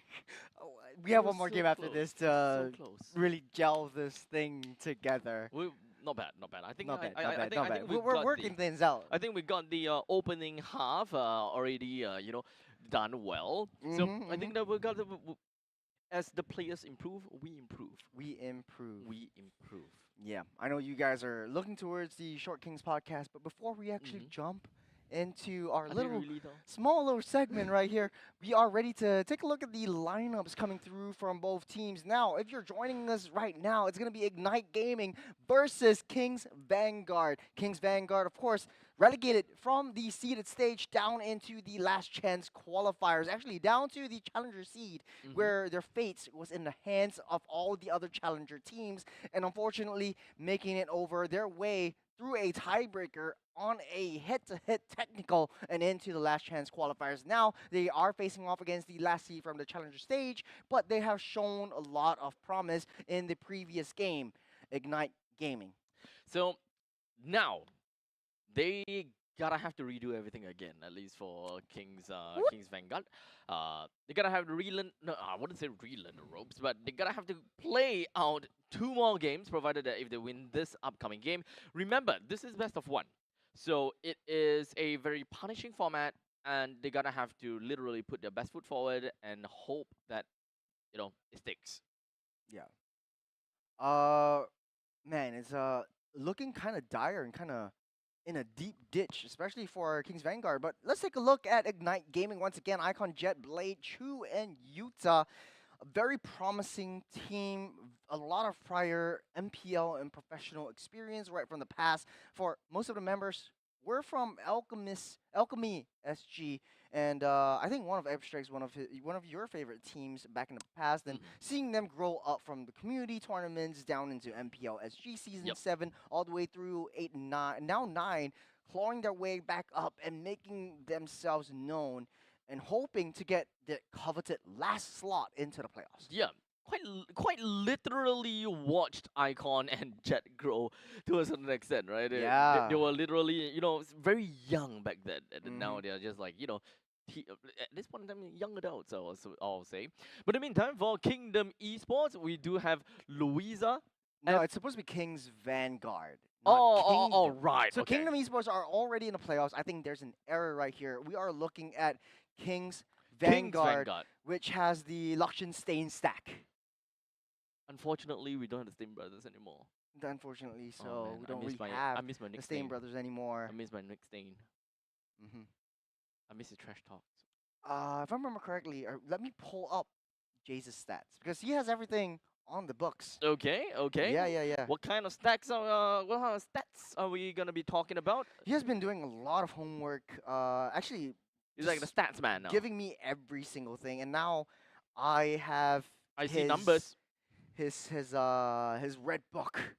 we have one more game after this to really gel this thing together. Not bad, not bad. I think Not bad, I not bad, think, not I bad. think we've We're got working things out. I think we got the opening half already, done well. So I think that we got as the players improve, we improve. We improve. We improve. Yeah, I know you guys are looking towards the Short Kings podcast, but before we actually jump into our small little segment right here, we are ready to take a look at the lineups coming through from both teams. Now, if you're joining us right now, it's going to be Ignite Gaming versus Kings Vanguard. Kings Vanguard, of course, relegated from the seeded stage down into the last chance qualifiers, actually down to the challenger seed, where their fate was in the hands of all the other challenger teams, and unfortunately making it over their way through a tiebreaker on a head-to-head technical and into the last chance qualifiers. Now they are facing off against the last seed from the challenger stage, but they have shown a lot of promise in the previous game, Ignite Gaming. So now they gotta have to redo everything again, at least for Kings Vanguard. They gotta have to relearn. No, I wouldn't say relearn the ropes, but they gotta have to play out 2 more games, provided that if they win this upcoming game. Remember, this is best of 1, so it is a very punishing format, and they gotta have to literally put their best foot forward and hope that it sticks. Yeah. Man, it's looking kind of dire and kind of in a deep ditch, especially for Kings Vanguard. But let's take a look at Ignite Gaming once again. Icon, Jet, Blade, Chu, and Utah. A very promising team. A lot of prior MPL and professional experience right from the past. For most of the members, we're from Alchemy SG, and I think one of Abstract's one of your favorite teams back in the past. And seeing them grow up from the community tournaments down into MPL SG Season 7, all the way through 8 and 9, now 9, clawing their way back up and making themselves known, and hoping to get the coveted last slot into the playoffs. Yeah, quite literally watched Icon and Jet grow to a certain extent, right? Yeah. They were literally, very young back then, and now they're just like, at this point in time, young adults, I'll say. But in the meantime, for Kingdom Esports, we do have Louisa. No, it's supposed to be Kings Vanguard. Right. So okay. Kingdom Esports are already in the playoffs. I think there's an error right here. We are looking at Kings Vanguard, which has the Liechtenstein stack. Unfortunately, we don't have the Stein brothers anymore. Unfortunately, so Oh, man, we I don't miss really my- have I miss my the Nick Stein Stein. brothers anymore. I miss my Nick Stain. Mhm. I miss the trash talks. If I remember correctly, let me pull up Jace's stats because he has everything on the books. Okay. Yeah. What kind of stats are we gonna be talking about? He has been doing a lot of homework. Actually, He's like the just stats man now. giving me every single thing, and now I have I see his- numbers. his red book.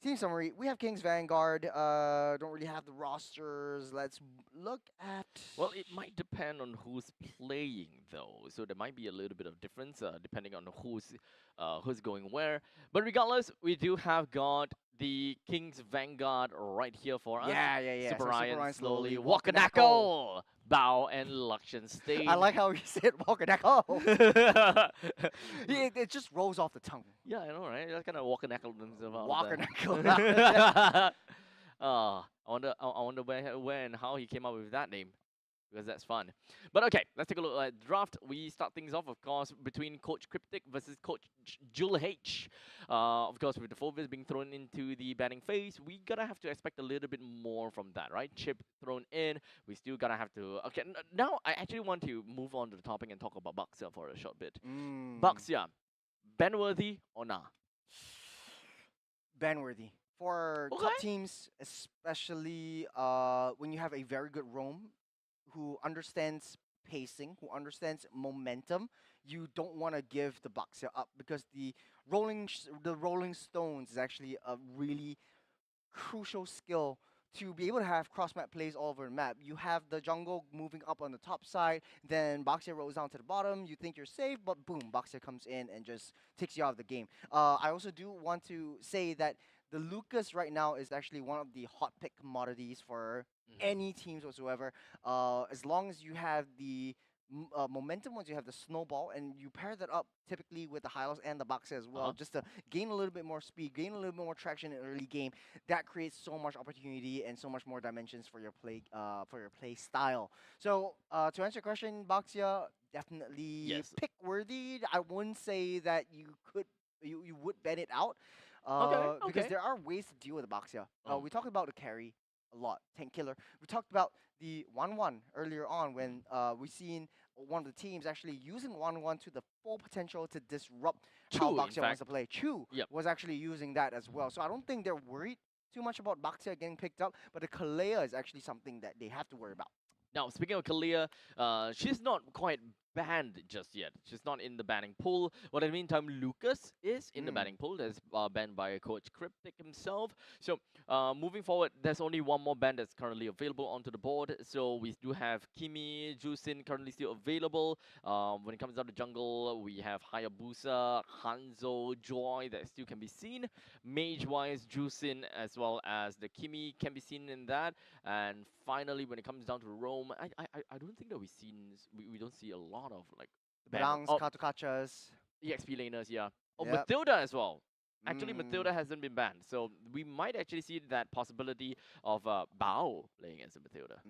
Team summary: we have Kings Vanguard. Don't really have the rosters. Let's look at. Well, it might depend on who's playing though, so there might be a little bit of difference depending on who's going where. But regardless, we do have got the Kings Vanguard right here for us. Yeah. Super So Ryan slowly Wakanako. Wakanako, Bao and Liechtenstein. I like how he said Wakanako. It just rolls off the tongue. Yeah, I know, right? That's kind of Wakanako themselves. Wakanako. I wonder where and how he came up with that name, because that's fun. But okay, let's take a look at draft. We start things off, of course, between Coach Cryptic versus Coach Jul H. Of course, with the Fulvis being thrown into the batting phase, we gotta have to expect a little bit more from that, right? Chip thrown in, we still gotta have to. Okay, now I actually want to move on to the topic and talk about Baxia for a short bit. Baxia, Benworthy or nah? Banworthy. For Okay. top teams, especially when you have a very good roam who understands pacing, who understands momentum, you don't want to give the Baxia up because the rolling stones is actually a really crucial skill to be able to have cross-map plays all over the map. You have the jungle moving up on the top side, then Baxia rolls down to the bottom. You think you're safe, but boom, Baxia comes in and just takes you out of the game. I also do want to say that the Lucas right now is actually one of the hot pick commodities for any teams whatsoever. As long as you have the momentum, once you have the snowball, and you pair that up typically with the Hylos and the Baxia as well, just to gain a little bit more speed, gain a little bit more traction in early game, that creates so much opportunity and so much more dimensions for your play style. So to answer your question, Baxia definitely pick worthy. I wouldn't say that you would ban it out. Because there are ways to deal with the Baxia. We talked about the carry a lot, tank killer. We talked about the 1-1 earlier on when we seen one of the teams actually using 1-1 to the full potential to disrupt how Baxia wants to play. Chu was actually using that as well. So I don't think they're worried too much about Baxia getting picked up, but the Kalea is actually something that they have to worry about. Now, speaking of Kalia, she's not quite banned just yet. She's not in the banning pool. But in the meantime, Lucas is in the banning pool. That's banned by Coach Cryptic himself. So moving forward, there's only one more ban that's currently available onto the board. So we do have Kimi, Jusin currently still available. When it comes down to jungle, we have Hayabusa, Hanzo, Joy that still can be seen. Mage-wise, Jusin as well as the Kimi can be seen in that. And finally, when it comes down to Rome, I don't think that we don't see a lot of like Brangs, Katukachas, EXP laners, Matilda as well. Actually, Matilda hasn't been banned, so we might actually see that possibility of Bao playing against Matilda.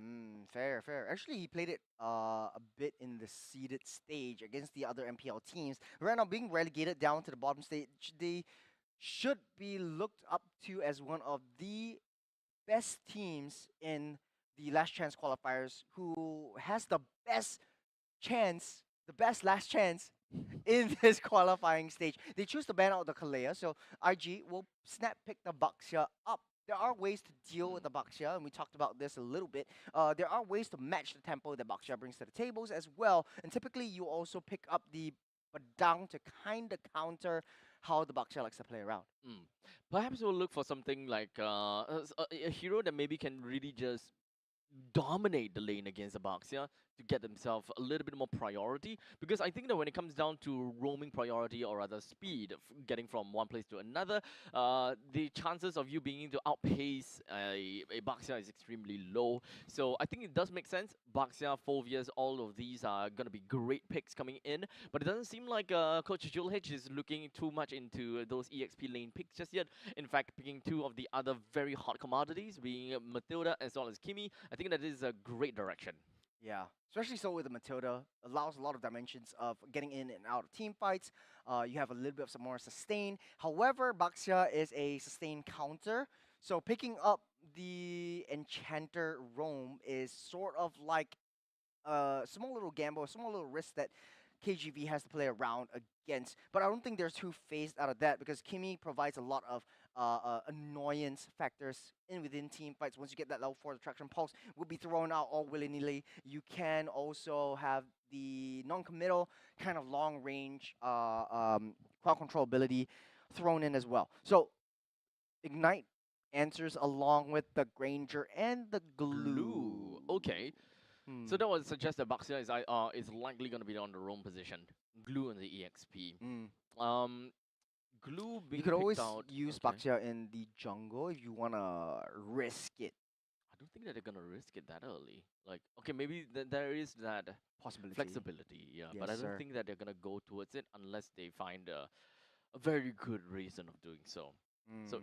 Fair. Actually, he played it a bit in the seeded stage against the other MPL teams. Right now, being relegated down to the bottom stage, they should be looked up to as one of the best teams in the last chance qualifiers, who has the best last chance in this qualifying stage. They choose to ban out the Kalea, so IG will snap pick the Baxia up. There are ways to deal with the Baxia, and we talked about this a little bit. There are ways to match the tempo that Baxia brings to the tables as well, and typically you also pick up the Badang to kind of counter how the Baxia likes to play around. Perhaps we'll look for something like a hero that maybe can really just dominate the lane against the Baxia to get themselves a little bit more priority, because I think that when it comes down to roaming priority, or rather speed, getting from one place to another, the chances of you being able to outpace a Baxia is extremely low. So I think it does make sense. Baxia, Phovias, all of these are going to be great picks coming in, but it doesn't seem like Coach Julhich is looking too much into those EXP lane picks just yet. In fact, picking two of the other very hot commodities, being Matilda as well as Kimi, I think that is a great direction. Yeah, especially so with the Matilda, allows a lot of dimensions of getting in and out of team fights. You have a little bit of some more sustain. However, Baxia is a sustain counter, so picking up the Enchanter Roam is sort of like a small little gamble, a small little risk that KGV has to play around against. But I don't think they're too phased out of that, because Kimi provides a lot of annoyance factors within team fights. Once you get that level 4 attraction pulse, will be thrown out all willy-nilly. You can also have the non-committal kind of long range crowd control ability thrown in as well. So Ignite answers along with the Granger and the Glue. Okay. So that would suggest that Baxia is likely going to be on the roam position. Glue and the EXP. Glue being You could always out, use Baxia in the jungle if you want to risk it. I don't think that they're going to risk it that early. Like, okay, maybe there is that Possibility. flexibility, but I Yes, don't sir. think that they're going to go towards it unless they find a very good reason of doing so. So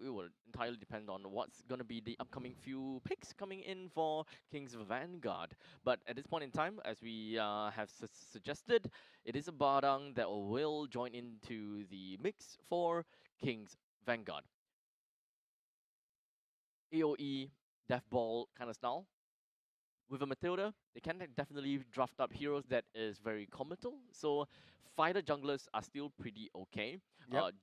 it will entirely depend on what's going to be the upcoming few picks coming in for Kings Vanguard. But at this point in time, as we have suggested, it is a Badang that will join into the mix for Kings Vanguard. AoE, Death Ball kind of style. With a Matilda, they can definitely draft up heroes that is very committal. So fighter junglers are still pretty okay.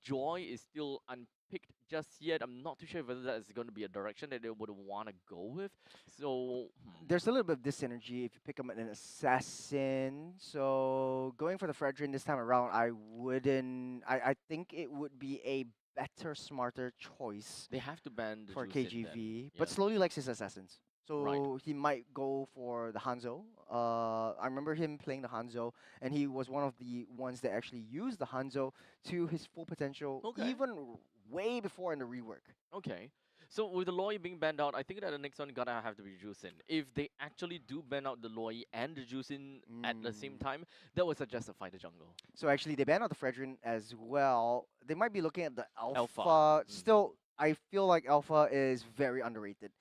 Joy is still unpicked just yet. I'm not too sure whether that is going to be a direction that they would want to go with. So There's a little bit of dissynergy if you pick up an assassin. So going for the Fredrin this time around, I wouldn't. I think it would be a better, smarter choice They have to ban the for Juicing then. KGV, but Yeah. slowly likes his assassins. So Right. he might go for the Hanzo. I remember him playing the Hanzo, and he was one of the ones that actually used the Hanzo to his full potential, Okay. even way before in the rework. Okay. So with the Loi being banned out, I think that the next one gonna have to be Juicing. If they actually do ban out the Loi and the Juicing at the same time, that would suggest a fighter jungle. So actually, they banned out the Fredrin as well. They might be looking at the Alpha. Alpha. Still, I feel like Alpha is very underrated.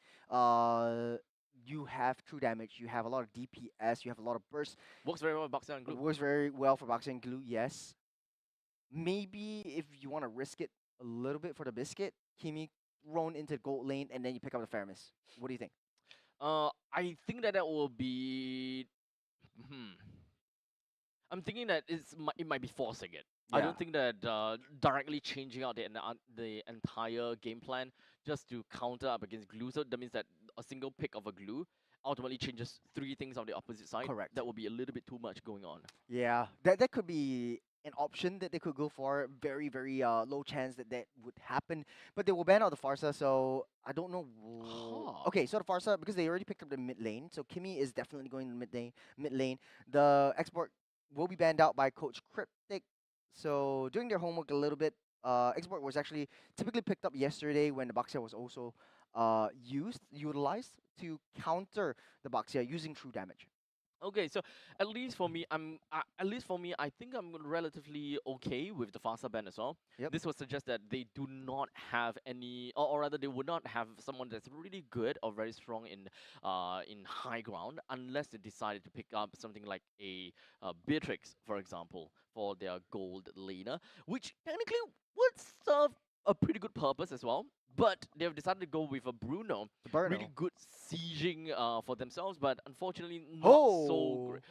You have true damage. You have a lot of DPS. You have a lot of burst. Works very well with Boxer and It Glue. works very well for Boxing and Glue. Yes. Maybe if you want to risk it a little bit for the biscuit, Kimi thrown into gold lane, and then you pick up the Faramis. What do you think? I think that will be. I'm thinking that it might be forcing it. I Yeah. don't think that directly changing out the entire game plan just to counter up against Glue. So that means that a single pick of a Glue ultimately changes 3 things on the opposite side. Correct. That would be a little bit too much going on. Yeah, that could be an option that they could go for. Very, very low chance that that would happen. But they will ban out the Farsa, so I don't know. Huh. Okay, so the Farsa, because they already picked up the mid lane, so Kimi is definitely going to mid lane. The export will be banned out by Coach Cryptic. So doing their homework a little bit, export was actually typically picked up yesterday when the Baxia was also utilized to counter the Baxia using true damage. Okay, so at least for me, I think I'm relatively okay with the Fasa ban as well. Yep. This would suggest that they do not have any, or rather, they would not have someone that's really good or very strong in high ground, unless they decided to pick up something like a Beatrix, for example, for their gold laner, which technically would serve a pretty good purpose as well. But they have decided to go with a Bruno, Bruno. really good sieging for themselves, but unfortunately not so great.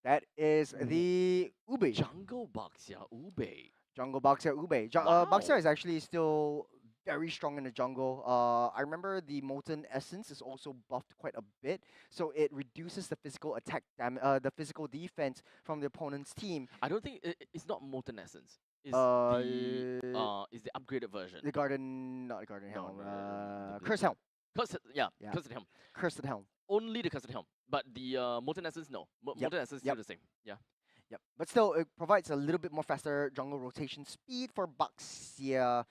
That is the Ube. Jungle Baxia Ube. Jungle Baxia Ube. Wow. Baxia is actually still very strong in the jungle. I remember the Molten Essence is also buffed quite a bit, so it reduces the physical attack the physical defense from the opponent's team. I don't think it's not Molten Essence. It's the upgraded version. The Garden, not the Garden No, Helm. no, Cursed Helm. Cursed, yeah, Yeah. Cursed Helm. Cursed Helm. Only the Cursed Helm, but the Molten Essence, no. Molten Essence is still the same. Yeah. Yep. But still, it provides a little bit more faster jungle rotation speed for Baxia,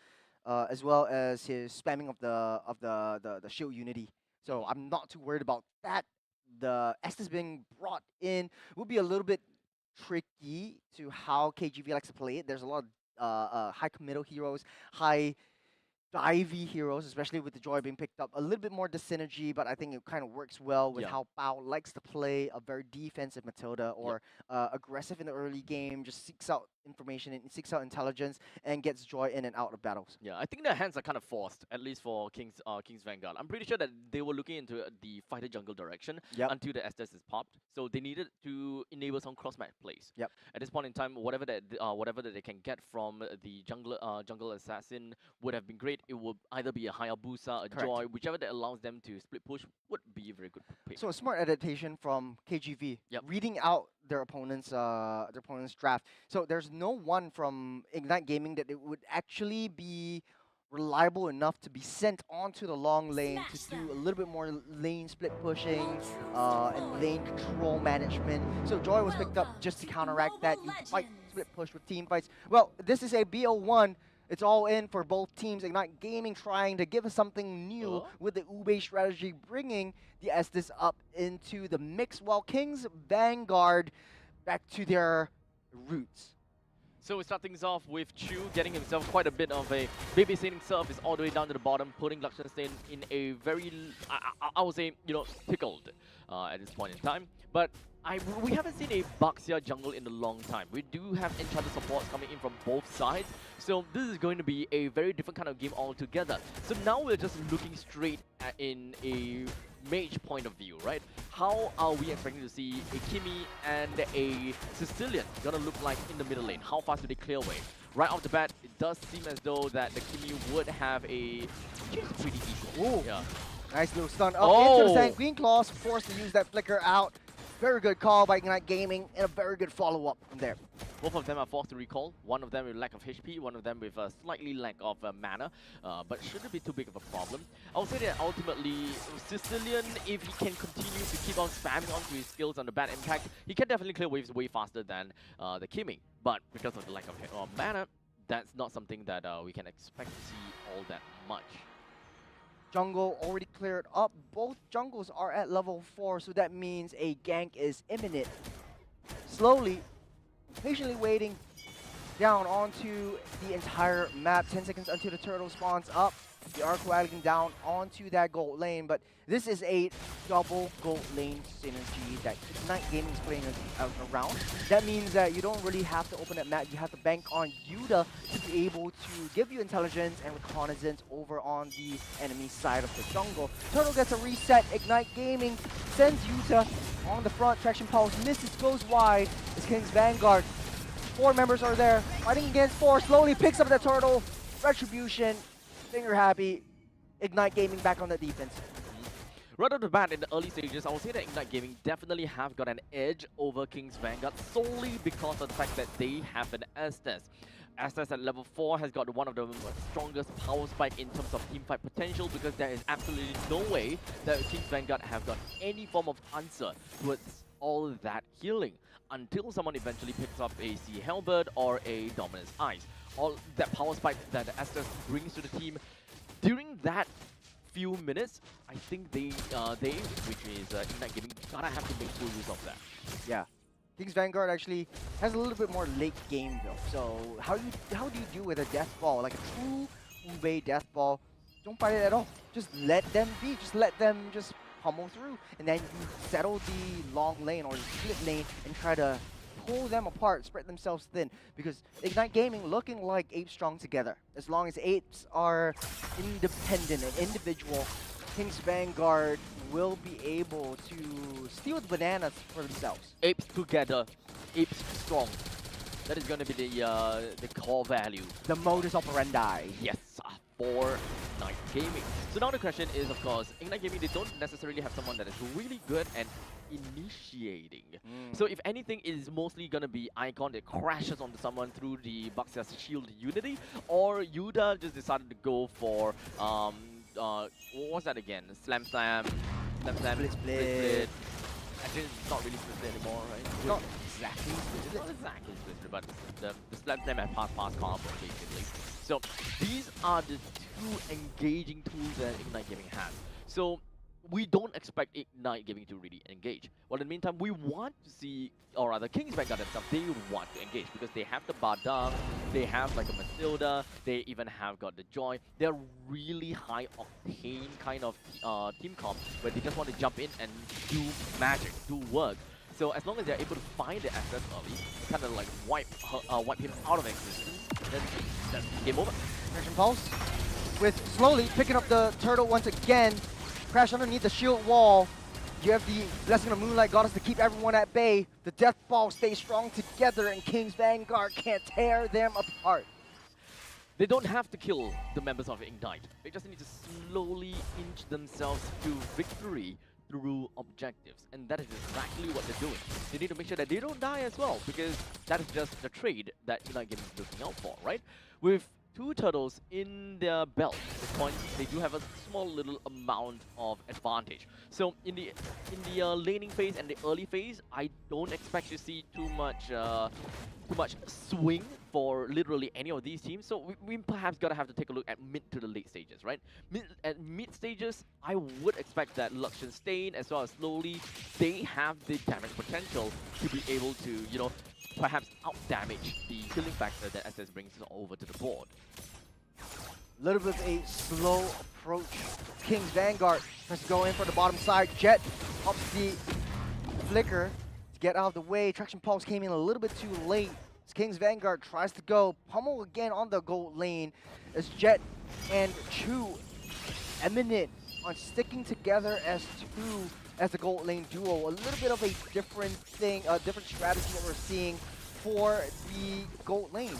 as well as his spamming of the shield unity. So I'm not too worried about that. The Estes being brought in will be a little bit tricky to how KGV likes to play it. There's a lot of high committal heroes, high divey heroes, especially with the Joy being picked up. A little bit more synergy, but I think it kind of works well with Yeah. how Bao likes to play a very defensive Matilda, or aggressive in the early game, just seeks out information and seeks out intelligence and gets Joy in and out of battles. Yeah, I think their hands are kind of forced, at least for Kings Vanguard. I'm pretty sure that they were looking into the fighter jungle direction Yep. until the Estes is popped. So they needed to enable some cross-match plays. Yep. At this point in time, whatever that they can get from the jungle assassin would have been great. It would either be a Hayabusa, a Correct. Joy, whichever that allows them to split push would be a very good pick. So a smart adaptation from KGV, Yep. reading out their opponent's draft. So there's no one from Ignite Gaming that it would actually be reliable enough to be sent onto the long lane to do a little bit more lane split pushing and lane control management. So Joy was picked up just to counteract that. You fight split push with team fights. Well, this is a BO1. It's all in for both teams. Ignite Gaming trying to give us something new with the Ube strategy, bringing the Estes up into the mix, while Kings Vanguard back to their roots. So we start things off with Chu getting himself quite a bit of a babysitting service all the way down to the bottom, putting Liechtenstein in a very, I would say, pickled at this point in time. But we haven't seen a Baxia jungle in a long time. We do have enchanted supports coming in from both sides, so this is going to be a very different kind of game altogether. So now we're just looking straight in a mage point of view, right? How are we expecting to see a Kimi and a Sicilian gonna look like in the middle lane? How fast do they clear away? Right off the bat, it does seem as though that the Kimi would have a pretty equal. Ooh. Yeah. Nice little stun up into the Sanguine Claws, forced to use that flicker out. Very good call by Ignite Gaming, and a very good follow-up from there. Both of them are forced to recall. One of them with lack of HP, one of them with a slightly lack of mana. But shouldn't be too big of a problem. I would say that ultimately, Sicilian, if he can continue to keep on spamming onto his skills on the bad impact, he can definitely clear waves way faster than the Kimmy. But because of the lack of mana, that's not something that we can expect to see all that much. Jungle already cleared up. Both jungles are at level 4, so that means a gank is imminent. Slowly, patiently waiting down onto the entire map. 10 seconds until the turtle spawns up. They are coaguling down onto that gold lane, but this is a double gold lane synergy that Ignite Gaming is playing around. That means that you don't really have to open that map. You have to bank on Yuta to be able to give you intelligence and reconnaissance over on the enemy side of the jungle. Turtle gets a reset. Ignite Gaming sends Yuta on the front. Traction Pulse misses, goes wide. It's Kings Vanguard. 4 members are there, fighting against 4. Slowly picks up the turtle. Retribution. Finger happy. Ignite Gaming back on the defense. Right off the bat, in the early stages, I would say that Ignite Gaming definitely have got an edge over Kings Vanguard solely because of the fact that they have an Estes. Estes at level 4 has got one of the strongest power spike in terms of teamfight potential, because there is absolutely no way that Kings Vanguard have got any form of answer towards all that healing until someone eventually picks up a Sea Halberd or a Dominus Ice. All that power spike that Estes brings to the team during that few minutes, I think they which is Ignite Gaming, gotta have to make full use of that. Yeah. Kings Vanguard actually has a little bit more late game build. So how do you do with a death ball? Like a true Ube death ball. Don't fight it at all. Just let them be. Just let them just pummel through. And then you settle the long lane or the split lane and try to pull them apart, spread themselves thin. Because Ignite Gaming looking like apes strong together. As long as apes are independent and individual, Kings Vanguard will be able to steal the bananas for themselves. Apes together, apes strong. That is going to be the core value. The modus operandi. Yes, for Ignite Gaming. So now the question is, of course, Ignite Gaming, they don't necessarily have someone that is really good at initiating. So if anything, it is mostly going to be Icon that crashes onto someone through the Baxia's Shield Unity, or Yuda just decided to go for what was that again? Slam, split. Actually, it's not really split anymore, right? Not exactly split. Not exactly split, but the slam and pass combo, basically. So these are the two engaging tools that Ignite Gaming has. So we don't expect Ignite Gaming to really engage. Well, in the meantime, we want to see, or rather, Kings Vanguard themselves, they want to engage because they have the Badang, they have like a Matilda, they even have got the Joy. They're really high octane kind of team comp where they just want to jump in and do magic, do work. So as long as they're able to find the assets early, kind of like wipe him out of existence, then that's game over. Traction Pulse with slowly picking up the turtle once again. Crash underneath the shield wall. You have the Blessing of Moonlight Goddess to keep everyone at bay. The Death Ball stays strong together, and King's Vanguard can't tear them apart. They don't have to kill the members of Ignite. They just need to slowly inch themselves to victory through objectives. And that is exactly what they're doing. They need to make sure that they don't die as well, because that is just the trade that Ignite Gaming is looking out for, right? With 2 turtles in their belt at this point, they do have a small little amount of advantage. So in the laning phase and the early phase, I don't expect to see too much swing for literally any of these teams. So we perhaps gotta have to take a look at mid to the late stages, right? At mid stages, I would expect that Luxion Stain as well as Slowly, they have the damage potential to be able to, you know, perhaps out-damage the healing factor that SS brings over to the board. A little bit of a slow approach. King's Vanguard tries to go in for the bottom side. Jet ups the flicker to get out of the way. Traction Pulse came in a little bit too late. As King's Vanguard tries to go pummel again on the gold lane. As Jet and Chu eminent on sticking together as the gold lane duo. A little bit of a different thing, a different strategy that we're seeing for the gold lane.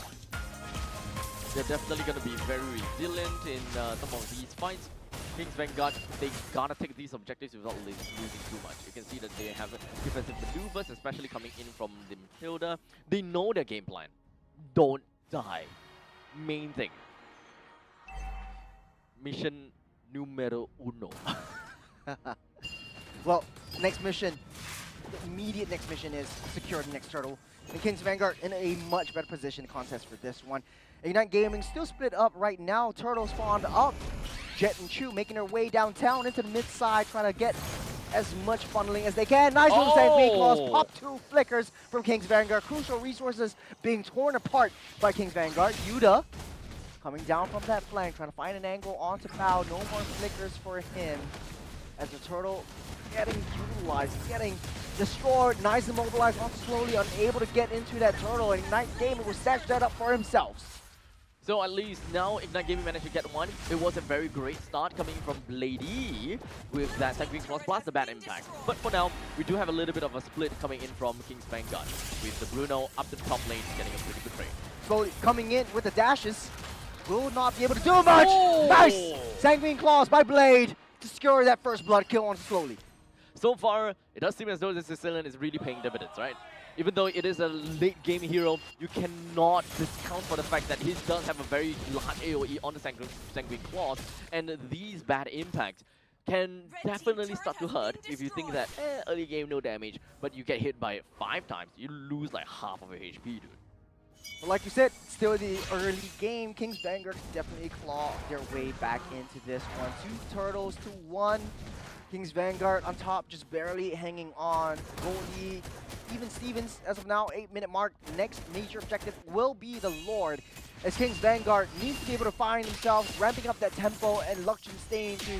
They're definitely going to be very resilient in some of these fights. Kings Vanguard, they gotta take these objectives without losing too much. You can see that they have defensive maneuvers, especially coming in from the Matilda. They know their game plan. Don't die. Main thing. Mission numero uno. Well, next mission, the immediate next mission is secure the next turtle. And Kings Vanguard in a much better position to contest for this one. Ignite Gaming still split up right now. Turtle spawned up. Jet and Chu making their way downtown into the mid side, trying to get as much funneling as they can. Nice move, St. Claws. Pop 2 flickers from Kings Vanguard. Crucial resources being torn apart by Kings Vanguard. Yuda coming down from that flank, trying to find an angle onto Bao. No more flickers for him. As the turtle getting utilized, getting destroyed, nice and mobilized, on slowly, unable to get into that turtle. And Ignite Gaming will snatch that up for himself. So at least now Ignite Gaming managed to get one. It was a very great start coming from Blady with that Sanguine Claws plus the bad impact. But for now, we do have a little bit of a split coming in from Kings Vanguard with the Bruno up the top lane getting a pretty good trade. Slowly coming in with the dashes. Will not be able to do much. Oh! Nice! Sanguine Claws by Blade to secure that first blood kill on slowly. So far, it does seem as though this Sicilian is really paying dividends, right? Even though it is a late game hero, you cannot discount for the fact that he does have a very large AoE on the Sanguine Claws, and these bad impacts can definitely start to hurt if you think that early game no damage, but you get hit by it 5 times, you lose like half of your HP, dude. But like you said, still the early game. Kings Vanguard definitely claw their way back into this one. 2 turtles to 1. Kings Vanguard on top, just barely hanging on. Goldie, even Stevens, as of now, 8-minute mark. Next major objective will be the Lord, as Kings Vanguard needs to be able to find themselves ramping up that tempo, and Luxemstain to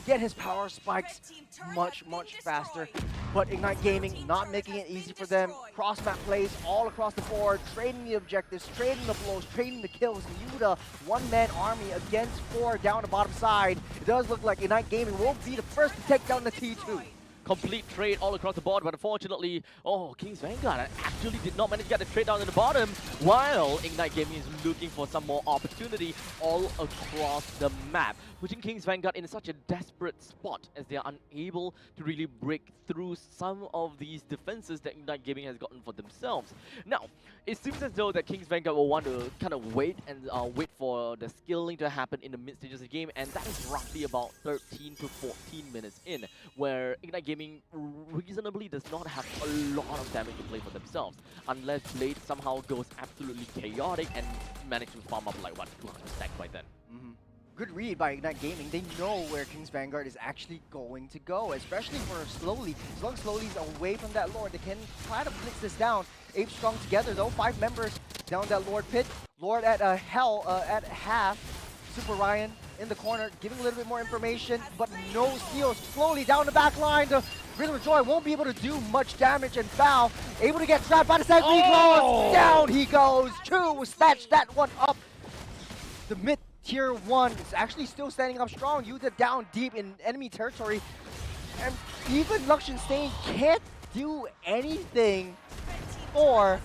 get his power spikes much faster. But Ignite Gaming not making it easy for them. Cross-map plays all across the board, trading the objectives, trading the blows, trading the kills. Yuda, one-man army against 4 down the bottom side. It does look like Ignite Gaming will be the first to take down the T2. Complete trade all across the board, but unfortunately, Kings Vanguard actually did not manage to get the trade down in the bottom, while Ignite Gaming is looking for some more opportunity all across the map, putting Kings Vanguard in such a desperate spot as they are unable to really break through some of these defenses that Ignite Gaming has gotten for themselves. Now, it seems as though that Kings Vanguard will want to kind of wait and wait for the skilling to happen in the mid stages of the game, and that is roughly about 13 to 14 minutes in, where Ignite Gaming reasonably does not have a lot of damage to play for themselves, unless Blade somehow goes absolutely chaotic and manage to farm up like, what, 200 stack by then. Good read by Ignite Gaming. They know where Kings Vanguard is actually going to go, especially for Slowly. As long as Slowly's away from that Lord, they can try to blitz this down. 8 strong together though, 5 members down that Lord pit. Lord at hell at half. Super Ryan in the corner, giving a little bit more information, but no steals. Slowly down the back line. The Rhythm of Joy won't be able to do much damage, and Bao able to get trapped by the Sanguine Claws. Down he goes. Chu will snatch that one up. The mid Tier 1 is actually still standing up strong. Yuta down deep in enemy territory. And even Luxemstain can't do anything for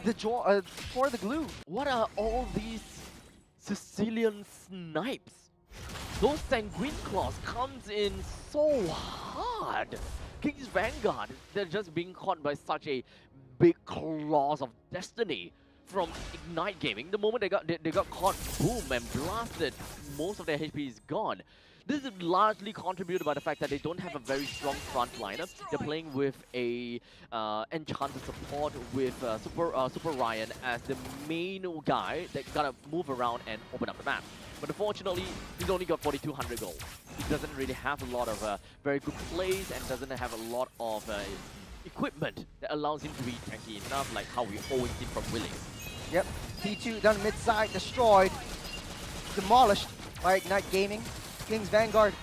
the glue. What are all these Sicilian snipes? Those Sanguine Claws comes in so hard. Kings Vanguard, they're just being caught by such a big claws of destiny from Ignite Gaming. The moment they got caught, boom, and blasted, most of their HP is gone. This is largely contributed by the fact that they don't have a very strong front liner. They're playing with a enchanted support with Super Ryan as the main guy that gotta move around and open up the map. But unfortunately, he's only got 4,200 gold. He doesn't really have a lot of very good plays and doesn't have a lot of equipment that allows him to be tanky enough, like how we always did from Willie. Yep, T2 down mid-side, destroyed, demolished by Ignite Gaming. Kings Vanguard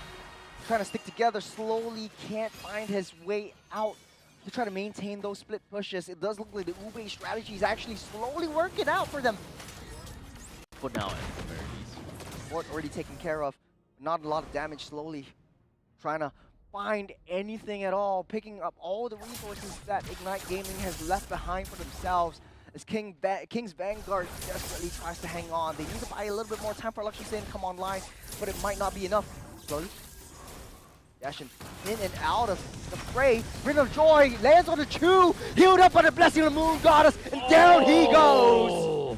trying to stick together, slowly can't find his way out to try to maintain those split pushes. It does look like the Ube strategy is actually slowly working out for them. For now, at the very least. Fort already taken care of. Not a lot of damage, slowly trying to find anything at all, picking up all the resources that Ignite Gaming has left behind for themselves. As Kings Vanguard desperately tries to hang on. They need to buy a little bit more time for Luxemstain to come online, but it might not be enough. slowly. Dashing in and out of the fray. Ring of Joy lands on the Chew. Healed up by the Blessing of the Moon Goddess. And down he goes.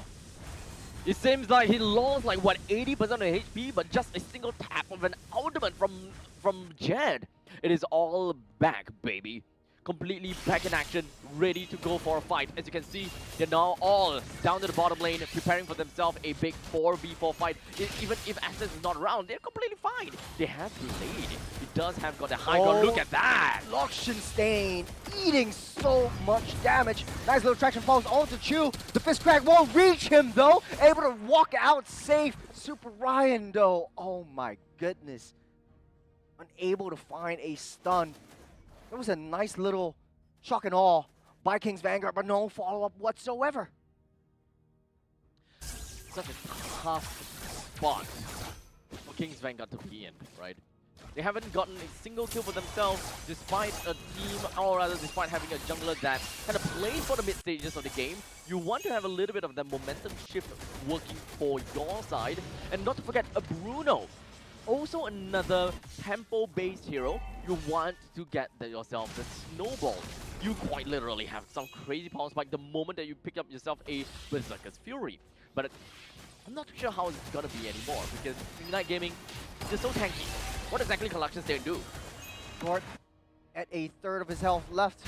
It seems like he lost like what 80% of HP, but just a single tap of an ultimate from Jed. It is all back, baby. Completely back in action, ready to go for a fight. As you can see, they're now all down to the bottom lane, preparing for themselves a big 4v4 fight. Even if Access is not around, they're completely fine. They have delayed. He does have got a high ground. Look at that! Lockshin eating so much damage. Nice little traction falls onto Chew. The fist crack won't reach him though. Able to walk out safe. Super Ryan though, oh my goodness. Unable to find a stun. It was a nice little shock and awe by Kings Vanguard, but no follow-up whatsoever. Such a tough spot for Kings Vanguard to be in, right? They haven't gotten a single kill for themselves despite a team, or rather despite having a jungler that kind of plays for the mid stages of the game. You want to have a little bit of the momentum shift working for your side. And not to forget a Bruno. Also another tempo-based hero. You want to get yourself the snowball. You quite literally have some crazy power spike the moment that you pick up yourself a Berserker's Fury. But I'm not sure how it's gonna be anymore because Ignite Gaming, they're so tanky. What exactly Collections they do? Gort at a third of his health left.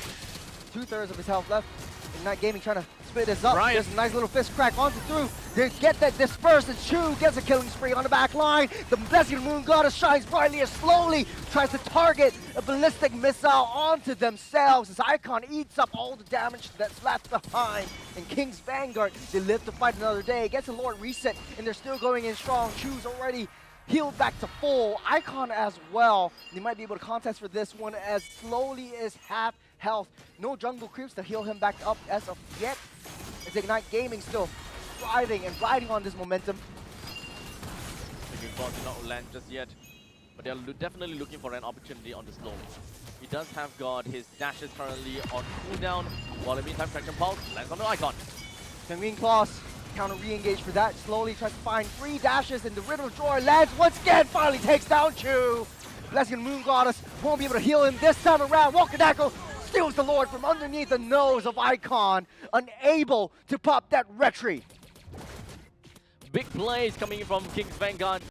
2/3 of his health left. Ignite Gaming trying to split this up. There's a nice little fist crack onto through. They get that dispersed and Chew gets a killing spree on the back line. The Blessing of the Moon Goddess shines brightly and slowly tries to target a ballistic missile onto themselves as Icon eats up all the damage that's left behind. And Kings Vanguard, they live to fight another day. Gets a Lord reset and they're still going in strong. Chew's already healed back to full. Icon as well. They might be able to contest for this one as slowly as half health. No jungle creeps to heal him back up as of yet. As Ignite Gaming still thriving and riding on this momentum. Thinking Claw did not land just yet, but they're definitely looking for an opportunity on the slow lane. He does have got his dashes currently on cooldown, while in the meantime Traction Pulse lands on the Icon. Penguin Claws counter re-engage for that. Slowly tries to find 3 dashes and the Riddle of Joy lands once again. Finally takes down Chew. Blessing Moon Goddess won't be able to heal him this time around. Wakadako steals the Lord from underneath the nose of Icon, unable to pop that retry. Big plays coming in from Kings Vanguard.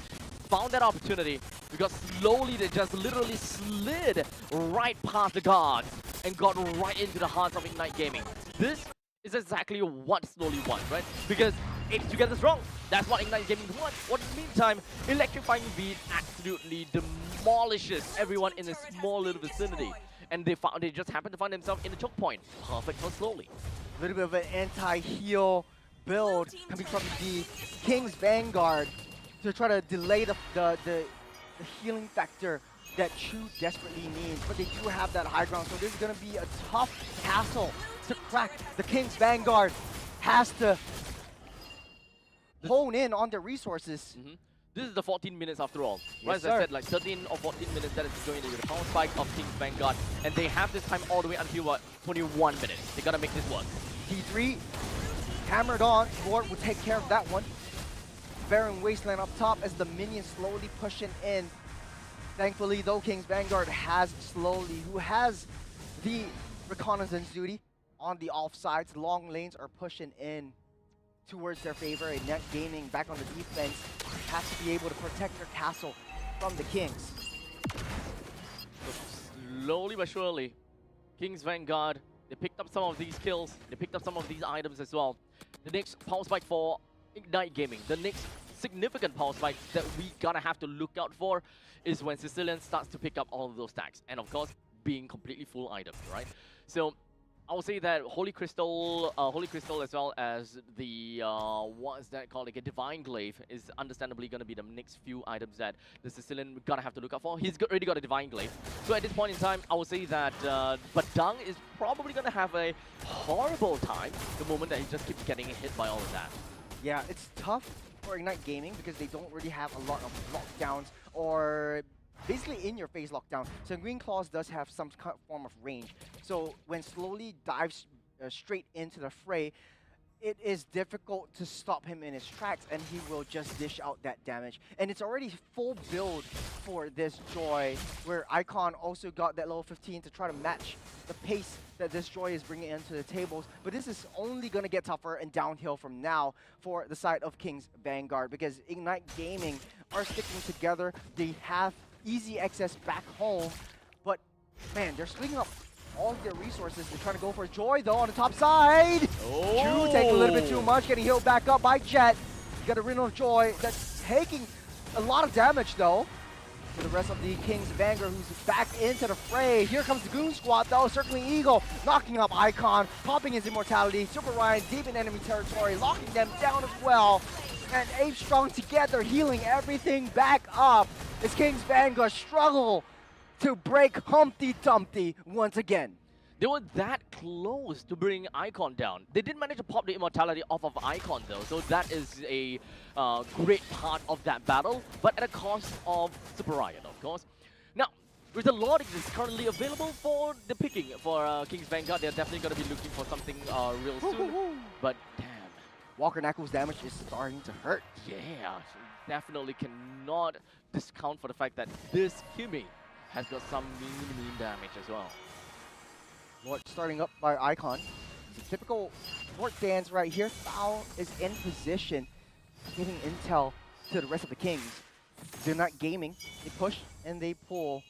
Found that opportunity because slowly they just literally slid right past the guards and got right into the hearts of Ignite Gaming. This is exactly what Slowly wants, right? Because it's together strong. That's what Ignite Gaming wants. But in the meantime, Electrifying Beat absolutely demolishes everyone in a small little vicinity. And they just happen to find themselves in the choke point. Perfect for Slowly. A little bit of an anti-heal build coming from the Kings Vanguard to try to delay the healing factor that Chew desperately needs. But they do have that high ground, so this is going to be a tough castle to crack. The Kings Vanguard has to hone in on their resources. This is the 14 minutes after all. Yes, Right, as I said, like 13 or 14 minutes that is going to be the power spike of Kings Vanguard. And they have this time all the way until what? 21 minutes. They gotta make this work. T3 hammered on. Gort will take care of that one. Barren Wasteland up top as the minions slowly pushing in. Thankfully, though, Kings Vanguard has Slowly, who has the reconnaissance duty on the offsides. Long lanes are pushing in towards their favor. And Net Gaming back on the defense has to be able to protect their castle from the Kings. So slowly but surely, Kings Vanguard, they picked up some of these kills. They picked up some of these items as well. The next power spike for Ignite Gaming, the next significant power spike that we gotta have to look out for is when Sicilian starts to pick up all of those stacks. And of course, being completely full items, right? So I would say that Holy Crystal as well as the, what is that called, like a Divine Glaive is understandably going to be the next few items that the Sicilian gonna have to look out for. He's already got a Divine Glaive. So at this point in time, I would say that Badang is probably going to have a horrible time the moment that he just keeps getting hit by all of that. Yeah, it's tough for Ignite Gaming because they don't really have a lot of lockdowns or basically in-your-face lockdown. So Green Claws does have some form of range. So when Slowly dives straight into the fray, it is difficult to stop him in his tracks, and he will just dish out that damage. And it's already full build for this Joy, where Icon also got that level 15 to try to match the pace that this Joy is bringing into the tables. But this is only going to get tougher and downhill from now for the side of Kings Vanguard, because Ignite Gaming are sticking together. They have easy access back home, but man, they're splitting up all of their resources. They're trying to go for Joy, though, on the top side. Oh. Chu take a little bit too much, getting healed back up by Jet. You got a Reno of Joy that's taking a lot of damage, though. For the rest of the Kings Vanguard, who's back into the fray. Here comes the Goon Squad, though. Circling Eagle, knocking up Icon, popping his immortality. Super Ryan deep in enemy territory, locking them down as well. And Ape Strong together, healing everything back up. As Kings Vanguard struggle to break Humpty Dumpty once again. They were that close to bring Icon down. They did manage to pop the immortality off of Icon though, so that is a great part of that battle, but at a cost of Super Riot, of course. Now, with the Lord is currently available for the picking for Kings Vanguard. They're definitely going to be looking for something real soon, but damn. Walker Knuckles' damage is starting to hurt. Yeah, definitely cannot discount for the fact that this Himi has got some mean damage as well. Lord starting up by Icon. It's a typical Lord dance right here. Foul is in position, giving intel to the rest of the Kings. They're not gaming. They push and they pull.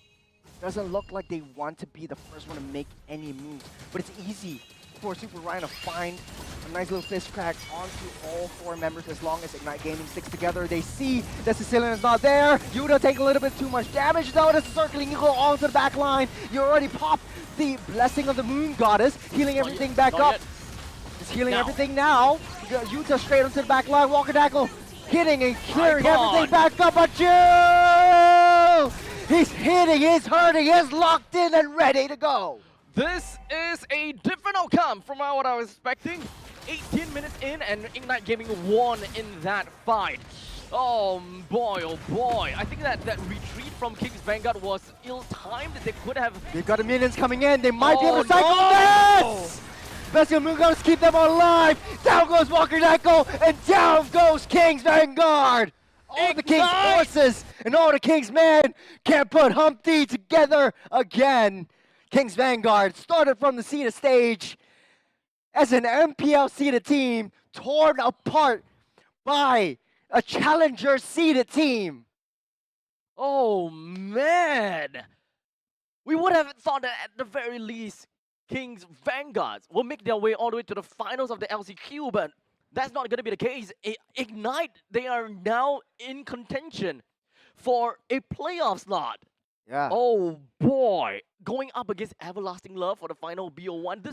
Doesn't look like they want to be the first one to make any moves, but it's easy for Super Ryan to find a nice little fist crack onto all four members as long as Ignite Gaming sticks together. They see that Sicilian is not there. Yuta take a little bit too much damage though. That's circling Eagle onto the back line. You already popped the Blessing of the Moon Goddess, healing everything back up. It's healing everything now. Yuta straight onto the back line. Walker Tackle hitting and clearing everything back up. But Jill! He's hitting, he's hurting, he's locked in and ready to go. This is a different outcome from what I was expecting. 18 minutes in and Ignite Gaming won in that fight. Oh boy. I think that retreat from Kings Vanguard was ill-timed. They could have... They've got the minions coming in. They might be able to cycle this! Blessing of Moon Goddess keep them alive. Down goes Walker Echo and down goes Kings Vanguard. All the King's forces and all the King's men can't put Humpty together again. Kings Vanguard started from the seeded stage as an MPL seeded team torn apart by a challenger seeded team. Oh man! We would have thought that at the very least Kings Vanguards will make their way all the way to the finals of the LCQ, but that's not going to be the case. Ignite, they are now in contention for a playoff slot. Yeah. Oh boy, going up against Everlasting Love for the final BO1.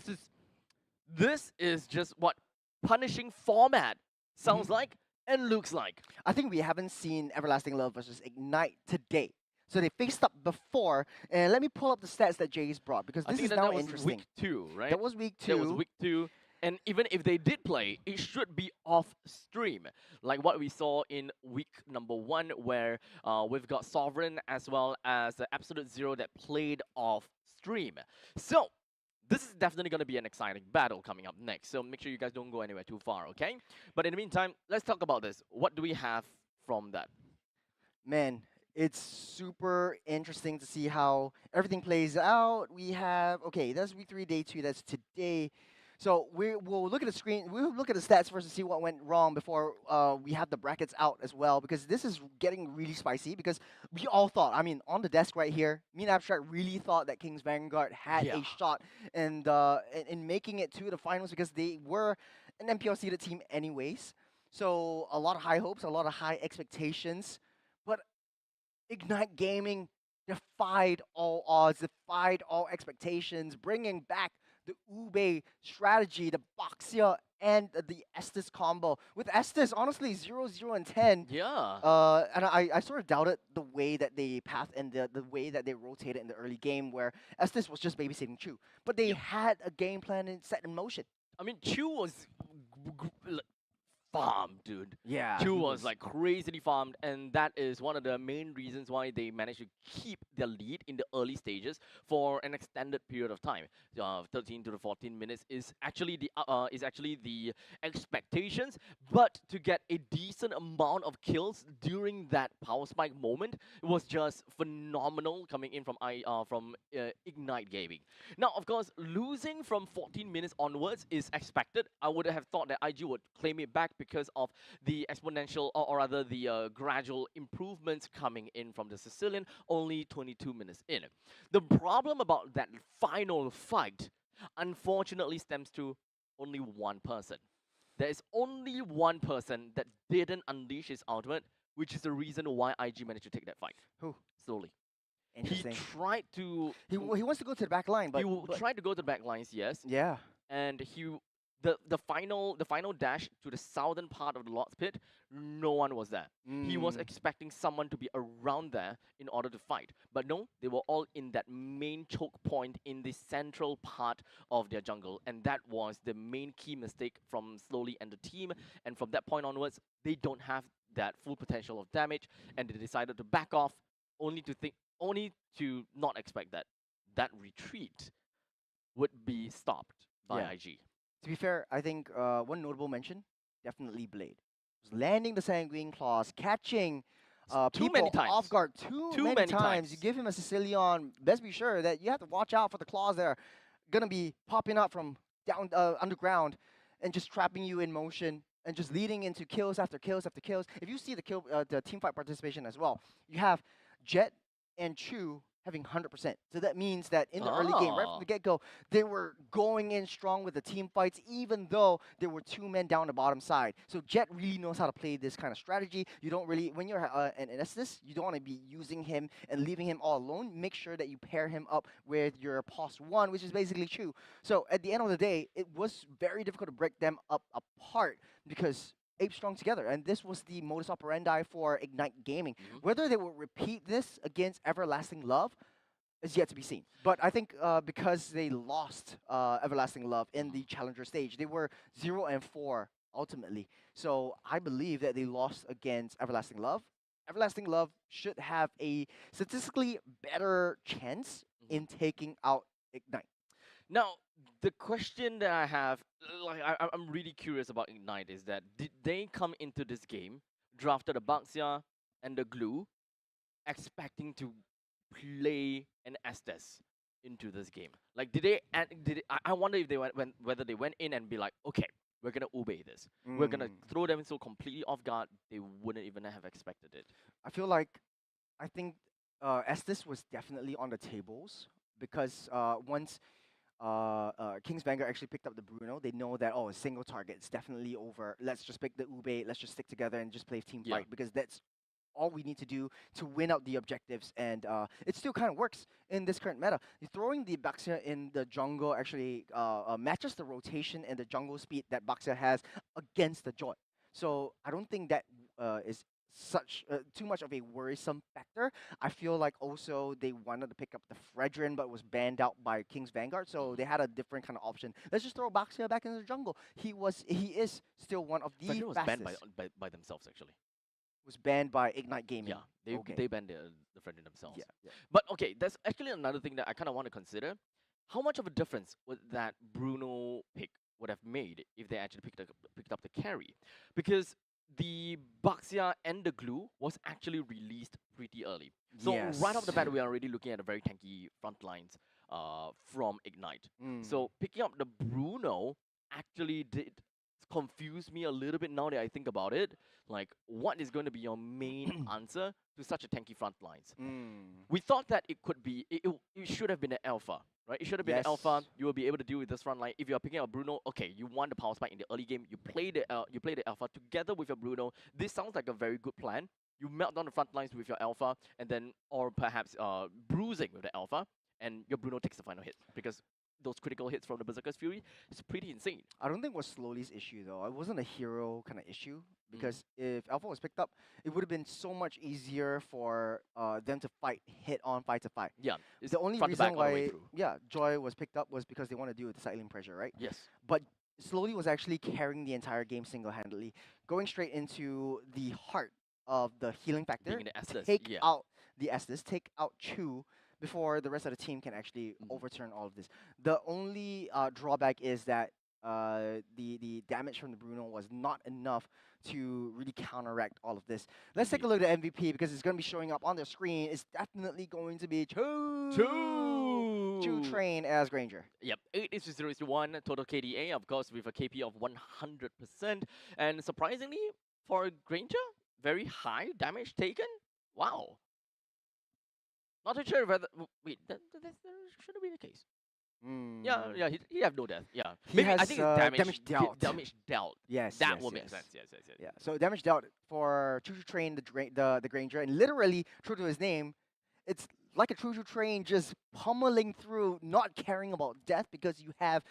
This is just what punishing format sounds like and looks like. I think we haven't seen Everlasting Love versus Ignite today. So they faced up before, and let me pull up the stats that Jay's brought, because this is now that was interesting. week 2, right? That was week 2. That was week 2. And even if they did play, it should be off stream, like what we saw in week number 1, where we've got Sovereign as well as Absolute Zero that played off stream. So this is definitely going to be an exciting battle coming up next. So make sure you guys don't go anywhere too far, okay? But in the meantime, let's talk about this. What do we have from that? Man, it's super interesting to see how everything plays out. We have, okay, that's week 3, day 2. That's today. So we'll look at the screen, we'll look at the stats first to see what went wrong before we have the brackets out as well, because this is getting really spicy, because we all thought, I mean, on the desk right here, me and Abstract really thought that Kings Vanguard had a shot in making it to the finals, because they were an MPL seeded team anyways. So a lot of high hopes, a lot of high expectations, but Ignite Gaming defied all odds, defied all expectations, bringing back the Ube strategy, the Boxia, and the Estes combo. With Estes, honestly, 0, 0, and 10. Yeah. And I sort of doubted the way that they path and the way that they rotated in the early game, where Estes was just babysitting Chu. But they had a game plan and set in motion. I mean, Chu was farmed, dude. Yeah. Chu he was like crazily farmed, and that is one of the main reasons why they managed to keep their lead in the early stages for an extended period of time. 13 to the 14 minutes is actually the expectations, but to get a decent amount of kills during that power spike moment was just phenomenal coming in from Ignite Gaming. Now, of course, losing from 14 minutes onwards is expected. I would have thought that IG would claim it back because of the exponential, or rather the gradual improvements coming in from the Sicilian, only 22 minutes in. The problem about that final fight, unfortunately, stems to only one person. There is only one person that didn't unleash his ultimate, which is the reason why IG managed to take that fight. Who? Slowly. He Interesting. tried to... He wants to go to the back line, but... He tried to go to the back lines, yes. Yeah. And the final dash to the southern part of the Lord's Pit, no one was there. He was expecting someone to be around there in order to fight. But no, they were all in that main choke point in the central part of their jungle. And that was the main key mistake from Slowly and the team. And from that point onwards, they don't have that full potential of damage. And they decided to back off, only to not expect that retreat would be stopped by IG. To be fair, I think one notable mention, definitely Blade. Was landing the Sanguine Claws, catching Too people many times. off guard too many times. times. You give him a Sicilian, best be sure that you have to watch out for the claws that are going to be popping up from down underground and just trapping you in motion and just leading into kills after kills after kills. If you see the team fight participation as well, you have Jet and Chu having 100%. So that means that in the early game, right from the get-go, they were going in strong with the team fights, even though there were 2 men down the bottom side. So Jet really knows how to play this kind of strategy. You don't really, when you're an Estes, you don't want to be using him and leaving him all alone. Make sure that you pair him up with your +1, which is basically Chu. So at the end of the day, it was very difficult to break them up apart because ape strong together, and this was the modus operandi for Ignite Gaming. Whether they will repeat this against Everlasting Love is yet to be seen. But I think because they lost Everlasting Love in the Challenger stage, they were 0-4 ultimately. So I believe that they lost against Everlasting Love. Everlasting Love should have a statistically better chance in taking out Ignite. Now, the question that I have, I'm really curious about Ignite, is that did they come into this game, drafted a Baxia and the Glue, expecting to play an Estes into this game? Like, I wonder if they whether they went in and be like, okay, we're gonna obey this. We're gonna throw them so completely off guard they wouldn't even have expected it. I think Estes was definitely on the tables because once Kings Vanguard actually picked up the Bruno, they know that, a single target, it's definitely over. Let's just pick the Ube, let's just stick together and just play team fight, because that's all we need to do to win out the objectives, and it still kind of works in this current meta. Throwing the Baxia in the jungle actually matches the rotation and the jungle speed that Baxia has against the Joy. So I don't think that is such too much of a worrisome factor. I feel like also they wanted to pick up the Fredrin, but was banned out by King's Vanguard, so they had a different kind of option. Let's just throw Baxia back into the jungle. He is still one of the Fredrin was fastest. banned by themselves, actually. Was banned by Ignite Gaming. Yeah, they banned the Fredrin themselves. Yeah. But okay, there's actually another thing that I kind of want to consider. How much of a difference would that Bruno pick would have made if they actually picked up the carry? Because the Baxia and the Glue was actually released pretty early. So right off the bat, we are already looking at a very tanky front lines from Ignite. So picking up the Bruno actually did confuse me a little bit now that I think about it. Like, what is going to be your main answer to such a tanky front lines? We thought that it could be, it should have been an alpha, right? It should have been an alpha. You will be able to deal with this front line. If you are picking up Bruno, okay, you want the power spike in the early game. You play the alpha together with your Bruno. This sounds like a very good plan. You melt down the front lines with your alpha, and then, or perhaps bruising with the alpha, and your Bruno takes the final hit, because those critical hits from the Berserker's Fury is pretty insane. I don't think it was Slowly's issue though. It wasn't a hero kind of issue, because if Alpha was picked up, it would have been so much easier for them to fight head-on, fight to fight. Yeah, the only reason why Joy was picked up was because they want to deal with the cycling pressure, right? Yes. But Slowly was actually carrying the entire game single-handedly, going straight into the heart of the healing factor. Being the Estes, Take yeah. out the Estes, take out Chu before the rest of the team can actually overturn all of this. The only drawback is that the damage from the Bruno was not enough to really counteract all of this. Let's take a look at MVP because it's going to be showing up on the screen. It's definitely going to be Chu Train as Granger. Yep, 8 is to 0 is to 1, total KDA, of course, with a KP of 100%. And surprisingly, for Granger, very high damage taken. Wow. Not too sure whether. Wait, that shouldn't be the case. Yeah, he have no death. Yeah, He maybe I has, think it's damage dealt. Damage dealt. Yes, That yes, will make yes. sense. Yes. Yeah, so damage dealt for Choo Choo Train, the Granger, and literally, true to his name, it's like a Choo Choo Train just pummeling through, not caring about death because you have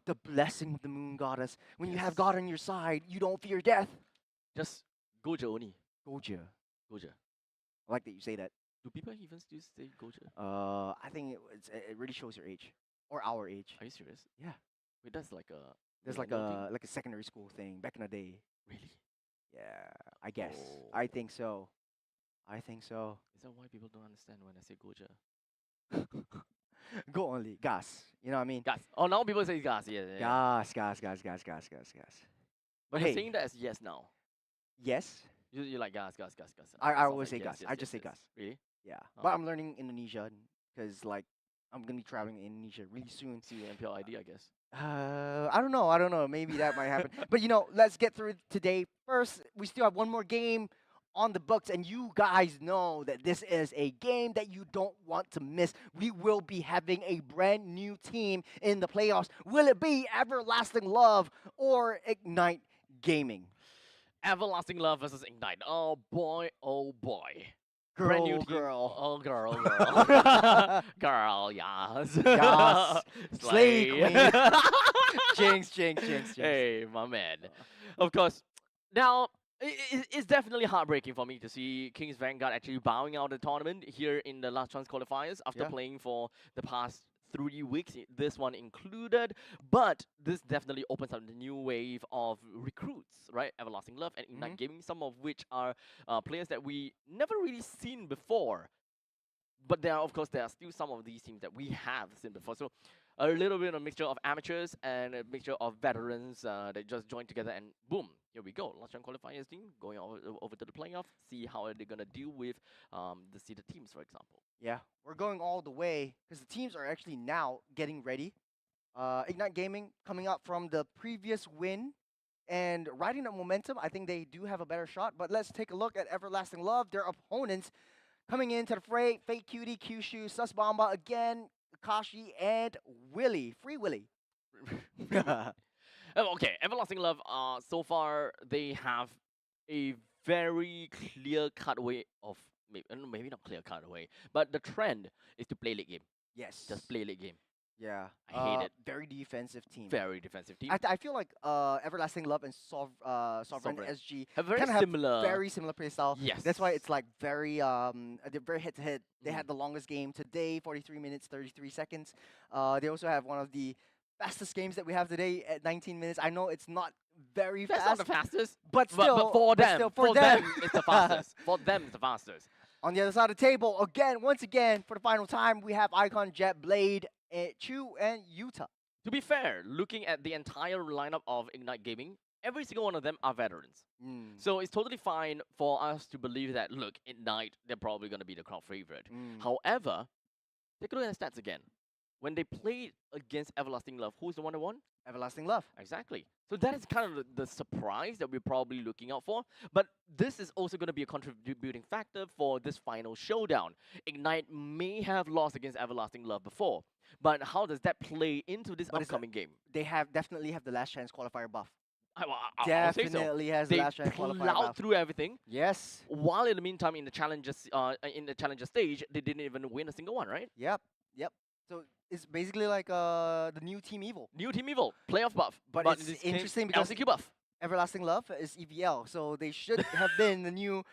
the blessing of the Moon Goddess. When you have God on your side, you don't fear death. Just Goja only. Goja. Goja. I like that you say that. Do people even still say Goja? I think it really shows your age or our age. Are you serious? Yeah. Wait, that's like a. There's like millennial thing? a secondary school thing back in the day. Really? Yeah, I guess. Oh. I think so. I think so. Is that why people don't understand when I say Goja? Go only. Gas. You know what I mean? Gas. Oh, now people say gas. Yeah. Gas. But hey, you're saying that as yes now. yes, You like gas. I Sounds always say yes, gas. yes, I yes, just say yes. gas. Really? Yeah. Oh. But I'm learning Indonesian because like I'm gonna be traveling in Indonesia really soon. See your MPL ID, I guess. I don't know. Maybe that might happen. But you know, let's get through today. First, we still have one more game on the books, and you guys know that this is a game that you don't want to miss. We will be having a brand new team in the playoffs. Will it be Everlasting Love or Ignite Gaming? Everlasting Love versus Ignite. Oh boy. Girl, Brand new team. girl. Oh, girl. Girl, yes. Yes. Slay queen. Jinx. Hey, my man. Of course. Now, it's definitely heartbreaking for me to see Kings Vanguard actually bowing out of the tournament here in the last chance qualifiers after Yeah. playing for the past 3 weeks, this one included. But this definitely opens up the new wave of recruits, right? Everlasting Love and Ignite Gaming, some of which are players that we never really seen before. But there are still some of these teams that we have seen before. So a little bit of a mixture of amateurs and a mixture of veterans that just joined together, and boom, here we go. Last round qualifiers team going over to the playoff. See how they're gonna deal with the seeded teams, for example. Yeah, we're going all the way because the teams are actually now getting ready. Ignite Gaming coming up from the previous win and riding that momentum. I think they do have a better shot. But let's take a look at Everlasting Love. Their opponents coming into the fray: Fake Cutie, Kyushu, Sus Bamba again, Kashi, and Willy. Free Willy. Okay, Everlasting Love. So far they have a very clear-cut way of maybe not clear-cut way, but the trend is to play late game. Yes. Just play late game. Yeah. I hate it. Very defensive team. Very defensive team. I feel like Everlasting Love and Sovereign Sovereign. SG Have very kinda similar. very similar playstyle. Yes. That's why it's like very they're very head to head. They had the longest game today, 43 minutes 33 seconds. They also have one of the fastest games that we have today at 19 minutes. I know it's not very That's fast, not the fastest, but still, but for them, still, for them, it's the fastest. For them, it's the fastest. On the other side of the table, once again, for the final time, we have Icon, Jet, Blade, Chu, and Utah. To be fair, looking at the entire lineup of Ignite Gaming, every single one of them are veterans. So it's totally fine for us to believe that, look, Ignite, they're probably going to be the crowd favorite. However, take a look at the stats again. When they played against Everlasting Love, who's the one that won? Everlasting Love. Exactly. So that is kind of the surprise that we're probably looking out for. But this is also going to be a contributing factor for this final showdown. Ignite may have lost against Everlasting Love before, but how does that play into this upcoming game? They definitely have the last chance qualifier buff. I'll say so. Definitely has the They last chance qualifier plowed buff. through everything. Yes. While in the meantime, in the challenger stage, they didn't even win a single one, right? Yep. So it's basically like the new Team Evil. New Team Evil, playoff buff. But in it's this case, interesting because LCQ buff. Everlasting Love is EVL, so they should have been the new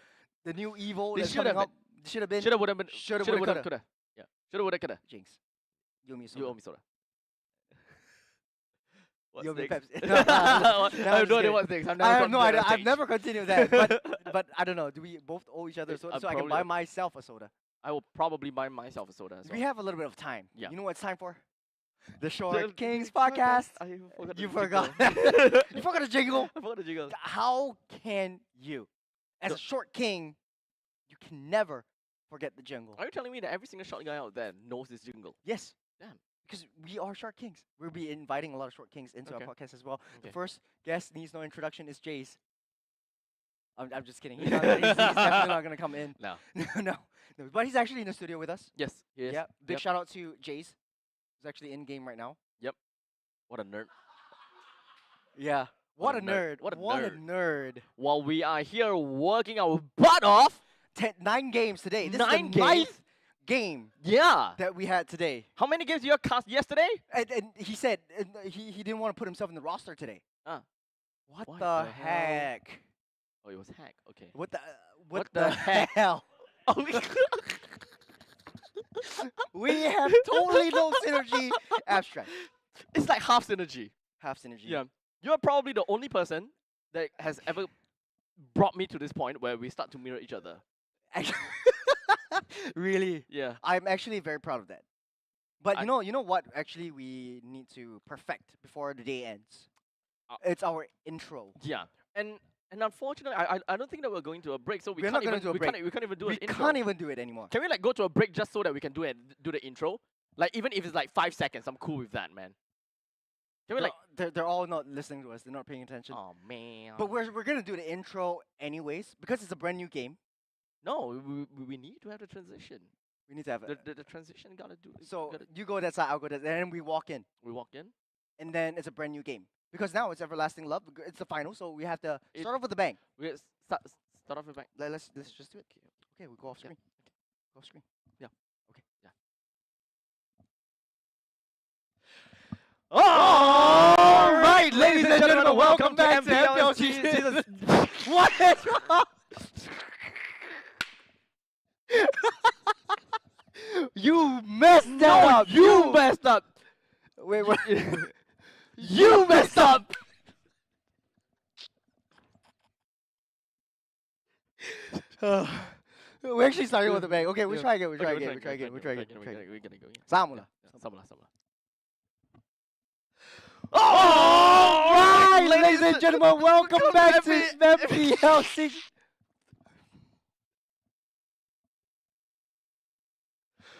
Evil. They that's should have coming up. Should have been. Shoulda, woulda, been. Shoulda, Shoulda, woulda, woulda, coulda. Yeah. Shoulda, woulda, coulda. Jinx. You owe me a You soda. owe me soda. What's You'll be next? Pepsi. I No, I'm have no just idea kidding. what's next. I have no idea. I've stage. never continued that, but I don't know. Do we both owe each other soda? I'm So I can probably buy not. myself a soda. I will probably buy myself a soda as well. We have a little bit of time. Yeah. You know what it's time for? The The Short Kings Kings Podcast. podcast. I forgot the You jingle. forgot. You forgot a jingle. I forgot the jingle. How can you, as No. a short king, you can never forget the jingle? Are you telling me that every single short guy out there knows this jingle? Yes. Damn. Because we are short kings. We'll be inviting a lot of short kings into Okay. our podcast as well. The Okay. first guest needs no introduction is Jace. I'm just kidding. He's definitely not going to come in. No. no. But he's actually in the studio with us. Yes. Yes. Yeah. Big Yep. shout out to Jace. He's actually in game right now. What a nerd. Yeah. What a nerd. What a What a nerd. nerd. While we are here working our butt off. 9 games today. This 9 is the games? 9th game Yeah. that we had today. How many games you cast yesterday? And he said he didn't want to put himself in the roster today. What What the the hell? heck? Oh, it was hack. Okay. What the What the heck? hell? Oh, We have totally no synergy. Abstract. it's like half synergy. Half synergy. Yeah. You're probably the only person that has ever brought me to this point where we start to mirror each other. Really? Yeah. I'm actually very proud of that. But I- you know what actually we need to perfect before the day ends? Uh, It's our intro. Yeah. And unfortunately, I don't think that we're going to a break, so we We're can't not gonna even do a break. we can't even do We an intro. can't even do it anymore. Can we like go to a break just so that we can do the intro? Like even if it's like 5 seconds, I'm cool with that, man. Can we like? They're all not listening to us. They're not paying attention. Oh man. But we're gonna do the intro anyways because it's a brand new game. no, we need to have the transition. We need to have it. The transition gotta do. So gotta, you go that side, I'll go that, and then we walk in, we walk in. and then it's a brand new game because now it's everlasting love. It's the final, so we have to It- start off with a bang. We start off with bang. Let's just do it. Okay, we go off Yeah. screen. Go off screen. All right, ladies and gentlemen, welcome back to MPL season. What is wrong? You messed that up. You messed up. Wait, wait. You messed up. We're actually starting with a bang. Okay, we Yeah. try again. We Okay, try we're again. trying We try again. We try again. We're We try again. gonna go. Yeah. Samula. Samula. All right, ladies and gentlemen, welcome back to MPL season.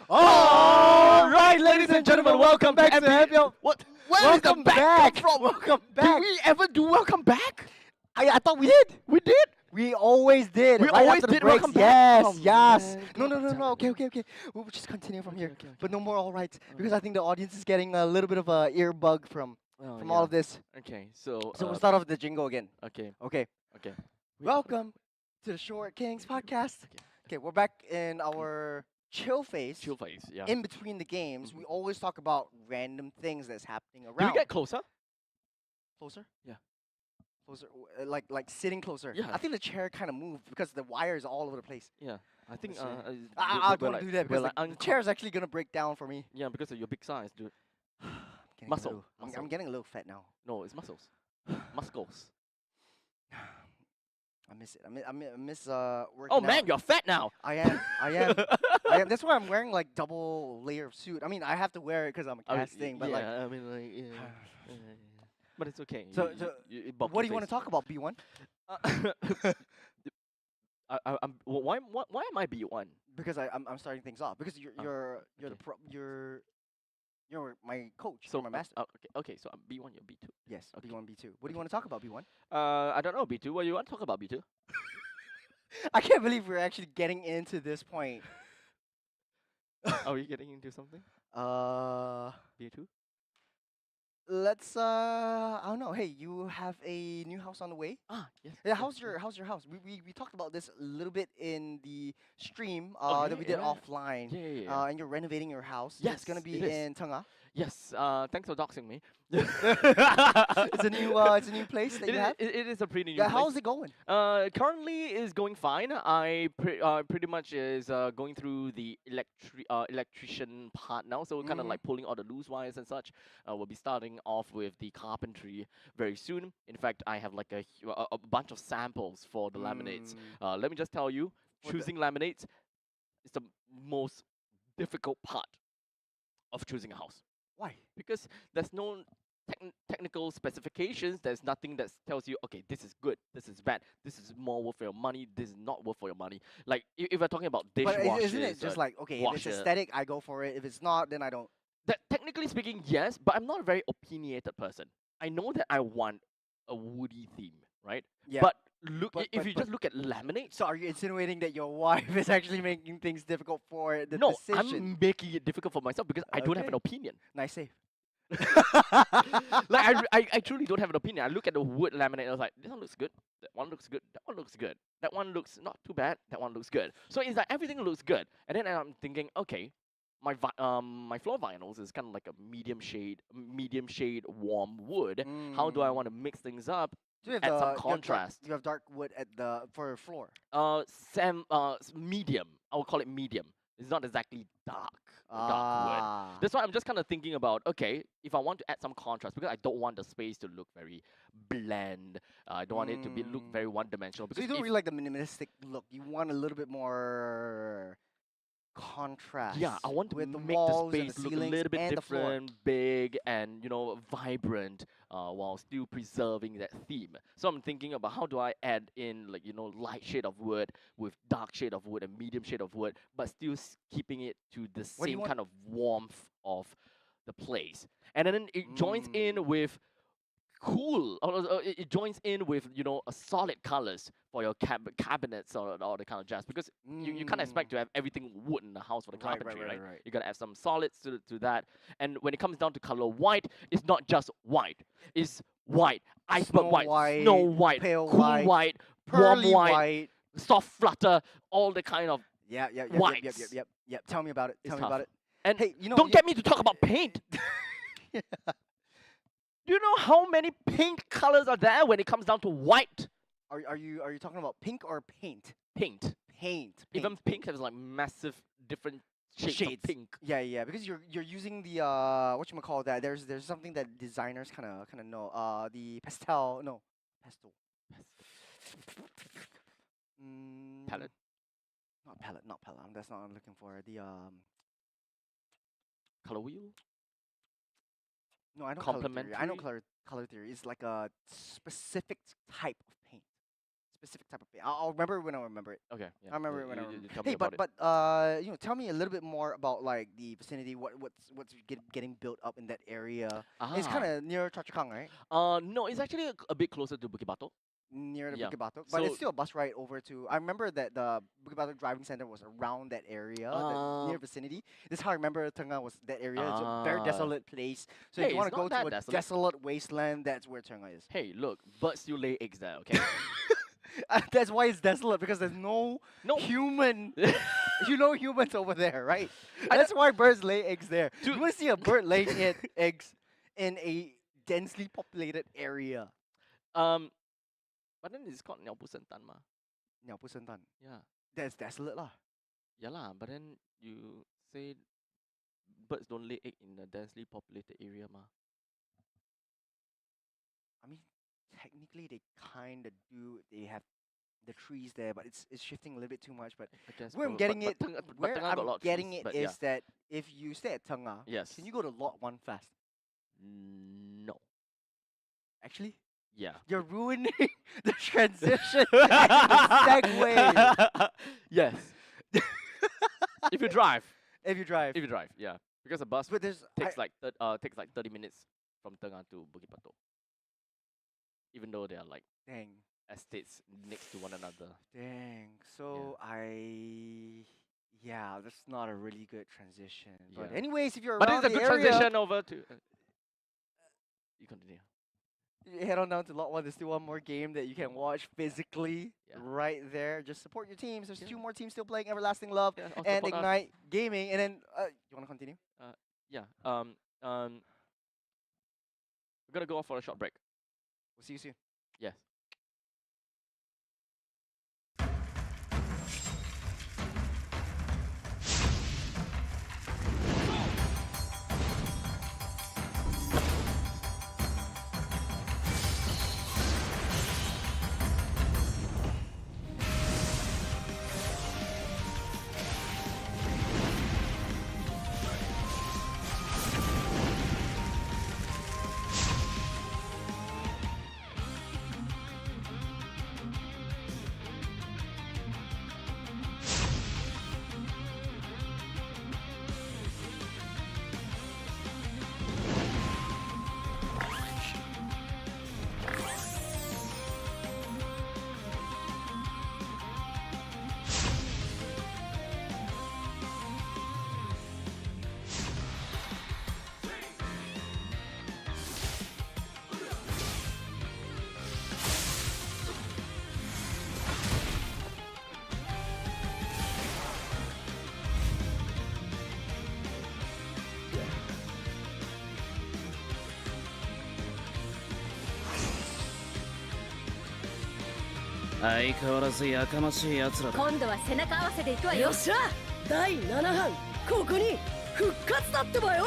All right, ladies and gentlemen, welcome back to MPL. What? Where is the Welcome back back. come from? Welcome Did back. we ever do welcome back? I thought we did. We did. We always did. We right always after the did breaks. welcome back? Yes, Oh, yes. man, No, God damn Okay, it. okay. We'll just continue from here. Okay. But no more all rights because I think the audience is getting a little bit of a ear bug from all of this. Okay, so So we'll start off with the jingle again. Okay, Okay. okay. Welcome to the Short Kings podcast. Okay, we're back in our chill phase. Chill phase. Yeah. In between the games, we always talk about random things that's happening Do around. we get closer? Closer? Yeah. Closer, like sitting closer. Yeah. I think the chair kind of moved because the wire is all over the place. Yeah. I think. Let's see. we're- I we're don't like- do that we're because like the chair is actually gonna break down for me. Yeah, because of your big size, dude. Getting a Muscle, little- I'm muscle. getting a little fat now. No, it's muscles. Muscles. I miss it. I miss working Oh man, out. you're fat now. I am. I am. That's why I'm wearing like double layer of suit. I mean, I have to wear it because I'm a I mean, casting. But yeah, like, I mean, like, yeah, but it's okay. So- You- so you- it bumped what do your you want to face. talk about? B1? Why am I B1? Because I'm starting things off. Because you're the okay. you're my coach. So you're my master. okay, so I'm B1, you're B2. Yes. okay. B1, B2. What do you want to talk about? B1? I don't know B2. What do you want to talk about B2? I can't believe we're actually getting into this point. Are we getting into something? B2? Let's I don't know. Hey, you have a new house on the way? Ah, yes. Yeah, yes, how's your house? We talked about this a little bit in the stream Oh, that we yeah, did yeah. offline. Yeah. And you're renovating your house. Yes, It's gonna it be is. in Tengah. Yes, thanks for doxing me. It's a new place that It you is, have. it is a pretty new Yeah, place. how's it going? Currently is going fine. Pretty much is going through the electrician part now, so we're kind of Mhm. like pulling all the loose wires and such. We'll be starting off with the carpentry very soon. In fact, I have like a bunch of samples for the laminates. Let me just tell you, For the- choosing laminates is the most difficult part of choosing a house Why? because there's no technical specifications. There's nothing that tells you, okay, this is good, this is bad, this is more worth for your money, this is not worth for your money. Like if we're talking about But dishwashers, isn't it just like, okay, if it's washer, aesthetic, I go for it. If it's not, then I don't. that technically speaking, yes, but I'm not a very opinionated person. I know that I want a woody theme, right? Yeah. But look, But- if but- you but- just look at laminates, So are you insinuating that your wife is actually making things difficult for the no, decision? I'm making it difficult for myself because I don't have an Okay. opinion. Nice save. Like I truly don't have an opinion. I look at the wood laminate and I was like, this one looks good, that one looks good, that one looks good, that one looks not too bad, that one looks good. So it's like everything looks good. And then I'm thinking, okay, my floor vinyls is kind of like a medium shade warm wood. How do I want to mix things up? So you have Add some you have contrast. You have dark wood at the for your floor. Medium. I would call it medium. It's not exactly dark wood. That's why I'm just kind of thinking about, okay, if I want to add some contrast, because I don't want the space to look very bland. I don't want it to look very one-dimensional. So Because you don't if- really like the minimalistic look. You want a little bit more contrast. yeah, I want to with the make the walls and space the look a ceilings little bit and the floor. different, big, and vibrant, while still preserving that theme. So I'm thinking about how do I add in light shade of wood with dark shade of wood and medium shade of wood, but still keeping it to the What do you same want- kind of warmth of the place. And then it joins in with it joins in with a solid colors for your cabinets or all the kind of jazz, because you can't expect to have everything wood in the house for the Right, right, carpentry, right, right? right. You gotta add some solids to that. And when it comes down to color white, it's not just white, it's white, iceberg Snow white, snow white, white, pale cool white, white, warm Pearly white, white. soft flutter, all the kind of Yep. whites. Yep. Tell me about it. It's Tell me tough. about it. And Hey, you know, don't get me to talk about paint. Do you know how many paint colors are there when it comes down to white Are you talking about pink or paint? paint? Paint. Even pink has like massive different shades of pink. Yeah, because you're using the whatchamacallit that. There's something that designers kind of know. The pastel. Palette. Not palette. That's not what I'm looking for. The Color wheel. No, I know color theory. I know Complementary? color theory. It's like a specific type of paint. Specific type of paint. I'll remember when I remember it. Okay. Yeah. I remember you- when I you- remember. you tell me Hey, about it. but tell me a little bit more about like the vicinity. What's getting built up in that area? It's kind of near Choa Chu Kang, right? No, it's actually a bit closer to Bukit Batok. Near the Yeah. Bukit Batok, but it's So- still a bus ride over to. I remember that the Bukit Batok driving center was around that area, that near vicinity. This is how I remember Tengah was that area. It's a very Ah. desolate place. So Hey, if you want it's to go not to a that desolate. desolate wasteland, that's where Tengah is. Hey, look, birds still lay eggs there. Okay. That's why it's desolate, because there's no No. human. Humans over there, right? That's why birds lay eggs there. To- You want to see a bird laying eggs in a densely populated area. But then it's called 鸟不生蛋 ma. 鸟不生蛋. Yeah. That's desolate lah. Yeah lah. But then you say birds don't lay egg in a densely populated area ma. I mean, technically they kind of do. They have the trees there, but it's shifting a little bit too much. But I guess. where I'm but- getting but it, Tengah- but where Tengah got a lot I'm of getting trees, it but is yeah. that if you stay at Tengah, Yes. can you go to lot 1 fast? No. Actually, Yeah. you're ruining the transition and the segue. Yes. If you drive. If you drive. If you drive, yeah. Because a bus But there's takes like 30 minutes from Tengah to Bukit Batok. Even though they are like dang. estates next to one another. Dang. So that's not a really good transition. But Yeah. anyways, if you're But around it's a the good area, transition over to. You continue. you head on down to lot 1. There's still one more game that you can watch physically Yeah. right there. Just support your teams. There's Yeah. 2 more teams still playing Everlasting Love Yeah, I'll and support us. Ignite Gaming. And then you want to continue? Yeah. We're gonna go off for a short break. We'll see you soon. Yes.相変わらずやかましい奴らだ。今度は背中合わせでいくわよ。よっしゃ第7班ここに復活だってばよ。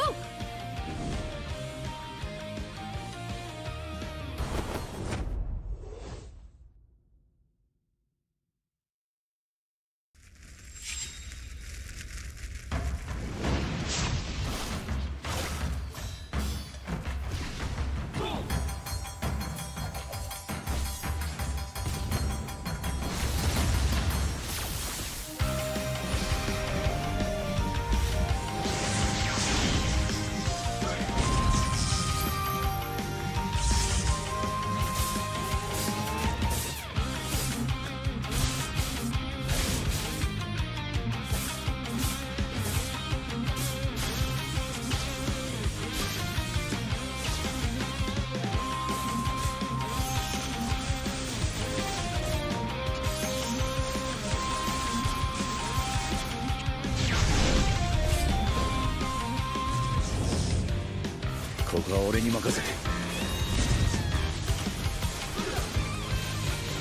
ここは俺に任せて。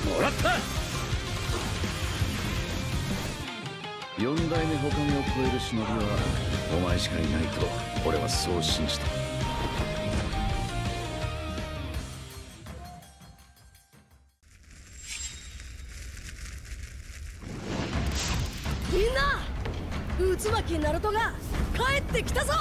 もらった。4代目他目を超える忍びはお前しかいないと俺はそう信じた。みんな渦巻きナルトが帰ってきたぞ。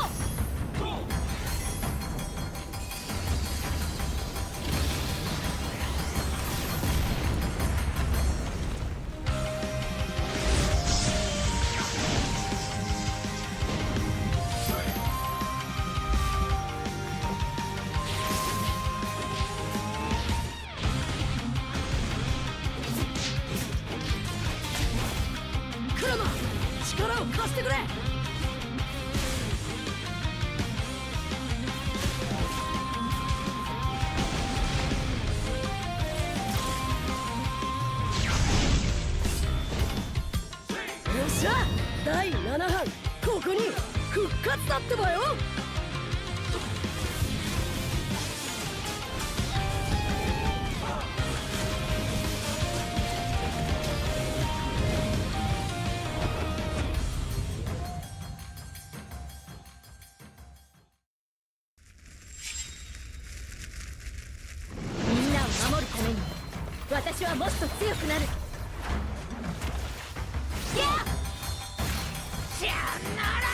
クラマ力を貸してくれ。よっしゃ第7班ここに復活だってばよ。みんなを守るために私はもっと強くなる。やっしゃなら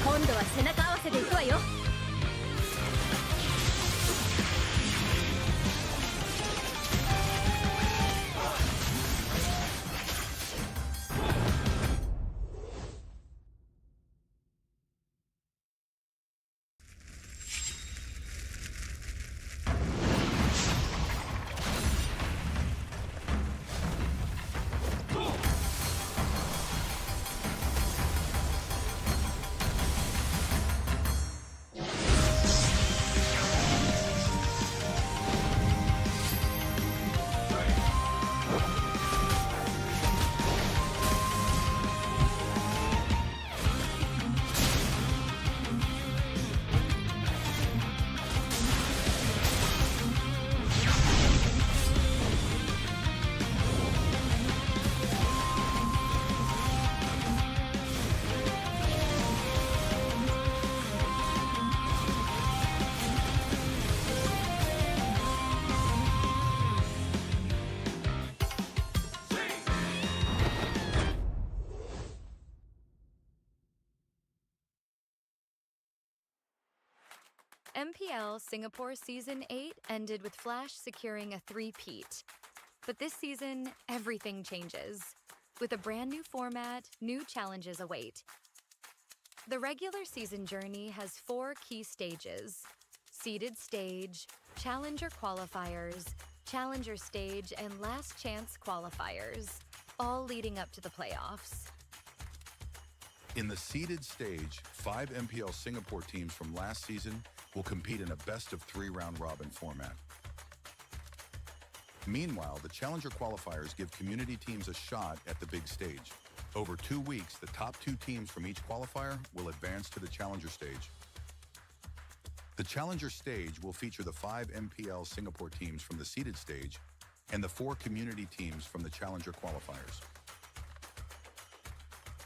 今度は背中合わせでいくわよ。MPL Singapore Season 8 ended with Flash securing a three-peat. But this season, everything changes. With a brand new format, new challenges await. The regular season journey has 4 key stages: seeded stage, challenger qualifiers, challenger stage, and last chance qualifiers, all leading up to the playoffs. In the seeded stage, 5 MPL Singapore teams from last season will compete in a best-of-3 round-robin format. Meanwhile, the challenger qualifiers give community teams a shot at the big stage. Over 2 weeks, the top 2 teams from each qualifier will advance to the challenger stage. The challenger stage will feature the 5 MPL Singapore teams from the seeded stage and the 4 community teams from the challenger qualifiers.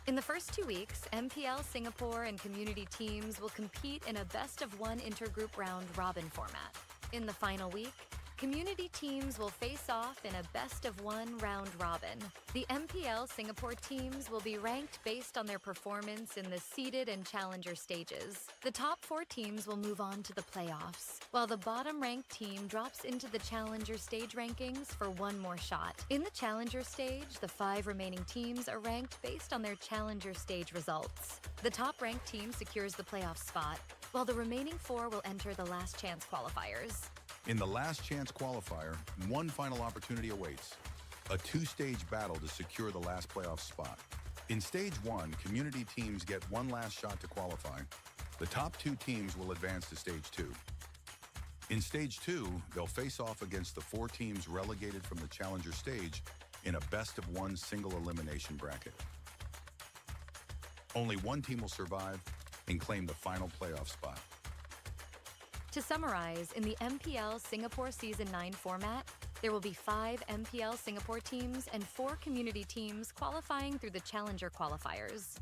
In the first 2 weeks, MPL Singapore and community teams will compete in a best-of-1 intergroup round-robin format. In the final week, community teams will face off in a best-of-1 round-robin. The MPL Singapore teams will be ranked based on their performance in the seeded and challenger stages. The top 4 teams will move on to the playoffs, while the bottom-ranked team drops into the challenger stage rankings for one more shot. In the challenger stage, the 5 remaining teams are ranked based on their challenger stage results. The top-ranked team secures the playoff spot, while the remaining 4 will enter the last chance qualifiers. In the last chance qualifier, one final opportunity awaits: a 2-stage battle to secure the last playoff spot. In stage 1, community teams get one last shot to qualify. The top 2 teams will advance to stage 2. In stage 2, they'll face off against the 4 teams relegated from the challenger stage in a best-of-1 single elimination bracket. Only one team will survive and claim the final playoff spot. To summarize, in the MPL Singapore Season 9 format, there will be 5 MPL Singapore teams and 4 community teams qualifying through the challenger qualifiers.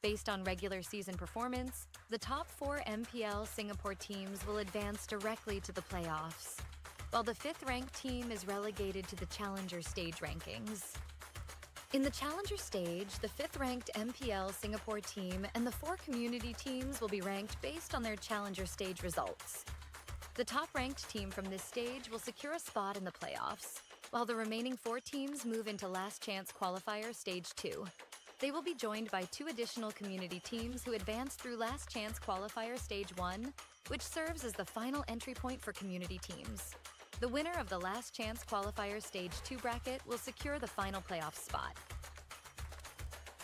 Based on regular season performance, the top 4 MPL Singapore teams will advance directly to the playoffs, while the 5th-ranked team is relegated to the challenger stage rankings. In the challenger stage, the 5th-ranked MPL Singapore team and the 4 community teams will be ranked based on their challenger stage results. The top-ranked team from this stage will secure a spot in the playoffs, while the remaining 4 teams move into last chance qualifier stage 2. They will be joined by 2 additional community teams who advance through last chance qualifier stage 1, which serves as the final entry point for community teams. The winner of the last chance qualifier stage 2 bracket will secure the final playoff spot.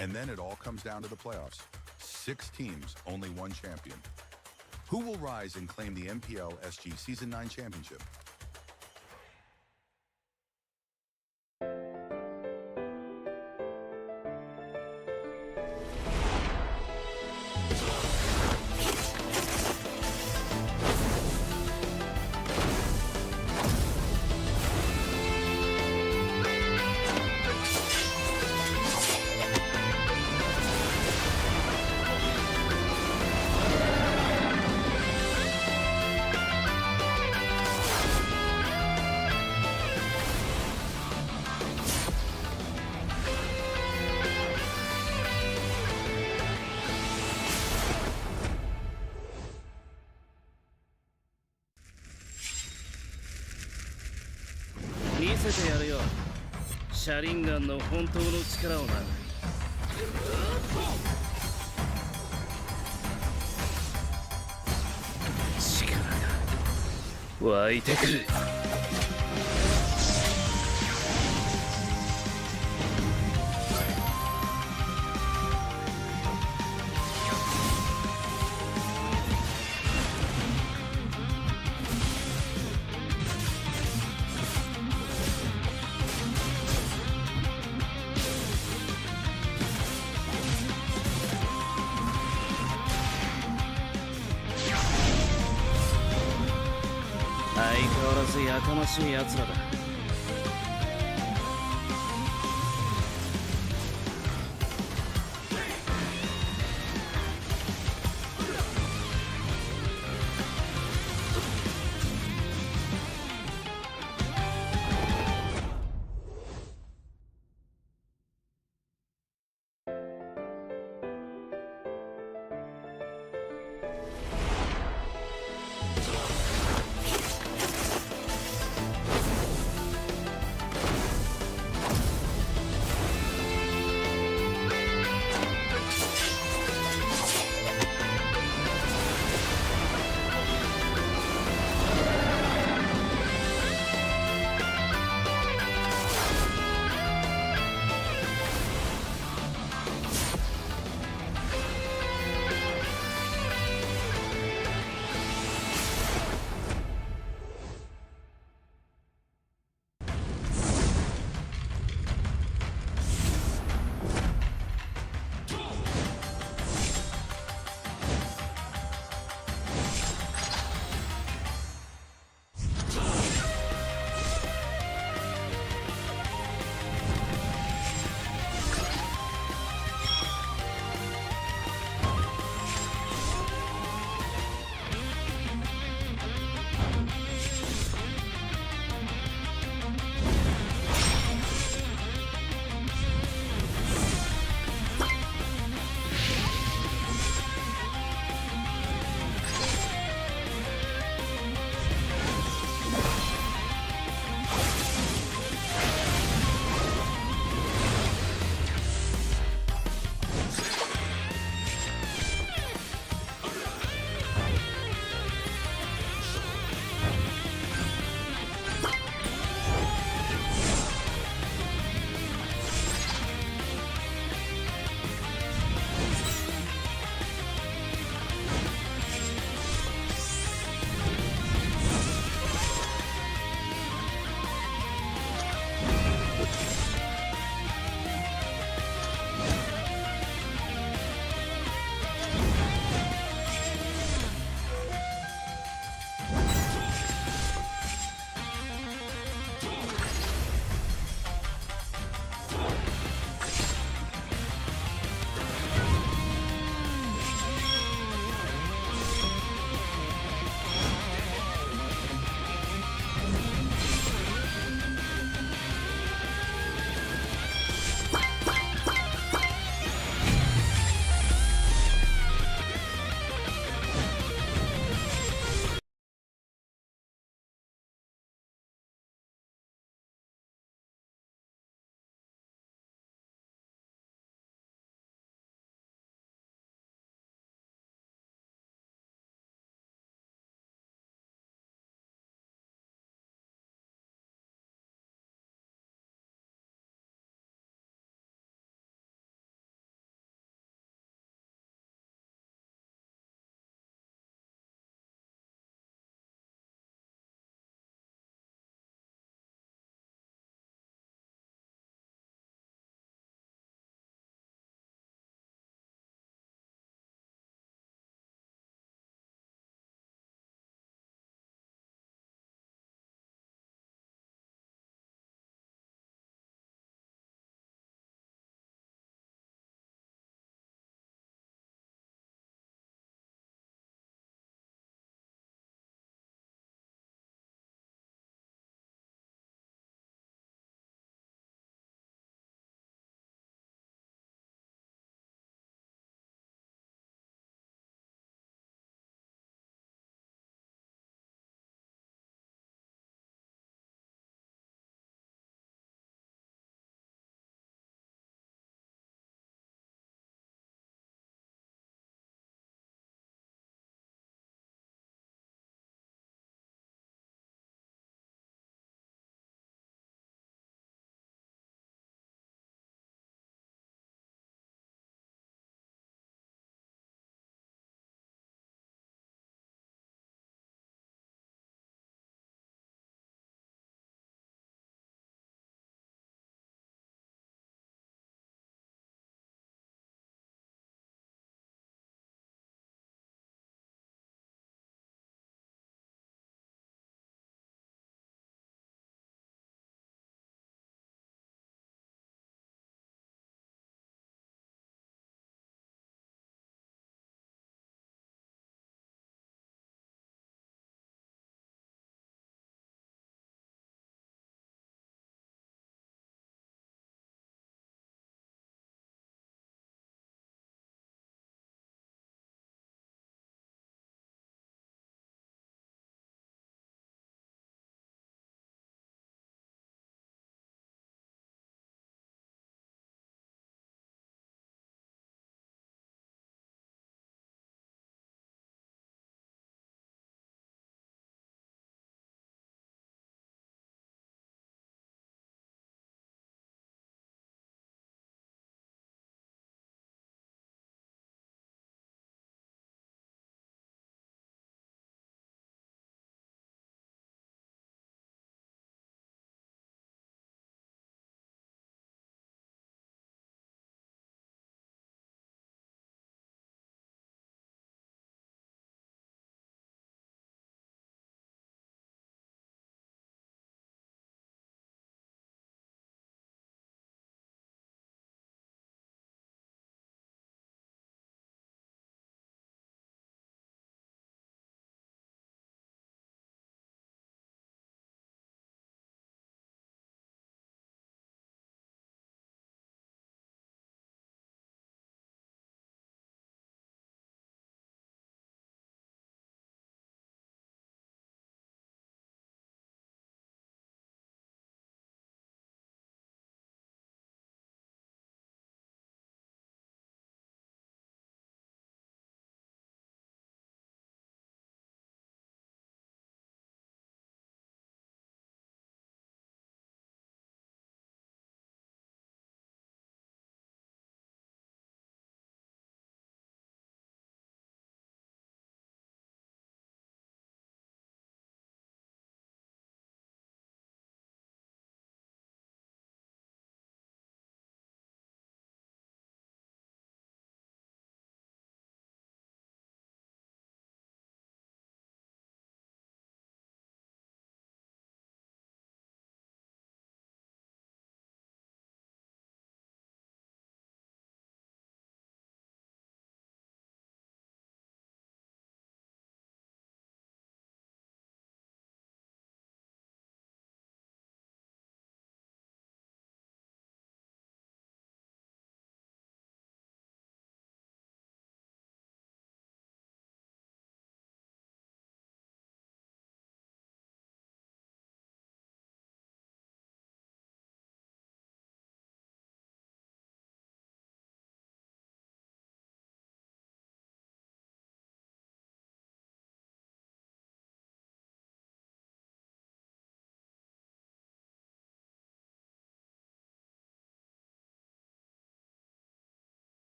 And then it all comes down to the playoffs. 6 teams, only one champion. Who will rise and claim the MPL SG Season 9 championship?見せてやるよ。シャリンガンの本当の力をな。力が湧いてくる。相変わらずやかましい奴らだ。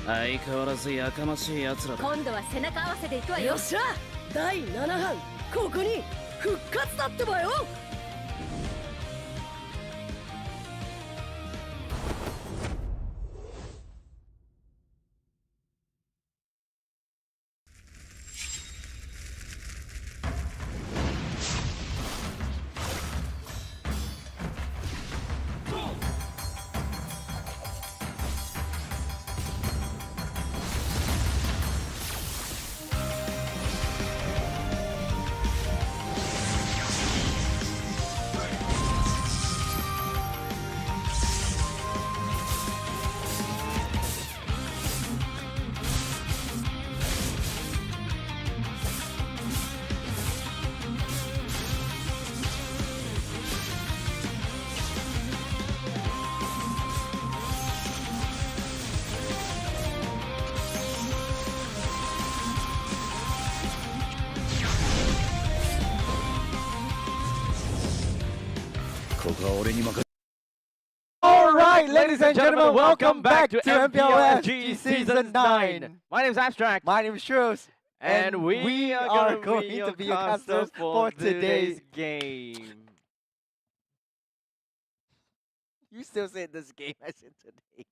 相変わらずやかましい奴らだ。今度は背中合わせでいくわよ。よっしゃ第7班ここに復活だってばよ。ここは俺に任せ Alright, ladies and gentlemen, welcome back to MPL MPL Season 9. My name is Abstract. My name is Shrews. And we are going to be your casters for today's game. You still say this game as in today.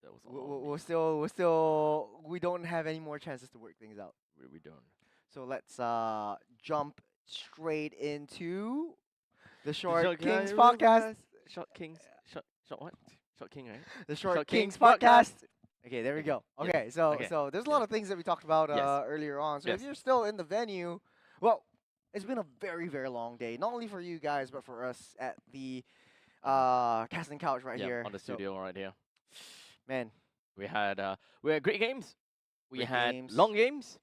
That was all We don't have any more chances to work things out. we don't. So let's jump straight into the Short Kings podcast. podcast. Short Kings. Short what? Short King, right? The Short Short Kings Kings podcast. Okay, there we go. Yeah. Okay, so Okay. so there's a lot of things that we talked about Yes. earlier on. So if Yes. you're still in the venue, well, it's been a very, very long day. Not only for you guys, but for us at the casting couch right Yeah, here. on the So, studio right here. man, We had great games. We Great had games. long games.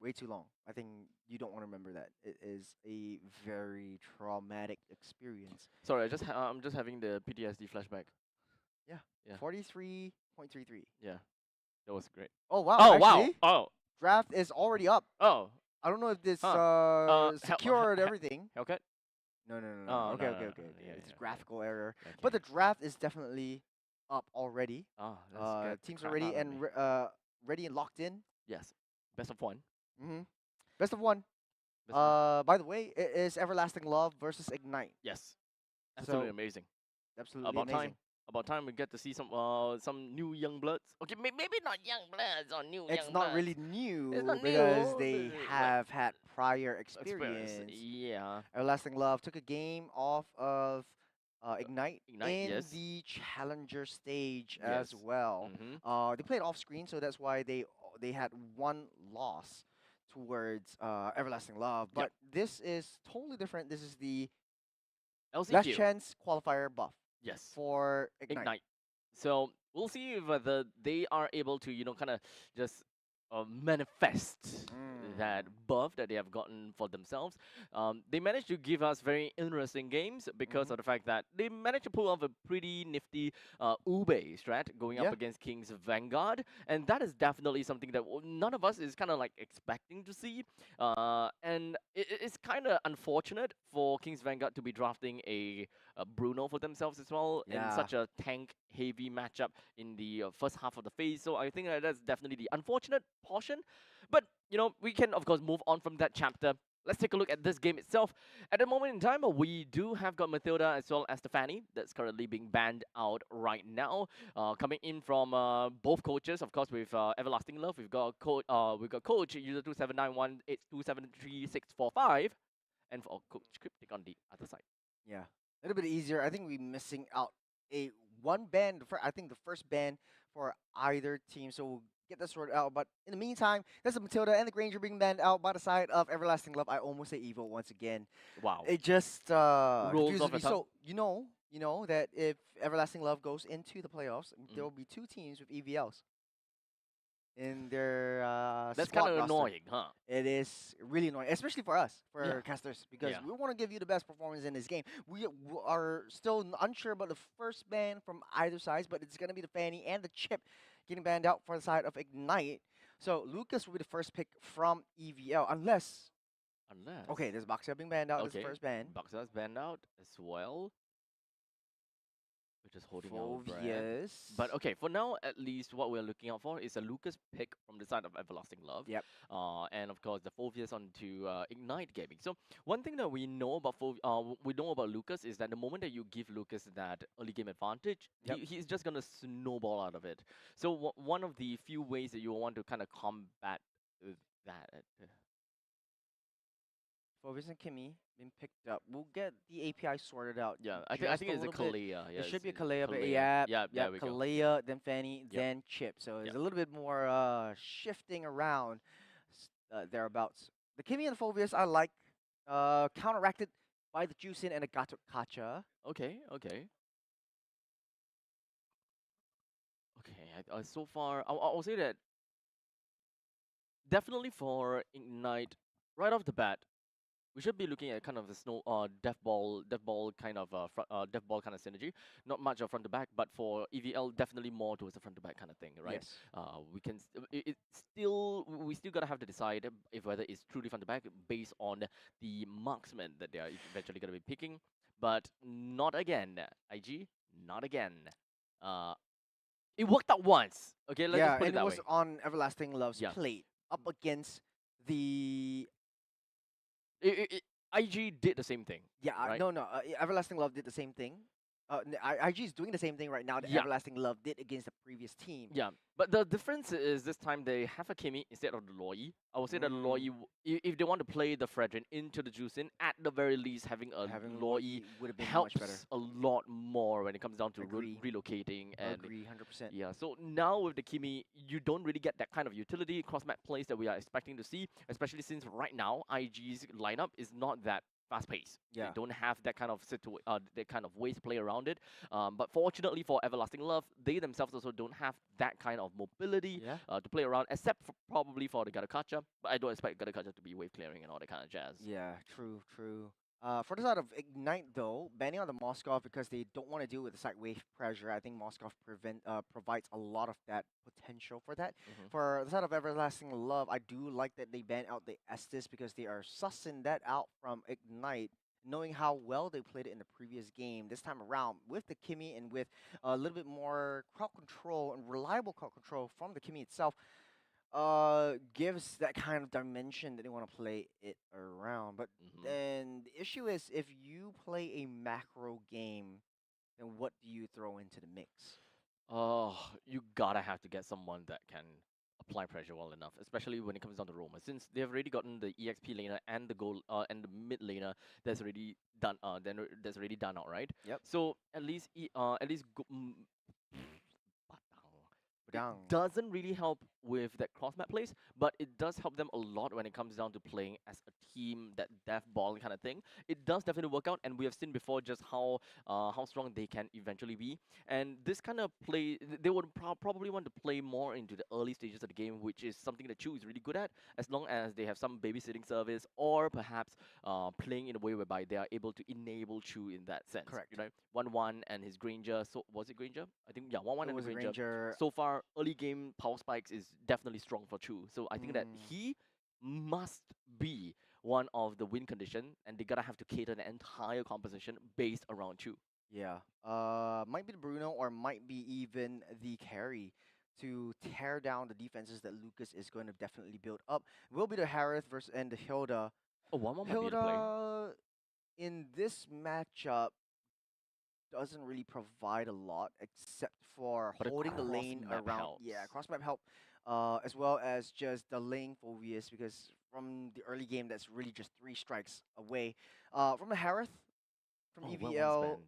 way too long. I think you don't want to remember that. It is a very traumatic experience. Sorry, I'm just having the PTSD flashback. Yeah. 43.33. Yeah, that was great. Oh wow! Oh actually, wow! draft is already up. Oh, I don't know if this Hel- secured Hel- everything. Hellcat. No. Oh, Okay, no, okay, no, okay. no, Okay. yeah, It's a yeah. graphical error. Okay. But the draft is definitely up already. Oh, let's get the Teams are crap ready out of and me. ready and locked in. Yes, best of one. Mm-hmm. Best of one. Best of one. By the way, it is Everlasting Love versus Ignite. Yes, absolutely So, amazing. Absolutely About amazing. time. About time we get to see some new young bloods. Okay, maybe not young bloods or new It's young not bloods. really new It's not because new, they but, like, have had prior Experience. experience. Yeah. Everlasting Love took a game off of Ignite, Ignite, in yes. the Challenger stage as Yes. well. Mm-hmm. They played off screen, so that's why they had one loss towards Everlasting Love. But this is totally different. This is the LCQ. last chance qualifier buff Yes. for Ignite. Ignite. So we'll see if whether they are able to, kind of just manifest that buff that they have gotten for themselves. They managed to give us very interesting games because of the fact that they managed to pull off a pretty nifty Ube strat going Yeah. up against Kings Vanguard, and that is definitely something that none of us is kind of like expecting to see. And it's kind of unfortunate for Kings Vanguard to be drafting a Bruno for themselves as well in Yeah. such a tank-heavy matchup in the first half of the phase. So I think that's definitely the unfortunate portion. But, we can, of course, move on from that chapter. Let's take a look at this game itself. At the moment in time, we do have got Matilda as well as Stefani that's currently being banned out right now. Coming in from both coaches, of course, with Everlasting Love, we've got coach user 279182733645, and for coach Cryptic on the other side. Yeah, a little bit easier. I think we're missing out one ban. I think the first ban for either team. So we'll get that sorted out. But in the meantime, there's the Matilda and the Granger being banned out by the side of Everlasting Love. I almost say Evo once again. Wow. It just Rolls confuses off me. the tongue. So you know that if Everlasting Love goes into the playoffs, there will be two teams with EVLs in their That's squad kind of roster. annoying, huh? It is really annoying, especially for us, for Yeah. casters, because Yeah. we want to give you the best performance in this game. We are still unsure about the first ban from either side, but it's going to be the Fanny and the Chip getting banned out for the side of Ignite. So Lucas will be the first pick from EVL, unless. Unless. Okay, there's Boxer being banned out. This is the first ban. Boxer's banned out as well. We're just holding our breath. Phobias. But okay, for now, at least what we're looking out for is a Lucas pick from the side of Everlasting Love. Yep. And of course, the Phobias onto Ignite Gaming. So one thing that we know about Lucas is that the moment that you give Lucas that early game advantage, he's just gonna snowball out of it. So one of the few ways that you want to kind of combat that. Phobias and Kimmy been picked up. We'll get the API sorted out. Yeah, I think it's a Kalea. Yeah, it should be a Kalea. Kalea, but yeah, there we go. Kalea, then Fanny, then Chip. So there's a little bit more shifting around thereabouts. The Kimmy and the Phobias I like, counteracted by the Juicin and the Gato Kacha. Okay. So far, I'll say that definitely for Ignite, right off the bat, we should be looking at kind of the death ball kind of death ball kind of synergy. Not much of front to back, but for EVL, definitely more towards the front to back kind of thing, right? Yes. We still gotta have to decide if whether it's truly front to back based on the marksman that they are eventually gonna be picking. But not again, IG, not again. It worked out once. Okay, let's just put it that way. And it was on Everlasting Love's plate up against the. IG did the same thing. Yeah, right? no. Everlasting Love did the same thing. IG is doing the same thing right now that Everlasting Love did against the previous team. Yeah, but the difference is this time they have a Kimmy instead of the Loi. I would say that Loi, if they want to play the Fredrin into the Juicin, at the very least having a Loi would have been helps much better. a lot more when it comes down to relocating. And Agree, 100%. Yeah, so now with the Kimmy, you don't really get that kind of utility cross-map plays that we are expecting to see, especially since right now IG's lineup is not that fast-paced. Yeah. They don't have that kind of that kind of ways to play around it. But fortunately for Everlasting Love, they themselves also don't have that kind of mobility to play around, except for probably for the Gadakacha. But I don't expect Gadakacha to be wave clearing and all that kind of jazz. Yeah, true. For the side of Ignite, though, banning on the Moskov because they don't want to deal with the side wave pressure. I think Moskov provides a lot of that potential for that. For the side of Everlasting Love, I do like that they ban out the Estes because they are sussing that out from Ignite, knowing how well they played it in the previous game. This time around, with the Kimmy and with a little bit more crowd control and reliable crowd control from the Kimmy itself, gives that kind of dimension that they want to play it around. But then the issue is if you play a macro game, then what do you throw into the mix? You gotta have to get someone that can apply pressure well enough, especially when it comes down to Roma, since they've already gotten the EXP laner and the goal and the mid laner that's already done. That's already done out, right? Yep. So at least it doesn't really help with that cross-map plays, but it does help them a lot when it comes down to playing as a team, that death ball kind of thing. It does definitely work out, and we have seen before just how strong they can eventually be. And this kind of play, they would probably want to play more into the early stages of the game, which is something that Chu is really good at, as long as they have some babysitting service, or perhaps playing in a way whereby they are able to enable Chu in that sense. Correct. You know, 1-1 and his Granger. So was it Granger? I think 1-1 and was the a Granger. So far, early game power spikes is definitely strong for Chu. So I think that he must be one of the win condition, and they gotta have to cater the entire composition based around Chu. Yeah. Might be the Bruno or might be even the carry to tear down the defenses that Lucas is going to definitely build up. Will be the Harith versus and the Hilda. Oh, 1-1 might be the play. Hilda in this matchup doesn't really provide a lot except for But holding the lane cross-map around. helps. Yeah, cross map help. As well as just delaying Phobius because from the early game that's really just 3 strikes away. From the Harith, from EVL,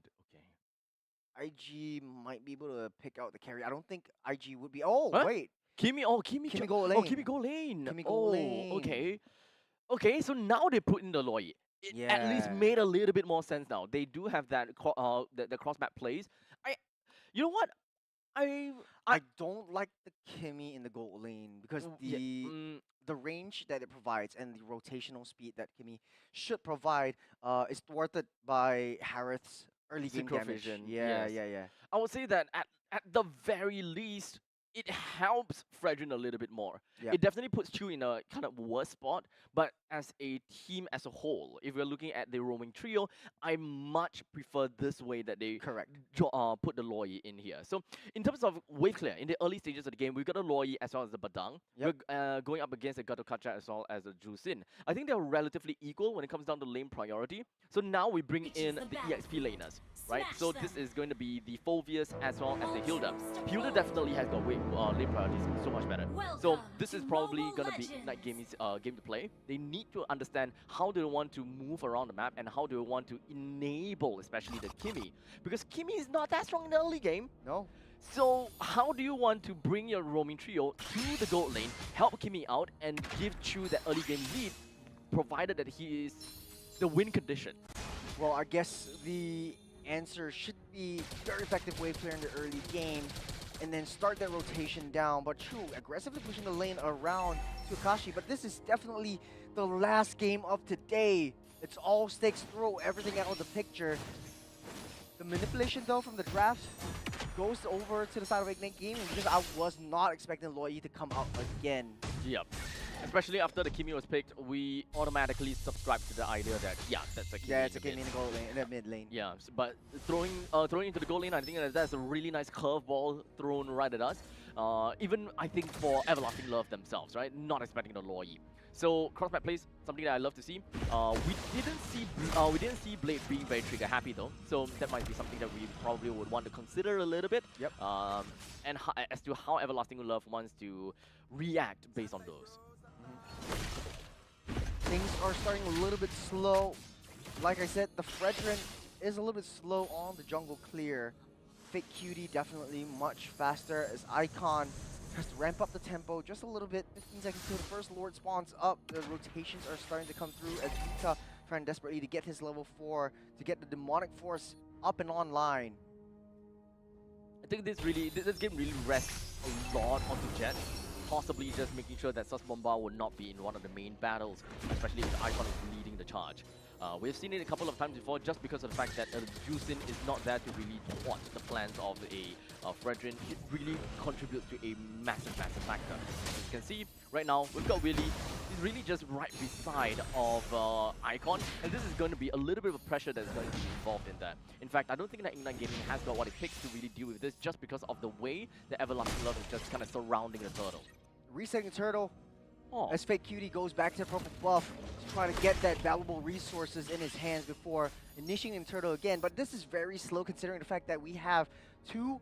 IG might be able to pick out the carry. I don't think IG would be. Oh, Huh? wait. Kimmy go lane. Oh, Kimmy go lane. Kimmy go lane. Okay, so now they put in the Loi. It at least Yeah. made a little bit more sense now. They do have that the cross map plays. You know what? I don't like the Kimmy in the gold lane because Yeah, the range that it provides and the rotational speed that Kimmy should provide is thwarted by Harith's early game Synchro damage. vision, Yeah, yes. yeah. I would say that at the very least, it helps Fredrin a little bit more. Yeah. It definitely puts Chu in a kind of worse spot, but as a team as a whole, if we're looking at the roaming trio, I much prefer this way that they Correct. put the Loi in here. So in terms of wave clear, in the early stages of the game, we've got a Loi as well as the Badang. Yep. We're going up against a Gato Kacha as well as a Jusin. I think they're relatively equal when it comes down to lane priority. So now we bring in the EXP laners, right? So this is going to be the Phovius as well as the Hilda. Hilda definitely has got lane priorities so much better. So this is probably going to be Ignite Gaming's game to play. They need to understand how they want to move around the map and how they want to enable especially the Kimi. Because Kimi is not that strong in the early game. No. So how do you want to bring your roaming trio to the gold lane, help Kimi out, and give Chu that early game lead, provided that he is the win condition? Well, I guess the answer should be very effective wave clear in the early game, and then start that rotation down. But Chu aggressively pushing the lane around to Akashi, but this is definitely the last game of today. It's all stakes, throw everything out of the picture. The manipulation though from the draft goes over to the side of Ignite Gaming because I was not expecting Loi to come out again. Yep. Especially after the Kimi was picked, we automatically subscribed to the idea that, yeah, that's a Kimi. Yeah, it's a Kimi in the gold lane, in the mid lane. Yeah, but throwing into the goal lane, I think that's a really nice curveball thrown right at us. Even, I think, for Everlasting Love themselves, right? Not expecting the Loi. So, cross-map plays, something that I love to see. We didn't see Blade being very trigger happy though, so that might be something that we probably would want to consider a little bit. Yep. And as to how Everlasting Love wants to react based on those. Things are starting a little bit slow. Like I said, the Fredrin is a little bit slow on the jungle clear. Fake Cutie definitely much faster as Icon has to ramp up the tempo just a little bit. 15 seconds till the first Lord spawns up. The rotations are starting to come through as Vita trying desperately to get his level 4, to get the Demonic Force up and online. I think this game really rests a lot on the Jet. Possibly just making sure that Sus Bomba will not be in one of the main battles, especially if the Icon is leading the charge. We've seen it a couple of times before just because of the fact that Jusin is not there to really thwart the plans of a Fredrin. It really contributes to a massive, massive factor. As you can see, right now, we've got Willy. He's really just right beside of Icon, and this is going to be a little bit of pressure that's going to be involved in that. In fact, I don't think that Ignite Gaming has got what it takes to really deal with this just because of the way the Everlasting Love is just kind of surrounding the turtle. Resetting the turtle. Oh. As Fake Cutie goes back to the purple buff to try to get that valuable resources in his hands before initiating the turtle again. But this is very slow considering the fact that we have two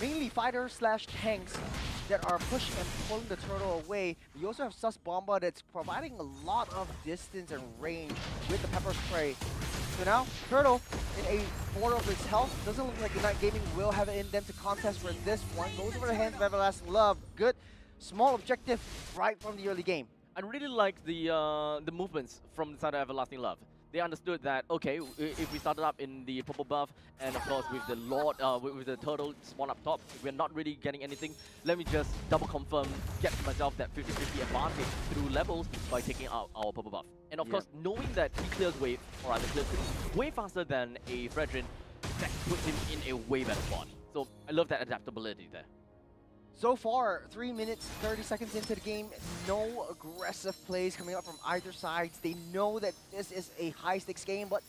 mainly fighters slash tanks that are pushing and pulling the turtle away. We also have Sus Bomba that's providing a lot of distance and range with the pepper spray. So now, Turtle in a quarter of his health. Doesn't look like Ignite Gaming will have it in them to contest for this one. Goes over the hands of Everlasting Love. Good. Small objective right from the early game. I really like the movements from the side of Everlasting Love. They understood that, okay, if we started up in the purple buff, and of course with the Lord, with the turtle spawn up top, if we're not really getting anything, let me just double confirm, get myself that 50-50 advantage through levels by taking out our purple buff. And of course, knowing that he clears wave, or rather clears way faster than a Fredrin, that puts him in a way better spot. So I love that adaptability there. So far, 3 minutes, 30 seconds into the game, no aggressive plays coming up from either side. They know that this is a high-stakes game, but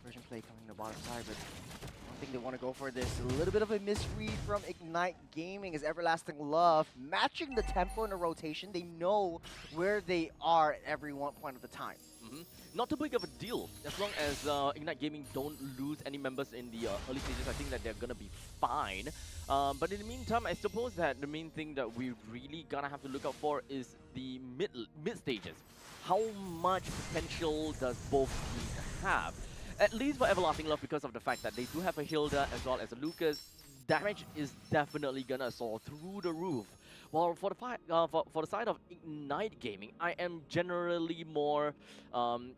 version play coming to the bottom side, but I don't think they want to go for this. A little bit of a misread from Ignite Gaming as Everlasting Love, matching the tempo in the rotation. They know where they are at every one point of the time. Not too big of a deal. As long as Ignite Gaming don't lose any members in the early stages, I think that they're gonna be fine. But in the meantime, I suppose that the main thing that we really gonna have to look out for is the mid stages. How much potential does both teams have? At least for Everlasting Love, because of the fact that they do have a Hilda as well as a Lucas, damage is definitely gonna soar through the roof. While for the side of Ignite Gaming, I am generally more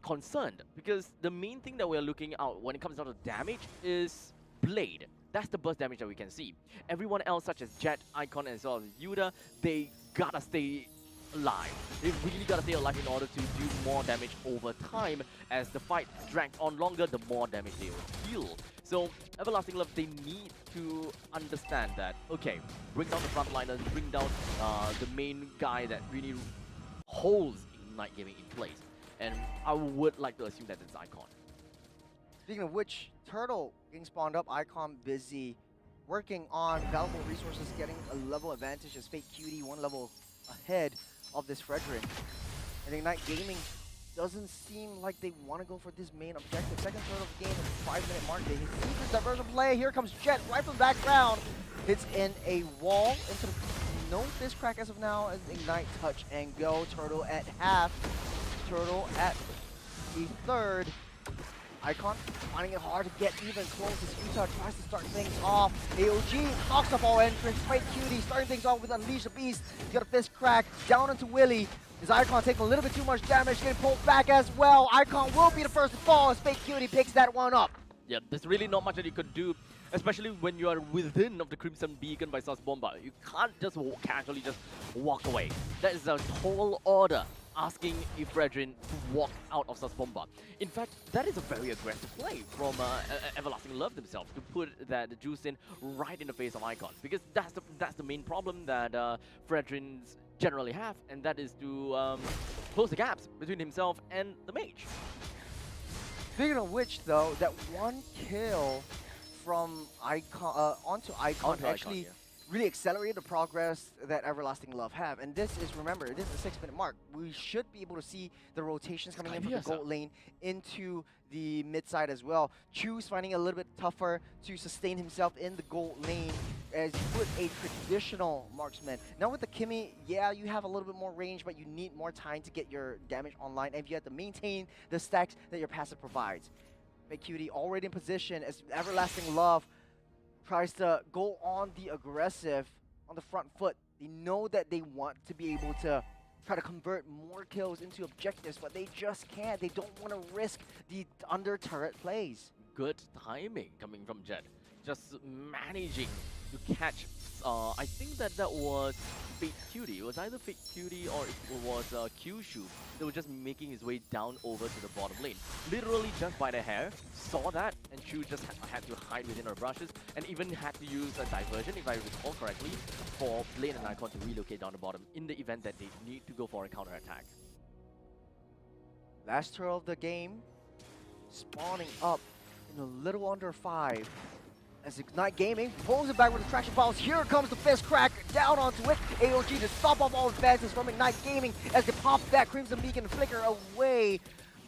concerned because the main thing that we're looking out when it comes down to damage is Blade. That's the burst damage that we can see. Everyone else, such as Jet, Icon, as well as Yuda, they gotta stay alive. They really gotta stay alive in order to do more damage over time. As the fight drags on longer, the more damage they will deal. So Everlasting Love, they need to understand that, okay, bring down the frontliners, bring down the main guy that really holds Ignite Gaming in place. And I would like to assume that it's Icon. Speaking of which, Turtle getting spawned up, Icon busy working on valuable resources, getting a level advantage as Fake Cutie one level ahead of this Fredrin. And Ignite Gaming doesn't seem like they want to go for this main objective. Second third of the game at the 5-minute mark. They see this diversion play. Here comes Jet right from the background. Hits in a wall into the no fist crack as of now as Ignite touch and go. Turtle at half. Turtle at the third. Icon finding it hard to get even close as Utah tries to start things off. AOG knocks off all entrance. Fake Cutie starting things off with Unleash the Beast. Got a fist crack down into Willie. His Icon taking a little bit too much damage, getting pulled back as well. Icon will be the first to fall as Fake Cutie picks that one up. Yeah, there's really not much that you could do, especially when you are within of the Crimson Beacon by Sus Bomba. You can't just casually just walk away. That is a tall order, asking Fredrin to walk out of Sus Bomba. In fact, that is a very aggressive play from Everlasting Love themselves to put that juice in right in the face of Icon, because that's the main problem that Fredrins generally have, and that is to close the gaps between himself and the mage. Speaking of which, though, that one kill from Icon onto Icon actually really accelerated the progress that Everlasting Love have. And this is, remember, this is the 6-minute mark. We should be able to see the rotations coming in from the gold lane into the mid side as well. Chu's finding it a little bit tougher to sustain himself in the gold lane as you put a traditional marksman. Now with the Kimmy, yeah, you have a little bit more range, but you need more time to get your damage online, and you have to maintain the stacks that your passive provides. Fake Cutie already in position as Everlasting Love tries to go on the aggressive on the front foot. They know that they want to be able to try to convert more kills into objectives, but they just can't. They don't want to risk the under turret plays. Good timing coming from Jet. Just managing to catch, I think that was Fake Cutie. It was either Fake Cutie or it was Kyushu that was just making his way down over to the bottom lane. Literally just by the hair, saw that, and Chu just had to hide within her brushes, and even had to use a diversion, if I recall correctly, for Blade and Icon to relocate down the bottom in the event that they need to go for a counter-attack. Last turn of the game, spawning up in a little under 5. As Ignite Gaming pulls it back with the traction balls. Here comes the fist crack down onto it. AOG to stop off all advances from Ignite Gaming as they pop that Crimson Beacon flicker away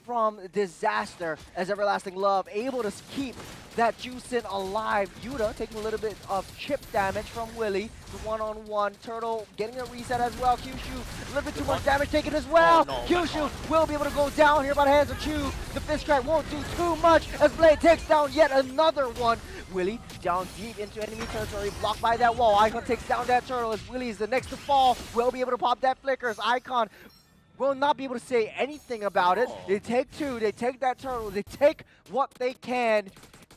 from disaster. As Everlasting Love able to keep that Juicin alive. Yuta taking a little bit of chip damage from Willie. The one-on-one. Turtle getting a reset as well. Kyushu, a little bit too much damage taken as well. Oh, no, Kyushu will be able to go down here by the hands of Chu. The fist crack won't do too much as Blade takes down yet another one. Willie down deep into enemy territory, blocked by that wall. Icon takes down that turtle as Willie is the next to fall. Will be able to pop that flickers. Icon will not be able to say anything about it. They take two, they take that turtle, they take what they can,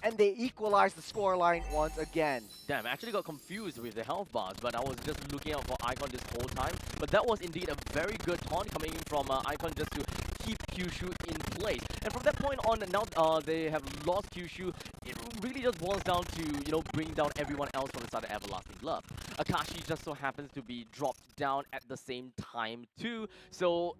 and they equalize the scoreline once again. Damn, I actually got confused with the health bars, but I was just looking out for Icon this whole time. But that was indeed a very good taunt coming in from Icon just to keep Kyushu in place. And from that point on, now they have lost Kyushu. It really just boils down to, you know, bring down everyone else from the side of Everlasting Love. Akashi just so happens to be dropped down at the same time too. So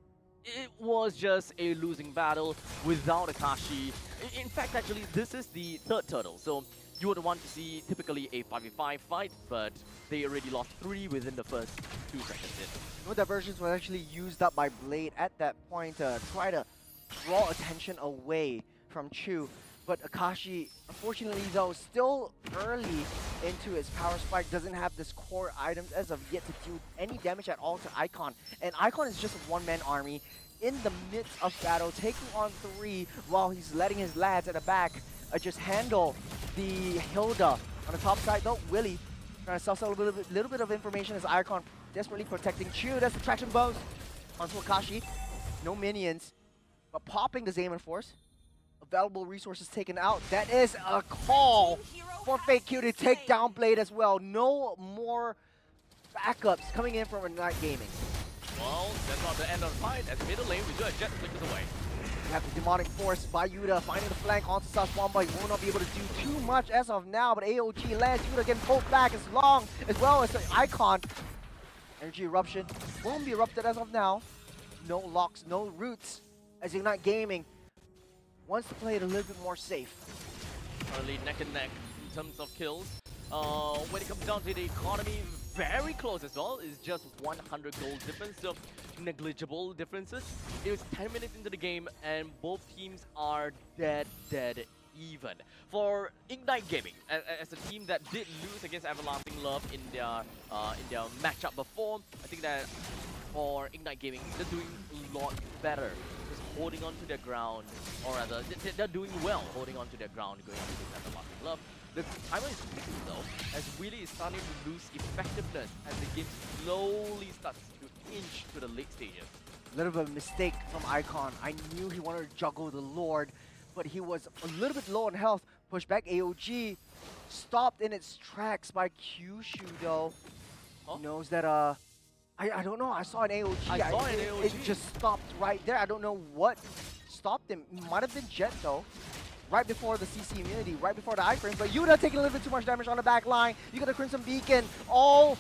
it was just a losing battle without Akashi. In fact, actually, this is the third turtle. So you would want to see typically a 5v5 fight, but they already lost 3 within the first 2 seconds in. No diversions was actually used up by Blade at that point to try to draw attention away from Chu. But Akashi, unfortunately though, still early into his power spike, doesn't have this core items as of yet to do any damage at all to Icon. And Icon is just a one-man army in the midst of battle, taking on 3 while he's letting his lads at the back just handle the Hilda. On the top side though, Willie trying to suss out a little bit of information as Icon desperately protecting Chu. That's the traction bows onto Akashi. No minions, but popping the Zaman Force. Available resources taken out. That is a call for Fake Cutie to take down Blade as well. No more backups coming in from Ignite Gaming. Well, that's not the end of the fight. As middle lane, we do a Jet flickers away. We have the demonic force by Yuta finding the flank onto Saswamba. He will not be able to do too much as of now, but AOG lands. Yuta getting pulled back as well as the Icon. Energy eruption won't be erupted as of now. No locks, no roots, as Ignite Gaming wants to play it a little bit more safe. Early neck and neck in terms of kills. When it comes down to the economy, very close as well. It's just 100 gold difference, so negligible differences. It was 10 minutes into the game, and both teams are dead even. For Ignite Gaming, as a team that did lose against Everlasting Love in their matchup before, I think that for Ignite Gaming, they're doing a lot better. Just holding on to their ground, or rather, they're doing well holding on to their ground going into this Everlasting Love. The timer is ticking though, as Willie is starting to lose effectiveness as the game slowly starts to inch to the late stages. A little bit of a mistake from Icon. I knew he wanted to juggle the Lord, but he was a little bit low on health. Push back AOG, stopped in its tracks by Kyushu though. Huh? He knows that I don't know, I saw an AOG. It just stopped right there. I don't know what stopped him. It might have been Jet though. Right before the CC immunity, right before the iframe, but Yuta taking a little bit too much damage on the back line. You got the Crimson Beacon. All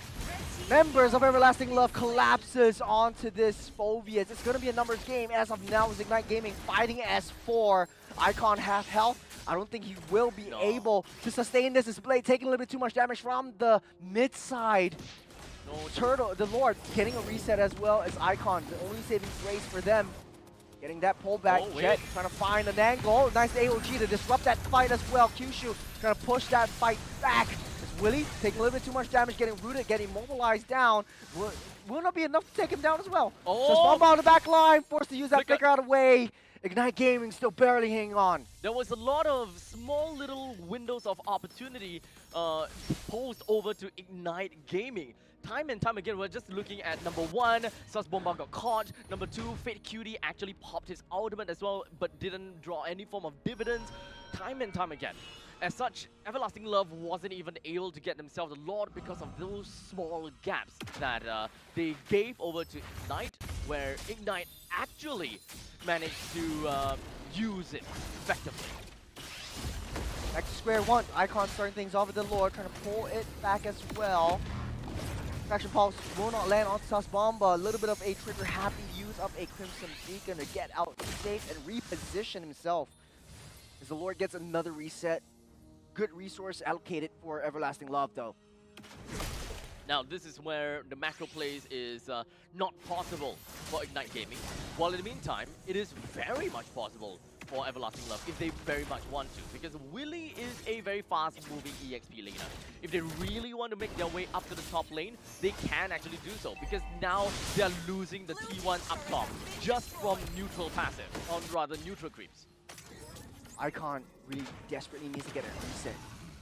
members of Everlasting Love collapses onto this Phobius. It's going to be a numbers game as of now with Ignite Gaming fighting as 4. Icon half health. I don't think he will be able to sustain this display, taking a little bit too much damage from the mid side. Turtle, the Lord, getting a reset as well as Icon. The only saving grace for them. Getting that pullback, Jet trying to find an angle. Nice AOG to disrupt that fight as well. Kyushu trying to push that fight back. As Willie taking a little bit too much damage, getting rooted, getting mobilized down. Will not be enough to take him down as well. So Swamba on the back line, forced to use that flicker out of the way. Ignite Gaming still barely hanging on. There was a lot of small little windows of opportunity posed over to Ignite Gaming. Time and time again, we're just looking at number 1, Sus Bomba got caught. Number 2, Fate Cutie actually popped his ultimate as well, but didn't draw any form of dividends. Time and time again. As such, Everlasting Love wasn't even able to get themselves a lot because of those small gaps that they gave over to Ignite, where Ignite actually managed to use it effectively. Back to square one. Icon starting things off with the Lord, trying to pull it back as well. Traction Pulse will not land on Sus Bomba. A little bit of a trigger happy use of a Crimson Beacon to get out safe and reposition himself. As the Lord gets another reset. Good resource allocated for Everlasting Love though. Now this is where the macro plays is not possible for Ignite Gaming. While in the meantime, it is very much possible for Everlasting Love if they very much want to, because Willie is a very fast-moving EXP laner. If they really want to make their way up to the top lane, they can actually do so, because now they are losing the T1 up top just from neutral passive, or rather neutral creeps. Icon really desperately needs to get a reset.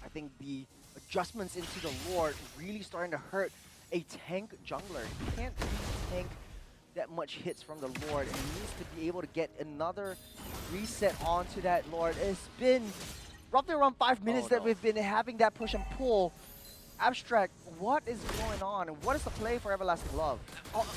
I think the adjustments into the Lord really starting to hurt a tank jungler. You can't really tank that much hits from the Lord, and he needs to be able to get another reset onto that Lord. It's been roughly around 5 minutes that we've been having that push and pull. Abstract, what is going on, and what is the play for Everlasting Love?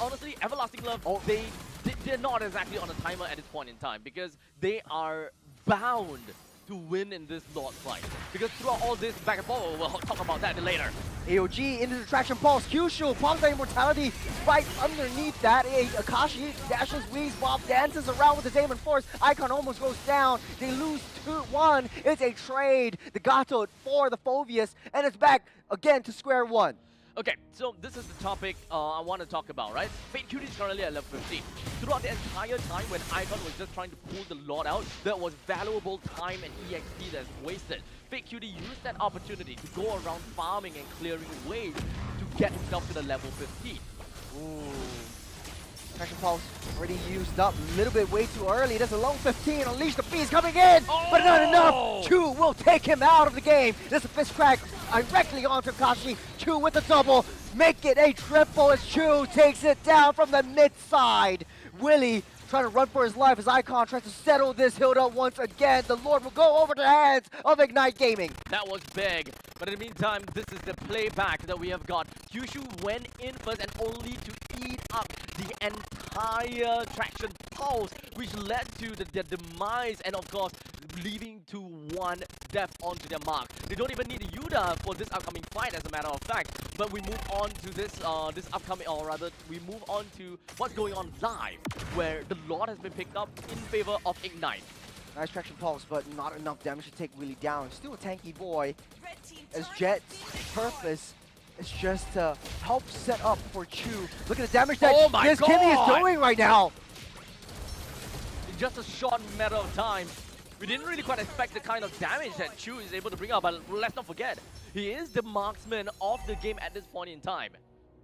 Honestly, Everlasting Love, they're not exactly on a timer at this point in time, because they are bound to win in this Lord fight. Because throughout all this back and forth, we'll talk about that later. AOG into the traction pulse. Kyushu pops that immortality right underneath that. Akashi dashes, weaves, Bob dances around with the Demon Force. Icon almost goes down. They lose 2-1. It's a trade. The Gato for the Phobius, and it's back again to square one. Okay, so this is the topic I want to talk about, right? Fate Cutie is currently at level 15. Throughout the entire time when Icon was just trying to pull the Lord out, there was valuable time and EXP that's wasted. Fate Cutie used that opportunity to go around farming and clearing waves to get himself to the level 15. Ooh. Traction Pulse already used up a little bit way too early. There's a low 15. Unleash the Beast coming in, but not enough. Chu will take him out of the game. There's a fist crack directly onto Kashi. Chu with the double. Make it a triple as Chu takes it down from the mid side. Willie trying to run for his life as Icon tries to settle this Hilda once again. The Lord will go over to the hands of Ignite Gaming. That was big, but in the meantime, this is the playback that we have got. Kyushu went in first and only to eat up the entire traction pulse, which led to their demise and of course leaving to one death onto their mark. They don't even need Yuda for this upcoming fight, as a matter of fact. But we move on to this upcoming, or rather, we move on to what's going on live, where the Lord has been picked up in favor of Ignite. Nice traction pulse, but not enough damage to take Willie down. Still a tanky boy, as Jet's purpose is just to help set up for Chu. Look at the damage that this Kimmy is doing right now. In just a short matter of time, we didn't really quite expect the kind of damage that Chu is able to bring out, but let's not forget, he is the marksman of the game at this point in time.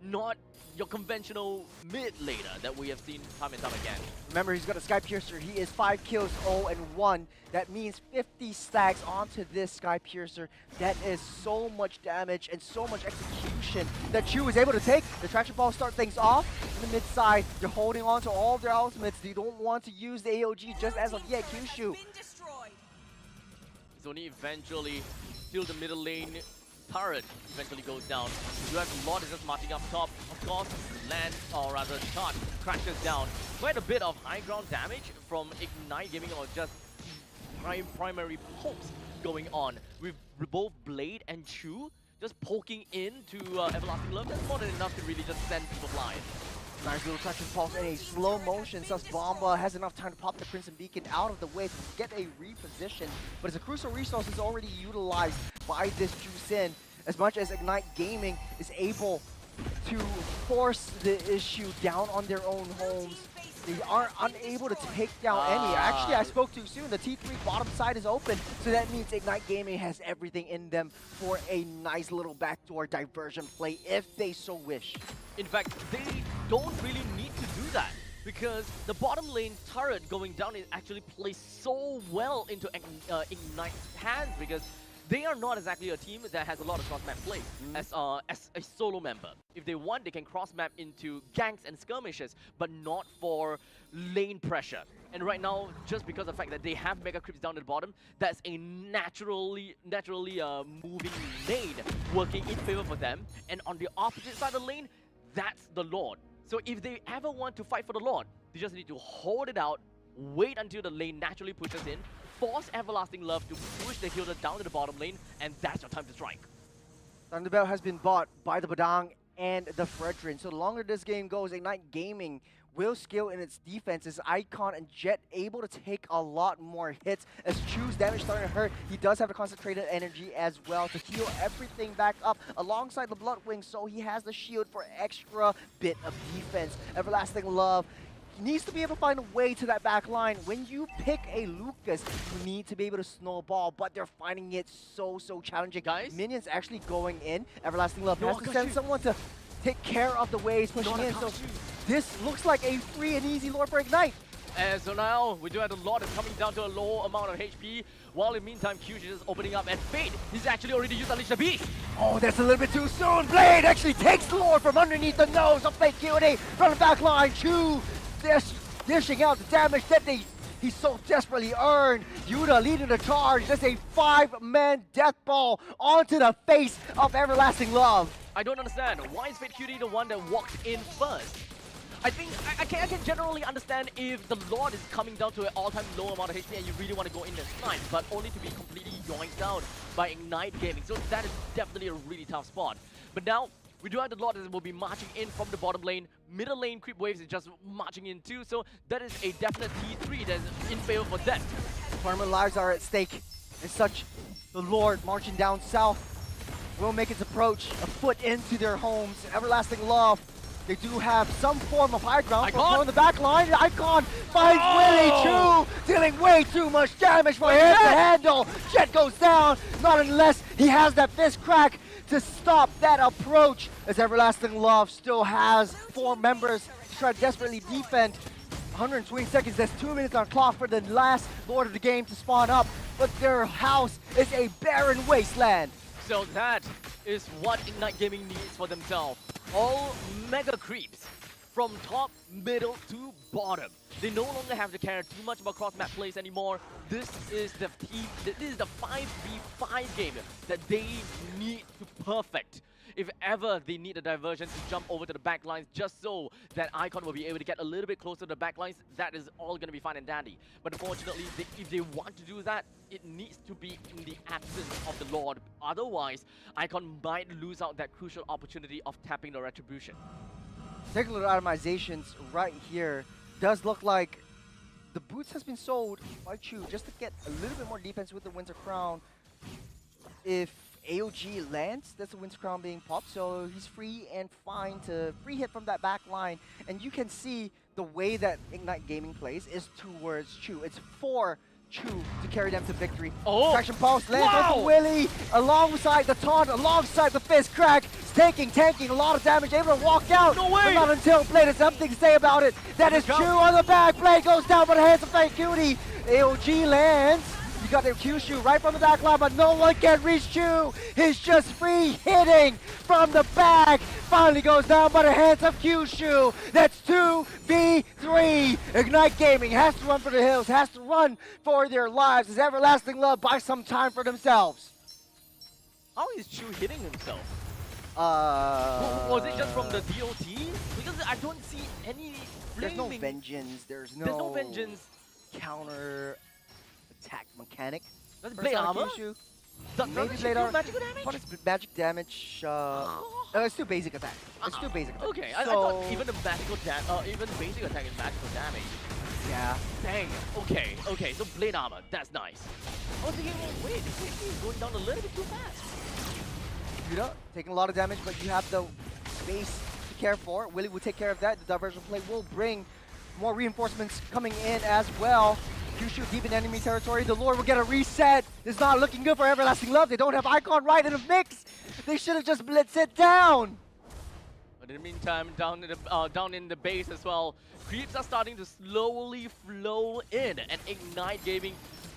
Not your conventional mid-laner that we have seen time and time again. Remember, he's got a Sky Piercer. He is 5 kills, 0 and 1. That means 50 stacks onto this Sky Piercer. That is so much damage and so much execution that Chu is able to take. The traction ball start things off. In the mid side, they're holding on to all of their ultimates. They don't want to use the AOG just as of yet. Kyushu. It's only eventually still the middle lane turret eventually goes down. You have a lot of just marching up top. Of course, land, or rather Chart, crashes down. Quite a bit of high ground damage from Ignite Gaming, or just primary pokes going on. With both Blade and Chu just poking into Everlasting Love. That's more than enough to really just send people flying. Nice little traction pulse in a slow motion. Sus Bomba has enough time to pop the Crimson Beacon out of the way to get a reposition. But it's a crucial resource that's already utilized by this Juicin. As much as Ignite Gaming is able to force the issue down on their own homes, they are unable to take down any. Actually, I spoke too soon. The T3 bottom side is open, so that means Ignite Gaming has everything in them for a nice little backdoor diversion play if they so wish. In fact, they don't really need to do that, because the bottom lane turret going down is actually placed so well into Ignite's hands, because they are not exactly a team that has a lot of cross-map play as a solo member. If they want, they can cross-map into ganks and skirmishes, but not for lane pressure. And right now, just because of the fact that they have mega creeps down at the bottom, that's a naturally moving lane working in favor for them. And on the opposite side of the lane, that's the Lord. So if they ever want to fight for the Lord, they just need to hold it out, wait until the lane naturally pushes in, force Everlasting Love to push the healer down to the bottom lane, and that's your time to strike. Thunderbell has been bought by the Badang and the Fredrin. So the longer this game goes, Ignite Gaming will scale in its defense as Icon and Jet able to take a lot more hits. As Chu's damage starting to hurt, he does have the concentrated energy as well to heal everything back up alongside the Bloodwing, so he has the shield for extra bit of defense. Everlasting Love needs to be able to find a way to that back line. When you pick a Lucas, you need to be able to snowball, but they're finding it so challenging. Guys? Minions actually going in. Everlasting Love has to send someone to take care of the waves pushing in. So this looks like a free and easy lore for Ignite. And so now we do have the Lord is coming down to a low amount of HP, while in the meantime Kyushu is opening up, and Fate, he's actually already used Unleash the Beast. Oh, that's a little bit too soon. Blade actually takes the Lord from underneath the nose of Fate QD from the back line. Chu dishing out the damage that he so desperately earned. Yuda leading the charge. That's a 5-man death ball onto the face of Everlasting Love. I don't understand. Why is Fate QD the one that walked in first? I think I can generally understand if the Lord is coming down to an all-time low amount of HP and you really want to go in and snipe, but only to be completely yoinked out by Ignite Gaming. So that is definitely a really tough spot. But now, we do have the Lord that will be marching in from the bottom lane. Middle lane creep waves is just marching in too, so that is a definite T3 that's in favor for them. Tournament lives are at stake. As such, the Lord marching down south will make its approach a foot into their homes. Everlasting Love, they do have some form of high ground on the back line. Icon finds Willie Chu, dealing way too much damage for him to handle. Jet goes down, not unless he has that fist crack to stop that approach, as Everlasting Love still has 4 members to try to desperately defend. 120 seconds, that's 2 minutes on clock for the last Lord of the game to spawn up, but their house is a barren wasteland. So that is what Ignite Gaming needs for themselves. All mega creeps from top, middle to bottom. They no longer have to care too much about cross-map plays anymore. This is the team. This is the 5v5 game that they need to perfect. If ever they need a diversion to jump over to the back lines just so that Icon will be able to get a little bit closer to the back lines, that is all going to be fine and dandy. But unfortunately, if they want to do that, it needs to be in the absence of the Lord. Otherwise, Icon might lose out that crucial opportunity of tapping the Retribution. Taking a little itemizations right here. Does look like the boots has been sold by Chu just to get a little bit more defense with the Winter Crown. If AOG lands, that's the Winter Crown being popped, so he's free and fine to free hit from that back line. And you can see the way that Ignite Gaming plays is towards Chu. It's for Chu to carry them to victory. Oh! Traction Pulse lands on Willie alongside the taunt, alongside the fist crack. Tanking a lot of damage, able to walk out. No way! But not until Blade has something to say about it. That is Chu on the back. Blade goes down by the hands of Fake Cutie. AOG lands. You got their Kyushu right from the back line, but no one can reach Chu. He's just free hitting from the back. Finally goes down by the hands of Kyushu. That's 2v3. Ignite Gaming has to run for the hills, has to run for their lives. As Everlasting Love buys some time for themselves. How is Chu hitting himself? Was Was it just from the DOT? Because I don't see any There's no flaming- vengeance. There's There's no vengeance. counter attack mechanic. Does it for play Sonic armor? Kyushu. Does Maybe it Blade do Armor. magical damage? What is magic damage? It's still basic attack. It's still basic attack. Okay, I thought even the even basic attack is magical damage. Yeah. Dang. Okay. So blade armor, that's nice. I was thinking, well, wait, he's going down a little bit too fast. Yuta taking a lot of damage, but you have the base to care for. Willie will take care of that. The diversion play will bring more reinforcements coming in as well. Kyushu deep in enemy territory. The Lord will get a reset. It's not looking good for Everlasting Love. They don't have Icon right in the mix. They should have just blitzed it down. But in the meantime, down in the base as well, creeps are starting to slowly flow in, and Ignite Gaming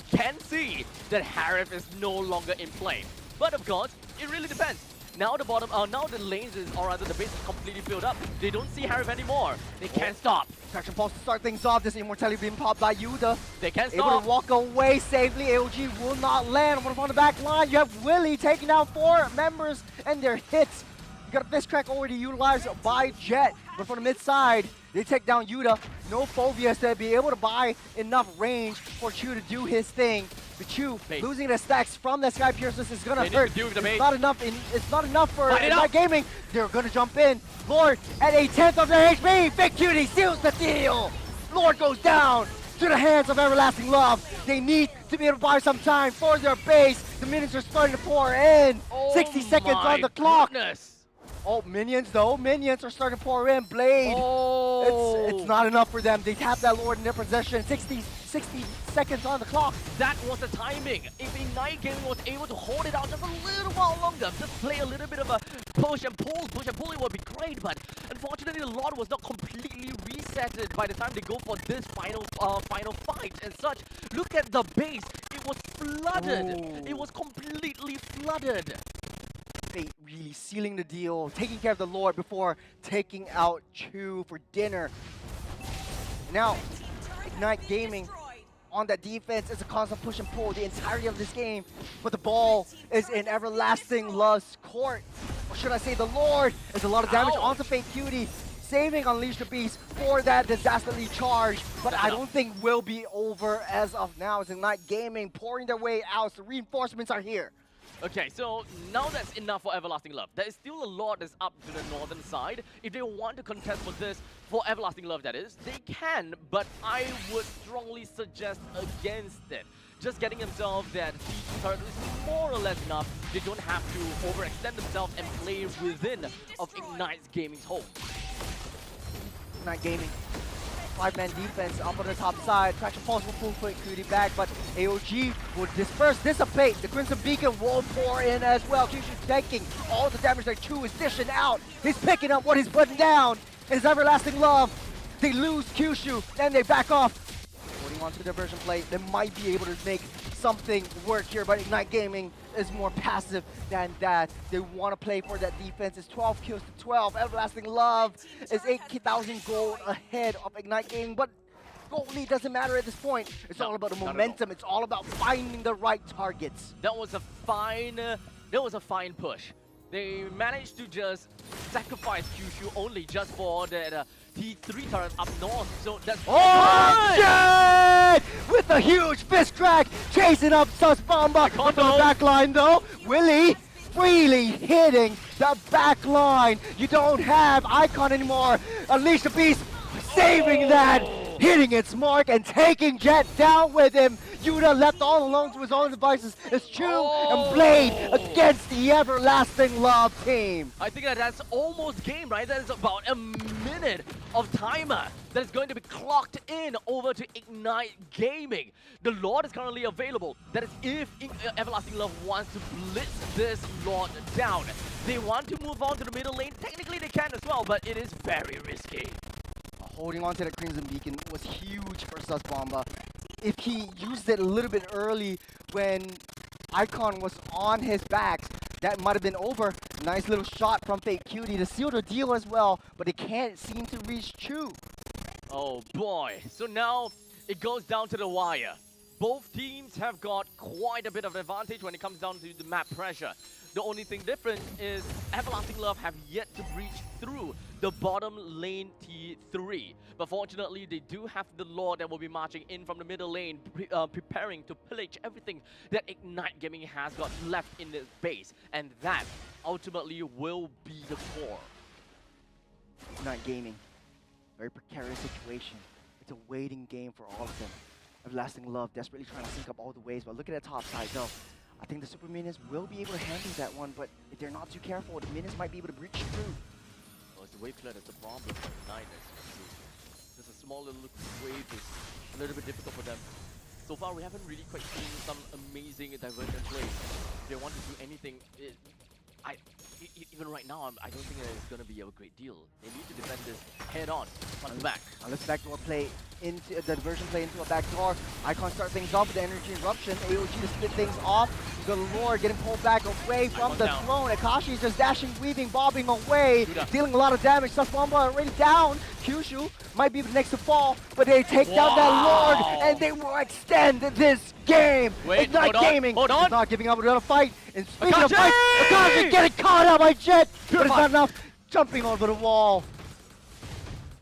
can see that Harif is no longer in play. But of course, it really depends. Now the bottom, now the lanes is, or rather the base is completely filled up. They don't see Harif anymore. They can't stop. Traction Pulse to start things off. This Immortality being popped by Yuta. They can't Able stop. to walk away safely. AOG will not land. One on the back line. You have Willie taking down 4 members and their hits. You got a fist crack already utilized by Jet. But from the mid side, they take down Yuta. No Phobias to be able to buy enough range for Chu to do his thing. But Chu losing the stacks from the Sky Pierces is gonna hurt. It's not enough. It's not enough for Ignite Gaming. They're gonna jump in. Lord at 1/10 of their HP. Big Cutie seals the deal. Lord goes down to the hands of Everlasting Love. They need to be able to buy some time for their base. The minions are starting to pour in. 60 seconds on the clock. Goodness. Oh, minions though. Minions are starting to pour in. Blade. Oh. It's not enough for them. They have that Lord in their possession. 60 seconds on the clock. That was the timing. If Ignite Gaming was able to hold it out just a little while longer, just play a little bit of a push and pull, it would be great. But unfortunately, the Lord was not completely resetted by the time they go for this final fight and such. Look at the base. It was flooded. Ooh. It was completely flooded. Fate really sealing the deal, taking care of the Lord before taking out Chu for dinner. Now, Ignite Gaming on that defense is a constant push and pull the entirety of this game, but the ball is in Everlasting Love's court. Or should I say the Lord is a lot of damage onto Fake Cutie, saving Unleash the Beast for that disasterly charge, but I don't think will be over as of now. As Ignite Gaming pouring their way out, the reinforcements are here. Okay, so now that's enough for Everlasting Love. There is still a lot that's up to the northern side. If they want to contest for this, for Everlasting Love that is, they can, but I would strongly suggest against it. Just getting themselves that siege turret is more or less enough. They don't have to overextend themselves and play within of Ignite Gaming's home. Ignite Gaming. 5-man defense up on the top side. Traction Pulse will pull Quick Cutie back, but AOG will dissipate. The Crimson Beacon will pour in as well. Kyushu taking all the damage that Chu is dishing out. He's picking up what he's putting down. It's Everlasting Love. They lose Kyushu, then they back off. Holding on to the diversion play, they might be able to make something work here, but Ignite Gaming is more passive than that. They want to play for that defense. It's 12 kills to 12. Everlasting Love is 8,000 gold ahead of Ignite Gaming, but gold lead doesn't matter at this point. It's all about the momentum. It's all about finding the right targets. That was a fine push. They managed to just sacrifice Kyushu only just for that T3 turret up north. So that's Jet! With a huge fist crack, chasing up Sus Bomba from the back line though. Willie freely hitting the back line. You don't have Icon anymore. Unleash the Beast, saving that, hitting its mark and taking Jet down with him. Yuta left all alone to his own devices. It's Chu and Blade against the Everlasting Love team. I think that's almost game, right? That is about a minute of timer that is going to be clocked in over to Ignite Gaming. The Lord is currently available. That is if Everlasting Love wants to blitz this Lord down. They want to move on to the middle lane. Technically they can as well, but it is very risky. Holding on to that Crimson Beacon was huge for Sus Bomba. If he used it a little bit early when Icon was on his backs, that might have been over. Nice little shot from Fake Cutie to seal the deal as well, but it can't seem to reach Chu. Oh boy, so now it goes down to the wire. Both teams have got quite a bit of advantage when it comes down to the map pressure. The only thing different is Everlasting Love have yet to breach through the bottom lane T3. But fortunately, they do have the Lord that will be marching in from the middle lane, preparing to pillage everything that Ignite Gaming has got left in its base. And that ultimately will be the core. Ignite Gaming, very precarious situation. It's a waiting game for all of them. Everlasting Love desperately trying to sync up all the ways, but look at the top side though. I think the Super Minions will be able to handle that one, but if they're not too careful, the Minions might be able to breach through. Well, it's the wave clear that's a problem for Ignite. Just a small little wave is a little bit difficult for them. So far, we haven't really quite seen some amazing divergent plays. If they want to do anything, even right now, I don't think it's going to be a great deal. They need to defend this head on, front to back. Let's backdoor play into the diversion play into a backdoor. Icon start things off with the energy eruption. AOG to split things off. The Lord getting pulled back away from the throne. Akashi is just dashing, weaving, bobbing away, dealing a lot of damage. Sus Bomba already down. Kyushu might be the next to fall, but they take down that Lord and they will extend this game. Ignite Gaming is not giving up another fight. And speaking of fight, Akashi getting caught out by Jet, but it's not enough. Jumping over the wall.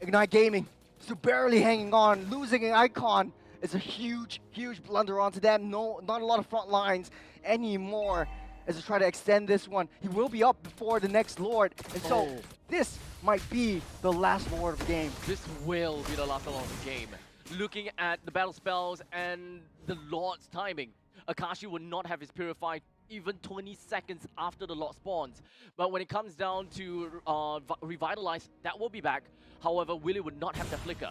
Ignite Gaming still barely hanging on, losing an Icon. It's a huge, huge blunder onto them. No, not a lot of front lines anymore as they try to extend this one. He will be up before the next Lord, and so this might be the last Lord of the game. This will be the last Lord of the game. Looking at the battle spells and the Lord's timing, Akashi will not have his Purify even 20 seconds after the Lord spawns. But when it comes down to Revitalize, that will be back. However, Willie would not have the Flicker.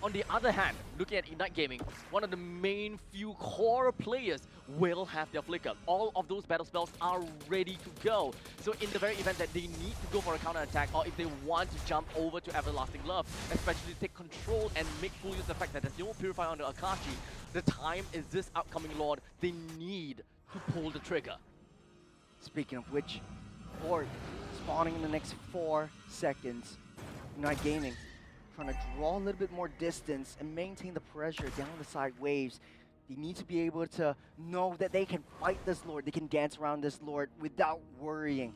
On the other hand, looking at Ignite Gaming, one of the main few core players will have their Flicker. All of those battle spells are ready to go. So in the very event that they need to go for a counter attack, or if they want to jump over to Everlasting Love, especially take control and make full use of the fact that there's no Purify on the Akashi, the time is this upcoming Lord. They need to pull the trigger. Speaking of which, Lord spawning in the next 4 seconds. Ignite Gaming trying to draw a little bit more distance and maintain the pressure down the side waves. They need to be able to know that they can fight this Lord, they can dance around this Lord without worrying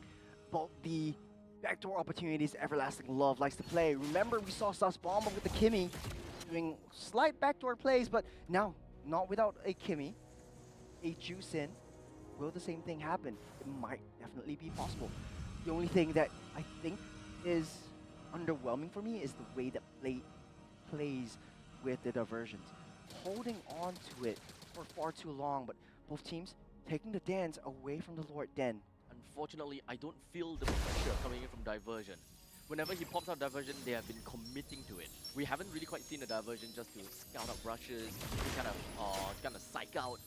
about the backdoor opportunities Everlasting Love likes to play. Remember, we saw Sus Bomba with the Kimmy doing slight backdoor plays, but now, not without a Kimmy, a Juice in. Will the same thing happen? It might definitely be possible. The only thing that I think is underwhelming for me is the way that Blade plays with the diversions. Holding on to it for far too long, but both teams taking the dance away from the Lord Den. Unfortunately, I don't feel the pressure coming in from Diversion. Whenever he pops out Diversion, they have been committing to it. We haven't really quite seen a Diversion just to scout out rushes, to kind of psych out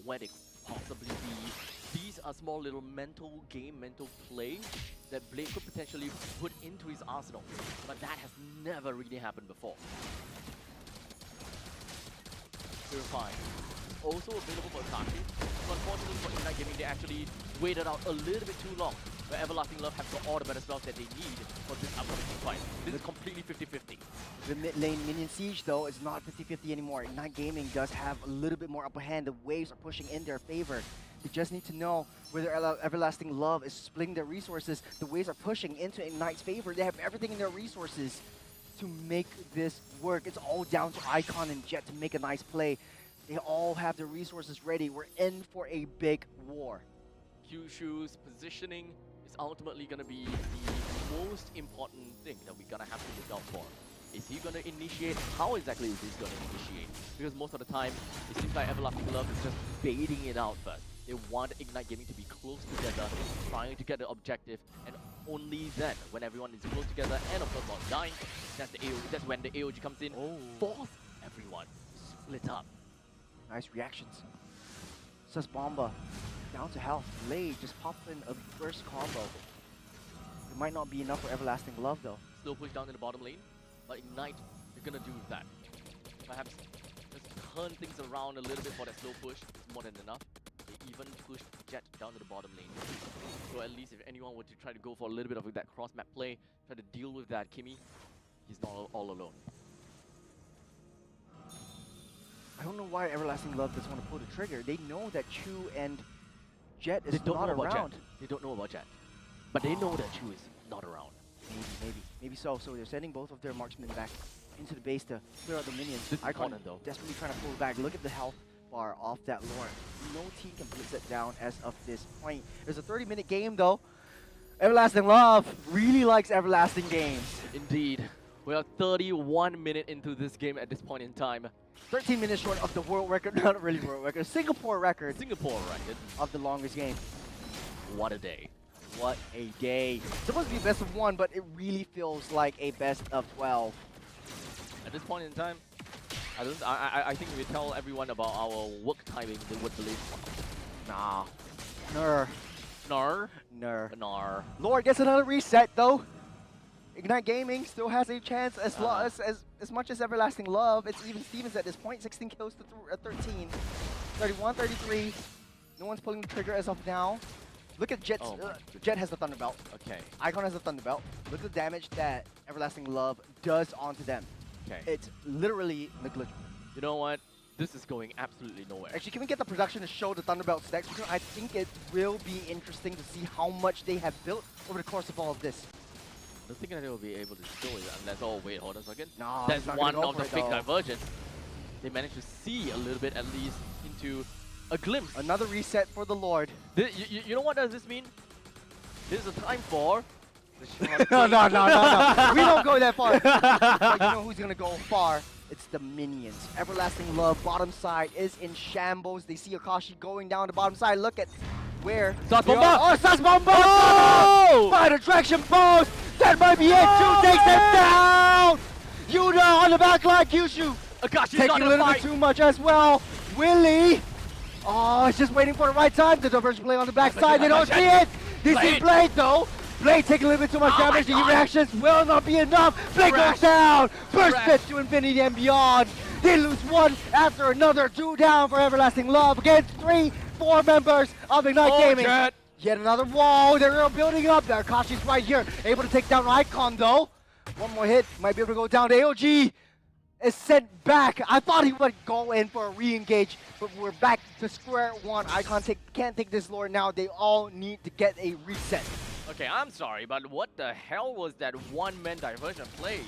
where they possibly be. These are small little mental play that Blade could potentially put into his arsenal, but that has never really happened before. Purify. also available for Akashi. So unfortunately for Ignite Gaming, they actually waited out a little bit too long, where Everlasting Love have got all the better spells that they need for this upcoming team fight. This is completely 50-50. The mid lane minion siege though is not 50-50 anymore. Ignite Gaming does have a little bit more upper hand. The waves are pushing in their favor. They just need to know where their Everlasting Love is splitting their resources. The waves are pushing into Ignite's favor. They have everything in their resources to make this work. It's all down to Icon and Jet to make a nice play. They all have their resources ready. We're in for a big war. Kyushu's positioning is ultimately going to be the most important thing that we're going to have to look out for. Is he going to initiate? How exactly is he going to initiate? Because most of the time, it seems like Everlasting Love is just baiting it out first. They want Ignite Gaming to be close together, trying to get the objective, and only then, when everyone is close together and of course not dying, that's when the AOG comes in, force everyone split up. Nice reactions. Sus Bomba down to health. Lay just popped in a burst combo. It might not be enough for Everlasting Love though. Slow push down in the bottom lane, but Ignite, they're gonna do that. Perhaps just turn things around a little bit for that slow push. It's more than enough. They even pushed Jet down to the bottom lane. So at least if anyone were to try to go for a little bit of that cross map play, try to deal with that Kimmy, he's not all alone. I don't know why Everlasting Love doesn't want to pull the trigger. They know that Chu and Jet is They don't not know about around. Jet. They don't know about Jet. But they know that Chu is not around. Maybe so. So they're sending both of their marksmen back into the base to clear out the minions. This is Icon important, though. desperately trying to pull back. Look at the health bar off that Lord. No team can blitz it down as of this point. There's a 30-minute game though. Everlasting Love really likes Everlasting games. Indeed. We are 31 minutes into this game at this point in time. 13 minutes short of the world record, not really world record, Singapore record Singapore record. of the longest game. What a day. What a day. It's supposed to be best of 1, but it really feels like a best of 12. At this point in time, I think if we tell everyone about our work timing, they would believe. Nah. Nar. Nar? Nar. Nar. Lord gets another reset though. Ignite Gaming still has a chance as much as Everlasting Love. It's even Stevens at this point. 16 kills to 13. 31, 33. No one's pulling the trigger as of now. Look at Jet's. Jet has the Thunderbelt. Okay. Icon has the Thunderbelt. Look at the damage that Everlasting Love does onto them. Okay. It's literally negligible. You know what? This is going absolutely nowhere. Actually, can we get the production to show the Thunderbelt stacks? Because I think it will be interesting to see how much they have built over the course of all of this. I don't think that they will be able to show it unless, oh wait, hold on a second. No, that's he's not one gonna go of the for it, big though. divergence. They managed to see a little bit at least into a glimpse. Another reset for the Lord. You know what does this mean? This is a time for the No. We don't go that far. But you know who's gonna go far? It's the minions. Everlasting Love, bottom side, is in shambles. They see Akashi going down the bottom side. Look at where. Sus they Bomba! are. Oh, Sus Bomba! Oh! Fire attraction post! That might be it. Chu takes him down! Yuda on the back line, Kyushu. Akashi's Taking not a in the little bit fight. too much as well. Willie. Oh, it's just waiting for the right time. The diversion play on the backside. They don't see it. They see Blade though. Blade taking a little bit too much damage. The reactions will not be enough. Blade goes down. First pitch to infinity and beyond. They lose one after another. 2 down for Everlasting Love against 3-4 members of Ignite Gaming. Jet. Yet another wall. They're building up. Akashi's right here. Able to take down Icon though. One more hit. Might be able to go down. The AOG is sent back. I thought he would go in for a re-engage, but we're back to square one. Icon can't take this Lord now. They all need to get a reset. Okay, I'm sorry, but what the hell was that one-man diversion play?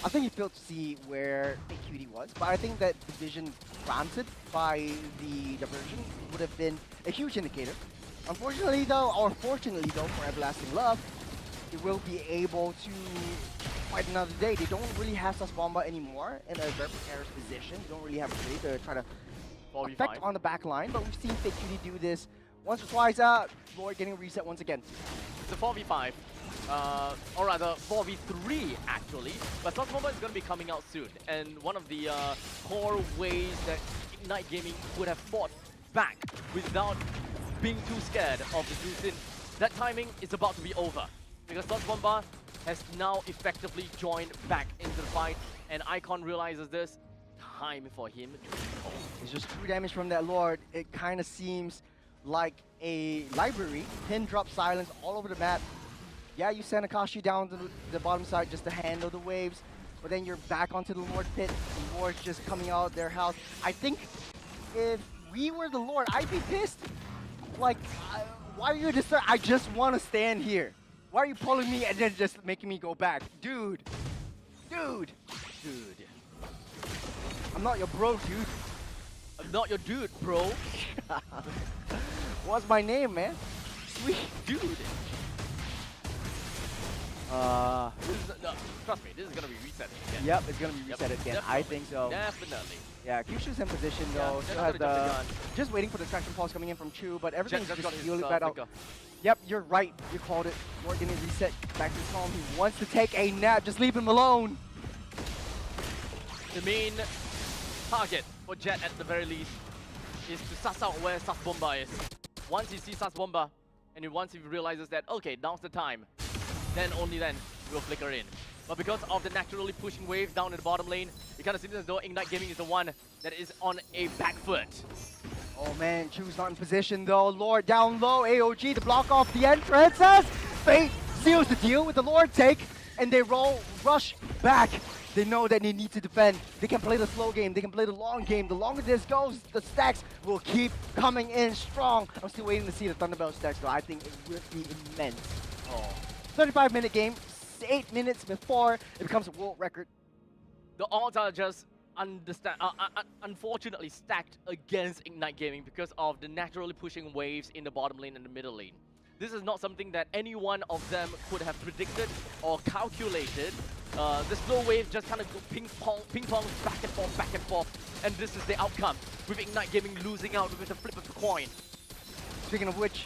I think he failed to see where the QD was, but I think that the vision granted by the diversion would have been a huge indicator. Unfortunately though, or fortunately though, for Everlasting Love, they will be able to fight another day. They don't really have Sus Bomba anymore in a very precarious position. They don't really have a way to try to 4v5. effect on the back line, but we've seen Fake QD do this once or twice out. Lord getting a reset once again. It's a 4v5. Or rather 4v3 actually, but Sus Bomba is going to be coming out soon, and one of the core ways that Ignite Gaming would have fought back without being too scared of the Juicin, that timing is about to be over, because Sus Bomba has now effectively joined back into the fight, and Icon realizes this. time for him to recall. It's just 2 damage from that Lord. It kind of seems like a library. Pin drop silence all over the map. Yeah, you send Akashi down to the bottom side just to handle the waves, but then you're back onto the Lord pit. The Lord's just coming out of their house. I think if we were the Lord, I'd be pissed. Like, why are you disturbed? I just want to stand here. Why are you pulling me and then just making me go back? Dude. Dude. Dude. I'm not your bro, dude. I'm not your dude, bro. What's my name, man? Sweet. Dude. No, trust me, this is gonna be reset again. Yep, it's gonna be reset again. Definitely. I think so. Definitely. Yeah, Kyushu's in position Yeah, though. just Still gonna has jump the gun. just waiting for the traction pulse coming in from Chu, but everything's Just just got his really bad out. flicker. Yep, you're right. You called it. Lord getting reset back to his home. He wants to take a nap. Just leave him alone. The main target for Jet at the very least is to suss out where Sus Bomba is. Once he sees Sus Bomba, and once he realizes that, okay, now's the time, then only then we'll flicker in. But because of the naturally pushing wave down in the bottom lane, it kind of seems as though Ignite Gaming is the one that is on a back foot. Oh man, Chu's not in position though. Lord down low. AOG to block off the entrances. Fate seals the deal with the Lord take, and they rush back. They know that they need to defend. They can play the slow game. They can play the long game. The longer this goes, the stacks will keep coming in strong. I'm still waiting to see the Thunderbelt stacks though. I think it will be immense. Oh. 35-minute game. 8 minutes before it becomes a world record. The odds are just unfortunately stacked against Ignite Gaming because of the naturally pushing waves in the bottom lane and the middle lane. This is not something that any one of them could have predicted or calculated. The slow wave just kind of go ping pong, back and forth, and this is the outcome, with Ignite Gaming losing out with a flip of the coin. Speaking of which,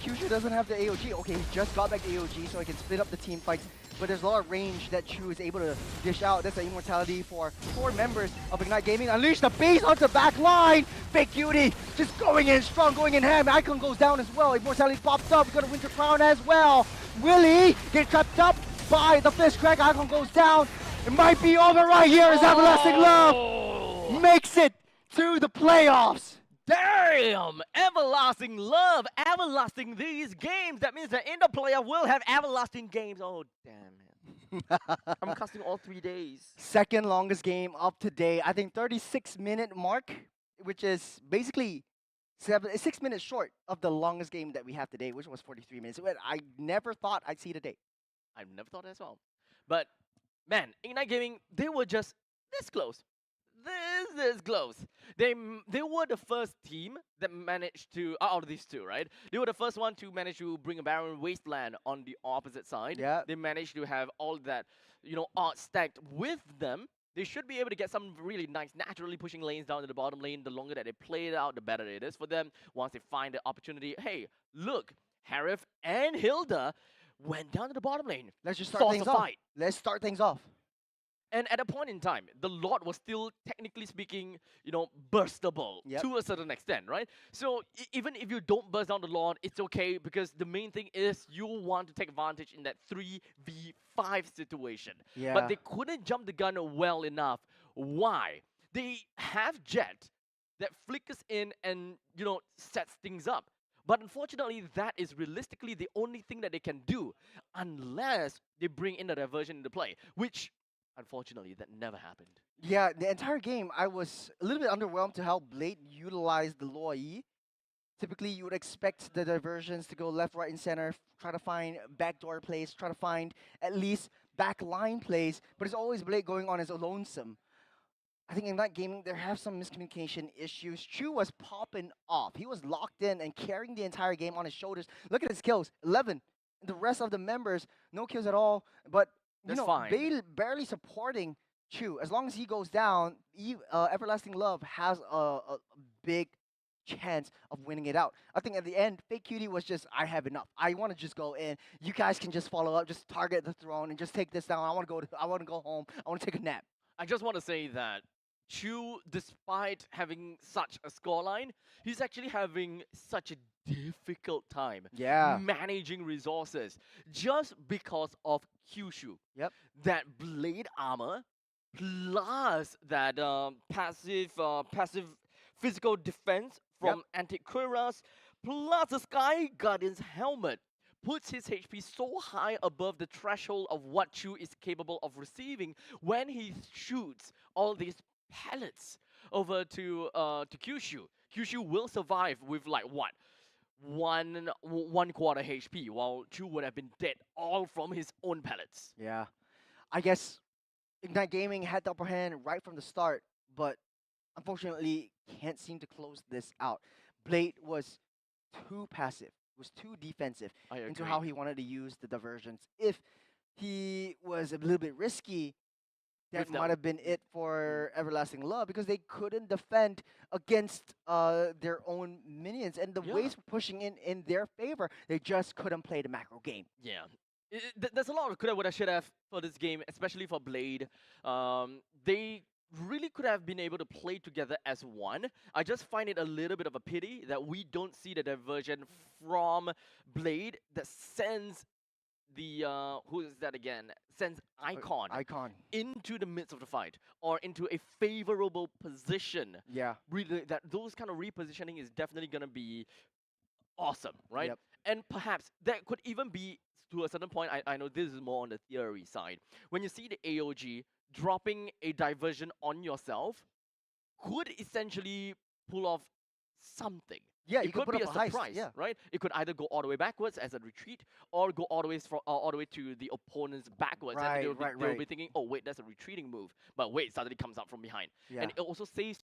Kyushu doesn't have the AOG. Okay, he just got back the AOG so he can split up the team fights, but there's a lot of range that Chu is able to dish out. That's the immortality for 4 members of Ignite Gaming. Unleash the beast onto the back line. Fake Cutie just going in strong, going in ham. Icon goes down as well. Immortality pops up. We got a Winter Crown as well. Willie gets trapped up by the Fist Crack. Icon goes down. It might be over right here as Everlasting Love makes it to the playoffs. Damn! Everlasting Love, everlasting these games. That means the Indo player will have everlasting games. Oh, damn, man. I'm casting all 3 days. Second longest game of today. I think 36-minute mark, which is basically 6 minutes short of the longest game that we have today, which was 43 minutes. I never thought I'd see today. I've never thought as well. But, man, Ignite Gaming, they were just this close. This close. They were the first team that managed to, out of these two, right? They were the first one to manage to bring a barren wasteland on the opposite side. Yeah. They managed to have all that, art stacked with them. They should be able to get some really nice, naturally pushing lanes down to the bottom lane. The longer that they play it out, the better it is for them. Once they find the opportunity, hey, look, Harif and Hilda went down to the bottom lane. Let's just start things off. Let's start things off. And at a point in time, the Lord was still, technically speaking, burstable to a certain extent, right? So even if you don't burst down the Lord, it's okay, because the main thing is you want to take advantage in that 3v5 situation. Yeah. But they couldn't jump the gun well enough. Why? They have Jet that flickers in and, sets things up. But unfortunately, that is realistically the only thing that they can do, unless they bring in the diversion into play, which unfortunately, that never happened. Yeah, the entire game, I was a little bit underwhelmed to how Blade utilized the Law E. Typically, you would expect the diversions to go left, right, and center, try to find backdoor plays, try to find at least backline plays, but it's always Blade going on as a lonesome. I think in that game, there have some miscommunication issues. Chu was popping off. He was locked in and carrying the entire game on his shoulders. Look at his kills, 11. The rest of the members, no kills at all, but that's fine. Barely supporting Chu. As long as he goes down, Everlasting Love has a big chance of winning it out. I think at the end, Fake Cutie was just, I have enough. I want to just go in. You guys can just follow up, just target the throne and just take this down. I want to go home. I want to take a nap. I just want to say that Chu, despite having such a scoreline, he's actually having such a difficult time managing resources just because of Kyushu. Yep. That blade armor plus that passive physical defense from Antiquiras, plus the Sky Guardian's helmet puts his HP so high above the threshold of what Chu is capable of receiving when he shoots all these pellets over to Kyushu. Kyushu will survive with like what? One quarter HP, while Chu would have been dead all from his own pellets. Yeah. I guess Ignite Gaming had the upper hand right from the start, but unfortunately can't seem to close this out. Blade was too passive, was too defensive I into agree. how he wanted to use the diversions. If he was a little bit risky, that With that might have been it for Everlasting Love because they couldn't defend against their own minions, and the Yeah. waves were pushing in their favor. They just couldn't play the macro game. Yeah. There's a lot of coulda, woulda, shoulda for this game, especially for Blade. They really could have been able to play together as one. I just find it a little bit of a pity that we don't see the diversion from Blade that sends the who is that again? Sends Icon Icon. into the midst of the fight or into a favorable position. Yeah. Really, that those kind of repositioning is definitely gonna be awesome, right? Yep. And perhaps that could even be to a certain point. I know this is more on the theory side. When you see the AOG dropping a diversion on yourself, could essentially pull off something. Yeah, It you could could put be a up a heist, surprise, yeah. right? It could either go all the way backwards as a retreat, or go all the way all the way to the opponent's backwards, and they'll Right, be right. thinking, "Oh wait, that's a retreating move," but wait, suddenly comes out from behind, Yeah. and it also saves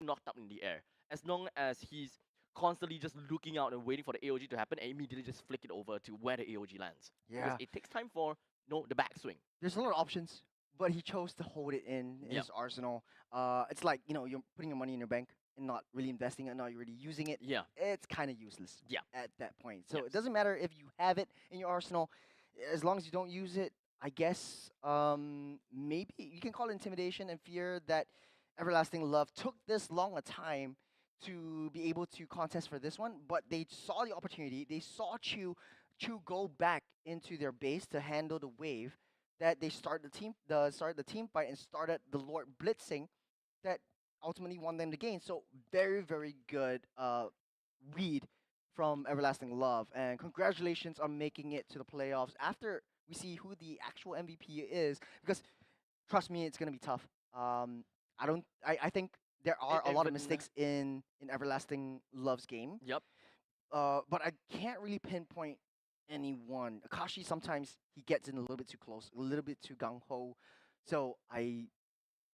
knocked up in the air. As long as he's constantly just looking out and waiting for the AOG to happen, and immediately just flick it over to where the AOG lands. Yeah. Because it takes time for the backswing. There's a lot of options, but he chose to hold it in Yep. his arsenal. It's like, you're putting your money in your bank and not really investing it, not really using it. Yeah. It's kind of useless Yeah. at that point. So Yes. it doesn't matter if you have it in your arsenal, as long as you don't use it. I guess maybe you can call it intimidation and fear that Everlasting Love took this long a time to be able to contest for this one, but they saw the opportunity. They saw Chu go back into their base to handle the wave. That they started the team fight and started the Lord blitzing. That ultimately won them the game. So very, very good read from Everlasting Love, and congratulations on making it to the playoffs after we see who the actual MVP is. Because trust me, it's gonna be tough. I think there are a lot of even- mistakes in Everlasting Love's game. Yep. But I can't really pinpoint anyone. Akashi sometimes he gets in a little bit too close, a little bit too gung ho. So I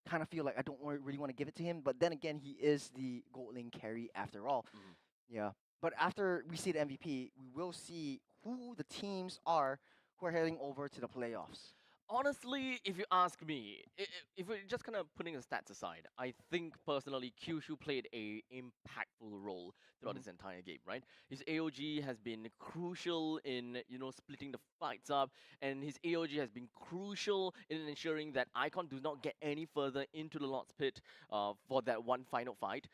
kind of feel like I don't really want to give it to him. But then again, he is the gold lane carry after all. Mhm. Yeah. But after we see the MVP, we will see who the teams are who are heading over to the playoffs. Honestly, if you ask me, if we're just kind of putting the stats aside, I think personally Kyushu played a impactful role throughout this entire game, right? His AOG has been crucial in, splitting the fights up, and his AOG has been crucial in ensuring that Icon does not get any further into the Lord's Pit for that one final fight,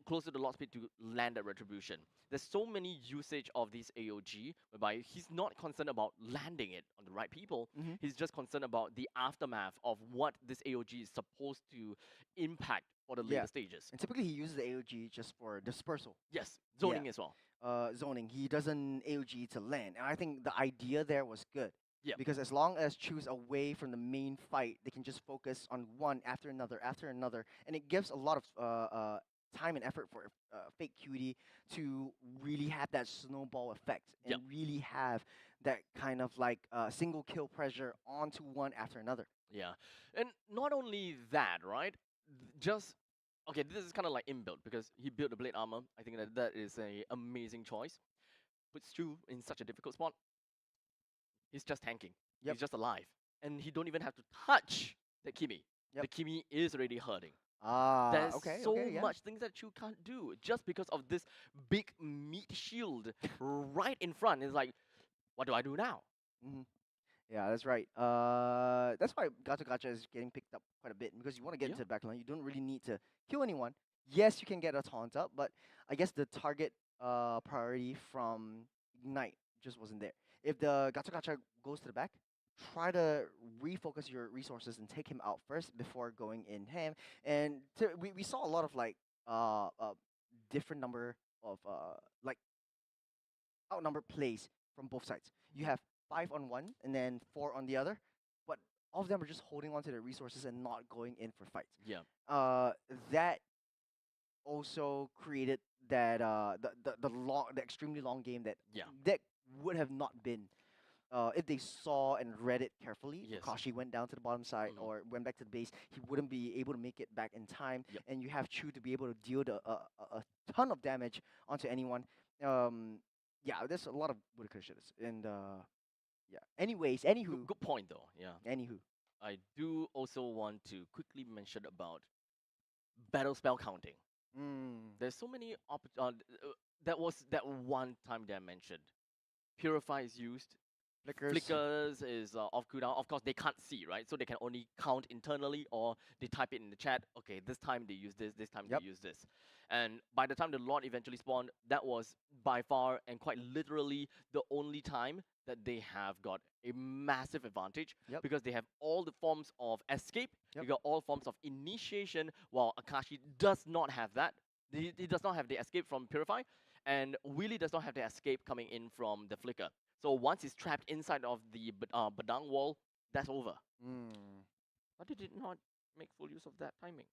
close to the Lord's Pit to land that retribution. There's so many usage of this AOG whereby he's not concerned about landing it on the right people. Mhm. He's just concerned about the aftermath of what this AOG is supposed to impact for the later Yeah. stages. And typically he uses the AOG just for dispersal. Yes, zoning as well. Zoning. He doesn't AOG to land. And I think the idea there was good. Yep. Because as long as Chu's away from the main fight, they can just focus on one after another, and it gives a lot of time and effort for Fake Cutie to really have that snowball effect and Yep. really have that kind of like single kill pressure onto one after another. Yeah, and not only that, right? Just okay, this is kind of like inbuilt because he built the blade armor. I think that is a amazing choice. Puts Chu in such a difficult spot. He's just tanking. Yep. He's just alive, and he don't even have to touch the Kimi. Yep. The Kimi is already hurting. Ah, There's okay, so okay, yeah. much things that you can't do just because of this big meat shield right in front. It's like, what do I do now? Hmm. Yeah, that's right. That's why Gacha is getting picked up quite a bit because you want to get Yeah. into the backline. You don't really need to kill anyone. Yes, you can get a taunt up, but I guess the target priority from Ignite just wasn't there. If the Gacha goes to the back, try to refocus your resources and take him out first before going in him. And we saw a lot of like different number of like outnumbered plays from both sides. You have 5 on one and then 4 on the other, but all of them are just holding on to their resources and not going in for fights. Yeah. That also created that the extremely long game that Yeah. that would have not been if they saw and read it carefully. Yes. Kashi went down to the bottom side Mhm. or went back to the base, he wouldn't be able to make it back in time. Yep. And you have Chu to be able to deal a ton of damage onto anyone. Yeah, there's a lot of woulda, coulda, shouldas. And yeah. Anyways, anywho, Good point though. Yeah. anywho. I do also want to quickly mention about battle spell counting. There's so many that was that one time that I mentioned. Purify is used. Flickers is off cooldown. Of course, they can't see, right? So they can only count internally, or they type it in the chat. Okay, this time they use this time Yep. they use this. And by the time the Lord eventually spawned, that was by far and quite literally the only time that they have got a massive advantage. Yep. Because they have all the forms of escape, Yep. you got all forms of initiation, while Akashi does not have that. He does not have the escape from Purify, and Willy does not have the escape coming in from the Flicker. So once he's trapped inside of the Badang wall, that's over. But they did not make full use of that timing.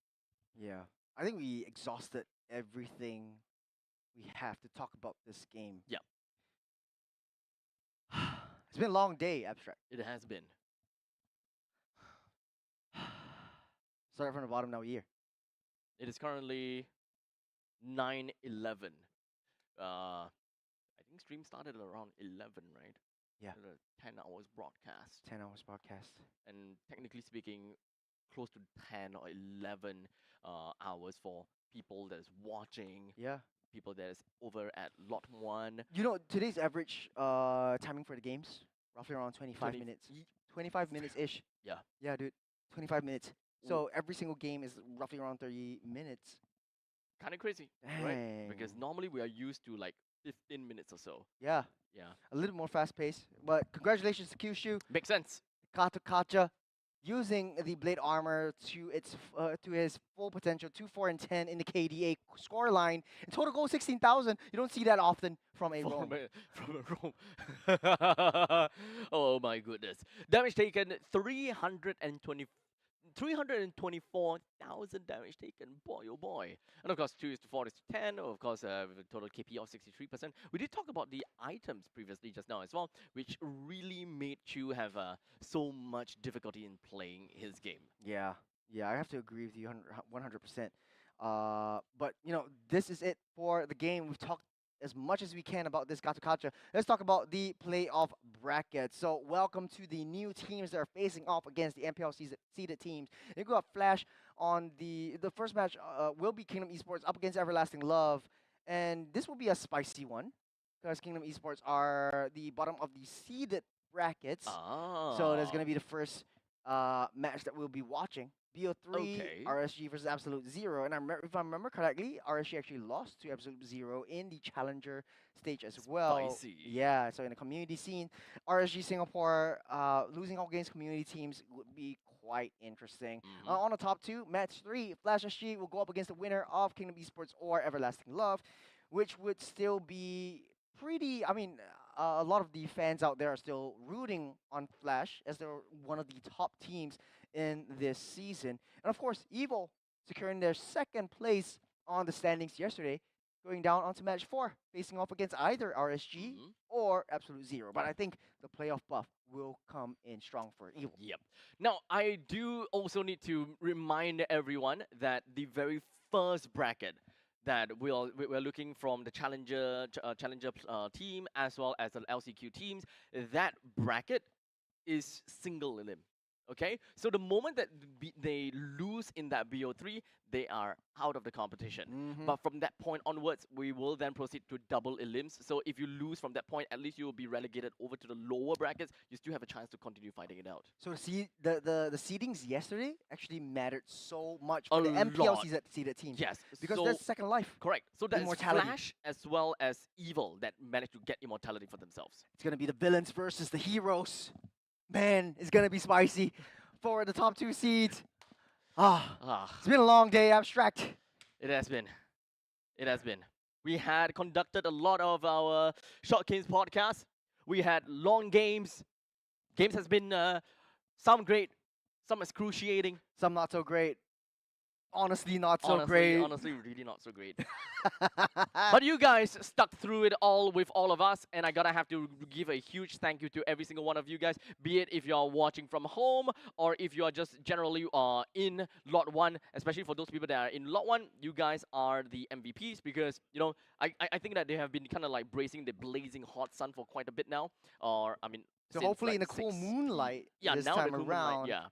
Yeah. I think we exhausted everything we have to talk about this game. Yeah. It's been a long day, Abstract. It has been. Start from the bottom now here. It is currently 9:11. I think stream started around 11, right? Yeah. 10 hours broadcast. 10 hours podcast. And technically speaking, close to 10 or 11 hours for people that is watching, Yeah. people that is over at lot 1. You know, today's average timing for the games, roughly around 25 20 minutes. 25 minutes-ish. Yeah. Yeah, dude. 25 minutes. So every single game is roughly around 30 minutes. Kind of crazy, right? Because Dang. normally we are used to like 15 minutes or so. Yeah. Yeah. A little more fast-paced. But congratulations to Kyushu. Makes sense. Kato Kacha using the blade armor to its to his full potential, 2, 4, and 10 in the KDA scoreline. In total goal 16,000. You don't see that often from a Rome. From a Rome. Oh my goodness. Damage taken 324,000 damage taken. Boy, oh boy. And of course, 2 is to 4 is to 10. Of course, with a total KP of 63%. We did talk about the items previously just now as well, which really made Chu have so much difficulty in playing his game. Yeah, yeah, I have to agree with you 100%. But you know, this is it for the game. We've talked as much as we can about this Gatokacha. Let's talk about the playoff bracket. So welcome to the new teams that are facing off against the MPL seeded teams. You got Flash on the first match. Will be Kingdom Esports up against Everlasting Love, and this will be a spicy one because Kingdom Esports are the bottom of the seeded brackets. So that's gonna be the first match that we'll be watching. BO3, Okay. RSG versus Absolute Zero. And if I remember correctly, RSG actually lost to Absolute Zero in the Challenger stage as well. Spicy. Yeah, so in the community scene, RSG Singapore losing all against community teams would be quite interesting. On the top 2, match 3, Flash SG will go up against the winner of Kingdom Esports or Everlasting Love, which would still be pretty, I mean, a lot of the fans out there are still rooting on Flash as they're one of the top teams in this season. And of course, Evil securing their second place on the standings yesterday, going down onto match 4, facing off against either RSG or Absolute Zero. But I think the playoff buff will come in strong for Evil. Yep. Now, I do also need to remind everyone that the very first bracket that we're looking from the challenger team as well as the LCQ teams, that bracket is single elim. Okay, so the moment that they lose in that BO3, they are out of the competition. But from that point onwards, we will then proceed to double elims. So if you lose from that point, at least you will be relegated over to the lower brackets. You still have a chance to continue fighting it out. So see, the seedings yesterday actually mattered so much for the MPL seeded teams. Yes, because so that's Second Life. correct. So that's Immortality. Flash as well as Evil that managed to get immortality for themselves. It's gonna be the villains versus the heroes. Man, it's gonna be spicy for the top 2 seeds. Ah, It's been a long day, abstract. it has been. It has been. We had conducted a lot of our Short Games podcast. We had long games. Games has been some great, some excruciating. Some not so great. Honestly, not so great. Honestly, really not so great. But you guys stuck through it all with all of us, and I gotta have to give a huge thank you to every single one of you guys, be it if you're watching from home or if you are just generally in Lot 1, especially for those people that are in Lot 1, you guys are the MVPs because, you know, I think that they have been kind of like bracing the blazing hot sun for quite a bit now, or, I mean, So since, hopefully like, in the cool 6 moonlight yeah, this now time the cool around. moonlight, yeah.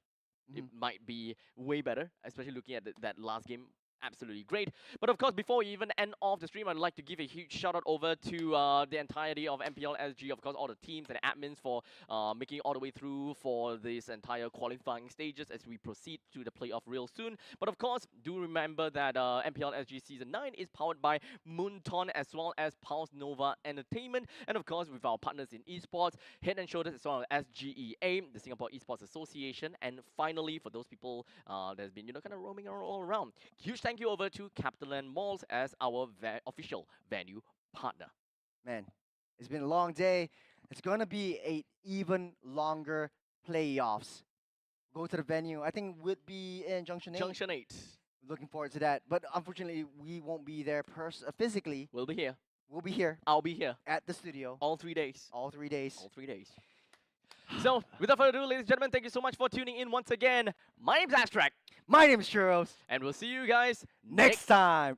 It might be way better, especially looking at that last game. Absolutely great. But of course, before we even end off the stream, I'd like to give a huge shout out over to the entirety of MPL SG, of course, all the teams and admins for making it all the way through for this entire qualifying stages as we proceed to the playoff real soon. But of course, do remember that MPL SG Season 9 is powered by Moonton as well as Pulse Nova Entertainment. And of course, with our partners in esports, Head and Shoulders as well as SGEA, the Singapore Esports Association. And finally, for those people that's been, you know, kind of roaming all around, huge thank you over to CapitaLand Malls as our official venue partner. Man, it's been a long day. It's gonna be a even longer playoffs. Go to the venue. I think would be in Junction 8. Junction 8. Looking forward to that. But unfortunately, we won't be there physically. We'll be here. We'll be here I'll be here. at the studio All 3 days. all 3 days. All 3 days. So, without further ado, ladies and gentlemen, thank you so much for tuning in once again. My name's Abstract, My name is Churros. and we'll see you guys Next time.